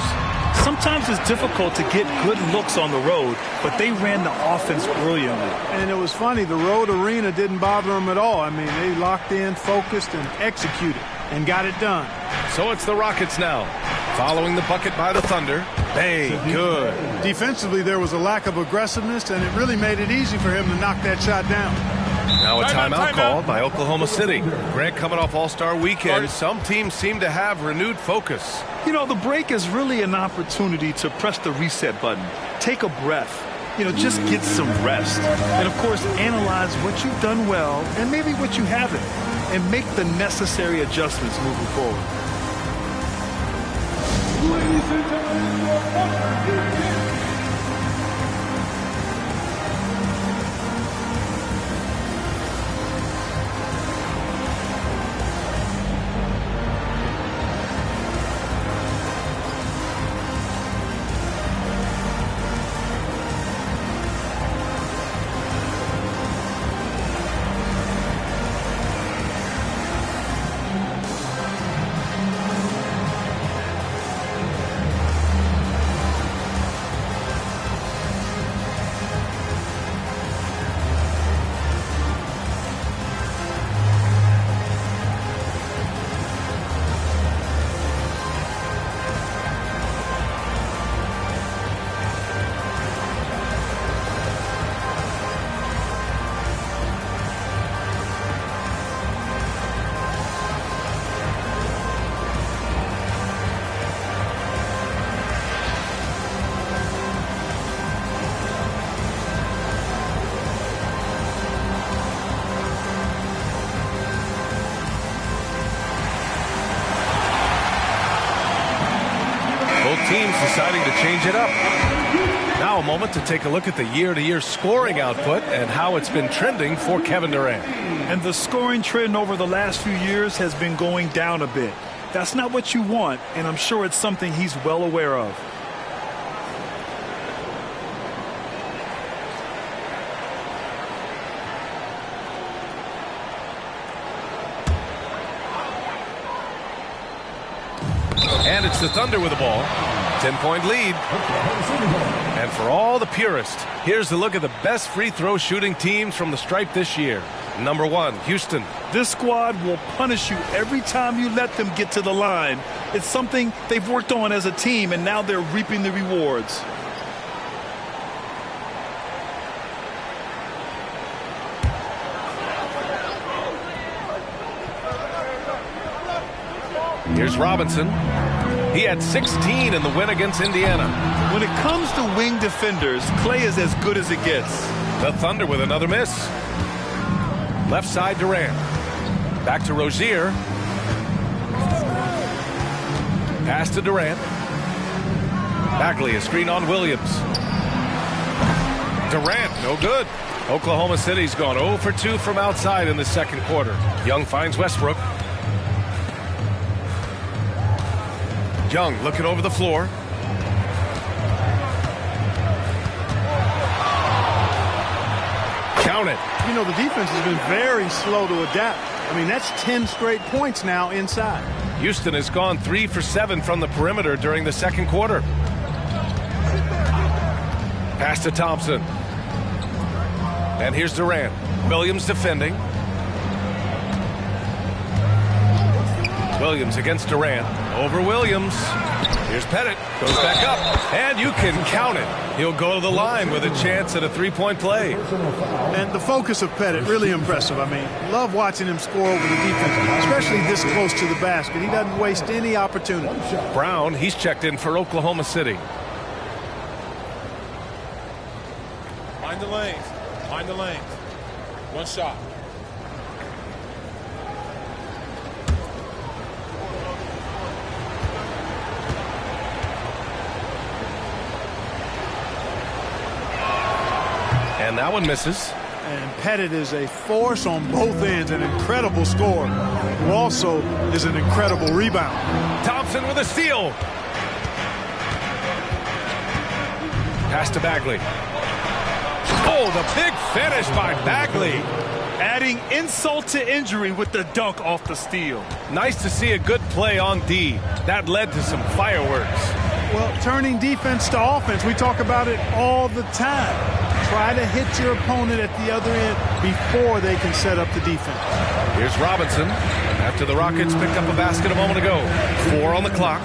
Sometimes it's difficult to get good looks on the road, but they ran the offense brilliantly. And it was funny, the road arena didn't bother them at all. I mean, they locked in, focused, and executed, and got it done. So it's the Rockets now. Following the bucket by the Thunder. Bay, good. Defensively, there was a lack of aggressiveness, and it really made it easy for him to knock that shot down. Now a timeout called by Oklahoma City. Grant, coming off All-Star weekend, some teams seem to have renewed focus. You know, the break is really an opportunity to press the reset button. Take a breath. You know, just get some rest. And, of course, analyze what you've done well and maybe what you haven't. And make the necessary adjustments moving forward. Ladies and gentlemen, Teams deciding to change it up. Now a moment to take a look at the year-to-year scoring output and how it's been trending for Kevin Durant. And the scoring trend over the last few years has been going down a bit. That's not what you want, and I'm sure it's something he's well aware of. And it's the Thunder with the ball. 10-point lead. And for all the purists, here's a look at the best free throw shooting teams from the stripe this year. Number 1, Houston. This squad will punish you every time you let them get to the line. It's something they've worked on as a team, and now they're reaping the rewards. Here's Robinson. He had 16 in the win against Indiana. When it comes to wing defenders, Clay is as good as it gets. The Thunder with another miss. Left side Durant. Back to Rozier. Pass to Durant. Bagley, a screen on Williams. Durant, no good. Oklahoma City's gone 0 for 2 from outside in the second quarter. Young finds Westbrook. Young looking over the floor. Count it. You know, the defense has been very slow to adapt. I mean, that's 10 straight points now inside. Houston has gone 3 for 7 from the perimeter during the second quarter. Pass to Thompson. And here's Durant. Williams defending. Williams against Durant. Over Williams. Here's Pettit. Goes back up. And you can count it. He'll go to the line with a chance at a three-point play. And the focus of Pettit, really impressive. I mean, love watching him score over the defense, especially this close to the basket. He doesn't waste any opportunity. Brown, he's checked in for Oklahoma City. Mind the lanes. Mind the lanes. One shot. And that one misses. And Pettit is a force on both ends, an incredible scorer, who also is an incredible rebounder. Thompson with a steal. Pass to Bagley. Oh, the big finish by Bagley. Adding insult to injury with the dunk off the steal. Nice to see a good play on D. That led to some fireworks. Well, turning defense to offense, we talk about it all the time. Try to hit your opponent at the other end before they can set up the defense. Here's Robinson. After the Rockets picked up a basket a moment ago. 4 on the clock.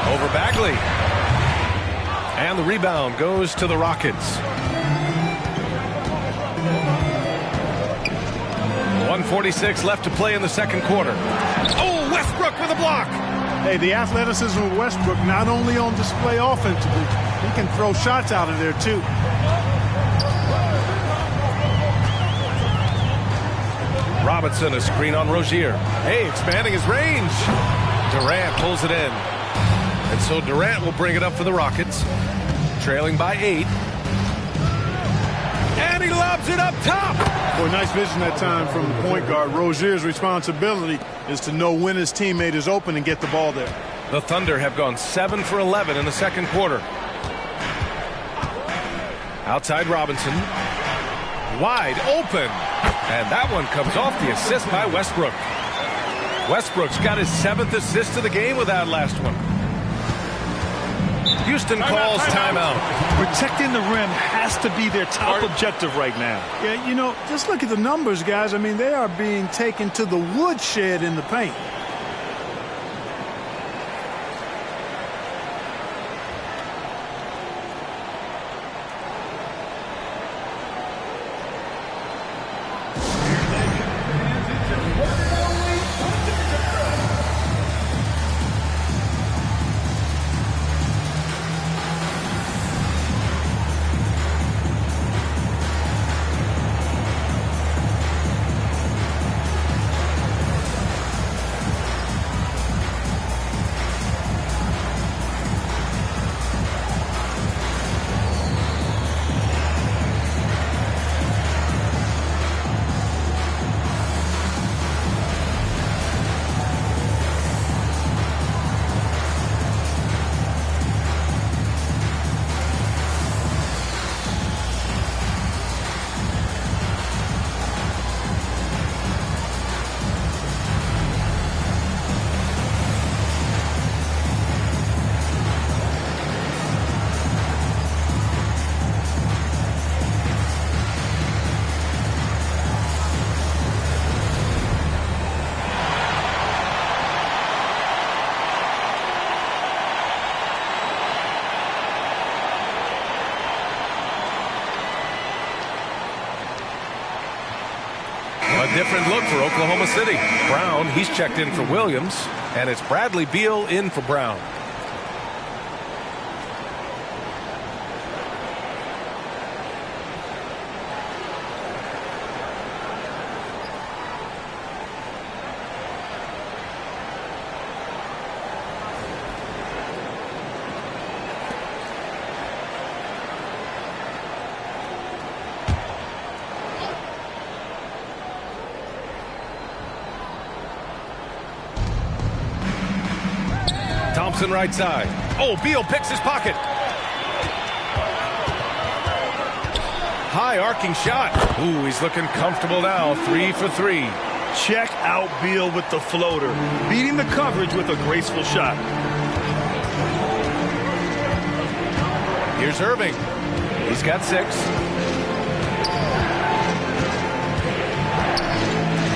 Over Bagley. And the rebound goes to the Rockets. 1:46 left to play in the second quarter. Oh, Westbrook with a block. Hey, the athleticism of Westbrook not only on display offensively, he can throw shots out of there too. Robinson, a screen on Rozier. Hey, expanding his range. Durant pulls it in. And so Durant will bring it up for the Rockets. Trailing by 8. And he lobs it up top. Boy, nice vision that time from the point guard. Rozier's responsibility is to know when his teammate is open and get the ball there. The Thunder have gone 7 for 11 in the second quarter. Outside Robinson. Wide open. And that one comes off the assist by Westbrook. Westbrook's got his 7th assist of the game with that last one. Houston calls timeout. Protecting the rim has to be their top objective right now. Yeah, you know, just look at the numbers, guys. I mean, they are being taken to the woodshed in the paint. different look for Oklahoma City. Brown, he's checked in for Williams, and it's Bradley Beal in for Brown. Thompson right side. Oh, Beal picks his pocket. High arcing shot. Ooh, he's looking comfortable now. 3 for 3. Check out Beal with the floater. Beating the coverage with a graceful shot. Here's Irving. He's got 6.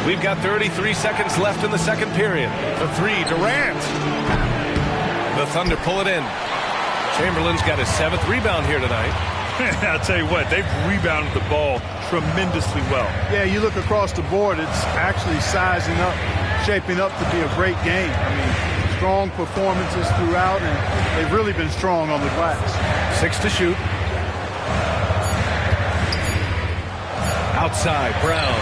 We've got 33 seconds left in the second period. The 3, Durant. The Thunder pull it in. Chamberlain's got his 7th rebound here tonight. I'll tell you what, they've rebounded the ball tremendously well. Yeah, you look across the board, it's actually sizing up, shaping up to be a great game. I mean, strong performances throughout, and they've really been strong on the glass. 6 to shoot. Outside, Brown.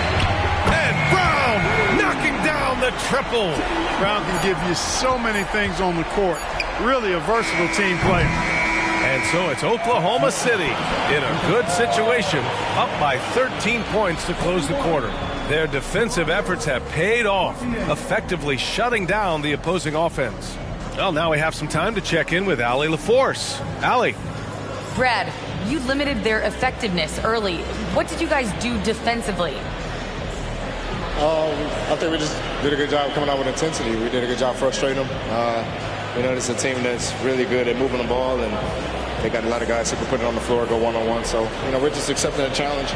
And Brown knocking down the triple. Brown can give you so many things on the court. Really a versatile team player. And so it's Oklahoma City in a good situation, up by 13 points to close the quarter. Their defensive efforts have paid off, effectively shutting down the opposing offense. Well, now we have some time to check in with Allie LaForce. Allie. Brad, you limited their effectiveness early. What did you guys do defensively? I think we just did a good job coming out with intensity. We did a good job frustrating them. You know, it's a team that's really good at moving the ball, and they got a lot of guys who can put it on the floor, go one-on-one. So, you know, we're just accepting the challenge,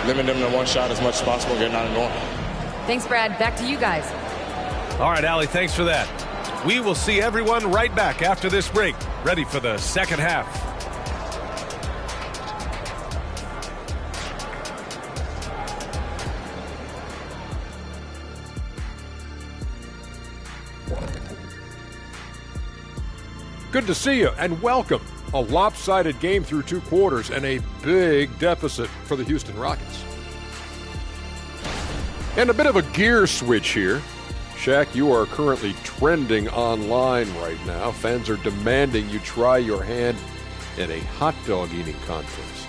limiting them to one shot as much as possible, getting out and going. Thanks, Brad. Back to you guys. All right, Allie, thanks for that. We will see everyone right back after this break, ready for the second half. Good to see you and welcome. A lopsided game through 2 quarters and a big deficit for the Houston Rockets. And a bit of a gear switch here. Shaq, you are currently trending online right now. Fans are demanding you try your hand in a hot dog eating contest.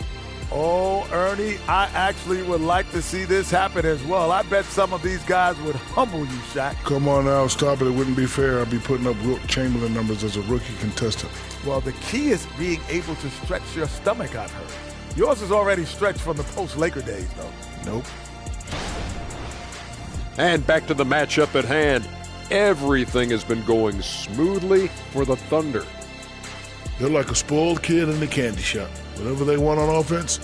Oh, Ernie, I actually would like to see this happen as well. I bet some of these guys would humble you, Shaq. Come on now, stop it. It wouldn't be fair. I'd be putting up Wilt Chamberlain numbers as a rookie contestant. Well, the key is being able to stretch your stomach, I've heard. Yours is already stretched from the post-Laker days, though. Nope. And back to the matchup at hand. Everything has been going smoothly for the Thunder. They're like a spoiled kid in the candy shop. Whatever they want on offense,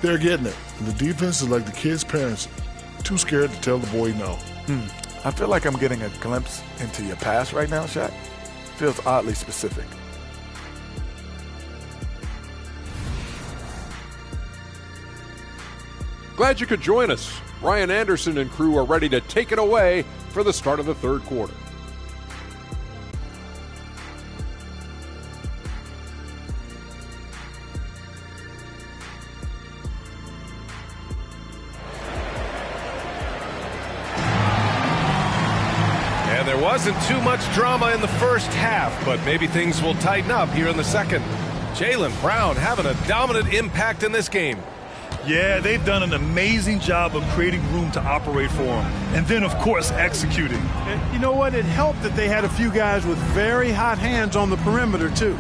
they're getting it. And the defense is like the kid's parents, too scared to tell the boy no. I feel like I'm getting a glimpse into your past right now, Shaq. Feels oddly specific. Glad you could join us. Ryan Anderson and crew are ready to take it away for the start of the third quarter. And there wasn't too much drama in the first half, but maybe things will tighten up here in the second. Jaylen Brown having a dominant impact in this game. Yeah, they've done an amazing job of creating room to operate for him. And then, of course, executing. And you know what? It helped that they had a few guys with very hot hands on the perimeter, too.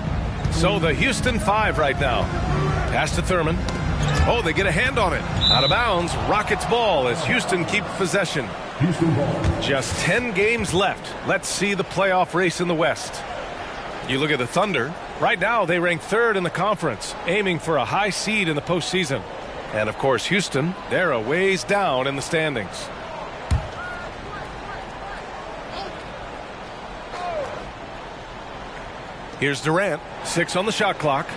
So the Houston 5 right now. Pass to Thurman. Oh, they get a hand on it. Out of bounds, Rockets ball as Houston keeps possession. Houston ball. Just 10 games left. Let's see the playoff race in the West. You look at the Thunder. Right now, they rank 3rd in the conference, aiming for a high seed in the postseason. And, of course, Houston, they're a ways down in the standings. Here's Durant, 6 on the shot clock.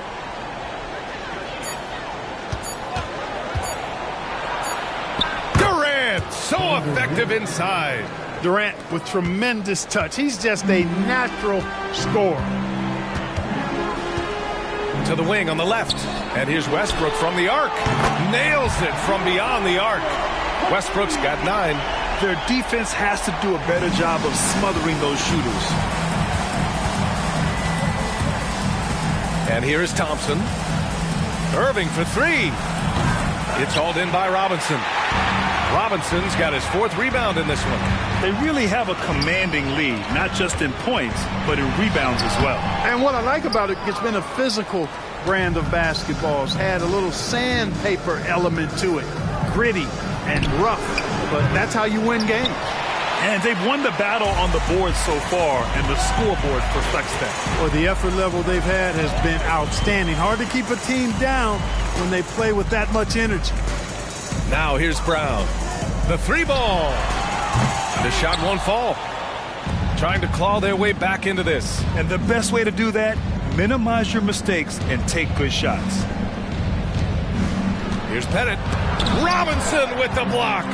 Durant So effective inside. Durant with tremendous touch. He's just a natural scorer. To the wing on the left. And here's Westbrook from the arc. Nails it from beyond the arc. Westbrook's got 9. Their defense has to do a better job of smothering those shooters. And here is Thompson. Irving for 3. It's hauled in by Robinson. Robinson's got his 4th rebound in this one. They really have a commanding lead, not just in points, but in rebounds as well. And what I like about it, it's been a physical brand of basketball. It's had a little sandpaper element to it. Gritty and rough, but that's how you win games. And they've won the battle on the board so far, and the scoreboard reflects that. Well, the effort level they've had has been outstanding. Hard to keep a team down when they play with that much energy. Now here's Brown. The 3 ball. The shot won't fall. Trying to claw their way back into this. And the best way to do that, minimize your mistakes and take good shots. Here's Pettit. Robinson with the block.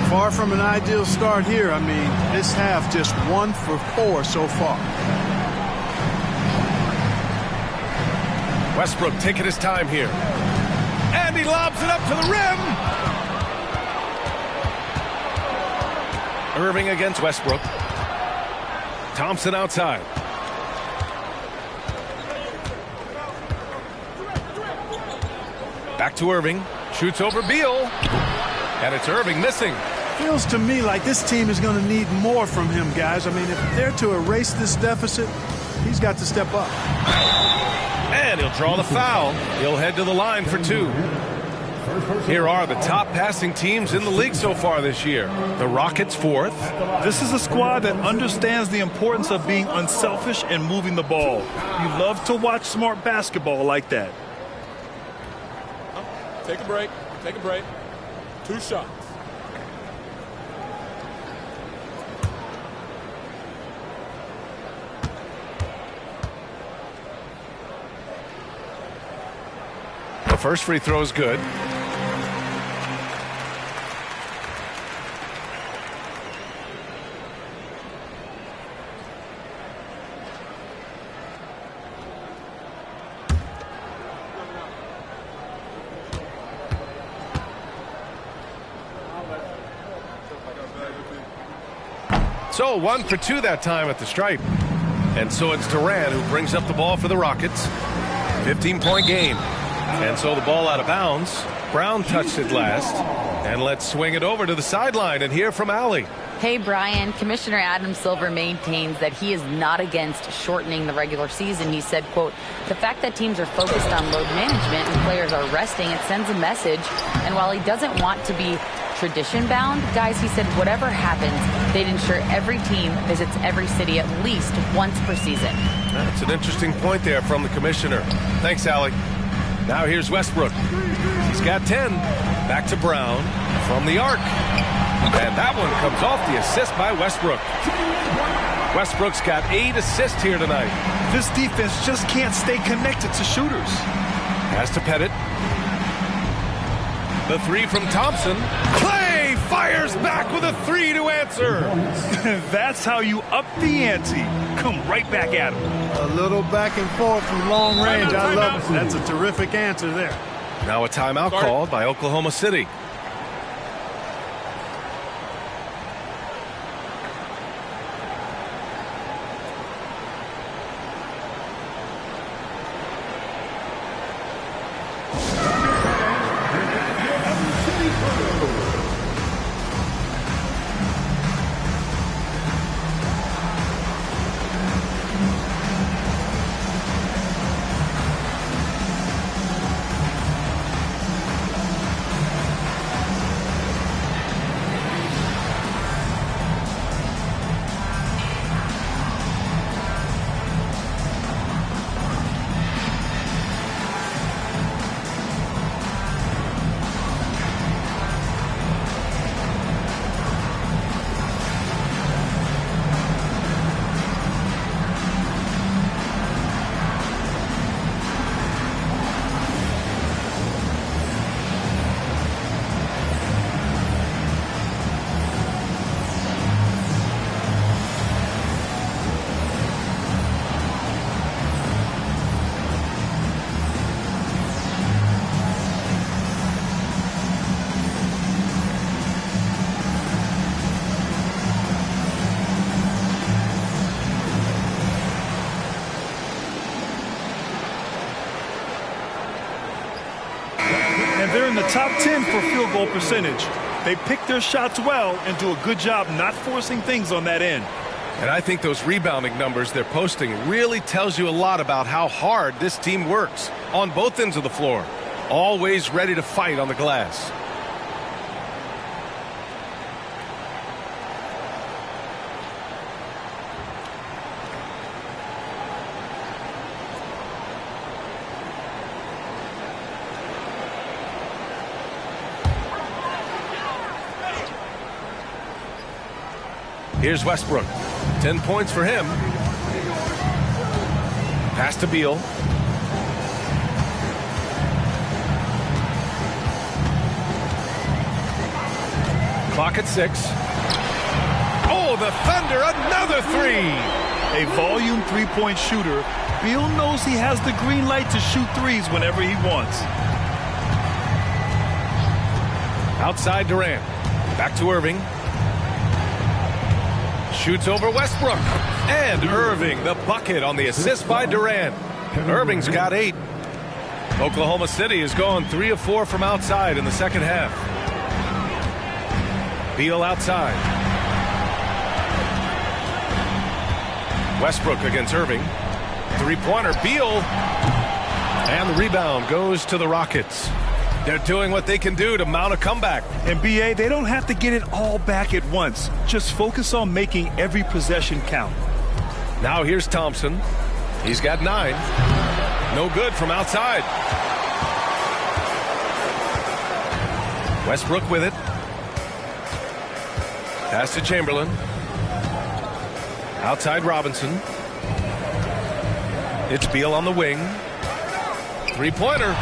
Far from an ideal start here. I mean, this half just 1 for 4 so far. Westbrook taking his time here. And he lobs it up to the rim. Irving against Westbrook. Thompson outside. Back to Irving. Shoots over Beal. And it's Irving missing. Feels to me like this team is going to need more from him, guys. I mean, if they're to erase this deficit, he's got to step up. And he'll draw the foul. He'll head to the line for 2. Here are the top passing teams in the league so far this year. The Rockets 4th. This is a squad that understands the importance of being unselfish and moving the ball. You love to watch smart basketball like that. Take a break. Take a break. 2 shots. The first free throw is good. So 1 for 2 that time at the stripe. And so it's Durant who brings up the ball for the Rockets. 15-point game. And so the ball out of bounds. Brown touched it last. And let's swing it over to the sideline and hear from Allie. Hey, Brian. Commissioner Adam Silver maintains that he is not against shortening the regular season. He said, quote, the fact that teams are focused on load management and players are resting, it sends a message. And while he doesn't want to be tradition-bound, guys, he said whatever happens, they'd ensure every team visits every city at least once per season. That's an interesting point there from the commissioner. Thanks, Allie. Now here's Westbrook. He's got 10. Back to Brown from the arc. And that one comes off the assist by Westbrook. Westbrook's got 8 assists here tonight. This defense just can't stay connected to shooters. Pass to Pettit. The 3 from Thompson. Clay fires back with a 3 to answer. That's how you up the ante. Come right back at him. A little back and forth from long range. I love it. That's a terrific answer there. Now a timeout called by Oklahoma City. they're in the top 10 for field goal percentage. They pick their shots well and do a good job not forcing things on that end. And I think those rebounding numbers they're posting really tells you a lot about how hard this team works on both ends of the floor. Always ready to fight on the glass. Here's Westbrook. 10 points for him. Pass to Beal. Clock at 6. Oh, the Thunder, another three. A volume three-point shooter, Beal knows he has the green light to shoot threes whenever he wants. Outside Durant. Back to Irving. Shoots over Westbrook. And Irving, the bucket on the assist by Durant. Irving's got 8. Oklahoma City has gone 3 of 4 from outside in the second half. Beal outside. Westbrook against Irving. Three-pointer, Beal. And the rebound goes to the Rockets. They're doing what they can do to mount a comeback. And BA, they don't have to get it all back at once. Just focus on making every possession count. Now here's Thompson. He's got 9. No good from outside. Westbrook with it. Pass to Chamberlain. Outside Robinson. It's Beal on the wing. Three-pointer.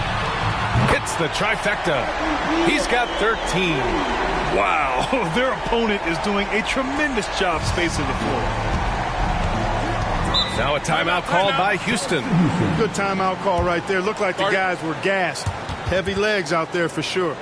Hits the trifecta. He's got 13. Wow, their opponent is doing a tremendous job spacing the floor. Now a timeout called by Houston. Good timeout call right there. Looked like the guys were gassed. Heavy legs out there for sure.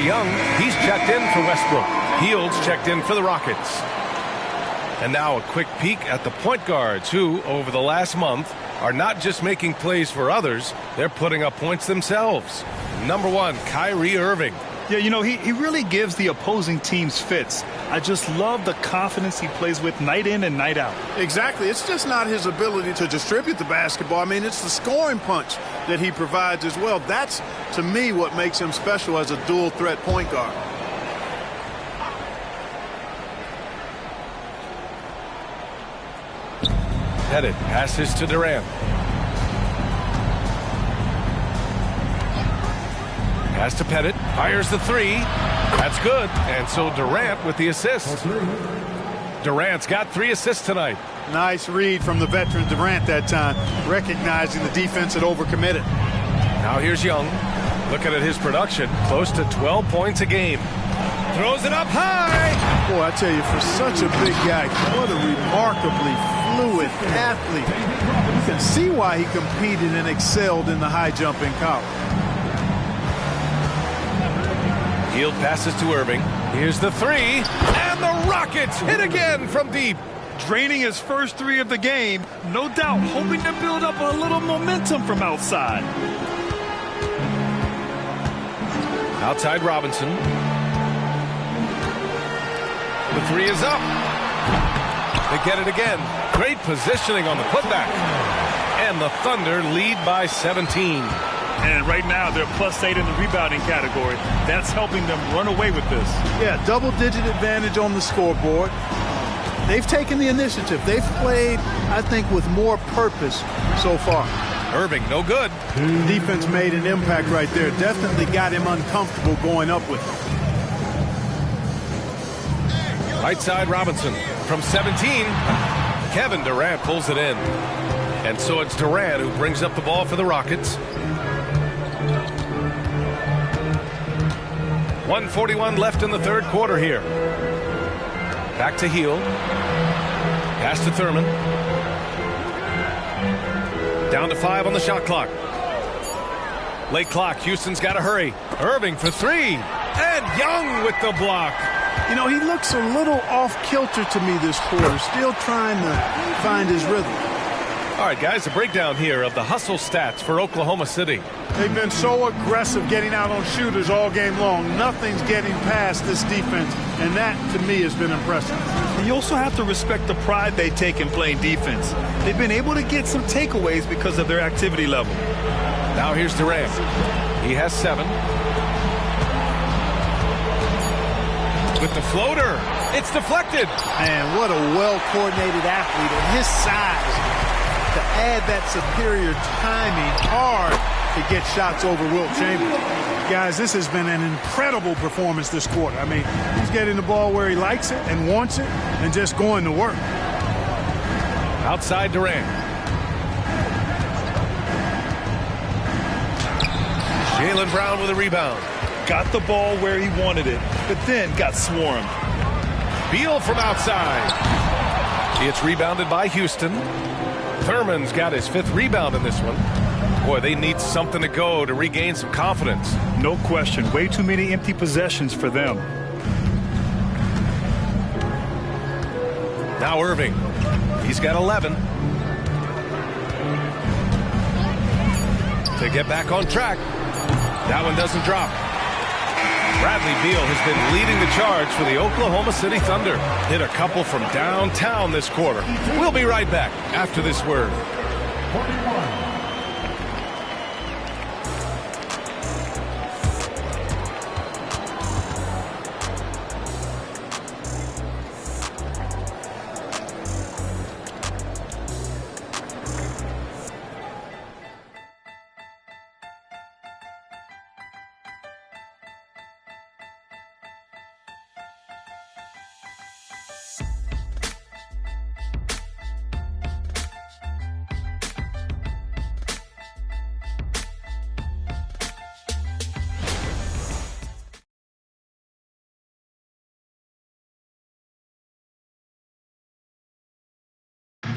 Young, he's checked in for Westbrook. Fields checked in for the Rockets. And now a quick peek at the point guards who, over the last month, are not just making plays for others, they're putting up points themselves. Number 1, Kyrie Irving. Yeah, you know, he really gives the opposing teams fits. I just love the confidence he plays with night in and night out. Exactly. It's just not his ability to distribute the basketball. I mean, it's the scoring punch that he provides as well. That's, to me, what makes him special as a dual-threat point guard. Pettit passes to Durant. Pass to Pettit. Fires the 3. That's good. And so Durant with the assist. Durant's got 3 assists tonight. Nice read from the veteran Durant that time, recognizing the defense had overcommitted. Now here's Young. Looking at his production, close to 12 points a game. Throws it up high. Boy, I tell you, for such a big guy, what a remarkably fluid athlete. You can see why he competed and excelled in the high jump in college. Hield passes to Irving. Here's the three. And the Rockets hit again from deep. Draining his first three of the game, no doubt hoping to build up a little momentum from outside. Outside Robinson. The three is up. They get it again. Great positioning on the putback. And the Thunder lead by 17. And right now they're +8 in the rebounding category. That's helping them run away with this. Yeah, double-digit advantage on the scoreboard. They've taken the initiative. They've played, I think, with more purpose so far. Irving, no good. Defense made an impact right there. Definitely got him uncomfortable going up with it. Right side Robinson from 17. Kevin Durant pulls it in. And so it's Durant who brings up the ball for the Rockets. 1:41 left in the third quarter here. Back to Hield. Pass to Thurman. Down to 5 on the shot clock. Late clock. Houston's got to hurry. Irving for three. And Young with the block. You know, he looks a little off-kilter to me this quarter. Still trying to find his rhythm. All right, guys, a breakdown here of the hustle stats for Oklahoma City. They've been so aggressive getting out on shooters all game long. Nothing's getting past this defense, and that, to me, has been impressive. And you also have to respect the pride they take in playing defense. They've been able to get some takeaways because of their activity level. Now here's Durant. He has 7. With the floater, it's deflected. Man, what a well-coordinated athlete at his size. To add that superior timing, hard to get shots over Wilt Chamberlain. Guys, this has been an incredible performance this quarter. I mean, he's getting the ball where he likes it and wants it and just going to work. Outside Durant. Jaylen Brown with a rebound. Got the ball where he wanted it, but then got swarmed. Beal from outside. It's rebounded by Houston. Thurman's got his 5th rebound in this one. Boy, they need something to go to regain some confidence. No question. Way too many empty possessions for them. Now Irving. He's got 11. To get back on track. That one doesn't drop. Bradley Beal has been leading the charge for the Oklahoma City Thunder. Hit a couple from downtown this quarter. We'll be right back after this word.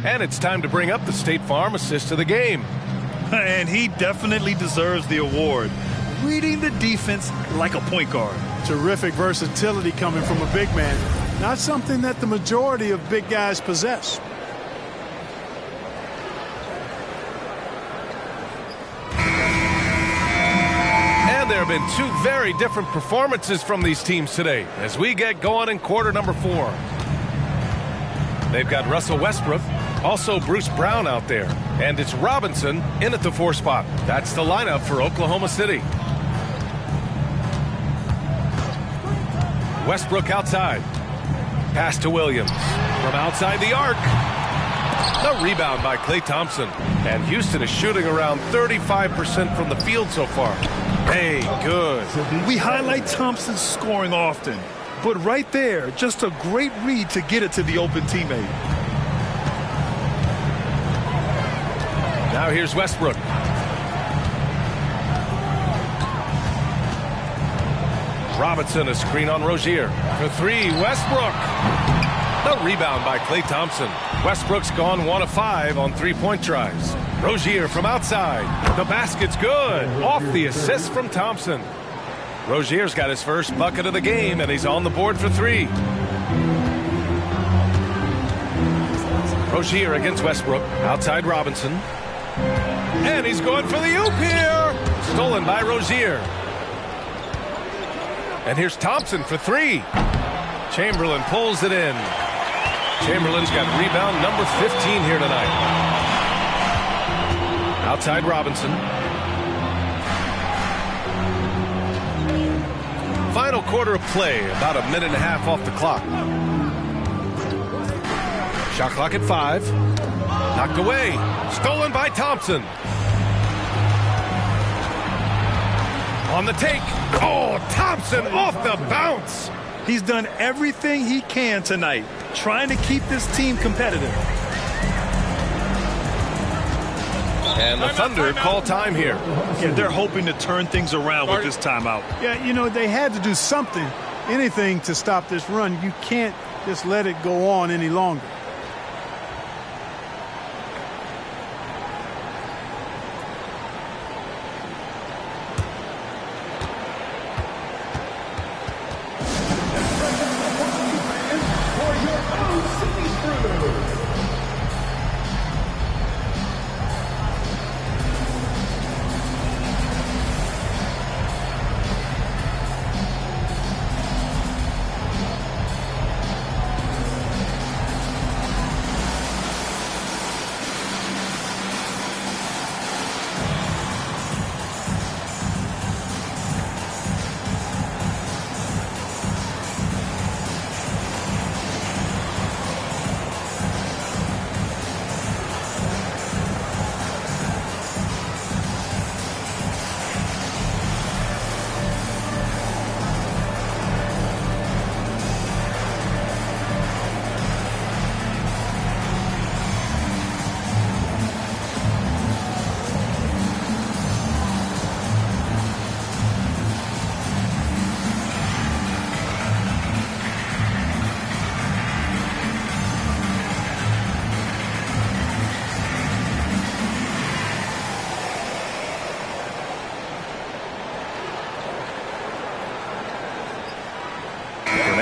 And it's time to bring up the State Farm assist of the game. And he definitely deserves the award. Reading the defense like a point guard. Terrific versatility coming from a big man. Not something that the majority of big guys possess. And there have been 2 very different performances from these teams today as we get going in quarter number 4. They've got Russell Westbrook, also Bruce Brown out there, and it's Robinson in at the 4 spot. That's the lineup for Oklahoma City. Westbrook outside. Pass to Williams. From outside the arc. The rebound by Klay Thompson. And Houston is shooting around 35% from the field so far. Hey, good. We highlight Thompson's scoring often. But right there, just a great read to get it to the open teammate. Now here's Westbrook. Robinson, a screen on Rozier. For 3, Westbrook. The rebound by Klay Thompson. Westbrook's gone 1 of 5 on 3-point tries. Rozier from outside. The basket's good. Off the assist from Thompson. Rozier's got his first bucket of the game, and he's on the board for 3. Rozier against Westbrook. Outside Robinson. And he's going for the oop here. Stolen by Rozier. And here's Thompson for 3. Chamberlain pulls it in. Chamberlain's got rebound number 15 here tonight. Outside Robinson. Final quarter of play, about a minute and a half off the clock. Shot clock at 5. Knocked away. Stolen by Thompson. On the take. Oh, Thompson off the bounce. He's done everything he can tonight, trying to keep this team competitive. And the Thunder call time here. Yeah, they're hoping to turn things around with this timeout. Yeah, you know, they had to do something, anything to stop this run. You can't just let it go on any longer.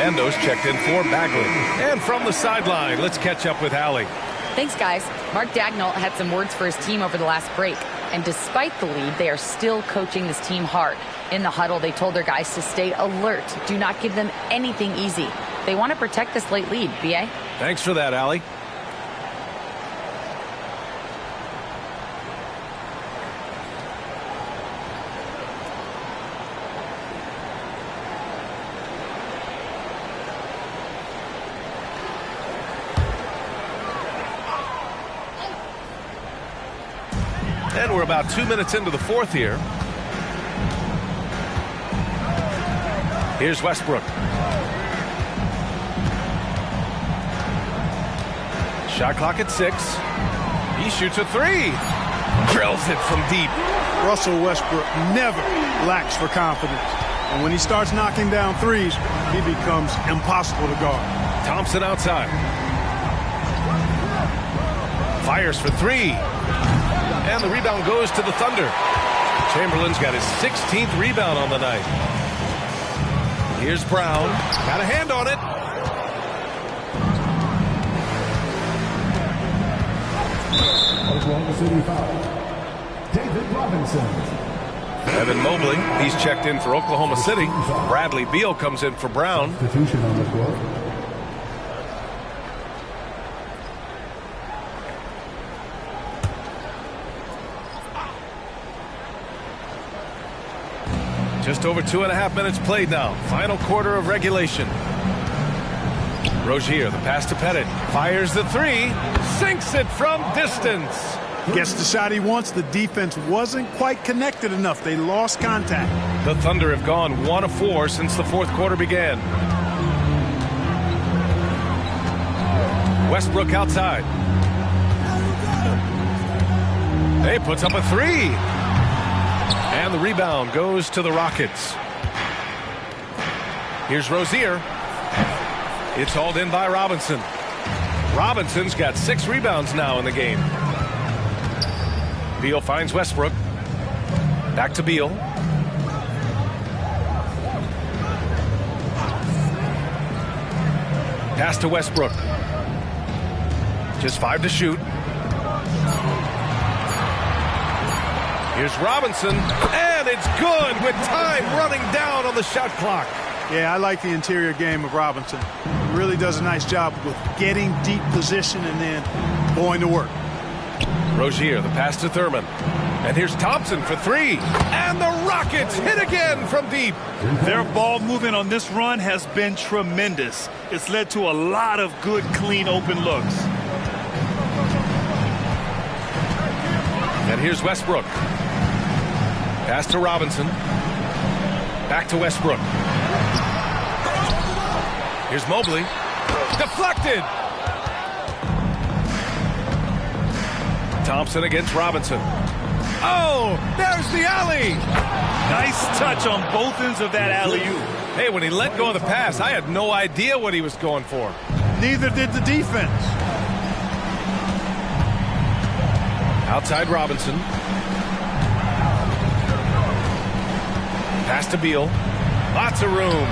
Fernando's checked in for Bagley. And from the sideline, let's catch up with Allie. Thanks, guys. Mark Dagnall had some words for his team over the last break. And despite the lead, they are still coaching this team hard. In the huddle, they told their guys to stay alert. Do not give them anything easy. They want to protect this late lead, B.A. Thanks for that, Allie. And we're about 2 minutes into the fourth here. Here's Westbrook. Shot clock at 6. He shoots a 3. Drills it from deep. Russell Westbrook never lacks for confidence. And when he starts knocking down threes, he becomes impossible to guard. Thompson outside. Fires for 3. And the rebound goes to the Thunder. Chamberlain's got his 16th rebound on the night. Here's Brown. Got a hand on it. Oklahoma City foul. David Robinson. Evan Mobley, he's checked in for Oklahoma City. Bradley Beal comes in for Brown. Substitution on the court. Just over 2.5 minutes played now. Final quarter of regulation. Rozier, the pass to Pettit. Fires the 3. Sinks it from distance. Gets the shot he wants. The defense wasn't quite connected enough. They lost contact. The Thunder have gone 1 of 4 since the fourth quarter began. Westbrook outside. He puts up a 3. And the rebound goes to the Rockets. Here's Rozier. It's hauled in by Robinson. Robinson's got 6 rebounds now in the game. Beal finds Westbrook. Back to Beal. Pass to Westbrook. Just 5 to shoot. Here's Robinson, and it's good with time running down on the shot clock. Yeah, I like the interior game of Robinson. He really does a nice job with getting deep position and then going to work. Rozier, the pass to Thurman. And here's Thompson for 3. And the Rockets hit again from deep. Their ball movement on this run has been tremendous. It's led to a lot of good, clean, open looks. And here's Westbrook. Pass to Robinson. Back to Westbrook. Here's Mobley. Deflected. Thompson against Robinson. Oh, there's the alley. Nice touch on both ends of that alley-oop. Hey, when he let go of the pass, I had no idea what he was going for. Neither did the defense. Outside Robinson. Pass to Beal. Lots of room.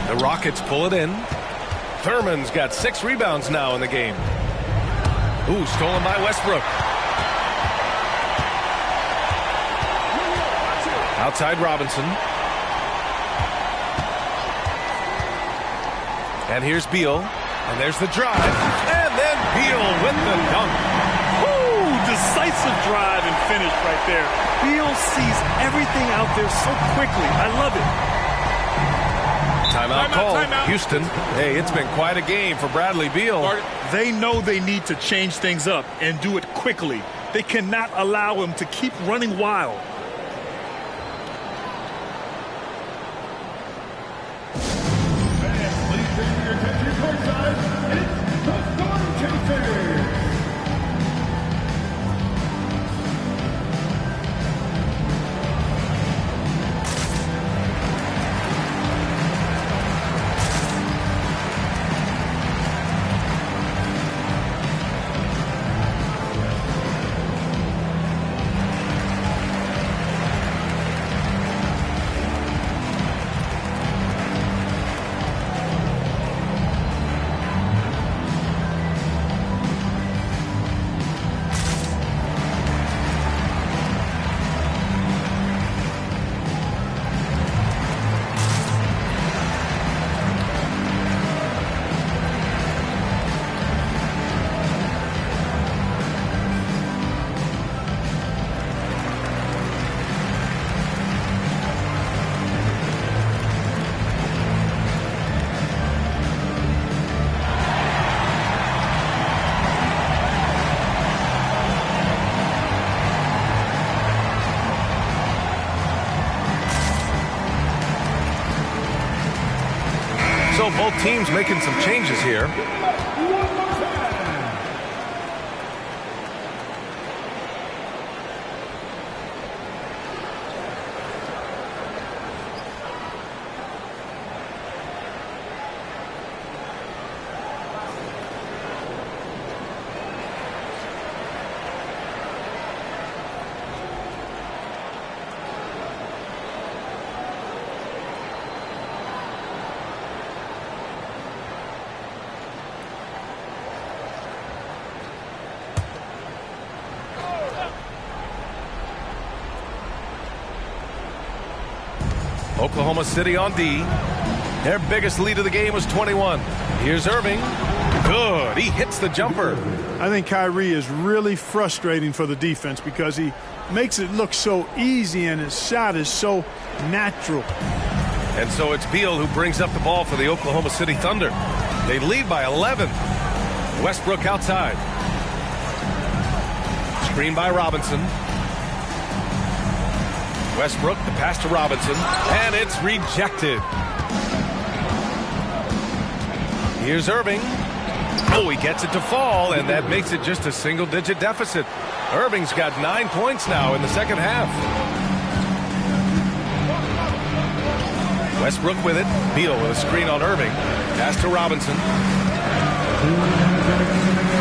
The Rockets pull it in. Thurman's got 6 rebounds now in the game. Ooh, stolen by Westbrook. Outside Robinson. And here's Beal. And there's the drive. And then Beal with the dunk. Woo! Decisive drive and finish right there. Beal sees everything out there so quickly. I love it. Timeout call. Timeout. Houston. Hey, it's been quite a game for Bradley Beal. They know they need to change things up and do it quickly. They cannot allow him to keep running wild. So both teams making some changes here. Oklahoma City on D. Their biggest lead of the game was 21. Here's Irving. Good. He hits the jumper. I think Kyrie is really frustrating for the defense because he makes it look so easy and his shot is so natural. And so it's Beal who brings up the ball for the Oklahoma City Thunder. They lead by 11. Westbrook outside. Screen by Robinson. Westbrook, the pass to Robinson, and it's rejected. Here's Irving. Oh, he gets it to fall, and that makes it just a single-digit deficit. Irving's got 9 points now in the second half. Westbrook with it. Beal with a screen on Irving. Pass to Robinson.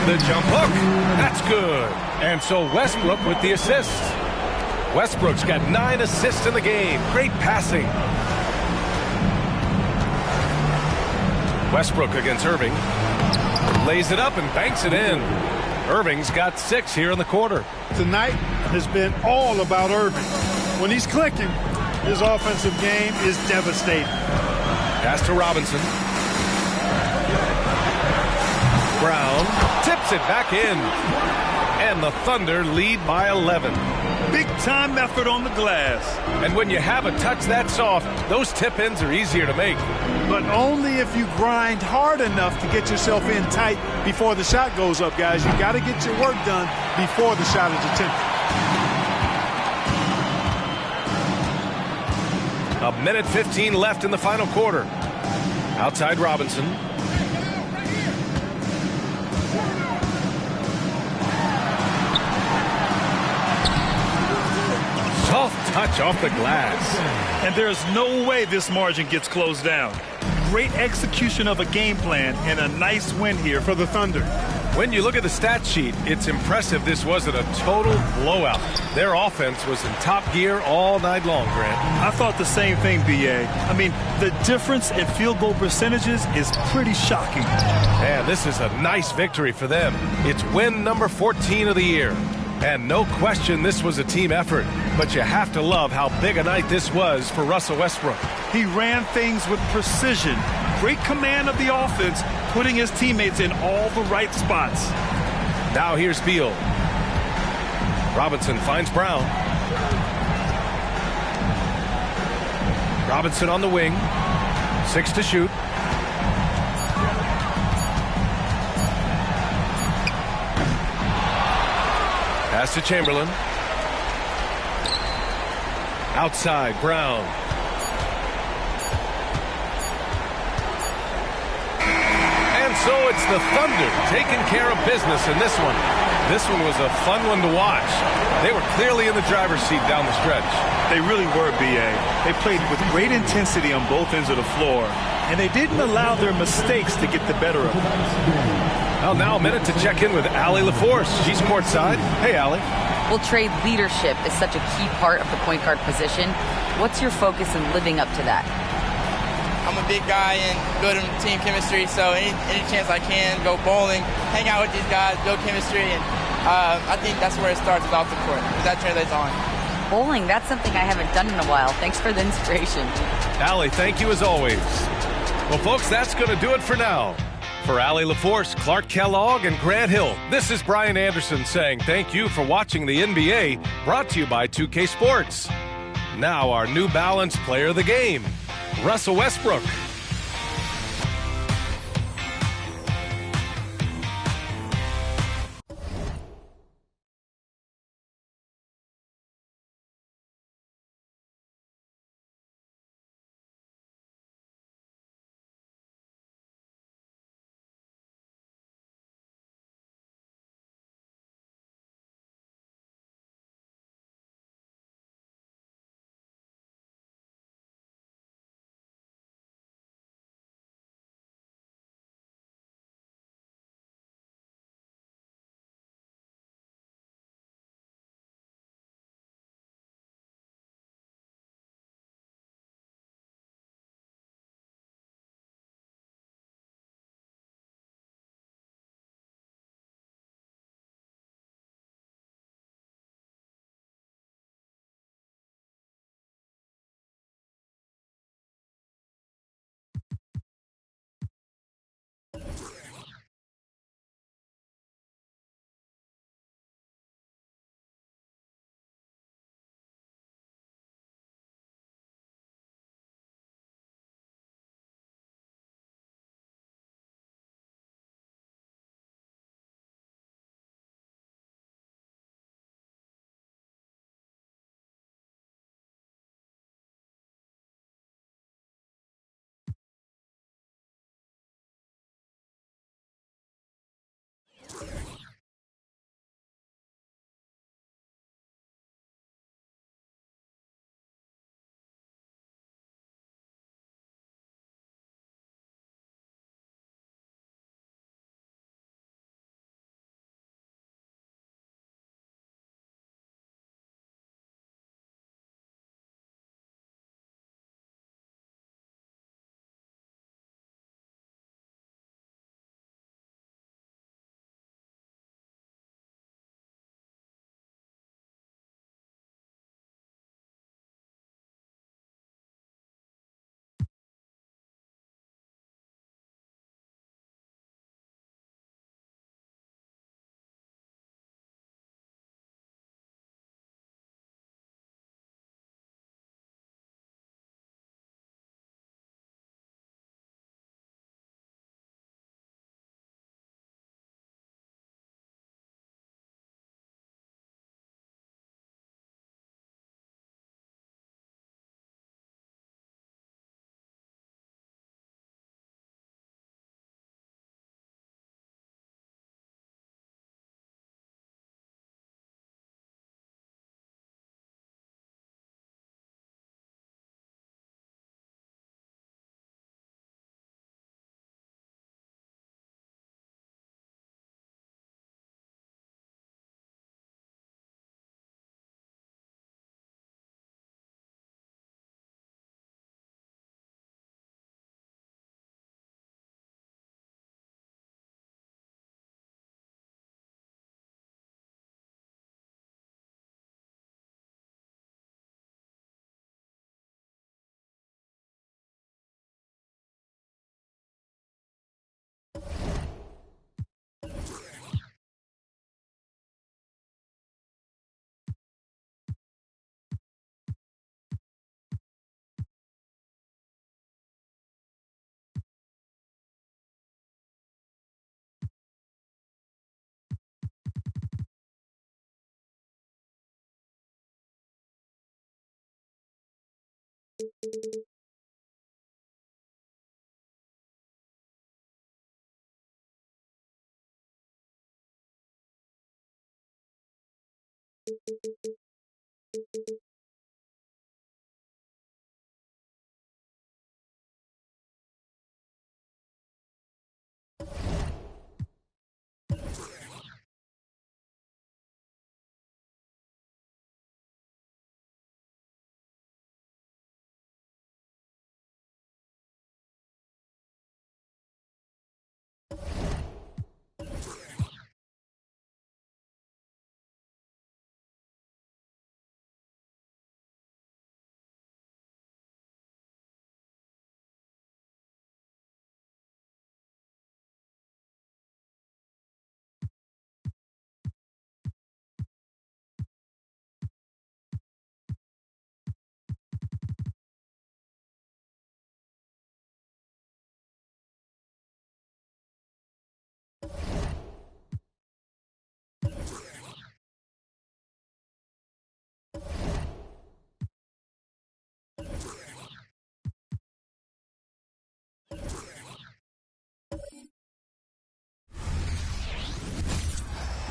The jump hook. That's good. And so Westbrook with the assist. Westbrook's got 9 assists in the game. Great passing. Westbrook against Irving. Lays it up and banks it in. Irving's got 6 here in the quarter. Tonight has been all about Irving. When he's clicking, his offensive game is devastating. Pass to Robinson. Brown tips it back in. And the Thunder lead by 11. Big time effort on the glass. And when you have a touch that soft, those tip-ins are easier to make. But only if you grind hard enough to get yourself in tight before the shot goes up, guys. You got to get your work done before the shot is attempted. A minute 15 left in the final quarter. Outside Robinson. Soft touch off the glass. And there's no way this margin gets closed down. Great execution of a game plan and a nice win here for the Thunder. When you look at the stat sheet, it's impressive this wasn't a total blowout. Their offense was in top gear all night long, Grant. I thought the same thing, B.A. I mean, the difference in field goal percentages is pretty shocking. Man, this is a nice victory for them. It's win number 14 of the year. And no question this was a team effort. But you have to love how big a night this was for Russell Westbrook. He ran things with precision. Great command of the offense, putting his teammates in all the right spots. Now here's Beal. Robinson finds Brown. Robinson on the wing. 6 to shoot. Pass to Chamberlain. Outside, Brown. And so it's the Thunder taking care of business in this one. This one was a fun one to watch. They were clearly in the driver's seat down the stretch. They really were, B.A. They played with great intensity on both ends of the floor, and they didn't allow their mistakes to get the better of them. Well, now a minute to check in with Allie LaForce. She's courtside. Hey, Allie. Well, Trey, leadership is such a key part of the point guard position. What's your focus in living up to that? I'm a big guy and good in team chemistry, so any chance I can, go bowling, hang out with these guys, build chemistry, and I think that's where it starts, is off the court. That translates on. Bowling, that's something I haven't done in a while. Thanks for the inspiration. Allie, thank you as always. Well, folks, that's going to do it for now. For Allie LaForce, Clark Kellogg, and Grant Hill, this is Brian Anderson saying thank you for watching the NBA, brought to you by 2K Sports. Now our New Balance player of the game, Russell Westbrook.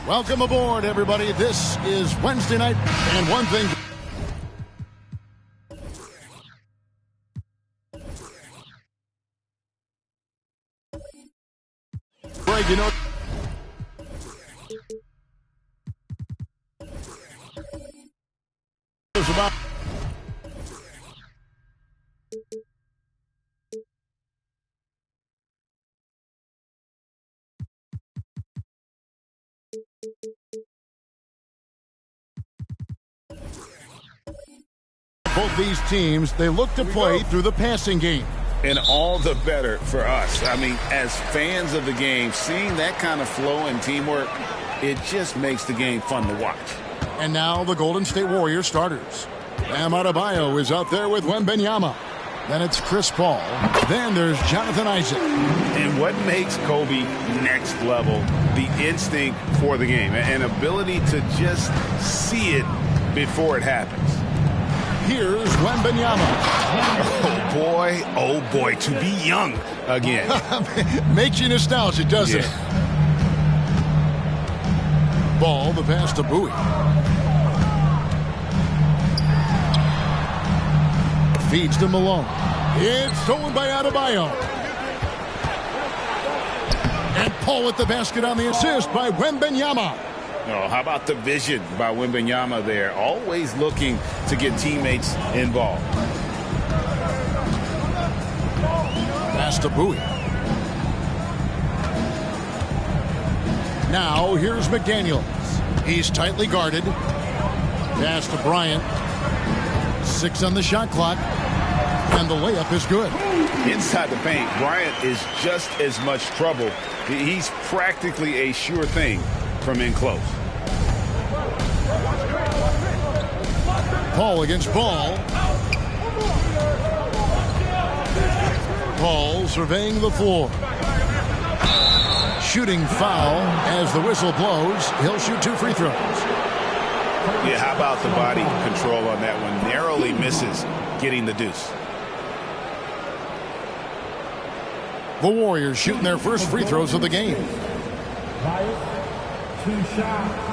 Welcome aboard, everybody. This is Wednesday night, and one thing. Greg, you know. It's about. Both these teams, they look to play through the passing game. And all the better for us. I mean, as fans of the game, seeing that kind of flow and teamwork, it just makes the game fun to watch. And now the Golden State Warriors starters. Bam Adebayo is out there with Wembanyama. Then it's Chris Paul. Then there's Jonathan Isaac. And what makes Kobe next level, the instinct for the game, an ability to just see it before it happens. Here's Wembanyama. Oh boy, to be young again. Makes you nostalgic, doesn't it? Ball, the pass to Bowie. Feeds to Malone. It's stolen by Adebayo. And Paul with the basket on the assist by Wembanyama. Oh, how about the vision by Wembanyama there? Always looking to get teammates involved. Pass to Bowie. Now here's McDaniels. He's tightly guarded. Pass to Bryant. 6 on the shot clock. And the layup is good. Inside the paint, Bryant is just as much trouble. He's practically a sure thing from in close. Paul against Ball. Paul surveying the floor. Shooting foul as the whistle blows. He'll shoot 2 free throws. Yeah, how about the body control on that one? Narrowly misses getting the deuce. The Warriors shooting their first free throws of the game. 2 shots.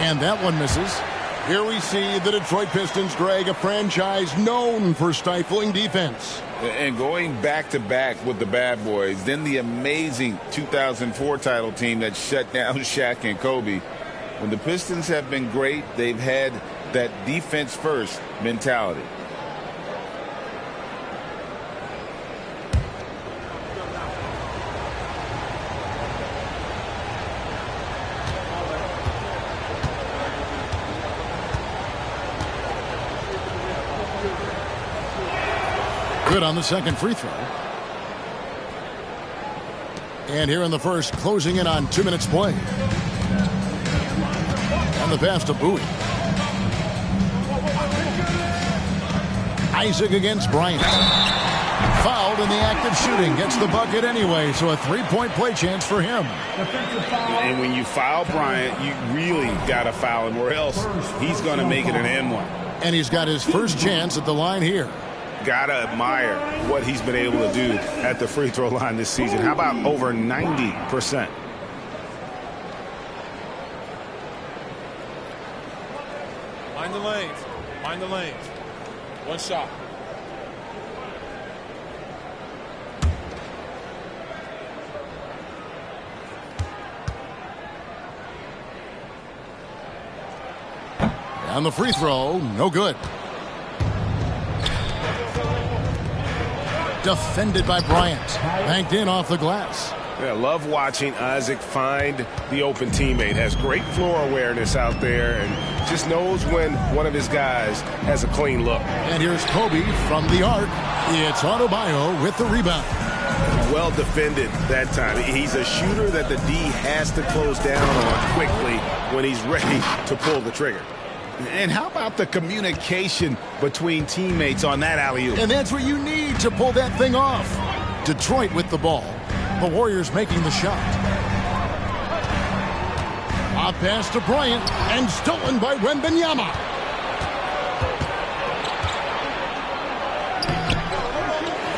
And that one misses. Here we see the Detroit Pistons drag a franchise known for stifling defense. And going back-to-back with the bad boys, then the amazing 2004 title team that shut down Shaq and Kobe. When the Pistons have been great, they've had that defense-first mentality. Good on the second free throw. And here in the first, closing in on 2 minutes play. And the pass to Bowie. Isaac against Bryant. Fouled in the act of shooting. Gets the bucket anyway, so a three-point play chance for him. And when you foul Bryant, you really got to foul him, or else he's going to make it an N1. And he's got his first chance at the line here. Got to admire what he's been able to do at the free throw line this season. How about over 90%? Mind the lanes. Mind the lanes. One shot. On the free throw, no good. Defended by Bryant. Banked in off the glass. Yeah, love watching Isaac find the open teammate. Has great floor awareness out there and just knows when one of his guys has a clean look. And here's Kobe from the arc. It's Adebayo with the rebound. Well defended that time. He's a shooter that the D has to close down on quickly when he's ready to pull the trigger. And how about the communication between teammates on that alley-oop? And that's what you need to pull that thing off. Detroit with the ball. The Warriors making the shot. A pass to Bryant and stolen by Wembanyama.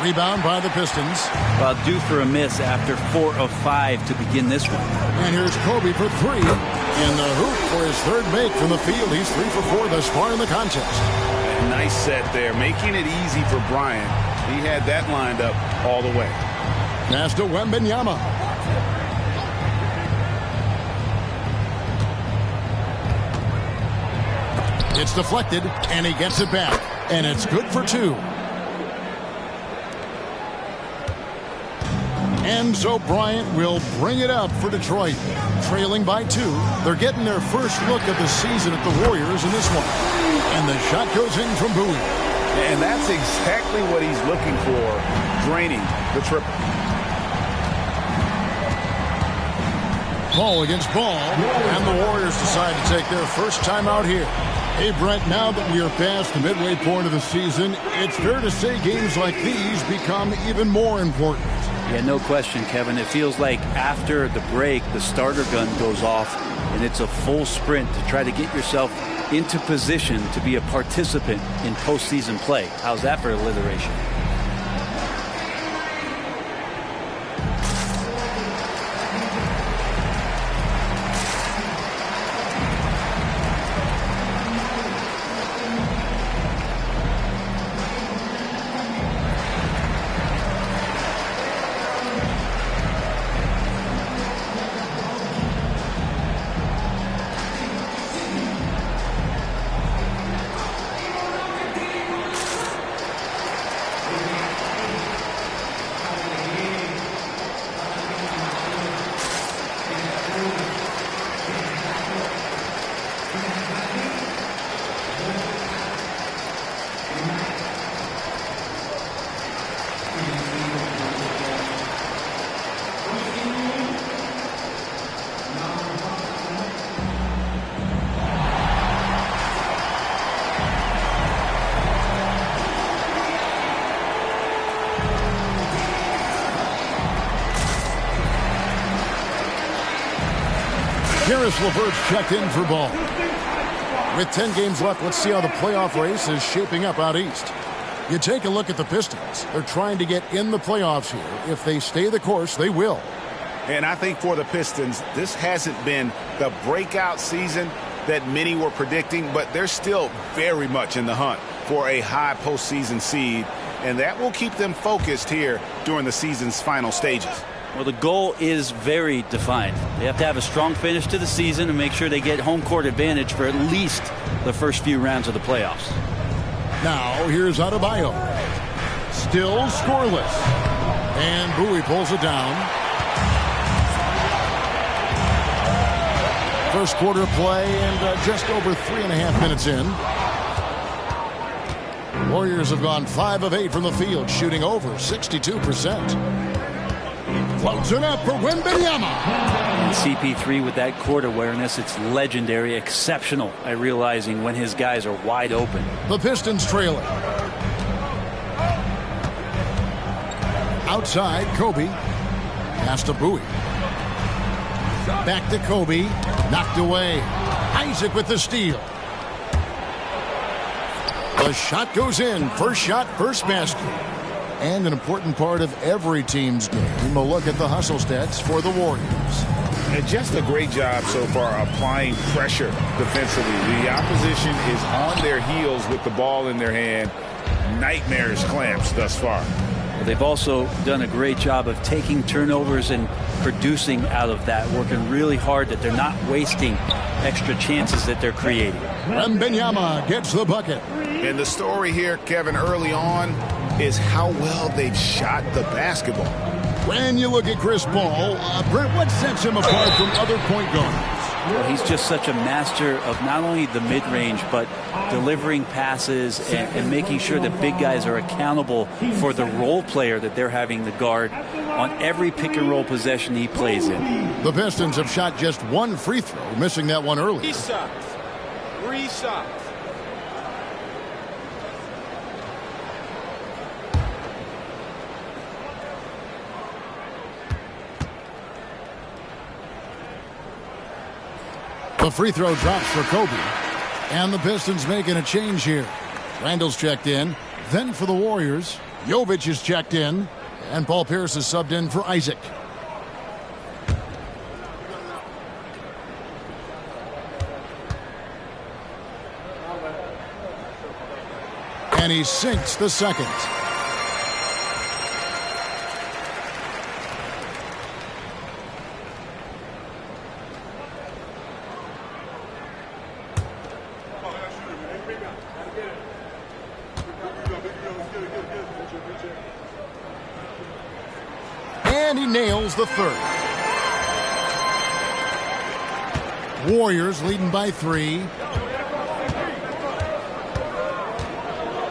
Rebound by the Pistons. Well, due for a miss after 4 of 5 to begin this one. And here's Kobe for three. In the hoop for his third make from the field. He's 3 for 4 thus far in the contest. Nice set there, making it easy for Bryant. He had that lined up all the way. Pass to Wembanyama. It's deflected, and he gets it back. And it's good for 2. And so Bryant will bring it up for Detroit. Trailing by 2. They're getting their first look of the season at the Warriors in this one. And the shot goes in from Bowie. And that's exactly what he's looking for, draining the triple. Ball against ball, and the Warriors decide to take their first time out here. Hey, Brent, now that we are past the midway point of the season, it's fair to say games like these become even more important. Yeah, no question, Kevin. It feels like after the break, the starter gun goes off, and it's a full sprint to try to get yourself into position to be a participant in postseason play. How's that for alliteration? Karis LeVert's checked in for ball. With 10 games left, let's see how the playoff race is shaping up out east. You take a look at the Pistons. They're trying to get in the playoffs here. If they stay the course, they will. And I think for the Pistons, this hasn't been the breakout season that many were predicting, but they're still very much in the hunt for a high postseason seed, and that will keep them focused here during the season's final stages. Well, the goal is very defined. They have to have a strong finish to the season and make sure they get home court advantage for at least the first few rounds of the playoffs. Now, here's Adebayo. Still scoreless. And Bowie pulls it down. First quarter play and just over 3.5 minutes in. Warriors have gone 5 of 8 from the field, shooting over 62%. Floats it up for Wembanyama. And CP3 with that court awareness, it's legendary, exceptional at realizing when his guys are wide open. The Pistons trailing. Outside, Kobe. Pass to Bowie. Back to Kobe. Knocked away. Isaac with the steal. The shot goes in. First shot, first basket. And an important part of every team's game. A look at the hustle stats for the Warriors. And just a great job so far applying pressure defensively. The opposition is on their heels with the ball in their hand. Nightmarish clamps thus far. Well, they've also done a great job of taking turnovers and producing out of that, working really hard that they're not wasting extra chances that they're creating. Wembanyama gets the bucket. And the story here, Kevin, early on is how well they've shot the basketball. When you look at Chris Paul, Brent, what sets him apart from other point guards? Well, he's just such a master of not only the mid-range, but delivering passes and making sure that big guys are accountable for the role player that they're having to guard on every pick-and-roll possession he plays in. The Pistons have shot just one free throw, missing that one early. 3 shots. 3 shots. The free throw drops for Kobe. And the Pistons making a change here. Randall's checked in. Then for the Warriors, Jovic is checked in. And Paul Pierce is subbed in for Isaac. And he sinks the second. And he nails the third. Warriors leading by 3.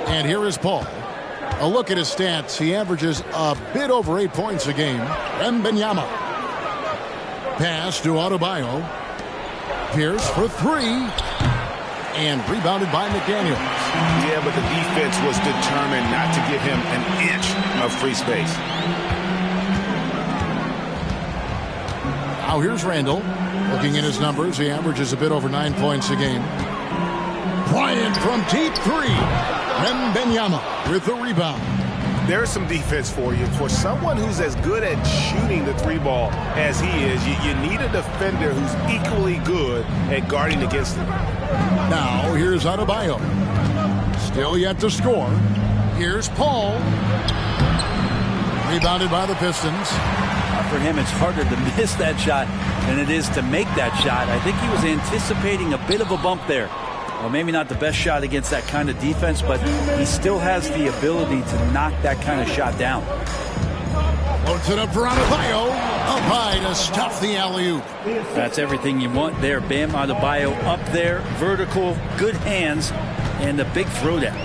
And here is Paul. A look at his stats. He averages a bit over 8 points a game. Wembanyama. Pass to Adebayo. Pierce for 3. And rebounded by McDaniels. Yeah, but the defense was determined not to give him an inch of free space. Now here's Randall. Looking at his numbers, he averages a bit over 9 points a game. Bryant from deep 3. Wembanyama with the rebound. There's some defense for you. For someone who's as good at shooting the 3-ball as he is, you need a defender who's equally good at guarding against him. Now here's Adebayo. Still yet to score. Here's Paul. Rebounded by the Pistons. For him, it's harder to miss that shot than it is to make that shot. I think he was anticipating a bit of a bump there. Well, maybe not the best shot against that kind of defense, but he still has the ability to knock that kind of shot down. Loads it up for Adebayo. Up high to stuff the alley-oop. That's everything you want there. Bam Adebayo up there, vertical, good hands, and a big throwdown.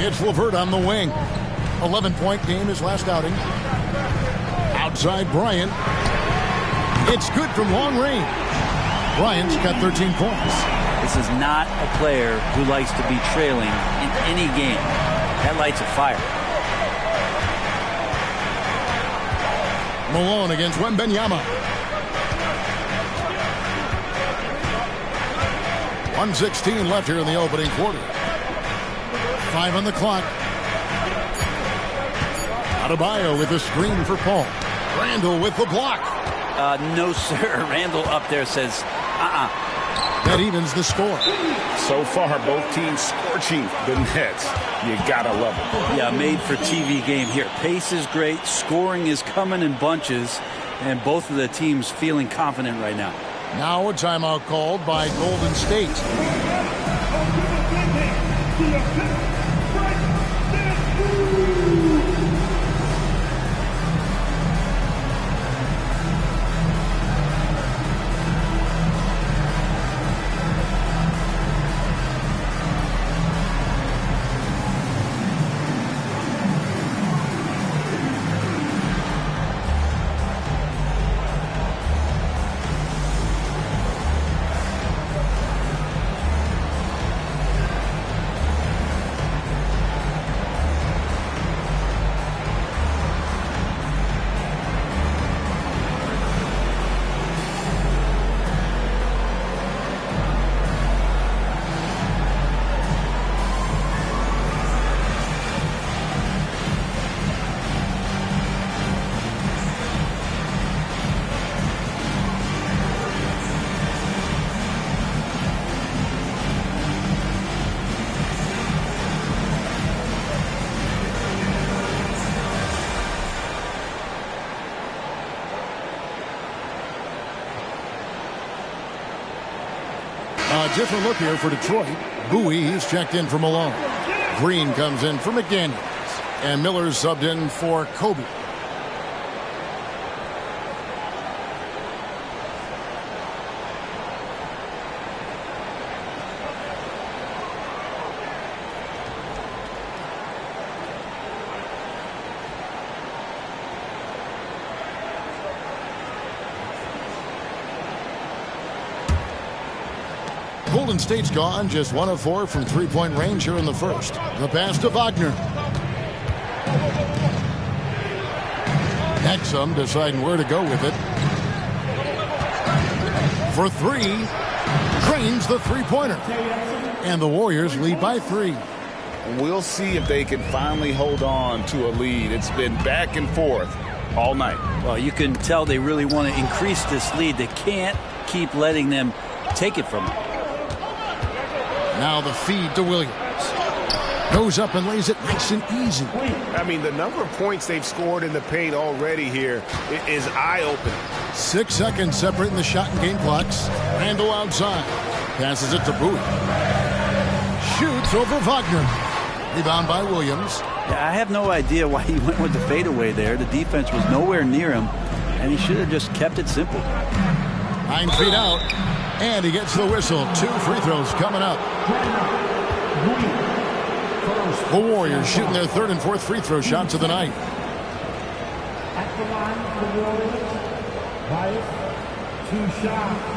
It's LeVert on the wing. 11-point game his last outing. Outside Bryant. It's good from long range. Bryant's got 13 points. This is not a player who likes to be trailing in any game. That lights a fire. Malone against Wembanyama. 1:16 left here in the opening quarter. 5 on the clock. Adebayo with a screen for Paul. Randall with the block. No, sir. Randall up there says, That evens the score. So far, both teams scorching the Nets. You gotta love it. Yeah, made for TV game here. Pace is great. Scoring is coming in bunches. And both of the teams feeling confident right now. Now a timeout called by Golden State. A different look here for Detroit. Bowie, he's checked in for Malone. Green comes in for McDaniels. And Miller's subbed in for Kobe. Golden State's gone, just 1 of 4 from three-point range here in the first. The pass to Wagner. Exum deciding where to go with it. For 3, drains the three-pointer. And the Warriors lead by 3. We'll see if they can finally hold on to a lead. It's been back and forth all night. Well, you can tell they really want to increase this lead. They can't keep letting them take it from them. Now the feed to Williams. Goes up and lays it nice and easy. I mean, the number of points they've scored in the paint already here is eye-opening. 6 seconds separating the shot and game clocks. Randall outside. Passes it to Bowie. Shoots over Wagner. Rebound by Williams. Yeah, I have no idea why he went with the fadeaway there. The defense was nowhere near him, and he should have just kept it simple. 9 feet out. And he gets the whistle. 2 free throws coming up. The Warriors shooting their 3rd and 4th free throw shots of the night. At the line, the Warriors, 2 shots.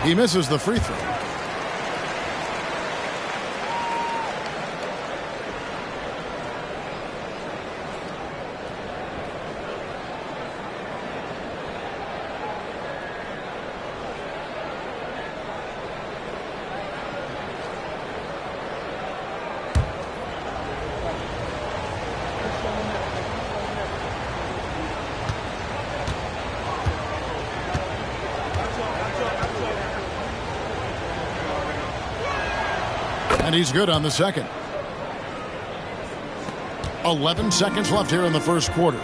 He misses the free throw. And he's good on the second. 11 seconds left here in the first quarter.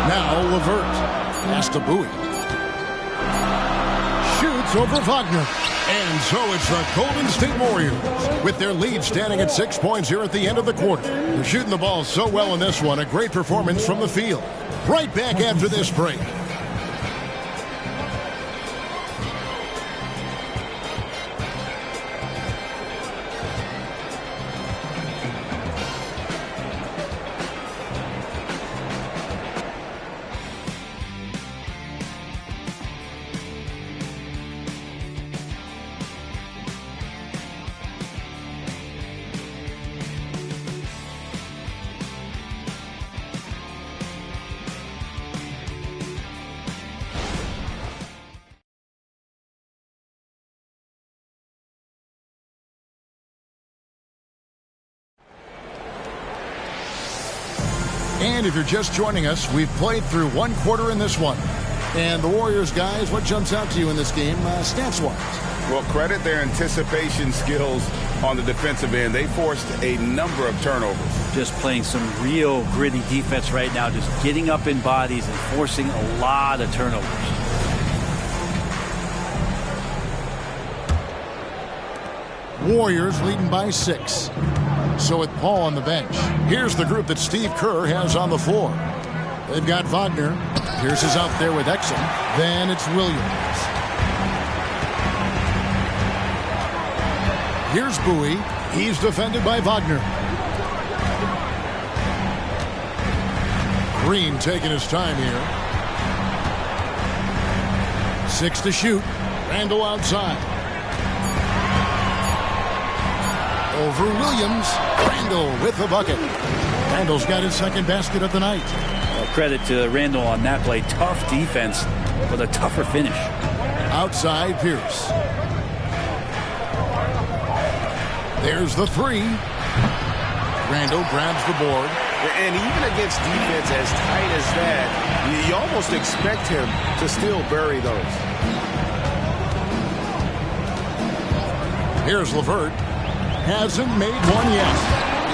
Now Levert. Pass to Bowie. Shoots over Wagner. And so it's the Golden State Warriors with their lead standing at 6 points here at the end of the quarter. They're shooting the ball so well in this one. A great performance from the field. Right back after this break. And if you're just joining us, we've played through 1 quarter in this one. And the Warriors, guys, what jumps out to you in this game, stats-wise? Well, credit their anticipation skills on the defensive end. They forced a number of turnovers. Just playing some real gritty defense right now, just getting up in bodies and forcing a lot of turnovers. Warriors leading by 6. So with Paul on the bench, here's the group that Steve Kerr has on the floor. They've got Wagner. Pierce is out there with Exum. Then it's Williams. Here's Bowie. He's defended by Wagner. Green taking his time here. 6 to shoot. Randall outside. Over Williams. Randall with the bucket. Randall's got his 2nd basket of the night. Well, credit to Randall on that play. Tough defense with a tougher finish. Outside Pierce. There's the three. Randall grabs the board. And even against defense as tight as that, you almost expect him to still bury those. Here's LeVert. Hasn't made one yet.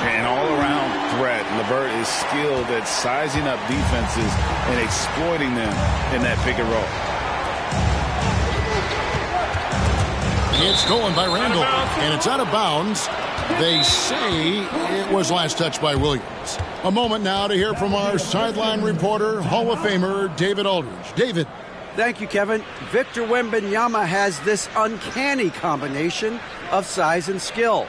An all-around threat. LeVert is skilled at sizing up defenses and exploiting them in that pick and roll. It's stolen by Randall, and it's out of bounds. They say it was last touched by Williams. A moment now to hear from our sideline reporter, Hall of Famer David Aldridge. David. Thank you, Kevin. Victor Wembanyama has this uncanny combination of size and skill.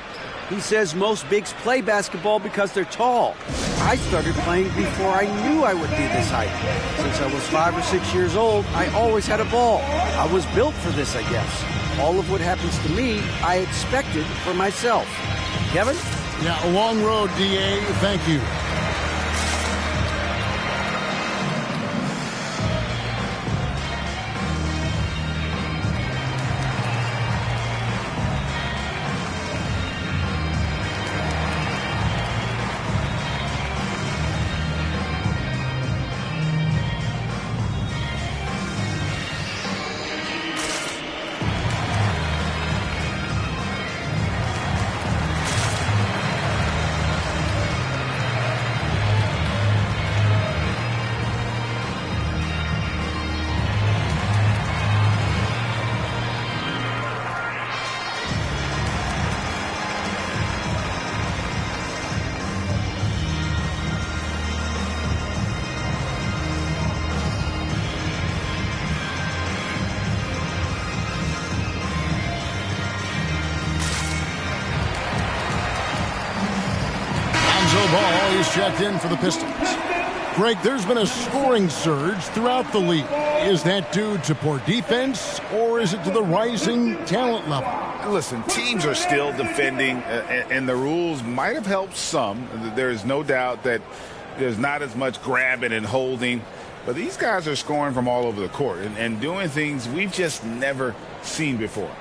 He says most bigs play basketball because they're tall. I started playing before I knew I would be this height. Since I was 5 or 6 years old, I always had a ball. I was built for this, I guess. All of what happens to me, I expected for myself. Kevin? Yeah, a long road, D.A. Thank you. Ball is checked in for the Pistons. Greg, there's been a scoring surge throughout the league. Is that due to poor defense, or is it to the rising talent level? Listen, teams are still defending, and the rules might have helped some. There is no doubt that there's not as much grabbing and holding. But these guys are scoring from all over the court and doing things we've just never seen before.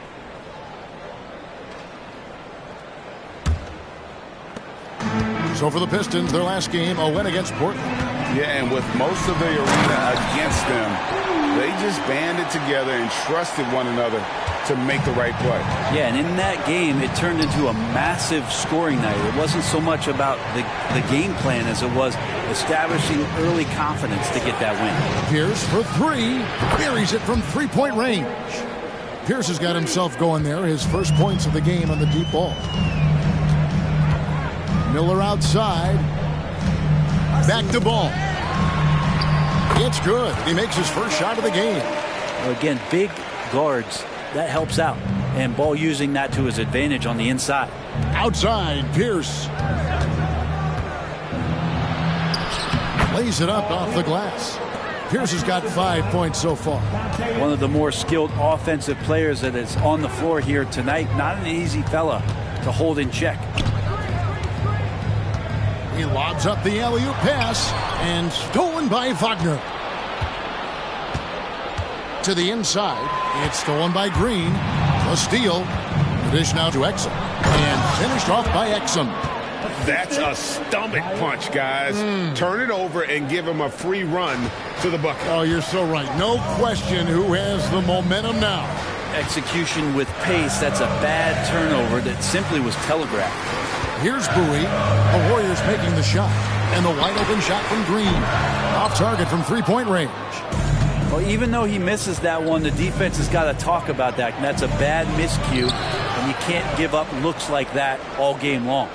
So for the Pistons, their last game, a win against Portland. Yeah, and with most of the arena against them, they just banded together and trusted one another to make the right play. Yeah, and in that game, it turned into a massive scoring night. It wasn't so much about the game plan as it was establishing early confidence to get that win. Pierce for three. Buries it from three-point range. Pierce has got himself going there. His first points of the game on the deep ball. Miller outside. Back to ball. It's good. He makes his first shot of the game. Well, again, big guards, that helps out. And Ball using that to his advantage on the inside. Outside, Pierce. Lays it up off the glass. Pierce has got 5 points so far. One of the more skilled offensive players that is on the floor here tonight. Not an easy fella to hold in check. He lobs up the alley-oop pass and stolen by Wagner. To the inside. It's stolen by Green. A steal. The dish now to Exum. And finished off by Exum. That's a stomach punch, guys. Turn it over and give him a free run to the bucket. Oh, you're so right. No question who has the momentum now. Execution with pace. That's a bad turnover that simply was telegraphed. Here's Bowie. The Warriors making the shot. And the wide open shot from Green. Off target from three-point range. Well, even though he misses that one, the defense has got to talk about that. And that's a bad miscue. And you can't give up looks like that all game long.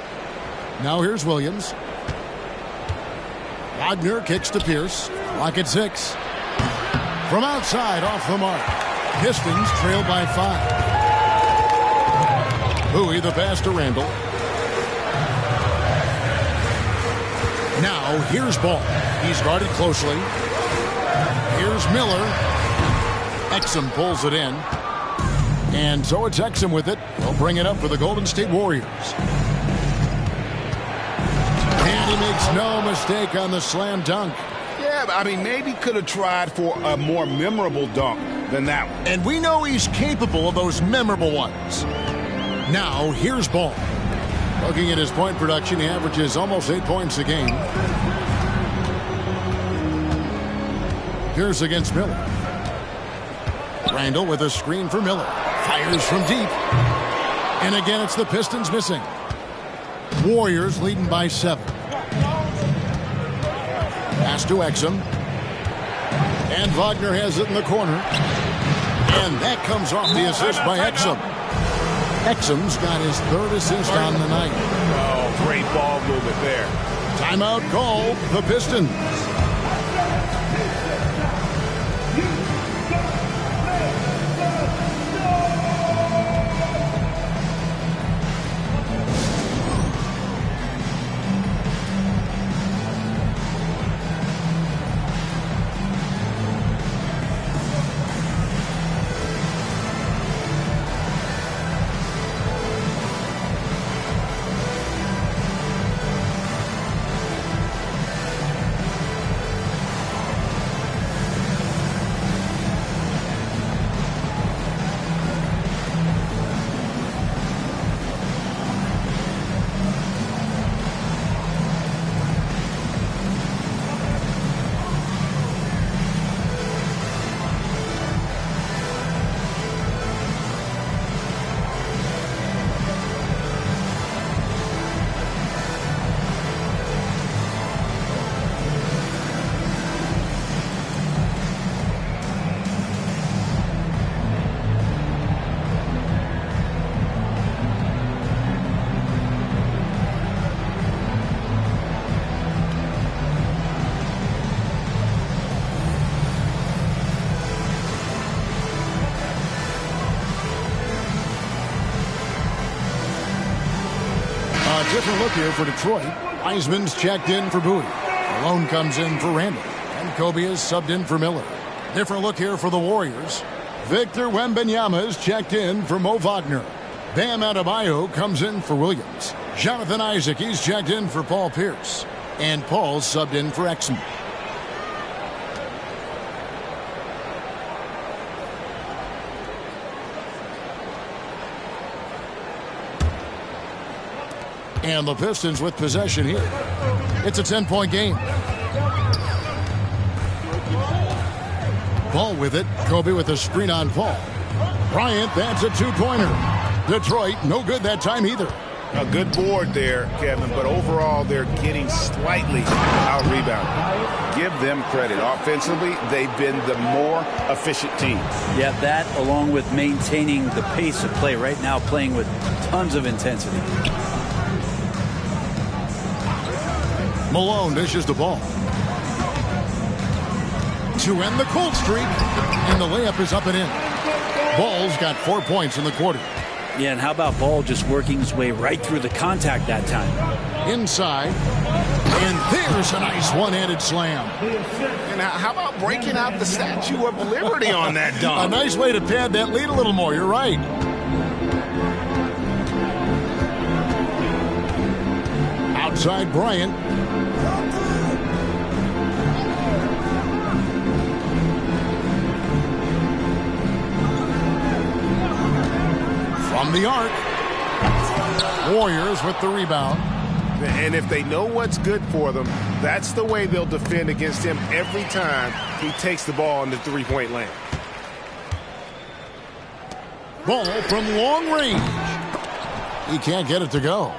Now here's Williams. Wagner kicks to Pierce. Clock at 6. From outside, off the mark. Pistons trail by 5. Bowie the pass to Randall. Now, here's Ball. He's guarded closely. Here's Miller. Exum pulls it in. And so it's Exum with it. He'll bring it up for the Golden State Warriors. And he makes no mistake on the slam dunk. Yeah, I mean, maybe could have tried for a more memorable dunk than that one. And we know he's capable of those memorable ones. Now, here's Ball. Looking at his point production, he averages almost 8 points a game. Here's against Miller. Randall with a screen for Miller. Fires from deep. And again, it's the Pistons missing. Warriors leading by 7. Pass to Exum. And Wagner has it in the corner. And that comes off the assist by Exum. Exum's got his 3rd assist on the night. Oh, great ball movement there. Timeout called, the Pistons. Different look here for Detroit. Wiseman's checked in for Bowie. Malone comes in for Randall. And Kobe is subbed in for Miller. Different look here for the Warriors. Victor Wembanyama is checked in for Mo Wagner. Bam Adebayo comes in for Williams. Jonathan Isaac, he's checked in for Paul Pierce. And Paul's subbed in for Exum. And the Pistons with possession here. It's a 10-point game. Ball with it. Kobe with a screen on Paul. Bryant, that's a 2-pointer. Detroit, no good that time either. A good board there, Kevin, but overall they're getting slightly out-rebounded. Give them credit. Offensively, they've been the more efficient team. Yeah, that along with maintaining the pace of play right now, playing with tons of intensity. Malone dishes the ball. To end the cold streak, and the layup is up and in. Ball's got 4 points in the quarter. Yeah, and how about Ball just working his way right through the contact that time? Inside, and there's a nice one-handed slam. And how about breaking out the Statue of Liberty on that dunk? A nice way to pad that lead a little more, you're right. Outside Bryant. From the arc. Warriors with the rebound. And if they know what's good for them, that's the way they'll defend against him every time he takes the ball in the three-point lane. Ball from long range. He can't get it to go.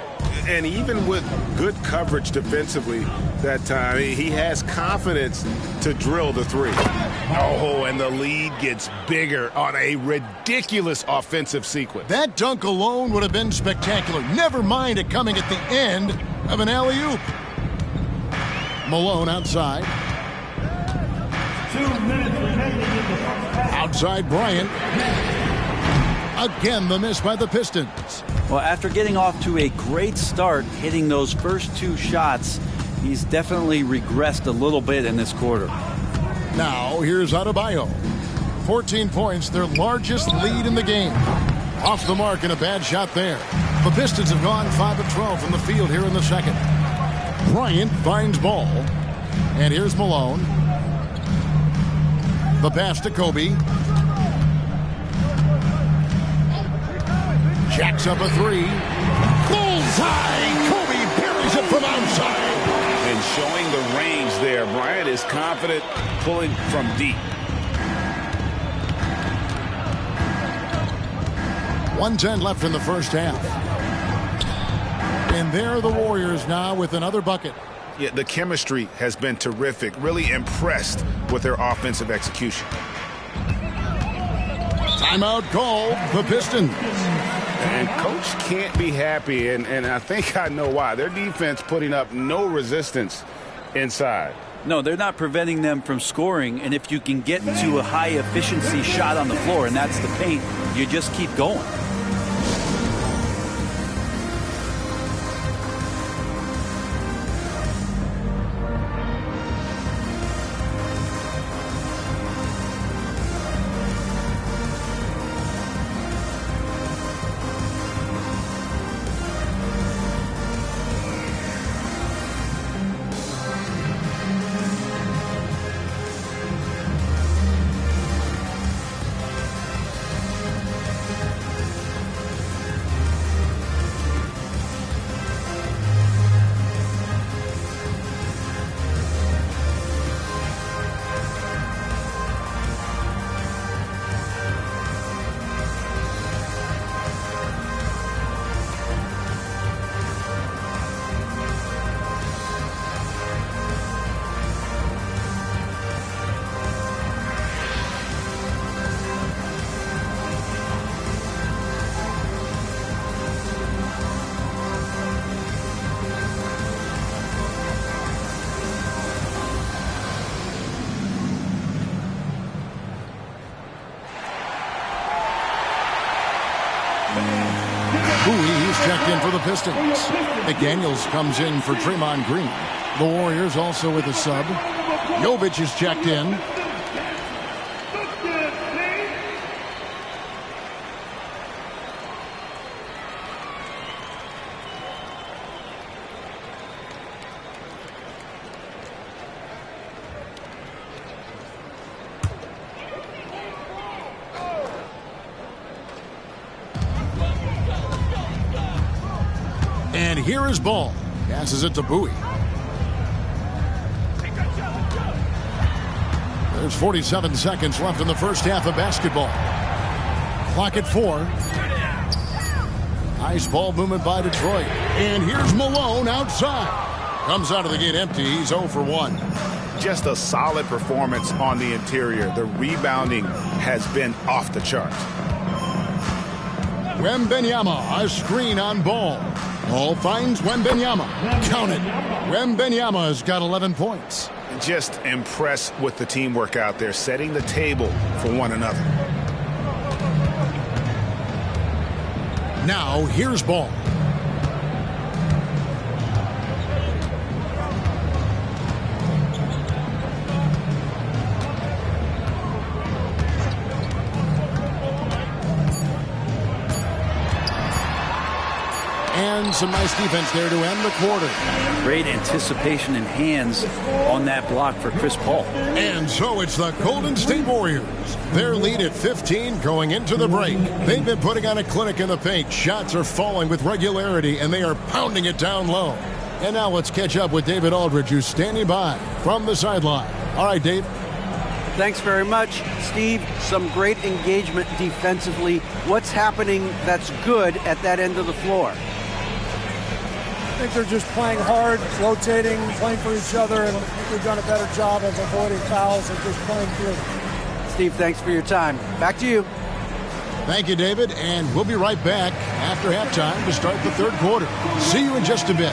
And even with good coverage defensively that time, he has confidence to drill the three. Oh, and the lead gets bigger on a ridiculous offensive sequence. That dunk alone would have been spectacular. Never mind it coming at the end of an alley-oop. Malone outside. 2 minutes remaining in the first half. Outside Bryant. Again, the miss by the Pistons. Well, after getting off to a great start, hitting those first 2 shots, he's definitely regressed a little bit in this quarter. Now, here's Adebayo. 14 points, their largest lead in the game. Off the mark and a bad shot there. The Pistons have gone 5 of 12 from the field here in the second. Bryant finds Ball. And here's Malone. The pass to Kobe. Jacks up a 3. Bullseye! and showing the range there. Bryant is confident pulling from deep. 1:10 left in the first half. And there are the Warriors now with another bucket. Yeah, the chemistry has been terrific. Really impressed with their offensive execution. Timeout called, the Pistons. And Coach can't be happy, and I think I know why. Their defense putting up no resistance inside. No, they're not preventing them from scoring, and if you can get to a high-efficiency shot on the floor, and that's the paint, you just keep going. He's checked in for the Pistons. McDaniels comes in for Draymond Green. The Warriors also with a sub. Jovic is checked in. And here is Ball. Passes it to Bowie. There's 47 seconds left in the first half of basketball. Clock at 4. Nice ball movement by Detroit. And here's Malone outside. Comes out of the gate empty. He's 0 for 1. Just a solid performance on the interior. The rebounding has been off the charts. Wembanyama, a screen on Ball. Ball finds Wembanyama. Count it. Wembanyama's got 11 points. Just impressed with the teamwork out there, setting the table for one another. Now, here's Ball. And some nice defense there to end the quarter. Great anticipation and hands on that block for Chris Paul. And so it's the Golden State Warriors. Their lead at 15 going into the break. They've been putting on a clinic in the paint. Shots are falling with regularity, and they are pounding it down low. And now let's catch up with David Aldridge, who's standing by from the sideline. All right, Dave. Thanks very much, Steve. Some great engagement defensively. What's happening that's good at that end of the floor? I think they're just playing hard, rotating, playing for each other, and I think we've done a better job of avoiding fouls and just playing through. Steve, thanks for your time. Back to you. Thank you, David, and we'll be right back after halftime to start the third quarter. See you in just a bit.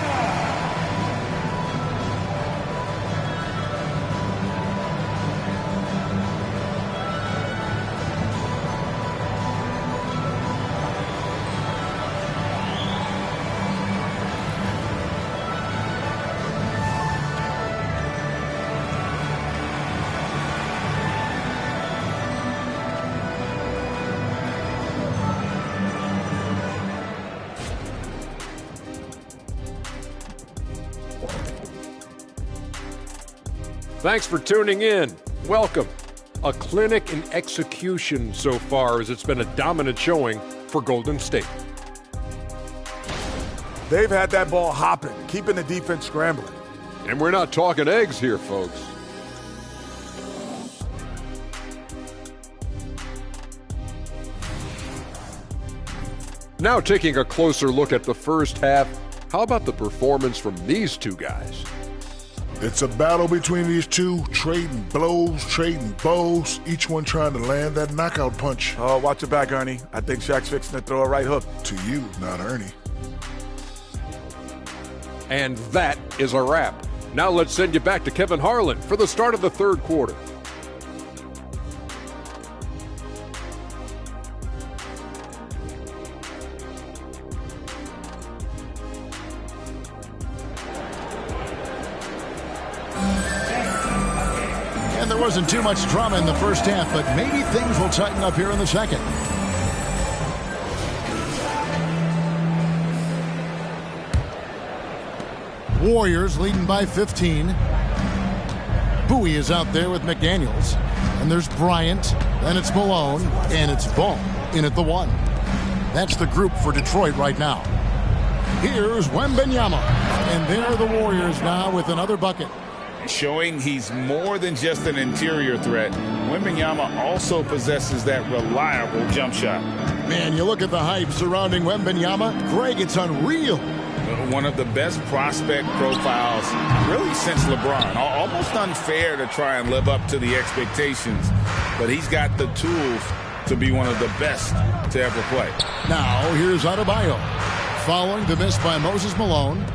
Thanks for tuning in. Welcome. A clinic in execution so far, as it's been a dominant showing for Golden State. They've had that ball hopping, keeping the defense scrambling. And we're not talking eggs here, folks. Now taking a closer look at the first half, how about the performance from these two guys? It's a battle between these two, trading blows, trading bows, each one trying to land that knockout punch. Oh, watch your back, Ernie. I think Shaq's fixing to throw a right hook. To you, not Ernie. And that is a wrap. Now let's send you back to Kevin Harlan for the start of the third quarter. And there wasn't too much drama in the first half, but maybe things will tighten up here in the second. Warriors leading by 15. Bowie is out there with McDaniels. And there's Bryant. Then it's Malone. And it's Ball in at the 1. That's the group for Detroit right now. Here's Wembanyama. And there are the Warriors now with another bucket. Showing he's more than just an interior threat. Wembanyama also possesses that reliable jump shot. Man, you look at the hype surrounding Wembanyama. Greg, it's unreal. One of the best prospect profiles really since LeBron. Almost unfair to try and live up to the expectations, but he's got the tools to be one of the best to ever play. Now, here's Adebayo. Following the miss by Moses Malone.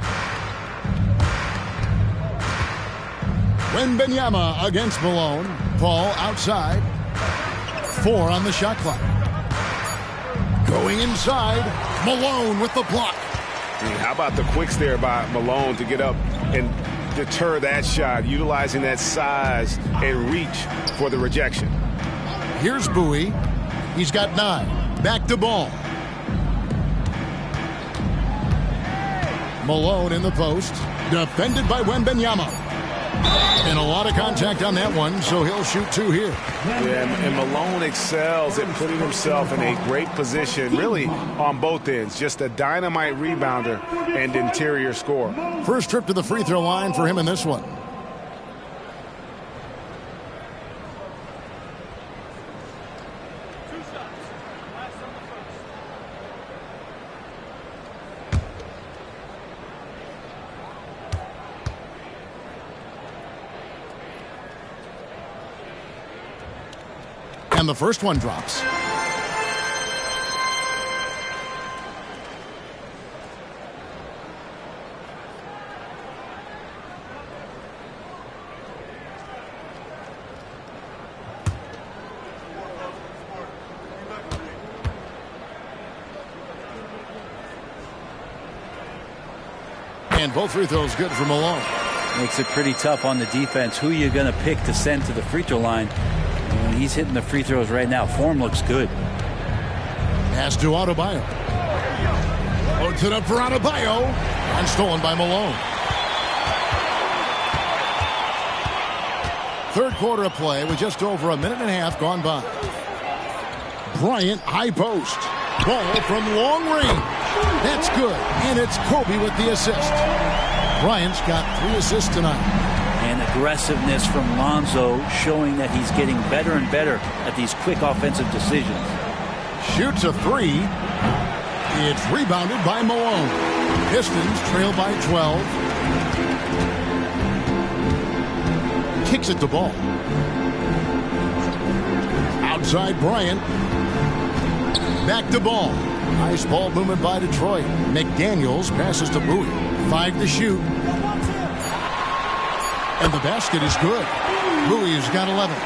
Wembanyama against Malone. Paul outside. 4 on the shot clock. Going inside. Malone with the block. How about the quicks there by Malone to get up and deter that shot, utilizing that size and reach for the rejection. Here's Bowie. He's got 9. Back to Ball. Malone in the post. Defended by Wembanyama. And a lot of contact on that one, so he'll shoot 2 here. Yeah, and Malone excels at putting himself in a great position, really on both ends. Just a dynamite rebounder and interior scorer. First trip to the free throw line for him in this one. And the first one drops. And both free throws good for Malone. Makes it pretty tough on the defense. Who are you going to pick to send to the free throw line? And he's hitting the free throws right now. Form looks good. Pass to Adebayo. Loads it up for Adebayo. And stolen by Malone. Third quarter of play with just over a minute and a half gone by. Bryant, high post. Ball from long range. That's good. And it's Kobe with the assist. Bryant's got 3 assists tonight. And aggressiveness from Lonzo, showing that he's getting better and better at these quick offensive decisions. Shoots a 3. It's rebounded by Malone. Pistons trail by 12. Kicks it to Ball. Outside Bryant. Back to Ball. Nice ball movement by Detroit. McDaniels passes to Bowie. 5 to shoot. And the basket is good. Bowie's got 11.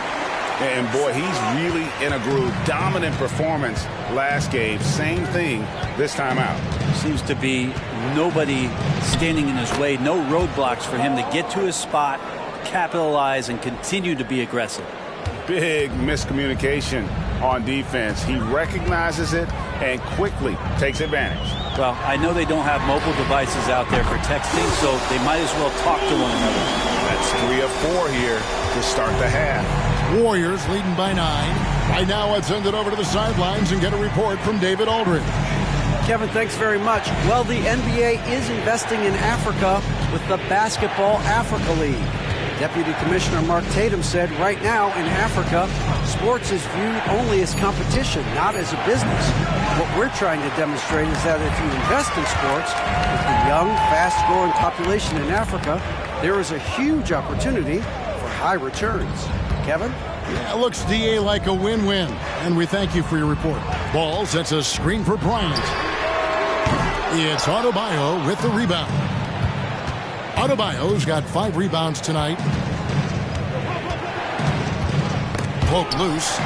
And boy, he's really in a groove. Dominant performance last game. Same thing this time out. Seems to be nobody standing in his way. No roadblocks for him to get to his spot, capitalize, and continue to be aggressive. Big miscommunication on defense. He recognizes it and quickly takes advantage. Well, I know they don't have mobile devices out there for texting, so they might as well talk to one another. That's 3 of 4 here to start the half. Warriors leading by 9. Right now, let's send it over to the sidelines and get a report from David Aldridge. Kevin, thanks very much. Well, the NBA is investing in Africa with the Basketball Africa League. Deputy Commissioner Mark Tatum said right now in Africa, sports is viewed only as competition, not as a business. What we're trying to demonstrate is that if you invest in sports, with the young, fast-growing population in Africa, there is a huge opportunity for high returns. Kevin? Yeah, it looks, DA, like a win-win. And we thank you for your report. Ball sets a screen for Bryant. It's Adebayo with the rebound. Adebayo's got 5 rebounds tonight. Poke loose.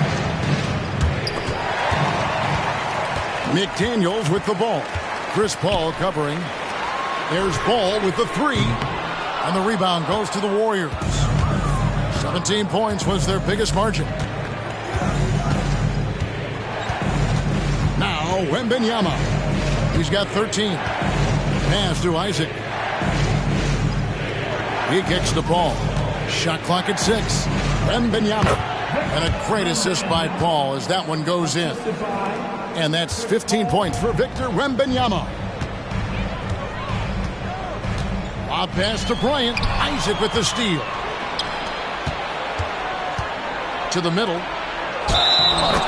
McDaniels with the ball. Chris Paul covering. There's Ball with the 3. And the rebound goes to the Warriors. 17 points was their biggest margin. Now, Wembanyama. He's got 13. Pass to Isaac. He kicks the ball. Shot clock at 6. Wembanyama. And a great assist by Paul as that one goes in. And that's 15 points for Victor Wembanyama. Lob pass to Bryant. Isaac with the steal. To the middle.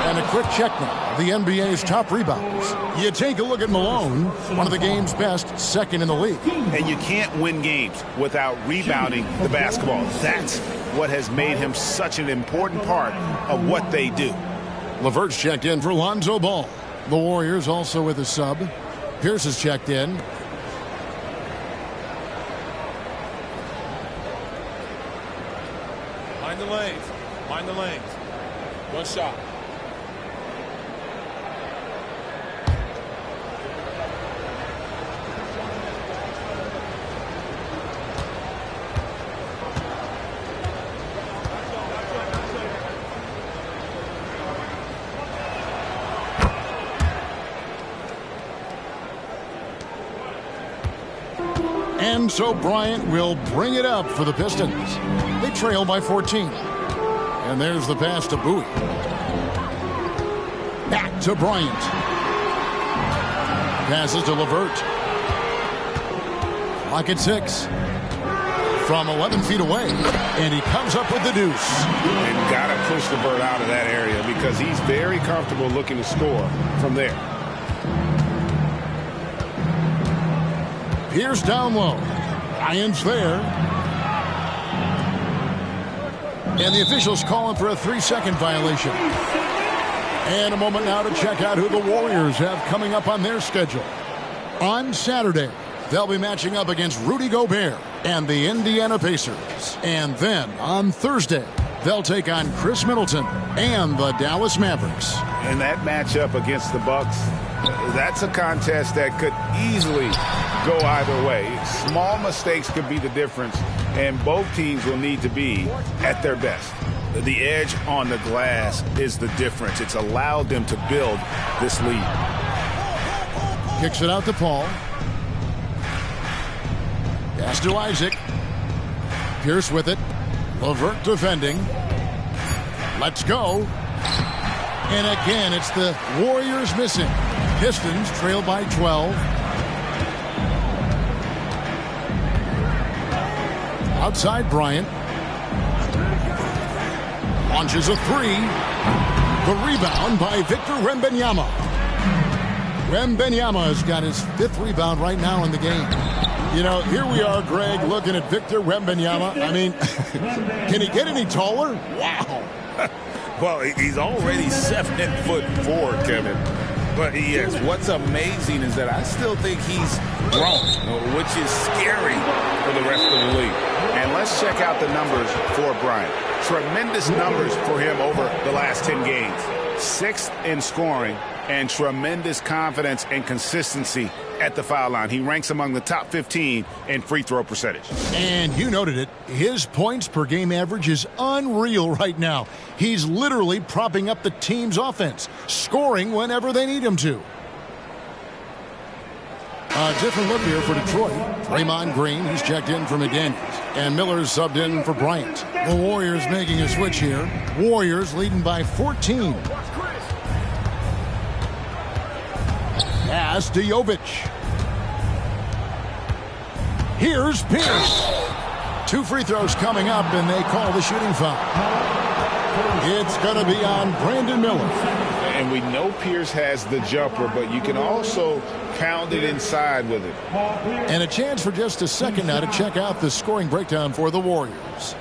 And a quick check now. The NBA's top rebounds. You take a look at Malone, one of the game's best, second in the league. And you can't win games without rebounding the basketball. That's what has made him such an important part of what they do. LeVert's checked in for Lonzo Ball. The Warriors also with a sub. Pierce is checked in. Mind the lanes. Mind the lanes. One shot. And so Bryant will bring it up for the Pistons. They trail by 14. And there's the pass to Bowie. Back to Bryant. Passes to LeVert. Clock at 6. From 11 feet away. And he comes up with the deuce. And got to push LeVert out of that area because he's very comfortable looking to score from there. Pierce down low. Bryant's there. And the officials calling for a 3-second violation. And a moment now to check out who the Warriors have coming up on their schedule. On Saturday, they'll be matching up against Rudy Gobert and the Indiana Pacers. And then on Thursday, they'll take on Chris Middleton and the Dallas Mavericks. And that matchup against the Bucks, that's a contest that could easily go either way. Small mistakes could be the difference, and both teams will need to be at their best. The edge on the glass is the difference. It's allowed them to build this lead. Kicks it out to Paul. Pass to Isaac. Pierce with it. LeVert defending. Let's go. And again, it's the Warriors missing. Pistons trail by 12. Outside Bryant. Launches a 3. The rebound by Victor Wembanyama. Wembanyama has got his 5th rebound right now in the game. You know, here we are, Greg, looking at Victor Wembanyama. I mean, can he get any taller? Wow. Well, he's already 7'4", Kevin. But yes, what's amazing is that I still think he's grown, which is scary for the rest of the league. And let's check out the numbers for Bryant. Tremendous numbers for him over the last 10 games. 6th in scoring and tremendous confidence and consistency at the foul line. He ranks among the top 15 in free throw percentage. And you noted it. His points per game average is unreal right now. He's literally propping up the team's offense, scoring whenever they need him to. A different look here for Detroit. Draymond Green, he's checked in for McDaniels. And Miller's subbed in for Bryant. The Warriors making a switch here. Warriors leading by 14. Pass pass to Jovic. Here's Pierce. 2 free throws coming up, and they call the shooting foul. It's going to be on Brandon Miller. And we know Pierce has the jumper, but you can also pound it inside with it. And a chance for just a second now to check out the scoring breakdown for the Warriors.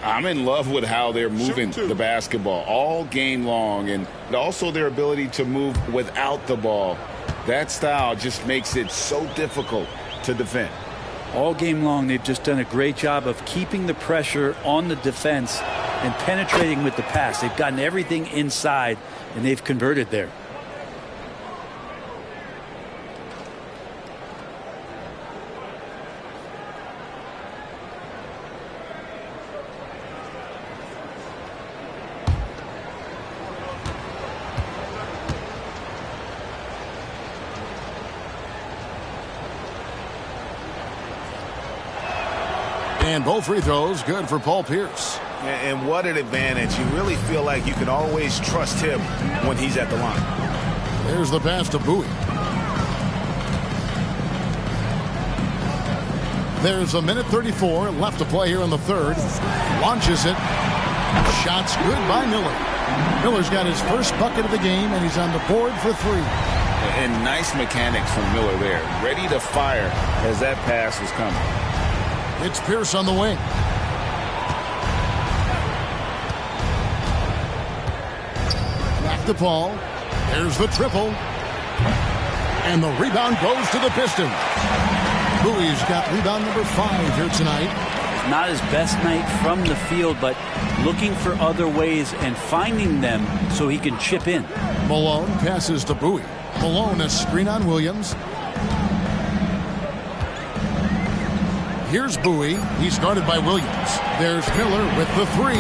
I'm in love with how they're moving the basketball all game long, and also their ability to move without the ball. That style just makes it so difficult to defend. All game long, they've just done a great job of keeping the pressure on the defense and penetrating with the pass. They've gotten everything inside, and they've converted there. And both free throws good for Paul Pierce. And what an advantage. You really feel like you can always trust him when he's at the line. There's the pass to Bowie. There's a minute 34 left to play here in the third. Launches it. Shots good by Miller. Miller's got his first bucket of the game, and he's on the board for 3. And nice mechanics from Miller there. Ready to fire as that pass was coming. It's Pierce on the wing. Back to Paul. There's the triple. And the rebound goes to the Pistons. Bowie's got rebound number 5 here tonight. Not his best night from the field, but looking for other ways and finding them so he can chip in. Malone passes to Bowie. Malone, a screen on Williams. Here's Bowie. He's guarded by Williams. There's Miller with the 3.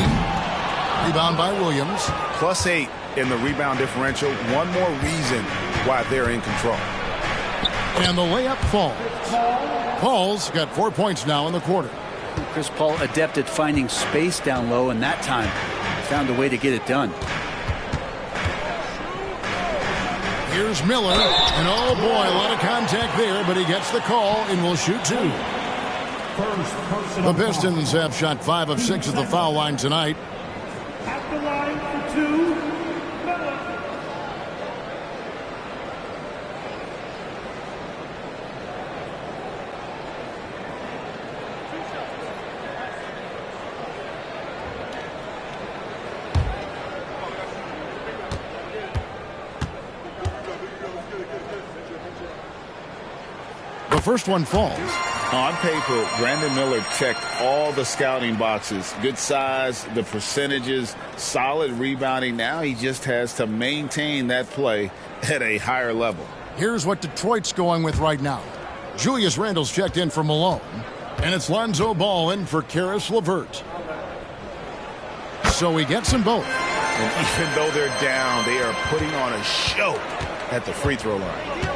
Rebound by Williams. +8 in the rebound differential. One more reason why they're in control. And the layup falls. Paul's got 4 points now in the quarter. Chris Paul adept at finding space down low, and that time found a way to get it done. Here's Miller. And oh boy, a lot of contact there, but he gets the call and will shoot 2. The Pistons have shot 5 of 6 at the foul line tonight. At the line for 2, Miller. The first one falls. On paper, Brandon Miller checked all the scouting boxes. Good size, the percentages, solid rebounding. Now he just has to maintain that play at a higher level. Here's what Detroit's going with right now. Julius Randle's checked in for Malone. And it's Lonzo Ball in for Karis LeVert. So he gets them both. And even though they're down, they are putting on a show at the free throw line.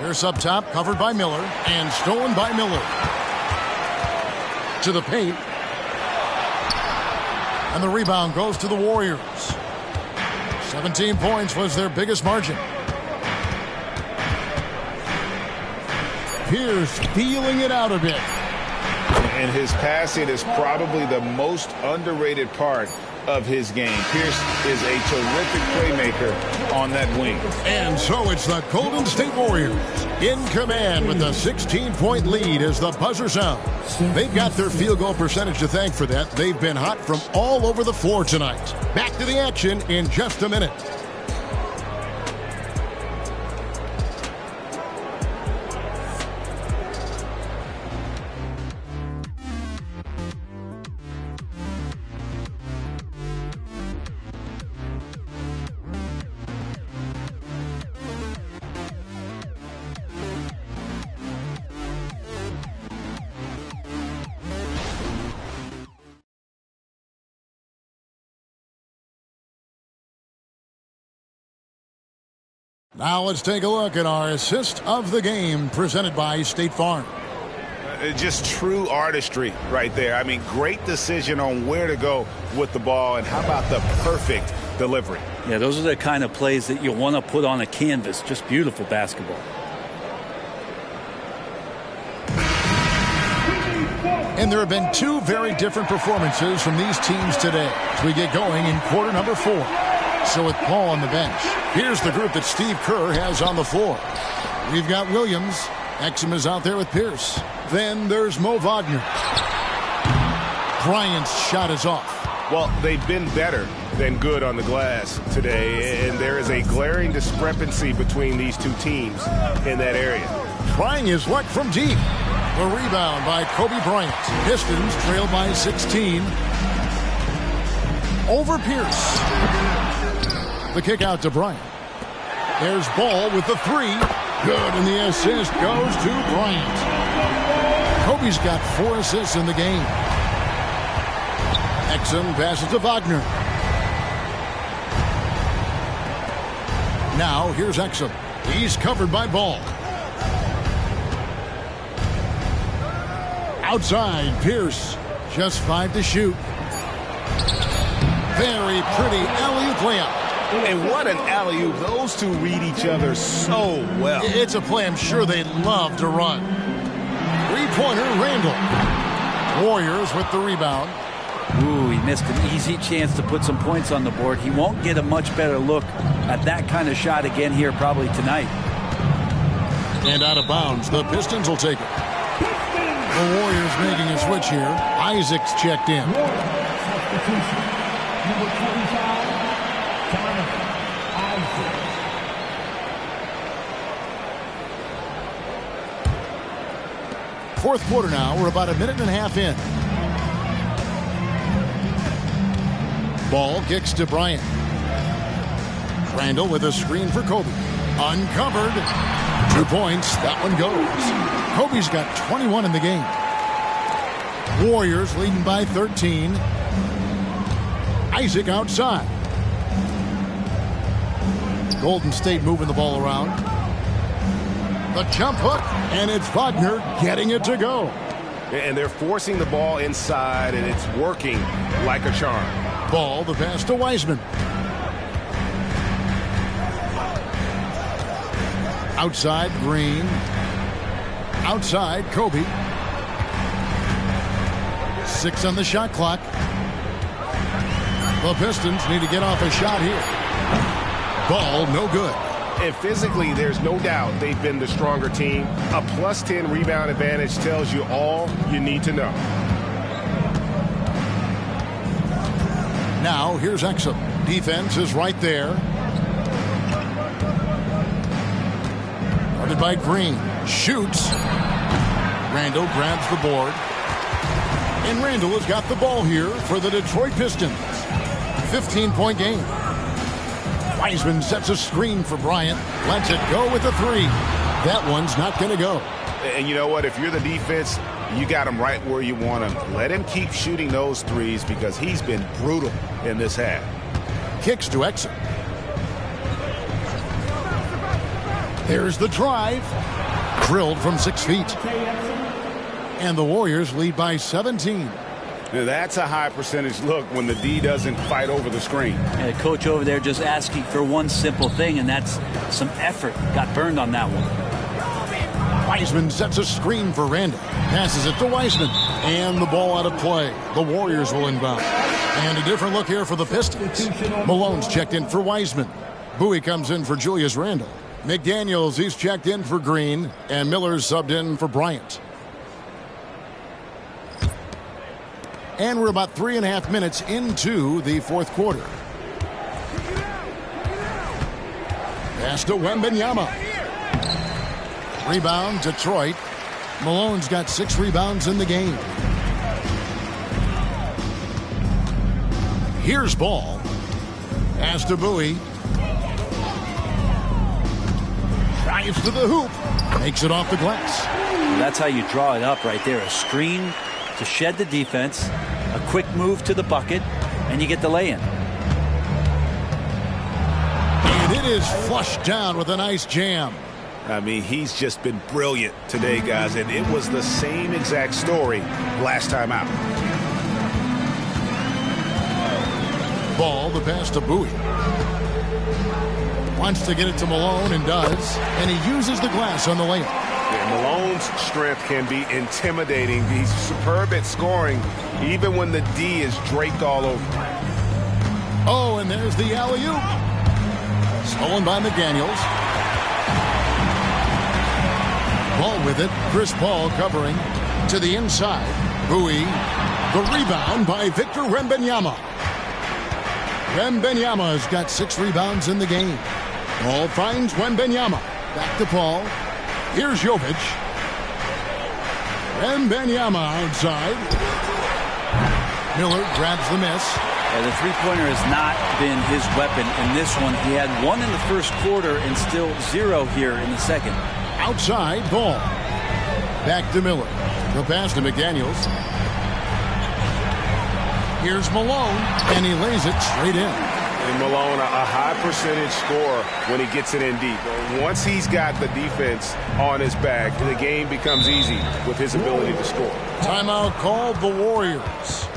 Here's up top, covered by Miller, and stolen by Miller. To the paint. And the rebound goes to the Warriors. 17 points was their biggest margin. Pierce feeling it out a bit. And his passing is probably the most underrated part of his game. Pierce is a terrific playmaker on that wing. And so it's the Golden State Warriors in command with a 16-point lead as the buzzer sounds. They've got their field goal percentage to thank for that. They've been hot from all over the floor tonight. Back to the action in just a minute. Now let's take a look at our assist of the game presented by State Farm. Just true artistry right there. I mean, great decision on where to go with the ball, and how about the perfect delivery? Yeah, those are the kind of plays that you want to put on a canvas. Just beautiful basketball. And there have been two very different performances from these teams today as we get going in quarter number 4. So with Paul on the bench, here's the group that Steve Kerr has on the floor. We've got Williams. Exum is out there with Pierce. Then there's Mo Wagner. Bryant's shot is off. Well, they've been better than good on the glass today, and there is a glaring discrepancy between these two teams in that area. Trying his luck from deep. The rebound by Kobe Bryant. Pistons trail by 16. Over Pierce. The kick out to Bryant. There's Ball with the 3. Good, and the assist goes to Bryant. Kobe's got 4 assists in the game. Exum passes to Wagner. Now here's Exum. He's covered by Ball. Outside, Pierce. Just 5 to shoot. Very pretty alley-oop layup. And what an alley-oop. Those two read each other so well. It's a play I'm sure they'd love to run. Three-pointer, Randall. Warriors with the rebound. Ooh, he missed an easy chance to put some points on the board. He won't get a much better look at that kind of shot again here probably tonight. And out of bounds. The Pistons will take it. The Warriors making a switch here. Isaac's checked in. Fourth quarter now. We're about a minute and a half in. Ball kicks to Bryant. Randall with a screen for Kobe. Uncovered. 2 points. That one goes. Kobe's got 21 in the game. Warriors leading by 13. Isaac outside. Golden State moving the ball around. The jump hook, and it's Wagner getting it to go. And they're forcing the ball inside, and it's working like a charm. Ball, the pass to Wiseman. Outside, Green. Outside, Kobe. 6 on the shot clock. The Pistons need to get off a shot here. Ball, no good. And physically, there's no doubt they've been the stronger team. A plus 10 rebound advantage tells you all you need to know. Now, here's Exum. Defense is right there. Guarded by Green. Shoots. Randall grabs the board. And Randall has got the ball here for the Detroit Pistons. 15-point game. Wiseman sets a screen for Bryant. Lets it go with a 3. That one's not going to go. And you know what? If you're the defense, you got him right where you want him. Let him keep shooting those threes because he's been brutal in this half. Kicks to Exum. There's the drive. Drilled from 6 feet. And the Warriors lead by 17. Now that's a high percentage look when the D doesn't fight over the screen. Yeah, coach over there just asking for one simple thing, and that's some effort. Got burned on that one. Wiseman sets a screen for Randall. Passes it to Wiseman. And the ball out of play. The Warriors will inbound. And a different look here for the Pistons. Malone's checked in for Wiseman. Bowie comes in for Julius Randle. McDaniels, he's checked in for Green. And Miller's subbed in for Bryant. And we're about 3.5 minutes into the fourth quarter. Pass to Wembanyama. Rebound, Detroit. Malone's got 6 rebounds in the game. Here's Ball. Pass to Bowie. Drives to the hoop. Makes it off the glass. That's how you draw it up right there. A screen to shed the defense, a quick move to the bucket, and you get the lay-in. And it is flushed down with a nice jam. I mean, he's just been brilliant today, guys, and it was the same exact story last time out. Ball, the pass to Bowie. Wants to get it to Malone and does, and he uses the glass on the layup. Yeah, Malone's strength can be intimidating. He's superb at scoring, even when the D is draped all over. Oh, and there's the alley-oop. Stolen by McDaniels. Ball with it. Chris Paul covering to the inside. Bowie. The rebound by Victor Wembanyama. Wembanyama has got 6 rebounds in the game. Paul finds Wembanyama. Back to Paul. Here's Jovic. Wembanyama outside. Miller grabs the miss. Yeah, the three-pointer has not been his weapon in this one. He had 1 in the first quarter and still 0 here in the second. Outside, Ball. Back to Miller. The pass to McDaniels. Here's Malone, and he lays it straight in. And Malone, a high percentage scorer when he gets it in deep. Once he's got the defense on his back, the game becomes easy with his ability to score. Timeout called the Warriors.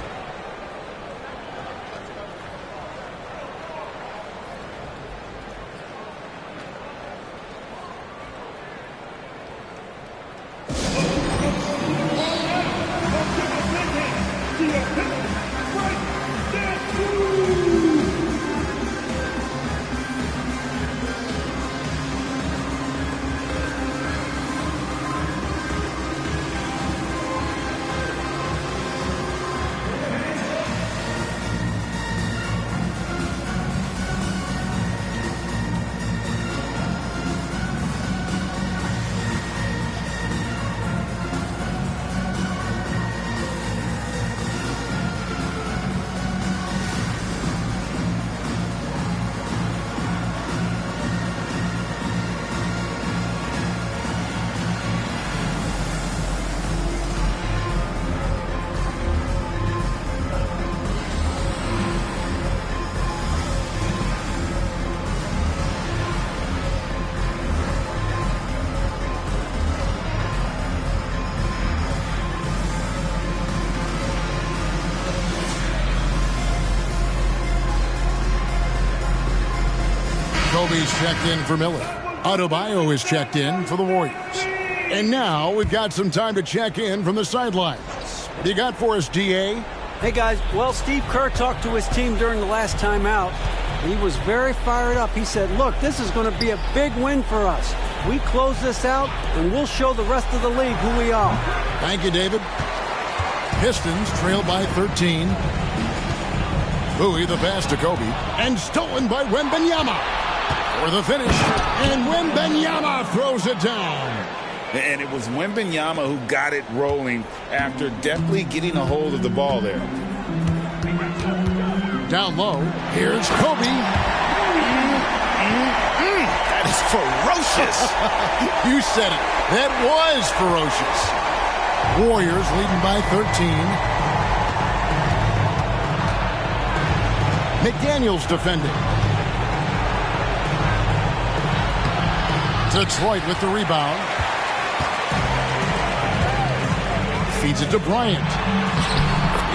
Kobe's checked in for Miller. Adebayo is checked in for the Warriors. And now we've got some time to check in from the sidelines. What do you got for us, DA? Hey, guys. Well, Steve Kerr talked to his team during the last timeout. He was very fired up. He said, look, this is going to be a big win for us. We close this out, and we'll show the rest of the league who we are. Thank you, David. Pistons trail by 13. Bowie, the pass to Kobe. And stolen by Wembanyama. For the finish, and Wembanyama throws it down. And it was Wembanyama who got it rolling after definitely getting a hold of the ball there. Down low, here's Kobe. That is ferocious. You said it. That was ferocious. Warriors leading by 13. McDaniels defending. Detroit with the rebound. Feeds it to Bryant.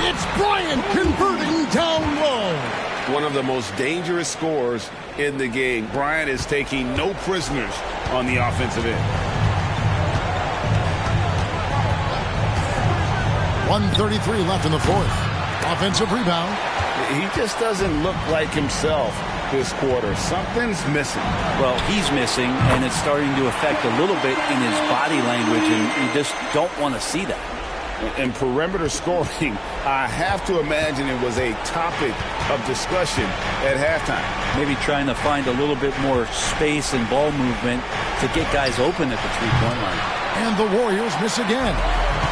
It's Bryant converting down low. One of the most dangerous scorers in the game. Bryant is taking no prisoners on the offensive end. 1:33 left in the fourth. Offensive rebound. He just doesn't look like himself this quarter. Something's missing. Well, he's missing, and it's starting to affect a little bit in his body language, and you just don't want to see that. And perimeter scoring, I have to imagine it was a topic of discussion at halftime. Maybe trying to find a little bit more space and ball movement to get guys open at the three-point line. And the Warriors miss again.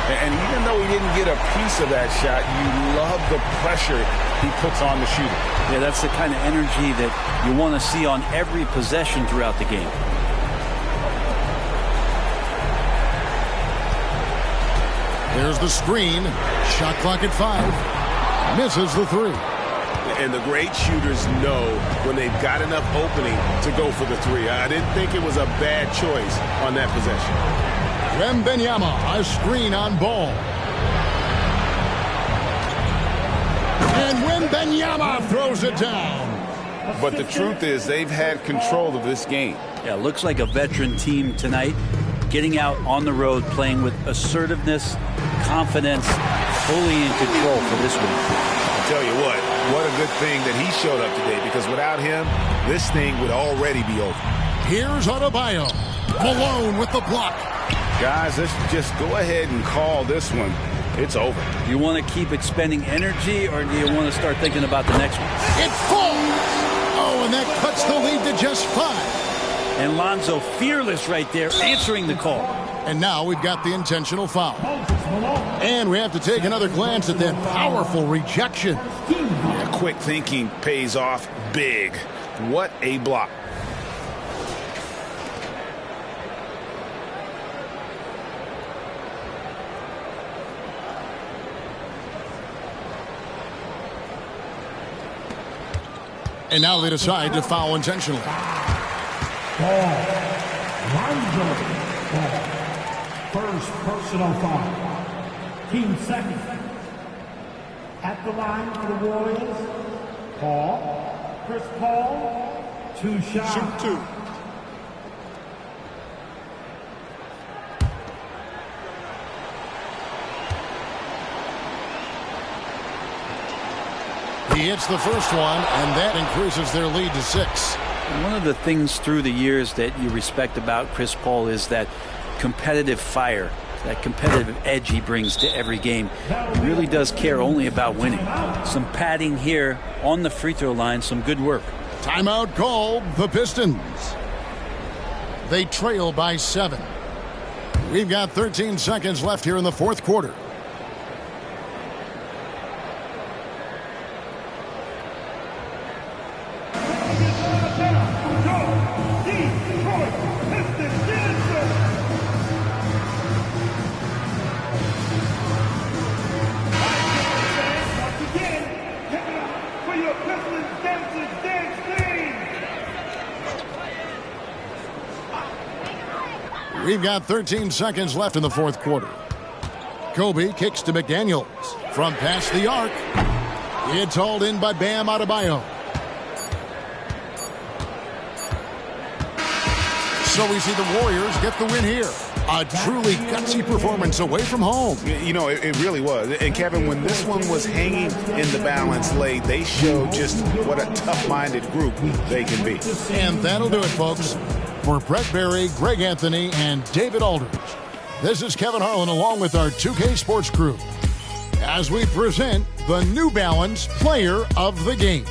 And even though he didn't get a piece of that shot, you love the pressure he puts on the shooter. Yeah, that's the kind of energy that you want to see on every possession throughout the game. There's the screen. Shot clock at 5. Misses the 3. And the great shooters know when they've got enough opening to go for the three. I didn't think it was a bad choice on that possession. Wembanyama, a screen on Ball. And Wembanyama throws it down. But the truth is they've had control of this game. Yeah, looks like a veteran team tonight, getting out on the road, playing with assertiveness, confidence, fully in control for this one. I'll tell you what a good thing that he showed up today, because without him, this thing would already be over. Here's Adebayo. Malone with the block. Guys, let's just go ahead and call this one. It's over. Do you want to keep expending energy, or do you want to start thinking about the next one? It falls! Oh, and that cuts the lead to just 5. And Lonzo fearless right there, answering the call. And now we've got the intentional foul. And we have to take another glance at that powerful rejection. Yeah, quick thinking pays off big. What a block. And now they decide to foul intentionally. First personal foul. Team second. At the line for the Warriors, Chris Paul, 2 shots. Shoot 2. He hits the first one, and that increases their lead to 6. One of the things through the years that you respect about Chris Paul is that competitive fire, that competitive edge he brings to every game. He really does care only about winning. Some padding here on the free throw line, some good work. Timeout called, the Pistons. They trail by 7. We've got 13 seconds left here in the fourth quarter. We've got 13 seconds left in the fourth quarter. Kobe kicks to McDaniels from past the arc. It's hauled in by Bam Adebayo. So we see the Warriors get the win here. A truly gutsy performance away from home. You know, it really was. And Kevin, when this one was hanging in the balance late, they showed just what a tough-minded group they can be. And that'll do it, folks. For Brett Berry, Greg Anthony, and David Aldridge, this is Kevin Harlan along with our 2K Sports crew as we present the New Balance Player of the Game.